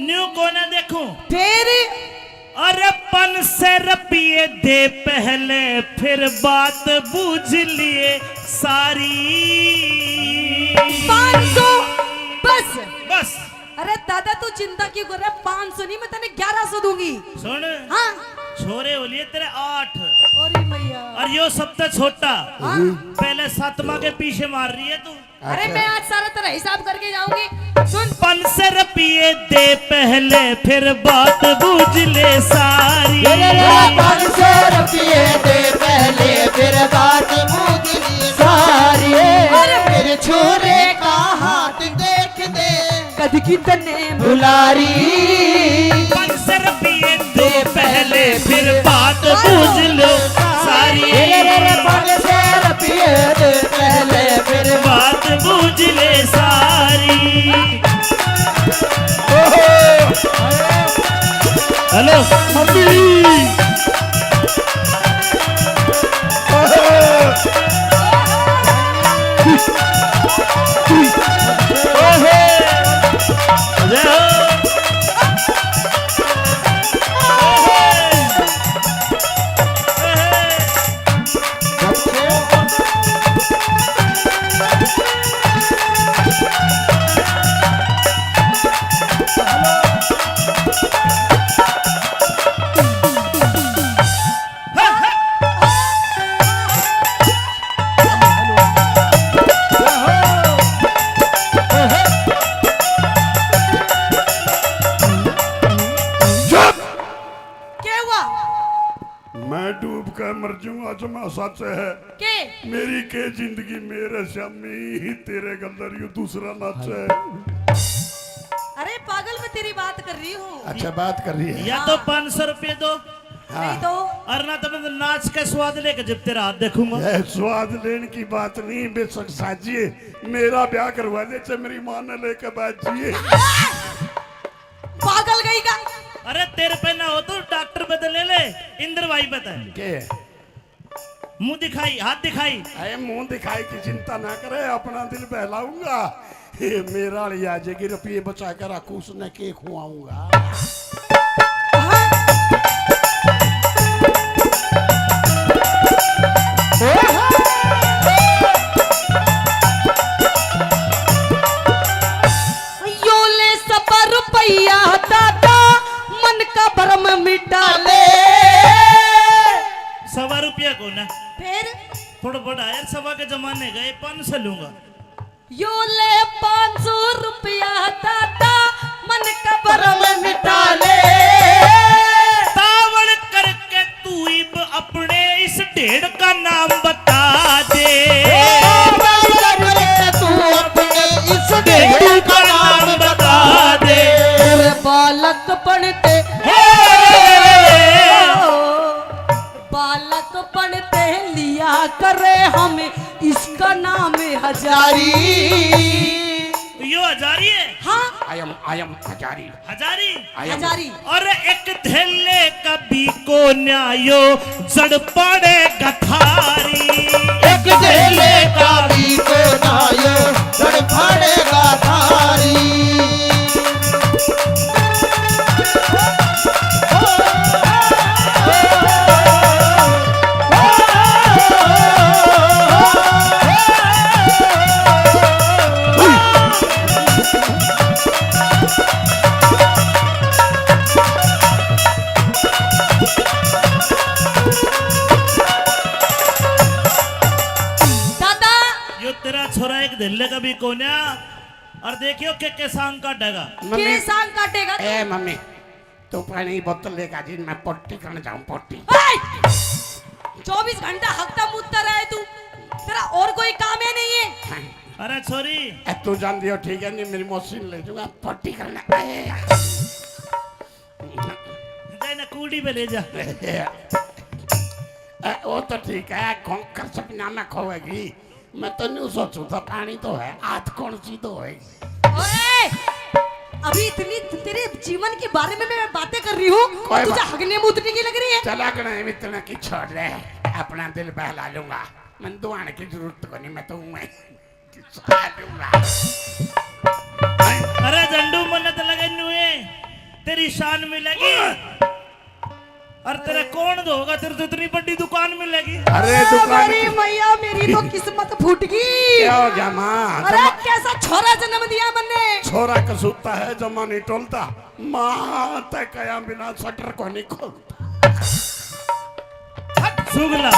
न्यू कोने देखूं। फिर अरे 500 रुपये दे पहले, फिर बात बूझ लिए सारी। 500 बस। बस अरे दादा तू चिंता क्यों कर रहा है? 500 नहीं, मैं तेने 1100 दूंगी। सुन, हाँ। छोरे हो लिए तेरे 8 अरे मैया। और यो सबसे छोटा। हाँ। पहले 7वां के पीछे मार रही है तू। अरे मैं आज सारा तेरा हिसाब करके जाऊंगी। सुन, 500 रुपये दे पहले, फिर बात बूझ ले सारी। 500 रुपये दे पहले, फिर बात बूझ ली सारी। मेरे छोरे का हाथ देख दे, कद की तने बुलारी। 500 रुपये दे पहले, फिर बात बूझ लो सारी। 500 रुपये दे पहले, फिर बात बूझ ले सारी। Hello mummy. मर जाऊंगा जो मैं सच है के मेरी के जिंदगी मेरे श्यामी तेरे गलर यू दूसरा नाच है। अरे पागल, मैं तेरी बात कर रही हूँ। अच्छा बात कर रही है। या तो 500 रुपये दो नहीं तो और ना तो मैं तो नाच के स्वाद लेके जब तेरा हाथ देखूंगा। यह स्वाद लेने की बात नहीं, बेशक साजिए मेरा ब्याह करवा दे चाहे मेरी मां ने लेकर बाजिए। पागल गई का। अरे तेरे पे ना हो तो डॉक्टर पे तो ले ले, इंद्र भाई पे तो। के मुंह दिखाई, हाथ दिखाई। अरे मुंह दिखाई की चिंता ना करे, अपना दिल बहलाऊंगा। ये मेरा वाली आ जाएगी, रुपये बचा कर रखू उसने के खुआऊंगा। यो ले सबर रुपया दादा, मन का भरम मिटा ले। 100 रुपया को ना फिर थोड़ा बड़ा यार, 100 के जमाने गए 500 लूंगा। यो ले 500 रुपया दादा, मन का भरम मिटा ले। तावड़ करके तू इब अपने इस ढेड़ का नाम बता दे। तू अपने इस ढेड़ का नाम बता दे। तेरे बालक पढ़ते बालक पढ़ते लिया करे हम इसका नाम हजारी। यो हजारी है। हाँ आयम हजारी हजारी हजारी। और एक धेले कभी को न्यायो जड़ पड़े गथारी। एक ढेले का भी को नायो जड़ फाड़ेगा थारी। दादा यो तेरा छोरा एक धेले कभी को न्या और देखियो के सांग काटेगा। के सांग काटेगा तू? ए मम्मी तू पानी बोतल लेकर जी, मैं पट्टी करने जाऊं पट्टी। 24 घंटा हकता मुद्दा रहा है तू, तेरा और कोई काम है नहीं है। अरे छोरी ए, तू जान दियो ठीक है, नहीं मेरी मशीन ले जाऊंगा पट्टी करने। जाए ना कूड़ी पे ले जा। वो तो ठीक है, कर सपना में खोएगी। मैं तो नहीं सोचू था, पानी तो है, हाथ कौन सी तो होएगी। ओए, अभी इतनी तेरे जीवन के बारे में मैं बातें कर रही हूँ, कोई तुझे बात- हगने मुतने की लग रही है। चला गना इतना की छोड़ रहे, अपना दिल बहला लूंगा। मैं दुआने की जरूरत को नहीं, मैं तो मैं खिंचा लूंगा। अरे झंडू मन्नत लगे नुए तेरी शान मिलेगी और तेरा कौन होगा, तेरे तो इतनी बड़ी दुकान मिलेगी। अरे दुकान मेरी मैया, मेरी तो किस्मत फूट गई। क्या हो जमा अरे कैसा छोरा जन्म दिया मैंने। छोरा कसूता है, जमा नहीं टोलता। माँ तय कया बिना शटर को नहीं खोलता। सुगला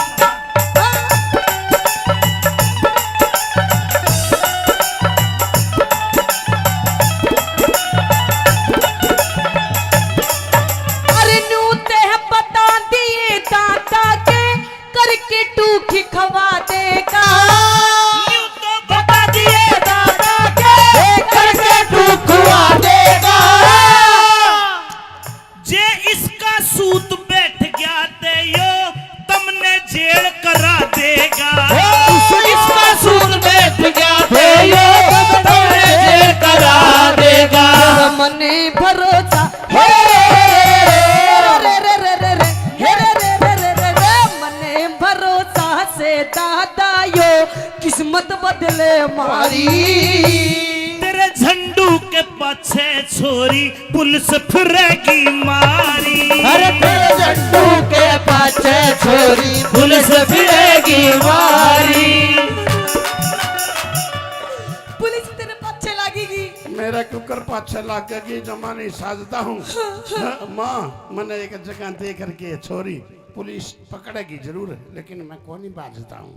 अरे नू ते बता दिए दादा के करके टूकी खवा देगा। यूं तो बता दिए दादा के करके तू खुआ देगा। जे इसका सूत बैठ गया ते यो तुमने जेल करा देगा। इसका सूद बैठ गया थे यो तुमने जेल करा देगा। मने भरोसा हे रे रे रे रे रे हे रे रे रे रे रे रे मने भरोसा से दादा यो किस्मत बदले मारी। तेरे झंडू के पाछे छोरी पुलिस फिरेगी मारी। अरे तेरे झंडू के पाछे छोरी पुलिस फिरेगी मारी। पुलिस तेरे पीछे लगेगी। मेरा कुकर पाछे लाग गई, जमा नहीं साजता हूँ। माँ मैंने एक जगह दे करके छोरी पुलिस पकड़ेगी जरूर, लेकिन मैं कौन नहीं बाजता हूँ।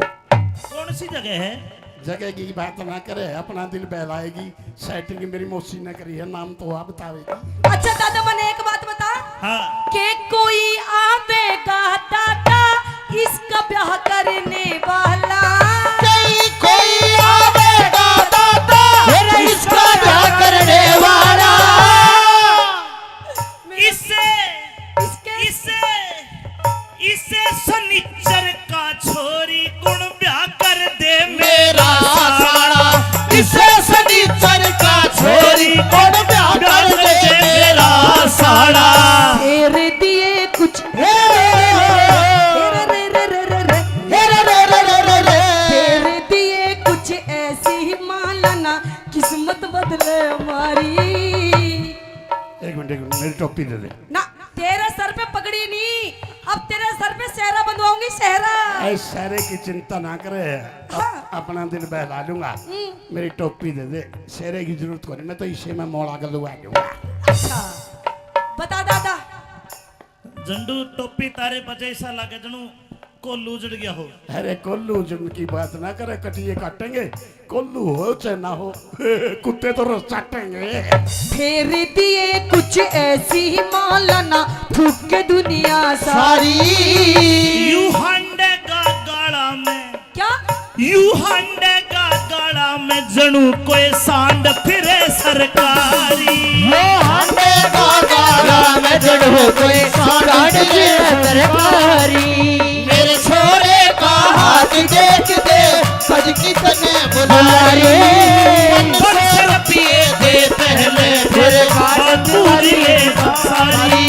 कौन सी जगह है? जगह की बात ना करे, अपना दिल बहलाएगी। सेटिंग मेरी मौसी ने करी है, नाम तो आप बतावेगी। अच्छा दादा, मैंने एक बात बता हाँ के कोई आवेगा दादा इसका ब्याह करने वाला कहीं कोई आवेगा दाता मेरा इसका ब्याह करने वाला इसे इसके इसे इसे सनिचर का छोरी गुण ब्याह कर दे मेरा साड़ा इसे सनीचर का छोरी कौन ब्याह कर दे मेरा साड़ा तेरे दिए कुछ तेरे दिए कुछ ऐसी ही मालना किस्मत बदले हमारी। एक मिनट मेरी टोपी दे दे। ना तेरे सर पे पगड़ी नहीं, अब तेरे सर पे सेहरा बंधवाऊंगी सेहरा। ऐ सारे की चिंता ना करे, अपना दिल बहला लूंगा। मेरी टोपी दे दे, सेहरे की जरूरत को नहीं, मैं तो इसे में मोड़ा कर लुआ दूंगा। अच्छा बता दादा। झंडू टोपी तारे पर जैसा लगे जनू कोल्लू उजड़ गया हो। अरे कोल्लू जुन की बात ना करे, कटिए काटेंगे, कोल्लू हो चाहे ना हो कुत्ते तो रोज चाटेंगे। फेर दिए कुछ ऐसी ही मालना फूक के दुनिया सारी। यू हंडे का गाड़ा में क्या यू हंडे का गाड़ा में जनू कोई सांड फिरे सरकारी। हंडे का गाड़ा में जड़ो कोई सांड फिरे सरकारी। मेरे छोरे का हाथ देख दे सज की तने बुला रे पर सर पिए दे पहले फिर बात पूरी ले सारी।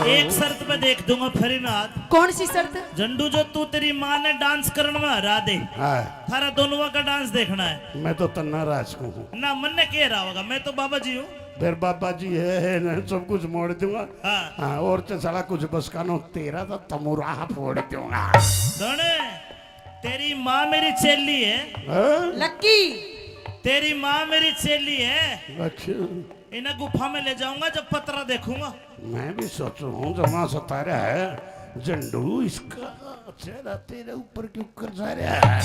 एक शर्त पे देख दूंगा फिर मैं हाथ। कौन सी शर्त? झंडू जो तू तेरी माँ ने डांस करने में हरा दे, हाँ, थारा दोनों का डांस देखना है। मैं तो तन्ना राज को हूँ। ना मन ने कह रहा होगा, मैं तो बाबा जी हूँ। फिर बाबा जी है ना, सब कुछ मोड़ दूंगा। हाँ हाँ, और तो साला कुछ बस कानो तेरा तो तमुरा फोड़ दूंगा। दोने तेरी माँ मेरी चेली है, हाँ? लक्की तेरी माँ मेरी चेली है। अच्छा, इन्हें गुफा में ले जाऊंगा जब पतरा देखूंगा। मैं भी सोच रहा हूँ जमा सतारा है झंडू, इसका चेहरा तेरे ऊपर क्यों कर जा रहा है?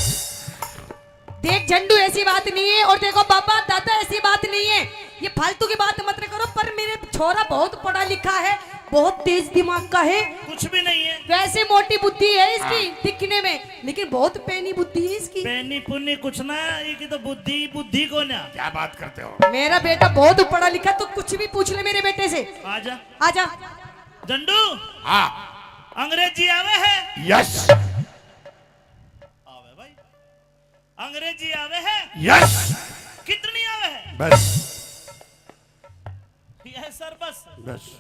देख झंडू ऐसी बात नहीं है, और देखो बाबा दादा ऐसी बात नहीं है, ये फालतू की बात मत करो। पर मेरे छोरा बहुत पढ़ा लिखा है, बहुत तेज दिमाग का है, कुछ भी नहीं है। वैसे मोटी बुद्धि है इसकी दिखने में, लेकिन बहुत पैनी बुद्धि है इसकी। पैनी पुन्नी कुछ ना, ये की तो बुद्धि बुद्धि को ना। क्या बात करते हो? मेरा बेटा बहुत पढ़ा लिखा, तो कुछ भी पूछ ले मेरे बेटे से। आजा आजा। झंडू, हाँ, अंग्रेजी आवे है? यस आवे भाई, अंग्रेजी आवे है? यस, कितनी आवे है? बस यस सर बस। बस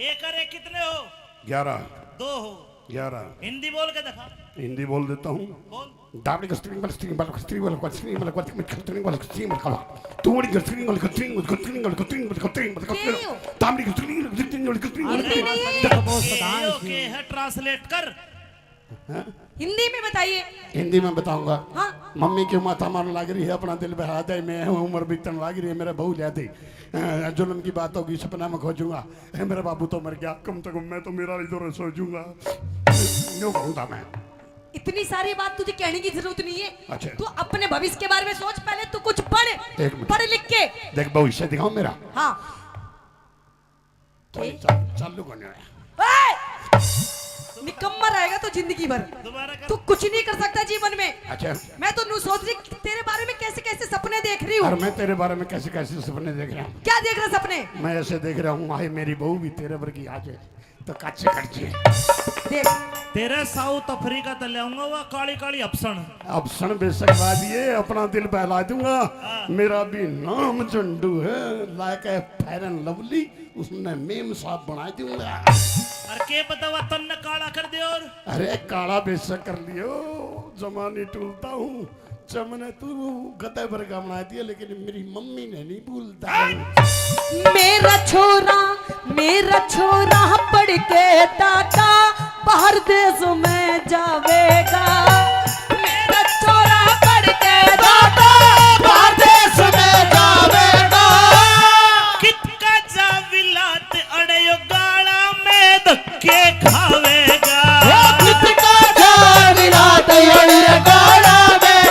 एक और एक कितने हो? 11 दो हो। 11 हिंदी बोल के दिखा। हिंदी बोल देता हूँ। बोल। दाबड़ी का स्ट्रिंग वाला स्ट्रिंग वाला स्ट्रिंग वाला स्ट्रिंग वाला स्ट्रिंग वाला स्ट्रिंग वाला तूड़ी का स्ट्रिंग वाला स्ट्रिंग वाला स्ट्रिंग वाला स्ट्रिंग वाला स्ट्रिंग वाला दाबड़ी का स्ट्रिंग वाला स्ट्रिंग वाला स्ट्रिंग वाला ओके है, ट्रांसलेट कर। हिंदी में बताइए। हिंदी में बताऊंगा। हाँ मम्मी की माथा मारने लग रही है, अपना दिल बहा दे, मैं उम्र बीतने लग रही है, मेरा बहू जाती जुल्म की बात होगी, सपना में खोजूंगा, मेरा बाबू तो मर गया, कम से कम मैं तो मेरा इधर सोचूंगा, यूं कहूंगा मैं। इतनी सारी बात तुझे कहने की जरूरत नहीं है। अच्छा। तू अपने भविष्य के बारे में सोच, पहले तू कुछ पढ़, एक मिनट। पढ़ लिख के। देख भविष्य दिखाओ मेरा। हाँ चालू करने आया। निकम्मा रहेगा तो जिंदगी भर, दोबारा कर। तू कुछ नहीं कर सकता जीवन में। अच्छा, मैं तो सोच रही तेरे बारे में कैसे कैसे सपने देख रही और हूँ। मैं तेरे बारे में कैसे कैसे सपने देख रहा हूँ। क्या देख रहा सपने? मैं ऐसे देख रहा हूँ, हाय मेरी बहू भी तेरे पर की आज तो काचे कच्चे देख तेरे साउथ अफ्रीका तले आऊंगा, वह काली काली अफसन। अब क्षण बेशक बाद ये अपना दिल बहला दूंगा। मेरा भी नाम झंडू है, like a fair and lovely, उसने मेम साहब बना दूंगा। अरे के पता हुआ तन ने काला कर दे। और अरे काला बेशक कर लियो, जमाने टूलता हूँ, चमने तू गधे पर का बना दिया, लेकिन मेरी मम्मी ने नहीं भूलता। मेरा छोरा पढ़ के दादा बाहर देश में जावेगा। मेरा छोरा पढ़ के दादा बाहर देश में जावेगा। कितका जा विलात अड़यो गाड़ा में धक्के खावेगा। कितका जा विलात अड़यो गाड़ा में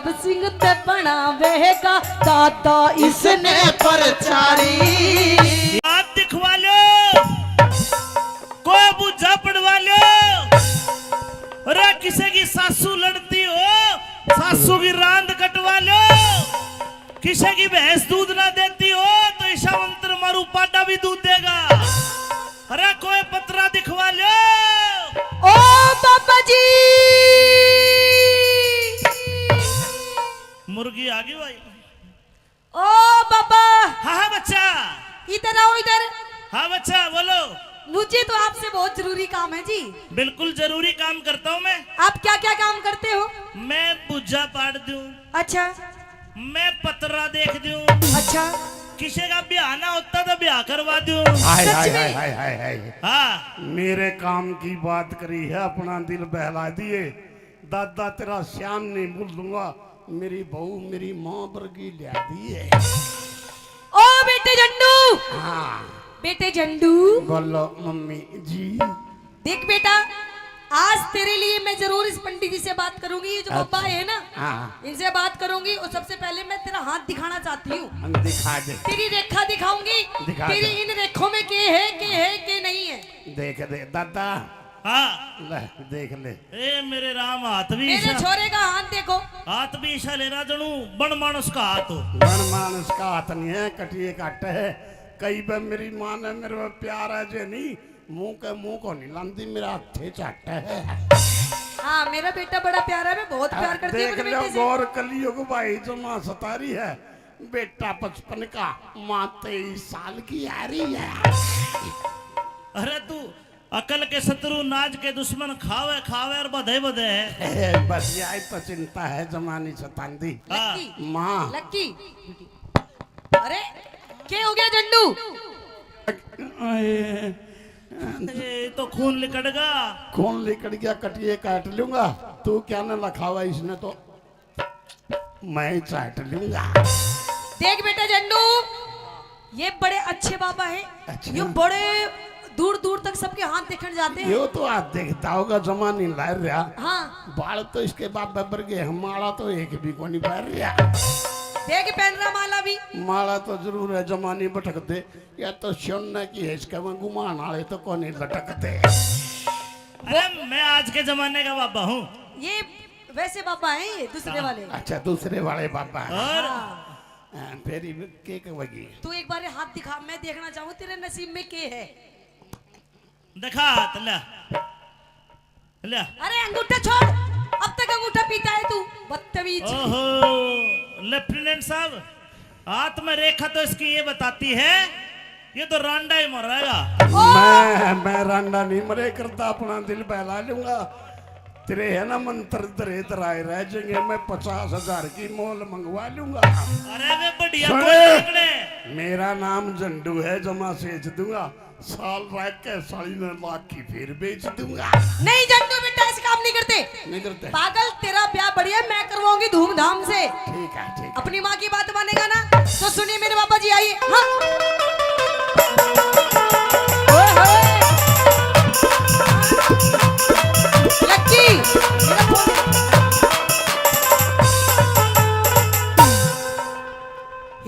प्रताप सिंह ते बनावेगा दादा इसने परचारी हाथ दिखवा लो, कोई बुझा पड़वा लो। अरे किसी की सासू लड़ती हो, सासू की रांद कटवा लो। किसी की भैंस दूध ना देती हो तो ईशा मंत्र मारू पाटा भी दूध देगा। अरे कोई पत्रा दिखवा लो। ओ बाबा जी मुर्गी आ गई भाई। ओ बाबा हाँ बच्चा, इधर आओ इधर। हाँ बच्चा बोलो। मुझे तो आपसे बहुत जरूरी काम है जी। बिल्कुल जरूरी काम करता हूँ मैं। आप क्या क्या काम करते हो? मैं बुझा पाड़ दूं, अच्छा मैं पतरा देख दूं, अच्छा। किसी का ब्याह ना होता तो ब्याह करवा दूं। हाय सच हाय में? हाय हाय हाय हाय। हाँ मेरे काम की बात करी है, अपना दिल बहला दिए। दादा तेरा श्याम नहीं भूल दूंगा, मेरी बहू मेरी माँ वर्गी लिया दी है। ओ बेटे झंडू, हाँ बेटे झंडू बोलो मम्मी जी। देख बेटा, आज तेरे लिए मैं जरूर इस पंडित जी से बात करूंगी। ये जो बाबा है ना, हाँ इनसे बात करूंगी। और सबसे पहले मैं तेरा हाथ दिखाना चाहती हूँ। हम दिखा दे, तेरी रेखा दिखाऊंगी। दिखा तेरी दे। इन रेखों में के है के नहीं है। देख दे दादा, हाँ। ले देख ले। ए मेरे राम, हाथ भी मेरे ईशा, छोरे का हाथ देखो। हाथ भी ईशा ले रहा जनू बन मानुस का हाथ हो। बन मानस का हाथ नहीं है, कटिए काट है। कई बार मेरी माँ ने मेरे में प्यार है जे नहीं, मुंह के मुंह को नहीं लांदी, मेरा हथे चाट है। हाँ मेरा बेटा बड़ा प्यारा है, मैं बहुत प्यार करती हूँ देख अपने लो बेटे से। गौर कलियुग भाई जो माँ सतारी है, बेटा 55 का, माँ 23 साल की आ रही है। अरे तू अकल के शत्रु नाज के दुश्मन खावे खावे और बधे बधे है। बस यही तो चिंता है जमानी सतांदी। हाँ। लक्की, माँ लक्की। अरे क्या हो गया झंडू? ये तो खून लिकड़गा। कौन लेकर गया, कटिए काट लूंगा। तू क्या न लखावा इसने तो मैं चाट लूंगा। देख बेटा झंडू, ये बड़े अच्छे बाबा हैं। अच्छा। ये बड़े दूर दूर तक सबके हाथ देखने जाते हैं। यो तो आज देखता होगा जमानी ला रहा। हाँ बाल तो इसके बाप बबर गए, हमारा तो एक भी को नहीं पैर रहा। देख पहन रहा माला भी। माला तो जरूर है, जमानी भटकते या तो सोना की है, इसका मैं घुमान वाले तो कौन नहीं लटकते। अरे मैं आज के जमाने का बाबा हूँ। ये वैसे बाबा हैं, ये दूसरे वाले। अच्छा दूसरे वाले बाबा है। और हाँ। फिर केक वगी तू एक बार हाथ दिखा, मैं देखना चाहूँ तेरे नसीब में के है। दिखा हाथ, ले ले। अरे अंगूठा छोड़, अब तक अंगूठा पीता है तू, बदतमीज। ओहो लेफ्टिनेंट साहब, हाथ में रेखा तो इसकी ये बताती है, ये तो रांडा ही मर रहेगा। मैं रांडा नहीं मरे करता, अपना दिल बहला लूंगा। तेरे है ना मंत्र दरे तराए रह जाएंगे, मैं 50,000 की मोल मंगवा लूंगा। अरे वे बढ़िया सुन, बोल निकले। मेरा नाम झंडू है, जमा सेच दूंगा। साल रख के 3.5 की फिर बेच दूंगा। नहीं झंडू बेटा, ऐसे काम नहीं करते। नहीं करते? पागल, तेरा ब्याह बढ़िया मैं करवाऊंगी धूमधाम से। ठीक है ठीक है। अपनी माँ की बात मानेगा ना, तो सुनिए मेरे बाबा जी, आइए। हाँ। ओए होए। लक्की, मेरा फोन।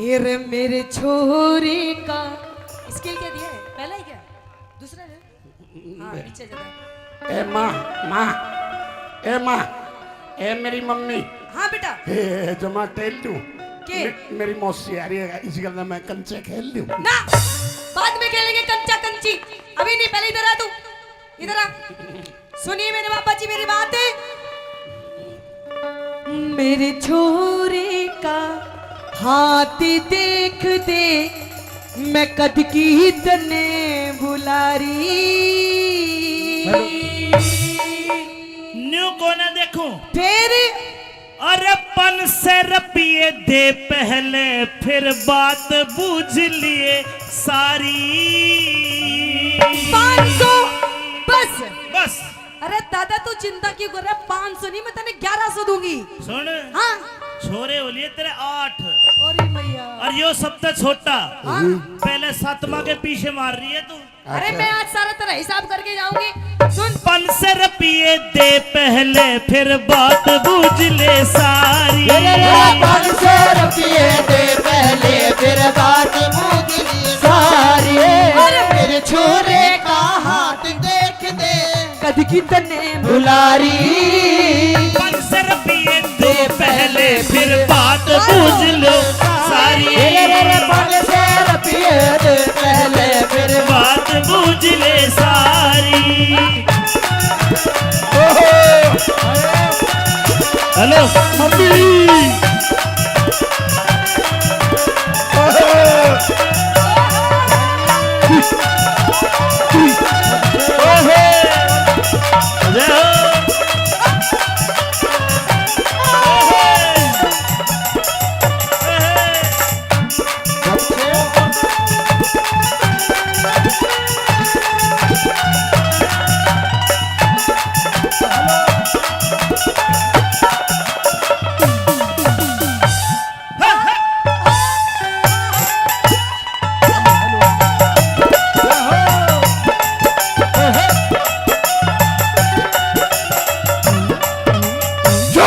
ये रे मेरे छोरे का स्किल क्या दिया है? पहला ही क्या? दूसरा है? हाँ पीछे जरा। ए माँ, माँ, ए माँ, ए मेरी मम्मी। हाँ बेटा। ए जमा टेल दूं। के? मेरी मौसी आ रही है, इसी गल मैं कंचे खेल लूं। ना, बाद में खेलेंगे कंचा कंची, अभी नहीं। पहले इधर आ तू, इधर आ। सुनिए मेरे बाबा जी मेरी बात है। मेरे छोरे का हाथ देख दे, मैं कद की तने बुलारी। न्यू को ना देखूं, फिर अरे 500 रुपये दे पहले, फिर बात बूझ लिए सारी। 500 बस। बस अरे दादा तू चिंता क्यों कर रहा है? 500 नहीं, मैं तेने 1100 दूंगी। सुन, हाँ। छोरे हो लिए तेरे 8 अरे मैया। और यो सबसे छोटा। हाँ। पहले 7वां के पीछे मार रही है तू। अरे मैं आज सारा तेरा हिसाब करके जाऊंगी। सुन, 500 रुपये दे पहले, फिर बात बूझ ले सारी। ₹500 दे पहले फिर बात मुझे सारी मेरे छोरे का हाथ देख दे कद की तने बुलारी 500 रुपये दे पहले फिर बात पूछ लो सारी 500 दे पहले फिर बात पूछ ले सारी हेलो मम्मी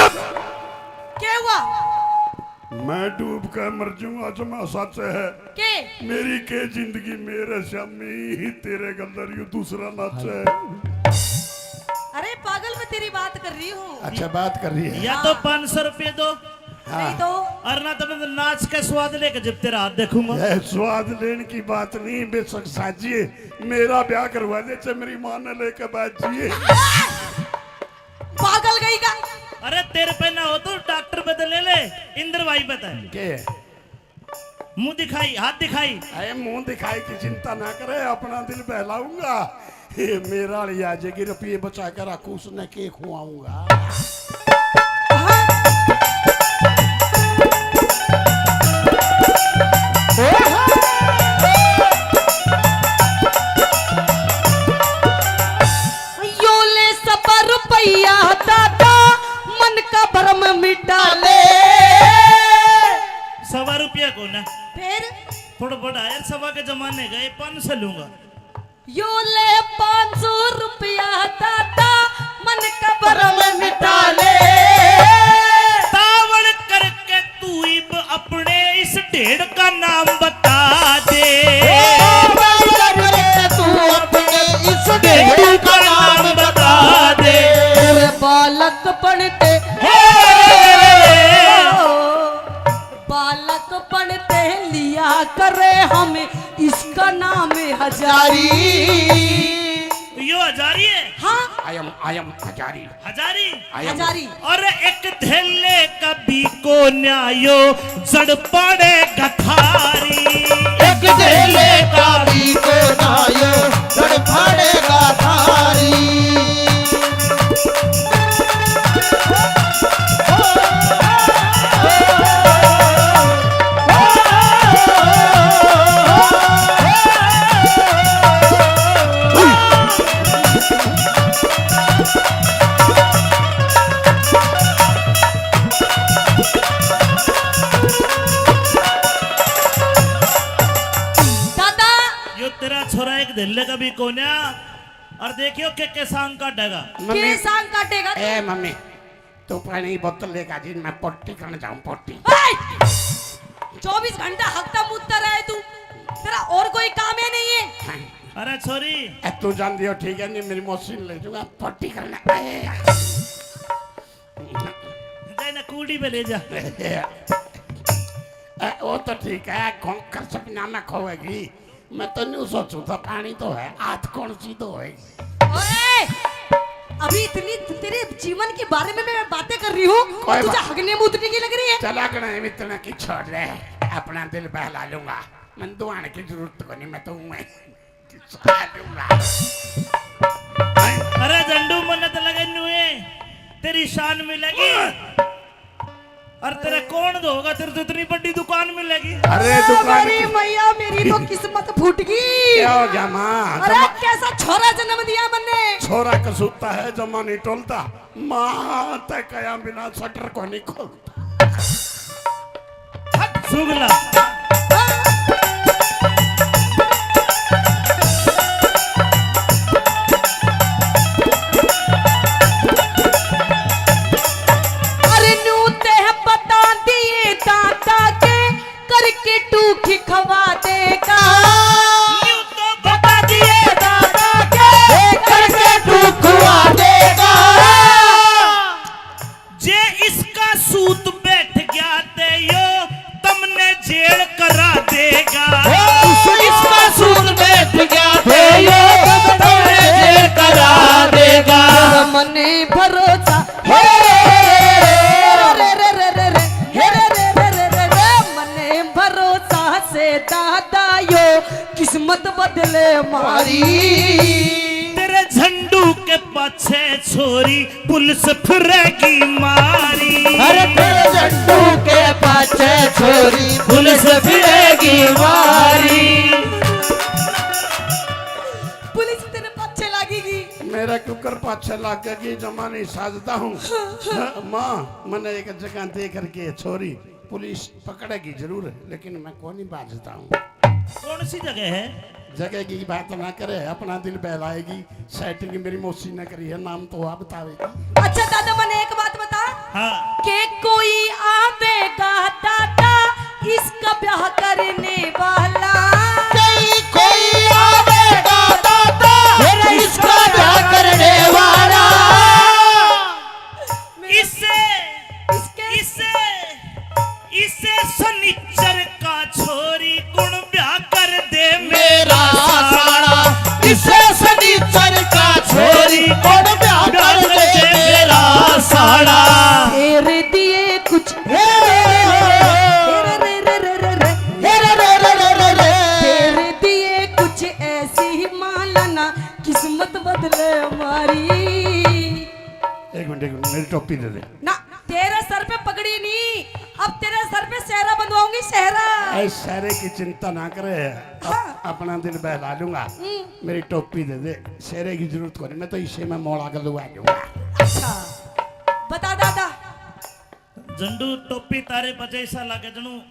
क्या हुआ मैं डूब कर मर जाऊंगा जमा सच है के मेरी के जिंदगी मेरे शामी ही तेरे गंदर यू दूसरा नाच है। अरे पागल मैं तेरी बात कर रही हूँ अच्छा बात कर रही है। या तो 500 रुपये दो नहीं तो और ना तो मैं नाच का स्वाद लेकर जब तेरा हाथ देखूंगा यह स्वाद लेने की बात नहीं बेशक साजिए मेरा ब्याह करवा दे चाहे मेरी माँ ने लेकर बाजिए। पागल गई का अरे तेरे पे ना हो तो डॉक्टर पे तो ले ले इंद्र भाई पे तो के मुंह दिखाई हाथ दिखाई अरे मुंह दिखाई की चिंता ना करे अपना दिल बहलाऊंगा ये मेरा लिया जाएगी रुपये बचा कर रखू उसने के खुआऊंगा। यो ले सब रुपया दादा मन का भरम मिटा ले 1.25 रुपया को ना फिर थोड़ा बड़ा यार 1.25 के जमाने गए 500 लूंगा यो ले 500 रुपया दादा मन का भरम मिटा ले तावड़ करके तू इब अपने इस ढेड़ का नाम बता दे तू अपने इस ढेड़ का नाम बता दे तेरे बालक पढ़ते बालक पढ़ते लिया करे हमें इसका नाम हजारी यो हजारी है हाँ I am हजारी हजारी हजारी और एक धेले कभी को न्यायो जड़ पड़े गथारी एक धेले का भी को नायो जड़ पड़ेगा थारी दादा यो तेरा छोरा एक धेले कभी को न्या और देखियो के सांग का डगा के सांग काटेगा ए मम्मी तू पानी बोतल लेकर जी मैं पट्टी करने जाऊं पट्टी। 24 घंटा हकता मुद्दा रहे तू तेरा और कोई काम है नहीं है अरे छोरी ए, तू जान दियो ठीक है नहीं मेरी मशीन ले जाऊंगा पट्टी करने जाए ना कूड़ी पे ले जा वो तो ठीक है कर सपना में खोएगी मैं तो नहीं सोचू था पानी तो है आज कौन सी तो होगी। ओए अभी इतनी तेरे जीवन के बारे में मैं बातें कर रही हूँ कोई तुझे बात- हगने मुतने की लग रही है चला कर नहीं इतना की छोड़ रहे अपना दिल बहला लूंगा मैं दुआने की जरूरत को नहीं मैं तो मैं खिंचवा लूंगा। अरे झंडू मन तो लगे नुए तेरी शान मिलेगी और तेरा कौन दोगा तेरे तो इतनी बड़ी दुकान मिलेगी अरे दुकान मेरी मैया मेरी तो किस्मत फूट गई क्या हो गया माँ अरे कैसा छोरा जन्म दिया मैंने छोरा कसूता है जमा नहीं टोलता माँ तय कया बिना शटर को नहीं खोलता। सुगला अरे नू ते पता तेरे झंडू के पाछे छोरी पुलिस फिरेगी मारी। अरे तेरे झंडू के पाछे छोरी पुलिस फिरेगी मारी। पुलिस तेरे पीछे लगेगी। मेरा कुकर पाछे लागेगी जमा नहीं साजता हूँ। माँ मैंने एक जगह दे करके छोरी पुलिस पकड़ेगी जरूर, लेकिन मैं कौन नहीं बाजता हूँ। कौन सी जगह है? जगह की बात ना करे, अपना दिल बहलाएगी। सेटिंग मेरी मौसी ने करी है, नाम तो आप बतावेगी। अच्छा दादा मैंने एक बात बता हाँ। कि कोई आवेगा दादा इसका ब्याह करने वाला। कोई आवेगा दादा इसका ब्याह करने वाला। इसे इसे सनिचर का छोरी गुण ब्याह कर दे मेरा साड़ा। इसे सनीचर का छोरी कौन ब्याह कर दे मेरा साड़ा। तेरे दिए कुछ तेरे दिए कुछ ऐसी ही मालाना किस्मत बदले हमारी। एक मिनट मेरी टोपी दे दे। ना तेरे सर पे पगड़ी नहीं, अब तेरे सर पे सेहरा बंधवाऊंगी सेहरा। ऐ सारे की चिंता ना करे, अपना दिल बहला लूंगा। मेरी टोपी दे दे, सेरे की जरूरत को नहीं, मैं तो इसे में मोड़ा कर लुआ दूंगा। अच्छा बता दादा। झंडू टोपी तारे बजे ऐसा लगे जनू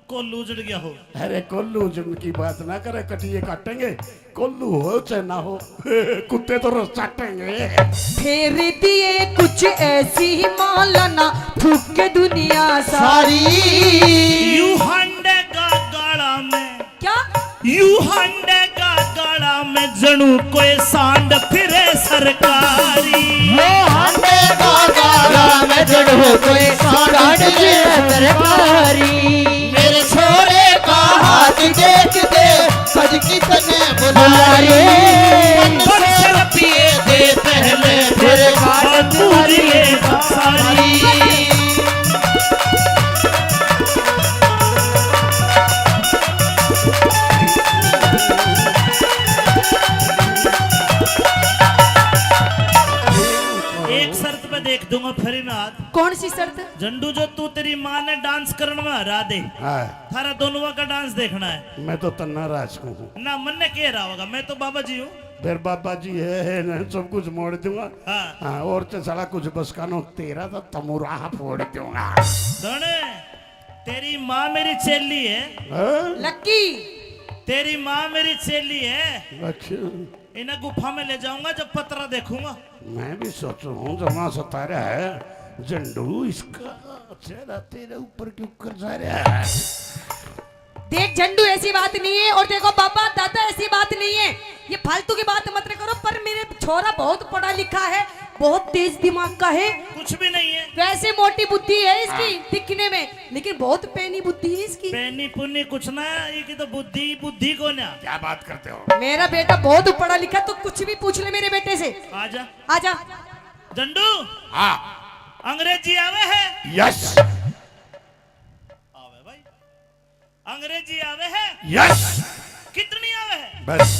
कोल्लू उजड़ गया हो। अरे कोल्लू जुन की बात ना करे, कटिए काटेंगे। कोल्लू हो चाहे ना हो, कुत्ते तो रोज चाटेंगे। फेर दिए कुछ ऐसी ही मालाना फूक के दुनिया सारी। यू हंडे का गाड़ा में, क्या यू हंडे का गाड़ा में जनू कोई सांड फिरे सरकारी। वो हांडे का गाला में जड़ो कोई सांड फिरे सरकारी। मेरे छोरे का हाथ देख दे सज कितने बुलारे। मन से पिए दे पहले फिर बात पूरी सारी। एक शर्त पे देख दूंगा फ्री में हाथ। कौन सी शर्त? झंडू जो तू तेरी माँ ने डांस करने में हरा दे, हाँ, थारा दोनों का डांस देखना है मैं तो तन्ना राज हूँ। ना। मन ने कह रहा होगा मैं तो बाबा जी हूँ। फिर बाबा जी है ना, सब कुछ मोड़ दूंगा। हाँ। हाँ, और तो साला कुछ बस कानो तेरा तो तमुराह फोड़ दूंगा। सुने, तेरी माँ मेरी चेली है। हाँ? लक्की तेरी माँ मेरी चेली है। अच्छा, इन्हें गुफा में ले जाऊंगा जब पतरा देखूंगा। मैं भी सोच रहा हूँ जमा सतारा है झंडू, इसका चेहरा तेरे ऊपर क्यों कर जा रहा है। देख झंडू ऐसी बात नहीं है, और देखो बाबा दादा ऐसी बात नहीं है। ये फालतू की बात मत करो। पर मेरे छोरा बहुत पढ़ा लिखा है, बहुत तेज दिमाग का है। कुछ भी नहीं है। वैसे मोटी बुद्धि है इसकी दिखने में, लेकिन बहुत पैनी बुद्धि है इसकी। पैनी पुन्नी कुछ ना, ये की तो बुद्धि बुद्धि को ना। क्या बात करते हो? मेरा बेटा बहुत पढ़ा लिखा, तो कुछ भी पूछ ले मेरे बेटे से। आजा आजा। झंडू, हाँ, अंग्रेजी आवे है? यस आवे भाई, अंग्रेजी आवे है? यस, कितनी आवे है? बस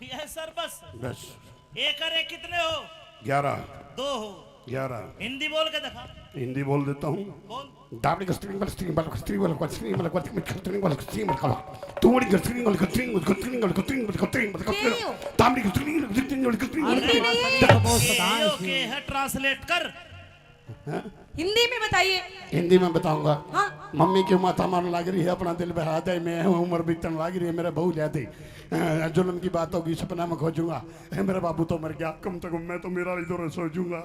यस सर बस। बस एक और एक कितने हो? 11 दो हो। 11 हिंदी बोल के दिखा। हिंदी बोल देता हूँ। बोल। दाबड़ी का स्ट्रिंग वाला स्ट्रिंग वाला स्ट्रिंग वाला स्ट्रिंग वाला स्ट्रिंग वाला स्ट्रिंग वाला तू बड़ी स्ट्रिंग वाला स्ट्रिंग वाला स्ट्रिंग वाला स्ट्रिंग वाला दाबड़ी का स्ट्रिंग वाला स्ट्रिंग वाला ओके है, ट्रांसलेट कर। हिंदी में बताइए। हिंदी में बताऊंगा। हाँ। मम्मी की माथा मारने लग रही है, अपना दिल बहा दे। मैं उम्र बीतने लग रही है, मेरा बहू ले दे। जुल्म की बात होगी, सपना में खोजूंगा। मेरा बाबू तो मर गया, कम से कम मैं तो मेरा इधर सोचूंगा।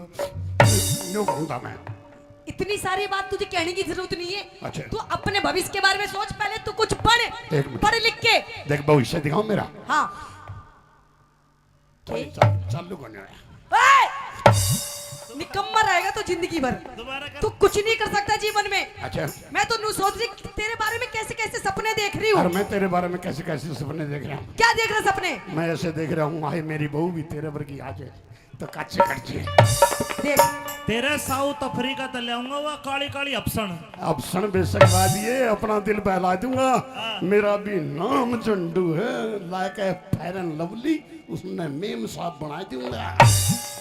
यूं कहूंगा मैं। इतनी सारी बात तुझे कहने की जरूरत नहीं है। अच्छा। तू अपने भविष्य के बारे में सोच, पहले तू कुछ पढ़, एक मिनट। पढ़ लिख के। देख भविष्य दिखाओ मेरा। हाँ। चालू करने आया। निकम्मा रहेगा तो जिंदगी भर। दोबारा कर। तू कुछ नहीं कर सकता जीवन में। अच्छा, मैं तो नू सोच रही तेरे बारे में कैसे कैसे सपने देख रही और हूँ। मैं तेरे बारे में कैसे कैसे सपने देख रहा हूँ। क्या देख रहे सपने? मैं ऐसे देख रहा हूँ, आए मेरी बहू भी तेरे वर्गी आ जाए तो काचे कट जाए। देख तेरे साउथ अफ्रीका तो ले आऊंगा वह काली काली अफसन। अब सन बेशक ला दिए, अपना दिल बहला दूंगा। मेरा भी नाम झंडू है, like a fair and lovely, उसने मेम साहब बना दूंगा।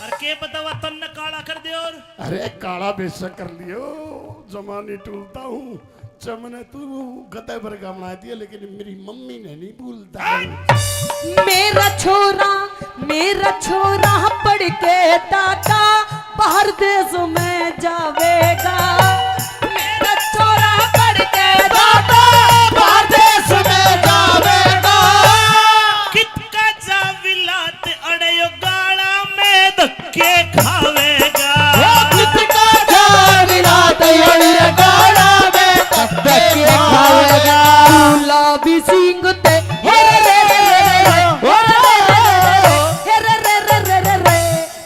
और के पता वह तन्ने काला कर दे। और अरे काला बेशक कर लियो, जमाने टूलता हूँ। चमने तू गते भर का बना दिया, लेकिन मेरी मम्मी ने नहीं भूलता। मेरा छोरा पढ़ के दादा बाहर देश में जावेगा। मेरा छोरा पढ़ के दादा बाहर देश में जावेगा। कितका जाविलात अड़यो गाड़ा में धक्के खावेगा। किसका जाविला तैयारी गाड़ा में धक्के खावेगा। गुलाबी सिंह ते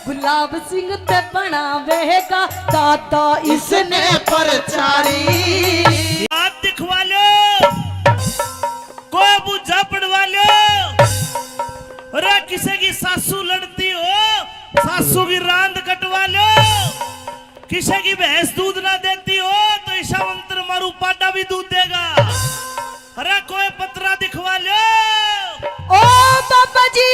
गुलाब सिंह ते बनावेगा दादा इसने परचारी। हाथ दिखवा लो, कोई बुझा पड़वा लो। अरे किसी की सासू लड़ती हो, सासू की रांद कटवा लो। किसी की भैंस दूध ना देती हो तो ईशा मंत्र मारू पाटा भी दूध देगा। अरे कोई पतरा दिखवा लो। ओ बाबा जी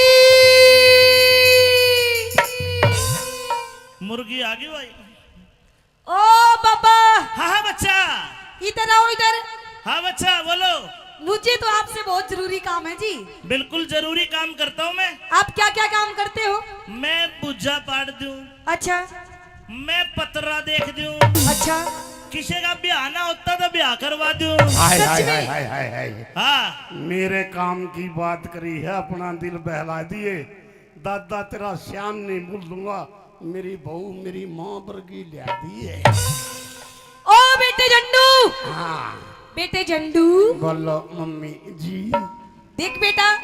मुर्गी आ गई भाई। ओ बाबा हाँ हाँ बच्चा, इधर आओ इधर। हाँ बच्चा बोलो। मुझे तो आपसे बहुत जरूरी काम है जी। बिल्कुल जरूरी काम करता हूँ मैं। आप क्या क्या काम करते हो? मैं पूजा पाठ दूं, अच्छा मैं पतरा देख दूं, अच्छा। किसी का ब्याह ना होता तो ब्याह करवा दूं। हाय सच हाय में? हाय हाय हाय हाय। हाँ मेरे काम की बात करी है, अपना दिल बहला दिए। दादा तेरा श्याम नहीं भूल दूंगा, मेरी बहू मेरी माँ वर्गी लिया दी है। ओ बेटे झंडू, हाँ बेटे झंडू बोलो मम्मी जी। देख बेटा,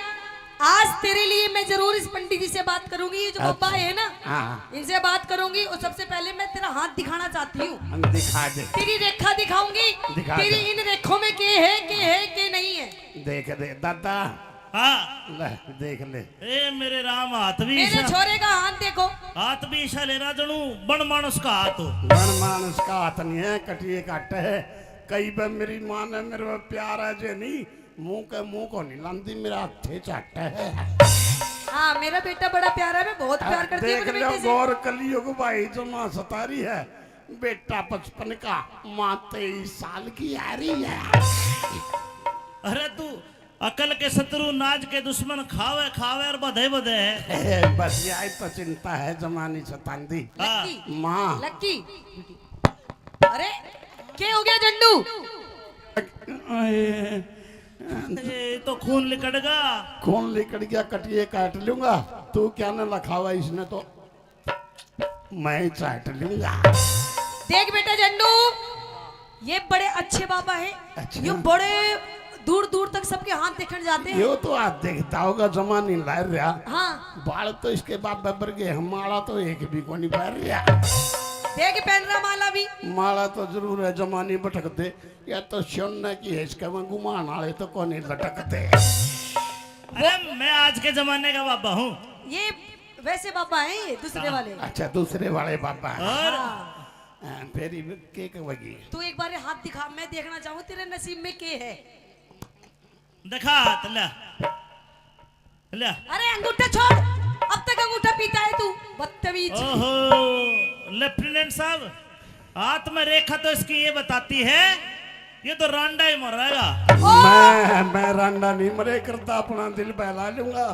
आज तेरे लिए मैं जरूर इस पंडित जी से बात करूंगी। ये जो बाबा है ना, हाँ इनसे बात करूंगी। और सबसे पहले मैं तेरा हाथ दिखाना चाहती हूँ। हम दिखा दे, तेरी रेखा दिखाऊंगी। दिखा तेरी दे। इन रेखों में के है के नहीं है। देख दे दादा, हाँ ले देख ले। ए मेरे राम, हाथ भी मेरे ईशा, छोरे का हाथ देखो। हाथ भी ईशा ले रहा जनू बन मानस का हाथ हो। मन मानस का हाथ नहीं है, कटिए काट है। कई बार मेरी माँ ने मेरे पे प्यार है जे नहीं, मुंह को नहीं लांदी, मेरा हाथे चाट है। हाँ मेरा बेटा बड़ा प्यारा है, मैं बहुत प्यार करती हूँ देख अपने लो बेटे से। गौर कलियुग भाई जो माँ सतारी है, बेटा 55 का, माँ 23 साल की आ रही है। अरे तू अकल के शत्रु नाज के दुश्मन खावे खावे और बधे बधे है। बस यही तो चिंता है जमानी सतांदी। हाँ लक्की, माँ लक्की। अरे क्या हो गया झंडू? ए, तो खून लिकड़गा। कौन लेकर गया, कटिए काट लूंगा। तू क्या न लखावा इसने तो मैं चाट लूंगा। देख बेटा झंडू, ये बड़े अच्छे बाबा है। अच्छा। ये बड़े दूर दूर तक सबके हाथ देखने जाते हैं। यो तो आज देखता होगा जमानी ला रहा। हाँ बाल तो इसके बाप बबर के, हमारा तो एक भी को नहीं पहन रहा। देख पहन रहा माला भी। माला तो जरूर है, जमानी भटकते या तो सोने की है, इसका मैं घुमान वाले तो कौन नहीं लटकते। अरे मैं आज के जमाने का बाबा हूँ। ये वैसे बाबा हैं, ये दूसरे वाले। अच्छा दूसरे वाले बाबा हैं। और हाँ। फेरी के कहोगी। तू एक बार ये हाथ दिखा, मैं देखना चाहूँ तेरे नसीब में के है। दिखा हाथ, ले ले। अरे अंगूठा छोड़, अब तक अंगूठा पीता है तू, बदतमीज। ओहो लेफ्टिनेंट साहब, हाथ में रेखा तो इसकी ये बताती है, ये तो रांडा ही मर रहेगा। मैं रांडा नहीं मरे करता, अपना दिल बहला लूंगा।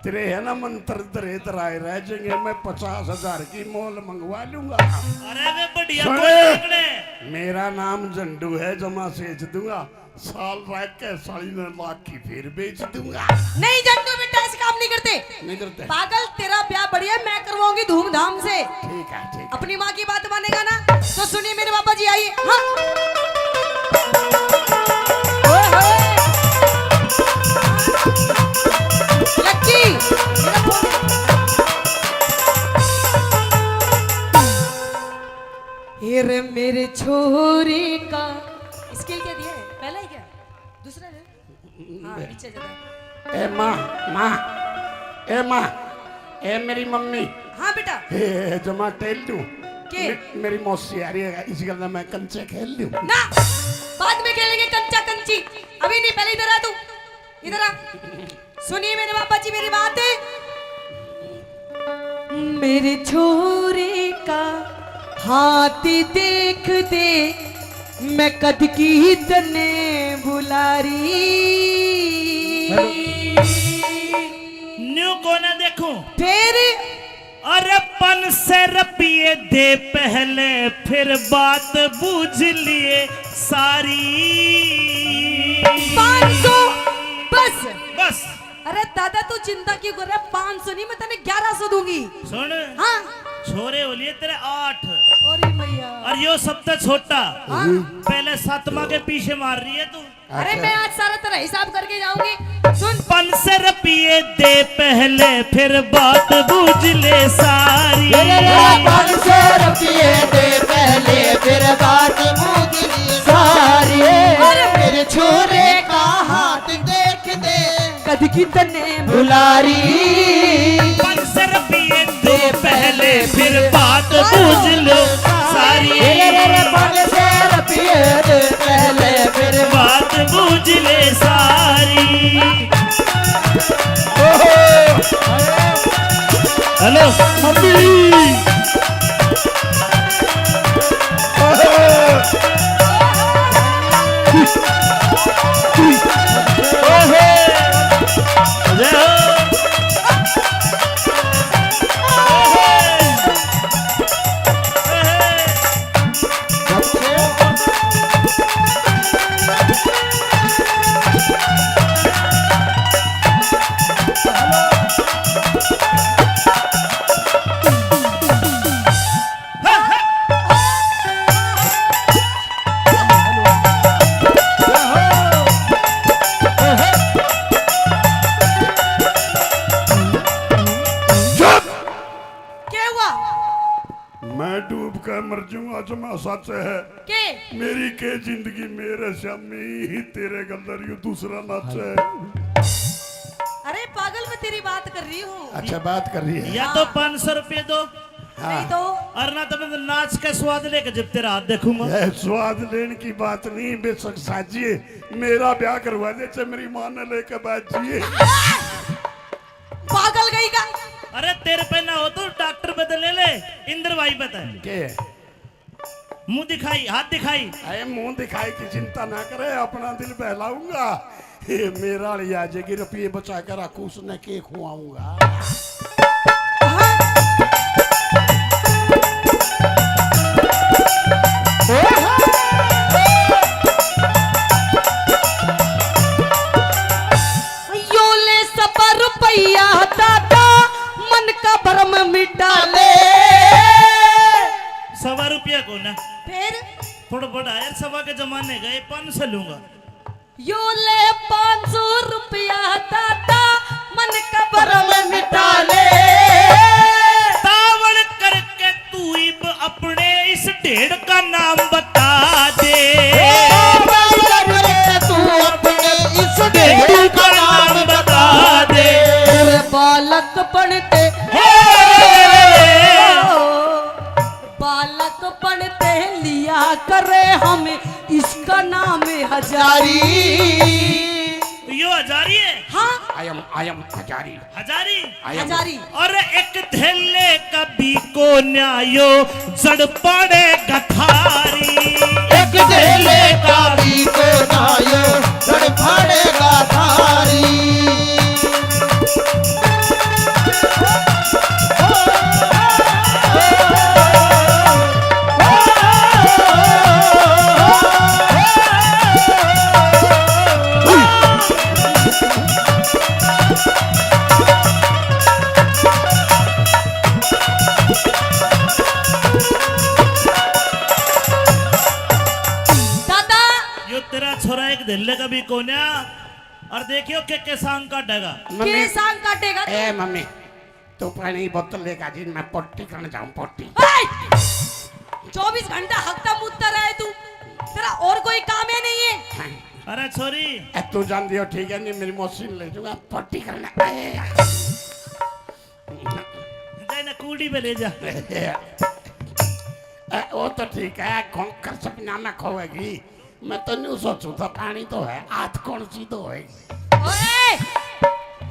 तेरे है ना मंत्र दरे दराए रह जाएंगे, मैं 50,000 की मोल मंगवा लूंगा। अरे वे बढ़िया सुने। कोई पकड़े। मेरा नाम झंडू है, जमा सेच दूंगा। साल रह के साली ने लाख की फिर बेच दूंगा। नहीं झंडू बेटा, ऐसे काम नहीं करते। नहीं करते। पागल, तेरा ब्याह बढ़िया मैं करवाऊंगी धूमधाम से। ठीक है ठीक है। अपनी माँ की बात मानेगा ना, तो सुनिए मेरे बाबा जी, आइए। हाँ। ओए होए। लक्की, मेरा फोन दे। ये रे मेरे छोरे का स्केल क्या दिया है? पहला है क्या? दूसरा है? हाँ नीचे जाता है। ए माँ, माँ, ए माँ, ए मेरी मम्मी। हाँ बेटा। ए जमा टेल दूं, के मेरी मौसी आ रही है, इसी गल मैं कंचे खेल लूं। ना बाद में खेलेंगे कंचा कंची, अभी नहीं, पहले इधर आ तू, इधर आ। सुनिए मेरे पापा जी मेरी बात है। मेरे छोरे का हाथ देख दे, मैं कद की तने बुलारी। न्यू को ना देखूं फिर अरे 500 रुपये दे पहले, फिर बात बूझ लिए सारी। 500 बस। बस अरे दादा तू चिंता क्यों कर रहा है, 500 नहीं मैं तेने 1100 दूंगी। सुन, हाँ छोरे हो लिए तेरे 8 अरे भैया, और यो सबसे छोटा हाँ? पहले 7वां के पीछे मार रही है तू। अरे मैं आज सारा तेरा हिसाब करके जाऊंगी। सुन 500 रुपये दे पहले, फिर बात बूझ ले सारी। 500 रुपये दे पहले, फिर बात मुगली सारी। मेरे छोरे का हाथ देख दे, कद की तने बुलारी। 500 रुपये दे पहले, फिर बात बूझ लो सारी। 500 रुपये दे पहले, फिर बात बूझ ले सारी। हेलो मम्मी, क्या हुआ मैं डूब कर मर जाऊंगा, जमा सच है। के मेरी के जिंदगी मेरे श्यामी ही तेरे गंदर यू दूसरा नाच है। अरे पागल मैं तेरी बात कर रही हूँ। अच्छा बात कर रही है। या तो 500 रुपये दो, नहीं तो और ना तो मैं नाच का स्वाद लेकर जब तेरा हाथ देखूंगा। यह स्वाद लेने की बात नहीं, बेशक साजिए मेरा ब्याह करवा दे, चाहे मेरी मां ने लेकर बाजिए। पागल गई का। अरे तेरे पे ना हो तो डॉक्टर बता ले ले, इंद्र भाई बता, के मुंह दिखाई, हाथ दिखाई। अरे मुंह दिखाई की चिंता ना करे, अपना दिल बहलाऊंगा। ये मेरा लिया जाएगी, रुपये बचा कर रखू, उसने के खुआऊंगा। यो ले 100 रुपया दादा, मन का भरम मिटा ले। 100 रुपया को ना फिर थोड़ा बड़ा यार, 100 के जमाने गए, 500 लूंगा। यो ले 500 रुपया दादा, मन का भरम मिटा ले। तावड़ करके तू इब अपने इस ढेड़ का नाम बता दे। तू अपने इस ढेड़ का नाम बता दे। तेरे बालक पढ़ते बालक पढ़ते लिया करे हम इसका नाम हजारी। यो हजारी है। हाँ आयम हजारी। हजारी हजारी। और एक थैले कभी को न्यायो जड़ पड़े गठारी। एक ढेले का भी को नायो, जड़ फाड़ेगा थारी। दादा यो तेरा छोरा एक धैले कभी को न्या, और देखियो के सांग का डगा। के सांग काटेगा तू? ए मम्मी तू पानी की बोतल लेकर जी, मैं पट्टी करने जाऊं। पट्टी 24 घंटा हकता मुद्दा रहे तू, तेरा और कोई काम है नहीं है। अरे छोरी ए, तू जान दियो ठीक है, नहीं मेरी मौसी ले जाऊंगा पट्टी करने। जाए ना कूड़ी पे ले जा। तो ठीक है, खोकर सपना में खोएगी। मैं तो नहीं सोचू था, पानी तो है, आध कौन सी तो है। ओए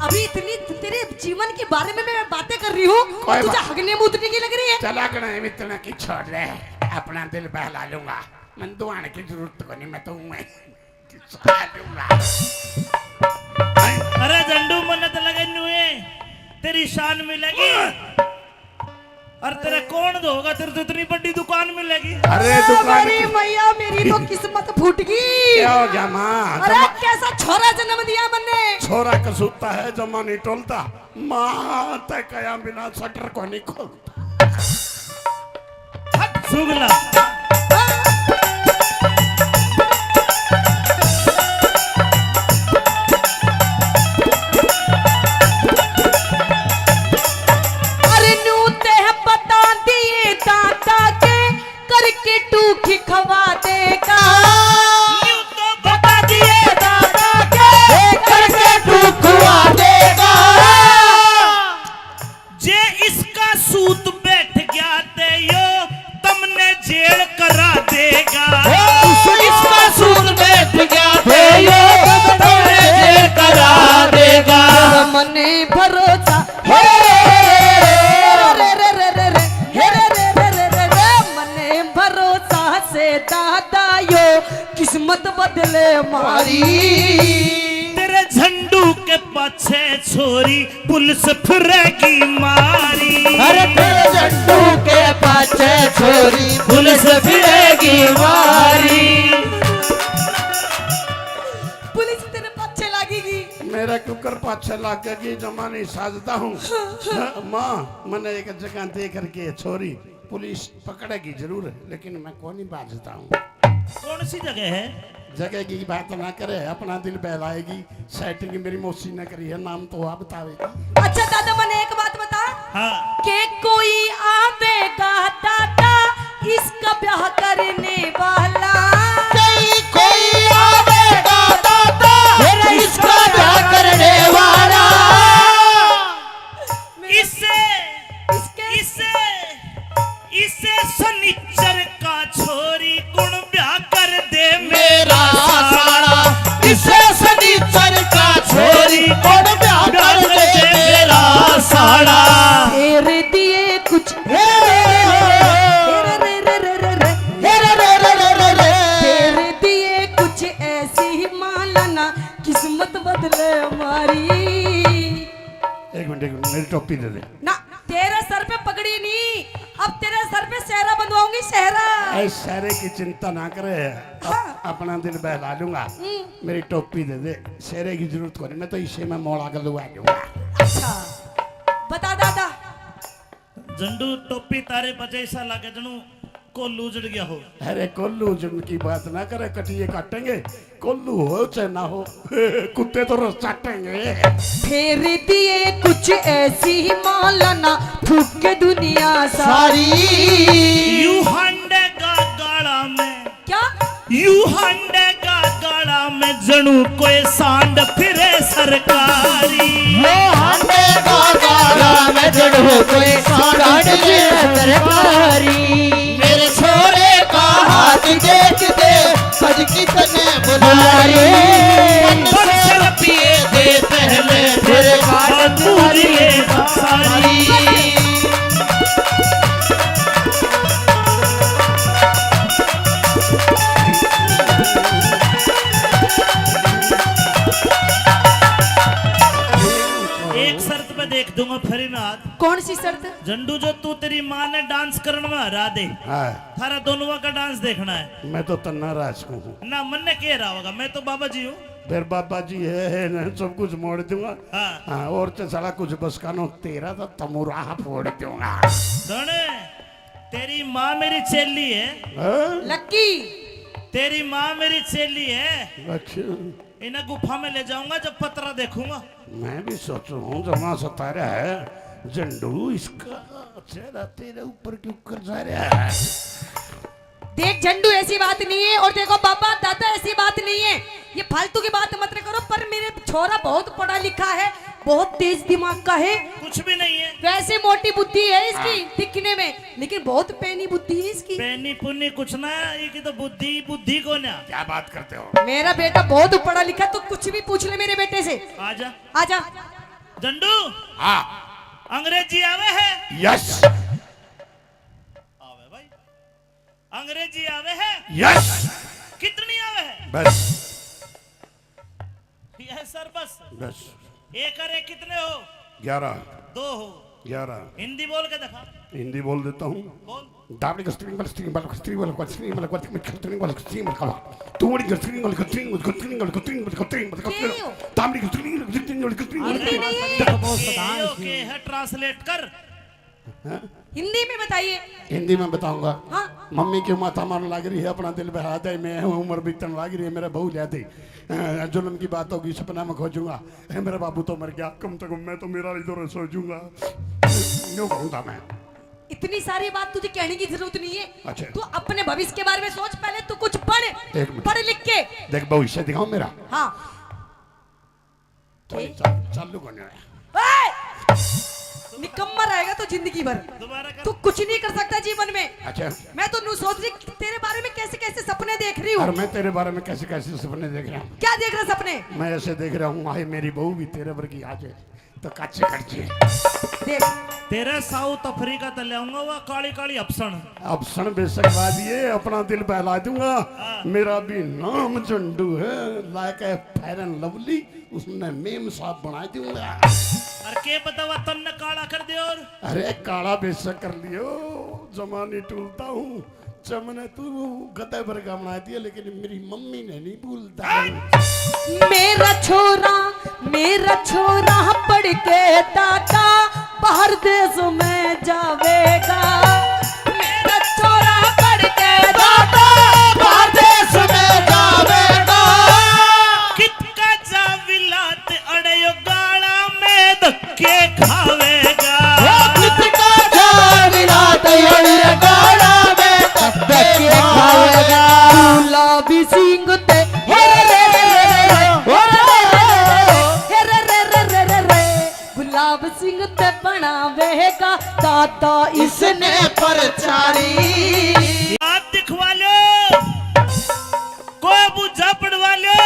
अभी इतनी तेरे जीवन के बारे में मैं बातें कर रही हूँ, कोई तुझे बात- हगने मूतने की लग रही है। चला गए इतना की छोड़ रहे, अपना दिल बहला लूंगा। मैं दुआने की जरूरत को नहीं, मैं तो मैं लूंगा। अरे झंडू मन्नत लगे नुए, तेरी शान मिलेगी। और तेरा कौन दोगा, तेरे तो इतनी बड़ी दुकान मिलेगी। अरे दुकान मेरी की- मैया, मेरी तो किस्मत फूट गई। क्या हो गया माँ? अरे कैसा छोरा जन्म दिया मैंने। छोरा कसूता है, जमा नहीं टोलता। माँ तय कया बिना शटर को नहीं खोलता। सुगला अरे नू ते बता दिए दादा के करके टूखी खवा देगा। यूं तो बता दिए दादा के करके तू खुआ देगा। जे इसका सूत बैठ गया ते यो तुमने जेल करा देगा। इसका सूद बैठ गया थे यो तुमने जेल करा देगा। मने भरोसा हे रे रे रे रे रे हे रे रे रे रे रे रे मने भरोसा से दादा यो किस्मत बदले मारी। तेरे झंडू के पाछे छोरी पुलिस फिरेगी मारी। अरे तेरे झंडू के पाछे छोरी पुलिस फिरेगी मारी। पुलिस तेरे पीछे लगेगी। मेरा कुकर पाछे लागेगी, जमा नहीं साजता हूँ। माँ मैंने एक जगह देख करके छोरी पुलिस पकड़ेगी जरूर, लेकिन मैं कौन ही बाजता हूँ। कौन सी जगह है? जगह की बात ना करे, अपना दिल बहलाएगी। सेटिंग मेरी मौसी ने करी है, नाम तो आप बतावेगी। अच्छा दादा मैंने एक बात बता हाँ के कोई आवेगा दादा इसका ब्याह करने वाला। कोई आवेगा दादा मेरा इसका ब्याह करने वाला। इसे इसे सनिचर का छोरी गुण ब्याह कर दे मेरा साला इसे सनीचर का छोरी कौन ब्याह कर दे मेरा साला। तेरे दिए कुछ रे रे रे रे तेरे दिए कुछ ऐसी ही मालना किस्मत बदले हमारी। एक मिनट मेरी टोपी दे दे। ना तेरे सर पे पगड़ी नहीं, अब तेरे सर पे सेहरा बंधवाऊंगी, सेहरा। ऐ सारे की चिंता ना करे, अपना दिल बहला लूंगा। मेरी टोपी दे दे, शेरे की जरूरत को नहीं, मैं तो इसे में मोड़ा कर लुआ दूंगा। अच्छा बता दादा। झंडू टोपी तारे बजे ऐसा लगे जनू कोल्लू उजड़ गया हो। अरे कोल्लू जिनकी बात ना करे, कटिए काटेंगे। कोल्लू हो चाहे ना हो, कुत्ते तो रस चाटेंगे। फेर दिए कुछ ऐसी ही मालना फूक के दुनिया सारी। यू हंडे का गाड़ा में, क्या यू हंडे का गाड़ा में जनू कोई सांड फिरे सरकारी। वो हंडे का गाड़ा में जड़ो कोई सांड की तरकारी। मेरे छोरे का हाथ देख दे सज की तने बुलारी। मन पिए दे पहले फिर बात पूरी सारी। एक शर्त पे देख दूंगा फरीनाथ। कौन सी शर्त? झंडू जो तू तेरी माँ ने डांस करने में हरा दे, हाँ, थारा दोनों का डांस देखना है मैं तो तन्ना राज हूँ। ना। मन ने कह रहा होगा मैं तो बाबा जी हूँ। फिर बाबा जी है ना, सब कुछ मोड़ दूंगा। हाँ हाँ, और तो साला कुछ बस कानो तेरा तो तमुराह फोड़ दूंगा। सुने, तेरी माँ मेरी चेली है। हाँ? लक्की तेरी माँ मेरी चेली है। अच्छा, इन्हें गुफा में ले जाऊंगा जब पतरा देखूंगा। मैं भी सोच रहा हूँ जमा सतारा है झंडू, इसका चेहरा तेरे ऊपर क्यों कर जा रहा है। देख झंडू ऐसी बात नहीं है, और देखो बाबा दादा ऐसी बात नहीं है, ये फालतू की बात मत करो। पर मेरे छोरा बहुत पढ़ा लिखा है बहुत तेज दिमाग का है, कुछ भी नहीं है। वैसे मोटी बुद्धि है इसकी दिखने में, लेकिन बहुत पैनी बुद्धि है इसकी। पैनी पुन्नी कुछ ना, ये की तो बुद्धि बुद्धि को ना। क्या बात करते हो? मेरा बेटा बहुत पढ़ा लिखा, तो कुछ भी पूछ ले मेरे बेटे से। आजा आजा। झंडू, हाँ। अंग्रेजी आवे है? यस आवे भाई, अंग्रेजी आवे है? यस। कितनी आवे है? बस यस सर, बस। बस। एक और एक कितने हो? 11। 2 हो। 11। हिंदी बोल के दिखा। हिंदी बोल देता हूँ। बोल। दाबड़ी कस्टरिंग वाला स्ट्रिंग वाला कस्टरिंग वाला कस्टरिंग वाला कस्टरिंग वाला कस्टरिंग वाला तूड़ी कस्टरिंग वाला कस्टरिंग वाला कस्टरिंग वाला कस्टरिंग वाला कस्टरिंग वाला कस्टरिंग दाबड़ी कस्टरिंग वाला कस्टरिंग वाला कस्टरिंग वाला ओके है, ट्रांसलेट कर। हिंदी में बताइए। हिंदी में बताऊंगा। हाँ। मम्मी की माथा मारने लग रही है, अपना दिल बहा दे, मैं हूँ उम्र बीतने लग रही है, मेरा बहू ले दे, जुल्म की बात होगी सपना में खोजूंगा, मेरा बाबू तो मर गया, कम से कम मैं तो मेरा इधर सोचूंगा, यूं कहूंगा मैं। इतनी सारी बात तुझे कहने की जरूरत नहीं है। अच्छा। तू अपने भविष्य के बारे में सोच, पहले तू कुछ पढ़, एक मिनट। पढ़ लिख के। देख भविष्य दिखाऊं मेरा। हाँ। चालू करने निकम्मा रहेगा तो जिंदगी भर। दोबारा कर। तू कुछ नहीं कर सकता जीवन में। अच्छा। मैं तो नू सोच रही तेरे बारे में कैसे कैसे सपने देख रही और हूँ। मैं तेरे बारे में कैसे कैसे सपने देख रहा हूँ। क्या देख रहा सपने? मैं ऐसे देख रहा हूँ, आए मेरी बहू भी तेरे वर्गी आ जाए तो कच्चे कच्चे। देख। तेरे साउथ अफ्रीका तक ले आऊंगा, वह काली काली अफसन। अब सन बेशक दिए, अपना दिल बहला दूंगा, मेरा भी नाम झंडू है, like a fair and lovely, उसने मेम साहब बना दूंगा। अरे के पता वह तन्ने काला कर दे। और अरे काला बेशक कर लियो, जमाने टूलता हूँ, चमने तू गते भर का बना दिया, लेकिन मेरी मम्मी ने नहीं भूलता। मेरा छोरा पढ़ के दादा बाहर देश में जावेगा। मेरा छोरा पढ़ के दादा बाहर देश में जावेगा। कितका जाविलात अड़यो गाड़ा में धक्के खावेगा। कितका जाविला तैयार गाड़ा में धक्के खाएगा। गुलाबी सिंह ते गुलाब सिंह ते बनावेगा दादा इसने परचारी। हाथ दिखवा लो, कोई बुझा पड़वा लो।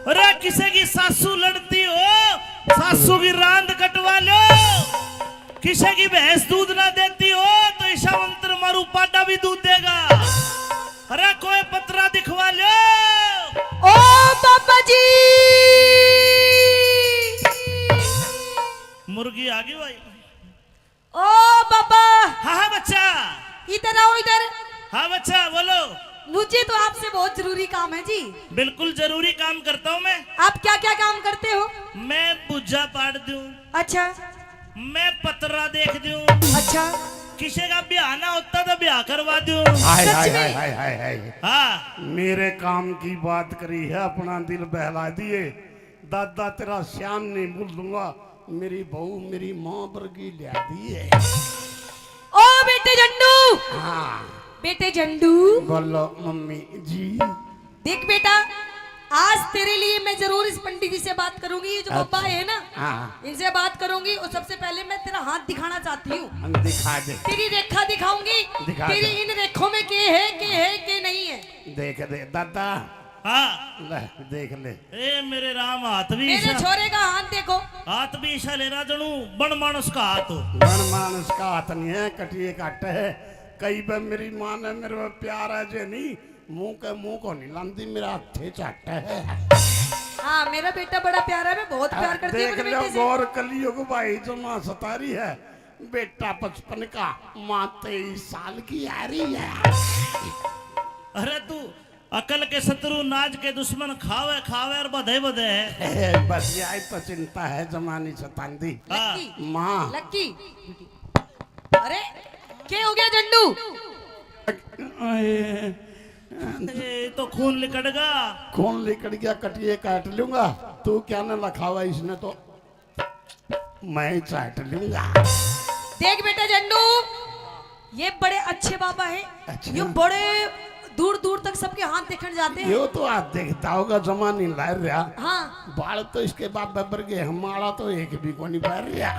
अरे किसी की सासू लड़ती हो, सासू की रांद कटवा लो। किसी की भैंस दूध ना देती हो तो ईशा मंत्र मारू पाटा भी दूध देगा। अरे कोई पत्रा दिखवा लो। ओ बाबा जी। मुर्गी आ गई भाई। ओ बाबा। हाँ हाँ बच्चा। इधर आओ इधर। हाँ बच्चा बोलो। मुझे तो आपसे बहुत जरूरी काम है जी। बिल्कुल जरूरी काम करता हूँ मैं। आप क्या क्या काम करते हो? मैं बुझा पाड़ दूं, अच्छा। मैं पतरा देख दूं, अच्छा। किसी का ब्याह ना होता तो ब्याह करवा दूं। हाय सच हाय में? हाय हाय हाय हाय। हाँ मेरे काम की बात करी है, अपना दिल बहला दिए, दादा तेरा श्याम नहीं भूल दूंगा, मेरी बहू मेरी माँ वर्गी ले दी है। ओ बेटे झंडू। हाँ बेटे झंडू। बोलो मम्मी जी। देख बेटा, आज तेरे लिए मैं जरूर इस पंडित जी से बात करूंगी। ये जो बाबा है ना, हाँ इनसे बात करूंगी। और सबसे पहले मैं तेरा हाथ दिखाना चाहती हूँ। हम दिखा दे। तेरी रेखा दिखाऊंगी। दिखा तेरी दे। इन रेखों में के है के नहीं है। देख दे दादा, हाँ। ले देख ले। ए मेरे राम, हाथ भी मेरे ईशा, छोरे का हाथ देखो। हाथ भी ईशा ले रहा जनू बन मानस का हाथ हो। बन मानस का हाथ नहीं है, कटिए काट है। कई बार मेरी माँ ने मेरे पे प्यार है जे नहीं, मुंह को नहीं लांदी, मेरा हथे चाट है। हाँ मेरा बेटा बड़ा प्यारा है, मैं बहुत प्यार करती हूँ देख अपने लो बेटे से। गौर कलियो को भाई, जो माँ सतारी है, बेटा 55 का, माँ 23 साल की आ रही है। अरे तू अकल के शत्रु, नाज के दुश्मन, खावे खावे और बधे बधे है। बस यही तो चिंता है जमानी सतांदी। हाँ। लक्की। माँ लक्की। अरे क्या हो गया झंडू? ए तो खून लिकड़गा। कौन लिकड़ गया, कटिए काट लूंगा। तू क्या न लखावा इसने, तो मैं ही चाट लूंगा। देख बेटा झंडू, ये बड़े अच्छे बाबा हैं। अच्छा। ये बड़े दूर दूर तक सबके हाथ देखने जाते हैं। यो तो आज देखता होगा जमा नहीं ला रहा। हाँ बाल तो इसके बाप बबर के, हमारा तो एक भी को नहीं पा रहा।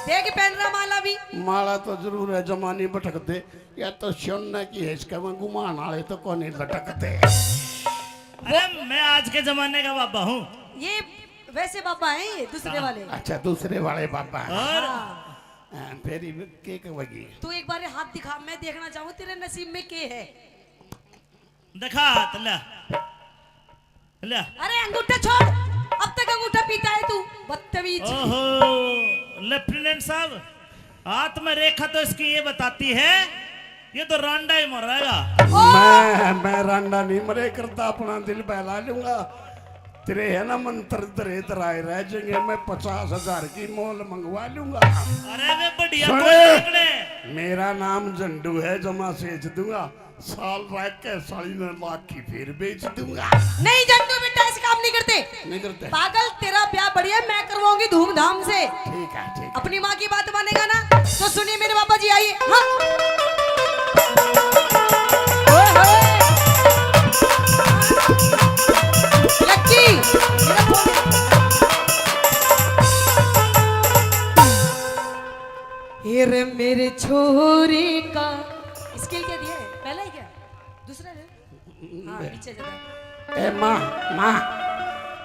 देख पहन रहा माला भी। माला तो जरूर है, जमा नहीं भटकते। या तो सोना की है, इसका मैं गुमान आले तो कौन नहीं लटकते। अरे मैं आज के जमाने का बाबा हूँ। ये वैसे बाबा हैं, ये दूसरे वाले। अच्छा दूसरे वाले बाबा हैं। और हाँ। फिर के कहोगी? तू एक बार हाथ दिखा, मैं देखना चाहूँ तेरे नसीब में के है। दिखा हाथ, ला ला। अरे अंगूठा छोड़, अब तक अंगूठा पीता है तू, बदतमीज। ओहो लेफ्टिनेंट साहब, हाथ में रेखा तो इसकी ये बताती है ये तो रांडा ही मरेगा। मैं रांडा नहीं मरे करता, अपना दिल बहला लूंगा। तेरे है ना मंत्र तेरे तराए रह जाएंगे, मैं 50,000 की मोल मंगवा लूंगा। अरे वे बढ़िया सुने। कोई निकले। मेरा नाम झंडू है, जमा सेच दूंगा। साल रह के 3.5 की फिर बेच दूंगा। नहीं जंटू बेटा, ऐसे काम नहीं करते। नहीं करते? पागल, तेरा ब्याह बढ़िया मैं करवाऊंगी धूमधाम से। ठीक है ठीक है। अपनी माँ की बात मानेगा ना? तो सुनिए मेरे बाबा जी, आइए। हाँ। ओए होए। लक्की, मेरा फोन। ये रे मेरे छोरे का स्किल क्या दिया है? पहला ही क्या? दूसरा है? हाँ पीछे जरा। ए माँ,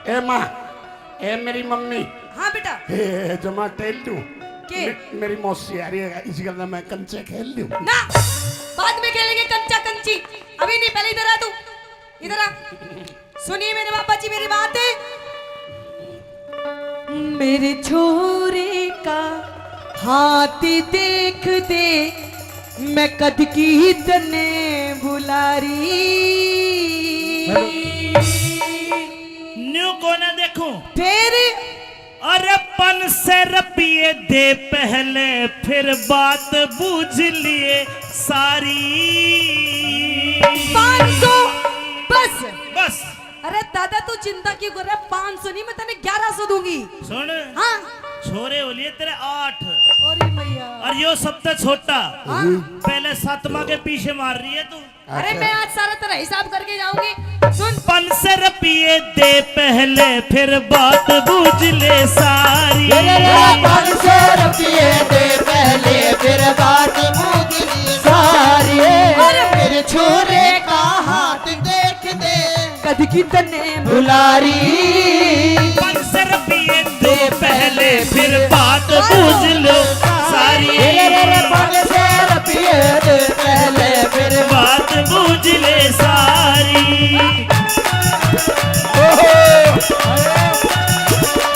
ए माँ, ए मेरी मम्मी। हाँ बेटा। ए जमा टेल दूं के? मेरी मौसी आ रही है, इसी गल मैं कंचे खेल लूं। ना, बाद में खेलेंगे कंचा कंची, अभी नहीं। पहले इधर आ तू, इधर आ। सुनिए मेरे पापा जी मेरी बात है। मेरे छोरे का हाथ देख दे, मैं कद की तने बुलारी। न्यू को ना देखूं। फिर अरे 500 रुपये दे पहले, फिर बात बूझ लिए सारी। 500 बस। बस। अरे दादा तू चिंता क्यों कर रहा है? 500 नहीं, मैं तेने 1100 दूंगी। सुन, हाँ। छोरे हो लिए तेरे 8 अरे मैया। और यो सबसे छोटा। हाँ। पहले 7वां के पीछे मार रही है तू। अरे मैं आज सारा तेरा हिसाब करके जाऊंगी। सुन, 500 रुपये दे पहले, फिर बात बूझ ले सारी। 500 रुपये दे पहले, फिर बात बूझ ली सारी। मेरे छोरे का हाथ देख दे, कद की तने बुलारी। 500 रुपये दे पहले, फिर बात बूझ लो सारी। 500 रुपये दे पहले, फिर बात बूझ ले सारी।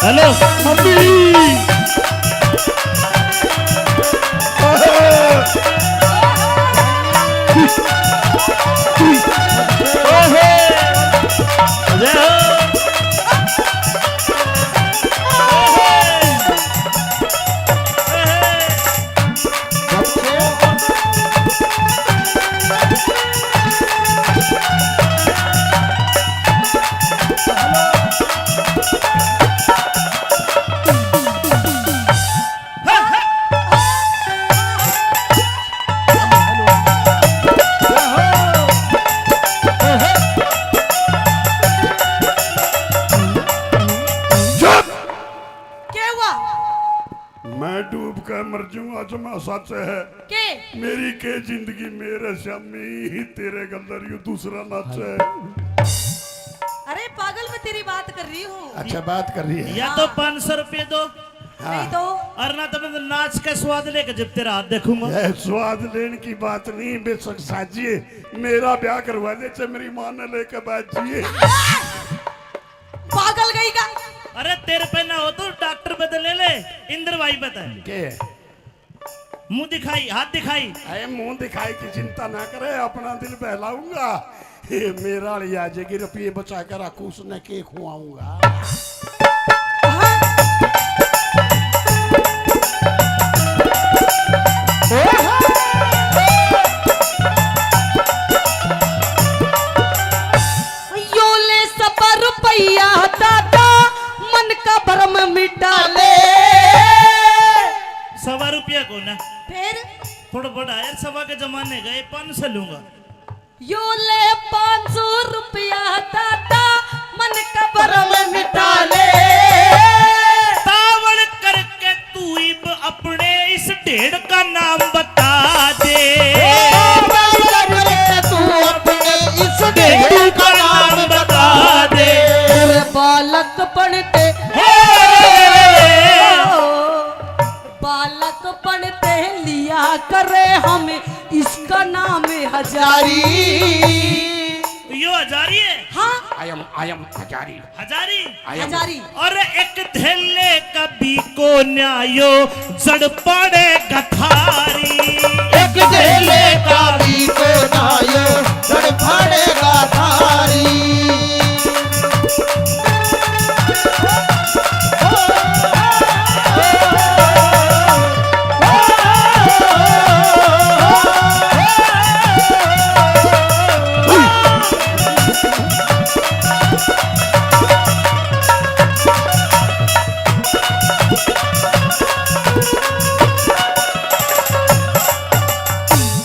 Hello mummy. मैं डूब कर मर जाऊंगा, जमा सच है। के मेरी के जिंदगी मेरे श्यामी, तेरे गंदर यू दूसरा नाच है। अरे पागल, मैं तेरी बात कर रही हूँ। अच्छा बात कर रही है। या तो 500 रुपये दो, नहीं तो और ना तो मैं नाच के स्वाद लेके जब तेरा हाथ देखूंगा। यह स्वाद लेने की बात नहीं, बेशक साजिए मेरा ब्याह करवा दे, चाहे मेरी माँ ने लेकर बैठ जिए। पागल गई का। अरे तेरे पे ना हो तो डॉक्टर बदल ले, इंद्र भाई बता। के मुंह दिखाई, हाथ दिखाई। अरे मुंह दिखाई की चिंता ना करे, अपना दिल बहलाऊंगा। ये मेरा लिया जाएगी, रुपये बचा कर रखू, उसने के खुआऊंगा। यो ले 100 रुपया दादा, मन का भरम मिटा ले। 100 रुपया को ना फिर थोड़ा बड़ा यार, 100 के जमाने गए 500 लूंगा। यो ले 500 रुपया दादा मन कबर में मिटा ले। तावड़ करके तू इब अपने इस ढेड़ का नाम बता दे। तू अपने इस ढेड़ का नाम बता दे। तेरे बालक पढ़ते बालक पढ़ते लिया करे हम इसका नाम हजारी। यो हजारी है। हाँ I am हजारी। हजारी हजारी। और एक धेले कभी को न्यायो जड़ पड़े गठारी। एक ढेले का भी को नायो जड़ फाड़ेगा थारी।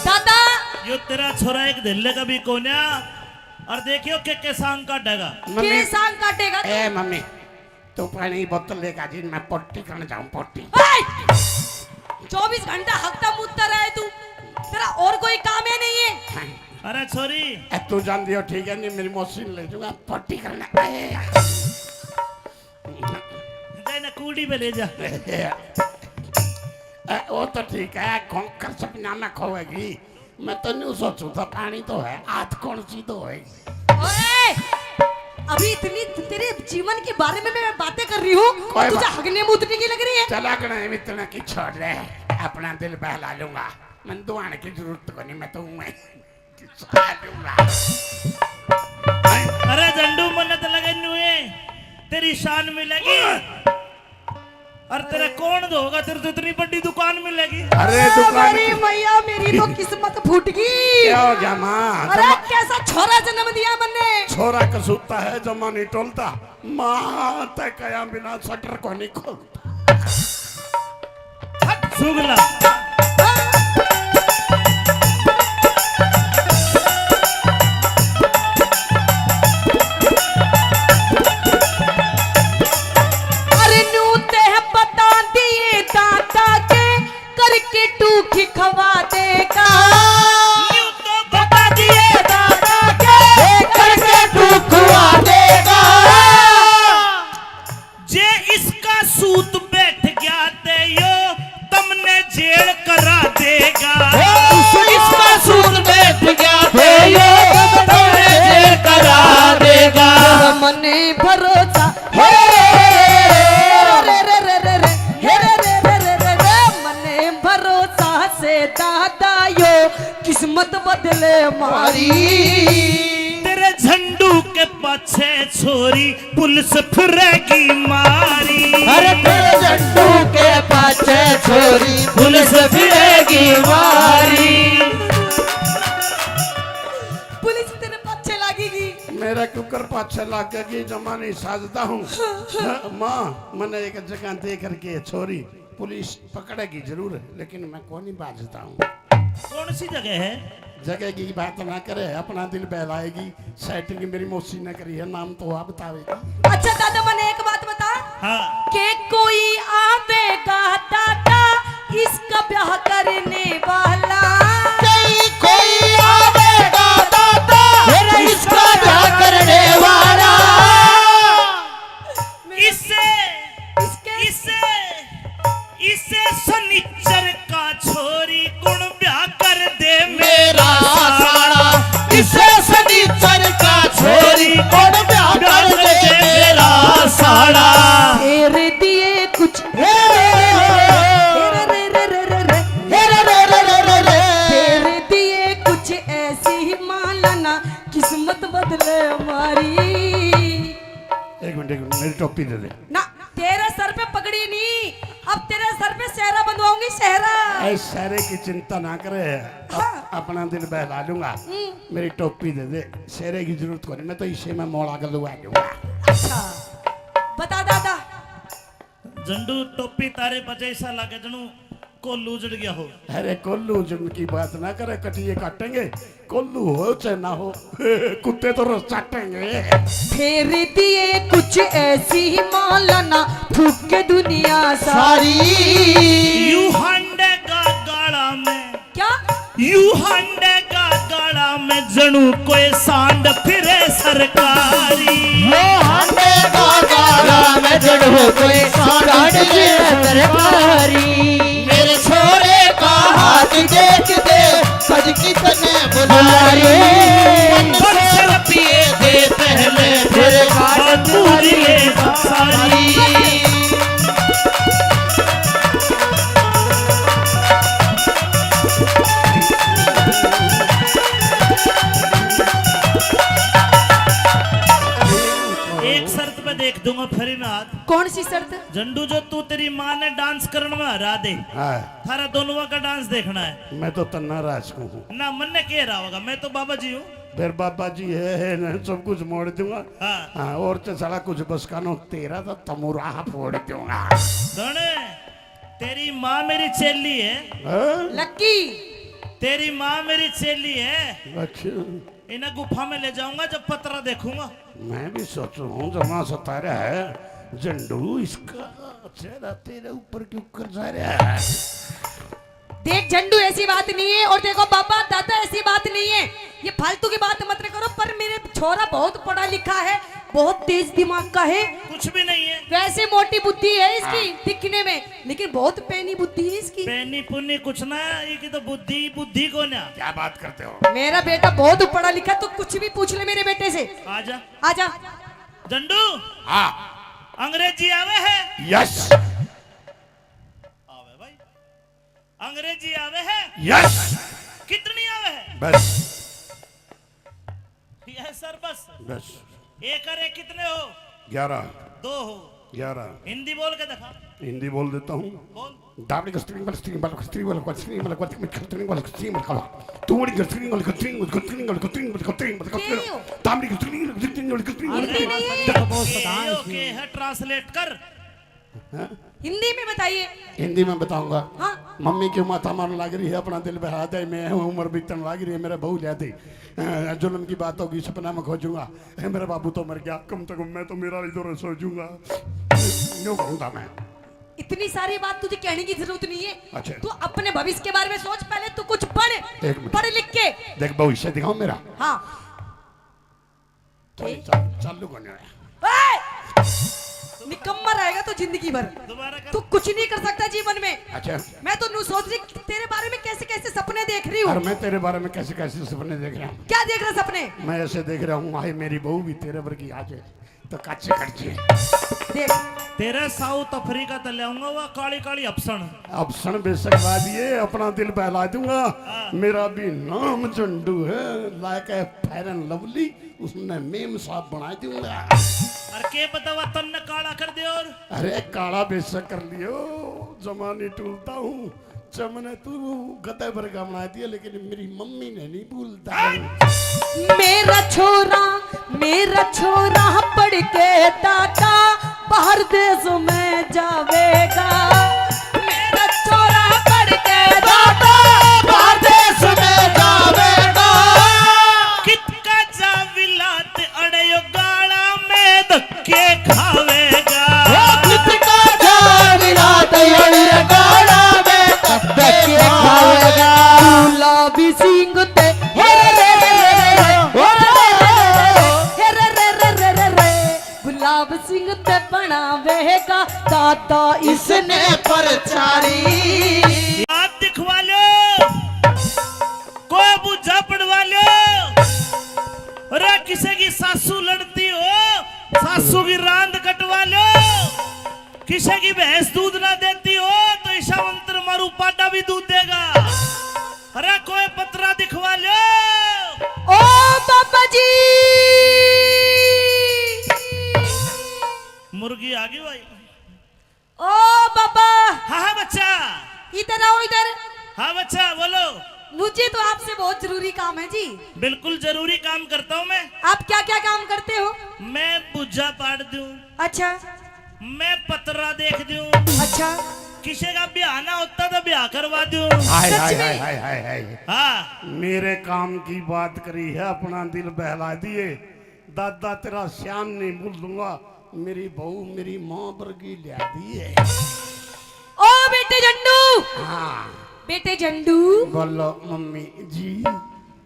दादा यो तेरा छोरा एक धेले कभी को न्या और देखियो के सांग का डगा। के सांग काटेगा ए मम्मी तू पानी बोतल लेकर जी मैं पट्टी करने जाऊं पट्टी। 24 घंटा हकता मुद्दा रहे तू, तेरा और कोई काम है नहीं है। अरे छोरी ए, तू जान दियो ठीक है नहीं मेरी मशीन ले जाऊंगा पट्टी करना। जाए कूड़ी पे ले जा। वो तो ठीक है खोकर सपना में खोएगी। मैं तो नहीं सोचू था पानी तो है आज कौन सी तो है। ओए अभी इतनी तेरे जीवन के बारे में मैं बातें कर रही हूँ, कोई तुझे बात- हगने मुतने की लग रही है। चला कर इतना की छोड़ रहे अपना दिल बहला लूंगा। मैं दुआने की जरूरत को नहीं मैं तो मैं लूंगा। अरे झंडू मन्नत लगे नुए तेरी शान मिलेगी और तेरा कौन दोगा तेरे तो इतनी बड़ी दुकान मिलेगी। अरे दुकान मेरी मैया मेरी तो किस्मत फूट गई। क्या हो गया माँ? अरे कैसा छोरा जन्म दिया मैंने। छोरा कसूता है जमा नहीं टोलता। माँ तय कया बिना शटर को नहीं खोलता। सुगला अरे नू ते बता दिए दादा के करके टूखी खवा देगा। यूं तो बता दिए दादा के करके तू खुआ देगा। जे इसका सूत बैठ गया ते यो तुमने जेल करा देगा। इसका सूद बैठ गया थे ये तुमने जेल करा देगा। मने भरोसा हे रे रे रे रे रे हे रे रे रे रे रे रे मने भरोसा से दादा यो किस्मत बदले मारी। तेरे झंडू के पाछे छोरी पुलिस फिरेगी मारी। अरे तेरे झंडू के पाछे छोरी पुलिस फिरेगी मारी। पुलिस तेरे पीछे लगेगी। मेरा कुकर पाछे लाग गई जमा नहीं साजता हूँ। माँ मैंने एक जगह देख करके छोरी पुलिस पकड़ेगी जरूर लेकिन मैं कौन ही बाजता हूँ। कौन सी जगह है? जगह की बात ना करे अपना दिल बहलाएगी। सेटिंग मेरी मौसी ने करी है नाम तो आप बतावेगी। अच्छा दादा मैंने एक बात बता हाँ के कोई आवेगा दादा इसका ब्याह करने वाला। कोई आवेगा दादा मेरा इसका क्या करने वाला। इसे इसे इसे सनिचर का छोरी गुण ब्याह कर दे मेरा साला इसे सनीचर का छोरी कौन ब्याह कर दे मेरा साला। तेरे दिए कुछ तेरे दिए कुछ ऐसी ही मालना किस्मत बदले हमारी। एक मिनट मेरी टोपी दे दे। ना तेरे सर पे पगड़ी नहीं, अब तेरे सर पे सहरा बंधवाऊंगी सहरा। ऐ सारे की चिंता ना करे अपना दिल बहला लूंगा। मेरी टोपी दे दे शेरे की जरूरत को नहीं मैं तो इसे में मोड़ा कर लुआ दूंगा। अच्छा बता दादा झंडू टोपी तारे बजे ऐसा लगे जनू कोल्लू उजड़ गया हो। अरे कोल्लू जिनकी बात ना करे, कटिए काटेंगे। कोल्लू हो चाहे ना हो, कुत्ते तो रोज चाटेंगे। फेर दिए कुछ ऐसी मौलाना फूक के दुनिया सारी। यू हंडे का गाड़ा में, क्या यू हंडे का गाड़ा में जणू कोई सांड फिरे सरकारी। वो हंडे का गाड़ा में जड़ो कोई सांड फिरे सरकारी। मेरे छोरे का हाथ देख दे सज कितने बुलारे। बक्सर पिए दे पहले फिर बात पूरी सारी। एक शर्त पे देख दूंगा फरीनाथ। कौन सी शर्त? झंडू जो तू तेरी माँ ने डांस करने में हरा दे, हाँ, थारा दोनों का डांस देखना है मैं तो तन्ना राज को हूँ। ना। मन ने कह रहा होगा मैं तो बाबा जी हूँ। फिर बाबा जी है ना, सब कुछ मोड़ दूंगा। हाँ हाँ, और तो साला कुछ बस कानो तेरा तो तमुराह फोड़ दूंगा। दोने तेरी माँ मेरी चेली है, हाँ? लक्की तेरी माँ मेरी चेली है। अच्छा, इन्हें गुफा में ले जाऊंगा जब पतरा देखूंगा। मैं भी सोच रहा हूँ जमा सतारा है झंडू, इसका चेहरा तेरे ऊपर क्यों कर जा रहा है? देख झंडू, ऐसी बात नहीं है। और देखो बाबा दादा, ऐसी बात नहीं है। ये फालतू की बात मत करो। पर मेरे छोरा बहुत पढ़ा लिखा है, बहुत तेज दिमाग का है। कुछ भी नहीं है, वैसे मोटी बुद्धि है इसकी दिखने में, लेकिन बहुत पैनी बुद्धि है इसकी। पैनी पुन्नी कुछ ना, ये की तो बुद्धि बुद्धि को ना। क्या बात करते हो? मेरा बेटा बहुत पढ़ा लिखा, तो कुछ भी पूछ ले मेरे बेटे से। आजा आजा। झंडू, हाँ, अंग्रेजी आवे है? यस आवे भाई, अंग्रेजी आवे है? यस, कितनी आवे है? बस ये सर बस। बस। एक और एक कितने हो? 11 दो हो। 11 हिंदी बोल के दिखा। हिंदी बोल देता हूँ। बोल। दाबड़ी का स्ट्रिंग वाला स्ट्रिंग वाला स्ट्रिंग वाला स्ट्रिंग वाला स्ट्रिंग वाला स्ट्रिंग वाला तुम्हारी का स्ट्रिंग वाला स्ट्रिंग वाला स्ट्रिंग वाला स्ट्रिंग वाला स्ट्रिंग वाला दाबड़ी का स्ट्रिंग वाला स्ट्रिंग वाला स्ट्रिंग वाला ओके है, ट्रांसलेट कर। हिंदी में बताइए। हिंदी में बताऊंगा। हाँ। मम्मी क्यों माथा मारने लग रही है, अपना दिल बहा दे। मैं उम्र बीतने लग रही है, मेरा बहू ले दे। जुल्म की बात होगी, सपना में खोजूंगा। मेरा बाबू तो मर गया, कम से कम मैं तो मेरा इधर सोचूंगा। यूं कहूंगा मैं। इतनी सारी बात तुझे कहने की जरूरत नहीं है। अच्छा। तू अपने भविष्य के बारे में सोच, पहले तू कुछ पढ़, एक मिनट। पढ़ लिख के। देख भविष्य दिखाओ मेरा। हाँ। चालू करने आया। निकम्मा रहेगा तो जिंदगी भर। दोबारा कर। तू कुछ नहीं कर सकता जीवन में। अच्छा, मैं तो नू सोच रही तेरे बारे में कैसे कैसे सपने देख रही हूँ। और मैं तेरे बारे में कैसे कैसे सपने देख रहा हूँ। क्या देख रहा सपने? मैं ऐसे देख रहा हूँ, हाय मेरी बहू भी तेरे वर्गी आ जाए तो काचे कट जाए। देख, तेरे साउथ अफ्रीका तो ले आऊंगा, वो काली काली अपसन। अब सन बेशक बाद ये अपना दिल बहला दूंगा। मेरा भी नाम झंडू है, like a fair and lovely, उसने मेम साहब बना दूंगा। और के पता हुआ तन्ने काला कर दे। और अरे काला बेशक कर लियो, जमाने टूलता हूँ। चमने तू गद्दे पर का बना दिया, लेकिन मेरी मम्मी ने नहीं भूलता। मेरा छोरा पढ़ के दादा बाहर देश में जावेगा। मेरा छोरा पढ़ के दादा बाहर देश में जावेगा। कितका जाविलात अड़यो गाड़ा में धक्के खावेगा। कितका जाविला तैयार गाड़ा में धक्के खावेगा। गुलाबी सिंह ते हे रे रे गुलाब सिंह ते बनावेगा दादा इसने परचारी। आप दिखवा लो, कोई बुझा पड़वा लो। अरे किसी की सासू लड़ती हो, सासू की रांद कटवा लो। किसी की भैंस दूध ना देती हो तो ईशा मंत्र मारू पाटा भी दूध देगा। अरे कोई पतरा दिखवा लो। ओ बाबा जी, मुर्गी आ गई भाई। ओ बाबा, हाँ हाँ बच्चा, इधर आओ इधर। हाँ बच्चा बोलो। मुझे तो आपसे बहुत जरूरी काम है जी। बिल्कुल जरूरी काम करता हूँ मैं। आप क्या क्या काम करते हो? मैं बुझा पाड़ दूं, अच्छा मैं पतरा देख दूं, अच्छा किसी का ब्याह ना होता तो ब्याह करवा दूं। हाय सच हाय में? हाय हाय हाय हाय हाँ मेरे काम की बात करी है, अपना दिल बहला दिए। दादा तेरा श्याम नहीं भूल दूंगा, मेरी बहू मेरी माँ वर्गी लिया दी है। ओ बेटे झंडू, हाँ बेटे झंडू, बोलो मम्मी जी।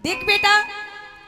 देख बेटा,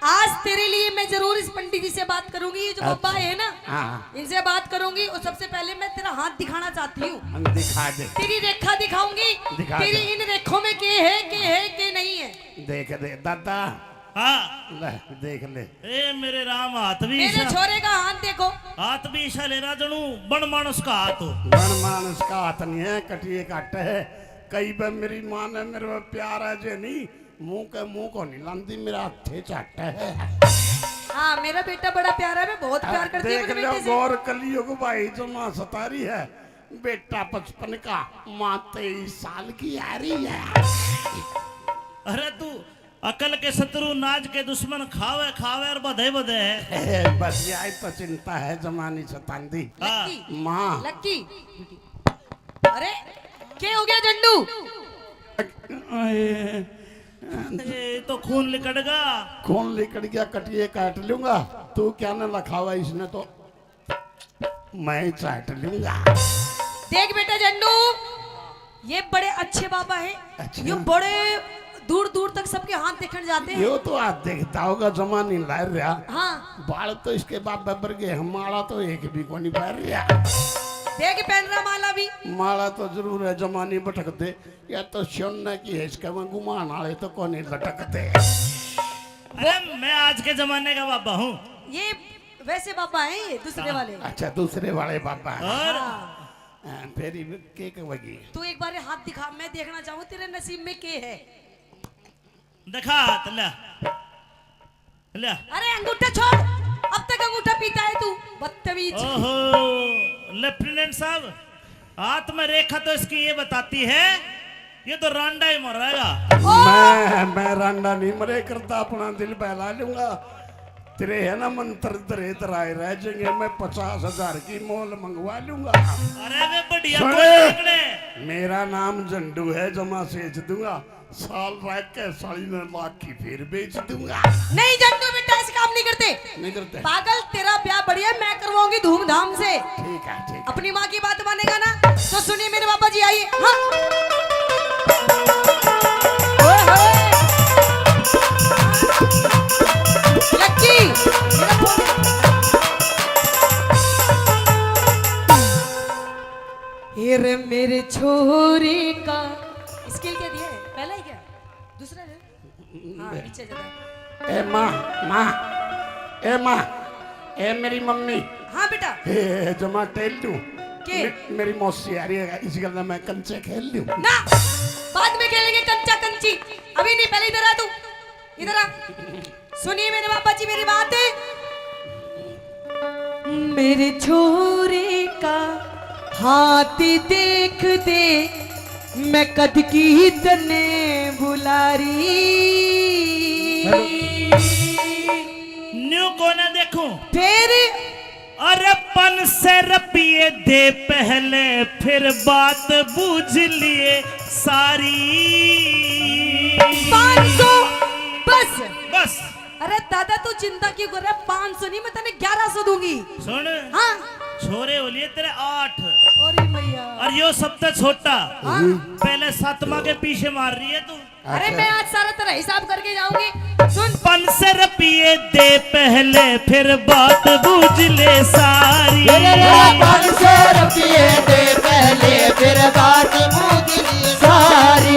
आज तेरे लिए मैं जरूर इस पंडित जी से बात करूंगी। ये जो बाबा है ना, हाँ इनसे बात करूंगी। और सबसे पहले मैं तेरा हाथ दिखाना चाहती हूँ। हम दिखा दे, तेरी रेखा दिखाऊंगी। दिखा तेरी दे। इन रेखों में के है के नहीं है। देख दे दादा, हाँ ले देख ले। ए मेरे राम हाथ भी मेरे ईशा, छोरे का हाथ देखो। हाथ भी ईशा ले रहा जनू बन मानस का हाथ हो। बन मानस का हाथ नहीं है, कटिए काट है। कई बार मेरी माँ ने मेरे में प्यार है जे नहीं, मुंह को नहीं लांदी, मेरा हथे चाट है। हाँ मेरा बेटा बड़ा प्यारा है, मैं बहुत प्यार करती हूँ देख अपने लो बेटे से। गौर कलियुग भाई जो माँ सतारी है, बेटा 55 का, माँ 23 साल की आ रही है। अरे तू अकल के शत्रु नाज के दुश्मन खावे खावे और बधे बधे है। बस यही तो चिंता है जमानी सतांदी। हाँ। लक्की, माँ लक्की, अरे क्या हो गया झंडू? ए तो खून लिकड़गा। कौन लेकर गया, कटिए काट लूंगा। तू क्या न लखावा इसने तो मैं ही चाट लूंगा। देख बेटा झंडू, ये बड़े अच्छे बाबा हैं। अच्छा। ये बड़े दूर दूर तक सबके हाथ देखने जाते हैं। यो तो आज देखता होगा जमानी लार रहा। हाँ बाल तो इसके बाप बबर के, हमारा तो एक भी को नहीं पैर रहा। देख पहन रहा माला भी। माला तो जरूर है, जमानी भटकते या तो सोना की है, इसके में गुमान आले तो कौन लटकते। अरे मैं आज के जमाने का बाबा हूँ। ये वैसे बाबा हैं, ये दूसरे वाले। अच्छा दूसरे वाले बाबा हैं। और हाँ। फिर के कहेगी तू एक बार ये हाथ दिखा, मैं देखना चाहूँ तेरे नसीब में के है। दिखा हाथ ले ले। अरे अंगूठा छोड़, अब तक अंगूठा पीता है तू, बदतमीज। ओहो लेफ्टिनेंट साहब, हाथ में रेखा तो इसकी ये बताती है, ये तो रांडा ही मरेगा। मैं रांडा नहीं मरे करता, अपना दिल बहला लूंगा। तेरे है ना मंत्र तरे तराए रह जाएंगे, मैं 50,000 की मोल मंगवा लूंगा। अरे वे बढ़िया सुने। कोई पकड़े। मेरा नाम झंडू है, जमा सेच दूंगा। साल रह के 3.5 की फिर बेच दूंगा। नहीं झंडू बेटा, ऐसे काम नहीं करते। नहीं करते? पागल, तेरा ब्याह बढ़िया मैं करवाऊंगी धूमधाम से। ठीक है ठीक है। अपनी माँ की बात मानेगा ना, तो सुनिए मेरे बाबा जी, आइए। हाँ। ओए होए। लक्की, मेरा फोन। ये रे मेरे छोरे का स्किल क्या दिया है? पहला ही क्या? दूसरा है? हाँ पीछे जाता है। ए माँ, माँ, ए माँ, ए मेरी मम्मी, हाँ बेटा। ए जमा टेल दूं। के? मेरी मौसी आ रही है, इसी गल मैं कंचे खेल लूं। ना, बाद में खेलेंगे कंचा कंची, अभी नहीं। पहले इधर आ तू, इधर आ। सुनिए मेरे बाबा जी मेरी बात है। मेरे छोरे का हाथ देख दे, मैं कद की तने बुलारी। न्यू कोने देखूं। फिर अरे 500 रुपये दे पहले, फिर बात बूझ लिए सारी। 500 बस। बस अरे दादा तू चिंता क्यों कर रहा है? 500 नहीं, मैं तेने 1100 दूंगी। सुन, हाँ। छोरे हो लिए तेरे 8 अरे मैया। और यो सबसे छोटा। हाँ। पहले 7वां के पीछे मार रही है तू। अरे मैं आज सारा तेरा हिसाब करके जाऊंगी। सुन, 500 रुपये दे पहले, फिर बात बूझ ले सारी। 500 रुपये दे पहले, फिर बात बूझ ली सारी।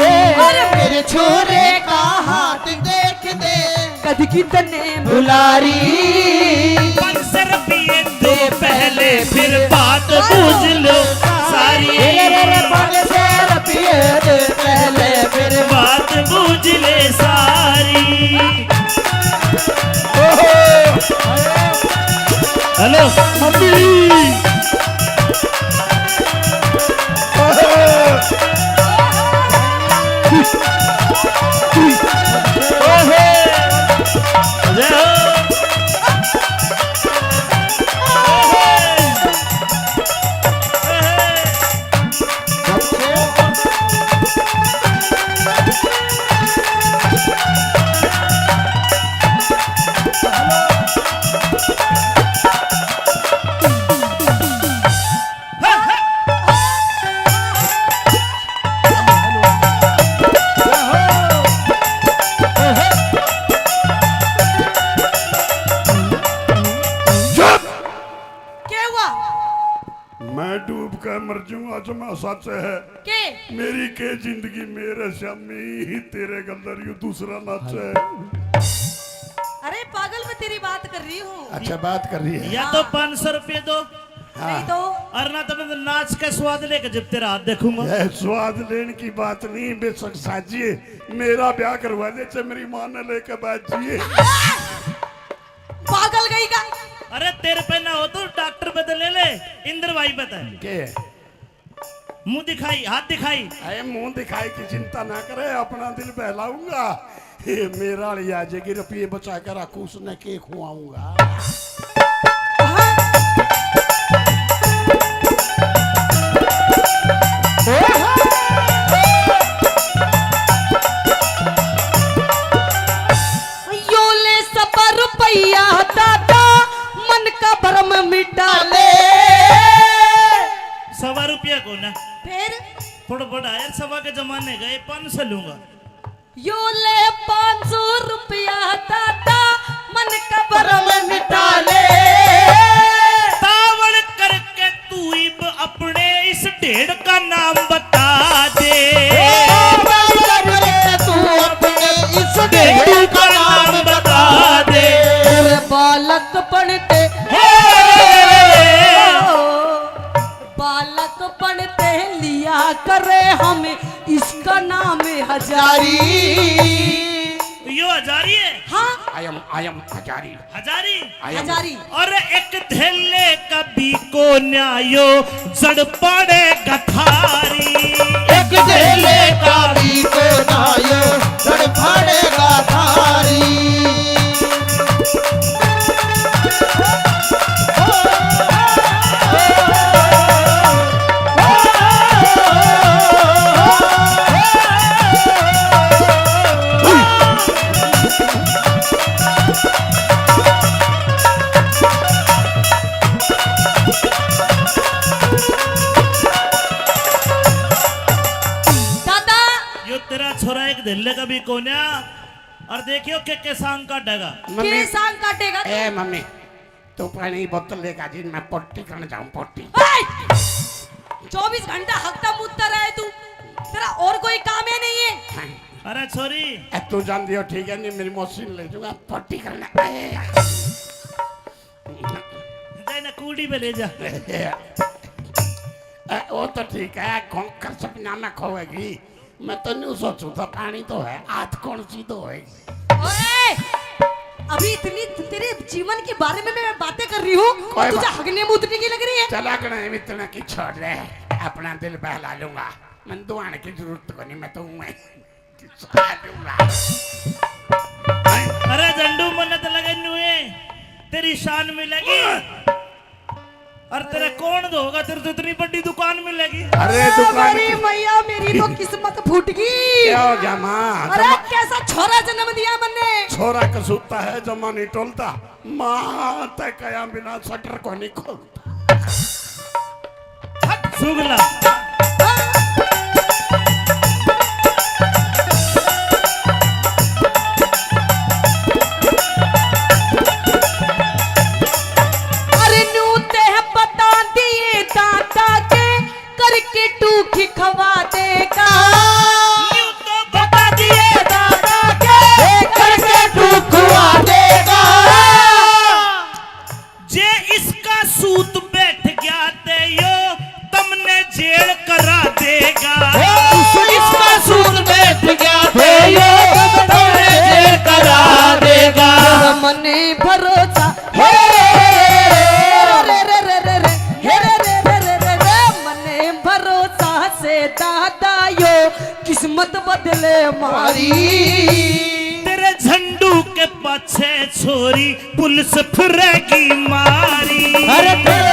मेरे छोरे का हाथ देख दे, कद की तने बुलारी। 500 रुपये दे पहले, फिर बात बूझ लो सारी। 500 रुपये दे पहले, फिर बात बूझ ले सारी। Hello mummy. जय हो। मर जाऊंगा जो मैं सच है के मेरी के जिंदगी मेरे श्यामी तेरे गंदर यू दूसरा नाच है। अरे पागल, मैं तेरी बात कर रही हूँ। अच्छा बात कर रही है। या तो 500 रुपये दो नहीं तो और ना तो मैं नाच का स्वाद लेकर जब तेरा हाथ देखूंगा। यह स्वाद लेने की बात नहीं, बेशक साजिए मेरा ब्याह करवा दे चे मेरी माँ ने लेकर बैठिए। पागल गई का। अरे तेरे पे ना हो तो डॉक्टर बदल ले इंद्र भाई बता के मुंह दिखाई हाथ दिखाई। अरे मुंह दिखाई की चिंता ना करे, अपना दिल बहलाऊंगा। ये मेरा लिए आ जाएगी, रुपये बचा कर रखू उसने के खुआऊंगा। यो ले सब रुपया दादा मन का भरम मिटा ले। 100 रुपया को ना फिर थोड़ा बड़ा यार, 100 के जमाने गए 500 लूंगा। यो ले 500 रुपया दादा मन का भरम मिटा ले। तावड़ करके तू इब अपने इस ढेड़ का नाम बता दे। तू अपने इस ढेड़ का नाम बता दे। तेरे बालक पढ़ते बालक पढ़ते लिया करे हम इसका नाम हजारी। यो हजारी है। हाँ आयम हजारी हजारी हजारी। और एक धेले कभी को न्यायो जड़ पड़े गठारी। एक ढेले का भी को नायो जड़ फाड़ेगा थारी। दादा यो तेरा छोरा एक धेले कभी को न्या और देखियो के सांग काटेगा। के सांग काटेगा तू? ए मम्मी तू पानी बोतल लेगा जी, मैं पट्टी करने जाऊं पट्टी। 24 घंटा हकता मुद्दा रहे तू, तेरा और कोई काम है नहीं है। अरे छोरी ए, तू जान दियो ठीक है नहीं, मेरी मशीन ले जाऊंगा पट्टी करने। जाए ना कूड़ी पे ले जा। वो तो ठीक है, खोकर सपना में खोएगी। मैं तो नहीं सोचू था पानी तो है, हाथ कौन सी तो है। ओए, अभी इतनी तेरे जीवन के बारे में मैं बातें कर रही हूँ, कोई तुझे बात- हगने मुतने की लग रही है। चला गए इतना की छोड़ रहे, अपना दिल बहला लूंगा। मैं दुआने की जरूरत को नहीं, मैं तो हूँ लूंगा। अरे झंडू मन्नत लगे नुए तेरी शान मिलेगी और तेरा कौन होगा, तेरे तो इतनी बड़ी दुकान मिलेगी। अरे दुकान मेरी मैया, मेरी तो किस्मत फूट गई। क्या हो जमा अरे कैसा छोरा जन्म दिया मैंने। छोरा कसूता है, जमा नहीं टोलता। माँ तय कया बिना शटर को नहीं खोलता। सुगला अरे नूते है बता दिए दादा के करके टूकी खवा देगा। यूं तो बता दिए दादा के करके तू खुआ देगा। जे इसका सूत बैठ गया ते यो तुमने जेल करा देगा। इसका सूद बैठ गया थे ये तुमने जेल करा देगा। मने भरोसा हे रे रे रे रे रे हे रे रे रे रे रे रे मने भरोसा से दादा यो किस्मत बदले मारी। तेरे झंडू के पाछे छोरी पुलिस फिरेगी मारी। अरे तेरे